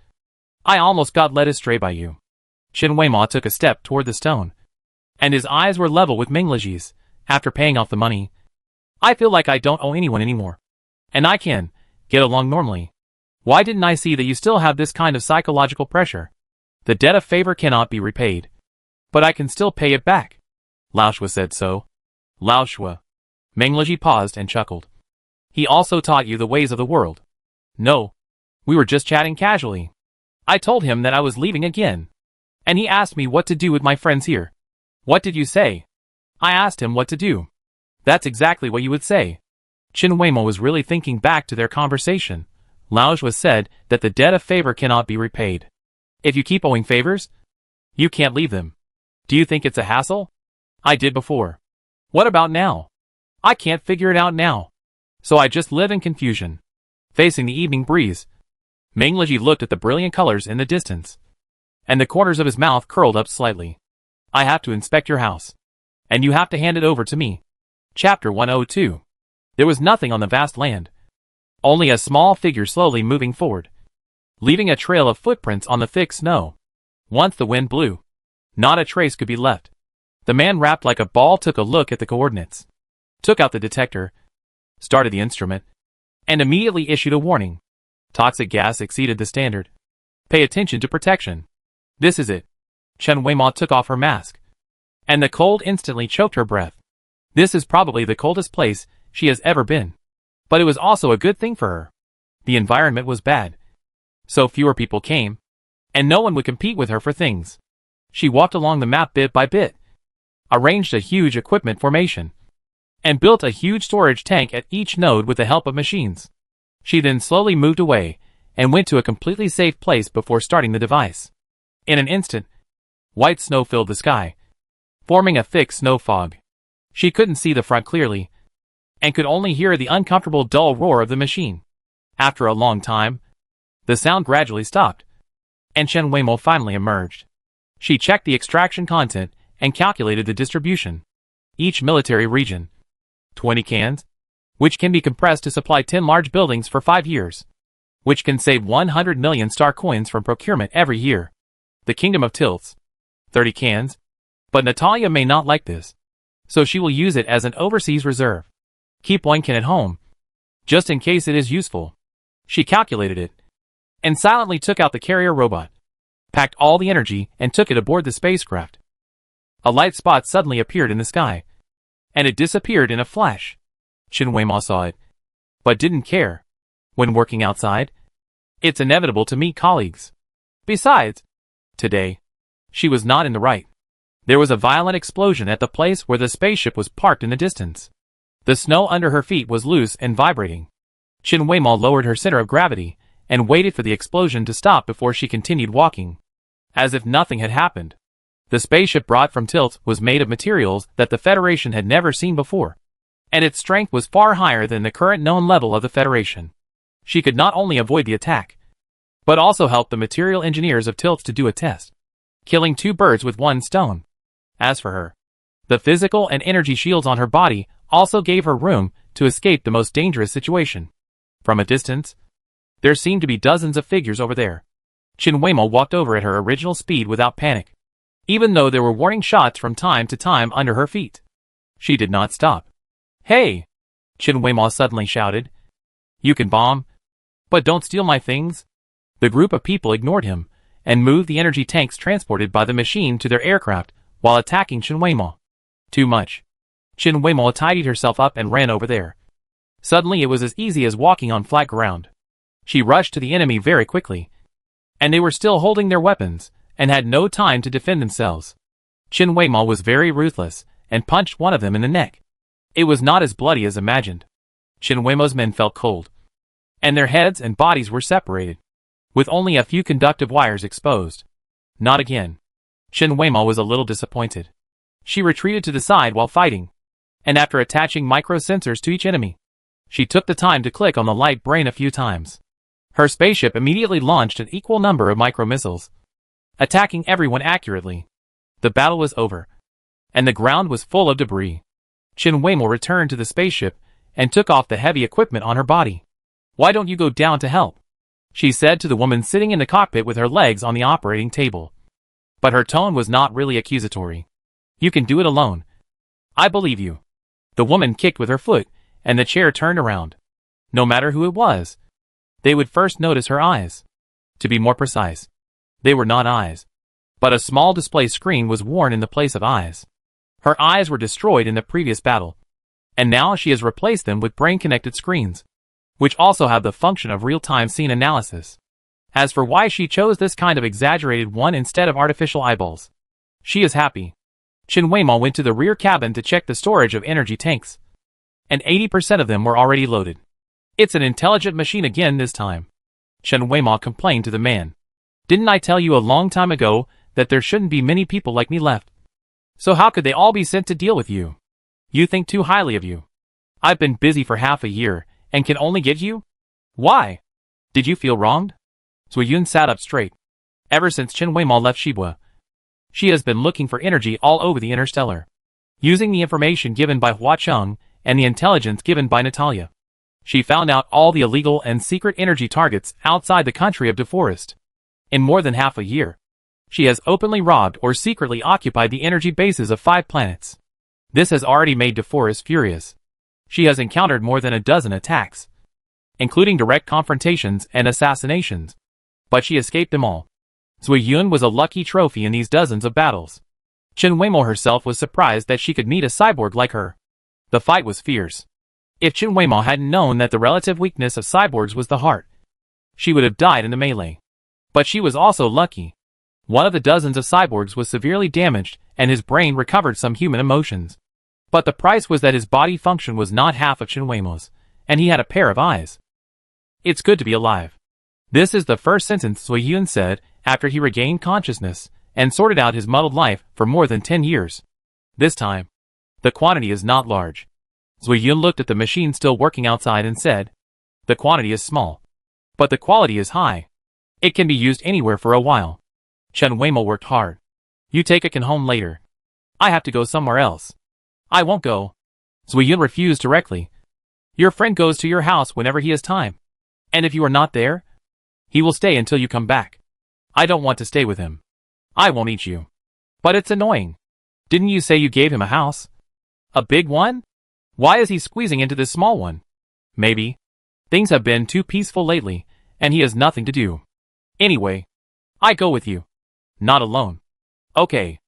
I almost got led astray by you. Chen Weimao took a step toward the stone, and his eyes were level with Ming Liji's. After paying off the money, I feel like I don't owe anyone anymore, and I can get along normally. Why didn't I see that you still have this kind of psychological pressure? The debt of favor cannot be repaid, but I can still pay it back. Lao Shua said so. Lao Shua. Ming Liji paused and chuckled. He also taught you the ways of the world. No. We were just chatting casually. I told him that I was leaving again, and he asked me what to do with my friends here. What did you say? I asked him what to do. That's exactly what you would say. Chen Weimao was really thinking back to their conversation. Lao Shua said that the debt of favor cannot be repaid. If you keep owing favors, you can't leave them. Do you think it's a hassle? I did before. What about now? I can't figure it out now. So I just live in confusion. Facing the evening breeze, Ming Liji looked at the brilliant colors in the distance, and the corners of his mouth curled up slightly. I have to inspect your house, and you have to hand it over to me. Chapter 102. There was nothing on the vast land. Only a small figure slowly moving forward, leaving a trail of footprints on the thick snow. Once the wind blew, not a trace could be left. The man wrapped like a ball took a look at the coordinates, took out the detector, started the instrument, and immediately issued a warning. Toxic gas exceeded the standard. Pay attention to protection. This is it. Chen Weimao took off her mask, and the cold instantly choked her breath. This is probably the coldest place she has ever been. But it was also a good thing for her. The environment was bad, so fewer people came, and no one would compete with her for things. She walked along the map bit by bit, arranged a huge equipment formation, and built a huge storage tank at each node with the help of machines. She then slowly moved away and went to a completely safe place before starting the device. In an instant, white snow filled the sky, forming a thick snow fog. She couldn't see the front clearly, and could only hear the uncomfortable dull roar of the machine. After a long time, the sound gradually stopped, and Chen Weimao finally emerged. She checked the extraction content and calculated the distribution. Each military region, 20 cans, which can be compressed to supply 10 large buildings for 5 years, which can save 100 million star coins from procurement every year. The Kingdom of Tilts, 30 cans, but Natalia may not like this, so she will use it as an overseas reserve. Keep 1 can at home, just in case it is useful. She calculated it, and silently took out the carrier robot, packed all the energy and took it aboard the spacecraft. A light spot suddenly appeared in the sky, and it disappeared in a flash. Chen Weimao saw it, but didn't care. When working outside, it's inevitable to meet colleagues. Besides, today, she was not in the right. There was a violent explosion at the place where the spaceship was parked in the distance. The snow under her feet was loose and vibrating. Chen Weimao lowered her center of gravity and waited for the explosion to stop before she continued walking, as if nothing had happened. The spaceship brought from Tilt was made of materials that the Federation had never seen before, and its strength was far higher than the current known level of the Federation. She could not only avoid the attack, but also help the material engineers of Tilt to do a test, killing 2 birds with 1 stone. As for her, the physical and energy shields on her body also gave her room to escape the most dangerous situation. From a distance, there seemed to be dozens of figures over there. Chen Weimao walked over at her original speed without panic, even though there were warning shots from time to time under her feet. She did not stop. Hey! Chen Weimao suddenly shouted. You can bomb, but don't steal my things. The group of people ignored him and moved the energy tanks transported by the machine to their aircraft while attacking Chen Weimao. Too much. Chen Weimao tidied herself up and ran over there. Suddenly it was as easy as walking on flat ground. She rushed to the enemy very quickly, and they were still holding their weapons, and had no time to defend themselves. Chen Weimo was very ruthless, and punched one of them in the neck. It was not as bloody as imagined. Chen Weimo's men felt cold, and their heads and bodies were separated, with only a few conductive wires exposed. Not again. Chen Weimo was a little disappointed. She retreated to the side while fighting, and after attaching micro-sensors to each enemy, she took the time to click on the light brain a few times. Her spaceship immediately launched an equal number of micro-missiles, attacking everyone accurately. The battle was over, and the ground was full of debris. Chen Weimo returned to the spaceship and took off the heavy equipment on her body. "Why don't you go down to help?" she said to the woman sitting in the cockpit with her legs on the operating table. But her tone was not really accusatory. "You can do it alone. I believe you." The woman kicked with her foot, and the chair turned around. No matter who it was, they would first notice her eyes. To be more precise, they were not eyes, but a small display screen was worn in the place of eyes. Her eyes were destroyed in the previous battle, and now she has replaced them with brain-connected screens, which also have the function of real-time scene analysis. As for why she chose this kind of exaggerated one instead of artificial eyeballs, she is happy. Chen Weimo went to the rear cabin to check the storage of energy tanks, and 80% of them were already loaded. "It's an intelligent machine again this time," Chen Weimo complained to the man. "Didn't I tell you a long time ago that there shouldn't be many people like me left? So how could they all be sent to deal with you? You think too highly of you. I've been busy for half a year, and can only get you? Why? Did you feel wronged?" Zuyun sat up straight. Ever since Chen Weimo left Shibua, she has been looking for energy all over the interstellar. Using the information given by Hua Cheng and the intelligence given by Natalia, she found out all the illegal and secret energy targets outside the country of DeForest. In more than half a year, she has openly robbed or secretly occupied the energy bases of 5 planets. This has already made DeForest furious. She has encountered more than a dozen attacks, including direct confrontations and assassinations, but she escaped them all. Zuyun was a lucky trophy in these dozens of battles. Chen Weimo herself was surprised that she could meet a cyborg like her. The fight was fierce. If Chen Weimo hadn't known that the relative weakness of cyborgs was the heart, she would have died in the melee. But she was also lucky. One of the dozens of cyborgs was severely damaged, and his brain recovered some human emotions. But the price was that his body function was not half of Chen Weimo's, and he had a pair of eyes. "It's good to be alive." This is the first sentence Zuyun said after he regained consciousness and sorted out his muddled life for more than 10 years. This time, the quantity is not large. Zuyun looked at the machine still working outside and said, "The quantity is small, but the quality is high. It can be used anywhere for a while." Chen Weimo worked hard. "You take it home later. I have to go somewhere else." "I won't go." Zuyun refused directly. "Your friend goes to your house whenever he has time. And if you are not there, he will stay until you come back. I don't want to stay with him. I won't eat you." "But it's annoying. Didn't you say you gave him a house? A big one? Why is he squeezing into this small one?" "Maybe. Things have been too peaceful lately, and he has nothing to do. Anyway, I go with you." "Not alone." "Okay."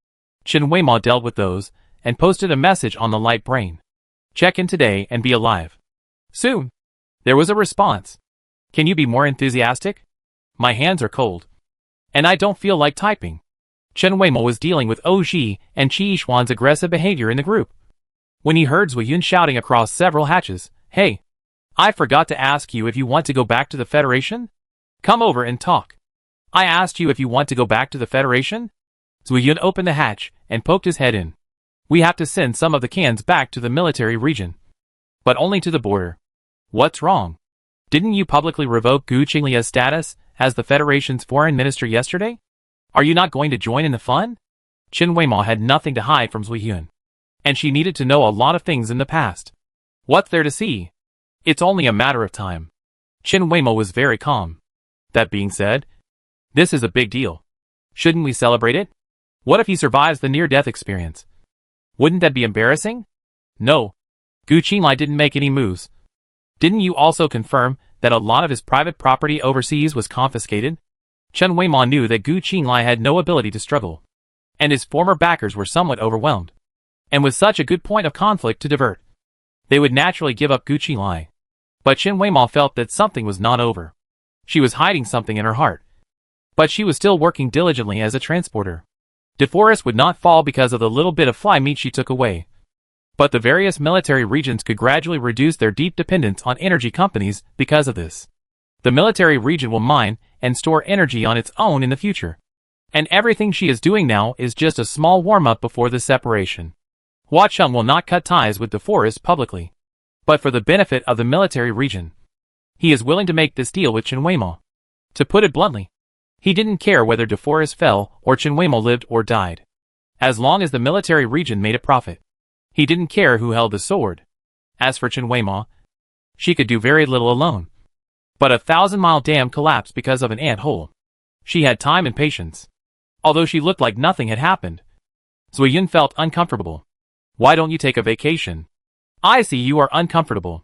Chen Weimo dealt with those, and posted a message on the light brain. "Check in today and be alive. Soon." There was a response. "Can you be more enthusiastic? My hands are cold, and I don't feel like typing." Chen Weimo was dealing with Oji and Qi Yishuan's aggressive behavior in the group when he heard Zuyun shouting across several hatches, "Hey, I forgot to ask you if you want to go back to the Federation? Come over and talk." "I asked you if you want to go back to the Federation?" Zuyun opened the hatch and poked his head in. "We have to send some of the cans back to the military region, but only to the border." "What's wrong? Didn't you publicly revoke Gu Qinglia's status as the Federation's foreign minister yesterday? Are you not going to join in the fun?" Chen Weimo had nothing to hide from Zuyun, and she needed to know a lot of things in the past. What's there to see? It's only a matter of time. Chen Weimo was very calm. That being said, this is a big deal. Shouldn't we celebrate it? What if he survives the near-death experience? Wouldn't that be embarrassing? No. Gu Qinglai didn't make any moves. Didn't you also confirm that a lot of his private property overseas was confiscated? Chen Weimo knew that Gu Qinglai had no ability to struggle, and his former backers were somewhat overwhelmed. And with such a good point of conflict to divert, they would naturally give up Gu Qinglai. But Chen Weimo felt that something was not over. She was hiding something in her heart. But she was still working diligently as a transporter. DeForest would not fall because of the little bit of fly meat she took away. But the various military regions could gradually reduce their deep dependence on energy companies because of this. The military region will mine and store energy on its own in the future. And everything she is doing now is just a small warm-up before the separation. Hua Chung will not cut ties with DeForest publicly. But for the benefit of the military region, he is willing to make this deal with Chen Weimo. To put it bluntly, he didn't care whether DeForest fell or Chen Weimo lived or died. As long as the military region made a profit, he didn't care who held the sword. As for Chen Weimo, she could do very little alone. But a 1,000-mile dam collapsed because of an ant hole. She had time and patience. Although she looked like nothing had happened, Zui Yun felt uncomfortable. Why don't you take a vacation? I see you are uncomfortable.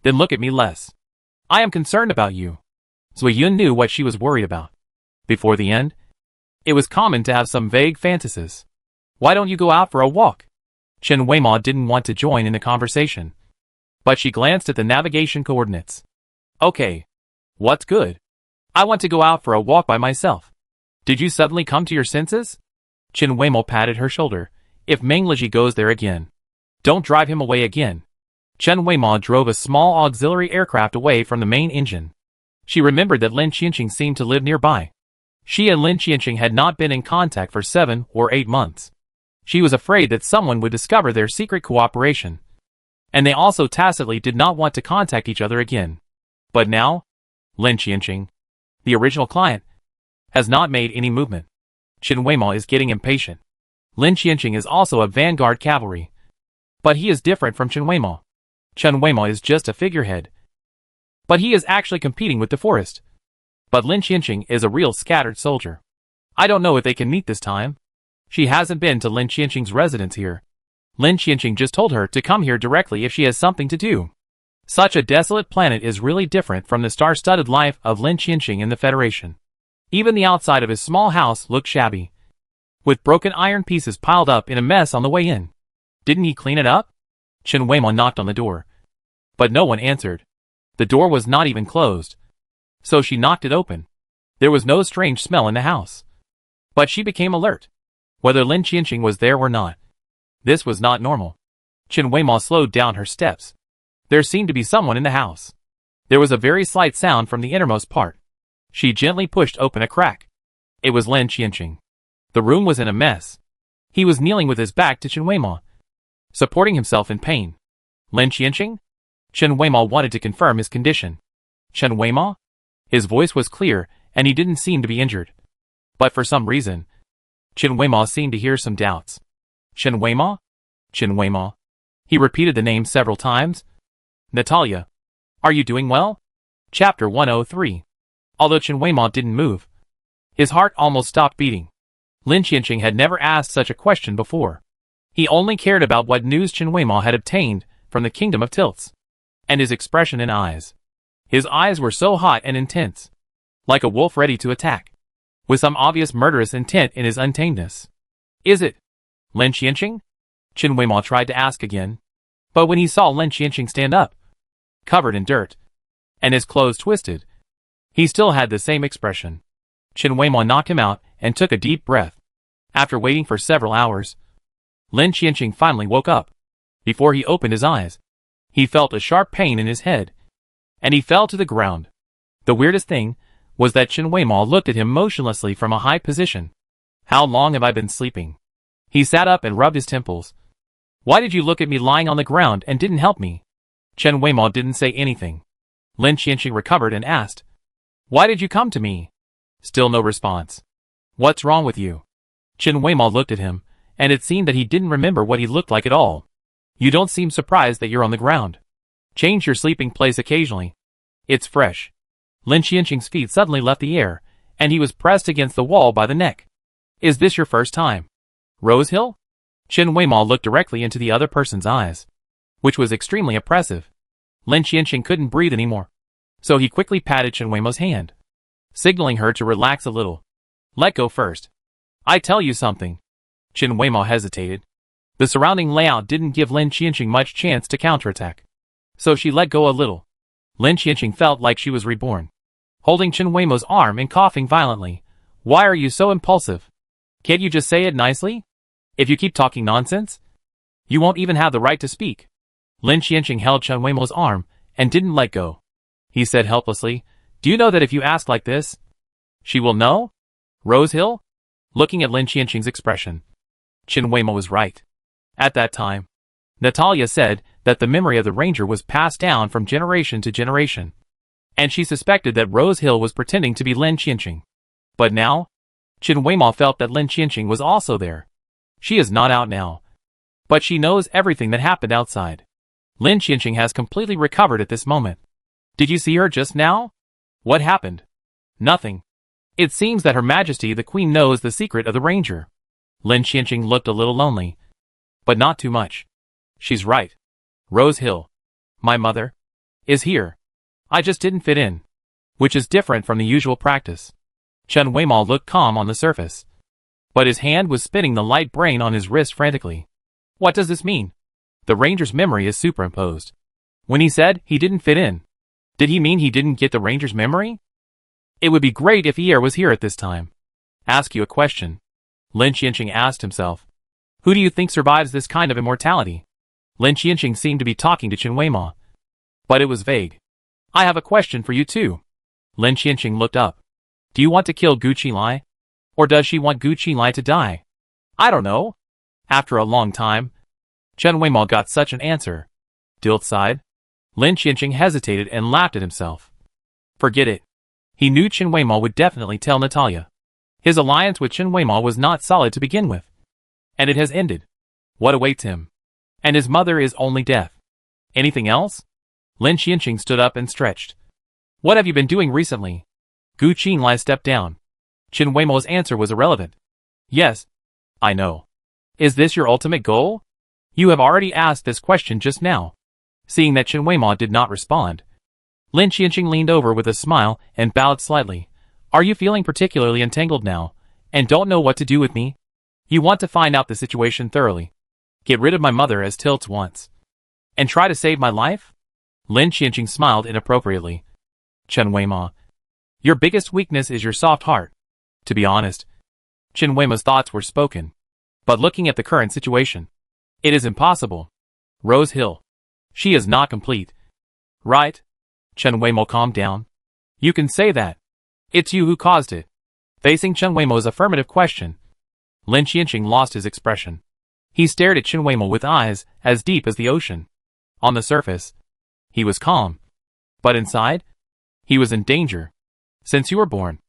Then look at me less. I am concerned about you. Zui Yun knew what she was worried about. Before the end, it was common to have some vague fantasies. Why don't you go out for a walk? Chen Weimo didn't want to join in the conversation. But she glanced at the navigation coordinates. Okay. What's good? I want to go out for a walk by myself. Did you suddenly come to your senses? Chen Weimo patted her shoulder. If Meng Liji goes there again, don't drive him away again. Chen Weimo drove a small auxiliary aircraft away from the main engine. She remembered that Lin Qianqing seemed to live nearby. She and Lin Qianqing had not been in contact for 7 or 8 months. She was afraid that someone would discover their secret cooperation. And they also tacitly did not want to contact each other again. But now, Lin Qianqing, the original client, has not made any movement. Chen Weimo is getting impatient. Lin Qianqing is also a vanguard cavalry. But he is different from Chen Weimo. Chen Weimo is just a figurehead. But he is actually competing with DeForest. But Lin Qianqing is a real scattered soldier. I don't know if they can meet this time. She hasn't been to Lin Qianqing's residence here. Lin Qianqing just told her to come here directly if she has something to do. Such a desolate planet is really different from the star-studded life of Lin Qianqing in the Federation. Even the outside of his small house looked shabby, with broken iron pieces piled up in a mess on the way in. Didn't he clean it up? Chen Weimo knocked on the door. But no one answered. The door was not even closed. So she knocked it open. There was no strange smell in the house. But she became alert. Whether Lin Qianqing was there or not, this was not normal. Chen Weimo slowed down her steps. There seemed to be someone in the house. There was a very slight sound from the innermost part. She gently pushed open a crack. It was Lin Qianqing. The room was in a mess. He was kneeling with his back to Chen Weimo, supporting himself in pain. Lin Qianqing? Chen Weimo wanted to confirm his condition. Chen Weimo? His voice was clear, and he didn't seem to be injured. But for some reason, Chen Weimo seemed to hear some doubts. Chen Weimo? Chen Weimo. He repeated the name several times. Natalia. Are you doing well? Chapter 103. Although Chen Weimo didn't move, his heart almost stopped beating. Lin Qianqing had never asked such a question before. He only cared about what news Chen Weimo had obtained from the Kingdom of Tilts. And his expression and eyes. His eyes were so hot and intense, like a wolf ready to attack, with some obvious murderous intent in his untamedness. Is it Lin Qianqing? Chen Weimo tried to ask again. But when he saw Lin Qianqing stand up, covered in dirt, and his clothes twisted, he still had the same expression. Chen Weimo knocked him out and took a deep breath. After waiting for several hours, Lin Qianqing finally woke up. Before he opened his eyes, he felt a sharp pain in his head, and he fell to the ground. The weirdest thing was that Chen Weimo looked at him motionlessly from a high position. How long have I been sleeping? He sat up and rubbed his temples. Why did you look at me lying on the ground and didn't help me? Chen Weimo didn't say anything. Lin Qianqing recovered and asked, Why did you come to me? Still no response. What's wrong with you? Chen Weimo looked at him, and it seemed that he didn't remember what he looked like at all. You don't seem surprised that you're on the ground. Change your sleeping place occasionally. It's fresh. Lin Qianqing's feet suddenly left the air, and he was pressed against the wall by the neck. Is this your first time? Rose Hill? Chen Weimo looked directly into the other person's eyes, which was extremely oppressive. Lin Qianqing couldn't breathe anymore, so he quickly patted Chen Weimo's hand, signaling her to relax a little. Let go first. I tell you something. Chen Weimo hesitated. The surrounding layout didn't give Lin Qianqing much chance to counterattack, so she let go a little. Lin Qianqing felt like she was reborn, holding Chen Weimo's arm and coughing violently, Why are you so impulsive? Can't you just say it nicely? If you keep talking nonsense, you won't even have the right to speak. Lin Qianqing held Chen Weimo's arm and didn't let go. He said helplessly, do you know that if you ask like this, she will know? Rose Hill? Looking at Lin Qianqing's expression, Chen Weimo was right. At that time, Natalia said that the memory of the ranger was passed down from generation to generation, and she suspected that Rose Hill was pretending to be Lin Qianqing. But now, Chen Weimo felt that Lin Qianqing was also there. She is not out now, but she knows everything that happened outside. Lin Qianqing has completely recovered at this moment. Did you see her just now? What happened? Nothing. It seems that Her Majesty the Queen knows the secret of the ranger. Lin Qianqing looked a little lonely, but not too much. She's right. Rose Hill, my mother, is here. I just didn't fit in, which is different from the usual practice. Chen Weimo looked calm on the surface, but his hand was spinning the light brain on his wrist frantically. What does this mean? The ranger's memory is superimposed. When he said he didn't fit in, did he mean he didn't get the ranger's memory? It would be great if Yi was here at this time. Ask you a question. Lin Qianqing asked himself. Who do you think survives this kind of immortality? Lin Qianqing seemed to be talking to Chen Weimo, but it was vague. I have a question for you too. Lin Qianqing looked up. Do you want to kill Gu Qilai? Or does she want Gu Qilai to die? I don't know. After a long time, Chen Weimo got such an answer. Dilt sighed. Lin Qianqing hesitated and laughed at himself. Forget it. He knew Chen Weimo would definitely tell Natalia. His alliance with Chen Weimo was not solid to begin with, and it has ended. What awaits him? And his mother is only death. Anything else? Lin Qianqing stood up and stretched. What have you been doing recently? Gu Qilai stepped down. Chen Weimo's answer was irrelevant. Yes, I know. Is this your ultimate goal? You have already asked this question just now. Seeing that Chen Weimo did not respond, Lin Qianqing leaned over with a smile and bowed slightly. Are you feeling particularly entangled now, and don't know what to do with me? You want to find out the situation thoroughly. Get rid of my mother as Tilts wants, and try to save my life? Lin Qianqing smiled inappropriately. Chen Weimo, your biggest weakness is your soft heart. To be honest, Chen Weimo's thoughts were spoken. But looking at the current situation, it is impossible. Rose Hill, she is not complete. Right? Chen Weimo calmed down. You can say that. It's you who caused it. Facing Chen Weimo's affirmative question, Lin Qianqing lost his expression. He stared at Chen Weimo with eyes as deep as the ocean. On the surface, he was calm. But inside, he was in danger. Since you were born,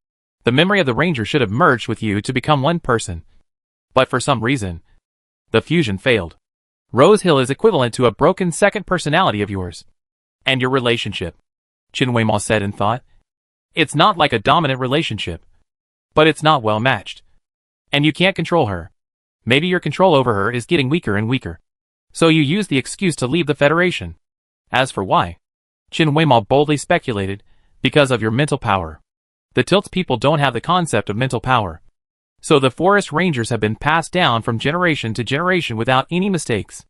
the memory of the ranger should have merged with you to become one person. But for some reason, the fusion failed. Rose Hill is equivalent to a broken second personality of yours. And your relationship, Chen Weimo said in thought. It's not like a dominant relationship, but it's not well matched. And you can't control her. Maybe your control over her is getting weaker and weaker. So you use the excuse to leave the Federation. As for why, Chen Weimo boldly speculated, because of your mental power. The Tilts people don't have the concept of mental power. So the forest rangers have been passed down from generation to generation without any mistakes.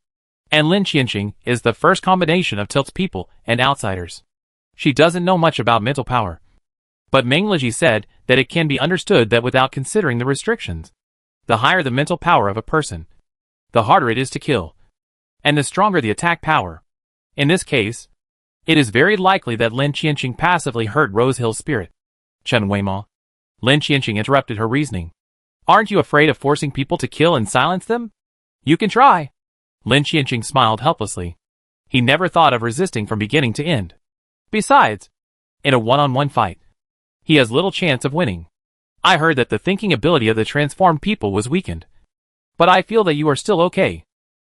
And Lin Qianqing is the first combination of Tilts people and outsiders. She doesn't know much about mental power. But Meng Liji said that it can be understood that without considering the restrictions, the higher the mental power of a person, the harder it is to kill, and the stronger the attack power. In this case, it is very likely that Lin Qianqing passively hurt Rose Hill's spirit. Chen Weimo, Lin Qianqing interrupted her reasoning. Aren't you afraid of forcing people to kill and silence them? You can try. Lin Qianqing smiled helplessly. He never thought of resisting from beginning to end. Besides, in a one-on-one fight, he has little chance of winning. I heard that the thinking ability of the transformed people was weakened. But I feel that you are still okay.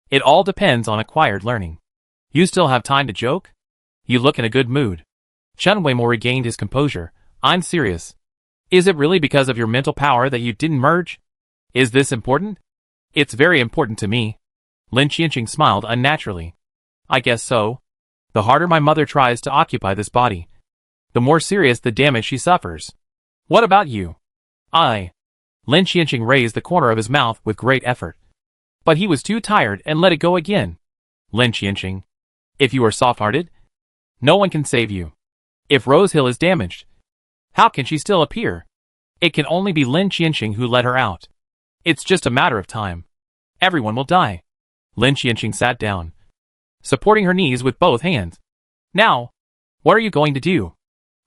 It all depends on acquired learning. You still have time to joke? You look in a good mood. Chen Weimo regained his composure. I'm serious. Is it really because of your mental power that you didn't merge? Is this important? It's very important to me. Lin Qianqing smiled unnaturally. I guess so. The harder my mother tries to occupy this body, the more serious the damage she suffers. What about you? Lin Qianqing raised the corner of his mouth with great effort. But he was too tired and let it go again. Lin Qianqing, if you are soft-hearted, no one can save you. If Rose Hill is damaged, how can she still appear? It can only be Lin Qianqing who let her out. It's just a matter of time. Everyone will die. Lin Qianqing sat down, supporting her knees with both hands. Now, what are you going to do?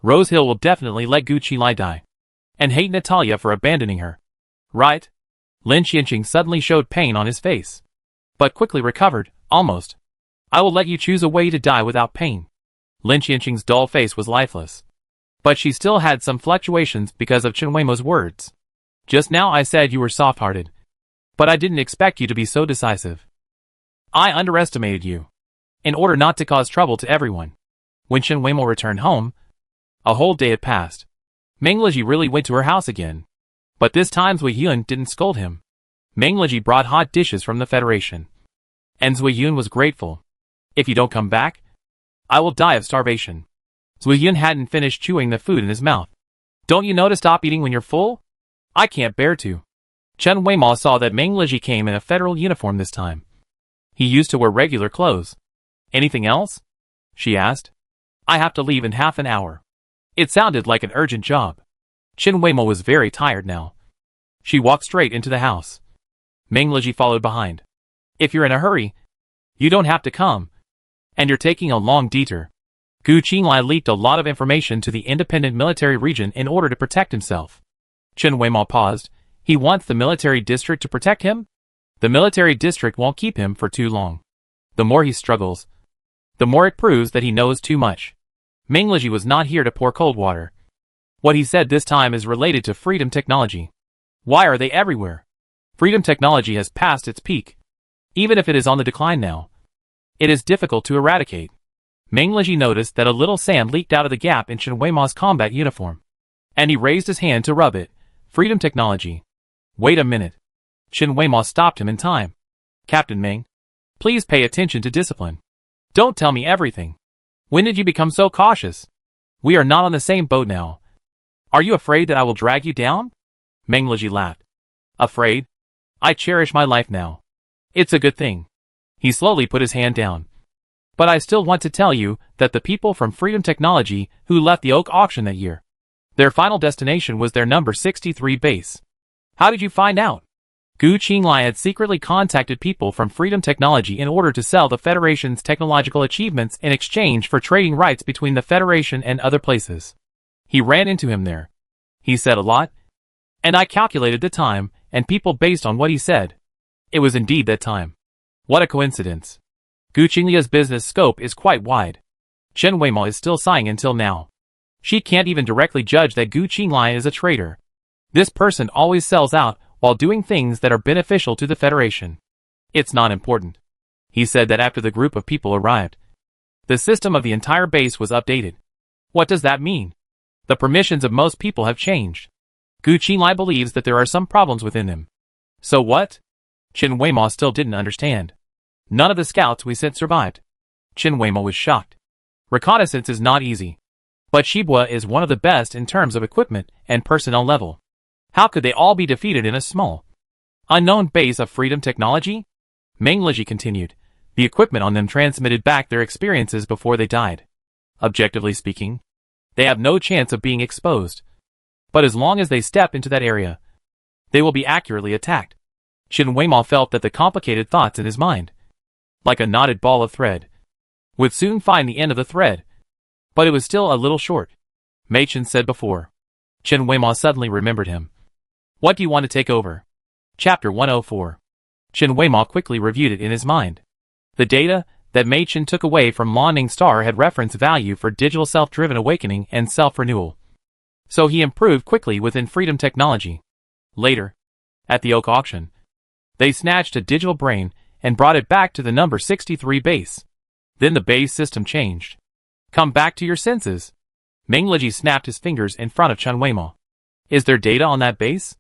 Rosehill will definitely let Gu Qinglai die, and hate Natalia for abandoning her. Right? Lin Qianqing suddenly showed pain on his face, but quickly recovered, almost. I will let you choose a way to die without pain. Lin Qianqing's dull face was lifeless, but she still had some fluctuations because of Chen Weimo's words. Just now I said you were soft-hearted, but I didn't expect you to be so decisive. I underestimated you, in order not to cause trouble to everyone. When Chen Weimo returned home, a whole day had passed. Meng Liji really went to her house again, but this time Zui Yun didn't scold him. Meng Liji brought hot dishes from the Federation, and Zui Yun was grateful. If you don't come back, I will die of starvation. Zui Yun hadn't finished chewing the food in his mouth. Don't you know to stop eating when you're full? I can't bear to. Chen Weimo saw that Meng Liji came in a federal uniform this time. He used to wear regular clothes. Anything else? She asked. I have to leave in half an hour. It sounded like an urgent job. Chen Weimo was very tired now. She walked straight into the house. Meng Liji followed behind. If you're in a hurry, you don't have to come. And you're taking a long detour. Gu Qinglai leaked a lot of information to the independent military region in order to protect himself. Chen Weimo paused. He wants the military district to protect him? The military district won't keep him for too long. The more he struggles, the more it proves that he knows too much. Meng Liji was not here to pour cold water. What he said this time is related to freedom technology. Why are they everywhere? Freedom technology has passed its peak. Even if it is on the decline now, it is difficult to eradicate. Meng Liji noticed that a little sand leaked out of the gap in Chen Weimo's combat uniform, and he raised his hand to rub it. Freedom technology. Wait a minute. Chen Weimo stopped him in time. Captain Meng, please pay attention to discipline. Don't tell me everything. When did you become so cautious? We are not on the same boat now. Are you afraid that I will drag you down? Meng Liji laughed. Afraid? I cherish my life now. It's a good thing. He slowly put his hand down. But I still want to tell you that the people from Freedom Technology who left the Oak auction that year, their final destination was their number 63 base. How did you find out? Gu Qinglai had secretly contacted people from Freedom Technology in order to sell the Federation's technological achievements in exchange for trading rights between the Federation and other places. He ran into him there. He said a lot, and I calculated the time and people based on what he said. It was indeed that time. What a coincidence. Gu Qinglia's business scope is quite wide. Chen Weimo is still sighing until now. She can't even directly judge that Gu Qinglai is a traitor. This person always sells out while doing things that are beneficial to the Federation. It's not important. He said that after the group of people arrived, the system of the entire base was updated. What does that mean? The permissions of most people have changed. Gu Qinglai believes that there are some problems within him. So what? Chen Weimo still didn't understand. None of the scouts we sent survived. Chen Weimo was shocked. Reconnaissance is not easy. But Shibua is one of the best in terms of equipment and personnel level. How could they all be defeated in a small, unknown base of Freedom Technology? Meng Liji continued. The equipment on them transmitted back their experiences before they died. Objectively speaking, they have no chance of being exposed. But as long as they step into that area, they will be accurately attacked. Chen Weimo felt that the complicated thoughts in his mind, like a knotted ball of thread, would soon find the end of the thread. But it was still a little short. Mei Chen said before. Chen Weimo suddenly remembered him. What do you want to take over? Chapter 104. Chen Weimo quickly reviewed it in his mind. The data that Mei Chen took away from Liaoning Star had reference value for digital self-driven awakening and self-renewal. So he improved quickly within Freedom Technology. Later, at the Oak auction, they snatched a digital brain and brought it back to the number 63 base. Then the base system changed. Come back to your senses. Meng Liji snapped his fingers in front of Chen Weimo. Is there data on that base?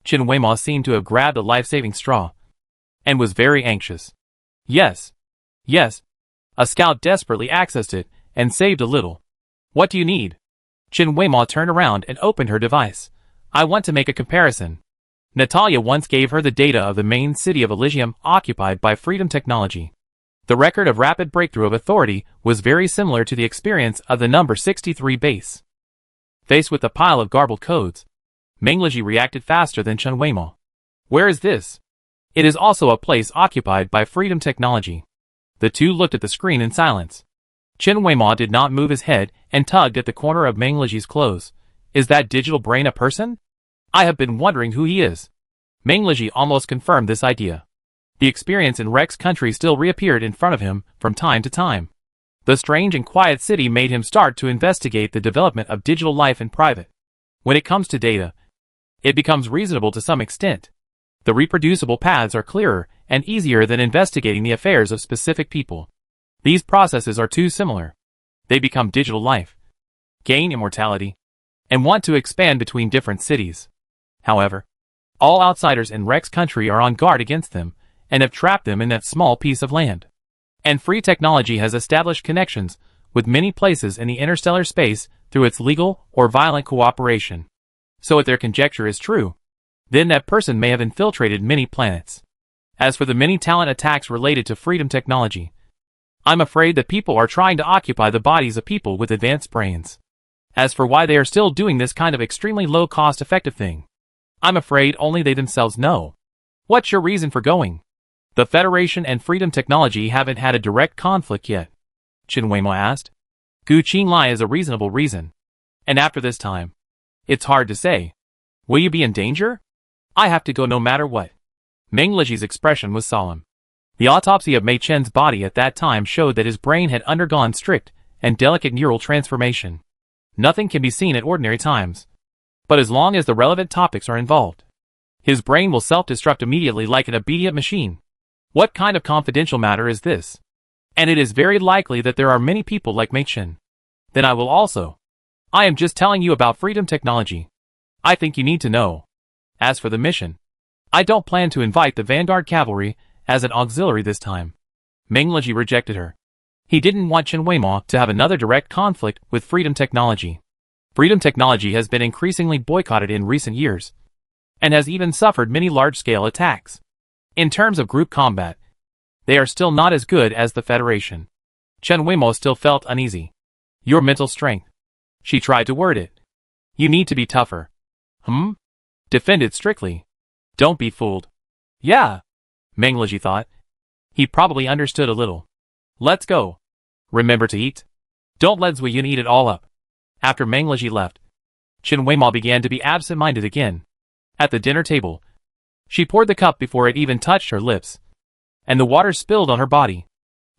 Chen Weimo seemed to have grabbed a life-saving straw and was very anxious. Yes. Yes. A scout desperately accessed it and saved a little. What do you need? Chen Weimo turned around and opened her device. I want to make a comparison. Natalia once gave her the data of the main city of Elysium occupied by Freedom Technology. The record of rapid breakthrough of authority was very similar to the experience of the number 63 base. Faced with a pile of garbled codes, Mengleji reacted faster than Chen Weimo. Where is this? It is also a place occupied by Freedom Technology. The two looked at the screen in silence. Chen Weimo did not move his head and tugged at the corner of Mengleji's clothes. Is that digital brain a person? I have been wondering who he is. Mengleji almost confirmed this idea. The experience in Rex country still reappeared in front of him from time to time. The strange and quiet city made him start to investigate the development of digital life in private. When it comes to data, it becomes reasonable to some extent. The reproducible paths are clearer and easier than investigating the affairs of specific people. These processes are too similar. They become digital life, gain immortality, and want to expand between different cities. However, all outsiders in Rex country are on guard against them and have trapped them in that small piece of land. And Free Technology has established connections with many places in the interstellar space through its legal or violent cooperation. So if their conjecture is true, then that person may have infiltrated many planets. As for the many talent attacks related to Freedom Technology, I'm afraid that people are trying to occupy the bodies of people with advanced brains. As for why they are still doing this kind of extremely low cost effective thing, I'm afraid only they themselves know. What's your reason for going? The Federation and Freedom Technology haven't had a direct conflict yet, Chen Weimo asked. Gu Qinglai is a reasonable reason. And after this time, it's hard to say. Will you be in danger? I have to go no matter what. Mengleji's expression was solemn. The autopsy of Mei Chen's body at that time showed that his brain had undergone strict and delicate neural transformation. Nothing can be seen at ordinary times. But as long as the relevant topics are involved, his brain will self-destruct immediately like an obedient machine. What kind of confidential matter is this? And it is very likely that there are many people like Mei Chen. Then I will also. I am just telling you about Freedom Technology. I think you need to know. As for the mission, I don't plan to invite the Vanguard Cavalry as an auxiliary this time. Mengleji rejected her. He didn't want Chen Weimo to have another direct conflict with Freedom Technology. Freedom Technology has been increasingly boycotted in recent years, and has even suffered many large-scale attacks. In terms of group combat, they are still not as good as the Federation. Chen Weimo still felt uneasy. Your mental strength. She tried to word it. You need to be tougher. Defend it strictly. Don't be fooled. Yeah, Mengleji thought. He probably understood a little. Let's go. Remember to eat. Don't let Zhuiyun eat it all up. After Mengleji left, Chen Weimo began to be absent-minded again. At the dinner table, she poured the cup before it even touched her lips, and the water spilled on her body.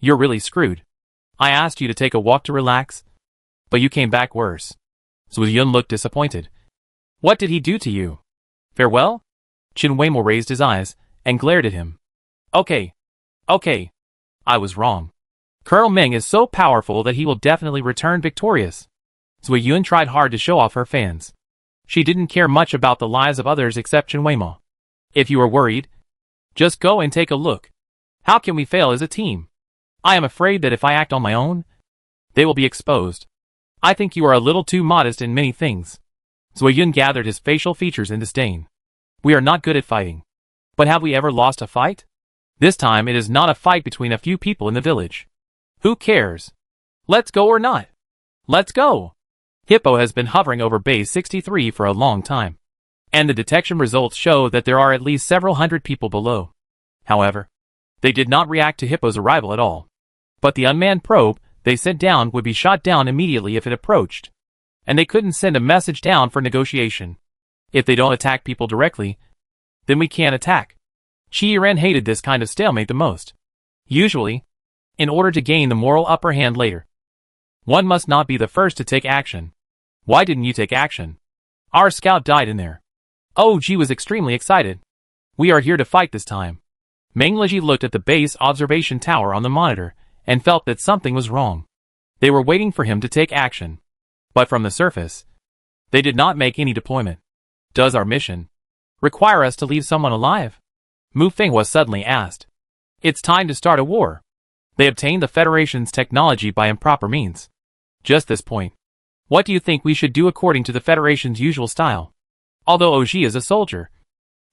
You're really screwed. I asked you to take a walk to relax, but you came back worse. Zhuiyun looked disappointed. What did he do to you? Farewell? Chen Weimo raised his eyes and glared at him. Okay. I was wrong. Colonel Meng is so powerful that he will definitely return victorious. Zhuiyun tried hard to show off her fans. She didn't care much about the lives of others except Chen Weimo. If you are worried, just go and take a look. How can we fail as a team? I am afraid that if I act on my own, they will be exposed. I think you are a little too modest in many things. Zhuiyun gathered his facial features in disdain. We are not good at fighting. But have we ever lost a fight? This time it is not a fight between a few people in the village. Who cares? Let's go or not? Let's go! Hippo has been hovering over base 63 for a long time, and the detection results show that there are at least several hundred people below. However, they did not react to Hippo's arrival at all. But the unmanned probe they sent down would be shot down immediately if it approached, and they couldn't send a message down for negotiation. If they don't attack people directly, then we can't attack. Qi Ren hated this kind of stalemate the most. Usually, in order to gain the moral upper hand later, one must not be the first to take action. Why didn't you take action? Our scout died in there. Oh, Ji was extremely excited. We are here to fight this time. Mengleji looked at the base observation tower on the monitor and felt that something was wrong. They were waiting for him to take action. But from the surface, they did not make any deployment. Does our mission require us to leave someone alive? Mu Fenghua suddenly asked. It's time to start a war. They obtained the Federation's technology by improper means. Just this point. What do you think we should do according to the Federation's usual style? Although Oji is a soldier,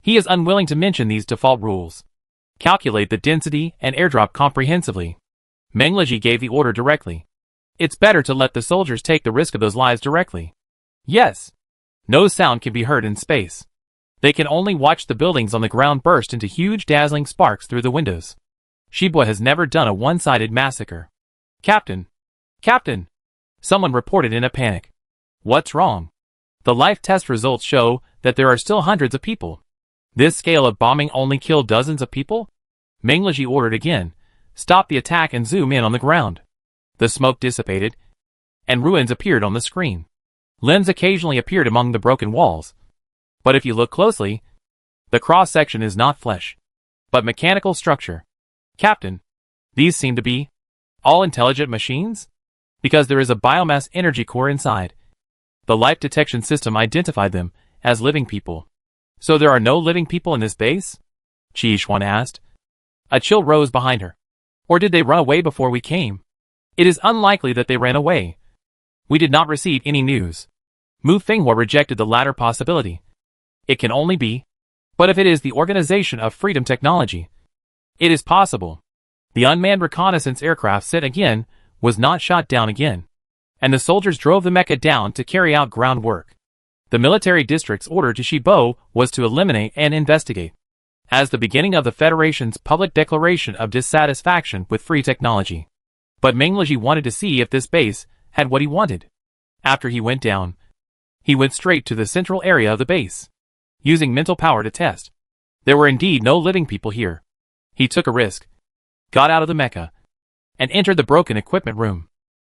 he is unwilling to mention these default rules. Calculate the density and airdrop comprehensively. Mengleji gave the order directly. It's better to let the soldiers take the risk of those lives directly. Yes. No sound can be heard in space. They can only watch the buildings on the ground burst into huge dazzling sparks through the windows. Shibwa has never done a one-sided massacre. Captain! Captain! Someone reported in a panic. What's wrong? The life test results show that there are still hundreds of people. This scale of bombing only killed dozens of people? Mengleji ordered again. Stop the attack and zoom in on the ground. The smoke dissipated, and ruins appeared on the screen. Limbs occasionally appeared among the broken walls. But if you look closely, the cross-section is not flesh, but mechanical structure. Captain, these seem to be all intelligent machines? Because there is a biomass energy core inside. The life detection system identified them as living people. So there are no living people in this base? Chi-Xuan asked. A chill rose behind her. Or did they run away before we came? It is unlikely that they ran away. We did not receive any news. Mu Fenghua rejected the latter possibility. It can only be. But if it is the Organization of Freedom Technology, it is possible. The unmanned reconnaissance aircraft sent again was not shot down again. And the soldiers drove the mecha down to carry out ground work. The military district's order to Shibo was to eliminate and investigate. As the beginning of the Federation's public declaration of dissatisfaction with free technology. But Mengleji wanted to see if this base had what he wanted. After he went down, he went straight to the central area of the base, using mental power to test. There were indeed no living people here. He took a risk, got out of the mecha, and entered the broken equipment room.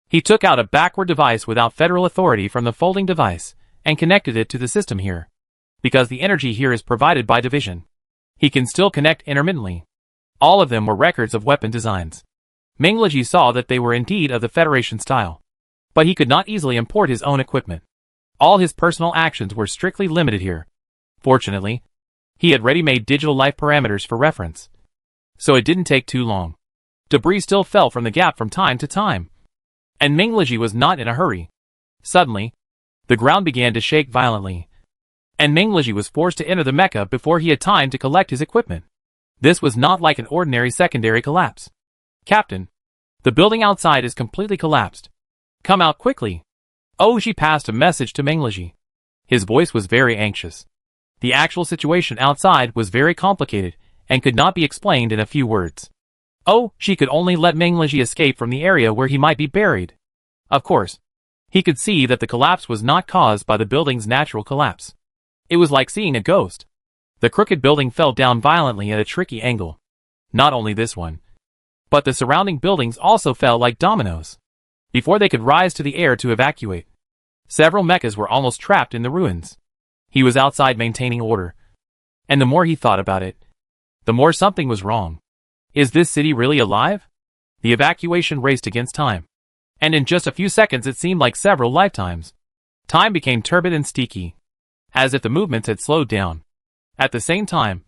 He took out a backward device without federal authority from the folding device and connected it to the system here. Because the energy here is provided by division, he can still connect intermittently. All of them were records of weapon designs. Mengleji saw that they were indeed of the Federation style. But he could not easily import his own equipment. All his personal actions were strictly limited here. Fortunately, he had ready-made digital life parameters for reference. So it didn't take too long. Debris still fell from the gap from time to time. And Mengleji was not in a hurry. Suddenly, the ground began to shake violently. And Mengleji was forced to enter the mecha before he had time to collect his equipment. This was not like an ordinary secondary collapse. Captain, the building outside is completely collapsed. Come out quickly. Oji passed a message to Mengleji. His voice was very anxious. The actual situation outside was very complicated and could not be explained in a few words. Oh, she could only let Mengleji escape from the area where he might be buried. Of course, he could see that the collapse was not caused by the building's natural collapse. It was like seeing a ghost. The crooked building fell down violently at a tricky angle. Not only this one, but the surrounding buildings also fell like dominoes. Before they could rise to the air to evacuate, several mechas were almost trapped in the ruins. He was outside maintaining order. And the more he thought about it, the more something was wrong. Is this city really alive? The evacuation raced against time. And in just a few seconds it seemed like several lifetimes. Time became turbid and sticky, as if the movements had slowed down. At the same time,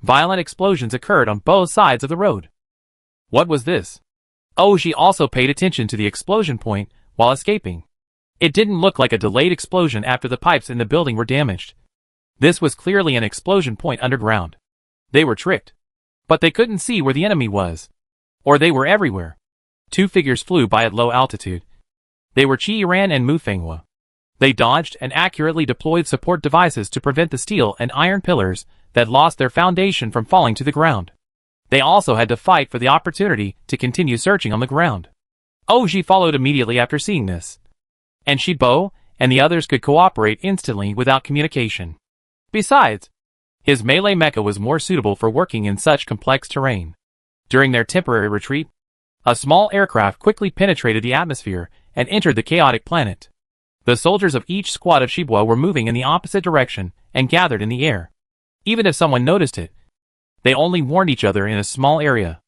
violent explosions occurred on both sides of the road. What was this? Oji also paid attention to the explosion point while escaping. It didn't look like a delayed explosion after the pipes in the building were damaged. This was clearly an explosion point underground. They were tricked. But they couldn't see where the enemy was. Or they were everywhere. Two figures flew by at low altitude. They were Chi-Ran and Mu Fenghua. They dodged and accurately deployed support devices to prevent the steel and iron pillars that lost their foundation from falling to the ground. They also had to fight for the opportunity to continue searching on the ground. Oji followed immediately after seeing this. And Shibo and the others could cooperate instantly without communication. Besides, his melee mecha was more suitable for working in such complex terrain. During their temporary retreat, a small aircraft quickly penetrated the atmosphere and entered the chaotic planet. The soldiers of each squad of Shibwa were moving in the opposite direction and gathered in the air. Even if someone noticed it, they only warned each other in a small area.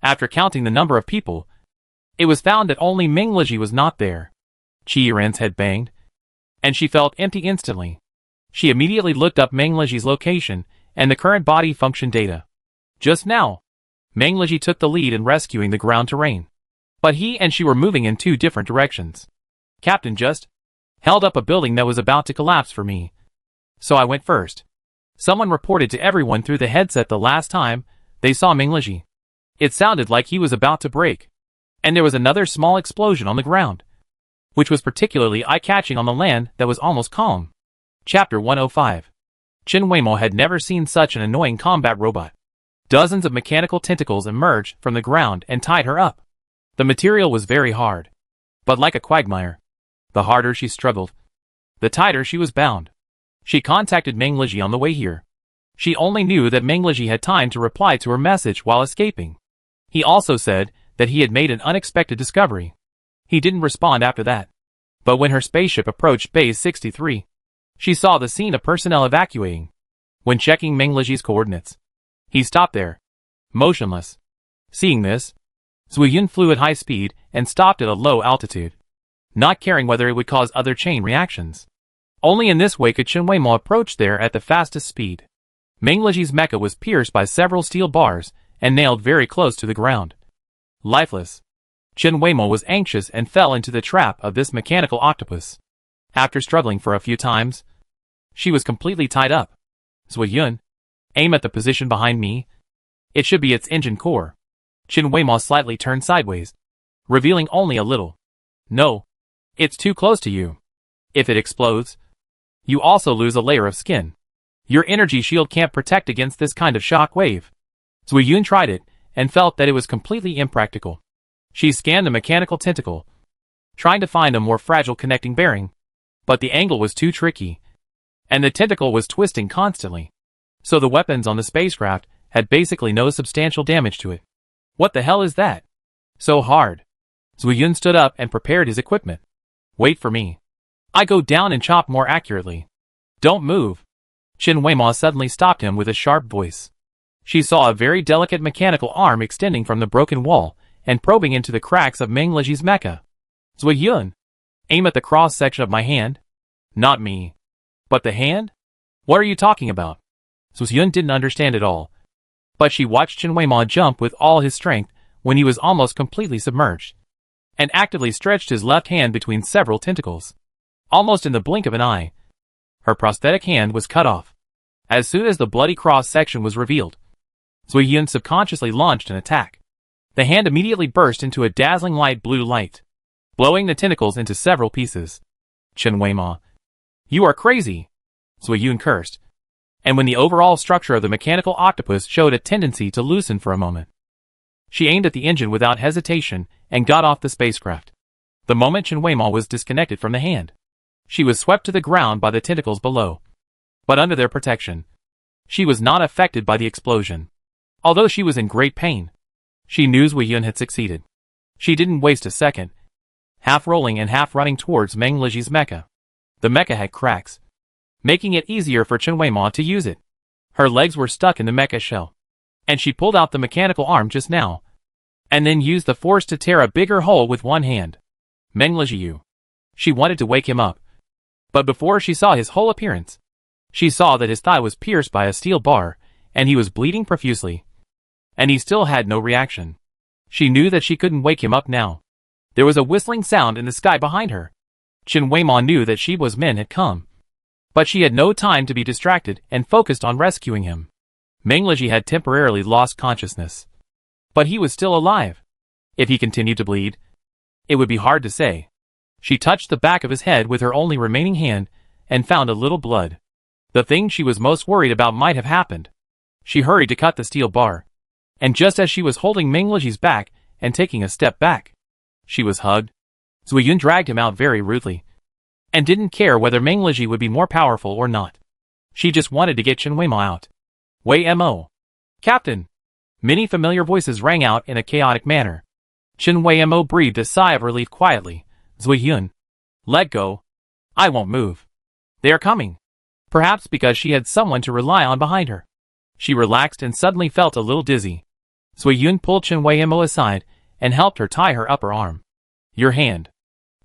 After counting the number of people, it was found that only Mengleji was not there. Chi-Ran's head banged, and she felt empty instantly. She immediately looked up Mengleji's location and the current body function data. Just now, Mengleji took the lead in rescuing the ground terrain. But he and she were moving in two different directions. Captain just held up a building that was about to collapse for me. So I went first. Someone reported to everyone through the headset the last time they saw Mengleji. It sounded like he was about to break. And there was another small explosion on the ground, which was particularly eye-catching on the land that was almost calm. Chapter 105. Chen Weimo had never seen such an annoying combat robot. Dozens of mechanical tentacles emerged from the ground and tied her up. The material was very hard. But like a quagmire, the harder she struggled, the tighter she was bound. She contacted Meng Liji on the way here. She only knew that Meng Liji had time to reply to her message while escaping. He also said that he had made an unexpected discovery. He didn't respond after that. But when her spaceship approached Base 63, she saw the scene of personnel evacuating. When checking Meng Liji's coordinates, he stopped there, motionless. Seeing this, Zuyun flew at high speed and stopped at a low altitude, not caring whether it would cause other chain reactions. Only in this way could Chen Weimo approach there at the fastest speed. Meng Liji's mecha was pierced by several steel bars and nailed very close to the ground. Lifeless, Chen Weimo was anxious and fell into the trap of this mechanical octopus. After struggling for a few times, she was completely tied up. Zuyun, aim at the position behind me. It should be its engine core. Chen Weimo slightly turned sideways, revealing only a little. No, it's too close to you. If it explodes, you also lose a layer of skin. Your energy shield can't protect against this kind of shock wave. Zuyun tried it and felt that it was completely impractical. She scanned the mechanical tentacle, trying to find a more fragile connecting bearing, but the angle was too tricky, and the tentacle was twisting constantly. So the weapons on the spacecraft had basically no substantial damage to it. What the hell is that? So hard. Zuyun stood up and prepared his equipment. Wait for me. I go down and chop more accurately. Don't move. Chen Weimo suddenly stopped him with a sharp voice. She saw a very delicate mechanical arm extending from the broken wall and probing into the cracks of Meng Liji's mecha. Zuyun, aim at the cross-section of my hand. Not me. But the hand? What are you talking about? Zuyun didn't understand at all. But she watched Chen Weimo jump with all his strength when he was almost completely submerged, and actively stretched his left hand between several tentacles. Almost in the blink of an eye, her prosthetic hand was cut off. As soon as the bloody cross-section was revealed, Zuyun subconsciously launched an attack. The hand immediately burst into a dazzling light blue light, blowing the tentacles into several pieces. Chen Weimo, you are crazy! Zuyun cursed. And when the overall structure of the mechanical octopus showed a tendency to loosen for a moment, she aimed at the engine without hesitation and got off the spacecraft. The moment Chen Weimo was disconnected from the hand, she was swept to the ground by the tentacles below. But under their protection, she was not affected by the explosion. Although she was in great pain, she knew Zuyun had succeeded. She didn't waste a second, half rolling and half running towards Meng Liji's mecha. The mecha had cracks, making it easier for Chen Weimo to use it. Her legs were stuck in the mecha shell, and she pulled out the mechanical arm just now, and then used the force to tear a bigger hole with one hand. Meng Liji. She wanted to wake him up, but before she saw his whole appearance, she saw that his thigh was pierced by a steel bar, and he was bleeding profusely. And he still had no reaction. She knew that she couldn't wake him up now. There was a whistling sound in the sky behind her. Chen Weimo knew that Shiba's men had come, but she had no time to be distracted and focused on rescuing him. Meng Liji had temporarily lost consciousness, but he was still alive. If he continued to bleed, it would be hard to say. She touched the back of his head with her only remaining hand and found a little blood. The thing she was most worried about might have happened. She hurried to cut the steel bar, and just as she was holding Meng Liji's back and taking a step back, she was hugged. Zuyun dragged him out very rudely, and didn't care whether Meng Liji would be more powerful or not. She just wanted to get Chen Weimo out. Wei Mo. Captain! Many familiar voices rang out in a chaotic manner. Chen Weimo breathed a sigh of relief quietly. Zuyun, let go. I won't move. They are coming. Perhaps because she had someone to rely on behind her. She relaxed and suddenly felt a little dizzy. Zuyun pulled Chen Weimo aside and helped her tie her upper arm. Your hand.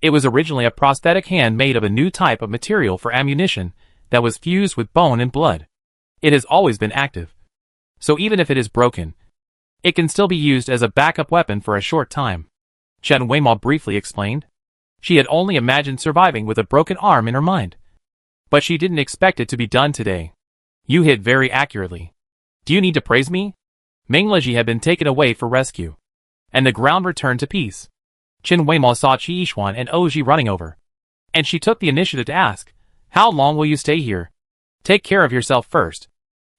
It was originally a prosthetic hand made of a new type of material for ammunition that was fused with bone and blood. It has always been active. So even if it is broken, it can still be used as a backup weapon for a short time. Chen Weimo briefly explained. She had only imagined surviving with a broken arm in her mind. But she didn't expect it to be done today. You hit very accurately. Do you need to praise me? Meng Liji had been taken away for rescue, and the ground returned to peace. Chen Weimo saw Qi Yishuan and Oji running over, and she took the initiative to ask, How long will you stay here? Take care of yourself first.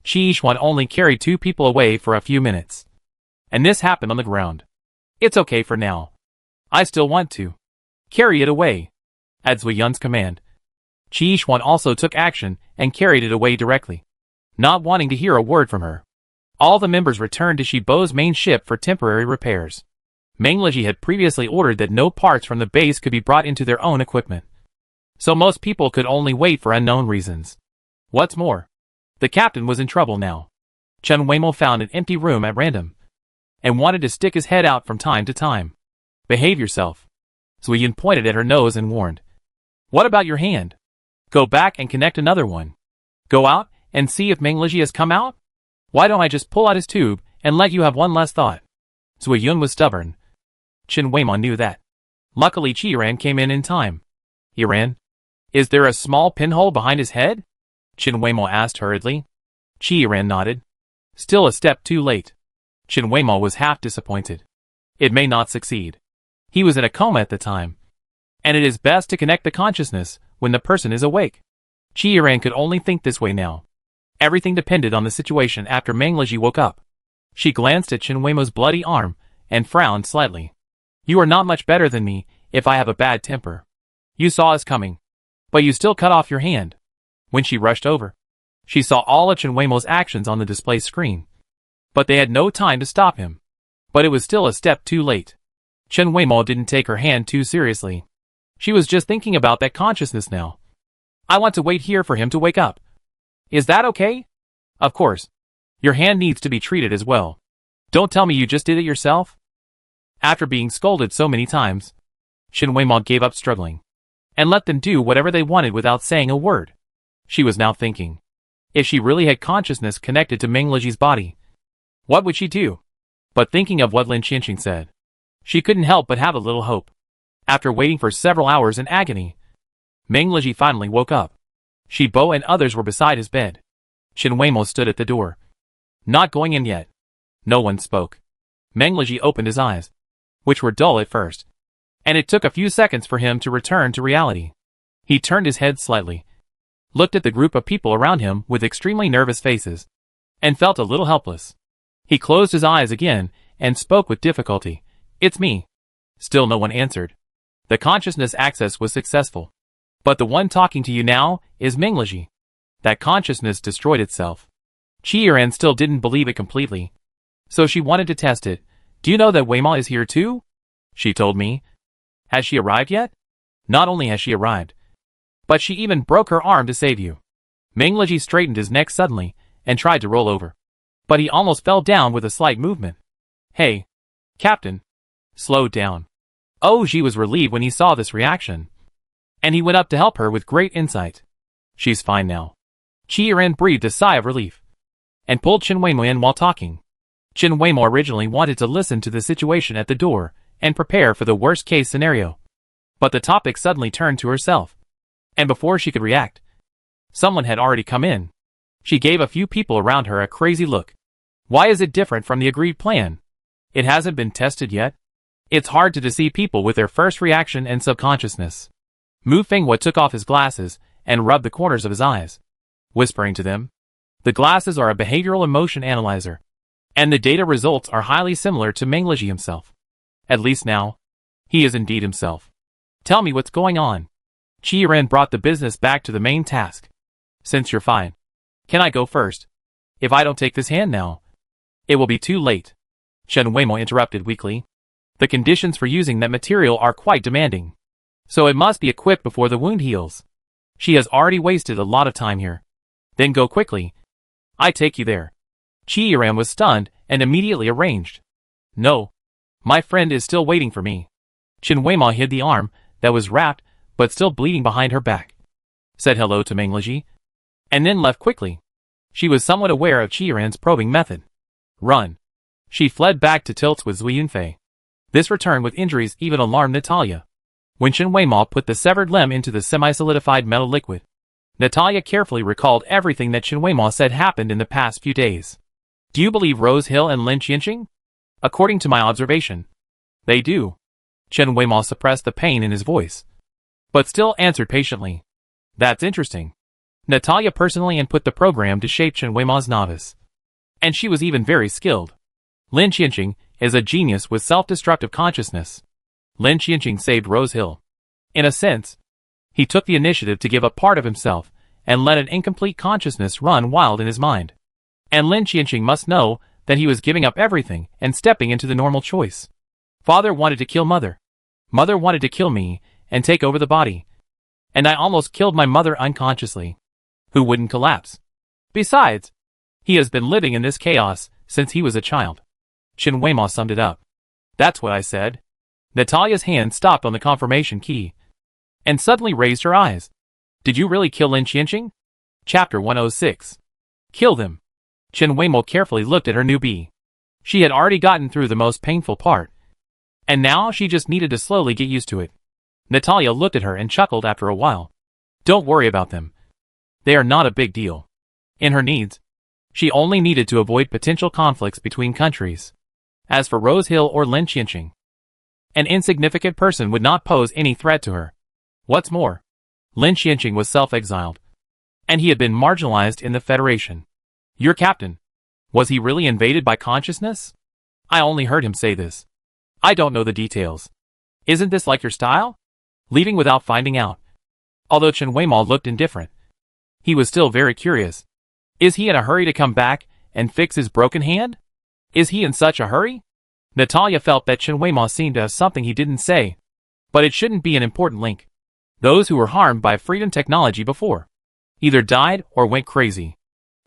Chi-Xuan only carried 2 people away for a few minutes. And this happened on the ground. It's okay for now. I still want to. Carry it away. At Zui Yun's command. Chi-Xuan also took action and carried it away directly. Not wanting to hear a word from her. All the members returned to Shibo's main ship for temporary repairs. Meng Leji had previously ordered that no parts from the base could be brought into their own equipment. So most people could only wait for unknown reasons. What's more, the captain was in trouble now. Chen Weimo found an empty room at random and wanted to stick his head out from time to time. Behave yourself. Zui Yun pointed at her nose and warned. What about your hand? Go back and connect another one. Go out and see if Meng Leji has come out? Why don't I just pull out his tube and let you have one less thought? Zui Yun was stubborn. Chen Weimon knew that. Luckily Chi-Ran came in time. Iran? Is there a small pinhole behind his head? Chen Weimo asked hurriedly. Chi-Ran nodded. Still a step too late. Chen Weimo was half disappointed. It may not succeed. He was in a coma at the time. And it is best to connect the consciousness when the person is awake. Chi-Ran could only think this way now. Everything depended on the situation after Meng Leji woke up. She glanced at Chen Weimo's bloody arm and frowned slightly. You are not much better than me if I have a bad temper. You saw us coming. But you still cut off your hand. When she rushed over, she saw all of Chen Weimo's actions on the display screen. But they had no time to stop him. But it was still a step too late. Chen Weimo didn't take her hand too seriously. She was just thinking about that consciousness now. I want to wait here for him to wake up. Is that okay? Of course. Your hand needs to be treated as well. Don't tell me you just did it yourself. After being scolded so many times, Chen Weimo gave up struggling and let them do whatever they wanted without saying a word. She was now thinking, if she really had consciousness connected to Meng Leji's body, what would she do? But thinking of what Lin Qianqing said, she couldn't help but have a little hope. After waiting for several hours in agony, Meng Leji finally woke up. Shibo and others were beside his bed. Chen Weimo stood at the door. Not going in yet. No one spoke. Meng Leji opened his eyes, which were dull at first, and it took a few seconds for him to return to reality. He turned his head slightly, looked at the group of people around him with extremely nervous faces, and felt a little helpless. He closed his eyes again and spoke with difficulty. It's me. Still no one answered. The consciousness access was successful. But the one talking to you now is Meng Leji. That consciousness destroyed itself. Chi-Ran still didn't believe it completely. So she wanted to test it. Do you know that Weima is here too? She told me. Has she arrived yet? Not only has she arrived, but she even broke her arm to save you. Meng Leji straightened his neck suddenly and tried to roll over. But he almost fell down with a slight movement. Hey, Captain. Slow down. Oh, Ji was relieved when he saw this reaction. And he went up to help her with great insight. She's fine now. Chi-Ran breathed a sigh of relief and pulled Chen Weimo in while talking. Chen Weimo originally wanted to listen to the situation at the door and prepare for the worst-case scenario. But the topic suddenly turned to herself. And before she could react, someone had already come in. She gave a few people around her a crazy look. Why is it different from the agreed plan? It hasn't been tested yet. It's hard to deceive people with their first reaction and subconsciousness. Mu Fenghua took off his glasses and rubbed the corners of his eyes, whispering to them. The glasses are a behavioral emotion analyzer, and the data results are highly similar to Meng Leji himself. At least now, he is indeed himself. Tell me what's going on. Chi-Ran brought the business back to the main task. Since you're fine, can I go first? If I don't take this hand now, it will be too late. Chen Weimo interrupted weakly. The conditions for using that material are quite demanding. So it must be equipped before the wound heals. She has already wasted a lot of time here. Then go quickly. I take you there. Chi-Ran was stunned and immediately arranged. No. My friend is still waiting for me. Chen Weimo hid the arm that was wrapped but still bleeding behind her back. Said hello to Meng Leji, and then left quickly. She was somewhat aware of Chi-Ran's probing method. Run. She fled back to tilts with Zui Yunfei. This return with injuries even alarmed Natalia. When Chen Weimo put the severed limb into the semi-solidified metal liquid, Natalia carefully recalled everything that Chen Weimo said happened in the past few days. Do you believe Rose Hill and Lin Qianqing? According to my observation, they do. Chen Weimo suppressed the pain in his voice, but still answered patiently. That's interesting. Natalia personally input the program to shape Chen Weima's novice. And she was even very skilled. Lin Qianqing is a genius with self-destructive consciousness. Lin Qianqing saved Rose Hill. In a sense, he took the initiative to give up part of himself and let an incomplete consciousness run wild in his mind. And Lin Qianqing must know that he was giving up everything and stepping into the normal choice. Father wanted to kill mother. Mother wanted to kill me and take over the body. And I almost killed my mother unconsciously. Who wouldn't collapse? Besides, he has been living in this chaos since he was a child. Chen Weima summed it up. That's what I said. Natalia's hand stopped on the confirmation key and suddenly raised her eyes. Did you really kill Lin Qianqing? Chapter 106. Kill them. Chen Weimo carefully looked at her newbie. She had already gotten through the most painful part, and now she just needed to slowly get used to it. Natalia looked at her and chuckled after a while. Don't worry about them. They are not a big deal. In her needs, she only needed to avoid potential conflicts between countries. As for Rose Hill or Lin Qianqing, an insignificant person would not pose any threat to her. What's more, Lin Qianqing was self-exiled, and he had been marginalized in the Federation. Your captain, was he really invaded by consciousness? I only heard him say this. I don't know the details. Isn't this like your style? Leaving without finding out. Although Chen Weima looked indifferent, he was still very curious. Is he in a hurry to come back and fix his broken hand? Is he in such a hurry? Natalia felt that Chen Weima seemed to have something he didn't say, but it shouldn't be an important link. Those who were harmed by freedom technology before either died or went crazy.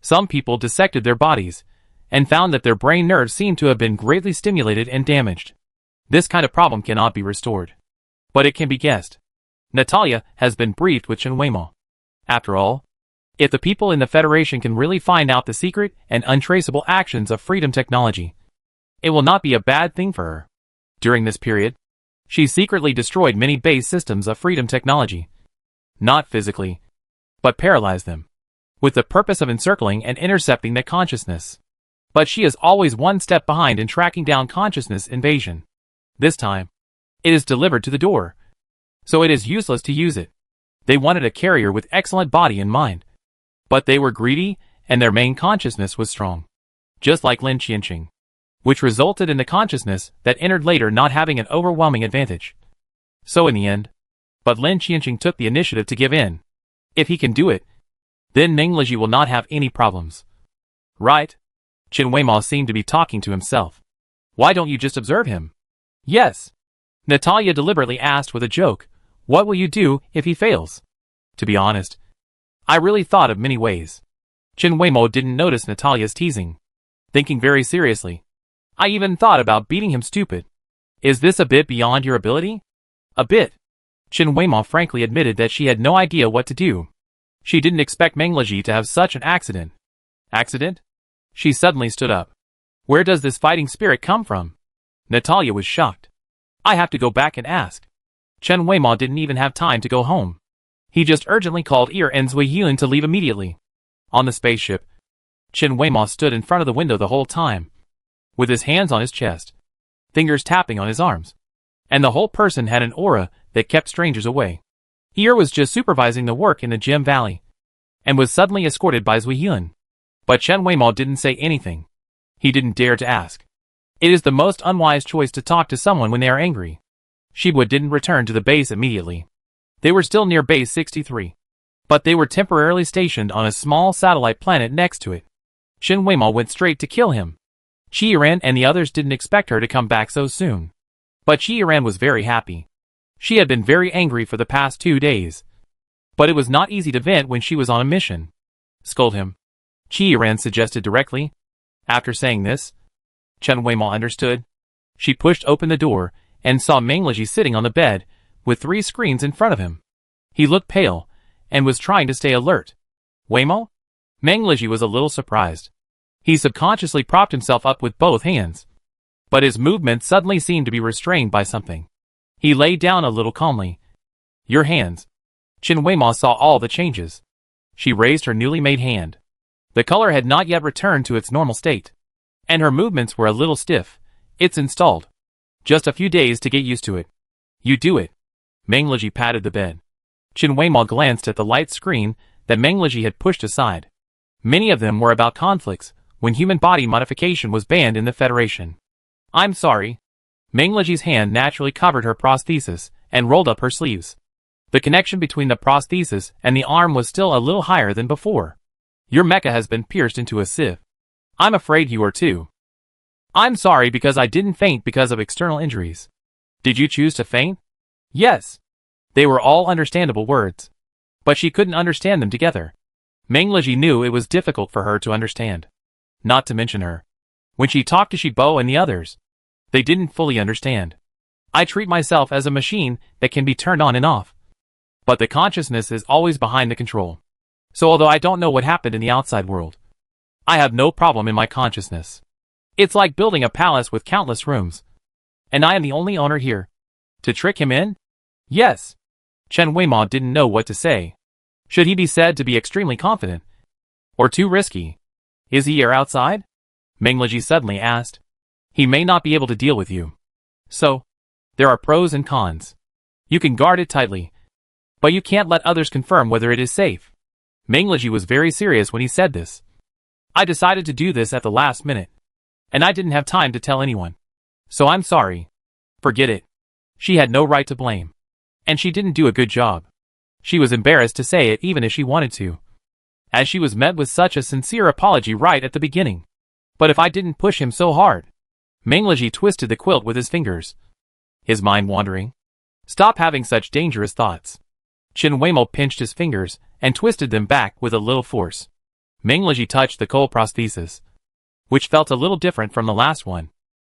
Some people dissected their bodies and found that their brain nerves seemed to have been greatly stimulated and damaged. This kind of problem cannot be restored, but it can be guessed. Natalia has been briefed with Chen Weima. After all, if the people in the Federation can really find out the secret and untraceable actions of freedom technology, it will not be a bad thing for her. During this period, she secretly destroyed many base systems of freedom technology. Not physically, but paralyzed them, with the purpose of encircling and intercepting the consciousness. But she is always one step behind in tracking down consciousness invasion. This time, it is delivered to the door, so it is useless to use it. They wanted a carrier with excellent body and mind, but they were greedy and their main consciousness was strong. Just like Lin Qianqing, which resulted in the consciousness that entered later not having an overwhelming advantage. So in the end, but Lin Qianqing took the initiative to give in. If he can do it, then Meng Liji will not have any problems. Right? Chen Weima seemed to be talking to himself. Why don't you just observe him? Yes. Natalia deliberately asked with a joke, what will you do if he fails? To be honest, I really thought of many ways. Chen Weimo didn't notice Natalia's teasing. Thinking very seriously, I even thought about beating him stupid. Is this a bit beyond your ability? A bit. Chen Weima frankly admitted that she had no idea what to do. She didn't expect Meng Liji to have such an accident. Accident? She suddenly stood up. Where does this fighting spirit come from? Natalia was shocked. I have to go back and ask. Chen Weima didn't even have time to go home. He just urgently called Ir and Zui Yun to leave immediately. On the spaceship, Chen Weima stood in front of the window the whole time, with his hands on his chest, fingers tapping on his arms, and the whole person had an aura that kept strangers away. Ir was just supervising the work in the Gem Valley, and was suddenly escorted by Zui Yun. But Chen Weima didn't say anything. He didn't dare to ask. It is the most unwise choice to talk to someone when they are angry. Shibua didn't return to the base immediately. They were still near base 63, but they were temporarily stationed on a small satellite planet next to it. Chen Weima went straight to kill him. Qi Yiran and the others didn't expect her to come back so soon. But Qi Yiran was very happy. She had been very angry for the past 2 days. But it was not easy to vent when she was on a mission. Scold him, Qi Yiran suggested directly. After saying this, Chen Weima understood. She pushed open the door and saw Meng Liji sitting on the bed with 3 screens in front of him. He looked pale and was trying to stay alert. Weimo? Meng Liji was a little surprised. He subconsciously propped himself up with both hands, but his movements suddenly seemed to be restrained by something. He lay down a little calmly. Your hands. Chen Weima saw all the changes. She raised her newly made hand. The color had not yet returned to its normal state, and her movements were a little stiff. It's installed. Just a few days to get used to it. You do it. Meng Liji patted the bed. Chen Weimo glanced at the light screen that Meng Liji had pushed aside. Many of them were about conflicts when human body modification was banned in the Federation. I'm sorry. Meng Liji's hand naturally covered her prosthesis and rolled up her sleeves. The connection between the prosthesis and the arm was still a little higher than before. Your mecha has been pierced into a sieve. I'm afraid you are too. I'm sorry because I didn't faint because of external injuries. Did you choose to faint? Yes. They were all understandable words. But she couldn't understand them together. Meng Liji knew it was difficult for her to understand. Not to mention her. When she talked to Shibo and the others, they didn't fully understand. I treat myself as a machine that can be turned on and off. But the consciousness is always behind the control. So although I don't know what happened in the outside world, I have no problem in my consciousness. It's like building a palace with countless rooms. And I am the only owner here. To trick him in? Yes. Chen Weimo didn't know what to say. Should he be said to be extremely confident? Or too risky? Is he here outside? Meng Liji suddenly asked. He may not be able to deal with you. So, there are pros and cons. You can guard it tightly, but you can't let others confirm whether it is safe. Meng Liji was very serious when he said this. I decided to do this at the last minute, and I didn't have time to tell anyone. So I'm sorry. Forget it. She had no right to blame. And she didn't do a good job. She was embarrassed to say it even if she wanted to, as she was met with such a sincere apology right at the beginning. But if I didn't push him so hard. Meng Liji twisted the quilt with his fingers, his mind wandering. Stop having such dangerous thoughts. Chen Weimo pinched his fingers and twisted them back with a little force. Meng Liji touched the coal prosthesis, which felt a little different from the last one.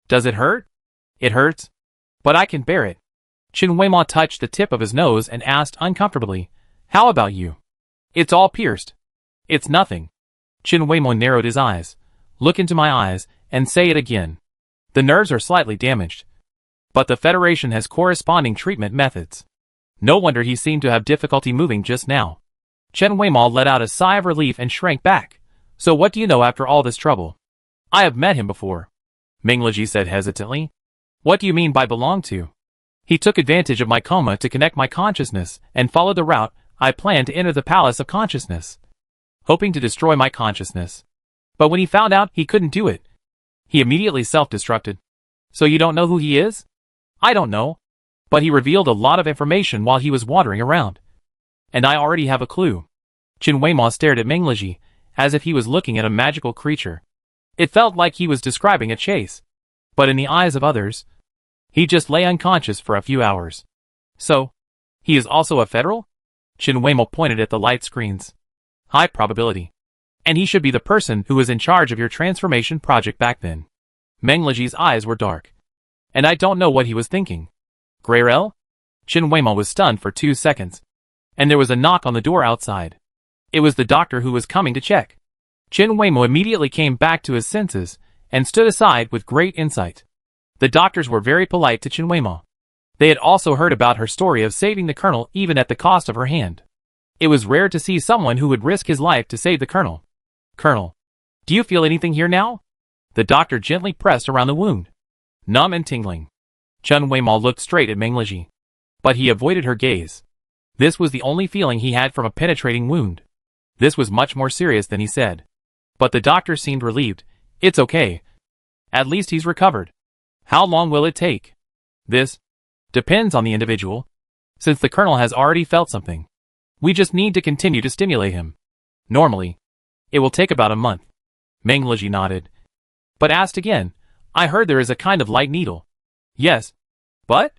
Does it hurt? It hurts. But I can bear it. Chen Weimo touched the tip of his nose and asked uncomfortably, How about you? It's all pierced. It's nothing. Chen Weimo narrowed his eyes. Look into my eyes and say it again. The nerves are slightly damaged. But the Federation has corresponding treatment methods. No wonder he seemed to have difficulty moving just now. Chen Weimo let out a sigh of relief and shrank back. So what do you know after all this trouble? I have met him before. Meng Liji said hesitantly. What do you mean by belong to? He took advantage of my coma to connect my consciousness and followed the route I planned to enter the Palace of Consciousness, hoping to destroy my consciousness. But when he found out he couldn't do it, he immediately self-destructed. So you don't know who he is? I don't know. But he revealed a lot of information while he was wandering around. And I already have a clue. Chen Weimo stared at Meng Liji, as if he was looking at a magical creature. It felt like he was describing a chase. But in the eyes of others, he just lay unconscious for a few hours. So, he is also a federal? Chen Weimo pointed at the light screens. High probability. And he should be the person who was in charge of your transformation project back then. Meng Liji's eyes were dark. And I don't know what he was thinking. Grayrel? Chen Weimo was stunned for 2 seconds. And there was a knock on the door outside. It was the doctor who was coming to check. Chen Weimo immediately came back to his senses and stood aside with great insight. The doctors were very polite to Chen Weimo. They had also heard about her story of saving the colonel even at the cost of her hand. It was rare to see someone who would risk his life to save the colonel. Colonel, do you feel anything here now? The doctor gently pressed around the wound. Numb and tingling. Chen Weimo looked straight at Meng Liji. But he avoided her gaze. This was the only feeling he had from a penetrating wound. This was much more serious than he said. But the doctor seemed relieved. It's okay. At least he's recovered. How long will it take? This depends on the individual. Since the colonel has already felt something, we just need to continue to stimulate him. Normally, it will take about a month. Meng Liji nodded. But asked again, I heard there is a kind of light needle. Yes. But?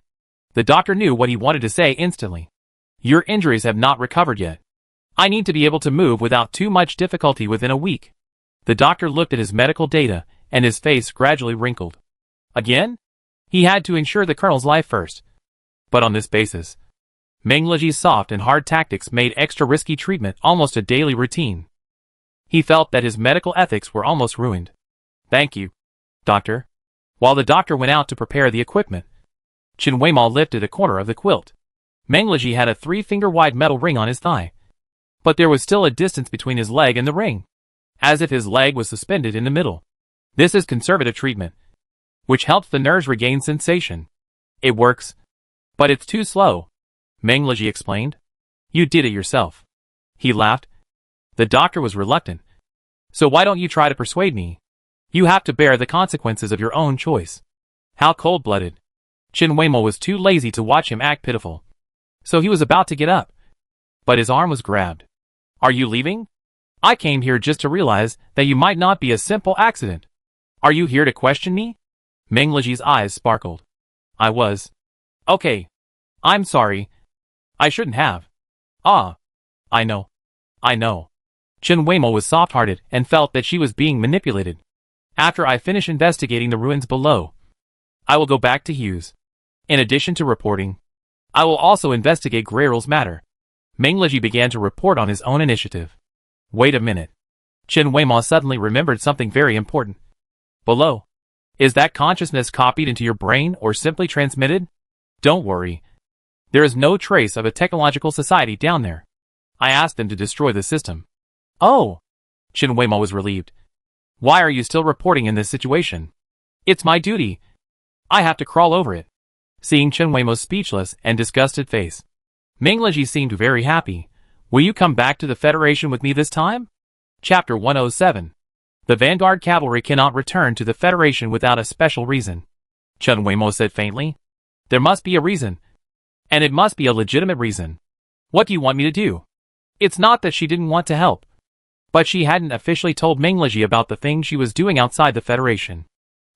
The doctor knew what he wanted to say instantly. Your injuries have not recovered yet. I need to be able to move without too much difficulty within a week. The doctor looked at his medical data, and his face gradually wrinkled. Again? He had to ensure the colonel's life first. But on this basis, Meng Liji's soft and hard tactics made extra risky treatment almost a daily routine. He felt that his medical ethics were almost ruined. Thank you, doctor. While the doctor went out to prepare the equipment, Chen Weimo lifted a corner of the quilt. Meng Liji had a 3-finger-wide metal ring on his thigh. But there was still a distance between his leg and the ring, as if his leg was suspended in the middle. This is conservative treatment, which helps the nerves regain sensation. It works, but it's too slow, Meng Liji explained. You did it yourself. He laughed. The doctor was reluctant. So why don't you try to persuade me? You have to bear the consequences of your own choice. How cold-blooded. Chen Weimo was too lazy to watch him act pitiful. So he was about to get up. But his arm was grabbed. Are you leaving? I came here just to realize that you might not be a simple accident. Are you here to question me? Meng Leji's eyes sparkled. I was. Okay. I'm sorry. I shouldn't have. Ah. I know. I know. Chen Weimo was soft-hearted and felt that she was being manipulated. After I finish investigating the ruins below, I will go back to Hughes. In addition to reporting, I will also investigate Grayrel's matter. Meng Leji began to report on his own initiative. Wait a minute. Chen Weimo suddenly remembered something very important. Below. Is that consciousness copied into your brain or simply transmitted? Don't worry. There is no trace of a technological society down there. I asked them to destroy the system. Oh! Chen Weimo was relieved. Why are you still reporting in this situation? It's my duty. I have to crawl over it. Seeing Chen Weimo's speechless and disgusted face, Meng Leji seemed very happy. Will you come back to the Federation with me this time? Chapter 107. The Vanguard Cavalry cannot return to the Federation without a special reason. Chen Weimo said faintly. There must be a reason. And it must be a legitimate reason. What do you want me to do? It's not that she didn't want to help. But she hadn't officially told Meng Leji about the things she was doing outside the Federation.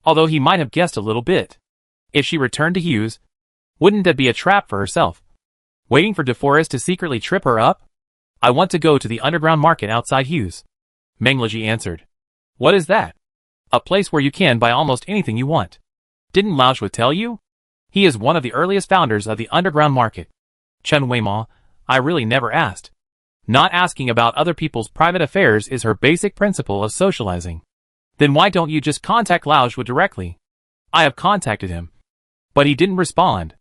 Although he might have guessed a little bit. If she returned to Hughes, wouldn't that be a trap for herself? Waiting for DeForest to secretly trip her up? I want to go to the underground market outside Hughes. Meng Leji answered. What is that? A place where you can buy almost anything you want. Didn't Lao Shui tell you? He is one of the earliest founders of the underground market. Chen Weimo, I really never asked. Not asking about other people's private affairs is her basic principle of socializing. Then why don't you just contact Lao Shui directly? I have contacted him. But he didn't respond.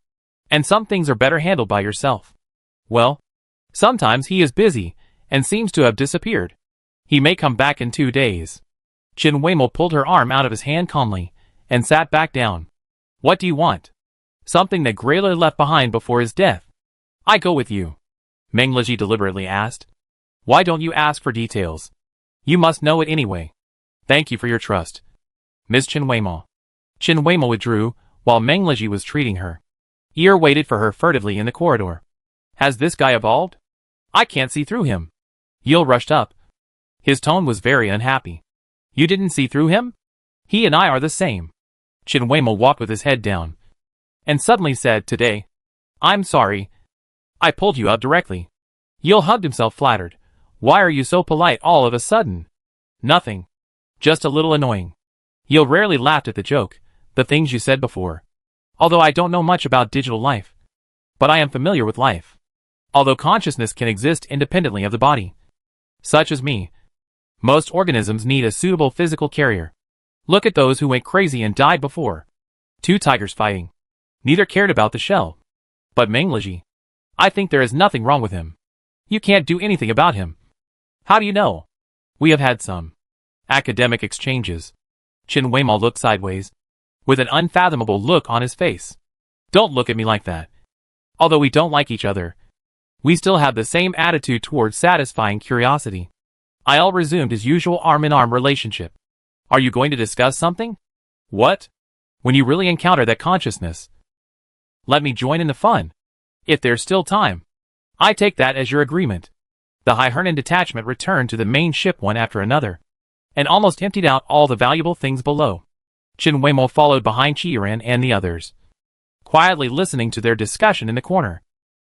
And some things are better handled by yourself. Well, sometimes he is busy, and seems to have disappeared. He may come back in 2 days. Chen Weimo pulled her arm out of his hand calmly, and sat back down. What do you want? Something that Grayrel left behind before his death. I go with you. Meng Leji deliberately asked. Why don't you ask for details? You must know it anyway. Thank you for your trust. Miss Chen Weimo. Chen Weimo withdrew, while Meng Leji was treating her. Ear waited for her furtively in the corridor. Has this guy evolved? I can't see through him. Yil rushed up. His tone was very unhappy. You didn't see through him? He and I are the same. Chen Weimo walked with his head down. And suddenly said, Today. I'm sorry. I pulled you up directly. Yil hugged himself flattered. Why are you so polite all of a sudden? Nothing. Just a little annoying. Yil rarely laughed at the joke, the things you said before. Although I don't know much about digital life. But I am familiar with life. Although consciousness can exist independently of the body. Such as me. Most organisms need a suitable physical carrier. Look at those who went crazy and died before. 2 tigers fighting. Neither cared about the shell. But Meng Leji. I think there is nothing wrong with him. You can't do anything about him. How do you know? We have had some academic exchanges. Chen Weimo looked sideways, with an unfathomable look on his face. Don't look at me like that. Although we don't like each other, we still have the same attitude towards satisfying curiosity. I'll resumed his usual arm-in-arm relationship. Are you going to discuss something? What? When you really encounter that consciousness. Let me join in the fun. If there's still time. I take that as your agreement. The High Hernan detachment returned to the main ship one after another, and almost emptied out all the valuable things below. Chen Weimo followed behind Qiran and the others, quietly listening to their discussion in the corner.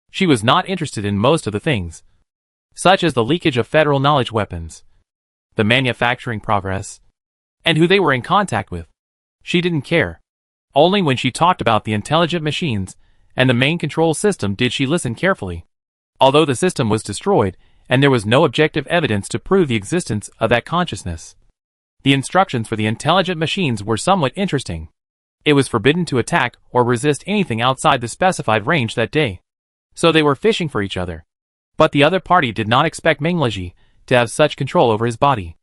She was not interested in most of the things, such as the leakage of federal knowledge weapons, the manufacturing progress, and who they were in contact with. She didn't care. Only when she talked about the intelligent machines and the main control system did she listen carefully. Although the system was destroyed, and there was no objective evidence to prove the existence of that consciousness, the instructions for the intelligent machines were somewhat interesting. It was forbidden to attack or resist anything outside the specified range that day. So they were fishing for each other. But the other party did not expect Meng Leji to have such control over his body.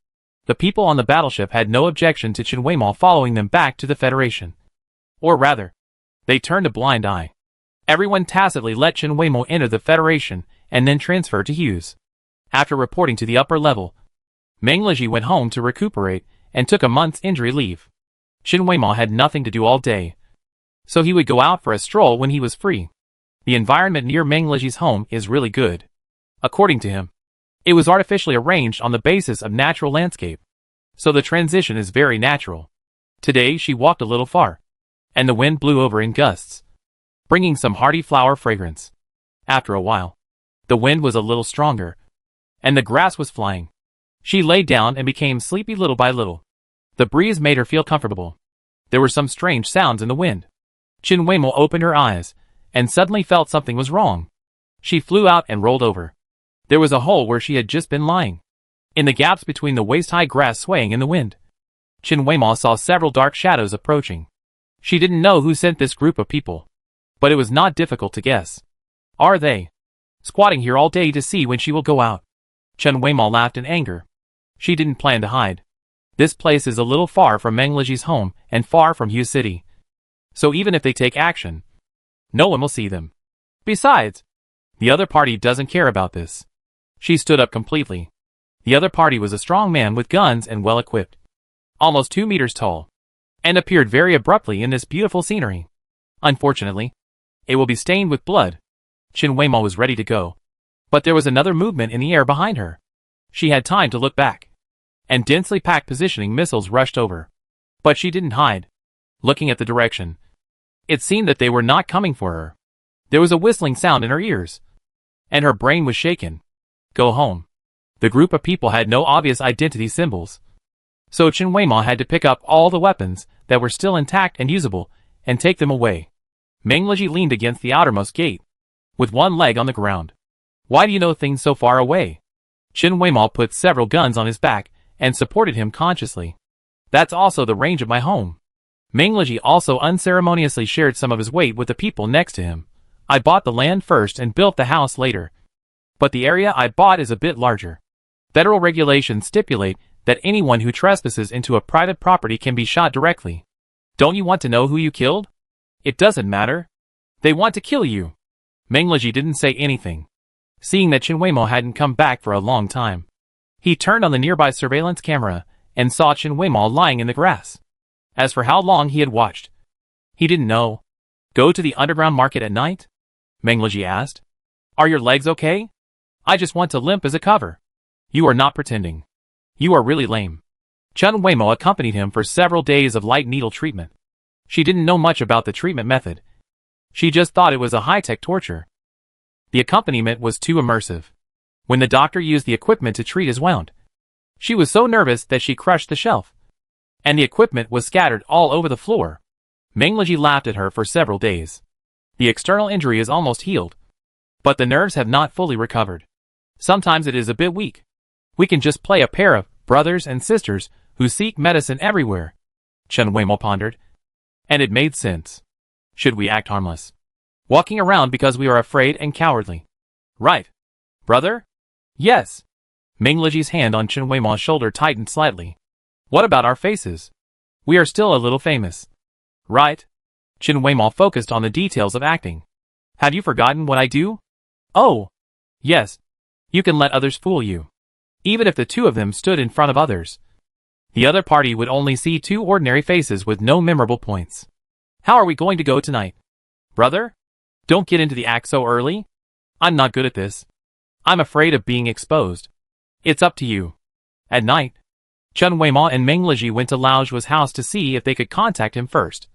The people on the battleship had no objection to Chen Weimo following them back to the Federation. Or rather, they turned a blind eye. Everyone tacitly let Chen Weimo enter the Federation and then transferred to Hughes. After reporting to the upper level, Meng Lizhi went home to recuperate and took a month's injury leave. Chen Weimao had nothing to do all day, so he would go out for a stroll when he was free. The environment near Meng Lizhi's home is really good. According to him, it was artificially arranged on the basis of natural landscape, so the transition is very natural. Today she walked a little far, and the wind blew over in gusts, bringing some hearty flower fragrance. After a while, the wind was a little stronger, and the grass was flying. She lay down and became sleepy little by little. The breeze made her feel comfortable. There were some strange sounds in the wind. Chen Weimao opened her eyes, and suddenly felt something was wrong. She flew out and rolled over. There was a hole where she had just been lying, in the gaps between the waist-high grass swaying in the wind. Chen Weimao saw several dark shadows approaching. She didn't know who sent this group of people, but it was not difficult to guess. Are they squatting here all day to see when she will go out? Chen Weimao laughed in anger. She didn't plan to hide. This place is a little far from Meng Lizhi's home and far from Hughes City, so even if they take action, no one will see them. Besides, the other party doesn't care about this. She stood up completely. The other party was a strong man with guns and well equipped, almost 2 meters tall, and appeared very abruptly in this beautiful scenery. Unfortunately, it will be stained with blood. Chen Weimao was ready to go, but there was another movement in the air behind her. She had time to look back, and densely packed positioning missiles rushed over. But she didn't hide. Looking at the direction, it seemed that they were not coming for her. There was a whistling sound in her ears, and her brain was shaken. Go home. The group of people had no obvious identity symbols, so Chen Weimao had to pick up all the weapons that were still intact and usable and take them away. Meng Lizhi leaned against the outermost gate, with one leg on the ground. Why do you know things so far away? Chen Weimao put several guns on his back and supported him consciously. That's also the range of my home. Meng Lizhi also unceremoniously shared some of his weight with the people next to him. I bought the land first and built the house later, but the area I bought is a bit larger. Federal regulations stipulate that anyone who trespasses into a private property can be shot directly. Don't you want to know who you killed? It doesn't matter. They want to kill you. Meng Lizhi didn't say anything, seeing that Chen Weimao hadn't come back for a long time. He turned on the nearby surveillance camera and saw Chen Weimao lying in the grass. As for how long he had watched, he didn't know. Go to the underground market at night? Meng Lizhi asked. Are your legs okay? I just want to limp as a cover. You are not pretending. You are really lame. Chen Weimao accompanied him for several days of light needle treatment. She didn't know much about the treatment method. She just thought it was a high-tech torture. The accompaniment was too immersive. When the doctor used the equipment to treat his wound, she was so nervous that she crushed the shelf, and the equipment was scattered all over the floor. Meng Lizhi laughed at her for several days. The external injury is almost healed, but the nerves have not fully recovered. Sometimes it is a bit weak. We can just play a pair of brothers and sisters who seek medicine everywhere. Chen Weimao pondered, and it made sense. Should we act harmless, walking around because we are afraid and cowardly? Right, brother? Yes. Meng Lizhi's hand on Chen Weimao's shoulder tightened slightly. What about our faces? We are still a little famous. Right? Chen Weimao focused on the details of acting. Have you forgotten what I do? Oh, yes. You can let others fool you. Even if the two of them stood in front of others, the other party would only see two ordinary faces with no memorable points. How are we going to go tonight? Brother? Don't get into the act so early. I'm not good at this. I'm afraid of being exposed. It's up to you. At night, Chen Weimao and Meng Lizhi went to Lao Zhuo's house to see if they could contact him first,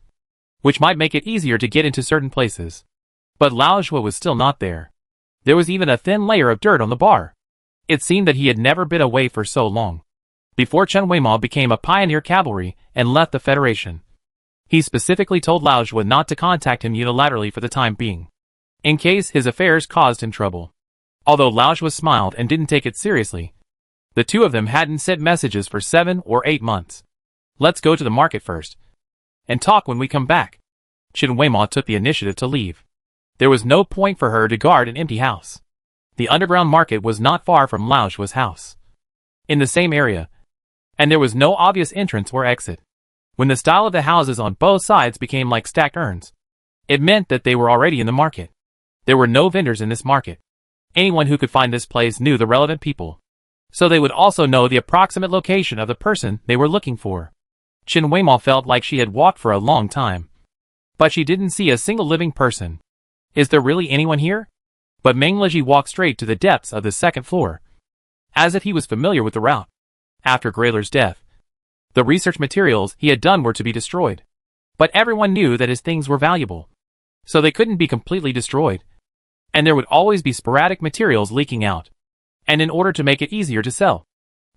which might make it easier to get into certain places. But Lao Zhuo was still not there. There was even a thin layer of dirt on the bar. It seemed that he had never been away for so long. Before Chen Weimao became a pioneer cavalry and left the Federation, he specifically told Lao Zhuo not to contact him unilaterally for the time being, in case his affairs caused him trouble. Although Lao Zhuo smiled and didn't take it seriously, the two of them hadn't sent messages for 7 or 8 months. Let's go to the market first, and talk when we come back. Chen Weimao took the initiative to leave. There was no point for her to guard an empty house. The underground market was not far from Lao Zhuo's house, in the same area, and there was no obvious entrance or exit. When the style of the houses on both sides became like stacked urns, it meant that they were already in the market. There were no vendors in this market. Anyone who could find this place knew the relevant people, so they would also know the approximate location of the person they were looking for. Chen Weimao felt like she had walked for a long time, but she didn't see a single living person. Is there really anyone here? But Meng Leji walked straight to the depths of the second floor, as if he was familiar with the route. After Grayler's death, the research materials he had done were to be destroyed. But everyone knew that his things were valuable, so they couldn't be completely destroyed. And there would always be sporadic materials leaking out. And in order to make it easier to sell,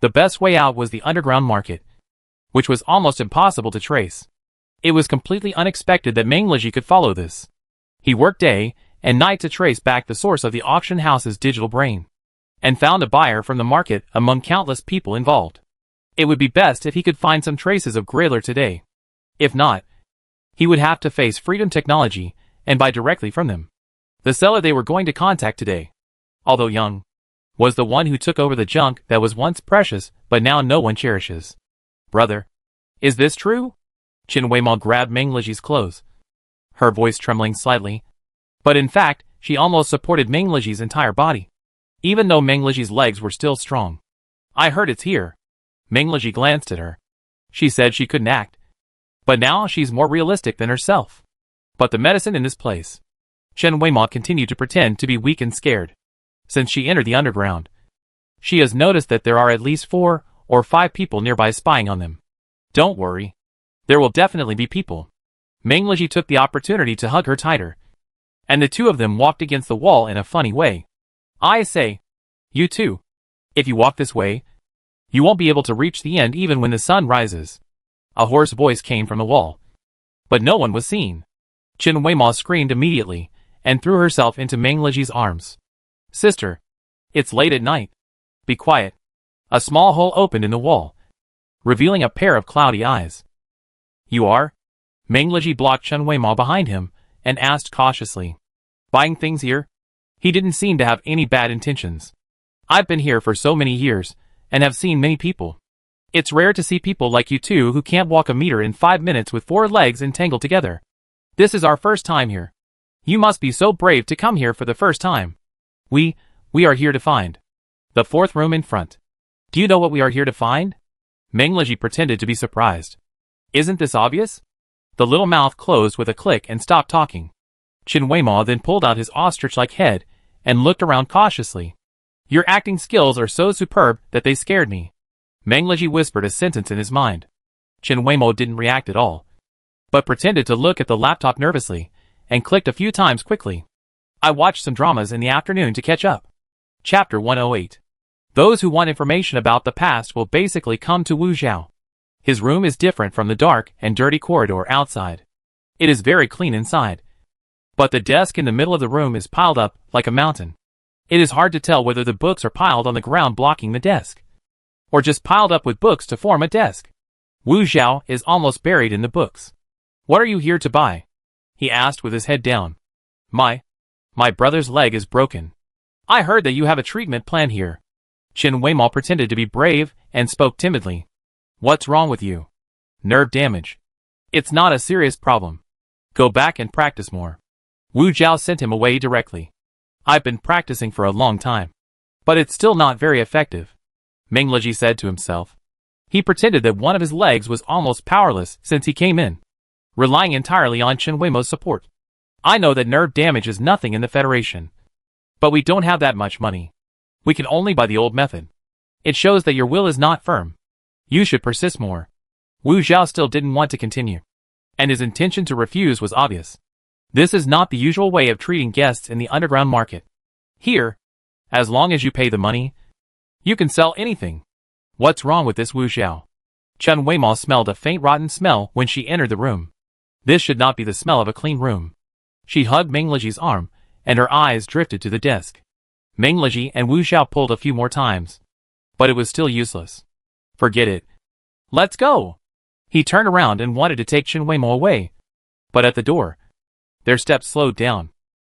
the best way out was the underground market, which was almost impossible to trace. It was completely unexpected that Meng Leji could follow this. He worked day and night to trace back the source of the auction house's digital brain, and found a buyer from the market among countless people involved. It would be best if he could find some traces of Grayler today. If not, he would have to face Freedom Technology and buy directly from them. The seller they were going to contact today, although young, was the one who took over the junk that was once precious but now no one cherishes. Brother, is this true? Chen Weimao grabbed Meng Leji's clothes, her voice trembling slightly. But in fact, she almost supported Meng Leji's entire body, even though Meng Leji's legs were still strong. I heard it's here. Meng Leji glanced at her. She said she couldn't act, but now she's more realistic than herself. But the medicine in this place. Chen Weimao continued to pretend to be weak and scared. Since she entered the underground, she has noticed that there are at least 4 or 5 people nearby spying on them. Don't worry. There will definitely be people. Meng Leji took the opportunity to hug her tighter, and the two of them walked against the wall in a funny way. I say, you too. If you walk this way, you won't be able to reach the end even when the sun rises. A hoarse voice came from the wall, but no one was seen. Chen Weimao screamed immediately and threw herself into Meng Leji's arms. Sister, it's late at night. Be quiet. A small hole opened in the wall, revealing a pair of cloudy eyes. You are? Meng Leji blocked Chen Weimao behind him and asked cautiously. Buying things here? He didn't seem to have any bad intentions. I've been here for so many years and have seen many people. It's rare to see people like you two who can't walk a meter in 5 minutes with 4 legs entangled together. This is our first time here. You must be so brave to come here for the first time. We are here to find the 4th room in front. Do you know what we are here to find? Meng Leji pretended to be surprised. Isn't this obvious? The little mouth closed with a click and stopped talking. Chen Weimao then pulled out his ostrich-like head and looked around cautiously. Your acting skills are so superb that they scared me. Meng Leji whispered a sentence in his mind. Chen Weimao didn't react at all, but pretended to look at the laptop nervously and clicked a few times quickly. I watched some dramas in the afternoon to catch up. Chapter 108. Those who want information about the past will basically come to Wu Zhao. His room is different from the dark and dirty corridor outside. It is very clean inside, but the desk in the middle of the room is piled up like a mountain. It is hard to tell whether the books are piled on the ground blocking the desk, or just piled up with books to form a desk. Wu Zhao is almost buried in the books. What are you here to buy? He asked with his head down. My brother's leg is broken. I heard that you have a treatment plan here. Chen Weimao pretended to be brave and spoke timidly. What's wrong with you? Nerve damage. It's not a serious problem. Go back and practice more. Wu Zhao sent him away directly. I've been practicing for a long time, but it's still not very effective, Meng Leji said to himself. He pretended that one of his legs was almost powerless since he came in, relying entirely on Chen Weimao's support. I know that nerve damage is nothing in the Federation, but we don't have that much money. We can only buy the old method. It shows that your will is not firm. You should persist more. Wu Zhao still didn't want to continue, and his intention to refuse was obvious. This is not the usual way of treating guests in the underground market. Here, as long as you pay the money, you can sell anything. What's wrong with this Wu Zhao? Chen Weimao smelled a faint rotten smell when she entered the room. This should not be the smell of a clean room. She hugged Meng Leji's arm, and her eyes drifted to the desk. Meng Leji and Wu Zhao pulled a few more times, but it was still useless. Forget it. Let's go. He turned around and wanted to take Chen Weimao away, but at the door, their steps slowed down.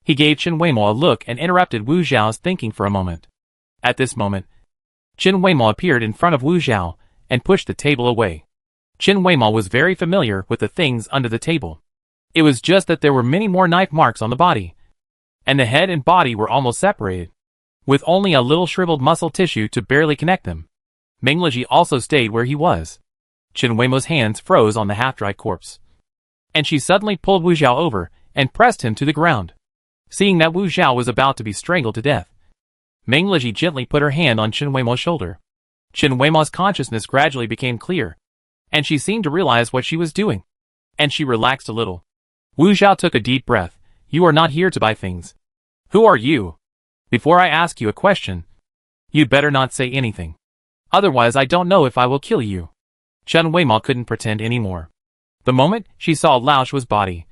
He gave Chen Weimao a look and interrupted Wu Zhao's thinking for a moment. At this moment, Chen Weimao appeared in front of Wu Zhao and pushed the table away. Chen Weimao was very familiar with the things under the table. It was just that there were many more knife marks on the body, and the head and body were almost separated. with only a little shriveled muscle tissue to barely connect them. Meng Lizhi also stayed where he was. Chen Weimo's hands froze on the half-dry corpse, and she suddenly pulled Wu Zhao over and pressed him to the ground. Seeing that Wu Zhao was about to be strangled to death, Meng Lizhi gently put her hand on Chen Weimo's shoulder. Chen Weimo's consciousness gradually became clear, and she seemed to realize what she was doing, and she relaxed a little. Wu Zhao took a deep breath. You are not here to buy things. Who are you? Before I ask you a question, you'd better not say anything. Otherwise I don't know if I will kill you. Chen Weimo couldn't pretend anymore. The moment she saw Lao Shua's body,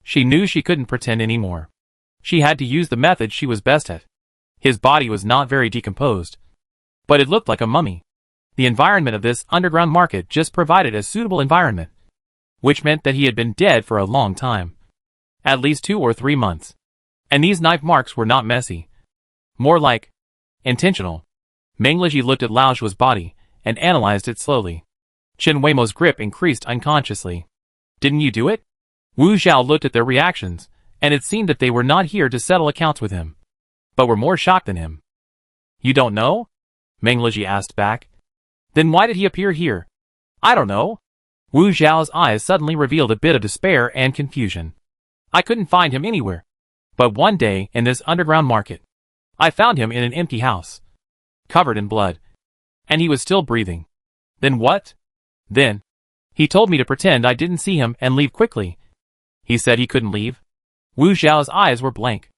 she knew she couldn't pretend anymore. She had to use the method she was best at. His body was not very decomposed, but it looked like a mummy. The environment of this underground market just provided a suitable environment, which meant that he had been dead for a long time. At least 2 or 3 months. And these knife marks were not messy. More like intentional. Meng Lizhi looked at Lao Shua's body and analyzed it slowly. Chen Weimo's grip increased unconsciously. Didn't you do it? Wu Zhao looked at their reactions, and it seemed that they were not here to settle accounts with him, but were more shocked than him. You don't know? Meng Lizhi asked back. Then why did he appear here? I don't know. Wu Zhao's eyes suddenly revealed a bit of despair and confusion. I couldn't find him anywhere. But one day, in this underground market, I found him in an empty house, covered in blood, and he was still breathing. Then what? Then, he told me to pretend I didn't see him and leave quickly. He said he couldn't leave. Wu Zhao's eyes were blank.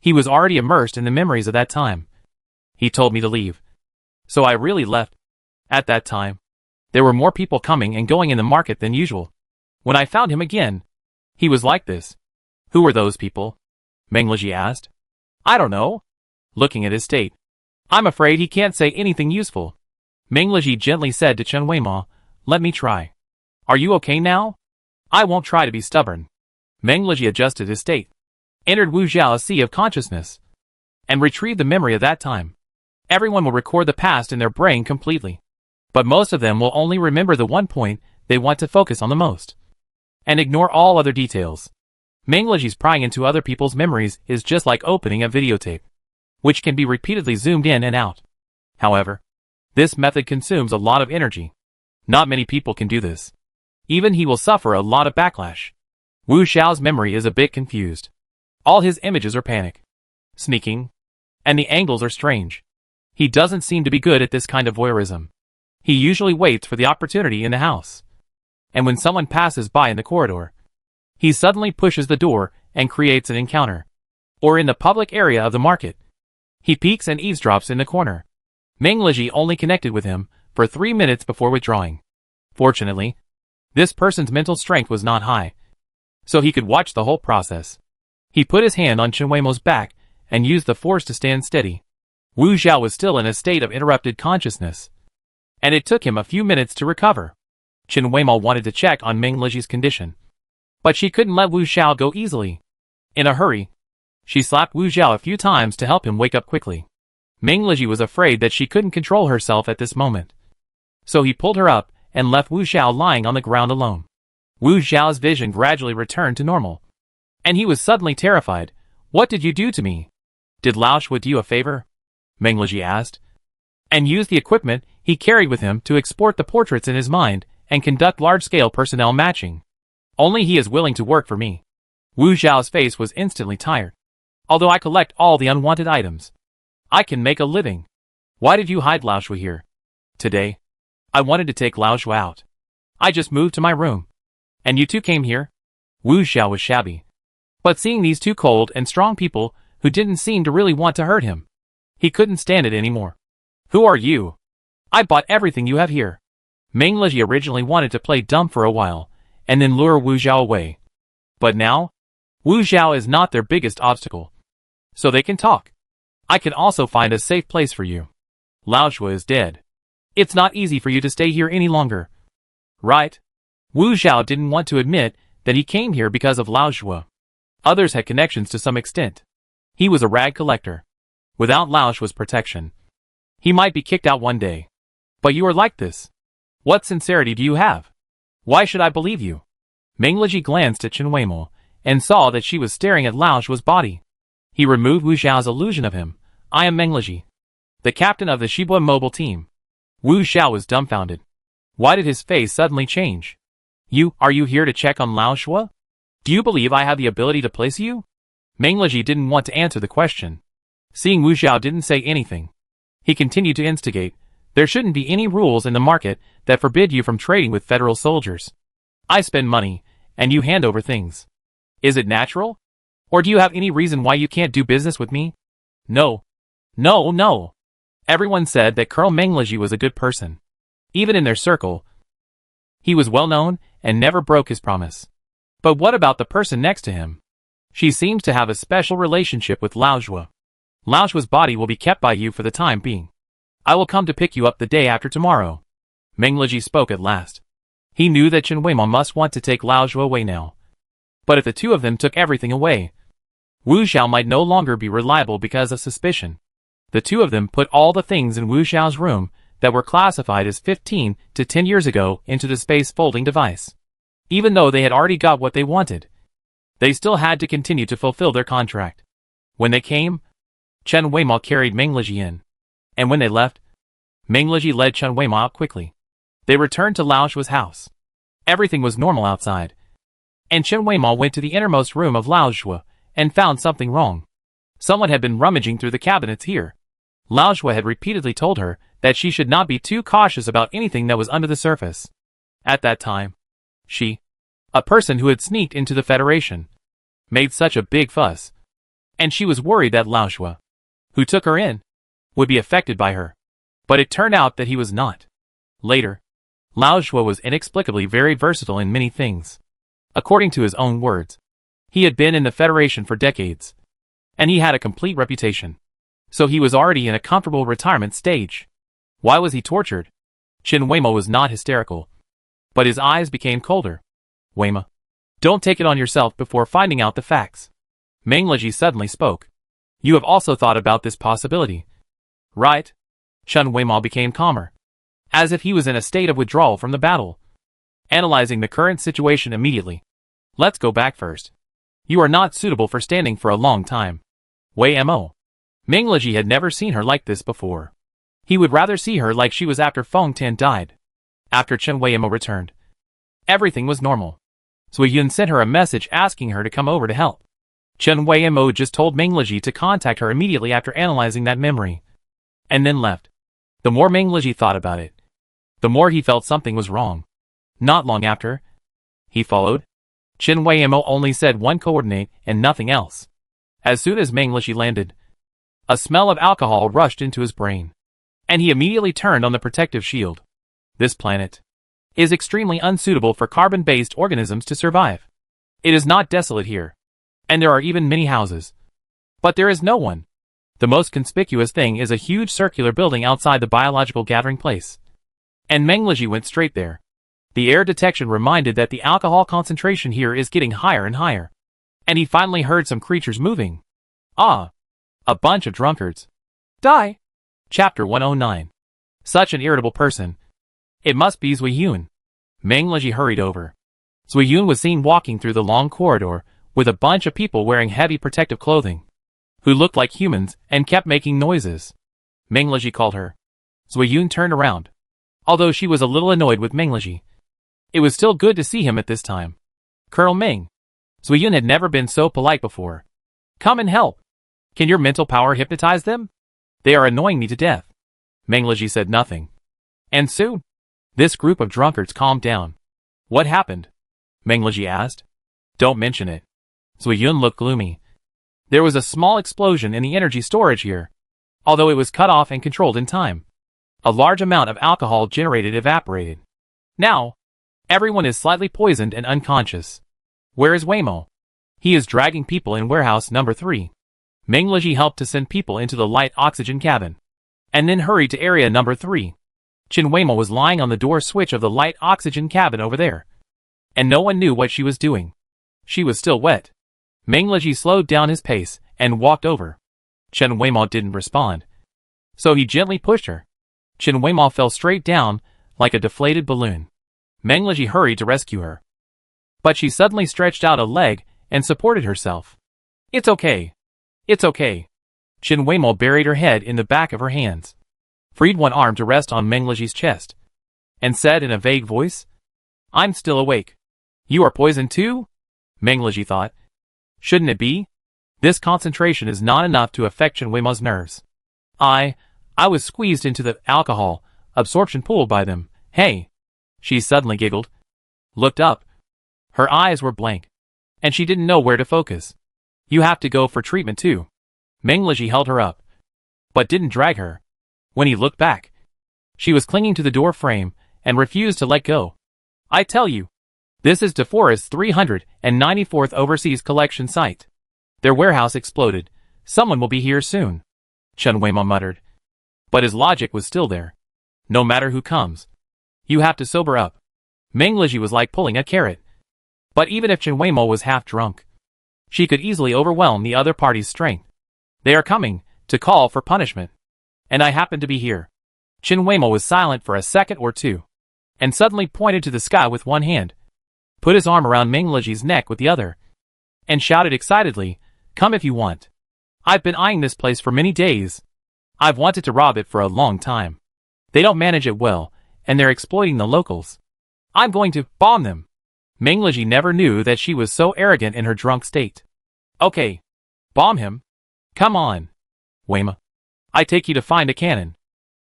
He was already immersed in the memories of that time. He told me to leave. So I really left. At that time, there were more people coming and going in the market than usual. When I found him again, he was like this. Who were those people? Meng Lizhi asked. I don't know. Looking at his state, I'm afraid he can't say anything useful. Meng Lizhi gently said to Chen Weimo, let me try. Are you okay now? I won't try to be stubborn. Meng Lizhi adjusted his state, entered Wu Zhao's sea of consciousness, and retrieved the memory of that time. Everyone will record the past in their brain completely, but most of them will only remember the one point they want to focus on the most, and ignore all other details. Meng Lizhi's prying into other people's memories is just like opening a videotape, which can be repeatedly zoomed in and out. However, this method consumes a lot of energy. Not many people can do this. Even he will suffer a lot of backlash. Wu Zhao's memory is a bit confused. All his images are panic, sneaking, and the angles are strange. He doesn't seem to be good at this kind of voyeurism. He usually waits for the opportunity in the house, and when someone passes by in the corridor, he suddenly pushes the door and creates an encounter. Or in the public area of the market, he peeks and eavesdrops in the corner. Meng Lizhi only connected with him for 3 minutes before withdrawing. Fortunately, this person's mental strength was not high, so he could watch the whole process. He put his hand on Chen Weimo's back and used the force to stand steady. Wu Zhao was still in a state of interrupted consciousness, and it took him a few minutes to recover. Chen Weimo wanted to check on Meng Lizhi's condition, but she couldn't let Wu Zhao go easily. In a hurry, she slapped Wu Zhao a few times to help him wake up quickly. Meng Lizhi was afraid that she couldn't control herself at this moment, so he pulled her up and left Wu Zhao lying on the ground alone. Wu Zhao's vision gradually returned to normal, and he was suddenly terrified. What did you do to me? Did Lao Shua do you a favor? Meng Lizhi asked, and used the equipment he carried with him to export the portraits in his mind and conduct large-scale personnel matching. Only he is willing to work for me. Wu Zhao's face was instantly tired. Although I collect all the unwanted items, I can make a living. Why did you hide Lao Shua here? Today, I wanted to take Lao Shua out. I just moved to my room, and you two came here? Wu Zhao was shabby, but seeing these two cold and strong people who didn't seem to really want to hurt him, he couldn't stand it anymore. Who are you? I bought everything you have here. Meng Lizhi originally wanted to play dumb for a while, and then lure Wu Zhao away. But now, Wu Zhao is not their biggest obstacle, so they can talk. I can also find a safe place for you. Lao Shua is dead. It's not easy for you to stay here any longer. Right? Wu Zhao didn't want to admit that he came here because of Lao Shua. Others had connections to some extent. He was a rag collector. Without Lao Shua's protection, he might be kicked out one day. But you are like this. What sincerity do you have? Why should I believe you? Meng Lizhi glanced at Chen Weimo and saw that she was staring at Lao Shua's body. He removed Wu Zhao's illusion of him, I am Meng Leji, the captain of the Shibua mobile team. Wu Xiao was dumbfounded. Why did his face suddenly change? Are you here to check on Lao Shua? Do you believe I have the ability to place you? Meng Leji didn't want to answer the question. Seeing Wu Xiao didn't say anything, he continued to instigate. There shouldn't be any rules in the market that forbid you from trading with federal soldiers. I spend money, and you hand over things. Is it natural? Or do you have any reason why you can't do business with me? No. No. Everyone said that Colonel Meng Leji was a good person. Even in their circle, he was well known and never broke his promise. But what about the person next to him? She seems to have a special relationship with Lao Shua. Lao Shua's body will be kept by you for the time being. I will come to pick you up the day after tomorrow. Meng Leji spoke at last. He knew that Chen Weimao must want to take Lao Shua away now. But if the two of them took everything away, Wu Xiao might no longer be reliable because of suspicion. The two of them put all the things in Wu Xiao's room that were classified as 15 to 10 years ago into the space folding device. Even though they had already got what they wanted, they still had to continue to fulfill their contract. When they came, Chen Weimao carried Meng Leji in. And when they left, Meng Leji led Chen Weimao out quickly. They returned to Lao Shua's house. Everything was normal outside. And Chen Weimao went to the innermost room of Lao Shua and found something wrong. Someone had been rummaging through the cabinets here. Lao Shua had repeatedly told her that she should not be too cautious about anything that was under the surface. At that time, she, a person who had sneaked into the Federation, made such a big fuss. And she was worried that Lao Shua, who took her in, would be affected by her. But it turned out that he was not. Later, Lao Shua was inexplicably very versatile in many things. According to his own words, he had been in the Federation for decades, and he had a complete reputation. So he was already in a comfortable retirement stage. Why was he tortured? Chen Weimao was not hysterical, but his eyes became colder. Weimao, don't take it on yourself before finding out the facts. Meng Leji suddenly spoke. You have also thought about this possibility, right? Chen Weimao became calmer, as if he was in a state of withdrawal from the battle, analyzing the current situation immediately. Let's go back first. You are not suitable for standing for a long time. Wei Mo. Meng Leji had never seen her like this before. He would rather see her like she was after Feng Tian died. After Chen Weimo returned, everything was normal. Zui Yun sent her a message asking her to come over to help. Chen Weimo just told Meng Leji to contact her immediately after analyzing that memory, and then left. The more Meng Leji thought about it, the more he felt something was wrong. Not long after, he followed. Chen Weimo only said one coordinate and nothing else. As soon as Meng Leji landed, a smell of alcohol rushed into his brain, and he immediately turned on the protective shield. This planet is extremely unsuitable for carbon-based organisms to survive. It is not desolate here, and there are even many houses. But there is no one. The most conspicuous thing is a huge circular building outside the biological gathering place. And Meng Leji went straight there. The air detection reminded that the alcohol concentration here is getting higher and higher. And he finally heard some creatures moving. Ah! A bunch of drunkards. Die! Chapter 109. Such an irritable person. It must be Zui Yun. Meng Leji hurried over. Zui Yun was seen walking through the long corridor with a bunch of people wearing heavy protective clothing, who looked like humans and kept making noises. Meng Leji called her. Zui Yun turned around. Although she was a little annoyed with Meng Leji, it was still good to see him at this time. Colonel Meng. Zui Yun had never been so polite before. Come and help. Can your mental power hypnotize them? They are annoying me to death. Meng Leji said nothing. And soon, this group of drunkards calmed down. What happened? Meng Leji asked. Don't mention it. Zui Yun looked gloomy. There was a small explosion in the energy storage here, although it was cut off and controlled in time. A large amount of alcohol generated evaporated. Now, everyone is slightly poisoned and unconscious. Where is Weimo? He is dragging people in warehouse number 3. Meng Leji helped to send people into the light oxygen cabin, and then hurried to area number 3. Chen Weimo was lying on the door switch of the light oxygen cabin over there, and no one knew what she was doing. She was still wet. Meng Leji slowed down his pace and walked over. Chen Weimo didn't respond, so he gently pushed her. Chen Weimo fell straight down like a deflated balloon. Meng Leji hurried to rescue her, but she suddenly stretched out a leg and supported herself. It's okay. It's okay. Chen Weimo buried her head in the back of her hands, freed one arm to rest on Meng Leji's chest, and said in a vague voice, "I'm still awake." "You are poisoned too?" Meng Leji thought. "Shouldn't it be? This concentration is not enough to affect Chen Weimo's nerves. I was squeezed into the alcohol absorption pool by them. Hey." She suddenly giggled, looked up. Her eyes were blank, and she didn't know where to focus. "You have to go for treatment too." Meng Leji held her up, but didn't drag her. When he looked back, she was clinging to the door frame and refused to let go. "I tell you, this is DeForest's 394th overseas collection site. Their warehouse exploded. Someone will be here soon," Chen Weimo muttered. But his logic was still there. No matter who comes, you have to sober up. Meng Leji was like pulling a carrot. But even if Chen Weimo was half drunk, she could easily overwhelm the other party's strength. "They are coming to call for punishment. And I happen to be here." Chen Weimo was silent for a second or two, and suddenly pointed to the sky with one hand, put his arm around Meng Leji's neck with the other, and shouted excitedly, "Come if you want. I've been eyeing this place for many days. I've wanted to rob it for a long time. They don't manage it well, and they're exploiting the locals. I'm going to bomb them." Meng Leji never knew that she was so arrogant in her drunk state. "Okay. Bomb him. Come on, Weima. I take you to find a cannon."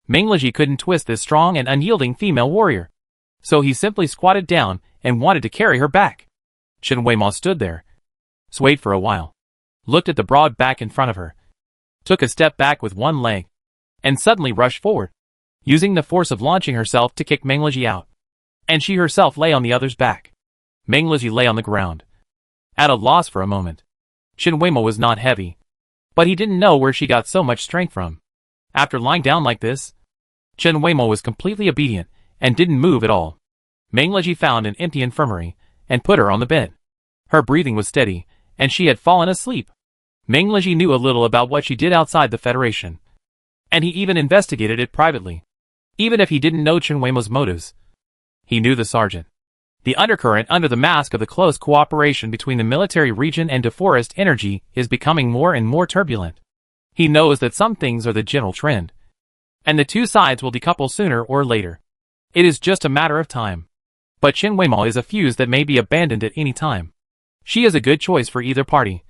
Meng Leji couldn't twist this strong and unyielding female warrior, so he simply squatted down and wanted to carry her back. Chen Weimo stood there, swayed for a while, looked at the broad back in front of her, took a step back with one leg, and suddenly rushed forward, using the force of launching herself to kick Meng Leji out. And she herself lay on the other's back. Meng Leji lay on the ground, at a loss for a moment. Chen Weimo was not heavy, but he didn't know where she got so much strength from. After lying down like this, Chen Weimo was completely obedient and didn't move at all. Meng Leji found an empty infirmary and put her on the bed. Her breathing was steady, and she had fallen asleep. Meng Leji knew a little about what she did outside the Federation, and he even investigated it privately. Even if he didn't know Chen Weimo's motives, he knew the sergeant. The undercurrent under the mask of the close cooperation between the military region and DeForest Energy is becoming more and more turbulent. He knows that some things are the general trend, and the two sides will decouple sooner or later. It is just a matter of time. But Chen Weimo is a fuse that may be abandoned at any time. She is a good choice for either party.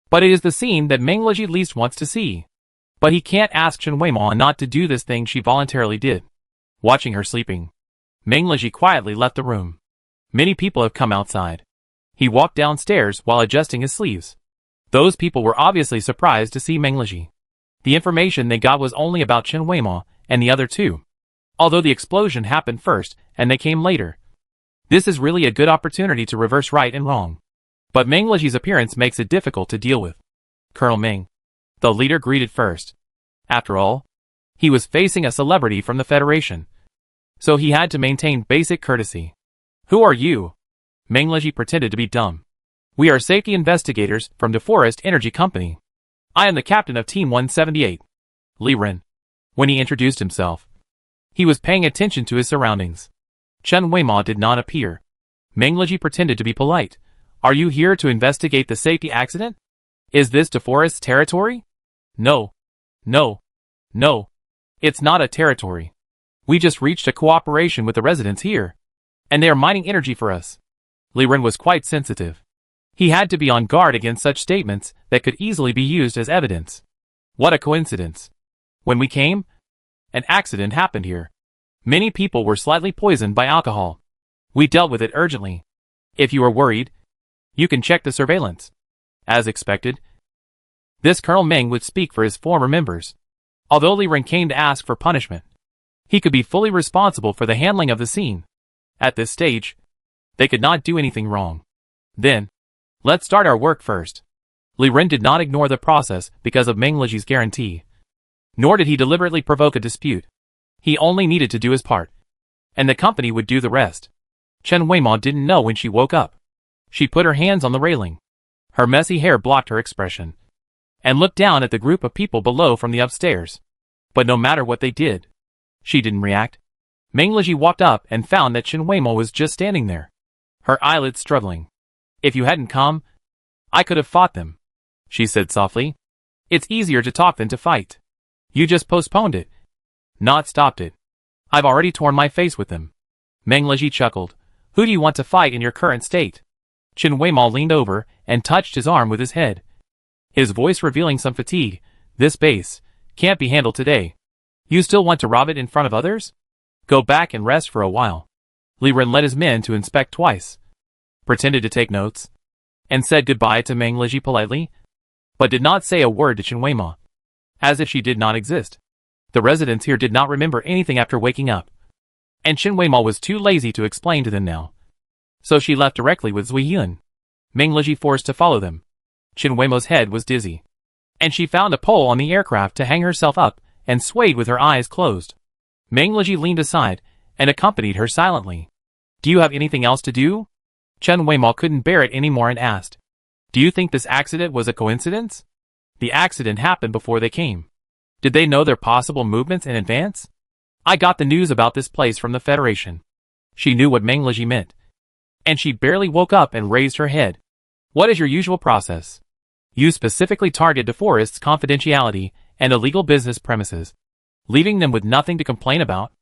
But it is the scene that Meng Leji least wants to see. But he can't ask Chen Weimo not to do this thing she voluntarily did. Watching her sleeping, Meng Leji quietly left the room. Many people have come outside. He walked downstairs while adjusting his sleeves. Those people were obviously surprised to see Meng Leji. The information they got was only about Chen Weimo and the other two, although the explosion happened first and they came later. This is really a good opportunity to reverse right and wrong. But Meng Leji's appearance makes it difficult to deal with. Colonel Meng, the leader, greeted first. After all, he was facing a celebrity from the Federation, so he had to maintain basic courtesy. "Who are you?" Meng Leji pretended to be dumb. "We are safety investigators from DeForest Energy Company. I am the captain of Team 178. Li Ren." When he introduced himself, he was paying attention to his surroundings. Chen Weimo did not appear. Meng Leji pretended to be polite. "Are you here to investigate the safety accident? Is this DeForest's territory?" No. It's not a territory. We just reached a cooperation with the residents here, and they are mining energy for us." Li Ren was quite sensitive. He had to be on guard against such statements that could easily be used as evidence. What a coincidence. When we came, an accident happened here. Many people were slightly poisoned by alcohol. We dealt with it urgently. If you are worried, you can check the surveillance. As expected, this Colonel Meng would speak for his former members. Although Li Ren came to ask for punishment, he could be fully responsible for the handling of the scene. At this stage, they could not do anything wrong. Then, let's start our work first. Li Ren did not ignore the process because of Meng Leji's guarantee. Nor did he deliberately provoke a dispute. He only needed to do his part, and the company would do the rest. Chen Weimo didn't know when she woke up. She put her hands on the railing. Her messy hair blocked her expression, and looked down at the group of people below from the upstairs. But no matter what they did, she didn't react. Meng Leji walked up and found that Chen Weimo was just standing there, her eyelids struggling. "If you hadn't come, I could have fought them," she said softly. It's easier to talk than to fight. You just postponed it. Not stopped it. I've already torn my face with them. Meng Leji chuckled. Who do you want to fight in your current state? Chen Weimao leaned over and touched his arm with his head. His voice revealing some fatigue. This base can't be handled today. You still want to rob it in front of others? Go back and rest for a while. Li Ren led his men to inspect twice, pretended to take notes, and said goodbye to Meng Leji politely, but did not say a word to Chen Weimao, as if she did not exist. The residents here did not remember anything after waking up, and Chen Weimao was too lazy to explain to them now. So she left directly with Zui Yun. Meng Leji forced to follow them. Chen Weimao's head was dizzy, and she found a pole on the aircraft to hang herself up and swayed with her eyes closed. Meng Leji leaned aside and accompanied her silently. Do you have anything else to do? Chen Weimao couldn't bear it anymore and asked. Do you think this accident was a coincidence? The accident happened before they came. Did they know their possible movements in advance? I got the news about this place from the Federation. She knew what Meng Leji meant, and she barely woke up and raised her head. What is your usual process? You specifically target DeForest's confidentiality and illegal business premises, leaving them with nothing to complain about?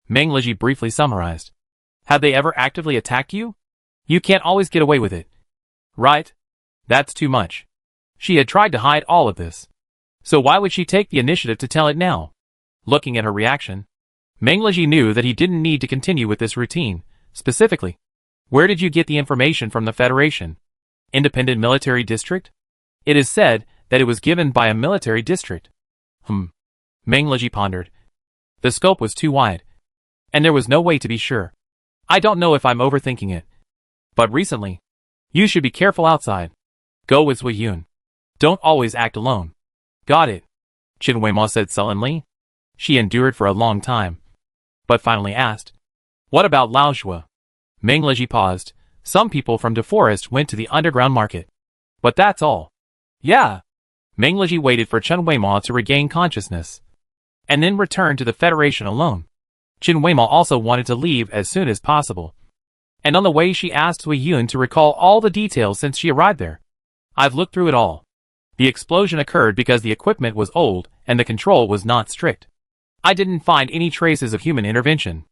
Meng Leji briefly summarized. Have they ever actively attacked you? You can't always get away with it. Right? That's too much. She had tried to hide all of this. So why would she take the initiative to tell it now? Looking at her reaction, Meng Leji knew that he didn't need to continue with this routine. Specifically, where did you get the information from the Federation? Independent military district? It is said that it was given by a military district. Meng Leji pondered. The scope was too wide, and there was no way to be sure. I don't know if I'm overthinking it, but recently, you should be careful outside. Go with Zui Yun. Don't always act alone. Got it, Chen Weimao said sullenly. She endured for a long time, but finally asked, what about Lao Zhua? Meng Leji paused. Some people from DeForest went to the underground market. But that's all. Yeah. Meng Leji waited for Chen Weimao to regain consciousness, and then returned to the Federation alone. Chen Weimao also wanted to leave as soon as possible, and on the way she asked Zui Yun to recall all the details since she arrived there. I've looked through it all. The explosion occurred because the equipment was old and the control was not strict. I didn't find any traces of human intervention.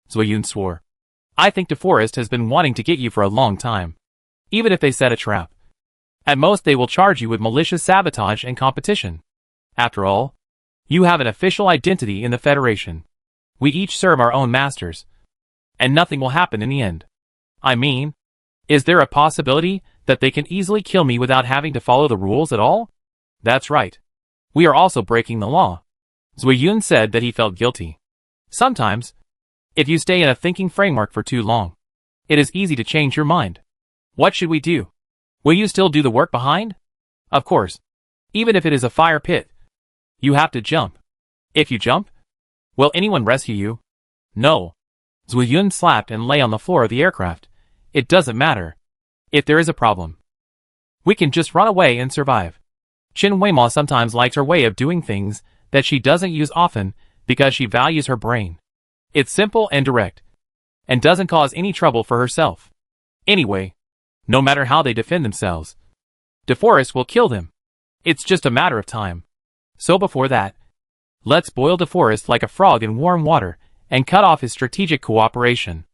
Zui Yun swore. I think DeForest has been wanting to get you for a long time. Even if they set a trap, at most they will charge you with malicious sabotage and competition. After all, you have an official identity in the Federation. We each serve our own masters, and nothing will happen in the end. I mean, is there a possibility that they can easily kill me without having to follow the rules at all? That's right. We are also breaking the law. Zui Yun said that he felt guilty. Sometimes, if you stay in a thinking framework for too long, it is easy to change your mind. What should we do? Will you still do the work behind? Of course. Even if it is a fire pit. You have to jump. If you jump, will anyone rescue you? No. Zui Yun slapped and lay on the floor of the aircraft. It doesn't matter. If there is a problem, we can just run away and survive. Chen Weimao sometimes likes her way of doing things that she doesn't use often because she values her brain. It's simple and direct, and doesn't cause any trouble for herself. Anyway, no matter how they defend themselves, DeForest will kill them. It's just a matter of time. So before that, let's boil DeForest like a frog in warm water and cut off his strategic cooperation.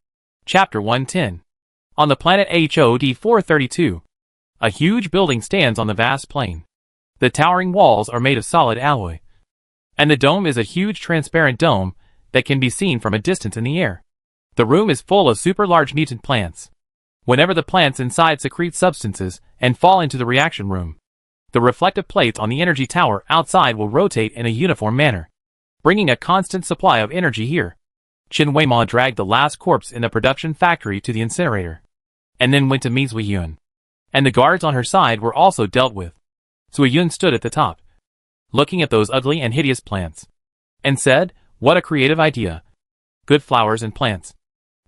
Chapter 110. On the planet HOD 432, a huge building stands on the vast plain. The towering walls are made of solid alloy, and the dome is a huge transparent dome that can be seen from a distance in the air. The room is full of super large mutant plants. Whenever the plants inside secrete substances and fall into the reaction room, the reflective plates on the energy tower outside will rotate in a uniform manner, bringing a constant supply of energy here. Chen Weimao dragged the last corpse in the production factory to the incinerator, and then went to meet Zui Yun. And the guards on her side were also dealt with. Zui Yun stood at the top, looking at those ugly and hideous plants, and said, what a creative idea. Good flowers and plants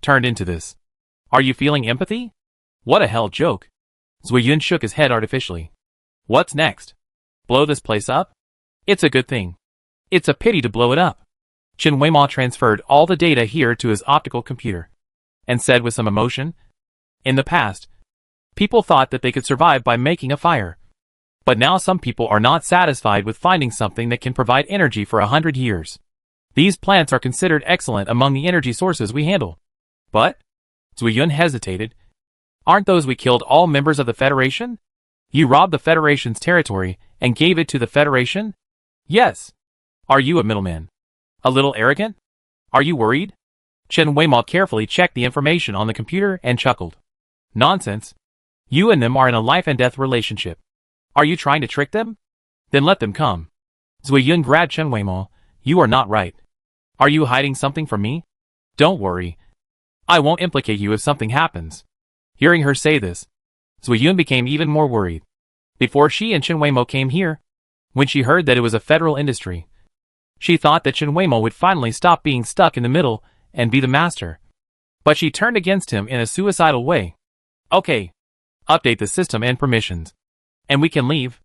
turned into this. Are you feeling empathy? What a hell joke. Zui Yun shook his head artificially. What's next? Blow this place up? It's a good thing. It's a pity to blow it up. Chen Weimao transferred all the data here to his optical computer, and said with some emotion, in the past, people thought that they could survive by making a fire. But now some people are not satisfied with finding something that can provide energy for 100 years. These plants are considered excellent among the energy sources we handle. But? Zui-yun hesitated. Aren't those we killed all members of the Federation? You robbed the Federation's territory and gave it to the Federation? Yes. Are you a middleman? A little arrogant? Are you worried? Chen Weimao carefully checked the information on the computer and chuckled. Nonsense. You and them are in a life-and-death relationship. Are you trying to trick them? Then let them come. Zui-yun grabbed Chen Weimao. You are not right. Are you hiding something from me? Don't worry. I won't implicate you if something happens. Hearing her say this, Zui-yun became even more worried. Before she and Chen Weimao came here, when she heard that it was a federal industry, she thought that Chen Weimao would finally stop being stuck in the middle and be the master. But she turned against him in a suicidal way. Okay. Update the system and permissions. And we can leave.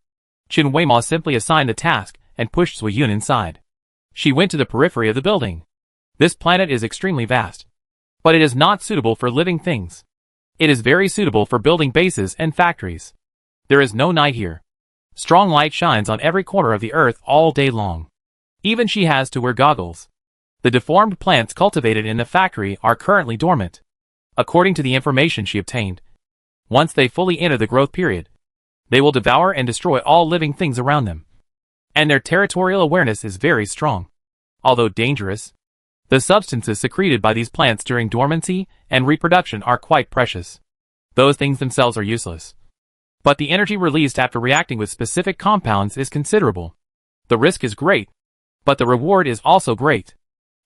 Chen Weimao simply assigned the task and pushed Zui-yun inside. She went to the periphery of the building. This planet is extremely vast. But it is not suitable for living things. It is very suitable for building bases and factories. There is no night here. Strong light shines on every corner of the earth all day long. Even she has to wear goggles. The deformed plants cultivated in the factory are currently dormant. According to the information she obtained, once they fully enter the growth period, they will devour and destroy all living things around them. And their territorial awareness is very strong. Although dangerous, the substances secreted by these plants during dormancy and reproduction are quite precious. Those things themselves are useless. But the energy released after reacting with specific compounds is considerable. The risk is great, but the reward is also great.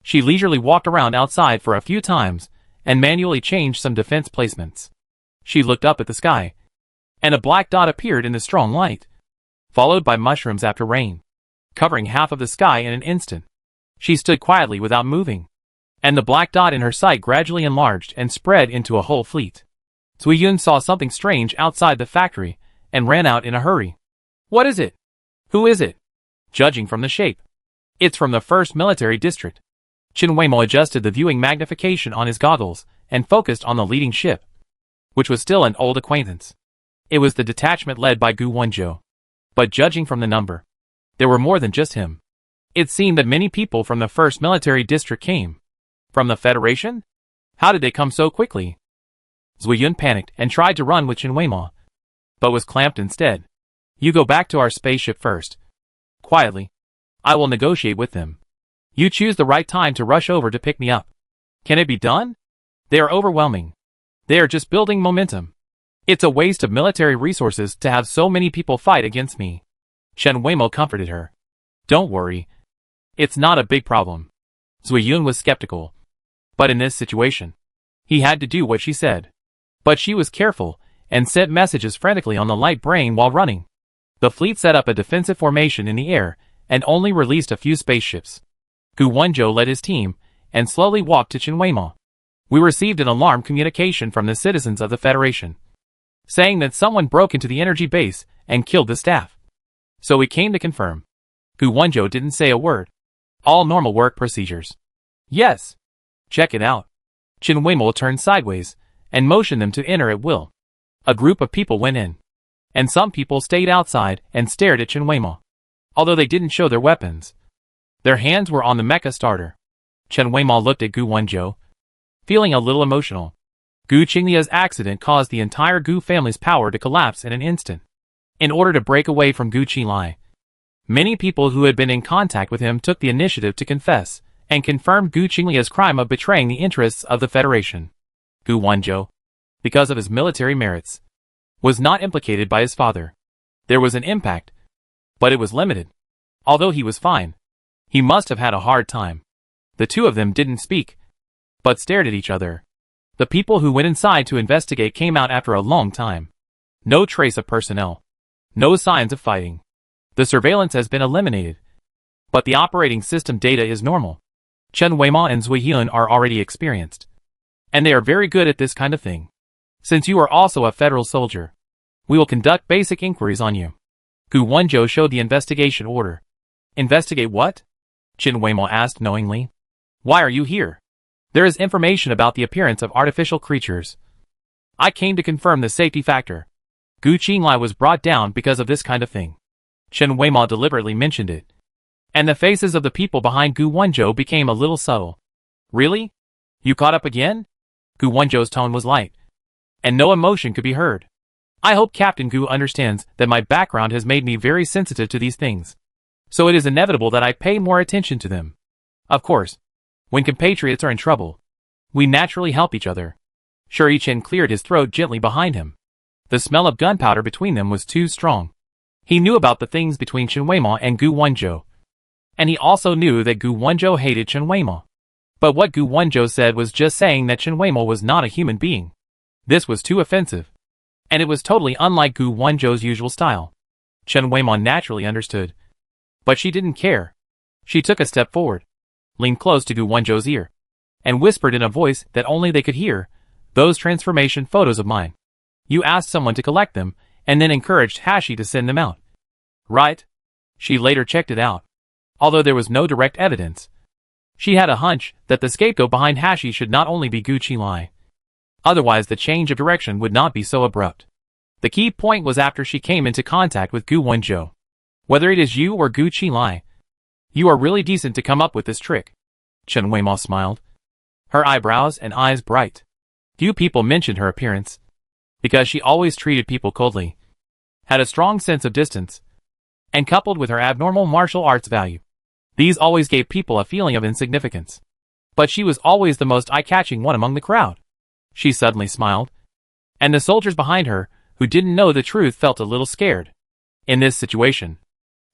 She leisurely walked around outside for a few times and manually changed some defense placements. She looked up at the sky, and a black dot appeared in the strong light, followed by mushrooms after rain, covering half of the sky in an instant. She stood quietly without moving, and the black dot in her sight gradually enlarged and spread into a whole fleet. Zui-yun saw something strange outside the factory and ran out in a hurry. What is it? Who is it? Judging from the shape, it's from the 1st Military District. Chen Weimao adjusted the viewing magnification on his goggles and focused on the leading ship, which was still an old acquaintance. It was the detachment led by Gu Wenzhou. But judging from the number, there were more than just him. It seemed that many people from the 1st Military District came. From the Federation? How did they come so quickly? Zui-yun panicked and tried to run with Chen Weimao, but was clamped instead. You go back to our spaceship first. Quietly. I will negotiate with them. You choose the right time to rush over to pick me up. Can it be done? They are overwhelming. They are just building momentum. It's a waste of military resources to have so many people fight against me. Chen Weimao comforted her. Don't worry. It's not a big problem. Zui-yun was skeptical. But in this situation, he had to do what she said. But she was careful and sent messages frantically on the light brain while running. The fleet set up a defensive formation in the air and only released a few spaceships. Gu Wenzhou led his team and slowly walked to Chen Weimao. We received an alarm communication from the citizens of the Federation, saying that someone broke into the energy base and killed the staff. So we came to confirm. Gu Wenzhou didn't say a word. All normal work procedures. Yes. Check it out. Chen Weimao turned sideways and motioned them to enter at will. A group of people went in, and some people stayed outside and stared at Chen Weimao. Although they didn't show their weapons, their hands were on the mecha starter. Chen Weimao looked at Gu Wenzhou, feeling a little emotional. Gu Qinglia's accident caused the entire Gu family's power to collapse in an instant. In order to break away from Gu Qinglai, many people who had been in contact with him took the initiative to confess and confirmed Gu Qinglia's crime of betraying the interests of the Federation. Gu Wenzhou, because of his military merits, was not implicated by his father. There was an impact, but it was limited. Although he was fine, he must have had a hard time. The two of them didn't speak, but stared at each other. The people who went inside to investigate came out after a long time. No trace of personnel. No signs of fighting. The surveillance has been eliminated, but the operating system data is normal. Chen Weimao and Zui-yun are already experienced, and they are very good at this kind of thing. Since you are also a federal soldier, we will conduct basic inquiries on you. Gu Wenzhou showed the investigation order. Investigate what? Chen Weimao asked knowingly. Why are you here? There is information about the appearance of artificial creatures. I came to confirm the safety factor. Gu Qinglai was brought down because of this kind of thing. Chen Weima deliberately mentioned it. And the faces of the people behind Gu Wenzhou became a little subtle. Really? You caught up again? Gu Wenzhou's tone was light, and no emotion could be heard. I hope Captain Gu understands that my background has made me very sensitive to these things. So it is inevitable that I pay more attention to them. Of course, when compatriots are in trouble, we naturally help each other. Shi Chen cleared his throat gently behind him. The smell of gunpowder between them was too strong. He knew about the things between Chen Weima and Gu Wenzhou. And he also knew that Gu Wenzhou hated Chen Weima. But what Gu Wenzhou said was just saying that Chen Weima was not a human being. This was too offensive. And it was totally unlike Gu Wenzhou's usual style. Chen Weima naturally understood. But she didn't care. She took a step forward, leaned close to Gu Wenzhou's ear, and whispered in a voice that only they could hear, "Those transformation photos of mine. You asked someone to collect them, and then encouraged Hashi to send them out. Right?" She later checked it out. Although there was no direct evidence, she had a hunch that the scapegoat behind Hashi should not only be Gu Qinglai. Otherwise the change of direction would not be so abrupt. The key point was after she came into contact with Gu Wenzhou. "Whether it is you or Gu Qinglai, you are really decent to come up with this trick." Chen Weima smiled, her eyebrows and eyes bright. Few people mentioned her appearance, because she always treated people coldly, had a strong sense of distance, and coupled with her abnormal martial arts value, these always gave people a feeling of insignificance. But she was always the most eye-catching one among the crowd. She suddenly smiled, and the soldiers behind her, who didn't know the truth, felt a little scared. In this situation,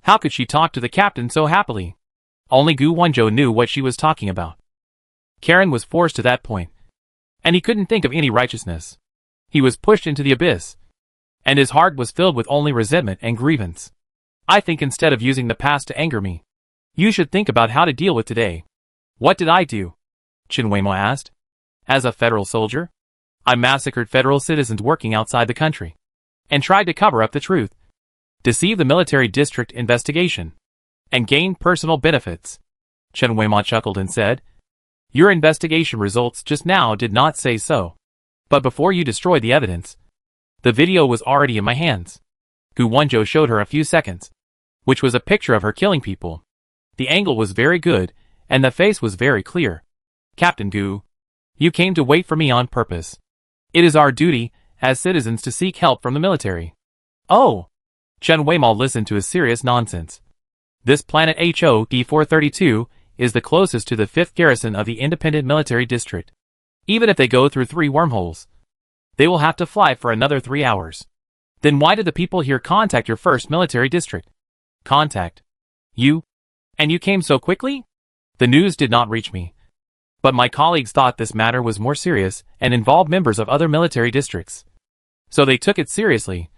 how could she talk to the captain so happily? Only Gu Wenzhou knew what she was talking about. Karen was forced to that point, and he couldn't think of any righteousness. He was pushed into the abyss, and his heart was filled with only resentment and grievance. "I think instead of using the past to anger me, you should think about how to deal with today." "What did I do?" Chen Weima asked. "As a federal soldier, I massacred federal citizens working outside the country, and tried to cover up the truth, deceive the military district investigation, and gain personal benefits." Chen Weima chuckled and said, "Your investigation results just now did not say so. But before you destroyed the evidence, the video was already in my hands." Gu Wenzhou showed her a few seconds, which was a picture of her killing people. The angle was very good, and the face was very clear. "Captain Gu, you came to wait for me on purpose. It is our duty, as citizens, to seek help from the military." "Oh!" Chen Weima listened to his serious nonsense. "This planet HOD-432 is the closest to the 5th garrison of the independent military district. Even if they go through 3 wormholes, they will have to fly for another 3 hours. Then why did the people here contact your first military district?" "Contact? You? And you came so quickly?" "The news did not reach me. But my colleagues thought this matter was more serious and involved members of other military districts. So they took it seriously.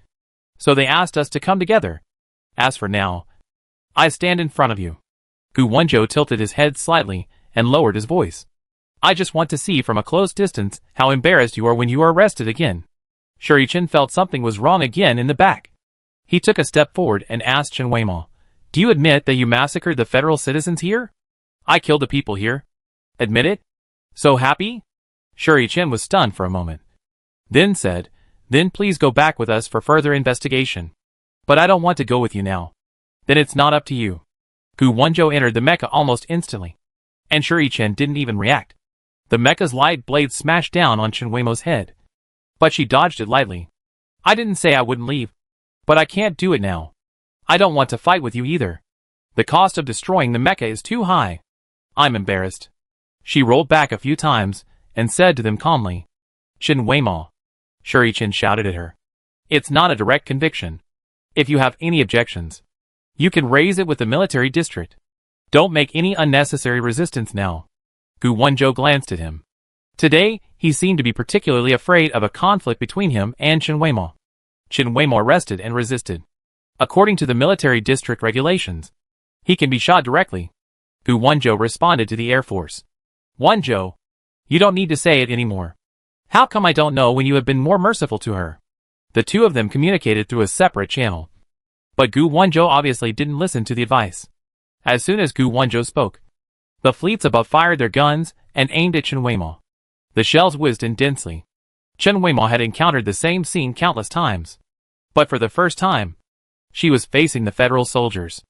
So they asked us to come together. As for now, I stand in front of you." Gu Wenzhou tilted his head slightly and lowered his voice. "I just want to see from a close distance how embarrassed you are when you are arrested again." Shi Chen felt something was wrong again in the back. He took a step forward and asked Chen Weima, "Do you admit that you massacred the federal citizens here?" "I killed the people here." "Admit it? So happy?" Shi Chen was stunned for a moment. Then said, "Then please go back with us for further investigation." "But I don't want to go with you now." "Then it's not up to you." Gu Wenzhou entered the mecha almost instantly, and Shi Chen didn't even react. The mecha's light blade smashed down on Chen Weima's head, but she dodged it lightly. "I didn't say I wouldn't leave, but I can't do it now. I don't want to fight with you either. The cost of destroying the mecha is too high. I'm embarrassed." She rolled back a few times and said to them calmly, "Chen Weima." Shi Chen shouted at her, "It's not a direct conviction. If you have any objections, you can raise it with the military district. Don't make any unnecessary resistance now." Gu Wenzhou glanced at him. Today, he seemed to be particularly afraid of a conflict between him and Chen Weima. Chen Weima rested and resisted. According to the military district regulations, he can be shot directly. Gu Wenzhou responded to the Air Force. "Wenzhou, you don't need to say it anymore. How come I don't know when you have been more merciful to her?" The two of them communicated through a separate channel. But Gu Wenzhou obviously didn't listen to the advice. As soon as Gu Wenzhou spoke, the fleets above fired their guns and aimed at Chen Weima. The shells whizzed in densely. Chen Weima had encountered the same scene countless times. But for the first time, she was facing the federal soldiers.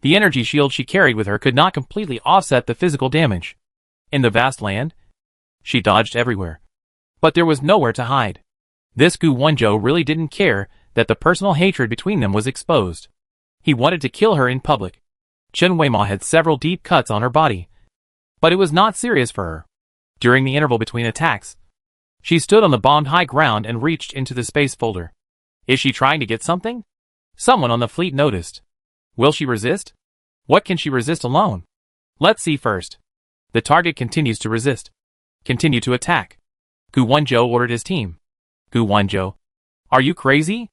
The energy shield she carried with her could not completely offset the physical damage. In the vast land, she dodged everywhere. But there was nowhere to hide. This Gu Wonjo really didn't care that the personal hatred between them was exposed. He wanted to kill her in public. Chen Weima had several deep cuts on her body, but it was not serious for her. During the interval between attacks, she stood on the bombed high ground and reached into the space folder. Is she trying to get something? Someone on the fleet noticed. Will she resist? What can she resist alone? Let's see first. The target continues to resist. Continue to attack. Gu Wonjo ordered his team. Gu Wonjo, are you crazy?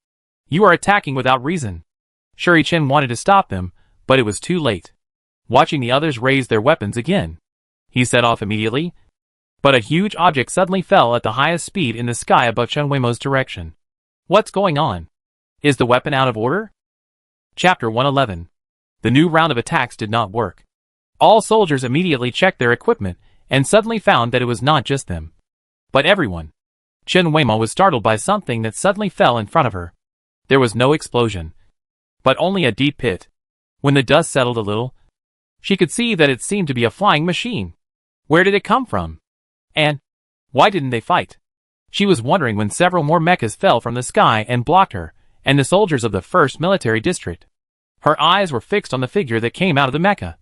You are attacking without reason. Shuri Chen wanted to stop them, but it was too late. Watching the others raise their weapons again, he set off immediately, but a huge object suddenly fell at the highest speed in the sky above Chen Weimo's direction. What's going on? Is the weapon out of order? Chapter 111. The new round of attacks did not work. All soldiers immediately checked their equipment and suddenly found that it was not just them, but everyone. Chen Weimo was startled by something that suddenly fell in front of her. There was no explosion, but only a deep pit. When the dust settled a little, she could see that it seemed to be a flying machine. Where did it come from? And why didn't they fight? She was wondering when several more mechas fell from the sky and blocked her and the soldiers of the 1st Military District. Her eyes were fixed on the figure that came out of the mecha,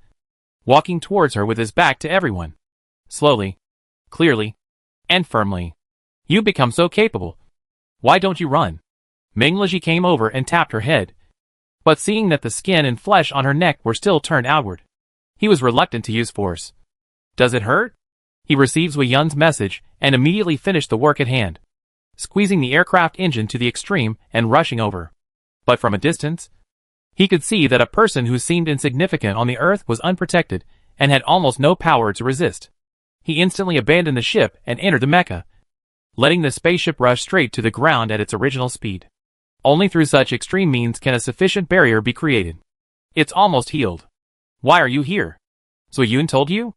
walking towards her with his back to everyone. Slowly, clearly, and firmly. You become so capable. Why don't you run? Mengliji came over and tapped her head, but seeing that the skin and flesh on her neck were still turned outward, he was reluctant to use force. Does it hurt? He receives Wei Yun's message and immediately finished the work at hand, squeezing the aircraft engine to the extreme and rushing over. But from a distance, he could see that a person who seemed insignificant on the earth was unprotected and had almost no power to resist. He instantly abandoned the ship and entered the mecha, letting the spaceship rush straight to the ground at its original speed. Only through such extreme means can a sufficient barrier be created. It's almost healed. Why are you here? So Yun told you?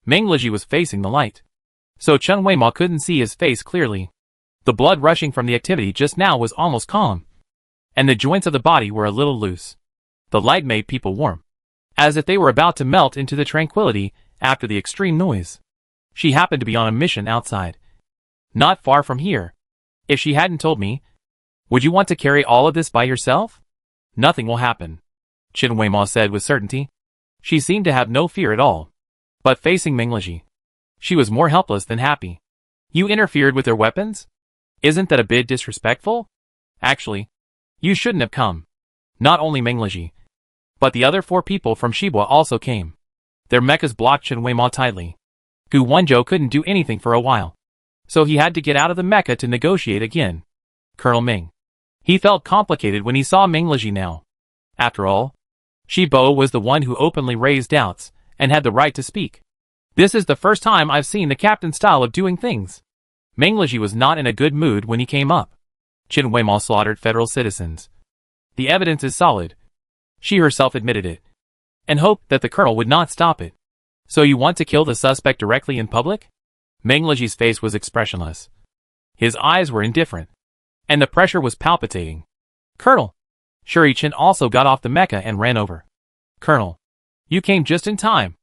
Mengliji was facing the light, so Chen Weima couldn't see his face clearly. The blood rushing from the activity just now was almost calm, and the joints of the body were a little loose. The light made people warm, as if they were about to melt into the tranquility after the extreme noise. She happened to be on a mission outside, not far from here. If she hadn't told me, would you want to carry all of this by yourself? Nothing will happen, Chen Weima said with certainty. She seemed to have no fear at all. But facing Mengliji, she was more helpless than happy. You interfered with their weapons? Isn't that a bit disrespectful? Actually, you shouldn't have come. Not only Mengliji, but the other 4 people from Shibwa also came. Their mechas blocked Chen Weima tightly. Gu Wonjo couldn't do anything for a while, so he had to get out of the mecha to negotiate again. Colonel Ming. He felt complicated when he saw Mengliji now. After all, Shibo was the one who openly raised doubts and had the right to speak. This is the first time I've seen the captain's style of doing things. Mengliji was not in a good mood when he came up. Chen Weima slaughtered federal citizens. The evidence is solid. She herself admitted it, and hoped that the colonel would not stop it. So you want to kill the suspect directly in public? Mengliji's face was expressionless. His eyes were indifferent, and the pressure was palpitating. Colonel! Shuri Chen also got off the mecha and ran over. Colonel! You came just in time.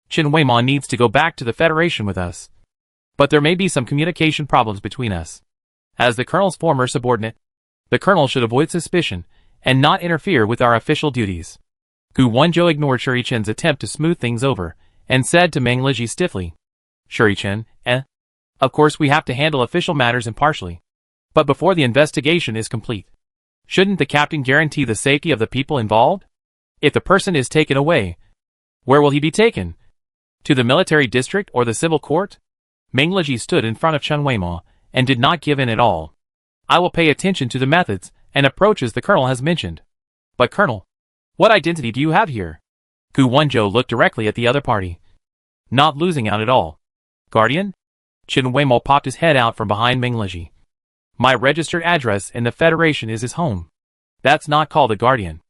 Chen Weima needs to go back to the Federation with us. But there may be some communication problems between us. As the colonel's former subordinate, the colonel should avoid suspicion and not interfere with our official duties. Gu Wonjo ignored Shuri Chen's attempt to smooth things over and said to Mengliji stiffly, Shuri Chen, of course we have to handle official matters impartially. But before the investigation is complete, shouldn't the captain guarantee the safety of the people involved? If the person is taken away, where will he be taken? To the military district or the civil court? Mengliji stood in front of Chen Weima and did not give in at all. I will pay attention to the methods and approaches the colonel has mentioned. But colonel, what identity do you have here? Gu Wonjo looked directly at the other party, not losing out at all. Guardian? Chen Weimo popped his head out from behind Mengliji. My registered address in the Federation is his home. That's not called a guardian.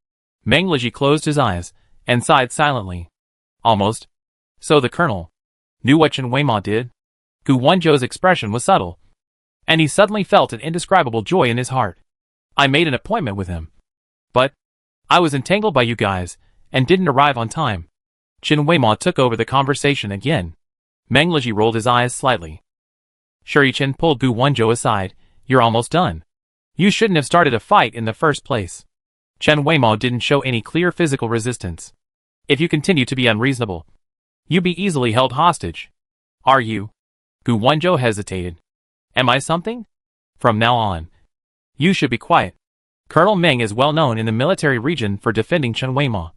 Mengliji closed his eyes and sighed silently. Almost. So the colonel knew what Chen Weima did? Gu Wonjo's expression was subtle, and he suddenly felt an indescribable joy in his heart. I made an appointment with him. But I was entangled by you guys and didn't arrive on time. Chen Weimo took over the conversation again. Meng Leji rolled his eyes slightly. Shuri-chan pulled Gu Wenzhou aside. You're almost done. You shouldn't have started a fight in the first place. Chen Weimo didn't show any clear physical resistance. If you continue to be unreasonable, you'll be easily held hostage. Are you? Gu Wenzhou hesitated. Am I something? From now on, you should be quiet. Colonel Meng is well known in the military region for defending Chen Weimo.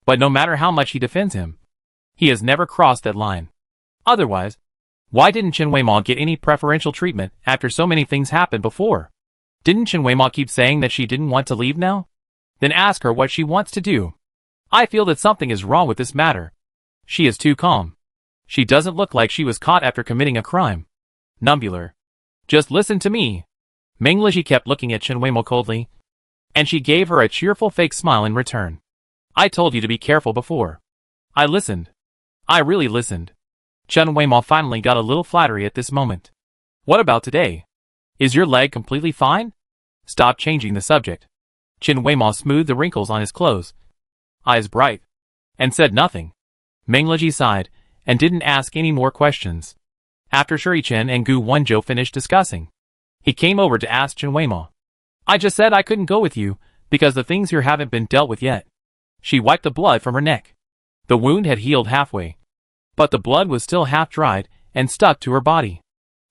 But no matter how much he defends him, he has never crossed that line. Otherwise, why didn't Chen Weimo get any preferential treatment after so many things happened before? Didn't Chen Weimo keep saying that she didn't want to leave now? Then ask her what she wants to do. I feel that something is wrong with this matter. She is too calm. She doesn't look like she was caught after committing a crime. Numbular. Just listen to me. Meng Leji kept looking at Chen Weimo coldly, and she gave her a cheerful fake smile in return. I told you to be careful before. I listened. I really listened. Chen Weimo finally got a little flattery at this moment. What about today? Is your leg completely fine? Stop changing the subject. Chen Weimo smoothed the wrinkles on his clothes, eyes bright, and said nothing. Meng Leji sighed and didn't ask any more questions. After Shuri-chan and Gu Wenzhou finished discussing, he came over to ask Chen Weimo. I just said I couldn't go with you because the things here haven't been dealt with yet. She wiped the blood from her neck. The wound had healed halfway, but the blood was still half dried and stuck to her body.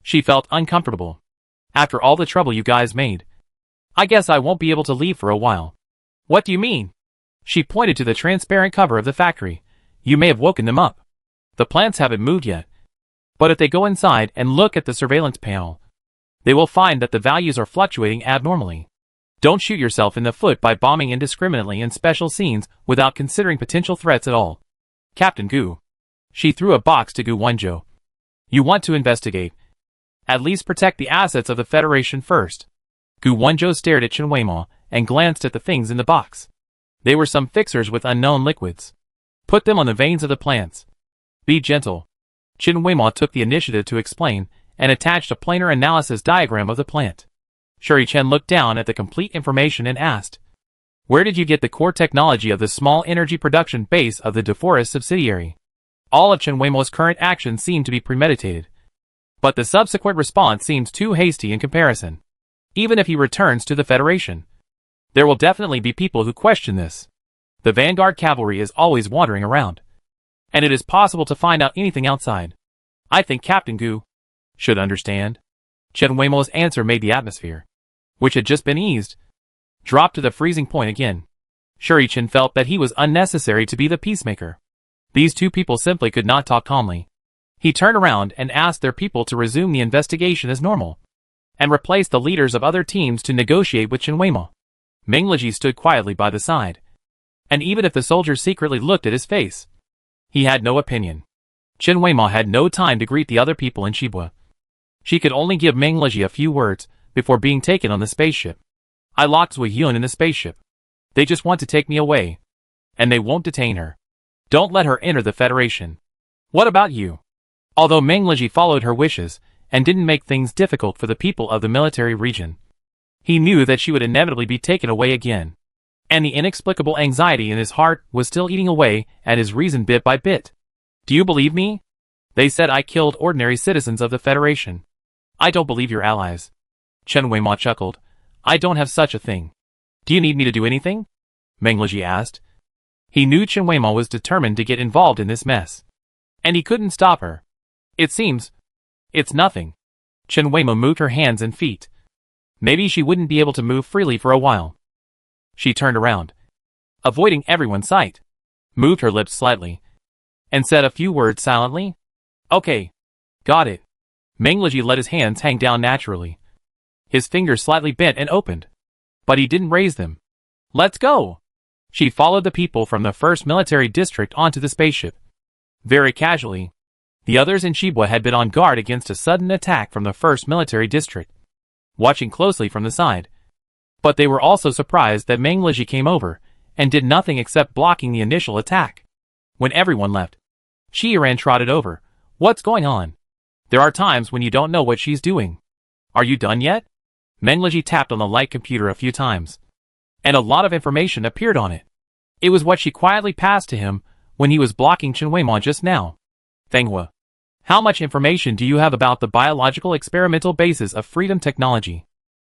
She felt uncomfortable. After all the trouble you guys made, I guess I won't be able to leave for a while. What do you mean? She pointed to the transparent cover of the factory. You may have woken them up. The plants haven't moved yet. But if they go inside and look at the surveillance panel, they will find that the values are fluctuating abnormally. Don't shoot yourself in the foot by bombing indiscriminately in special scenes without considering potential threats at all. Captain Gu. She threw a box to Gu Wenzhou. You want to investigate. At least protect the assets of the Federation first. Gu Wenzhou stared at Chen Weimo and glanced at the things in the box. They were some fixers with unknown liquids. Put them on the veins of the plants. Be gentle. Chen Weimo took the initiative to explain and attached a planar analysis diagram of the plant. Shuri-chan looked down at the complete information and asked, where did you get the core technology of the small energy production base of the DeForest subsidiary? All of Chen Weimo's current actions seem to be premeditated, but the subsequent response seems too hasty in comparison. Even if he returns to the Federation, there will definitely be people who question this. The Vanguard cavalry is always wandering around, and it is possible to find out anything outside. I think Captain Gu should understand. Chen Weimo's answer made the atmosphere, which had just been eased, drop to the freezing point again. Shuri-chan felt that he was unnecessary to be the peacemaker. These two people simply could not talk calmly. He turned around and asked their people to resume the investigation as normal, and replace the leaders of other teams to negotiate with Chen Weimo. Meng Leji stood quietly by the side, and even if the soldiers secretly looked at his face, he had no opinion. Chen Weimo had no time to greet the other people in Shibuya. She could only give Meng Leji a few words before being taken on the spaceship. I locked Zui Yun in the spaceship. They just want to take me away, and they won't detain her. Don't let her enter the Federation. What about you? Although Meng Leji followed her wishes and didn't make things difficult for the people of the military region, he knew that she would inevitably be taken away again, and the inexplicable anxiety in his heart was still eating away at his reason bit by bit. Do you believe me? They said I killed ordinary citizens of the Federation. I don't believe your allies. Chen Weimo chuckled. I don't have such a thing. Do you need me to do anything? Meng Leji asked. He knew Chen Weimo was determined to get involved in this mess, and he couldn't stop her. It seems. It's nothing. Chen Weimo moved her hands and feet. Maybe she wouldn't be able to move freely for a while. She turned around, avoiding everyone's sight, moved her lips slightly, and said a few words silently. Okay. Got it. Meng Leji let his hands hang down naturally. His fingers slightly bent and opened, but he didn't raise them. Let's go. She followed the people from the 1st Military District onto the spaceship. Very casually, the others in Shibuya had been on guard against a sudden attack from the 1st Military District, watching closely from the side. But they were also surprised that Meng Leji came over and did nothing except blocking the initial attack. When everyone left, Shiran trotted over. What's going on? There are times when you don't know what she's doing. Are you done yet? Meng Liji tapped on the light computer a few times, and a lot of information appeared on it. It was what she quietly passed to him when he was blocking Chen Weimao just now. Fenghua, how much information do you have about the biological experimental basis of freedom technology?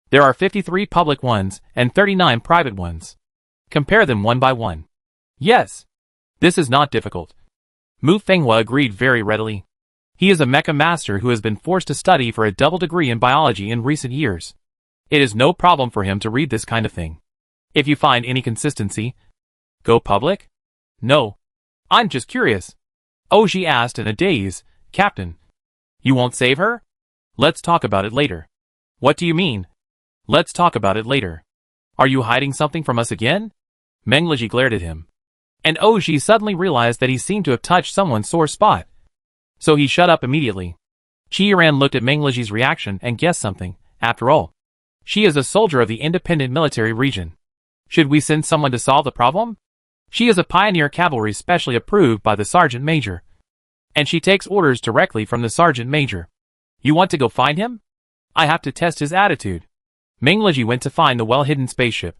There are 53 public ones and 39 private ones. Compare them one by one. Yes. This is not difficult. Mu Fenghua agreed very readily. He is a mecha master who has been forced to study for a double degree in biology in recent years. It is no problem for him to read this kind of thing. If you find any consistency, go public? No. I'm just curious. Oji asked in a daze. Captain, you won't save her? Let's talk about it later. What do you mean? Let's talk about it later. Are you hiding something from us again? Meng Liji glared at him. And Oji suddenly realized that he seemed to have touched someone's sore spot. So he shut up immediately. Qi Yiran looked at Meng Liji's reaction and guessed something. After all, she is a soldier of the independent military region. Should we send someone to solve the problem? She is a pioneer cavalry specially approved by the sergeant major. And she takes orders directly from the sergeant major. You want to go find him? I have to test his attitude. Meng Liji went to find the well-hidden spaceship,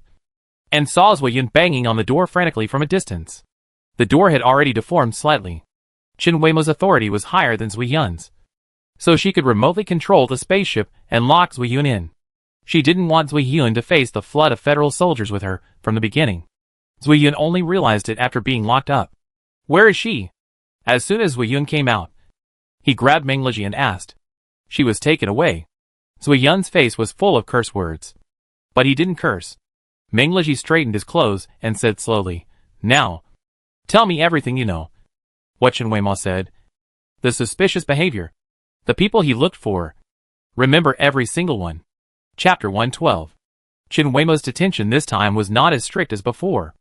and saw Zui Yun banging on the door frantically from a distance. The door had already deformed slightly. Chen Weimao's authority was higher than Zui Yun's, so she could remotely control the spaceship and lock Zui Yun in. She didn't want Zui Yun to face the flood of federal soldiers with her from the beginning. Zui Yun only realized it after being locked up. Where is she? As soon as Zui Yun came out, he grabbed Meng Liji and asked. She was taken away. Zui Yun's face was full of curse words. But he didn't curse. Meng Liji straightened his clothes and said slowly, Now, tell me everything you know. What Chen Weimao said. The suspicious behavior. The people he looked for. Remember every single one. Chapter 112. Chen Weimao's detention this time was not as strict as before.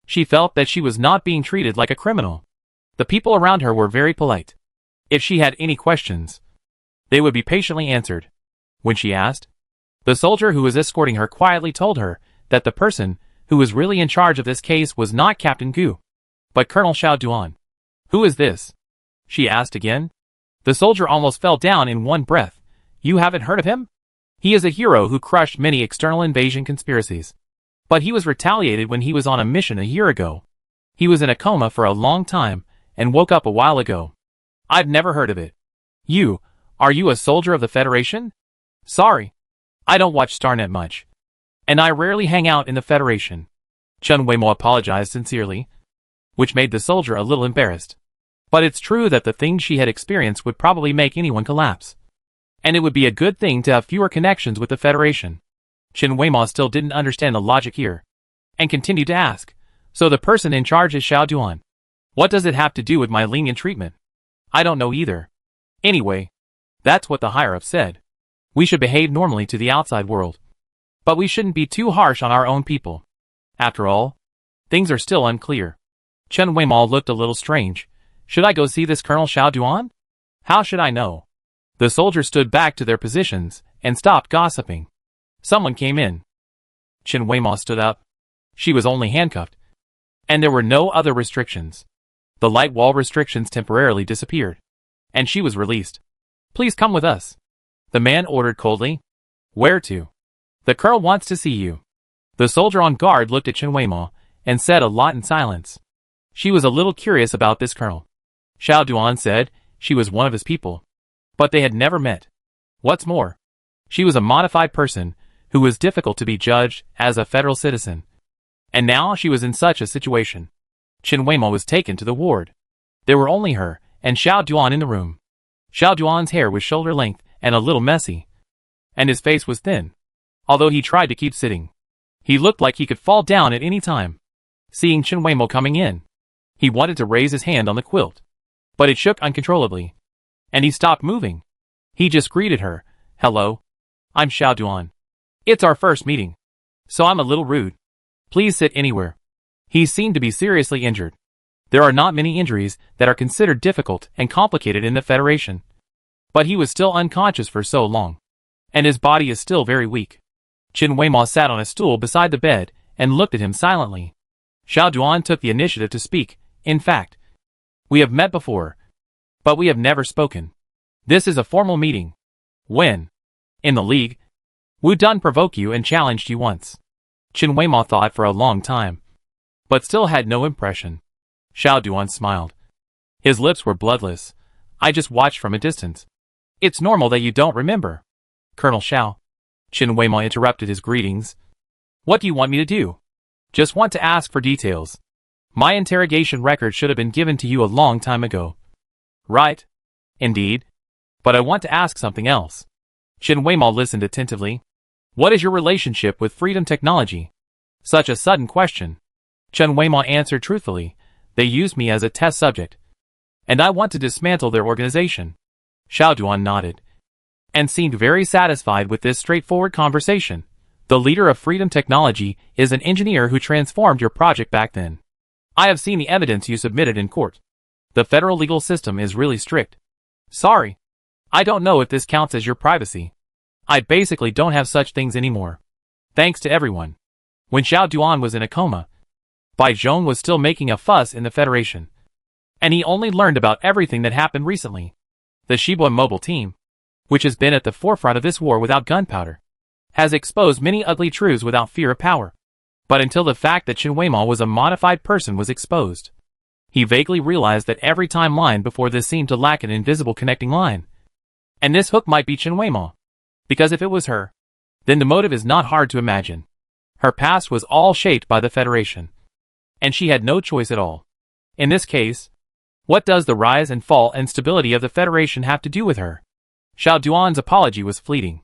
She felt that she was not being treated like a criminal. The people around her were very polite. If she had any questions, they would be patiently answered. When she asked, the soldier who was escorting her quietly told her that the person who was really in charge of this case was not Captain Gu, but Colonel Xiao Duan. Who is this? She asked again. The soldier almost fell down in one breath. You haven't heard of him? He is a hero who crushed many external invasion conspiracies. But he was retaliated when he was on a mission a year ago. He was in a coma for a long time and woke up a while ago. I've never heard of it. Are you a soldier of the Federation? Sorry. I don't watch Starnet much. And I rarely hang out in the Federation. Chen Weimao apologized sincerely, which made the soldier a little embarrassed. But it's true that the things she had experienced would probably make anyone collapse. And it would be a good thing to have fewer connections with the Federation. Chen Weimao still didn't understand the logic here, and continued to ask, so the person in charge is Xiao Duan. What does it have to do with my lenient treatment? I don't know either. Anyway, that's what the higher-up said. We should behave normally to the outside world. But we shouldn't be too harsh on our own people. After all, things are still unclear. Chen Weimao looked a little strange. Should I go see this Colonel Xiao Duan? How should I know? The soldiers stood back to their positions and stopped gossiping. Someone came in. Chen Weimao stood up. She was only handcuffed, and there were no other restrictions. The light wall restrictions temporarily disappeared, and she was released. Please come with us. The man ordered coldly. Where to? The colonel wants to see you. The soldier on guard looked at Chen Weimao and said a lot in silence. She was a little curious about this colonel. Xiao Duan said she was one of his people, but they had never met. What's more, she was a modified person who was difficult to be judged as a federal citizen. And now she was in such a situation. Chen Weimao was taken to the ward. There were only her and Xiao Duan in the room. Xiao Duan's hair was shoulder length and a little messy, and his face was thin. Although he tried to keep sitting, he looked like he could fall down at any time. Seeing Chen Weimao coming in, he wanted to raise his hand on the quilt, but it shook uncontrollably, and he stopped moving. He just greeted her. Hello. I'm Xiao Duan. It's our first meeting, so I'm a little rude. Please sit anywhere. He seemed to be seriously injured. There are not many injuries that are considered difficult and complicated in the Federation. But he was still unconscious for so long, and his body is still very weak. Chen Weimao sat on a stool beside the bed and looked at him silently. Xiao Duan took the initiative to speak. In fact, we have met before, but we have never spoken. This is a formal meeting. When? In the League? Wu Dun provoked you and challenged you once. Chen Weimo thought for a long time, but still had no impression. Xiao Duan smiled. His lips were bloodless. I just watched from a distance. It's normal that you don't remember. Colonel Xiao. Chen Weimo interrupted his greetings. What do you want me to do? Just want to ask for details. My interrogation record should have been given to you a long time ago. Right. Indeed. But I want to ask something else. Chen Weimo listened attentively. What is your relationship with Freedom Technology? Such a sudden question. Chen Weimo answered truthfully. They used me as a test subject. And I want to dismantle their organization. Xiao Duan nodded. And seemed very satisfied with this straightforward conversation. The leader of Freedom Technology is an engineer who transformed your project back then. I have seen the evidence you submitted in court. The federal legal system is really strict. Sorry. I don't know if this counts as your privacy. I basically don't have such things anymore. Thanks to everyone. When Xiao Duan was in a coma, Bai Zhong was still making a fuss in the Federation. And he only learned about everything that happened recently. The Shibua mobile team, which has been at the forefront of this war without gunpowder, has exposed many ugly truths without fear of power. But until the fact that Chen Weimo was a modified person was exposed, he vaguely realized that every timeline before this seemed to lack an invisible connecting line. And this hook might be Chen Weimo. Because if it was her, then the motive is not hard to imagine. Her past was all shaped by the Federation. And she had no choice at all. In this case, what does the rise and fall and stability of the Federation have to do with her? Xiao Duan's apology was fleeting.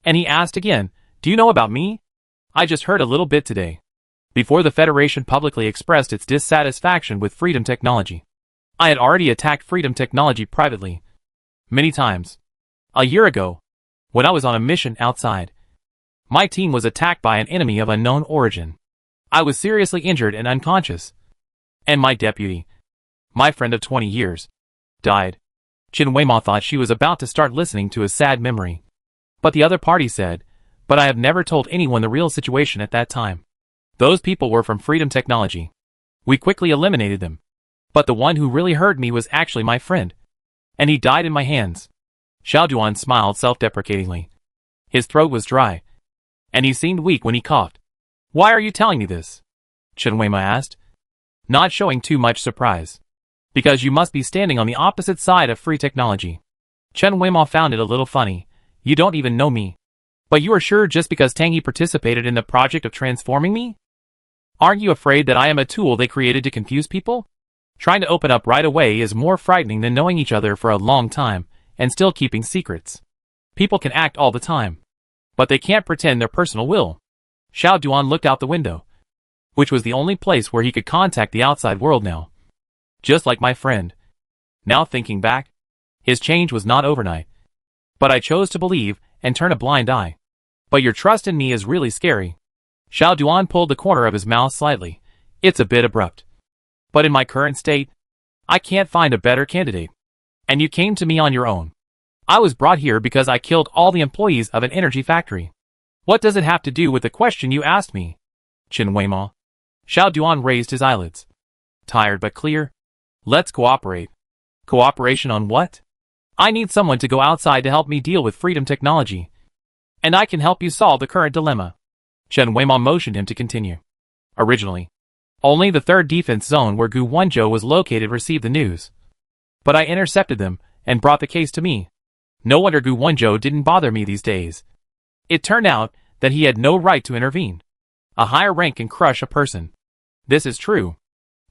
And he asked again, do you know about me? I just heard a little bit today. Before the Federation publicly expressed its dissatisfaction with Freedom Technology, I had already attacked Freedom Technology privately. Many times. A year ago, when I was on a mission outside, my team was attacked by an enemy of unknown origin. I was seriously injured and unconscious. And my deputy, my friend of 20 years, died. Chen Weimo thought she was about to start listening to a sad memory. But the other party said, but I have never told anyone the real situation at that time. Those people were from Freedom Technology. We quickly eliminated them. But the one who really hurt me was actually my friend. And he died in my hands. Xiao Duan smiled self-deprecatingly. His throat was dry. And he seemed weak when he coughed. Why are you telling me this? Chen Weimo asked, not showing too much surprise. Because you must be standing on the opposite side of free technology. Chen Weimo found it a little funny. You don't even know me. But you are sure just because Tangi participated in the project of transforming me? Aren't you afraid that I am a tool they created to confuse people? Trying to open up right away is more frightening than knowing each other for a long time and still keeping secrets. People can act all the time, but they can't pretend their personal will. Xiao Duan looked out the window, which was the only place where he could contact the outside world now. Just like my friend. Now thinking back, his change was not overnight. But I chose to believe and turn a blind eye. But your trust in me is really scary. Xiao Duan pulled the corner of his mouth slightly. It's a bit abrupt. But in my current state, I can't find a better candidate. And you came to me on your own. I was brought here because I killed all the employees of an energy factory. What does it have to do with the question you asked me? Chen Weimo. Xiao Duan raised his eyelids. Tired but clear. Let's cooperate. Cooperation on what? I need someone to go outside to help me deal with Freedom Technology. And I can help you solve the current dilemma. Chen Weimo motioned him to continue. Originally, only the 3rd defense zone where Gu Wenzhou was located received the news. But I intercepted them and brought the case to me. No wonder Gu Wenzhou didn't bother me these days. It turned out that he had no right to intervene. A higher rank can crush a person. This is true.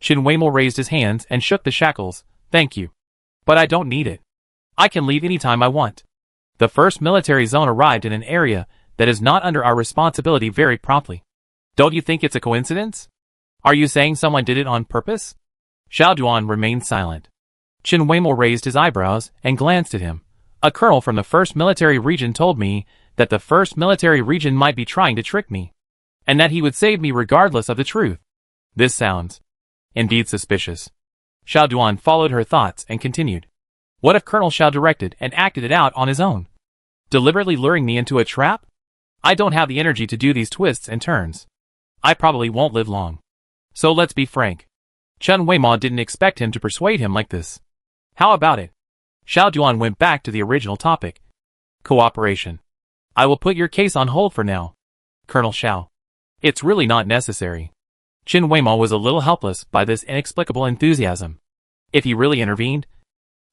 Chen Weimo raised his hands and shook the shackles. Thank you. But I don't need it. I can leave anytime I want. The 1st military zone arrived in an area that is not under our responsibility very promptly. Don't you think it's a coincidence? Are you saying someone did it on purpose? Xiao Duan remained silent. Chen Weimo raised his eyebrows and glanced at him. A colonel from the 1st military region told me that the 1st military region might be trying to trick me, and that he would save me regardless of the truth. This sounds indeed suspicious. Xiao Duan followed her thoughts and continued. What if Colonel Xiao directed and acted it out on his own? Deliberately luring me into a trap? I don't have the energy to do these twists and turns. I probably won't live long. So let's be frank. Chen Weimo didn't expect him to persuade him like this. How about it? Xiao Duan went back to the original topic. Cooperation. I will put your case on hold for now, Colonel Xiao. It's really not necessary. Chen Weimo was a little helpless by this inexplicable enthusiasm. If he really intervened,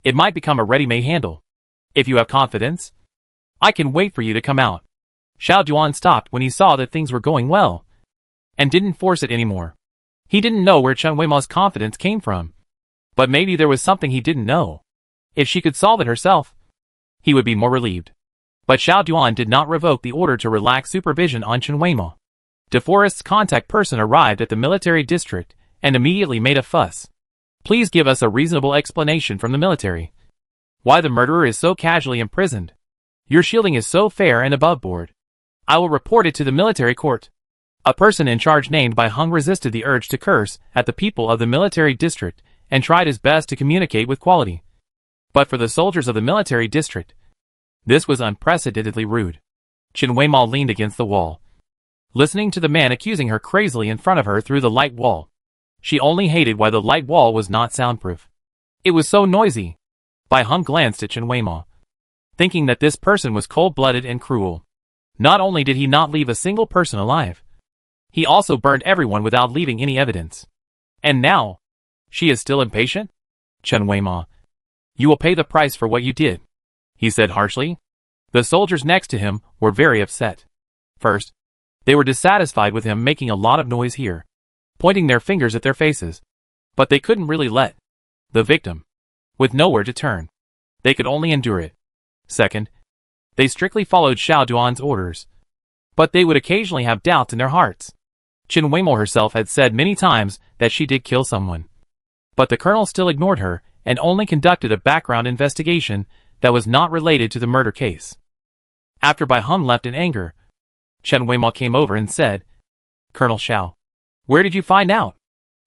it might become a ready-made handle. If you have confidence, I can wait for you to come out. Xiao Duan stopped when he saw that things were going well, and didn't force it anymore. He didn't know where Chen Weimo's confidence came from, but maybe there was something he didn't know. If she could solve it herself, he would be more relieved. But Xiao Duan did not revoke the order to relax supervision on Chen Weimo. DeForest's contact person arrived at the military district and immediately made a fuss. Please give us a reasonable explanation from the military. Why the murderer is so casually imprisoned. Your shielding is so fair and above board. I will report it to the military court. A person in charge named Bai Hung resisted the urge to curse at the people of the military district and tried his best to communicate with quality. But for the soldiers of the military district, this was unprecedentedly rude. Chen Weimo leaned against the wall, listening to the man accusing her crazily in front of her through the light wall. She only hated why the light wall was not soundproof. It was so noisy. Bai Hung glanced at Chen Weimo, thinking that this person was cold-blooded and cruel. Not only did he not leave a single person alive, he also burned everyone without leaving any evidence. And now, she is still impatient? Chen Weimo, you will pay the price for what you did, he said harshly. The soldiers next to him were very upset. First, they were dissatisfied with him making a lot of noise here, pointing their fingers at their faces. But they couldn't really let the victim, with nowhere to turn. They could only endure it. Second, they strictly followed Xiao Duan's orders, but they would occasionally have doubts in their hearts. Chen Weimo herself had said many times that she did kill someone. But the colonel still ignored her and only conducted a background investigation that was not related to the murder case. After Bai Hung left in anger, Chen Weimo came over and said, Colonel Xiao, where did you find out?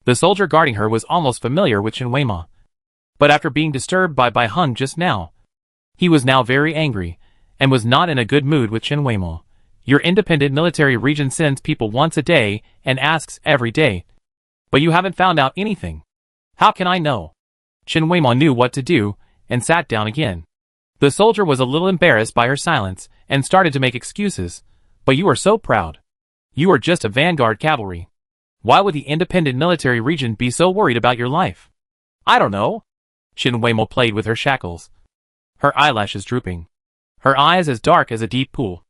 The soldier guarding her was almost familiar with Chen Weimo, but after being disturbed by Bai Hung just now, he was now very angry and was not in a good mood with Chen Weimo. Your independent military region sends people once a day and asks every day, but you haven't found out anything. How can I know? Chen Weimo knew what to do and sat down again. The soldier was a little embarrassed by her silence and started to make excuses. But you are so proud. You are just a vanguard cavalry. Why would the independent military region be so worried about your life? I don't know. Chen Weimo played with her shackles, her eyelashes drooping, her eyes as dark as a deep pool.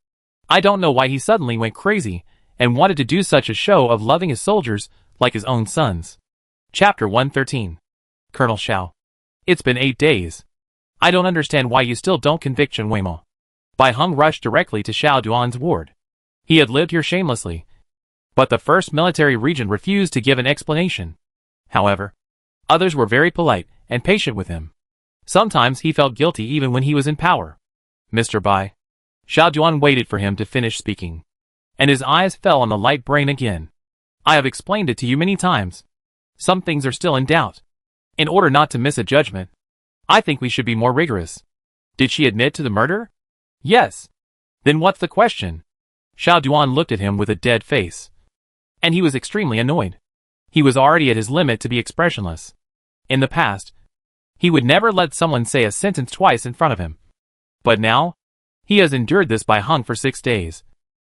I don't know why he suddenly went crazy and wanted to do such a show of loving his soldiers like his own sons. Chapter 113. Colonel Xiao. It's been 8 days. I don't understand why you still don't convict Chen Weimo. Bai Hung rushed directly to Xiao Duan's ward. He had lived here shamelessly, but the first military region refused to give an explanation. However, others were very polite and patient with him. Sometimes he felt guilty even when he was in power. Mr. Bai. Xiao Duan waited for him to finish speaking, and his eyes fell on the light brain again. I have explained it to you many times. Some things are still in doubt. In order not to miss a judgment, I think we should be more rigorous. Did she admit to the murder? Yes. Then what's the question? Xiao Duan looked at him with a dead face, and he was extremely annoyed. He was already at his limit to be expressionless. In the past, he would never let someone say a sentence twice in front of him. But now, he has endured this Bai Hung for 6 days.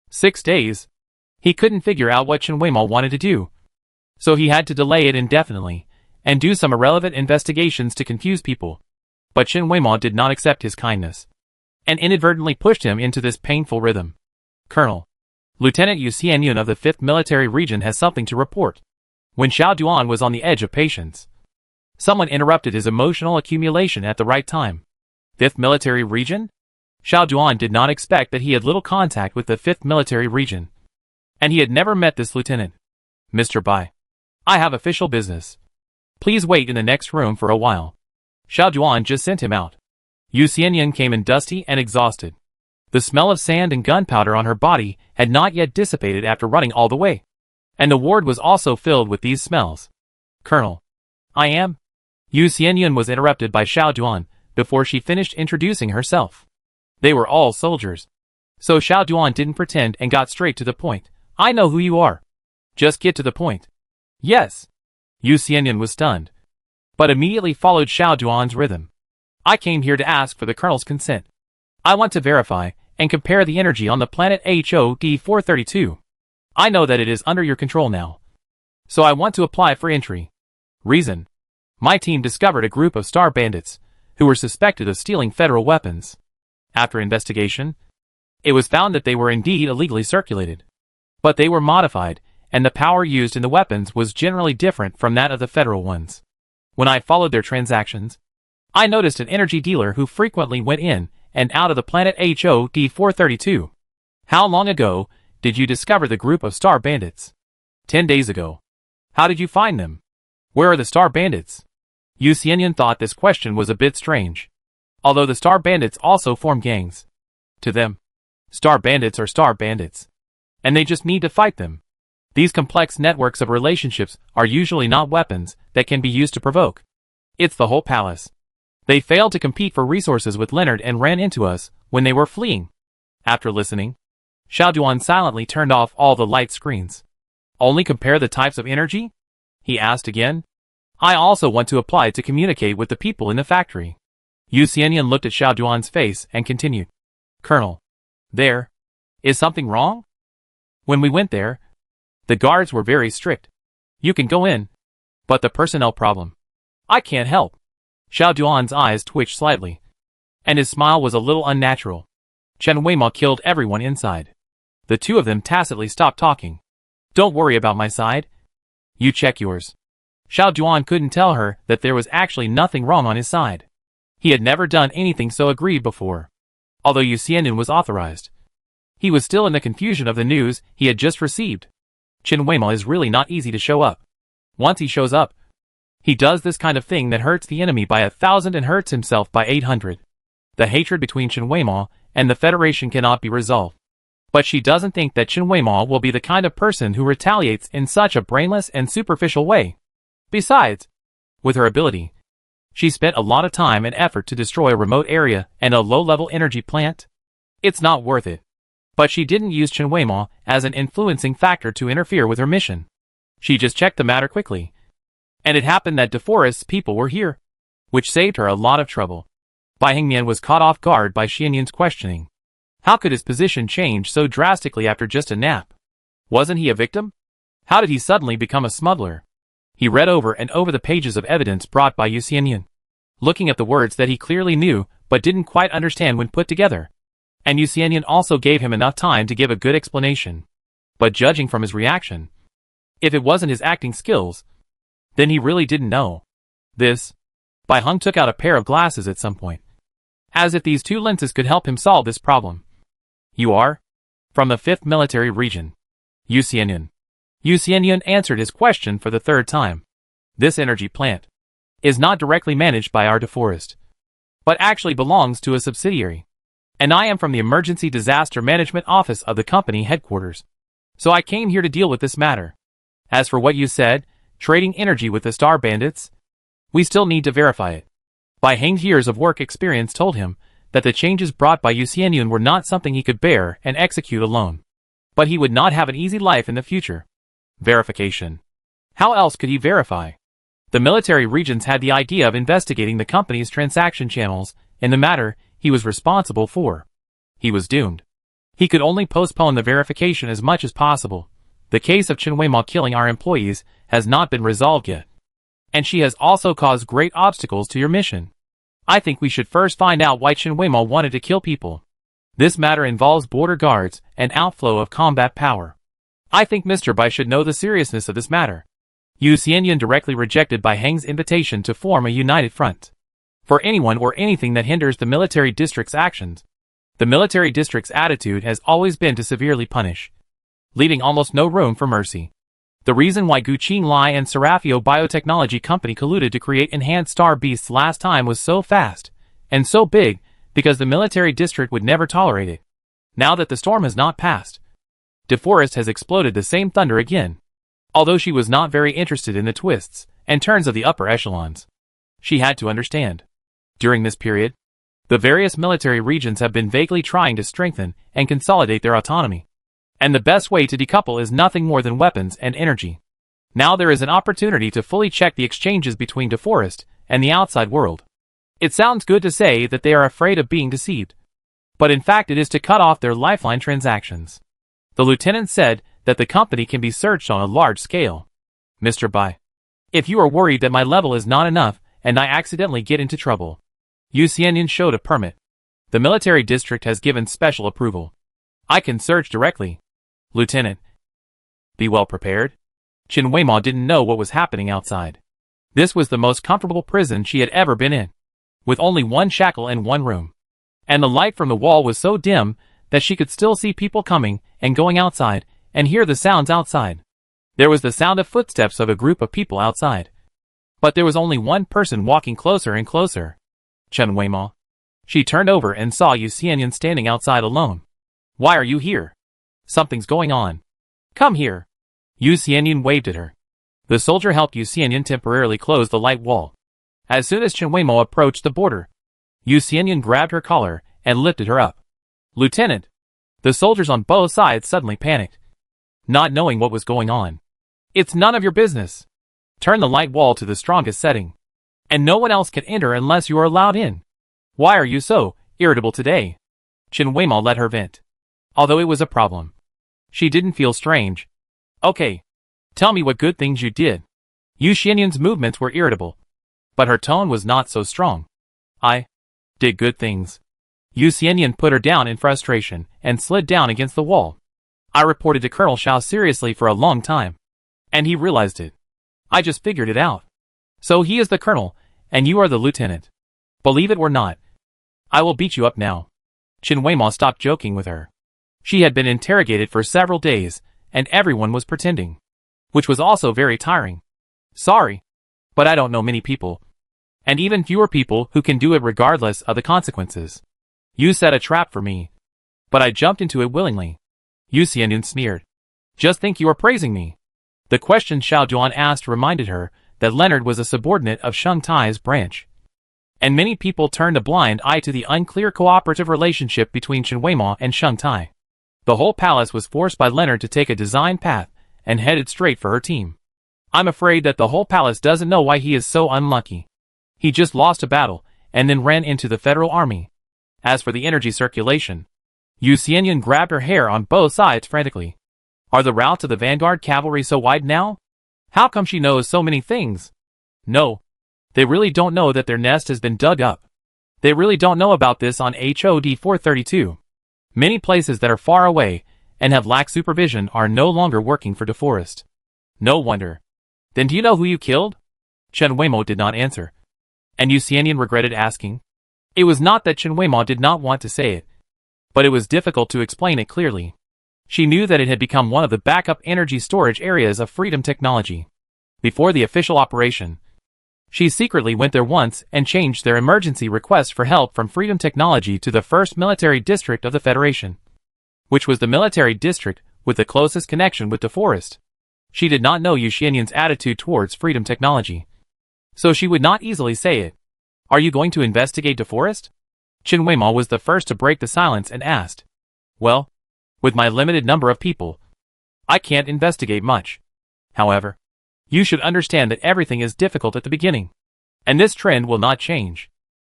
6 days? He couldn't figure out what Chen Weimo wanted to do, so he had to delay it indefinitely and do some irrelevant investigations to confuse people. But Chen Weimo did not accept his kindness, and inadvertently pushed him into this painful rhythm. Colonel, Lieutenant Yu Xianyun of the 5th Military Region has something to report. When Xiao Duan was on the edge of patience, someone interrupted his emotional accumulation at the right time. 5th Military Region? Xiao Duan did not expect that he had little contact with the 5th Military Region, and he had never met this lieutenant. Mr. Bai, I have official business. Please wait in the next room for a while. Xiao Duan just sent him out. Yu Xianyun came in dusty and exhausted. The smell of sand and gunpowder on her body had not yet dissipated after running all the way, and the ward was also filled with these smells. Colonel, I am. Yu Xianyun was interrupted by Xiao Duan before she finished introducing herself. They were all soldiers, so Xiao Duan didn't pretend and got straight to the point. I know who you are. Just get to the point. Yes. Yu Xianyun was stunned, but immediately followed Xiao Duan's rhythm. I came here to ask for the colonel's consent. I want to verify and compare the energy on the planet HOD-432. I know that it is under your control now. So I want to apply for entry. Reason: my team discovered a group of star bandits who were suspected of stealing federal weapons. After investigation, it was found that they were indeed illegally circulated. But they were modified, and the power used in the weapons was generally different from that of the federal ones. When I followed their transactions, I noticed an energy dealer who frequently went in and out of the planet HOD-432. How long ago did you discover the group of star bandits? 10 days ago. How did you find them? Where are the star bandits? Yu Xianyan thought this question was a bit strange. Although the star bandits also form gangs. To them, star bandits are star bandits. And they just need to fight them. These complex networks of relationships are usually not weapons that can be used to provoke. It's the whole palace. They failed to compete for resources with Leonard and ran into us when they were fleeing. After listening, Xiaoduan silently turned off all the light screens. Only compare the types of energy? He asked again. I also want to apply to communicate with the people in the factory. Yu Xianyan looked at Xiaoduan's face and continued. Colonel, there is something wrong? When we went there, the guards were very strict. You can go in, but the personnel problem, I can't help. Xiaoduan's eyes twitched slightly, and his smile was a little unnatural. Chen Weima killed everyone inside. The two of them tacitly stopped talking. Don't worry about my side. You check yours. Xiaoduan couldn't tell her that there was actually nothing wrong on his side. He had never done anything so egregious before. Although Yu Xianyan was authorized, he was still in the confusion of the news he had just received. Chen Weima is really not easy to show up. Once he shows up, he does this kind of thing that hurts the enemy by 1,000 and hurts himself by 800. The hatred between Chen Weima and the Federation cannot be resolved. But she doesn't think that Chen Weima will be the kind of person who retaliates in such a brainless and superficial way. Besides, with her ability, she spent a lot of time and effort to destroy a remote area and a low-level energy plant. It's not worth it. But she didn't use Chen Weima as an influencing factor to interfere with her mission. She just checked the matter quickly. And it happened that DeForest's people were here, which saved her a lot of trouble. Bai Hengmian was caught off guard by Xianyan's questioning. How could his position change so drastically after just a nap? Wasn't he a victim? How did he suddenly become a smuggler? He read over and over the pages of evidence brought by Yu Xianyan, looking at the words that he clearly knew but didn't quite understand when put together. And Yu Xianyan also gave him enough time to give a good explanation. But judging from his reaction, if it wasn't his acting skills, then he really didn't know. Bai Heng took out a pair of glasses at some point, as if these two lenses could help him solve this problem. You are? From the 5th Military Region. Yu Xianyan. Yu Xianyan answered his question for the third time. This energy plant is not directly managed by our DeForest, but actually belongs to a subsidiary. And I am from the Emergency Disaster Management Office of the company headquarters. So I came here to deal with this matter. As for what you said, trading energy with the Star Bandits, we still need to verify it. Bai Heng's years of work experience told him that the changes brought by Yu Xianyan were not something he could bear and execute alone. But he would not have an easy life in the future. Verification. How else could he verify? The military regions had the idea of investigating the company's transaction channels in the matter he was responsible for. He was doomed. He could only postpone the verification as much as possible. The case of Chen Weima killing our employees has not been resolved yet. And she has also caused great obstacles to your mission. I think we should first find out why Chen Weima wanted to kill people. This matter involves border guards and outflow of combat power. I think Mr. Bai should know the seriousness of this matter. Yu Xianyan directly rejected Bai Heng's invitation to form a united front for anyone or anything that hinders the military district's actions. The military district's attitude has always been to severely punish, leaving almost no room for mercy. The reason why Guqing Lai and Serafio Biotechnology Company colluded to create enhanced star beasts last time was so fast and so big because the military district would never tolerate it. Now that the storm has not passed, DeForest has exploded the same thunder again. Although she was not very interested in the twists and turns of the upper echelons, she had to understand. During this period, the various military regions have been vaguely trying to strengthen and consolidate their autonomy. And the best way to decouple is nothing more than weapons and energy. Now there is an opportunity to fully check the exchanges between DeForest and the outside world. It sounds good to say that they are afraid of being deceived. but in fact it is to cut off their lifeline transactions. The lieutenant said that the company can be searched on a large scale. Mr. Bai, if you are worried that my level is not enough and I accidentally get into trouble, Yu Xianyan showed a permit. The military district has given special approval. I can search directly. Lieutenant, be well prepared. Qin Weimao didn't know what was happening outside. This was the most comfortable prison she had ever been in, with only one shackle and one room. And the light from the wall was so dim that she could still see people coming and going outside and hear the sounds outside. There was the sound of footsteps of a group of people outside. But there was only one person walking closer and closer. Chen Weimao. She turned over and saw Yu Xianyan standing outside alone. Why are you here? Something's going on. Come here. Yu Xianyan waved at her. The soldier helped Yu Xianyan temporarily close the light wall. As soon as Chen Weimao approached the border, Yu Xianyan grabbed her collar and lifted her up. Lieutenant! The soldiers on both sides suddenly panicked, not knowing what was going on. It's none of your business. Turn the light wall to the strongest setting, and no one else can enter unless you are allowed in. Why are you so irritable today? Chen Weimao let her vent. Although it was a problem, she didn't feel strange. Okay. Tell me what good things you did. Yu Xianyan's movements were irritable, but her tone was not so strong. I did good things. Yu Xianyan put her down in frustration and slid down against the wall. I reported to Colonel Xiao seriously for a long time, and he realized it. I just figured it out. So he is the colonel, and you are the lieutenant. Believe it or not, I will beat you up now. Qin Weimao stopped joking with her. She had been interrogated for several days, and everyone was pretending, which was also very tiring. Sorry, but I don't know many people, and even fewer people who can do it regardless of the consequences. You set a trap for me, but I jumped into it willingly. Yu Xianyan sneered. Just think you are praising me. The question Xiao Duan asked reminded her that Leonard was a subordinate of Sheng Tai's branch, and many people turned a blind eye to the unclear cooperative relationship between Qin Weimao and Sheng Tai. The whole palace was forced by Leonard to take a designed path and headed straight for her team. I'm afraid that the whole palace doesn't know why he is so unlucky. He just lost a battle and then ran into the federal army. As for the energy circulation, Yu Xianyan grabbed her hair on both sides frantically. Are the routes of the vanguard cavalry so wide now? How come she knows so many things? No. They really don't know that their nest has been dug up. They really don't know about this on HOD 432. Many places that are far away and have lacked supervision are no longer working for DeForest. No wonder. Then do you know who you killed? Chen Weimao did not answer, and Yu Xianyan regretted asking. It was not that Chen Weimao did not want to say it, but it was difficult to explain it clearly. She knew that it had become one of the backup energy storage areas of Freedom Technology. Before the official operation, she secretly went there once and changed their emergency request for help from Freedom Technology to the 1st Military District of the Federation, which was the military district with the closest connection with DeForest. She did not know Yu Xianyan's attitude towards Freedom Technology, so she would not easily say it. Are you going to investigate DeForest? Qin Weimao was the first to break the silence and asked. Well, with my limited number of people, I can't investigate much. However, you should understand that everything is difficult at the beginning, and this trend will not change.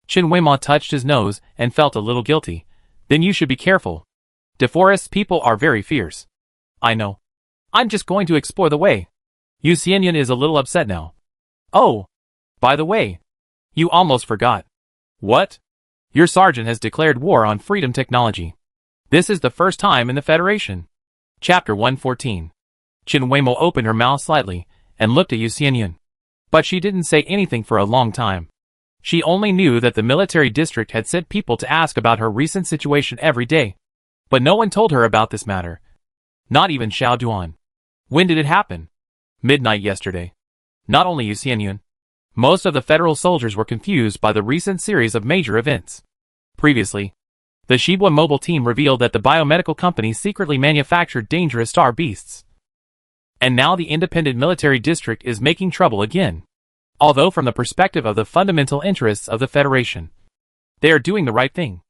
Qin Weimao touched his nose and felt a little guilty. Then you should be careful. DeForest's people are very fierce. I know. I'm just going to explore the way. Yu Xianyan is a little upset now. Oh, by the way, you almost forgot. What? Your sergeant has declared war on Freedom Technology. This is the first time in the Federation. Chapter 114. Qin Weimao opened her mouth slightly and looked at Yu Xianyan, but she didn't say anything for a long time. She only knew that the military district had sent people to ask about her recent situation every day, but no one told her about this matter. Not even Xiao Duan. When did it happen? Midnight yesterday. Not only Yu Xianyan. Most of the federal soldiers were confused by the recent series of major events. Previously, the Shibwa mobile team revealed that the biomedical company secretly manufactured dangerous star beasts. And now the independent military district is making trouble again. Although from the perspective of the fundamental interests of the Federation, they are doing the right thing.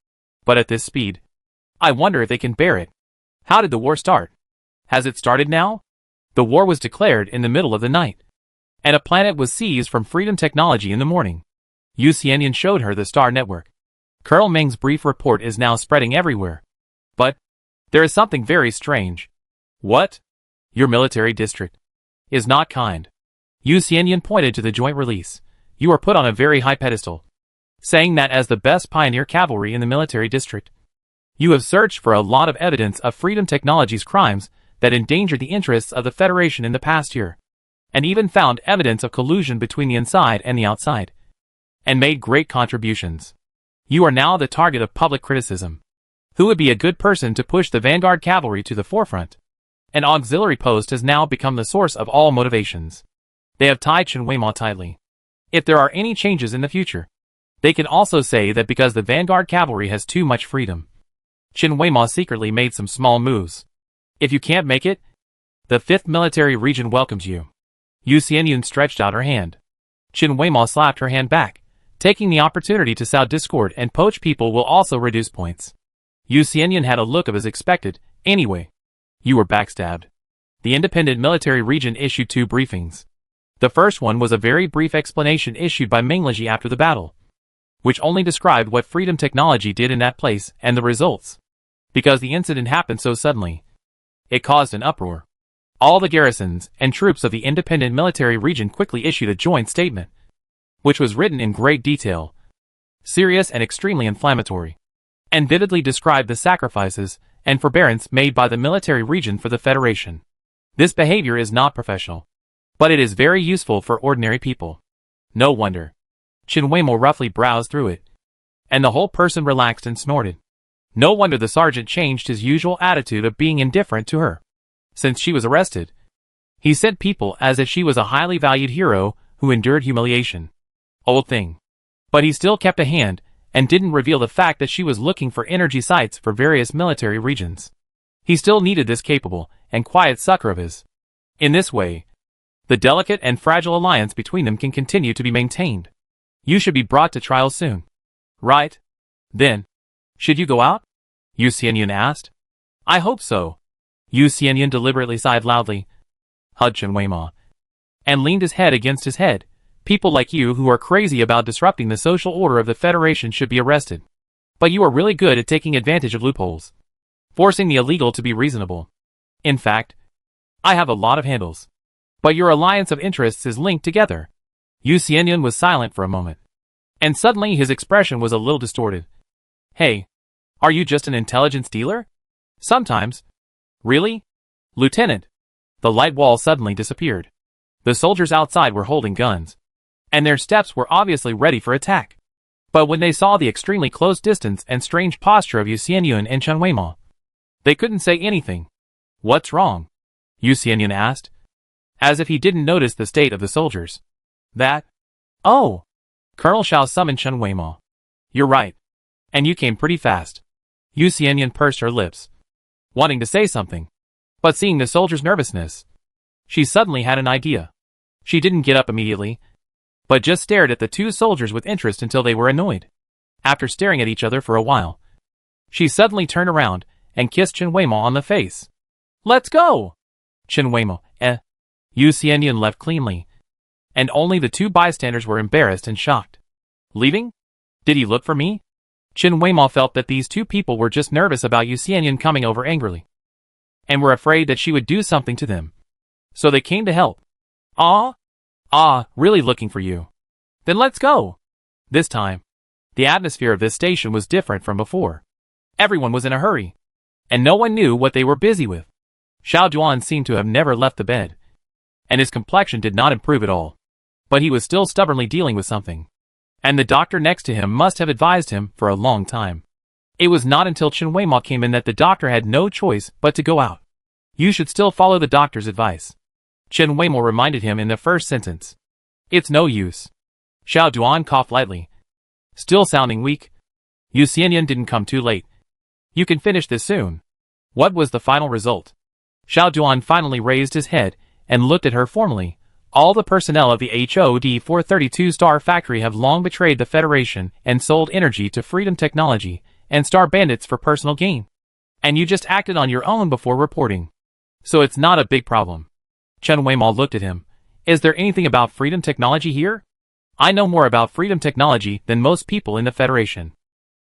But at this speed, I wonder if they can bear it. How did the war start? Has it started now? The war was declared in the middle of the night, and a planet was seized from Freedom Technology in the morning. Yu Xianyan showed her the star network. Colonel Ming's brief report is now spreading everywhere. But there is something very strange. What? Your military district is not kind. Yu Xianyan pointed to the joint release. You are put on a very high pedestal, saying that as the best pioneer cavalry in the military district. You have searched for a lot of evidence of Freedom Technology's crimes that endangered the interests of the Federation in the past year, and even found evidence of collusion between the inside and the outside, and made great contributions. You are now the target of public criticism. Who would be a good person to push the vanguard cavalry to the forefront? An auxiliary post has now become the source of all motivations. They have tied Chen Weimao tightly. If there are any changes in the future, they can also say that because the vanguard cavalry has too much freedom. Chen Weimao secretly made some small moves. If you can't make it, the 5th Military Region welcomes you. Yu Xianyan stretched out her hand. Chen Weimao slapped her hand back. Taking the opportunity to sow discord and poach people will also reduce points. Yu Xianyan had a look of as expected. Anyway, you were backstabbed. The Independent Military Region issued 2 briefings. The first one was a very brief explanation issued by Mengleji after the battle, which only described what Freedom Technology did in that place and the results. Because the incident happened so suddenly, it caused an uproar. All the garrisons and troops of the Independent Military Region quickly issued a joint statement, which was written in great detail, serious and extremely inflammatory, and vividly described the sacrifices and forbearance made by the military region for the Federation. This behavior is not professional, but it is very useful for ordinary people. No wonder. Chen Weimao roughly browsed through it, and the whole person relaxed and snorted. No wonder the sergeant changed his usual attitude of being indifferent to her. Since she was arrested, he sent people as if she was a highly valued hero who endured humiliation. Old thing. But he still kept a hand, and didn't reveal the fact that she was looking for energy sites for various military regions. He still needed this capable and quiet succor of his. In this way, the delicate and fragile alliance between them can continue to be maintained. You should be brought to trial soon. Right? Then, should you go out? Yu Xianyan asked. I hope so. Yu Xianyan deliberately sighed loudly, hugged Chen Weimao, and leaned his head against his head. People like you who are crazy about disrupting the social order of the Federation should be arrested. But you are really good at taking advantage of loopholes, forcing the illegal to be reasonable. In fact, I have a lot of handles. But your alliance of interests is linked together. Yu Xianyan was silent for a moment, and suddenly his expression was a little distorted. Hey, are you just an intelligence dealer? Sometimes. Really? Lieutenant. The light wall suddenly disappeared. The soldiers outside were holding guns, and their steps were obviously ready for attack. But when they saw the extremely close distance and strange posture of Yu Xianyan and Chen Weimao, they couldn't say anything. What's wrong? Yu Xianyan asked, as if he didn't notice the state of the soldiers. That? Oh! Colonel Xiao summoned Chen Weimao. You're right. And you came pretty fast. Yu Xianyan pursed her lips, wanting to say something. But seeing the soldiers' nervousness, she suddenly had an idea. She didn't get up immediately, but just stared at the 2 soldiers with interest until they were annoyed. After staring at each other for a while, she suddenly turned around and kissed Chen Weimao on the face. Let's go! Chen Weimao, Yu Xianyan left cleanly, and only the 2 bystanders were embarrassed and shocked. Leaving? Did he look for me? Chen Weimao felt that these 2 people were just nervous about Yu Xianyan coming over angrily, and were afraid that she would do something to them. So they came to help. Really looking for you. Then let's go. This time, the atmosphere of this station was different from before. Everyone was in a hurry, and no one knew what they were busy with. Xiao Duan seemed to have never left the bed, and his complexion did not improve at all. But he was still stubbornly dealing with something, and the doctor next to him must have advised him for a long time. It was not until Chen Weimao came in that the doctor had no choice but to go out. You should still follow the doctor's advice, Chen Weimao reminded him in the first sentence. It's no use. Xiao Duan coughed lightly, still sounding weak. Yu Xianyan didn't come too late. You can finish this soon. What was the final result? Xiao Duan finally raised his head and looked at her formally. All the personnel of the HOD 432 Star Factory have long betrayed the Federation and sold energy to Freedom Technology and Star Bandits for personal gain. And you just acted on your own before reporting. So it's not a big problem. Chen Weimao looked at him. Is there anything about Freedom Technology here? I know more about Freedom Technology than most people in the Federation.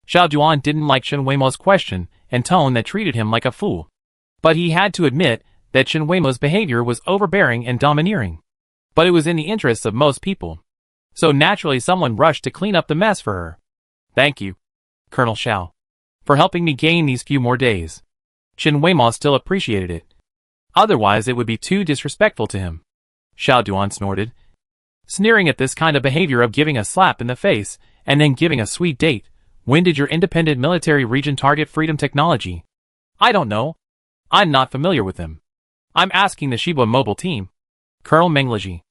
Xiao Duan didn't like Chen Weimo's question and tone that treated him like a fool. But he had to admit that Chen Weimo's behavior was overbearing and domineering. But it was in the interests of most people. So naturally someone rushed to clean up the mess for her. Thank you, Colonel Xiao, for helping me gain these few more days. Chen Weimo still appreciated it. Otherwise it would be too disrespectful to him. Xiao Duan snorted, sneering at this kind of behavior of giving a slap in the face and then giving a sweet date. When did your independent military region target Freedom Technology? I don't know. I'm not familiar with them. I'm asking the Shibwa mobile team. Colonel Mengleji.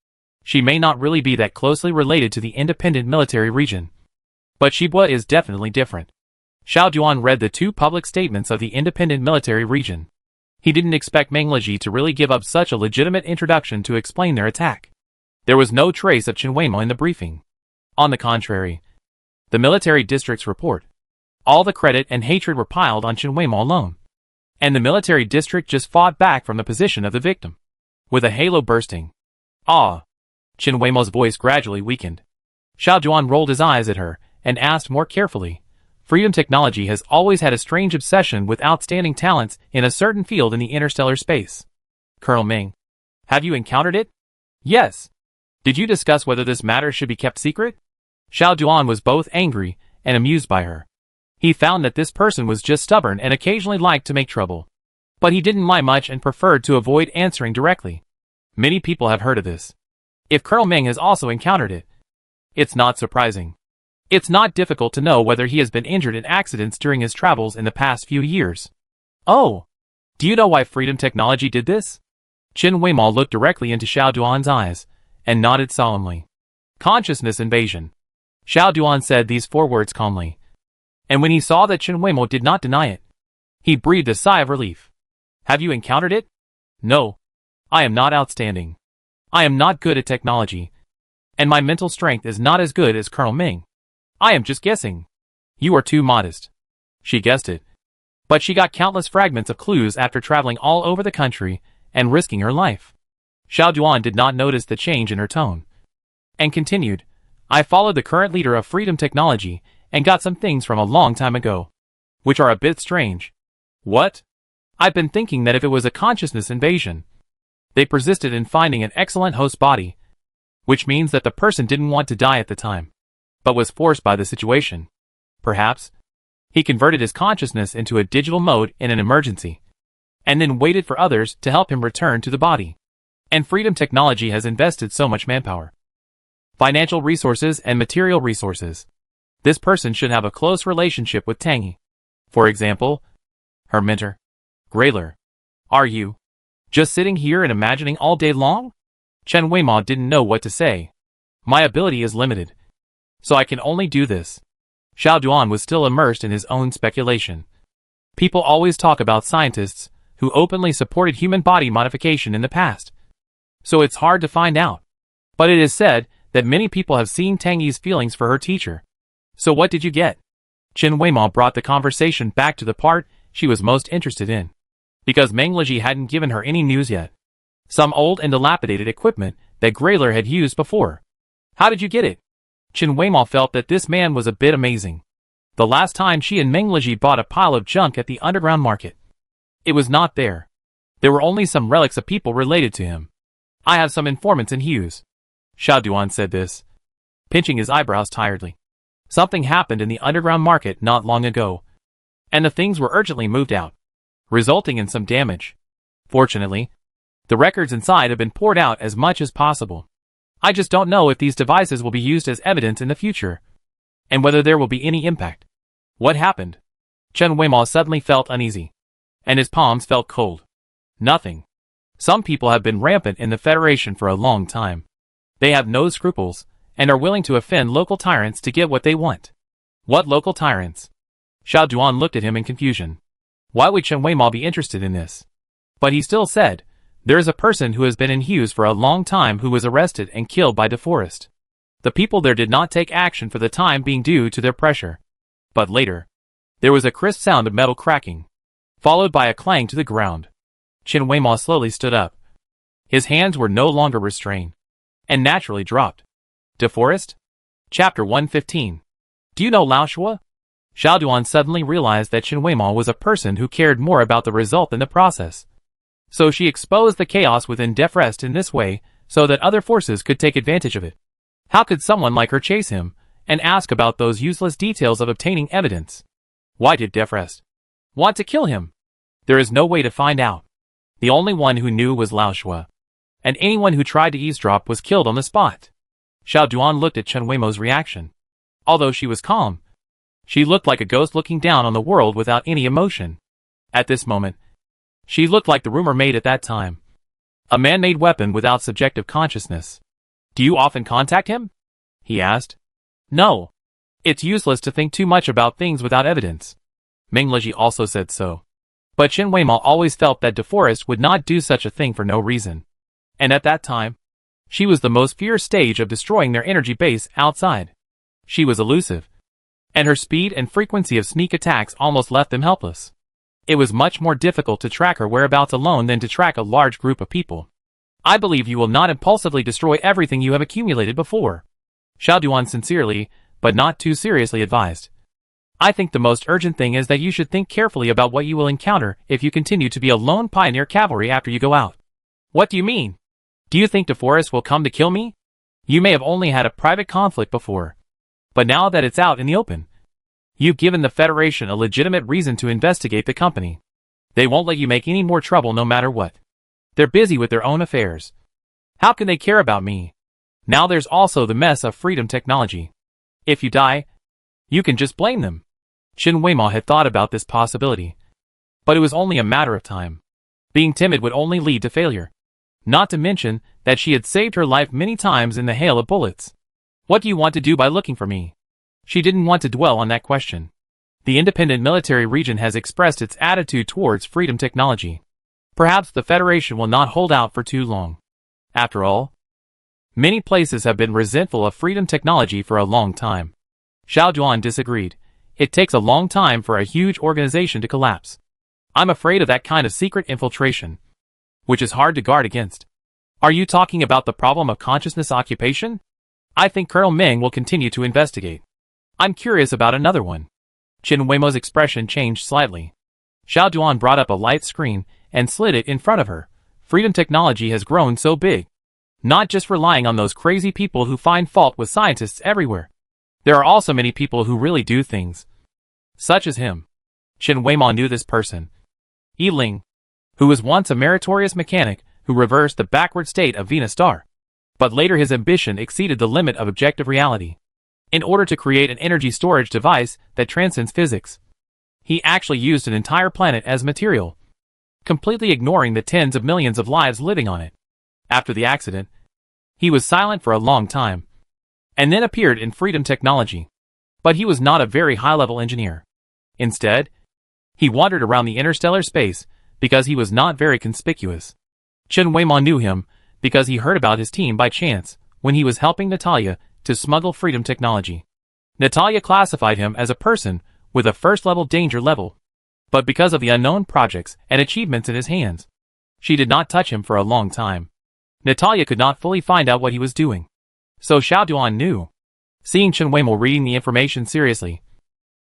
She may not really be that closely related to the independent military region. But Shibwa is definitely different. Xiao Duan read the two public statements of the independent military region. He didn't expect Mengleji to really give up such a legitimate introduction to explain their attack. There was no trace of Chen Weimo in the briefing. On the contrary, the military district's report. All the credit and hatred were piled on Chen Weimo alone. And the military district just fought back from the position of the victim. With a halo bursting. Ah! Chen Weimo's voice gradually weakened. Xiao Duan rolled his eyes at her and asked more carefully. Freedom Technology has always had a strange obsession with outstanding talents in a certain field in the interstellar space. Colonel Ming. Have you encountered it? Yes. Did you discuss whether this matter should be kept secret? Xiao Duan was both angry and amused by her. He found that this person was just stubborn and occasionally liked to make trouble. But he didn't lie much and preferred to avoid answering directly. Many people have heard of this. If Colonel Ming has also encountered it, it's not surprising. It's not difficult to know whether he has been injured in accidents during his travels in the past few years. Oh! Do you know why Freedom Technology did this? Chen Weimo looked directly into Xiao Duan's eyes and nodded solemnly. Consciousness invasion. Xiao Duan said these 4 words calmly. And when he saw that Chen Weimo did not deny it, he breathed a sigh of relief. Have you encountered it? No. I am not outstanding. I am not good at technology. And my mental strength is not as good as Colonel Ming. I am just guessing. You are too modest. She guessed it. But she got countless fragments of clues after traveling all over the country and risking her life. Xiao Duan did not notice the change in her tone. And continued, I followed the current leader of Freedom Technology and got some things from a long time ago, which are a bit strange. What? I've been thinking that if it was a consciousness invasion, they persisted in finding an excellent host body, which means that the person didn't want to die at the time, but was forced by the situation. Perhaps he converted his consciousness into a digital mode in an emergency, and then waited for others to help him return to the body. And Freedom Technology has invested so much manpower, financial resources and material resources. This person should have a close relationship with Tangy. For example, her mentor. Grayler. Are you just sitting here and imagining all day long? Chen Weimo didn't know what to say. My ability is limited, so I can only do this. Xiao Duan was still immersed in his own speculation. People always talk about scientists who openly supported human body modification in the past. So it's hard to find out. But it is said that many people have seen Tangy's feelings for her teacher. So what did you get? Chen Weimo brought the conversation back to the part she was most interested in. Because Mengleji hadn't given her any news yet. Some old and dilapidated equipment that Grayler had used before. How did you get it? Chen Weimo felt that this man was a bit amazing. The last time she and Mengleji bought a pile of junk at the underground market, it was not there. There were only some relics of people related to him. I have some informants in Hughes. Xiao Duan said this, pinching his eyebrows tiredly. Something happened in the underground market not long ago, and the things were urgently moved out, resulting in some damage. Fortunately, the records inside have been poured out as much as possible. I just don't know if these devices will be used as evidence in the future, and whether there will be any impact. What happened? Chen Weimo suddenly felt uneasy, and his palms felt cold. Nothing. Some people have been rampant in the Federation for a long time. They have no scruples, and are willing to offend local tyrants to get what they want. What local tyrants? Xiao Duan looked at him in confusion. Why would Chen Weimo be interested in this? But he still said, there is a person who has been in Hughes for a long time who was arrested and killed by DeForest. The people there did not take action for the time being due to their pressure. But later, there was a crisp sound of metal cracking, followed by a clang to the ground. Chen Weimo slowly stood up. His hands were no longer restrained, and naturally dropped. DeForest? Chapter 115. Do you know Lao Shua? Xiao Duan suddenly realized that Chen Weimao was a person who cared more about the result than the process. So she exposed the chaos within Defrest in this way, so that other forces could take advantage of it. How could someone like her chase him, and ask about those useless details of obtaining evidence? Why did Defrest want to kill him? There is no way to find out. The only one who knew was Lao Shua, and anyone who tried to eavesdrop was killed on the spot. Xiao Duan looked at Chen Weimao's reaction. Although she was calm, she looked like a ghost looking down on the world without any emotion. At this moment, she looked like the rumor made at that time. A man-made weapon without subjective consciousness. Do you often contact him? He asked. No. It's useless to think too much about things without evidence. Meng Leji also said so. But Chen Weimao always felt that DeForest would not do such a thing for no reason. And at that time, she was the most fierce stage of destroying their energy base outside. She was elusive, and her speed and frequency of sneak attacks almost left them helpless. It was much more difficult to track her whereabouts alone than to track a large group of people. I believe you will not impulsively destroy everything you have accumulated before. Xiao Duan sincerely, but not too seriously advised. I think the most urgent thing is that you should think carefully about what you will encounter if you continue to be a lone pioneer cavalry after you go out. What do you mean? Do you think DeForest will come to kill me? You may have only had a private conflict before. But now that it's out in the open, you've given the Federation a legitimate reason to investigate the company. They won't let you make any more trouble no matter what. They're busy with their own affairs. How can they care about me? Now there's also the mess of freedom technology. If you die, you can just blame them. Chen Weimao had thought about this possibility. But it was only a matter of time. Being timid would only lead to failure. Not to mention that she had saved her life many times in the hail of bullets. What do you want to do by looking for me? She didn't want to dwell on that question. The independent military region has expressed its attitude towards freedom technology. Perhaps the Federation will not hold out for too long. After all, many places have been resentful of freedom technology for a long time. Xiao Duan disagreed. It takes a long time for a huge organization to collapse. I'm afraid of that kind of secret infiltration, which is hard to guard against. Are you talking about the problem of consciousness occupation? I think Colonel Meng will continue to investigate. I'm curious about another one. Chen Weimao's expression changed slightly. Xiao Duan brought up a light screen and slid it in front of her. Freedom technology has grown so big. Not just relying on those crazy people who find fault with scientists everywhere. There are also many people who really do things. Such as him. Chen Weimao knew this person. Yi Ling, who was once a meritorious mechanic who reversed the backward state of Venus Star. But later his ambition exceeded the limit of objective reality. In order to create an energy storage device that transcends physics, he actually used an entire planet as material, completely ignoring the tens of millions of lives living on it. After the accident, he was silent for a long time, and then appeared in freedom technology. But he was not a very high-level engineer. Instead, he wandered around the interstellar space because he was not very conspicuous. Chen Weimao knew him because he heard about his team by chance when he was helping Natalia to smuggle freedom technology. Natalia classified him as a person with a first-level danger level. But because of the unknown projects and achievements in his hands, she did not touch him for a long time. Natalia could not fully find out what he was doing. So Xiao Duan knew. Seeing Chen Weimao reading the information seriously,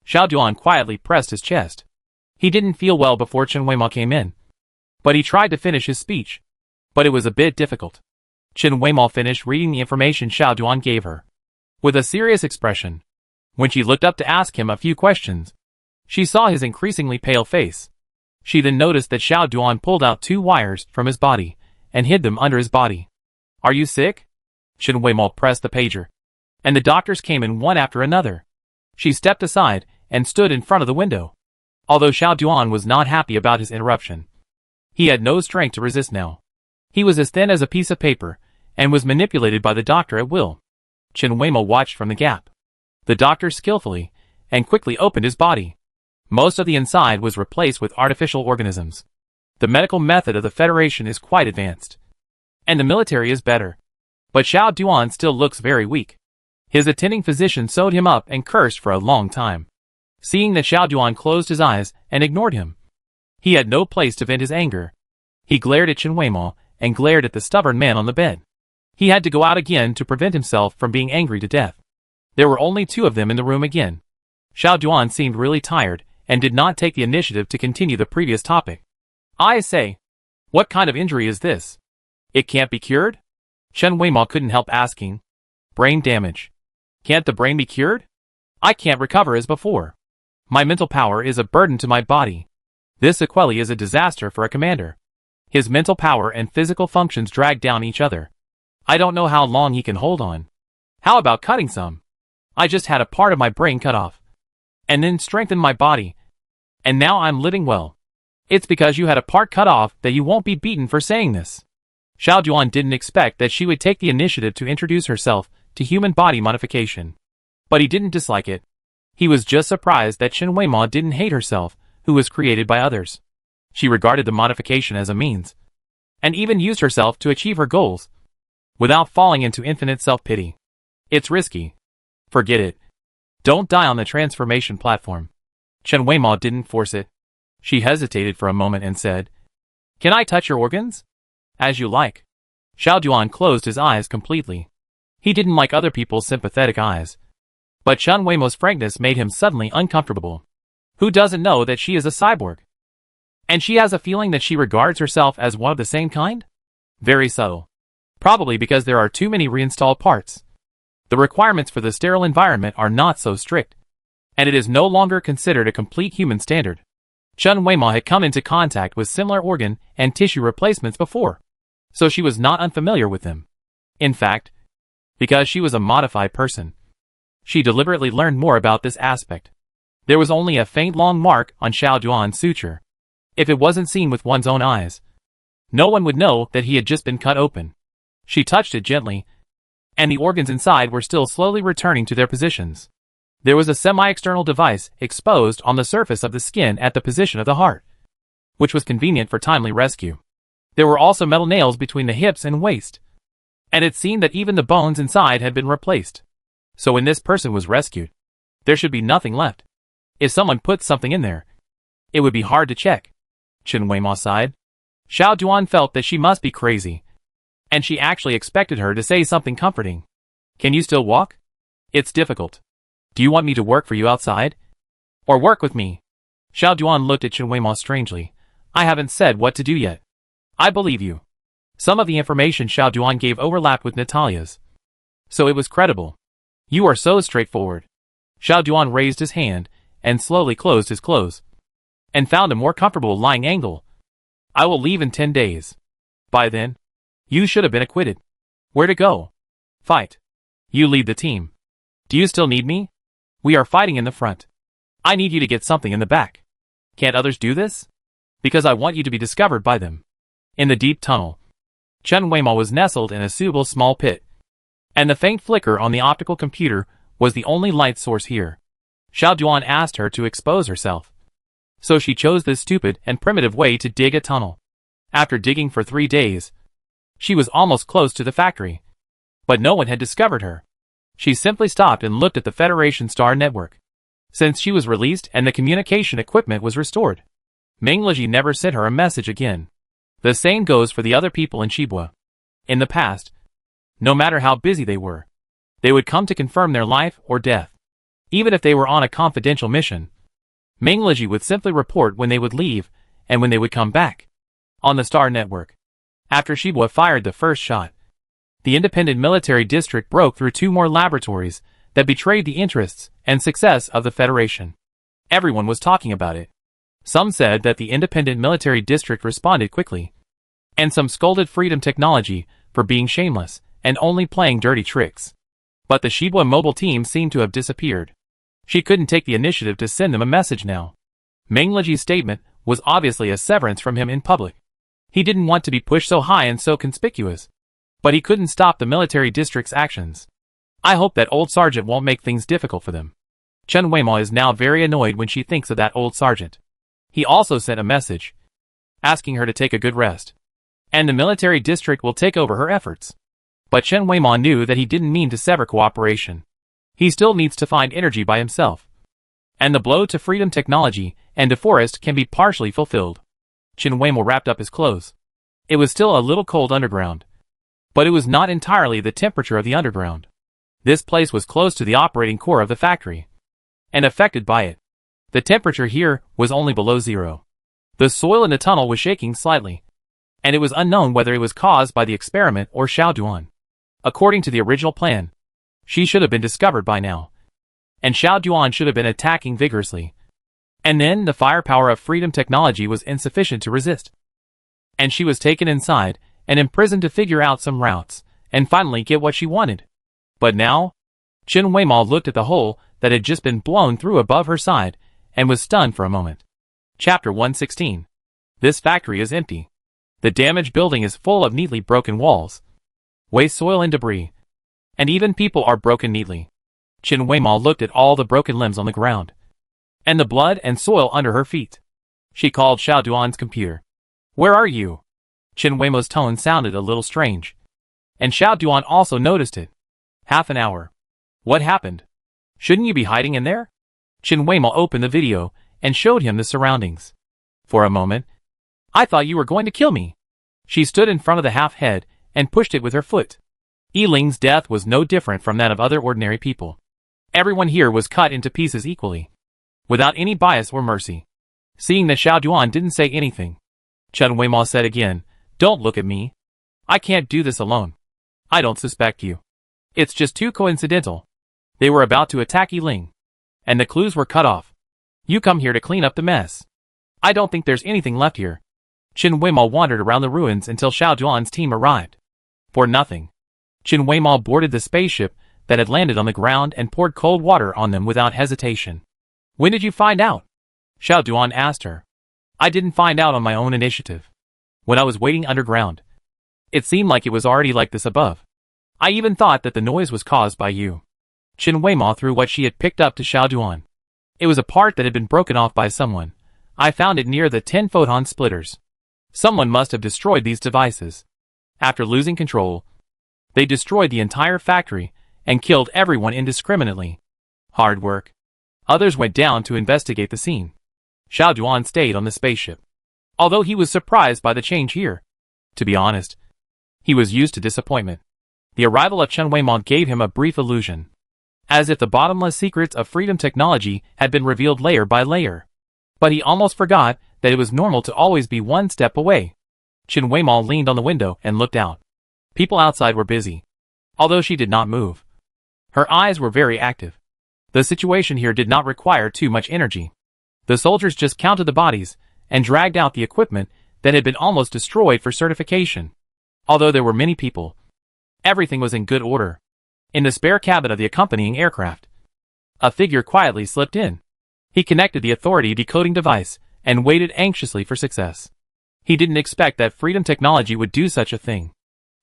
Xiao Duan quietly pressed his chest. He didn't feel well before Chen Weimao came in, but he tried to finish his speech. But it was a bit difficult. Chen Weimao finished reading the information Xiao Duan gave her, with a serious expression. When she looked up to ask him a few questions, she saw his increasingly pale face. She then noticed that Xiao Duan pulled out 2 wires from his body and hid them under his body. Are you sick? Chen Weimao pressed the pager, and the doctors came in one after another. She stepped aside and stood in front of the window. Although Xiao Duan was not happy about his interruption, he had no strength to resist now. He was as thin as a piece of paper, and was manipulated by the doctor at will. Chen Weimao watched from the gap. The doctor skillfully and quickly opened his body. Most of the inside was replaced with artificial organisms. The medical method of the Federation is quite advanced, and the military is better. But Xiao Duan still looks very weak. His attending physician sewed him up and cursed for a long time. Seeing that Xiao Duan closed his eyes and ignored him, he had no place to vent his anger. He glared at Chen Weimao and glared at the stubborn man on the bed. He had to go out again to prevent himself from being angry to death. There were only 2 of them in the room again. Xiao Duan seemed really tired and did not take the initiative to continue the previous topic. I say, what kind of injury is this? It can't be cured? Chen Weimo couldn't help asking. Brain damage. Can't the brain be cured? I can't recover as before. My mental power is a burden to my body. This sequelae is a disaster for a commander. His mental power and physical functions drag down each other. I don't know how long he can hold on. How about cutting some? I just had a part of my brain cut off. And then strengthened my body. And now I'm living well. It's because you had a part cut off that you won't be beaten for saying this. Xiao Duan didn't expect that she would take the initiative to introduce herself to human body modification. But he didn't dislike it. He was just surprised that Chen Weimo didn't hate herself, who was created by others. She regarded the modification as a means, and even used herself to achieve her goals, without falling into infinite self-pity. It's risky. Forget it. Don't die on the transformation platform. Chen Weimo didn't force it. She hesitated for a moment and said, Can I touch your organs? As you like. Xiao Duan closed his eyes completely. He didn't like other people's sympathetic eyes. But Chen Weimo's frankness made him suddenly uncomfortable. Who doesn't know that she is a cyborg? And she has a feeling that she regards herself as one of the same kind? Very subtle. Probably because there are too many reinstalled parts. The requirements for the sterile environment are not so strict, and it is no longer considered a complete human standard. Chen Weimo had come into contact with similar organ and tissue replacements before, so she was not unfamiliar with them. In fact, because she was a modified person, she deliberately learned more about this aspect. There was only a faint long mark on Xiao Duan's suture. If it wasn't seen with one's own eyes, no one would know that he had just been cut open. She touched it gently, and the organs inside were still slowly returning to their positions. There was a semi-external device exposed on the surface of the skin at the position of the heart, which was convenient for timely rescue. There were also metal nails between the hips and waist, and it seemed that even the bones inside had been replaced. So when this person was rescued, there should be nothing left. If someone put something in there, it would be hard to check. Chen Weimo sighed. Xiao Duan felt that she must be crazy, and she actually expected her to say something comforting. Can you still walk? It's difficult. Do you want me to work for you outside? Or work with me? Xiao Duan looked at Chen Weimo strangely. I haven't said what to do yet. I believe you. Some of the information Xiao Duan gave overlapped with Natalia's, so it was credible. You are so straightforward. Xiao Duan raised his hand and slowly closed his clothes, and found a more comfortable lying angle. I will leave in 10 days. By then, you should have been acquitted. Where to go? Fight. You lead the team. Do you still need me? We are fighting in the front. I need you to get something in the back. Can't others do this? Because I want you to be discovered by them. In the deep tunnel, Chen Weimo was nestled in a suitable small pit, and the faint flicker on the optical computer was the only light source here. Xiao Duan asked her to expose herself, so she chose this stupid and primitive way to dig a tunnel. After digging for 3 days, she was almost close to the factory, but no one had discovered her. She simply stopped and looked at the Federation Star Network. Since she was released and the communication equipment was restored, Meng Leji never sent her a message again. The same goes for the other people in Shibua. In the past, no matter how busy they would come to confirm their life or death. Even if they were on a confidential mission, Meng Leji would simply report when they would leave and when they would come back. On the Star Network, after Shibua fired the first shot, the independent military district broke through 2 more laboratories that betrayed the interests and success of the Federation. Everyone was talking about it. Some said that the independent military district responded quickly, and some scolded Freedom Technology for being shameless and only playing dirty tricks. But the Shibua mobile team seemed to have disappeared. She couldn't take the initiative to send them a message now. Meng Leji's statement was obviously a severance from him in public. He didn't want to be pushed so high and so conspicuous, but he couldn't stop the military district's actions. I hope that old sergeant won't make things difficult for them. Chen Weimo is now very annoyed when she thinks of that old sergeant. He also sent a message, asking her to take a good rest, and the military district will take over her efforts. But Chen Weimo knew that he didn't mean to sever cooperation. He still needs to find energy by himself, and the blow to Freedom Technology and DeForest can be partially fulfilled. Chen Weimo wrapped up his clothes. It was still a little cold underground, but it was not entirely the temperature of the underground. This place was close to the operating core of the factory, and affected by it. The temperature here was only below zero. The soil in the tunnel was shaking slightly, and it was unknown whether it was caused by the experiment or Xiao Duan. According to the original plan, she should have been discovered by now, and Xiao Duan should have been attacking vigorously. And then the firepower of freedom technology was insufficient to resist, and she was taken inside and imprisoned to figure out some routes, and finally get what she wanted. But now, Chen Weimao looked at the hole that had just been blown through above her side, and was stunned for a moment. Chapter 116. This factory is empty. The damaged building is full of neatly broken walls, waste soil and debris, and even people are broken neatly. Chen Weimao looked at all the broken limbs on the ground, and the blood and soil under her feet. She called Xiao Duan's computer. "Where are you?" Chen Weimao's tone sounded a little strange, and Xiao Duan also noticed it. "Half an hour. What happened? Shouldn't you be hiding in there?" Chen Weimao opened the video and showed him the surroundings. "For a moment, I thought you were going to kill me." She stood in front of the half-head and pushed it with her foot. Yiling's death was no different from that of other ordinary people. Everyone here was cut into pieces equally, without any bias or mercy. Seeing that Xiao Duan didn't say anything, Chen Weimao said again, "Don't look at me. I can't do this alone. I don't suspect you. It's just too coincidental. They were about to attack Yiling, and the clues were cut off. You come here to clean up the mess. I don't think there's anything left here." Chen Weimao wandered around the ruins until Xiao Duan's team arrived. For nothing, Chen Weimao boarded the spaceship that had landed on the ground and poured cold water on them without hesitation. "When did you find out?" Xiao Duan asked her. "I didn't find out on my own initiative. When I was waiting underground, it seemed like it was already like this above. I even thought that the noise was caused by you." Chen Weimao threw what she had picked up to Xiao Duan. "It was a part that had been broken off by someone. I found it near the 10 photon splitters. Someone must have destroyed these devices. After losing control, they destroyed the entire factory and killed everyone indiscriminately. Hard work." Others went down to investigate the scene. Xiao Duan stayed on the spaceship, although he was surprised by the change here. To be honest, he was used to disappointment. The arrival of Chen Weimao gave him a brief illusion, as if the bottomless secrets of freedom technology had been revealed layer by layer. But he almost forgot that it was normal to always be one step away. Chen Weimao leaned on the window and looked out. People outside were busy, although she did not move. Her eyes were very active. The situation here did not require too much energy. The soldiers just counted the bodies and dragged out the equipment that had been almost destroyed for certification. Although there were many people, everything was in good order. In the spare cabin of the accompanying aircraft, a figure quietly slipped in. He connected the authority decoding device and waited anxiously for success. He didn't expect that freedom technology would do such a thing,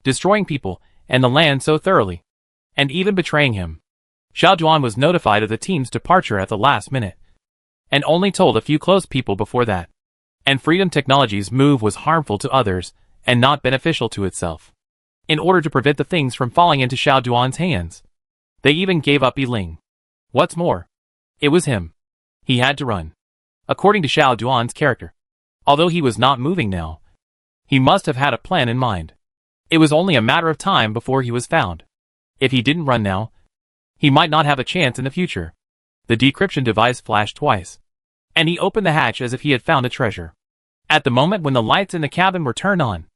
destroying people and the land so thoroughly, and even betraying him. Xiao Duan was notified of the team's departure at the last minute, and only told a few close people before that. And freedom technology's move was harmful to others and not beneficial to itself. In order to prevent the things from falling into Xiao Duan's hands, they even gave up Yiling. What's more, it was him. He had to run. According to Xiao Duan's character, although he was not moving now, he must have had a plan in mind. It was only a matter of time before he was found. If he didn't run now, he might not have a chance in the future. The decryption device flashed twice, and he opened the hatch as if he had found a treasure. At the moment when the lights in the cabin were turned on,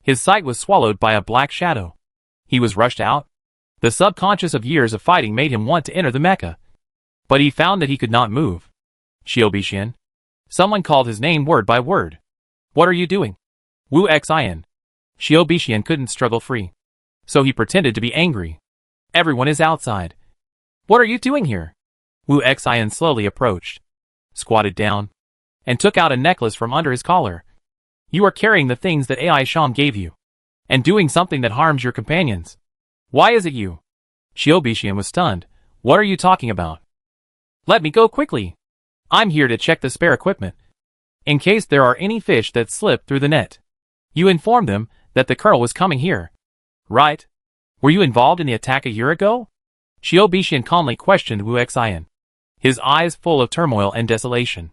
his sight was swallowed by a black shadow. He was rushed out. The subconscious of years of fighting made him want to enter the mecha, but he found that he could not move. "Xiaobixin." Someone called his name word by word. "What are you doing?" "Wu Xin." Xiaobixin couldn't struggle free, so he pretended to be angry. "Everyone is outside. What are you doing here?" Wu Xin slowly approached, squatted down, and took out a necklace from under his collar. "You are carrying the things that Ai Sham gave you, and doing something that harms your companions. Why is it you?" Xiaobixin was stunned. "What are you talking about?" "Let me go quickly. I'm here to check the spare equipment, in case there are any fish that slip through the net. You informed them that the colonel was coming here, right? Were you involved in the attack a year ago?" Xiaobixin calmly questioned Wu Xin, his eyes full of turmoil and desolation.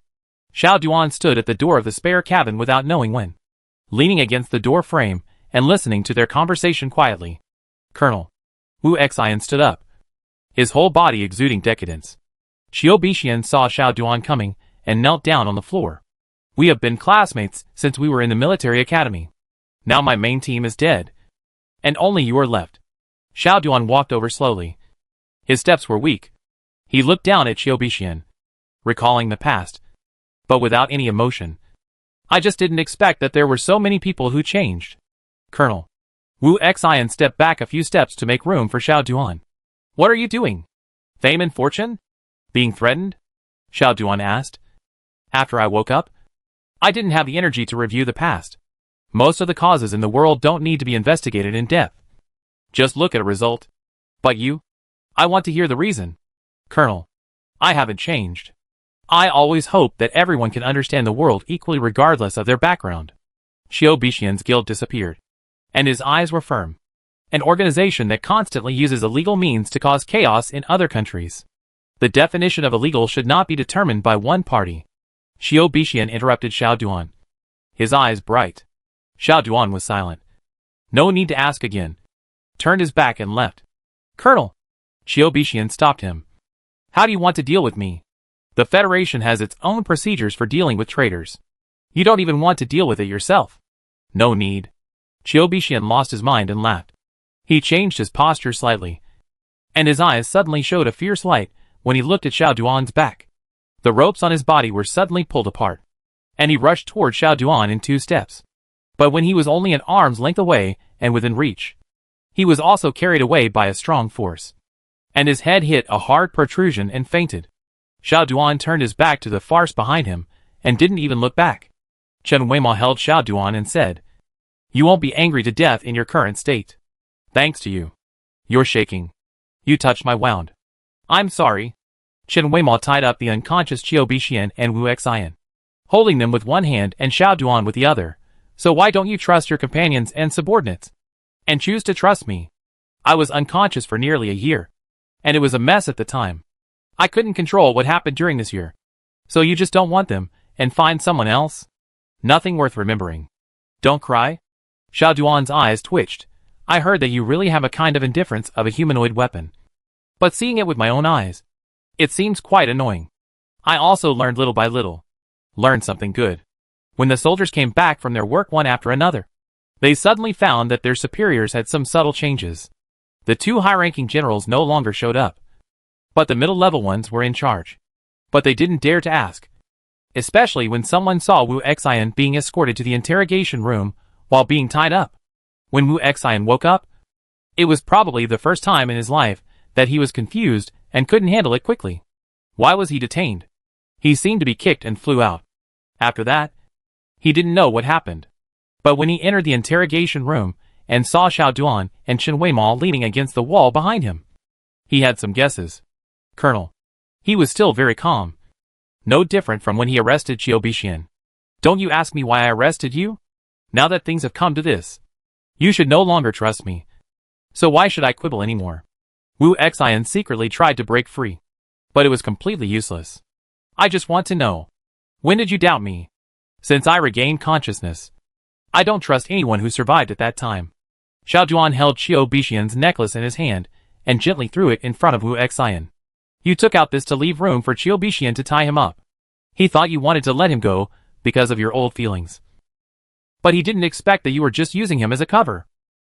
Xiao Duan stood at the door of the spare cabin without knowing when, leaning against the door frame and listening to their conversation quietly. "Colonel." Wu Xin stood up, his whole body exuding decadence. Qiu Bixian saw Xiao Duan coming and knelt down on the floor. We have been classmates since we were in the military academy. Now my main team is dead. And only you are left. Xiao Duan walked over slowly. His steps were weak. He looked down at Qiu Bixian, recalling the past, but without any emotion. I just didn't expect that there were so many people who changed. Colonel. Wu Xian stepped back a few steps to make room for Xiao Duan. What are you doing? Fame and fortune? Being threatened? Xiao Duan asked. After I woke up, I didn't have the energy to review the past. Most of the causes in the world don't need to be investigated in depth. Just look at a result. But you? I want to hear the reason. Colonel. I haven't changed. I always hope that everyone can understand the world equally regardless of their background. Qiu Bixian's guilt disappeared, and his eyes were firm. An organization that constantly uses illegal means to cause chaos in other countries. The definition of illegal should not be determined by one party. Qiu Bixian interrupted Xiao Duan, his eyes bright. Xiao Duan was silent. No need to ask again. Turned his back and left. Colonel. Qiu Bixian stopped him. How do you want to deal with me? The Federation has its own procedures for dealing with traitors. You don't even want to deal with it yourself. No need. Qiu Bixian lost his mind and laughed. He changed his posture slightly, and his eyes suddenly showed a fierce light when he looked at Xiao Duan's back. The ropes on his body were suddenly pulled apart, and he rushed toward Xiao Duan in 2 steps. But when he was only an arm's length away and within reach, he was also carried away by a strong force, and his head hit a hard protrusion and fainted. Xiao Duan turned his back to the farce behind him and didn't even look back. Chen Weimo held Xiao Duan and said, You won't be angry to death in your current state. Thanks to you. You're shaking. You touched my wound. I'm sorry. Chen Weimo tied up the unconscious Qiu Bixian and Wu Xian, holding them with one hand and Xiao Duan with the other. So why don't you trust your companions and subordinates? And choose to trust me? I was unconscious for nearly a year, and it was a mess at the time. I couldn't control what happened during this year. So you just don't want them, and find someone else? Nothing worth remembering. Don't cry. Xiao Duan's eyes twitched. I heard that you really have a kind of indifference of a humanoid weapon. But seeing it with my own eyes, it seems quite annoying. I also learned little by little. Learned something good. When the soldiers came back from their work one after another, they suddenly found that their superiors had some subtle changes. The 2 high-ranking generals no longer showed up, but the middle-level ones were in charge. But they didn't dare to ask, especially when someone saw Wu Xian being escorted to the interrogation room while being tied up. When Wu Xian woke up, it was probably the first time in his life that he was confused and couldn't handle it quickly. Why was he detained? He seemed to be kicked and flew out. After that, he didn't know what happened. But when he entered the interrogation room and saw Xiao Duan and Chen Weimo leaning against the wall behind him, he had some guesses. Colonel. He was still very calm. No different from when he arrested Qiu Bixian. Don't you ask me why I arrested you? Now that things have come to this, you should no longer trust me. So why should I quibble anymore? Wu Xian secretly tried to break free, but it was completely useless. I just want to know, when did you doubt me? Since I regained consciousness, I don't trust anyone who survived at that time. Xiao Duan held Qiu Bixian's necklace in his hand and gently threw it in front of Wu Xian. You took out this to leave room for Qiu Bixian to tie him up. He thought you wanted to let him go because of your old feelings. But he didn't expect that you were just using him as a cover.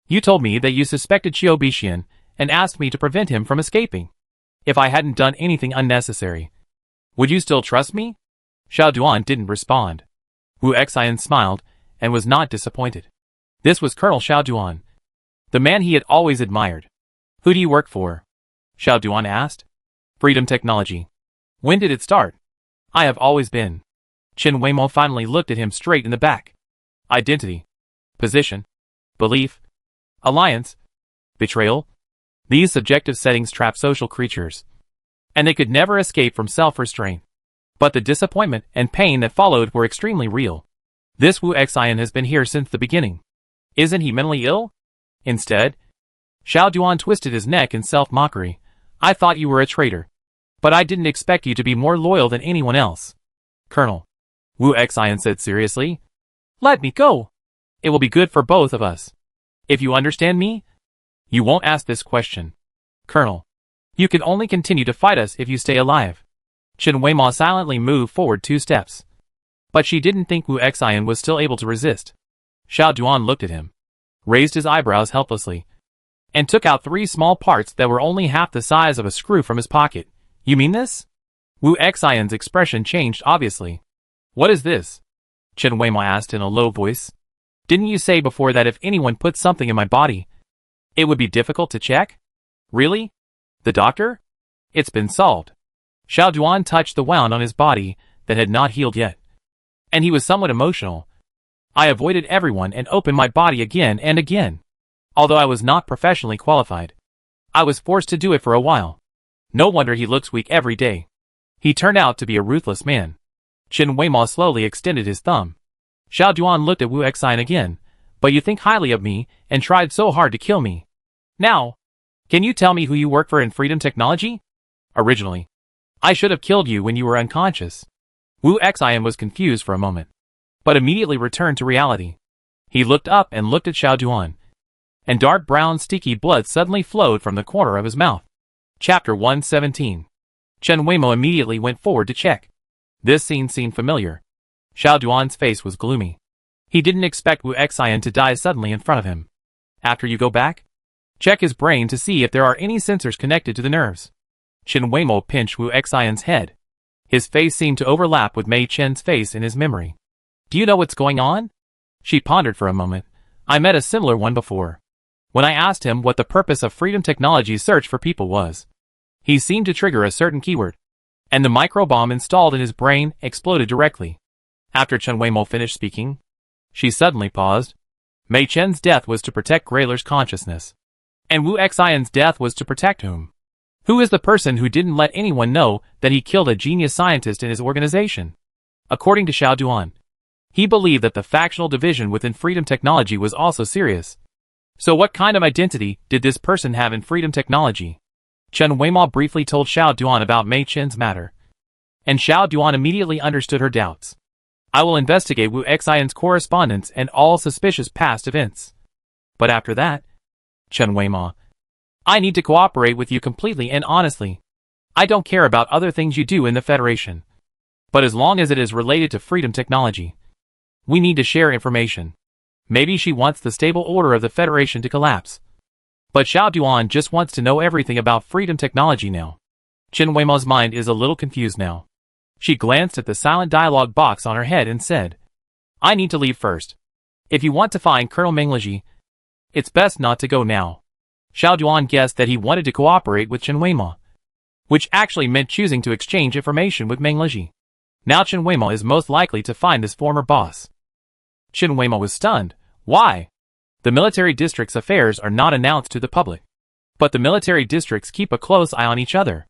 You told me that you suspected Qiu Bixian and asked me to prevent him from escaping. If I hadn't done anything unnecessary, would you still trust me? Xiao Duan didn't respond. Wu Xian smiled and was not disappointed. This was Colonel Xiao Duan, the man he had always admired. Who do you work for? Xiao Duan asked. Freedom Technology. When did it start? I have always been. Chen Weimo finally looked at him straight in the back. Identity. Position. Belief. Alliance. Betrayal. These subjective settings trap social creatures, and they could never escape from self-restraint. But the disappointment and pain that followed were extremely real. This Wu Xian has been here since the beginning. Isn't he mentally ill? Instead, Xiao Duan twisted his neck in self-mockery. I thought you were a traitor, but I didn't expect you to be more loyal than anyone else. Colonel, Wu Xian said seriously, let me go. It will be good for both of us. If you understand me, you won't ask this question. Colonel, you can only continue to fight us if you stay alive. Chen Weima silently moved forward 2 steps. But she didn't think Wu Xian was still able to resist. Xiao Duan looked at him, raised his eyebrows helplessly, and took out 3 small parts that were only half the size of a screw from his pocket. You mean this? Wu Xian's expression changed obviously. What is this? Chen Weima asked in a low voice. Didn't you say before that if anyone put something in my body, it would be difficult to check? Really? The doctor? It's been solved. Xiao Duan touched the wound on his body that had not healed yet. And he was somewhat emotional. I avoided everyone and opened my body again and again. Although I was not professionally qualified, I was forced to do it for a while. No wonder he looks weak every day. He turned out to be a ruthless man. Chen Weima slowly extended his thumb. Xiao Duan looked at Wu Xian again. But you think highly of me and tried so hard to kill me. Now, can you tell me who you work for in Freedom Technology? Originally, I should have killed you when you were unconscious. Wu Xian was confused for a moment, but immediately returned to reality. He looked up and looked at Xiao Duan, and dark brown sticky blood suddenly flowed from the corner of his mouth. Chapter 117. Chen Weimo immediately went forward to check. This scene seemed familiar. Xiao Duan's face was gloomy. He didn't expect Wu Xian to die suddenly in front of him. After you go back, check his brain to see if there are any sensors connected to the nerves. Chen Weimo pinched Wu Xian's head. His face seemed to overlap with Mei Chen's face in his memory. Do you know what's going on? She pondered for a moment. I met a similar one before. When I asked him what the purpose of Freedom Technology's search for people was, he seemed to trigger a certain keyword, and the microbomb installed in his brain exploded directly. After Chen Weimo finished speaking, she suddenly paused. Mei Chen's death was to protect Grayler's consciousness. And Wu Xian's death was to protect whom? Who is the person who didn't let anyone know that he killed a genius scientist in his organization? According to Xiao Duan, he believed that the factional division within Freedom Technology was also serious. So what kind of identity did this person have in Freedom Technology? Chen Weimo briefly told Xiao Duan about Mei Chen's matter, and Xiao Duan immediately understood her doubts. I will investigate Wu Xian's correspondence and all suspicious past events. But after that, Chen Weimo, I need to cooperate with you completely and honestly. I don't care about other things you do in the Federation. But as long as it is related to Freedom Technology, we need to share information. Maybe she wants the stable order of the Federation to collapse. But Xiao Duan just wants to know everything about Freedom Technology now. Chen Weimo's mind is a little confused now. She glanced at the silent dialogue box on her head and said, I need to leave first. If you want to find Colonel Mengleji, it's best not to go now. Xiao Duan guessed that he wanted to cooperate with Chen Weimo, which actually meant choosing to exchange information with Mengleji. Now Chen Weimo is most likely to find this former boss. Chen Weimo was stunned. Why? The military district's affairs are not announced to the public. But the military districts keep a close eye on each other.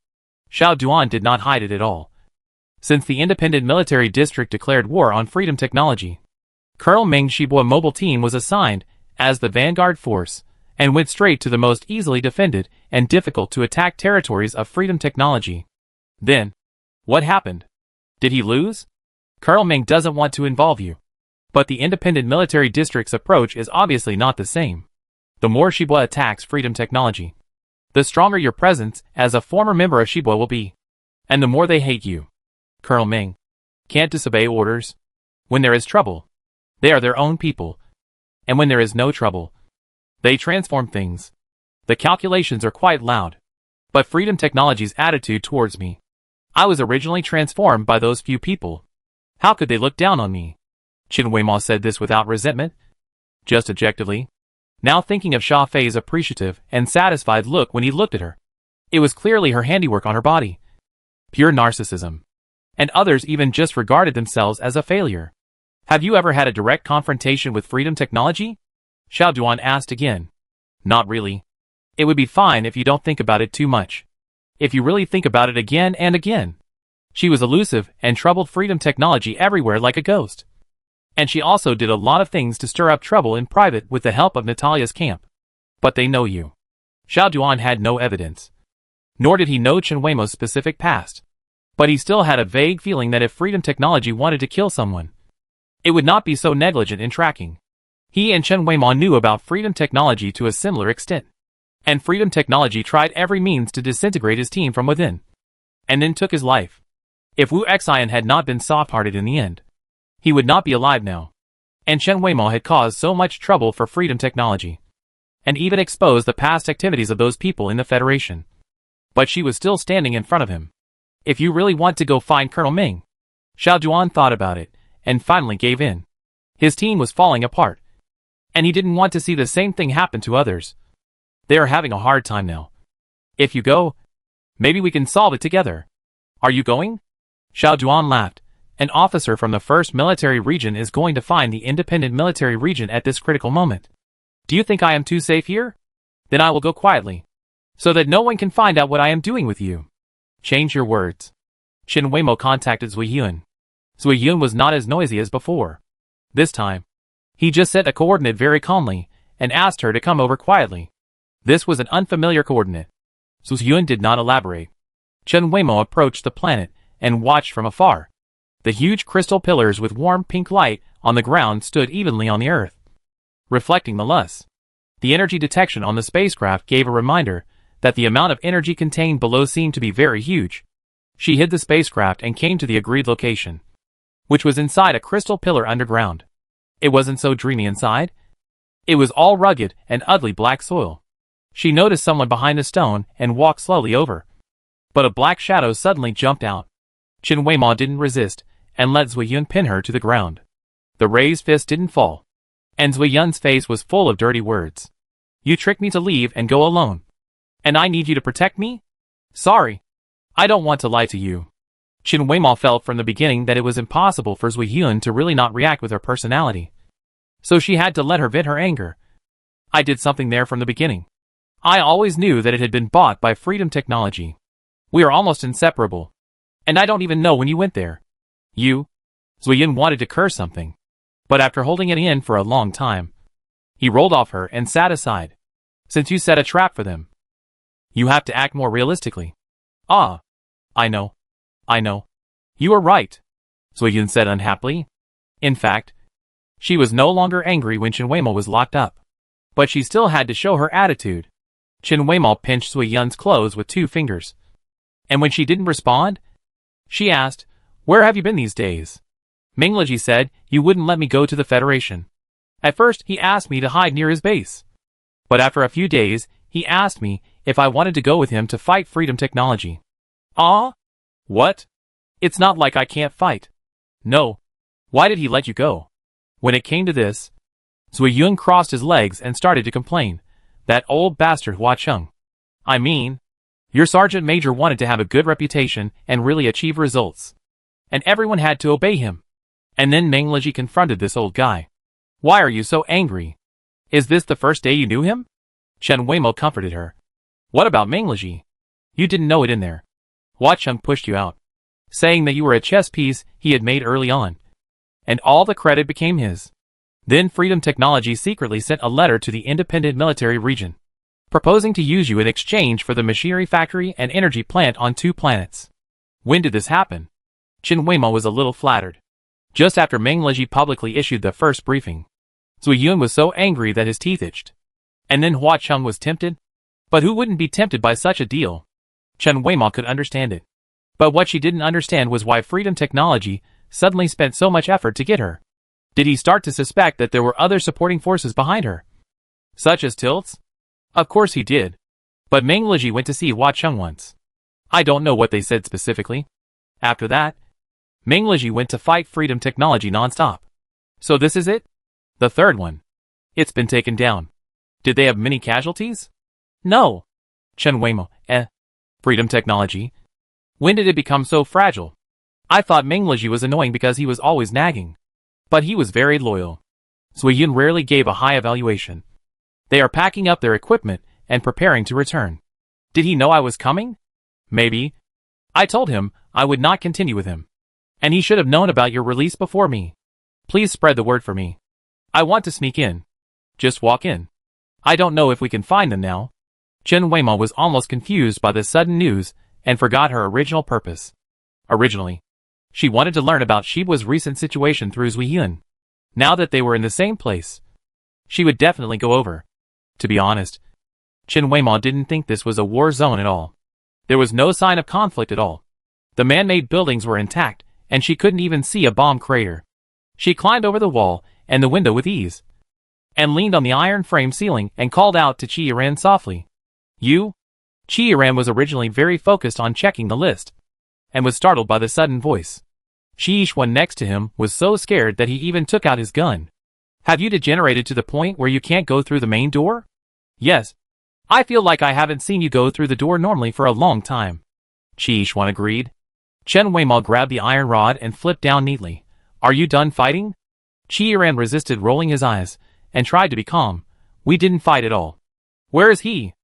Xiao Duan did not hide it at all. Since the independent military district declared war on Freedom Technology, Colonel Meng Shibua's mobile team was assigned as the vanguard force and went straight to the most easily defended and difficult to attack territories of Freedom Technology. Then, what happened? Did he lose? Colonel Meng doesn't want to involve you. But the independent military district's approach is obviously not the same. The more Shibua attacks Freedom Technology, the stronger your presence as a former member of Shibua will be. And the more they hate you. Colonel Meng can't disobey orders. When there is trouble, they are their own people. And when there is no trouble, they transform things. The calculations are quite loud. But Freedom Technology's attitude towards me. I was originally transformed by those few people. How could they look down on me? Chen Weimo said this without resentment. Just objectively. Now thinking of Xia Fei's appreciative and satisfied look when he looked at her. It was clearly her handiwork on her body. Pure narcissism. And others even just regarded themselves as a failure. Have you ever had a direct confrontation with Freedom Technology? Xiao Duan asked again. Not really. It would be fine if you don't think about it too much. If you really think about it again and again. She was elusive and troubled Freedom Technology everywhere like a ghost. And she also did a lot of things to stir up trouble in private with the help of Natalia's camp. But they know you. Xiao Duan had no evidence. Nor did he know Chen Weimo's specific past. But he still had a vague feeling that if Freedom Technology wanted to kill someone, it would not be so negligent in tracking. He and Chen Weimo knew about Freedom Technology to a similar extent. And Freedom Technology tried every means to disintegrate his team from within. And then took his life. If Wu Xian had not been soft-hearted in the end, he would not be alive now. And Chen Weimo had caused so much trouble for Freedom Technology, and even exposed the past activities of those people in the Federation. But she was still standing in front of him. If you really want to go find Colonel Ming. Xiao Juan thought about it, and finally gave in. His team was falling apart, and he didn't want to see the same thing happen to others. They are having a hard time now. If you go, maybe we can solve it together. Are you going? Xiao Juan laughed. An officer from the 1st Military Region is going to find the Independent Military Region at this critical moment. Do you think I am too safe here? Then I will go quietly, so that no one can find out what I am doing with you. Change your words. Chen Weimo contacted Zui Yun. Zui Yun was not as noisy as before. This time, he just set a coordinate very calmly, and asked her to come over quietly. This was an unfamiliar coordinate. Zui Yun did not elaborate. Chen Weimo approached the planet, and watched from afar. The huge crystal pillars with warm pink light on the ground stood evenly on the Earth, reflecting the lusts. The energy detection on the spacecraft gave a reminder that the amount of energy contained below seemed to be very huge. She hid the spacecraft and came to the agreed location, which was inside a crystal pillar underground. It wasn't so dreamy inside. It was all rugged and ugly black soil. She noticed someone behind a stone and walked slowly over. But a black shadow suddenly jumped out. Chen Weimo didn't resist, and let Zui Yun pin her to the ground. The raised fist didn't fall, and Zui Yun's face was full of dirty words. You tricked me to leave and go alone. And I need you to protect me? Sorry. I don't want to lie to you. Chen Weimo felt from the beginning that it was impossible for Zui Yun to really not react with her personality. So she had to let her vent her anger. I did something there from the beginning. I always knew that it had been bought by Freedom Technology. We are almost inseparable. And I don't even know when you went there. You? Zui Yun wanted to curse something, but after holding it in for a long time, he rolled off her and sat aside. Since you set a trap for them, you have to act more realistically. Ah. I know. You are right, Zui Yun said unhappily. In fact, she was no longer angry when Chen Weimo was locked up, but she still had to show her attitude. Chen Weimo pinched Zui Yun's clothes with 2 fingers, and when she didn't respond, she asked, Where have you been these days? Ming Leji said, You wouldn't let me go to the Federation. At first, he asked me to hide near his base. But after a few days, he asked me if I wanted to go with him to fight Freedom Technology. Ah? What? It's not like I can't fight. No. Why did he let you go? When it came to this, Zui Yun crossed his legs and started to complain. That old bastard Hua Cheng. I mean, your sergeant major wanted to have a good reputation and really achieve results. And everyone had to obey him. And then Ming Leji confronted this old guy. Why are you so angry? Is this the first day you knew him? Chen Weimo comforted her. What about Ming Leji? You didn't know it in there. Hua Cheng pushed you out, saying that you were a chess piece he had made early on. And all the credit became his. Then Freedom Technology secretly sent a letter to the Independent Military Region, proposing to use you in exchange for the machinery factory and energy plant on 2 planets. When did this happen? Chen Weimo was a little flattered. Just after Ming Leji publicly issued the first briefing. Zui Yun was so angry that his teeth itched. And then Hua Cheng was tempted? But who wouldn't be tempted by such a deal? Chen Weimo could understand it. But what she didn't understand was why Freedom Technology suddenly spent so much effort to get her. Did he start to suspect that there were other supporting forces behind her? Such as tilts? Of course he did. But Ming Leji went to see Hua Cheng once. I don't know what they said specifically. After that, Ming Leji went to fight Freedom Technology non-stop. So this is it? The third one. It's been taken down. Did they have many casualties? No. Chen Weimo, Freedom Technology. When did it become so fragile? I thought Ming Leji was annoying because he was always nagging. But he was very loyal. Zui Yun rarely gave a high evaluation. They are packing up their equipment and preparing to return. Did he know I was coming? Maybe. I told him I would not continue with him. And he should have known about your release before me. Please spread the word for me. I want to sneak in. Just walk in. I don't know if we can find them now. Chen Weimo was almost confused by the sudden news and forgot her original purpose. Originally, she wanted to learn about Shibua's recent situation through Zui Yun. Now that they were in the same place, she would definitely go over. To be honest, Chen Weimo didn't think this was a war zone at all. There was no sign of conflict at all. The man-made buildings were intact, and she couldn't even see a bomb crater. She climbed over the wall and the window with ease, and leaned on the iron frame ceiling and called out to Chi-Ran softly. You? Chi-Ran was originally very focused on checking the list, and was startled by the sudden voice. Chi-Ran next to him was so scared that he even took out his gun. Have you degenerated to the point where you can't go through the main door? Yes. I feel like I haven't seen you go through the door normally for a long time. Chi-Ran agreed. Chen Weimao grabbed the iron rod and flipped down neatly. Are you done fighting? Chi-Ran resisted, rolling his eyes, and tried to be calm. We didn't fight at all. Where is he?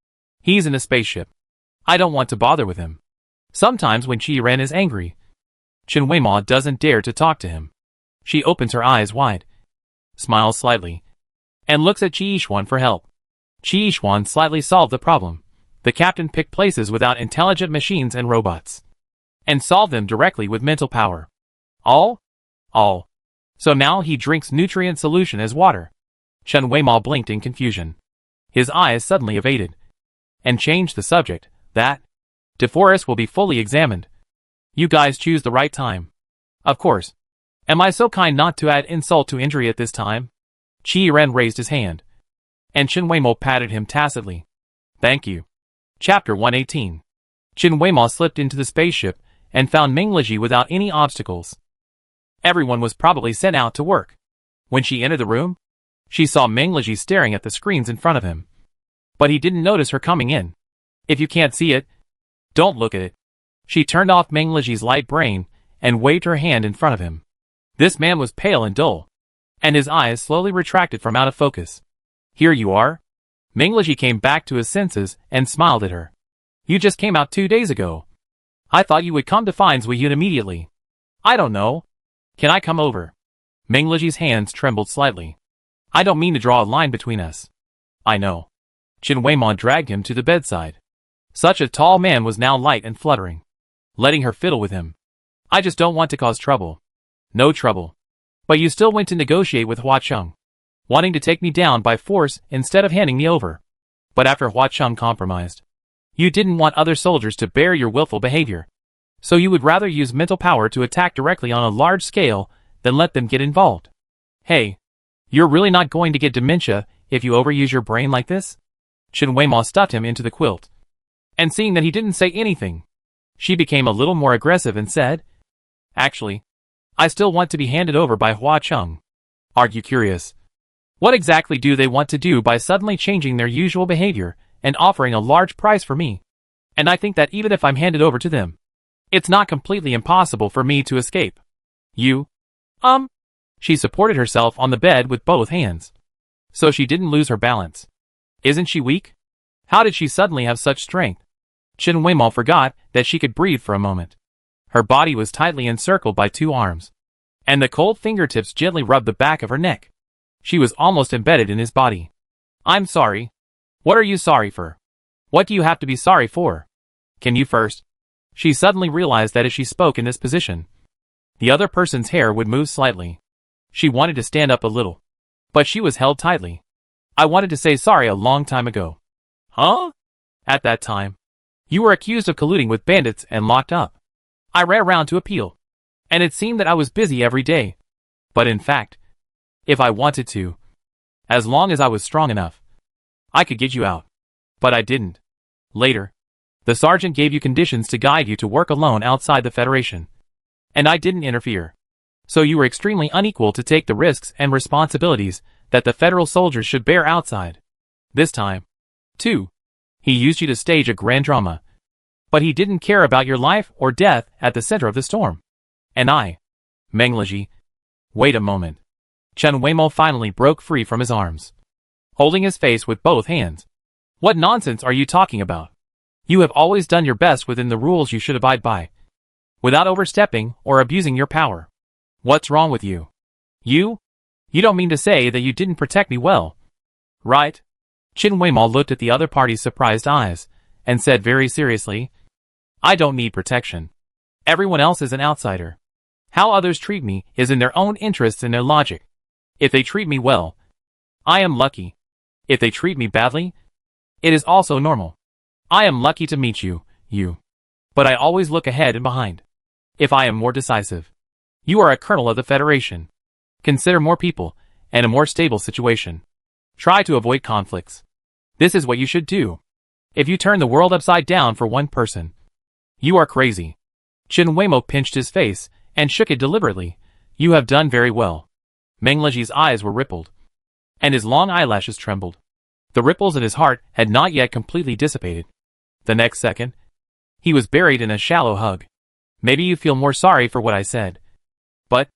He's in a spaceship. I don't want to bother with him. Sometimes when Chi-Ran is angry, Chen Weimao doesn't dare to talk to him. She opens her eyes wide, smiles slightly, and looks at Chi-Ran for help. Chi-Ran slightly solved the problem. The captain picked places without intelligent machines and robots, and solved them directly with mental power. All? So now he drinks nutrient solution as water. Chen Weimao blinked in confusion. His eyes suddenly evaded, and changed the subject. That DeForest will be fully examined. You guys choose the right time. Of course. Am I so kind not to add insult to injury at this time? Chi-Ran raised his hand, and Chen Weimao patted him tacitly. Thank you. Chapter 118. Chen Weimao slipped into the spaceship and found Meng Liji without any obstacles. Everyone was probably sent out to work. When she entered the room, she saw Meng Liji staring at the screens in front of him. But he didn't notice her coming in. If you can't see it, don't look at it. She turned off Meng Liji's light brain and waved her hand in front of him. This man was pale and dull, and his eyes slowly retracted from out of focus. Here you are? Meng Liji came back to his senses and smiled at her. You just came out 2 days ago. I thought you would come to Fines Weiyun immediately. I don't know. Can I come over? Meng Liji's hands trembled slightly. I don't mean to draw a line between us. I know. Chen Weimao dragged him to the bedside. Such a tall man was now light and fluttering, letting her fiddle with him. I just don't want to cause trouble. No trouble. But you still went to negotiate with Hua Cheng, wanting to take me down by force instead of handing me over. But after Hua Cheng compromised, you didn't want other soldiers to bear your willful behavior. So you would rather use mental power to attack directly on a large scale than let them get involved. Hey, you're really not going to get dementia if you overuse your brain like this? Chen Weimao stuffed him into the quilt. And seeing that he didn't say anything, she became a little more aggressive and said, Actually, I still want to be handed over by Hua Cheng. Aren't you curious? What exactly do they want to do by suddenly changing their usual behavior and offering a large price for me? And I think that even if I'm handed over to them, it's not completely impossible for me to escape. You? She supported herself on the bed with both hands, so she didn't lose her balance. Isn't she weak? How did she suddenly have such strength? Chen Weimao forgot that she could breathe for a moment. Her body was tightly encircled by 2 arms, and the cold fingertips gently rubbed the back of her neck. She was almost embedded in his body. I'm sorry. What are you sorry for? What do you have to be sorry for? Can you first? She suddenly realized that if she spoke in this position, the other person's hair would move slightly. She wanted to stand up a little, but she was held tightly. I wanted to say sorry a long time ago. Huh? At that time, you were accused of colluding with bandits and locked up. I ran around to appeal, and it seemed that I was busy every day. But in fact, if I wanted to, as long as I was strong enough, I could get you out. But I didn't. Later, the sergeant gave you conditions to guide you to work alone outside the Federation, and I didn't interfere. So you were extremely unequal to take the risks and responsibilities that the federal soldiers should bear outside. This time, too, he used you to stage a grand drama. But he didn't care about your life or death at the center of the storm. And I, Meng Liji. Wait a moment. Chen Weimao finally broke free from his arms, holding his face with both hands. What nonsense are you talking about? You have always done your best within the rules you should abide by, without overstepping or abusing your power. What's wrong with you? You don't mean to say that you didn't protect me well, right? Chen Weimao looked at the other party's surprised eyes, and said very seriously, I don't need protection. Everyone else is an outsider. How others treat me is in their own interests and their logic. If they treat me well, I am lucky. If they treat me badly, it is also normal. I am lucky to meet you, But I always look ahead and behind. If I am more decisive. You are a colonel of the Federation. Consider more people, and a more stable situation. Try to avoid conflicts. This is what you should do. If you turn the world upside down for one person. You are crazy. Chen Weimo pinched his face, and shook it deliberately. You have done very well. Meng Leji's eyes were rippled, and his long eyelashes trembled. The ripples in his heart had not yet completely dissipated. The next second, he was buried in a shallow hug. Maybe you feel more sorry for what I said. But,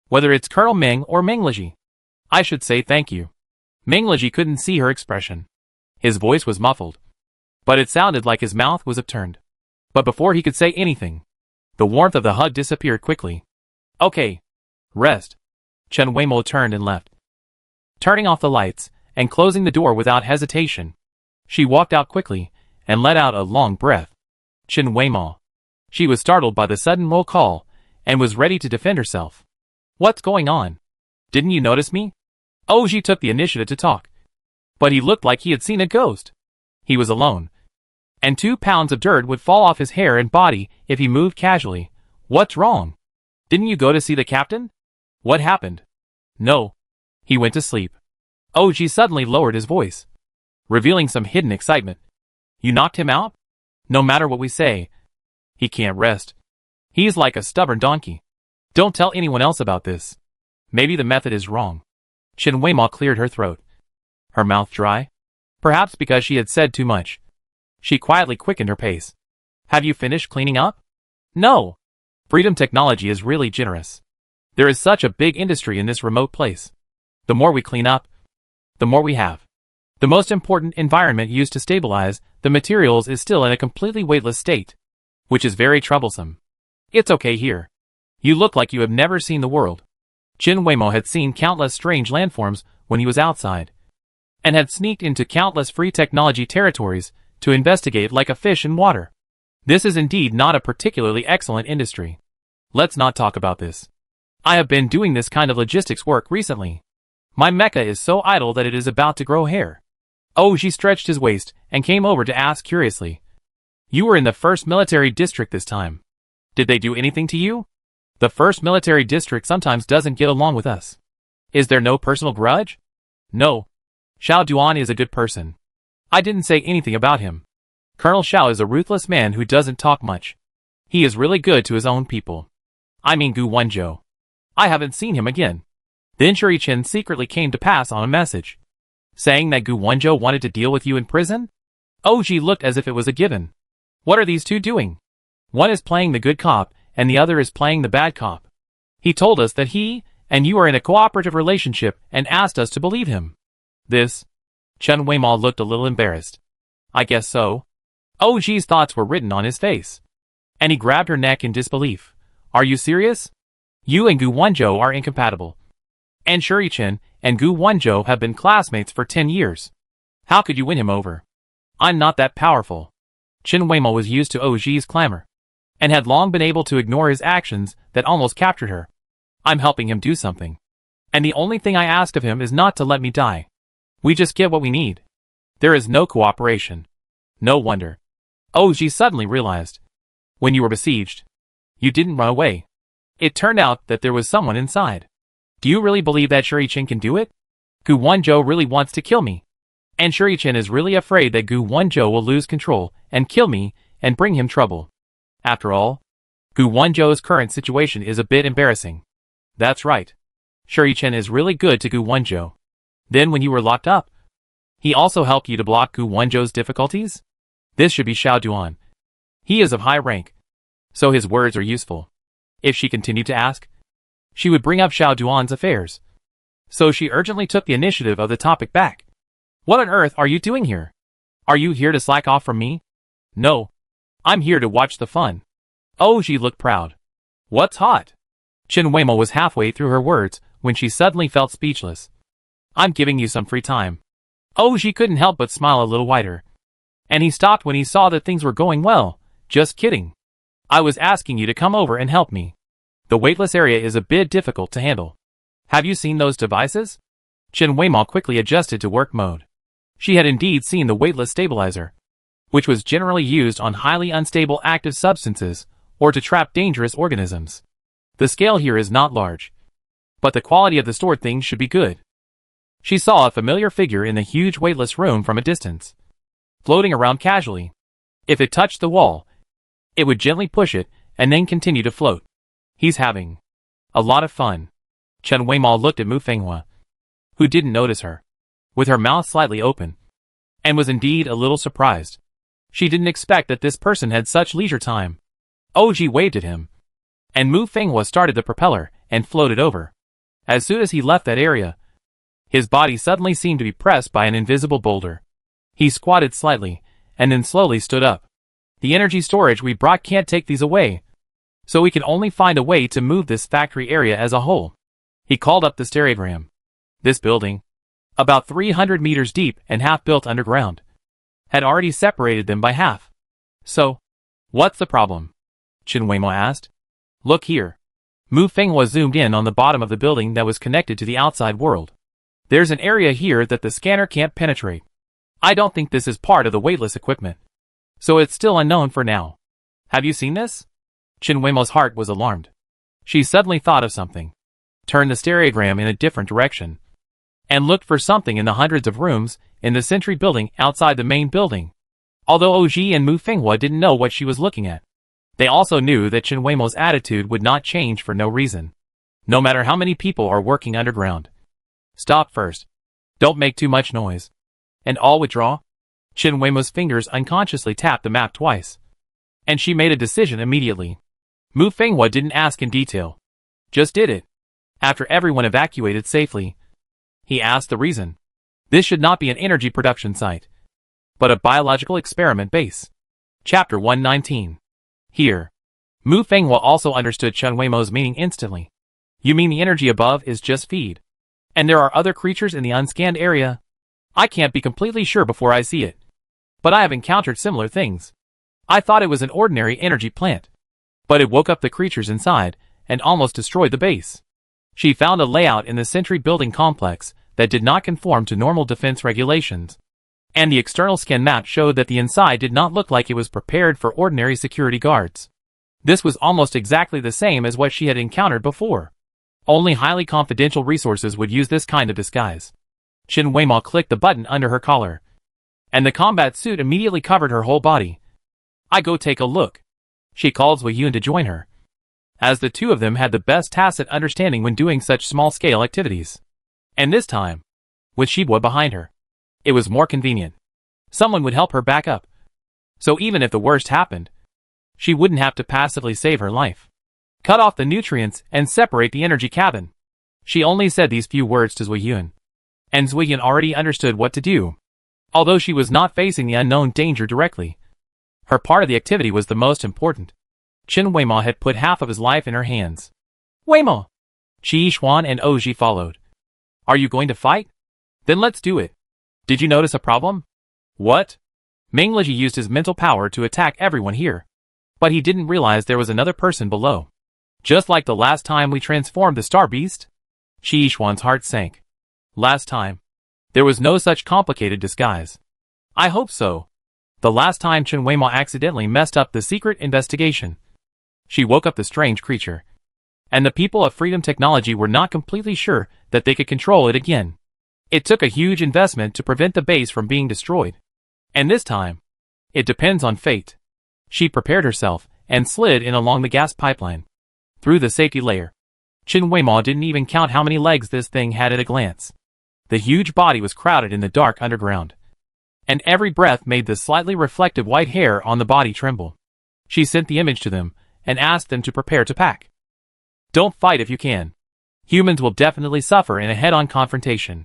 whether it's Colonel Meng or Meng Leji, I should say thank you. Meng Leji couldn't see her expression. His voice was muffled, but it sounded like his mouth was upturned. But before he could say anything, the warmth of the hug disappeared quickly. Okay. Rest. Chen Weimo turned and left. Turning off the lights, and closing the door without hesitation, she walked out quickly, and let out a long breath. Chen Weimo. She was startled by the sudden roll call, and was ready to defend herself. What's going on? Didn't you notice me? Oji took the initiative to talk. But he looked like he had seen a ghost. He was alone. And 2 pounds of dirt would fall off his hair and body if he moved casually. What's wrong? Didn't you go to see the captain? What happened? No. He went to sleep. Oji suddenly lowered his voice, revealing some hidden excitement. You knocked him out? No matter what we say, he can't rest. He's like a stubborn donkey. Don't tell anyone else about this. Maybe the method is wrong. Chen Weimo cleared her throat. Her mouth dry? Perhaps because she had said too much. She quietly quickened her pace. Have you finished cleaning up? No. Freedom Technology is really generous. There is such a big industry in this remote place. The more we clean up, the more we have. The most important environment used to stabilize the materials is still in a completely weightless state, which is very troublesome. It's okay here. You look like you have never seen the world. Chen Weimo had seen countless strange landforms when he was outside, and had sneaked into countless free technology territories to investigate like a fish in water. This is indeed not a particularly excellent industry. Let's not talk about this. I have been doing this kind of logistics work recently. My mecha is so idle that it is about to grow hair. Oji stretched his waist and came over to ask curiously. You were in the 1st military district this time. Did they do anything to you? The 1st military district sometimes doesn't get along with us. Is there no personal grudge? No. Xiao Duan is a good person. I didn't say anything about him. Colonel Xiao is a ruthless man who doesn't talk much. He is really good to his own people. I mean Gu Wenzhou. I haven't seen him again. Then Shuri Chen secretly came to pass on a message, saying that Gu Wenzhou wanted to deal with you in prison? Oji looked as if it was a given. What are these two doing? One is playing the good cop, and the other is playing the bad cop. He told us that he and you are in a cooperative relationship and asked us to believe him. This? Chen Weimo looked a little embarrassed. I guess so. Oji's thoughts were written on his face, and he grabbed her neck in disbelief. Are you serious? You and Gu Wenzhou are incompatible. And Shuri Chen and Gu Wenzhou have been classmates for 10 years. How could you win him over? I'm not that powerful. Chen Weimo was used to Oji's clamor, and had long been able to ignore his actions that almost captured her. I'm helping him do something. And the only thing I ask of him is not to let me die. We just get what we need. There is no cooperation. No wonder. Oji suddenly realized. When you were besieged, you didn't run away. It turned out that there was someone inside. Do you really believe that Shuri Chen can do it? Gu Wenzhou really wants to kill me. And Shuri Chen is really afraid that Gu Wenzhou will lose control and kill me and bring him trouble. After all, Gu Wenzhou's current situation is a bit embarrassing. That's right. Shuri Chen is really good to Gu Wenzhou. Then when you were locked up, he also helped you to block Gu Wenzhou's difficulties? This should be Xiao Duan. He is of high rank, so his words are useful. If she continued to ask, she would bring up Xiao Duan's affairs. So she urgently took the initiative of the topic back. What on earth are you doing here? Are you here to slack off from me? No. I'm here to watch the fun. Oji looked proud. What's hot? Chen Weimo was halfway through her words when she suddenly felt speechless. I'm giving you some free time. Oji couldn't help but smile a little wider. And he stopped when he saw that things were going well. Just kidding. I was asking you to come over and help me. The weightless area is a bit difficult to handle. Have you seen those devices? Chen Weimo quickly adjusted to work mode. She had indeed seen the weightless stabilizer, which was generally used on highly unstable active substances or to trap dangerous organisms. The scale here is not large, but the quality of the stored things should be good. She saw a familiar figure in the huge weightless room from a distance, floating around casually. If it touched the wall, it would gently push it and then continue to float. He's having a lot of fun. Chen Weimao looked at Mu Fenghua, who didn't notice her, with her mouth slightly open, and was indeed a little surprised. She didn't expect that this person had such leisure time. Oji waved at him, and Mu Fenghua started the propeller and floated over. As soon as he left that area, his body suddenly seemed to be pressed by an invisible boulder. He squatted slightly, and then slowly stood up. The energy storage we brought can't take these away, so we can only find a way to move this factory area as a whole. He called up the stereogram. This building, about 300 meters deep and half built underground, had already separated them by half. So, what's the problem? Chen Weimao asked. Look here. Mu Fenghua zoomed in on the bottom of the building that was connected to the outside world. There's an area here that the scanner can't penetrate. I don't think this is part of the weightless equipment, so it's still unknown for now. Have you seen this? Chen Weimao's heart was alarmed. She suddenly thought of something, turned the stereogram in a different direction, and looked for something in the hundreds of rooms in the Sentry building outside the main building. Although Oji and Mu Fenghua didn't know what she was looking at, they also knew that Chen Weimao's attitude would not change for no reason, no matter how many people are working underground. Stop first. Don't make too much noise. And all withdraw? Chen Weimao's fingers unconsciously tapped the map twice, and she made a decision immediately. Mu Fenghua didn't ask in detail, just did it. After everyone evacuated safely, he asked the reason. This should not be an energy production site, but a biological experiment base. Chapter 119. Here, Mu Fenghua also understood Chen Weimao's meaning instantly. You mean the energy above is just feed, and there are other creatures in the unscanned area? I can't be completely sure before I see it, but I have encountered similar things. I thought it was an ordinary energy plant, but it woke up the creatures inside and almost destroyed the base. She found a layout in the Sentry building complex that did not conform to normal defense regulations, and the external scan map showed that the inside did not look like it was prepared for ordinary security guards. This was almost exactly the same as what she had encountered before. Only highly confidential resources would use this kind of disguise. Chen Weimao clicked the button under her collar, and the combat suit immediately covered her whole body. I go take a look. She called Zui Yun to join her, as the two of them had the best tacit understanding when doing such small-scale activities. And this time, with Shibua behind her, it was more convenient. Someone would help her back up, so even if the worst happened, she wouldn't have to passively save her life. Cut off the nutrients and separate the energy cabin. She only said these few words to Zui Yun, and Zui Yun already understood what to do. Although she was not facing the unknown danger directly, her part of the activity was the most important. Chen Weimao had put half of his life in her hands. Weimao! Qi Xuan and Oji followed. Are you going to fight? Then let's do it. Did you notice a problem? What? Meng Liji used his mental power to attack everyone here, but he didn't realize there was another person below. Just like the last time we transformed the Star Beast? Qi Xuan's heart sank. Last time, there was no such complicated disguise. I hope so. The last time Chen Weimao accidentally messed up the secret investigation. She woke up the strange creature, and the people of Freedom Technology were not completely sure that they could control it again. It took a huge investment to prevent the base from being destroyed. And this time, it depends on fate. She prepared herself and slid in along the gas pipeline, through the safety layer. Chen Weimao didn't even count how many legs this thing had at a glance. The huge body was crowded in the dark underground, and every breath made the slightly reflective white hair on the body tremble. She sent the image to them and asked them to prepare to pack. Don't fight if you can. Humans will definitely suffer in a head-on confrontation.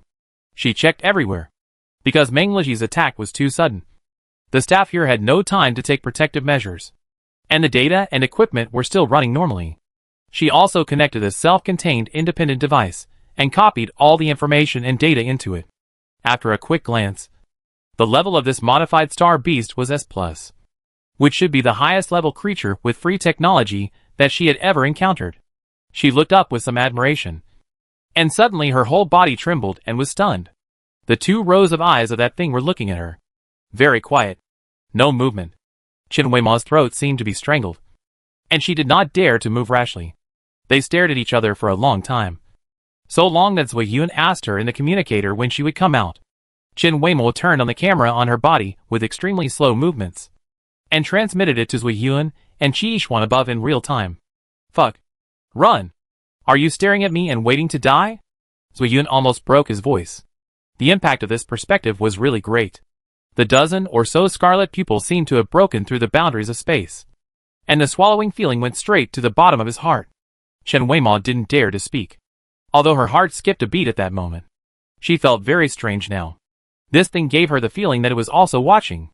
She checked everywhere, because Meng Liji's attack was too sudden. The staff here had no time to take protective measures, and the data and equipment were still running normally. She also connected a self-contained independent device and copied all the information and data into it. After a quick glance, the level of this modified star beast was S+, which should be the highest level creature with free technology that she had ever encountered. She looked up with some admiration, and suddenly her whole body trembled and was stunned. The 2 rows of eyes of that thing were looking at her. Very quiet. No movement. Chen Weimao's throat seemed to be strangled. and she did not dare to move rashly. They stared at each other for a long time. So long that Zui Yun asked her in the communicator when she would come out. Chen Weimo turned on the camera on her body with extremely slow movements and transmitted it to Zui Yun and Qi Yishuan above in real time. Fuck. Run. Are you staring at me and waiting to die? Zui Yun almost broke his voice. The impact of this perspective was really great. The dozen or so scarlet pupils seemed to have broken through the boundaries of space, and the swallowing feeling went straight to the bottom of his heart. Chen Weimo didn't dare to speak, although her heart skipped a beat at that moment. She felt very strange now. This thing gave her the feeling that it was also watching.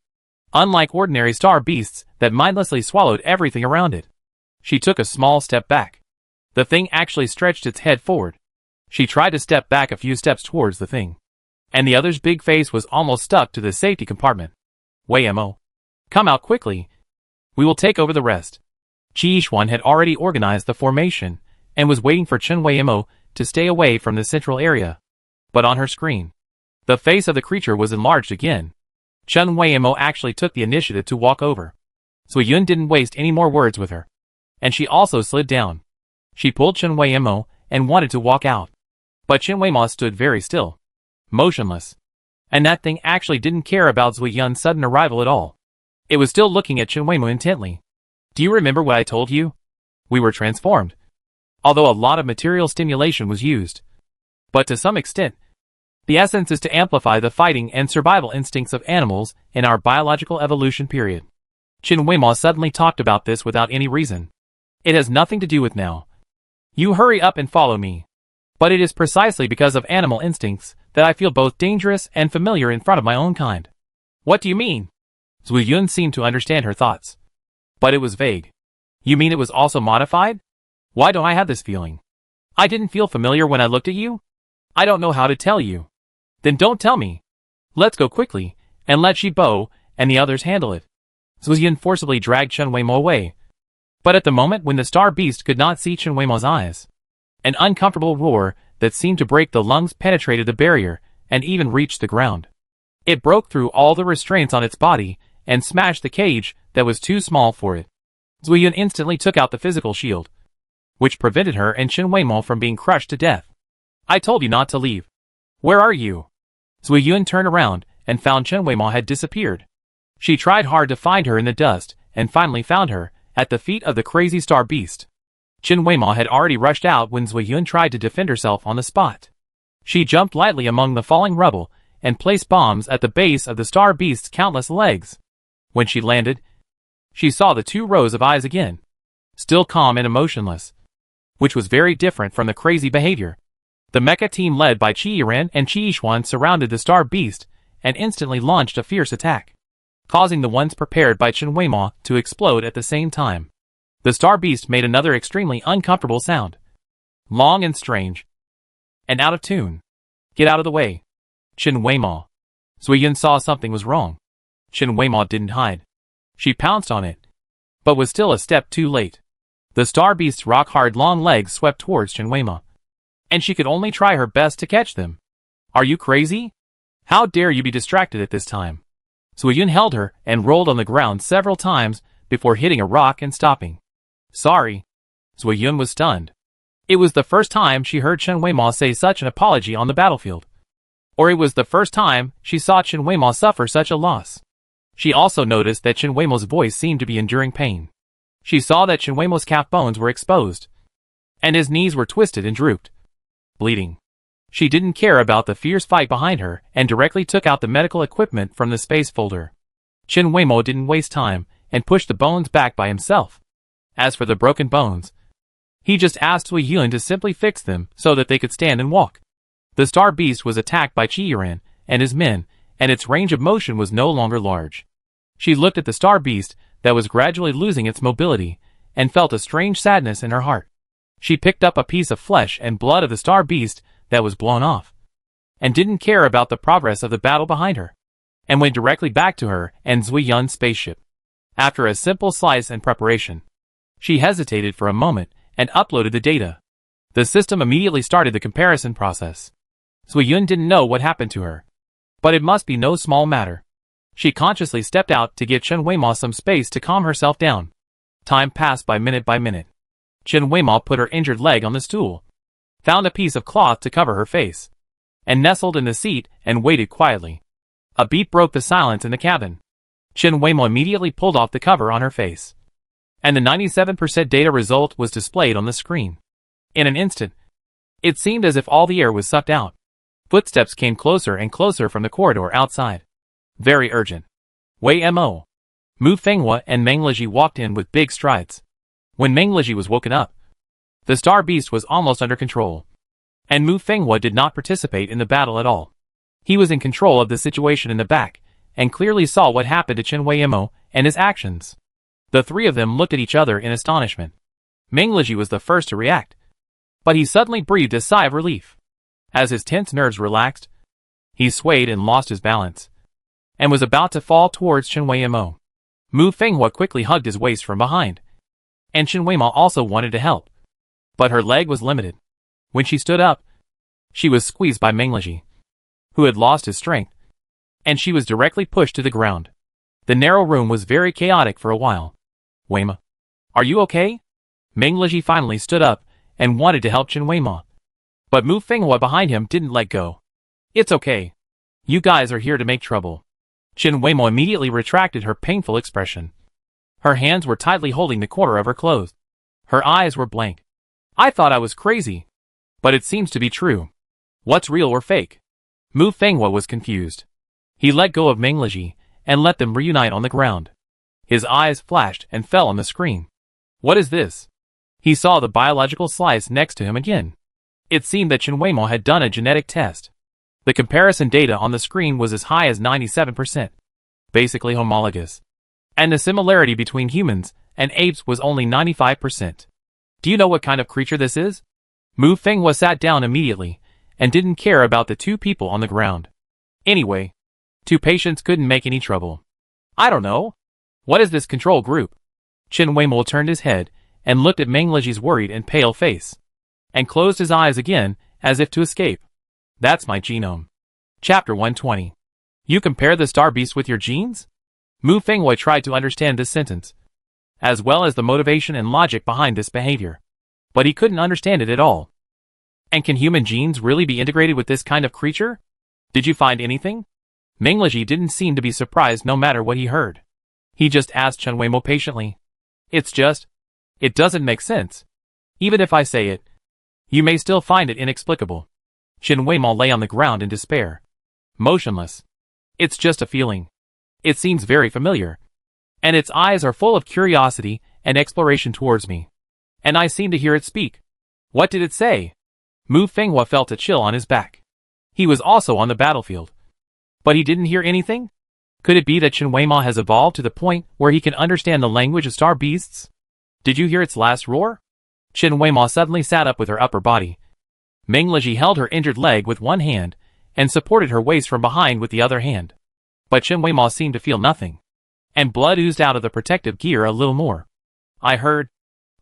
Unlike ordinary star beasts that mindlessly swallowed everything around it. She took a small step back. The thing actually stretched its head forward. She tried to step back a few steps towards the thing, and the other's big face was almost stuck to the safety compartment. Wei Mo. Come out quickly. We will take over the rest. Qi Yishuan had already organized the formation, and was waiting for Chen Weimo to stay away from the central area. But on her screen, the face of the creature was enlarged again. Chen Weimo actually took the initiative to walk over. Zui Yun didn't waste any more words with her, and she also slid down. She pulled Chen Weimo and wanted to walk out. But Chen Weimo stood very still, motionless. And that thing actually didn't care about Zui Yun's sudden arrival at all. It was still looking at Chen Weimo intently. Do you remember what I told you? We were transformed. Although a lot of material stimulation was used. But to some extent, the essence is to amplify the fighting and survival instincts of animals in our biological evolution period. Chen Weimo suddenly talked about this without any reason. It has nothing to do with now. You hurry up and follow me. But it is precisely because of animal instincts that I feel both dangerous and familiar in front of my own kind. What do you mean? Zui Yun seemed to understand her thoughts. But it was vague. You mean it was also modified? Why don't I have this feeling? I didn't feel familiar when I looked at you? I don't know how to tell you. Then don't tell me. Let's go quickly, and let Shibo and the others handle it. Zui Yun forcibly dragged Chen Weimo away. But at the moment when the star beast could not see Chen Weimo's eyes, an uncomfortable roar that seemed to break the lungs penetrated the barrier and even reached the ground. It broke through all the restraints on its body and smashed the cage that was too small for it. Zui Yun instantly took out the physical shield, which prevented her and Chen Weimo from being crushed to death. I told you not to leave. Where are you? Zui Yun turned around and found Chen Weimo had disappeared. She tried hard to find her in the dust and finally found her at the feet of the crazy star beast. Chen Weimo had already rushed out when Zui Yun tried to defend herself on the spot. She jumped lightly among the falling rubble and placed bombs at the base of the star beast's countless legs. When she landed, she saw the 2 rows of eyes again, still calm and emotionless, which was very different from the crazy behavior. The mecha team led by Qi Yiren and Qi Yishuan surrounded the star beast and instantly launched a fierce attack, causing the ones prepared by Chen Weimo to explode at the same time. The star beast made another extremely uncomfortable sound, long and strange, and out of tune. Get out of the way. Chen Weimo. Zui Yun saw something was wrong. Chen Weimo didn't hide. She pounced on it, but was still a step too late. The star beast's rock-hard long legs swept towards Chen Weimo, and she could only try her best to catch them. Are you crazy? How dare you be distracted at this time? Zui Yun held her and rolled on the ground several times before hitting a rock and stopping. Sorry. Zui Yun was stunned. It was the first time she heard Chen Weimo say such an apology on the battlefield. Or it was the first time she saw Chen Weimo suffer such a loss. She also noticed that Chen Weimo's voice seemed to be enduring pain. She saw that Chen Weimo's calf bones were exposed, and his knees were twisted and drooped, bleeding. She didn't care about the fierce fight behind her and directly took out the medical equipment from the space folder. Chen Weimo didn't waste time and pushed the bones back by himself. As for the broken bones, he just asked Zui Yun to simply fix them so that they could stand and walk. The star beast was attacked by Qi Yiren and his men, and its range of motion was no longer large. She looked at the star beast that was gradually losing its mobility and felt a strange sadness in her heart. She picked up a piece of flesh and blood of the star beast that was blown off, and didn't care about the progress of the battle behind her, and went directly back to her and Zui Yun's spaceship. After a simple slice and preparation, she hesitated for a moment and uploaded the data. The system immediately started the comparison process. Zui Yun didn't know what happened to her, but it must be no small matter. She consciously stepped out to give Chen Weimo some space to calm herself down. Time passed by minute. Chen Weimao put her injured leg on the stool, found a piece of cloth to cover her face, and nestled in the seat and waited quietly. A beat broke the silence in the cabin. Chen Weimao immediately pulled off the cover on her face, and the 97% data result was displayed on the screen. In an instant, it seemed as if all the air was sucked out. Footsteps came closer and closer from the corridor outside. Very urgent. Wei Mo. Mu Fenghua and Meng Liji walked in with big strides. When Meng Liji was woken up, the Star Beast was almost under control, and Mu Fenghua did not participate in the battle at all. He was in control of the situation in the back, and clearly saw what happened to Chen Weimo and his actions. The three of them looked at each other in astonishment. Meng Liji was the first to react, but he suddenly breathed a sigh of relief. As his tense nerves relaxed, he swayed and lost his balance, and was about to fall towards Chen Weimo. Mu Fenghua quickly hugged his waist from behind, and Chen Weimo also wanted to help, but her leg was limited. When she stood up, she was squeezed by Meng Liji, who had lost his strength, and she was directly pushed to the ground. The narrow room was very chaotic for a while. Weima, are you okay? Meng Liji finally stood up and wanted to help Chen Weima, but Mu Fenghua behind him didn't let go. It's okay. You guys are here to make trouble. Chen Weimo immediately retracted her painful expression. Her hands were tightly holding the corner of her clothes. Her eyes were blank. I thought I was crazy, but it seems to be true. What's real or fake? Mu Fenghua was confused. He let go of Meng Liji and let them reunite on the ground. His eyes flashed and fell on the screen. What is this? He saw the biological slice next to him again. It seemed that Chen Weimo had done a genetic test. The comparison data on the screen was as high as 97%, basically homologous. And the similarity between humans and apes was only 95%. Do you know what kind of creature this is? Mu Fenghua sat down immediately and didn't care about the two people on the ground. Anyway, two patients couldn't make any trouble. I don't know. What is this control group? Chen Weimo turned his head and looked at Meng Liji's worried and pale face, and closed his eyes again as if to escape. That's my genome. Chapter 120. You compare the Star Beast with your genes? Mu Fenghua tried to understand this sentence, as well as the motivation and logic behind this behavior, but he couldn't understand it at all. And can human genes really be integrated with this kind of creature? Did you find anything? Meng Liji didn't seem to be surprised no matter what he heard. He just asked Chen Weimo patiently. It doesn't make sense. Even if I say it, you may still find it inexplicable. Chen Weimo lay on the ground in despair, motionless. It's just a feeling. It seems very familiar, and its eyes are full of curiosity and exploration towards me. And I seem to hear it speak. What did it say? Mu Fenghua felt a chill on his back. He was also on the battlefield, but he didn't hear anything? Could it be that Chen Weimo has evolved to the point where he can understand the language of star beasts? Did you hear its last roar? Chen Weimo suddenly sat up with her upper body. Meng Liji held her injured leg with one hand and supported her waist from behind with the other hand. But Chen Weimo seemed to feel nothing, and blood oozed out of the protective gear a little more. I heard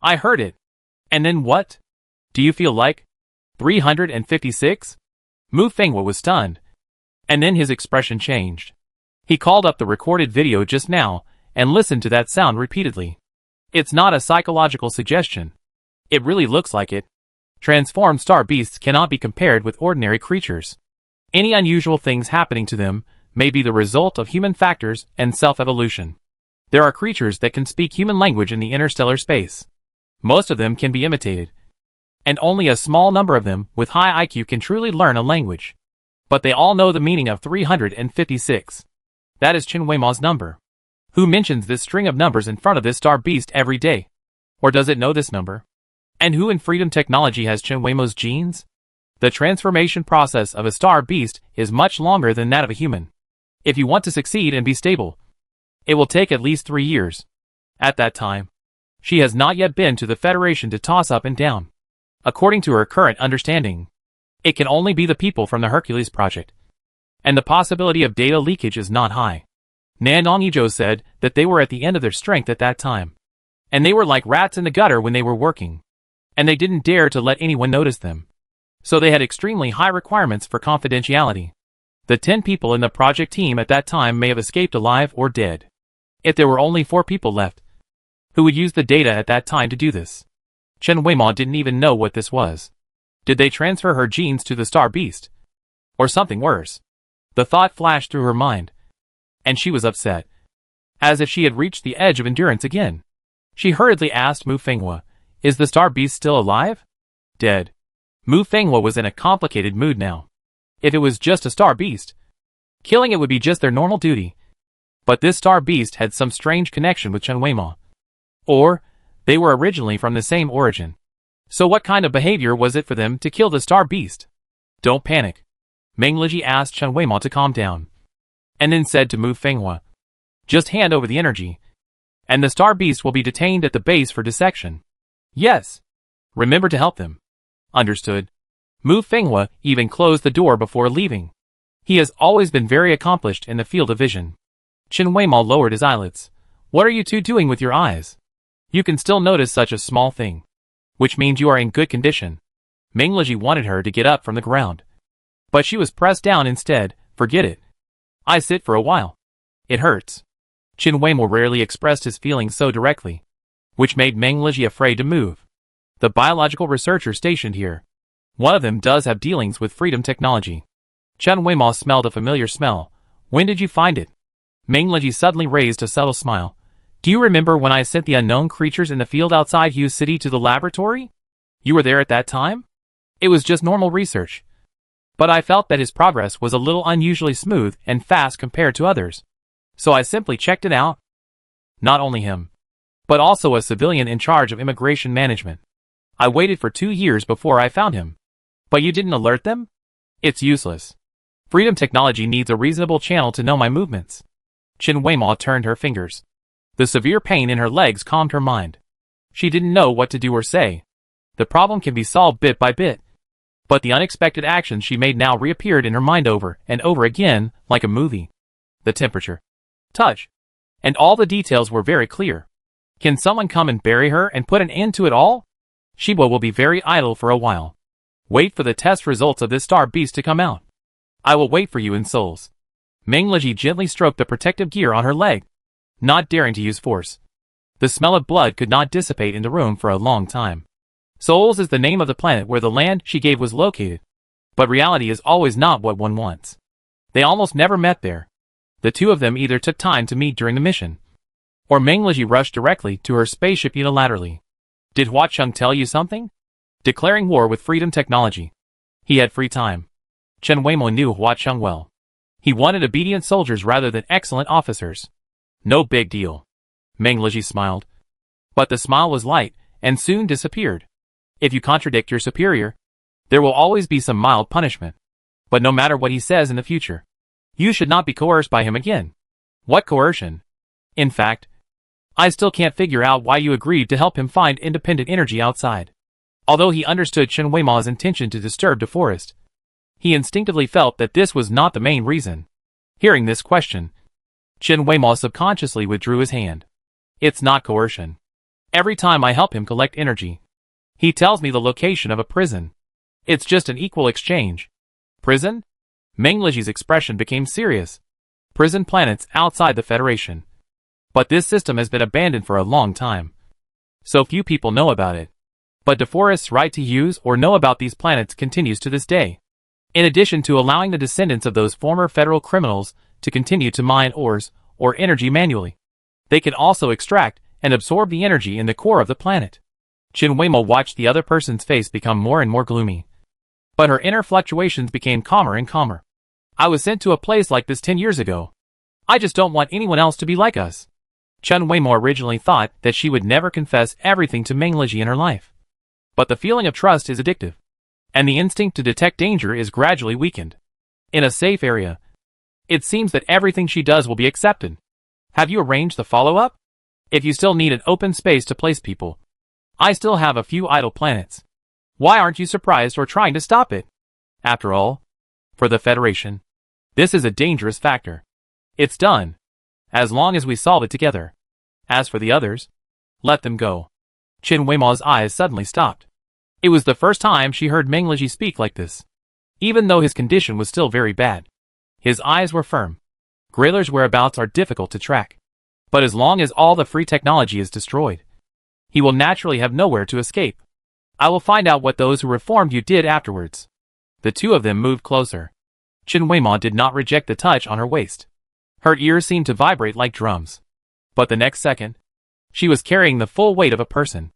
it. And then what? Do you feel like 356? Mu Fenghua was stunned, and then his expression changed. He called up the recorded video just now and listened to that sound repeatedly. It's not a psychological suggestion. It really looks like it. Transformed star beasts cannot be compared with ordinary creatures. Any unusual things happening to them may be the result of human factors and self-evolution. There are creatures that can speak human language in the interstellar space. Most of them can be imitated, and only a small number of them with high IQ can truly learn a language. But they all know the meaning of 356. That is Chen Weimo's number. Who mentions this string of numbers in front of this star beast every day? Or does it know this number? And who in Freedom Technology has Chen Weimo's genes? The transformation process of a star beast is much longer than that of a human. If you want to succeed and be stable, it will take at least 3 years. At that time, she has not yet been to the Federation to toss up and down. According to her current understanding, it can only be the people from the Hercules project, and the possibility of data leakage is not high. Nandong Yizhou said that they were at the end of their strength at that time, and they were like rats in the gutter when they were working, and they didn't dare to let anyone notice them. So they had extremely high requirements for confidentiality. The 10 people in the project team at that time may have escaped alive or dead. If there were only 4 people left, Who would use the data at that time to do this? Chen Weimao didn't even know what this was. Did they transfer her genes to the Star Beast? Or something worse? The thought flashed through her mind. And she was upset. As if she had reached the edge of endurance again. She hurriedly asked Mu Fenghua, "Is the Star Beast still alive?" "Dead." Mu Fenghua was in a complicated mood now. If it was just a Star Beast, killing it would be just their normal duty. But this Star Beast had some strange connection with Chen Weimao. Or, they were originally from the same origin. So what kind of behavior was it for them to kill the Star Beast? "Don't panic." Meng Liji asked Chen Weimao to calm down. And then said to Mu Fenghua, "Just hand over the energy. And the Star Beast will be detained at the base for dissection." "Yes. Remember to help them." "Understood." Mu Fenghua even closed the door before leaving. He has always been very accomplished in the field of vision. Chen Weimao lowered his eyelids. "What are you two doing with your eyes? You can still notice such a small thing. Which means you are in good condition." Meng Liji wanted her to get up from the ground. But she was pressed down instead. "Forget it. I sit for a while. It hurts." Chen Weimao rarely expressed his feelings so directly, which made Meng Liji afraid to move. The biological researchers stationed here, one of them does have dealings with freedom technology. Chen Weimao smelled a familiar smell. "When did you find it?" Meng Liji suddenly raised a subtle smile. "Do you remember when I sent the unknown creatures in the field outside Hughes City to the laboratory? You were there at that time? It was just normal research. But I felt that his progress was a little unusually smooth and fast compared to others. So I simply checked it out. Not only him, but also a civilian in charge of immigration management. I waited for 2 years before I found him. But you didn't alert them? It's useless. Freedom technology needs a reasonable channel to know my movements." Chen Weimao turned her fingers. The severe pain in her legs calmed her mind. She didn't know what to do or say. The problem can be solved bit by bit. But the unexpected actions she made now reappeared in her mind over and over again, like a movie. The temperature, touch, and all the details were very clear. Can someone come and bury her and put an end to it all? Shibo will be very idle for a while. Wait for the test results of this Star Beast to come out. I will wait for you in Souls. Meng Liji gently stroked the protective gear on her leg, not daring to use force. The smell of blood could not dissipate in the room for a long time. Souls is the name of the planet where the land she gave was located. But reality is always not what one wants. They almost never met there. The two of them either took time to meet during the mission, or Meng Liji rushed directly to her spaceship unilaterally. Did Hua Chung tell you something? Declaring war with freedom technology. He had free time. Chen Weimao knew Hua Chung well. He wanted obedient soldiers rather than excellent officers. No big deal. Meng Liji smiled. But the smile was light, and soon disappeared. If you contradict your superior, there will always be some mild punishment. But no matter what he says in the future, you should not be coerced by him again. What coercion? In fact, I still can't figure out why you agreed to help him find independent energy outside. Although he understood Chen Weimao's intention to disturb the forest, he instinctively felt that this was not the main reason. Hearing this question, Chen Weimao subconsciously withdrew his hand. It's not coercion. Every time I help him collect energy, he tells me the location of a prison. It's just an equal exchange. Prison? Meng Liji's expression became serious. Prison planets outside the Federation. But this system has been abandoned for a long time. So few people know about it. But DeForest's right to use or know about these planets continues to this day. In addition to allowing the descendants of those former federal criminals to continue to mine ores or energy manually, they can also extract and absorb the energy in the core of the planet. Chen Weimao watched the other person's face become more and more gloomy. But her inner fluctuations became calmer and calmer. I was sent to a place like this 10 years ago. I just don't want anyone else to be like us. Chen Weimao originally thought that she would never confess everything to Meng Liji in her life. But the feeling of trust is addictive, and the instinct to detect danger is gradually weakened. In a safe area, it seems that everything she does will be accepted. Have you arranged the follow-up? If you still need an open space to place people, I still have a few idle planets. Why aren't you surprised or trying to stop it? After all, for the Federation, this is a dangerous factor. It's done, as long as we solve it together. As for the others, let them go. Chen Weimao's eyes suddenly stopped. It was the first time she heard Meng Liji speak like this. Even though his condition was still very bad, his eyes were firm. Grayler's whereabouts are difficult to track. But as long as all the free technology is destroyed, he will naturally have nowhere to escape. I will find out what those who reformed you did afterwards. The two of them moved closer. Chen Weimao did not reject the touch on her waist. Her ears seemed to vibrate like drums. But the next second, she was carrying the full weight of a person.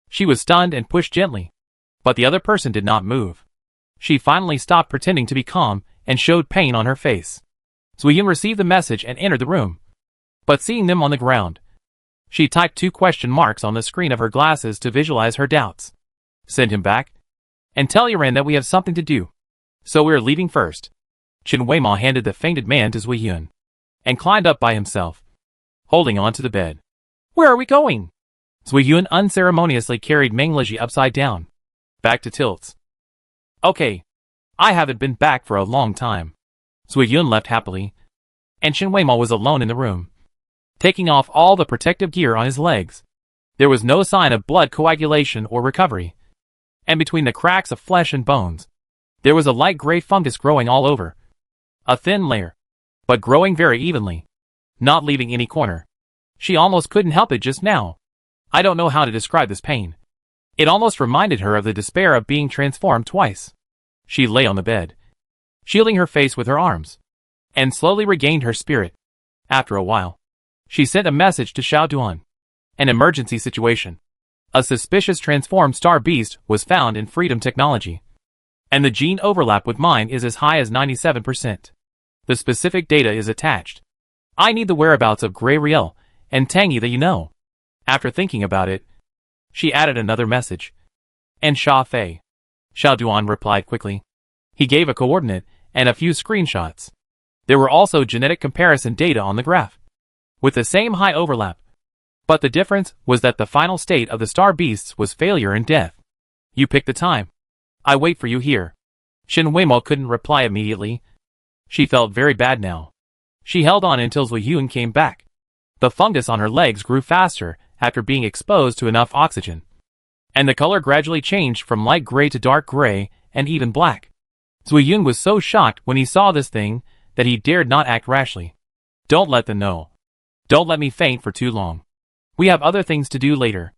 She was stunned and pushed gently. But the other person did not move. She finally stopped pretending to be calm and showed pain on her face. Zuiyun received the message and entered the room. But seeing them on the ground, she typed 2 question marks on the screen of her glasses to visualize her doubts. Send him back. And tell Yiren that we have something to do. So we're leaving first. Chen Weimao handed the fainted man to Zuiyun and climbed up by himself, holding on to the bed. Where are we going? Zuiyun unceremoniously carried Meng Lizhi upside down, back to Tilt's. Okay. I haven't been back for a long time. Zuiyun left happily, and Chen Weimao was alone in the room, taking off all the protective gear on his legs. There was no sign of blood coagulation or recovery, and between the cracks of flesh and bones, there was a light gray fungus growing all over. A thin layer, but growing very evenly, not leaving any corner. She almost couldn't help it just now. I don't know how to describe this pain. It almost reminded her of the despair of being transformed twice. She lay on the bed, shielding her face with her arms, and slowly regained her spirit. After a while, she sent a message to Xiao Duan. An emergency situation. A suspicious transformed star beast was found in Freedom Technology, and the gene overlap with mine is as high as 97%. The specific data is attached. I need the whereabouts of Grey Riel and Tangy that you know. After thinking about it, she added another message. And Sha Fei. Xiao Duan replied quickly. He gave a coordinate and a few screenshots. There were also genetic comparison data on the graph, with the same high overlap. But the difference was that the final state of the star beasts was failure and death. You pick the time. I wait for you here. Chen Weimao couldn't reply immediately. She felt very bad now. She held on until Zuiyun came back. The fungus on her legs grew faster after being exposed to enough oxygen, and the color gradually changed from light gray to dark gray and even black. Zuiyun was so shocked when he saw this thing that he dared not act rashly. Don't let them know. Don't let me faint for too long. We have other things to do later.